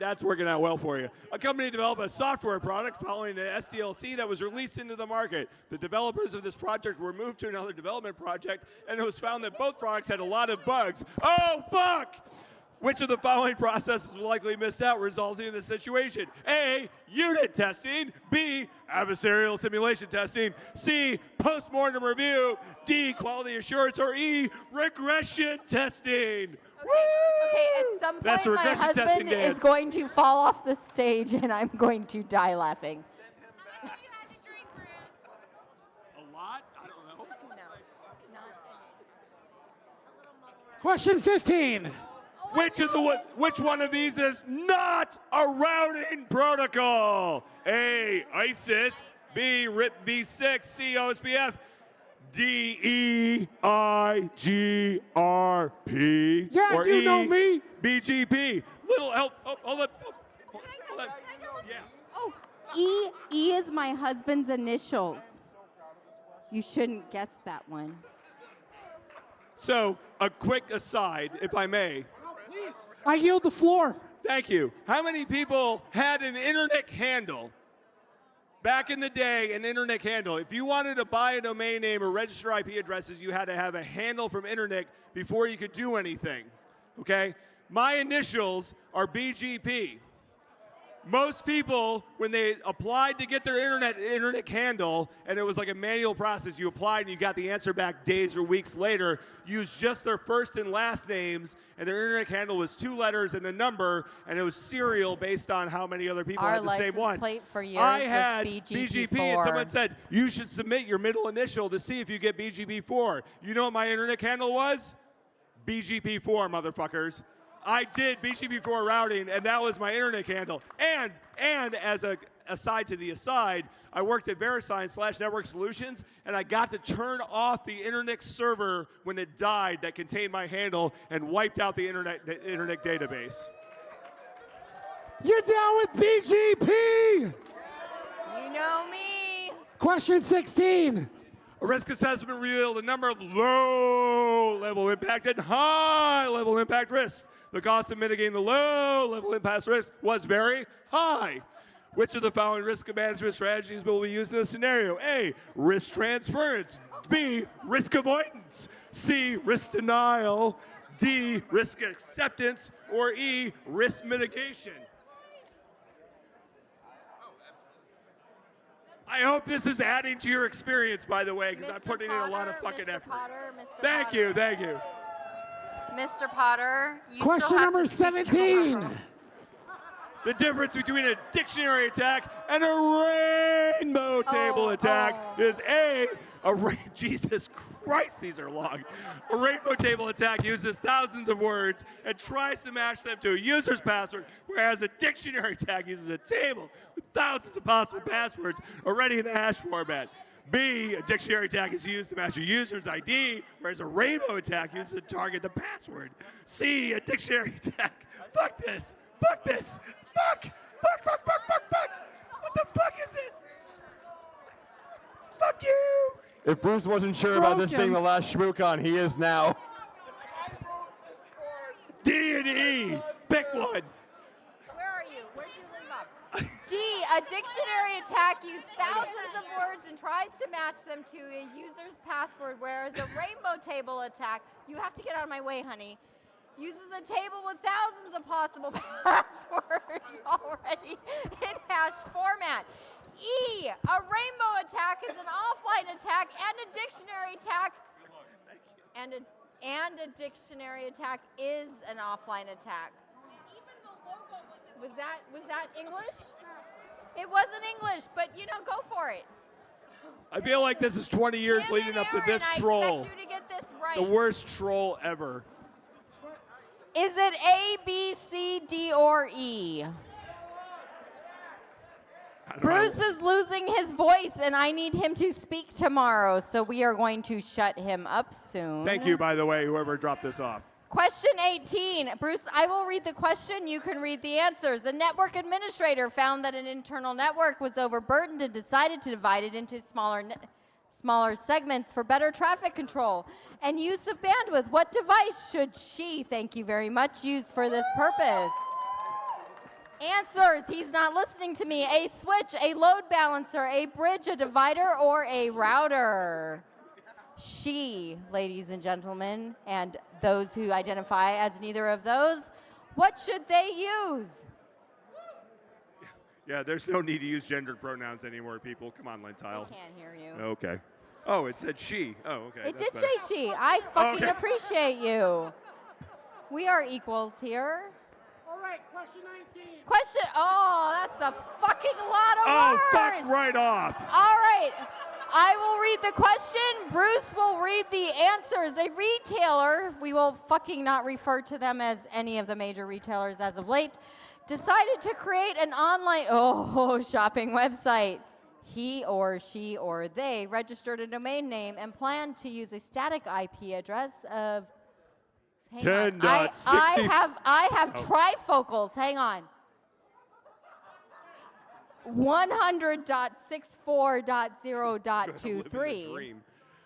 that's working out well for you. A company developed a software product following an SDLC that was released into the market. The developers of this project were moved to another development project, and it was found that both products had a lot of bugs. Oh, fuck! Which of the following processes was likely missed out, resulting in this situation? A, unit testing. B, adversarial simulation testing. C, post-mortem review. D, quality assurance. Or E, regression testing. Okay, at some That's point a my regression testing husband dance. is going to fall off the stage and I'm going to die laughing. A lot? I don't know. Question 15. Which one of these is not a routing protocol? A, ISIS. B, RIP v6. C, OSPF. D, EIGRP. Yeah, or you E, know me. BGP. Little help. Oh, hold on. Hold on. Yeah. Oh, E is my husband's initials. You shouldn't guess that one. So, a quick aside, if I may. Please. I yield the floor. Thank you. How many people had an internet handle? Back in the day, an internet handle. If you wanted to buy a domain name or register IP addresses, you had to have a handle from internet before you could do anything. Okay? My initials are BGP. Most people, when they applied to get their internet handle, and it was like a manual process, you applied and you got the answer back days or weeks later, used just their first and last names, and their internet handle was 2 letters and a number, and it was serial based on how many other people had the same one. Our license plate for years I was had BGP4. and someone said, you should submit your middle initial to see if you get BGP4. You know what my internet handle was? BGP4, motherfuckers. I did BGP4 routing, and that was my internet handle. And as a aside to the aside, I worked at VeriSign/Network Solutions, and I got to turn off the internet server when it died that contained my handle and wiped out the internet database. You're down with BGP. You know me. Question 16. A risk assessment revealed a number of low-level impact and high-level impact risks. The cost of mitigating the low-level impact risk was very high. Which of the following risk management strategies will be used in this scenario? A, risk transference. B, risk avoidance. C, risk denial. D, risk acceptance. Or E, risk mitigation. I hope this is adding to your experience, by the way, because I'm putting in a lot of fucking effort. Thank you. Mr. Potter, you Question still have number to speak 17. tomorrow. The difference between a dictionary attack and a rainbow table attack is Jesus Christ, these are long. A rainbow table attack uses thousands of words and tries to match them to a user's password, whereas a dictionary attack uses a table with thousands of possible passwords already in the hash format. B, a dictionary attack is used to match a user's ID, whereas a rainbow attack uses to target the password. C, a dictionary attack. Fuck this. Fuck this. Fuck. What the fuck is this? Fuck you. If Bruce wasn't sure about this being the last ShmooCon, he is now. D and E. Pick one. Where are you? Where'd you leave off? D, a dictionary attack uses thousands of words and tries to match them to a user's password, whereas a rainbow table attack, you have to get out of my way, honey, uses a table with thousands of possible passwords already in hashed format. E, a rainbow attack is an offline attack and a dictionary attack. And a dictionary attack is an offline attack. Was that English? It wasn't English, but go for it. I feel like this is 20 years Tim leading and up to Aaron, this I troll. expect you to get this right. The worst troll ever. Is it A, B, C, D, or E? Bruce is losing his voice, and I need him to speak tomorrow, so we are going to shut him up soon. Thank you, by the way, whoever dropped this off. Question 18. Bruce, I will read the question. You can read the answers. A network administrator found that an internal network was overburdened and decided to divide it into smaller segments for better traffic control and use of bandwidth. What device should she, thank you very much, use for this purpose? Answers. He's not listening to me. A switch, a load balancer, a bridge, a divider, or a router. She, ladies and gentlemen, and those who identify as neither of those, what should they use? Yeah, there's no need to use gendered pronouns anymore, people. Come on, Lentile. I can't hear you. Okay. Oh, it said she. Oh, okay. It that's did better. say she. I fucking Okay. appreciate you. We are equals here. All right, question 19. Question. Oh, that's a fucking lot of words. Oh, fuck right off. All right. I will read the question. Bruce will read the answers. A retailer, we will fucking not refer to them as any of the major retailers as of late, decided to create an online shopping website. He or she or they registered a domain name and planned to use a static IP address of 10.60. I have trifocals. Hang on. 100.64.0.23.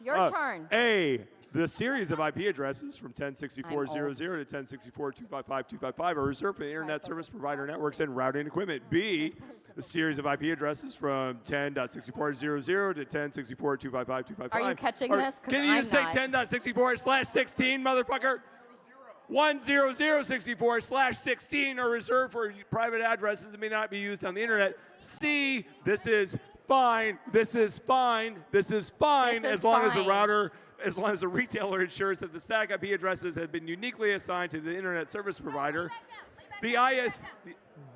Your turn. A, the series of IP addresses from 1064.00 to 1064.255.255 are reserved for the Internet Service Provider networks and routing equipment. B, the series of IP addresses from 10.64.00 to 1064.255.255. Are you catching this? 'Cause Can you just say I'm not. 10.64/16, motherfucker? 10064/16 are reserved for private addresses and may not be used on the internet. C, this is fine, this is fine, this is fine, This is as long as the fine. router, as long as the retailer ensures that the static IP addresses have been uniquely assigned to the internet service provider. The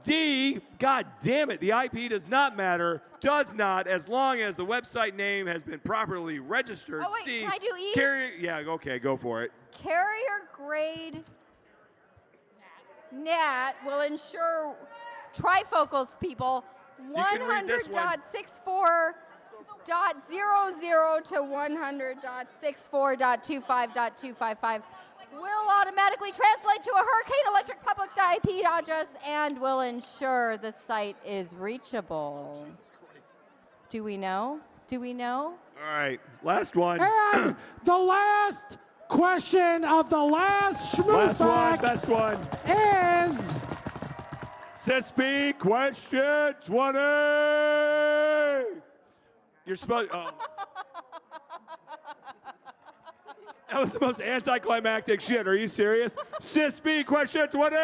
D, god damn it, the IP does not matter, does not, as long as the website name has been properly registered. Oh, wait, C, can I do E? yeah, okay, go for it. Carrier grade NAT will ensure trifocals, people, can read this one. 100.64.00 to 100.64.25.255 will automatically translate to a Hurricane Electric public IP address and will ensure the site is reachable. Do we know? Do we know? All right, last one. And the last question of the last Last one, ShmooFAQ best one. is CISP question 20. You're supposed. Oh. That was the most anticlimactic shit. Are you serious? CISP question 20.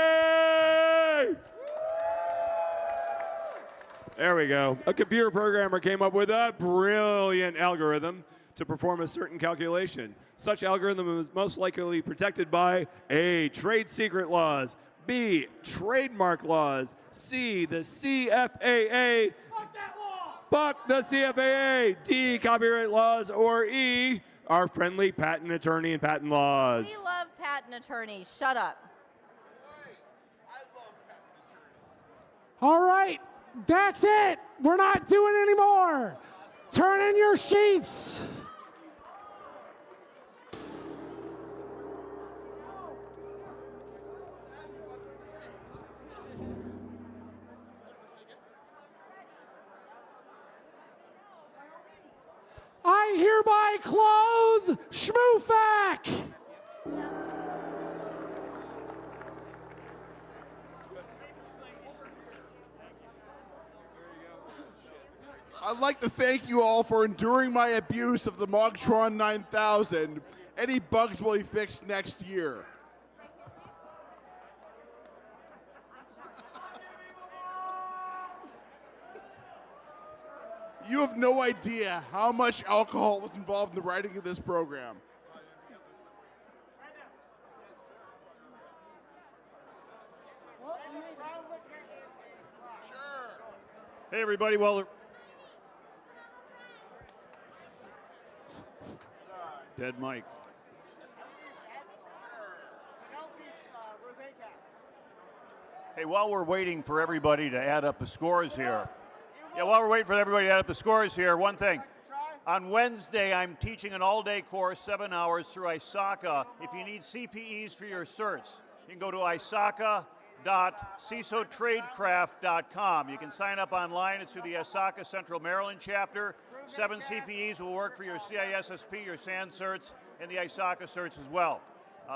There we go. A computer programmer came up with a brilliant algorithm to perform a certain calculation. Such algorithm is most likely protected by A, trade secret laws, B, trademark laws, C, the CFAA. Fuck that law! Fuck the CFAA. D, copyright laws, or E, our friendly patent attorney and patent laws. We love patent attorneys. Shut up. all right. That's it. We're not doing any more. Turn in your sheets. I hereby close ShmooFAQ. I'd like to thank you all for enduring my abuse of the Mogtron 9000. Any bugs will be fixed next year. You have no idea how much alcohol was involved in the writing of this program. Hey, everybody. Well, dead mic. Hey, while we're waiting for everybody to add up the scores here. Yeah, while we're waiting for everybody to add up the scores here, one thing. On Wednesday, I'm teaching an all-day course, 7 hours through ISACA. If you need CPEs for your certs, you can go to ISACA.CISOTradecraft.com. You can sign up online. It's through the ISACA Central Maryland chapter. 7 CPEs will work for your CISSP, your SAN certs, and the ISACA certs as well.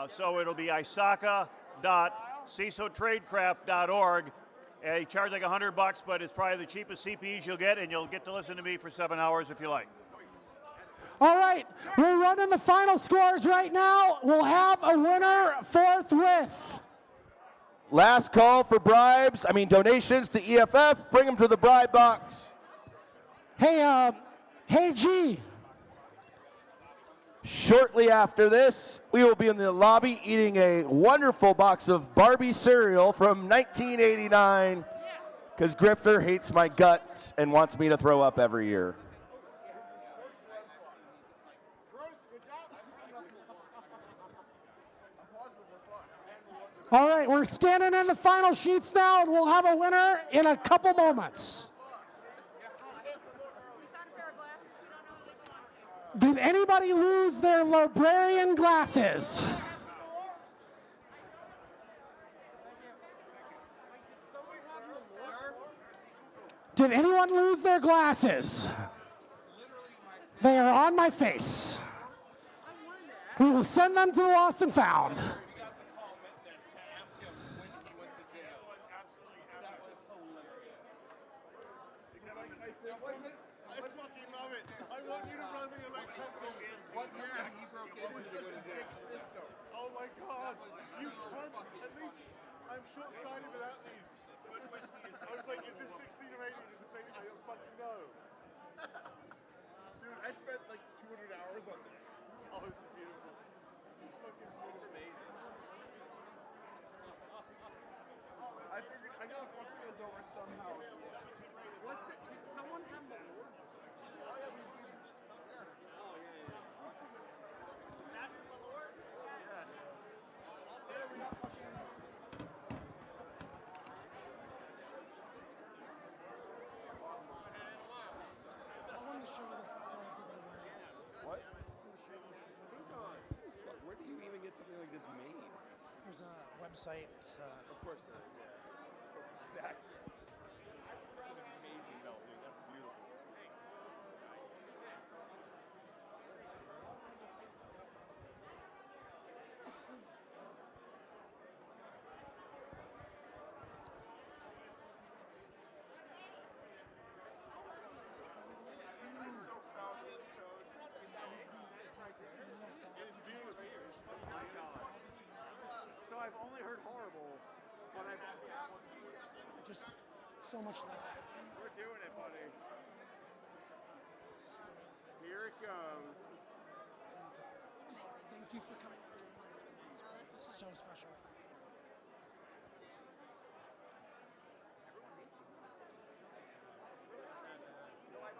So it'll be ISACA.CISOTradecraft.org. You charge like $100, but it's probably the cheapest CPEs you'll get, and you'll get to listen to me for 7 hours if you like. All right, we're running the final scores right now. We'll have a winner forthwith. Last call for donations to EFF. Bring them to the bribe box. Hey, G. Shortly after this, we will be in the lobby eating a wonderful box of Barbie cereal from 1989 because Grifter hates my guts and wants me to throw up every year. All right, we're scanning in the final sheets now, and we'll have a winner in a couple moments. Did anybody lose their librarian glasses? Did anyone lose their glasses? They are on my face. We will send them to the lost and found. Oh my God! You can't. At least I'm short-sighted without these. I was like, is this 16 or 18? Is this 18? I don't fucking know. Dude, I spent like 200 hours on this. Oh, this is beautiful. This is fucking beautiful. I figured I gotta fuck this over somehow. Did someone have Malware? Oh yeah, we What? Where do you even get something like this made? There's a website. Of course, Stack. That's an amazing belt, dude. That's beautiful. So I've only heard horrible, but I've Just so much love. We're doing it, buddy. Here it goes. Thank you for coming. This is so special. No, I've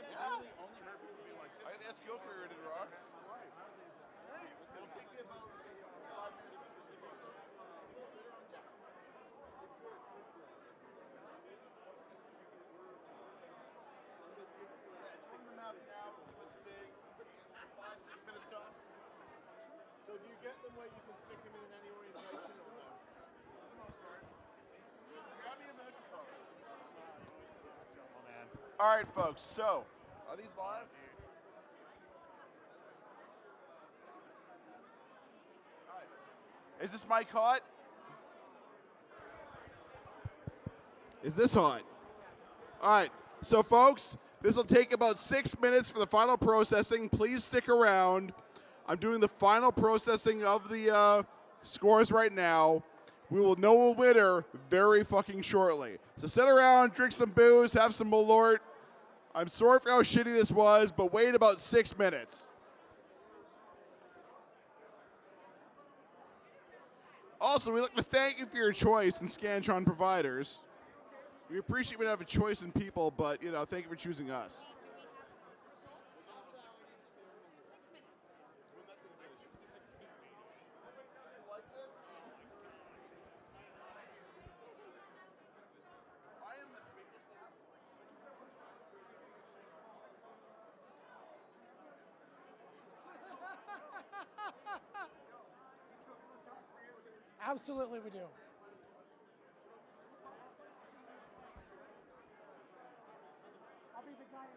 really only heard people be like, I had the skill career did rock. Right. It'll take me about 5 minutes to finish the process. Yeah. It's from the mouth now, let's stay 5-6 minutes tops. So do you get them where you can stick them in anywhere you'd like to? No. For the most part. Grab me a microphone. All right, folks. So, are these live? All right. Is this mic hot? Is this on? All right. So, folks, this will take about 6 minutes for the final processing. Please stick around. I'm doing the final processing of the scores right now. We will know a winner very fucking shortly. So sit around, drink some booze, have some Malort. I'm sorry for how shitty this was, but wait about 6 minutes. Also, we'd like to thank you for your choice in Scantron providers. We appreciate we don't have a choice in people, but, you know, thank you for choosing us. Absolutely, we do. I'll be the guy.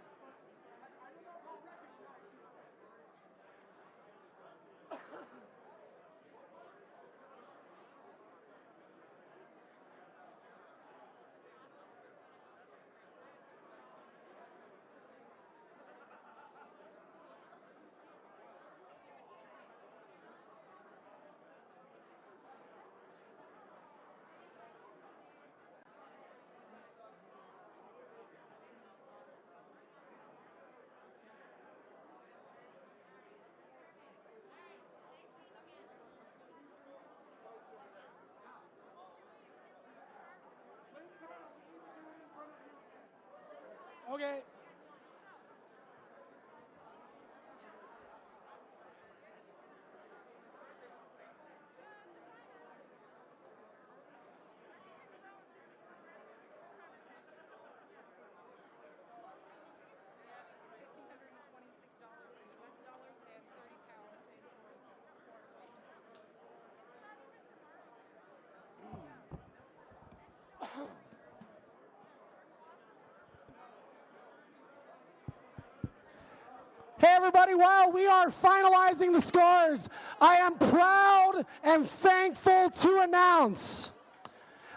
Okay. Hey everybody, while we are finalizing the scores, I am proud and thankful to announce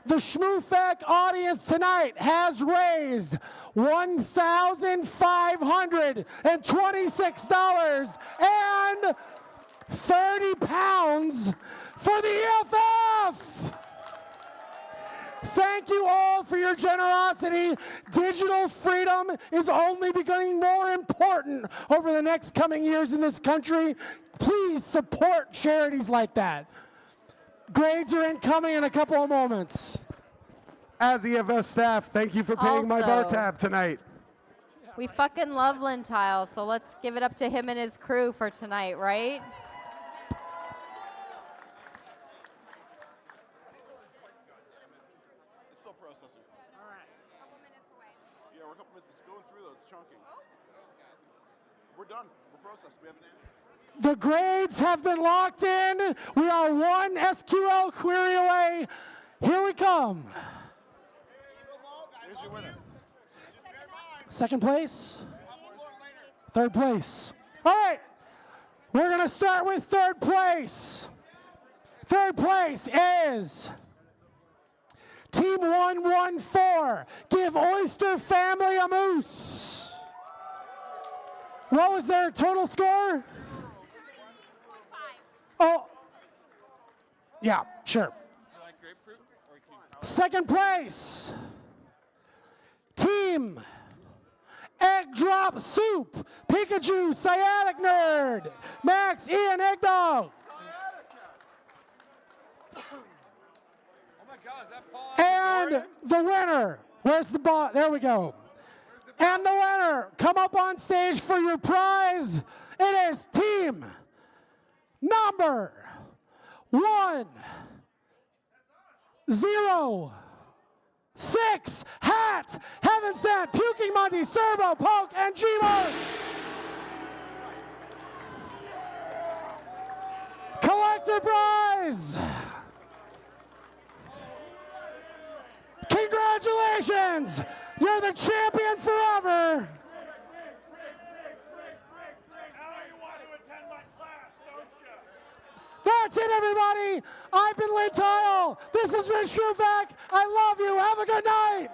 the ShmooFAQ audience tonight has raised $1,526.30 for the EFF! Thank you all for your generosity. Digital freedom is only becoming more important over the next coming years in this country. Please support charities like that. Grades are incoming in a couple of moments. As EFF staff, thank you for paying my bar Also- tab tonight. We fucking love Lintile, so let's give it up to him and his crew for tonight, right? It's still processing. All right. A couple minutes away. Yeah, we're a couple minutes. It's going through though. It's chunking. We're done. We're processed. We have an answer. The grades have been locked in. We are one SQL query away. Here we come. Here's your winner. Second place. Third place. All right. We're going to start with third place. Third place is Team 114. Give Oyster Family a moose. What was their total score? Oh, yeah, sure. Second place, Team Egg Drop Soup, Pikachu, Sciatic Nerd, Max, Ian, Egg Dog. And the winner, where's the ball? There we go. And the winner, come up on stage for your prize. It is Team number 106 Hat, Heaven Sent, Puking Monty, Serbo, Poke, and G-Mark. Collector prize. Congratulations! You're the champion forever! That's it, everybody. I've been Lynn Tile. This has been ShmooFAQ. I love you. Have a good night.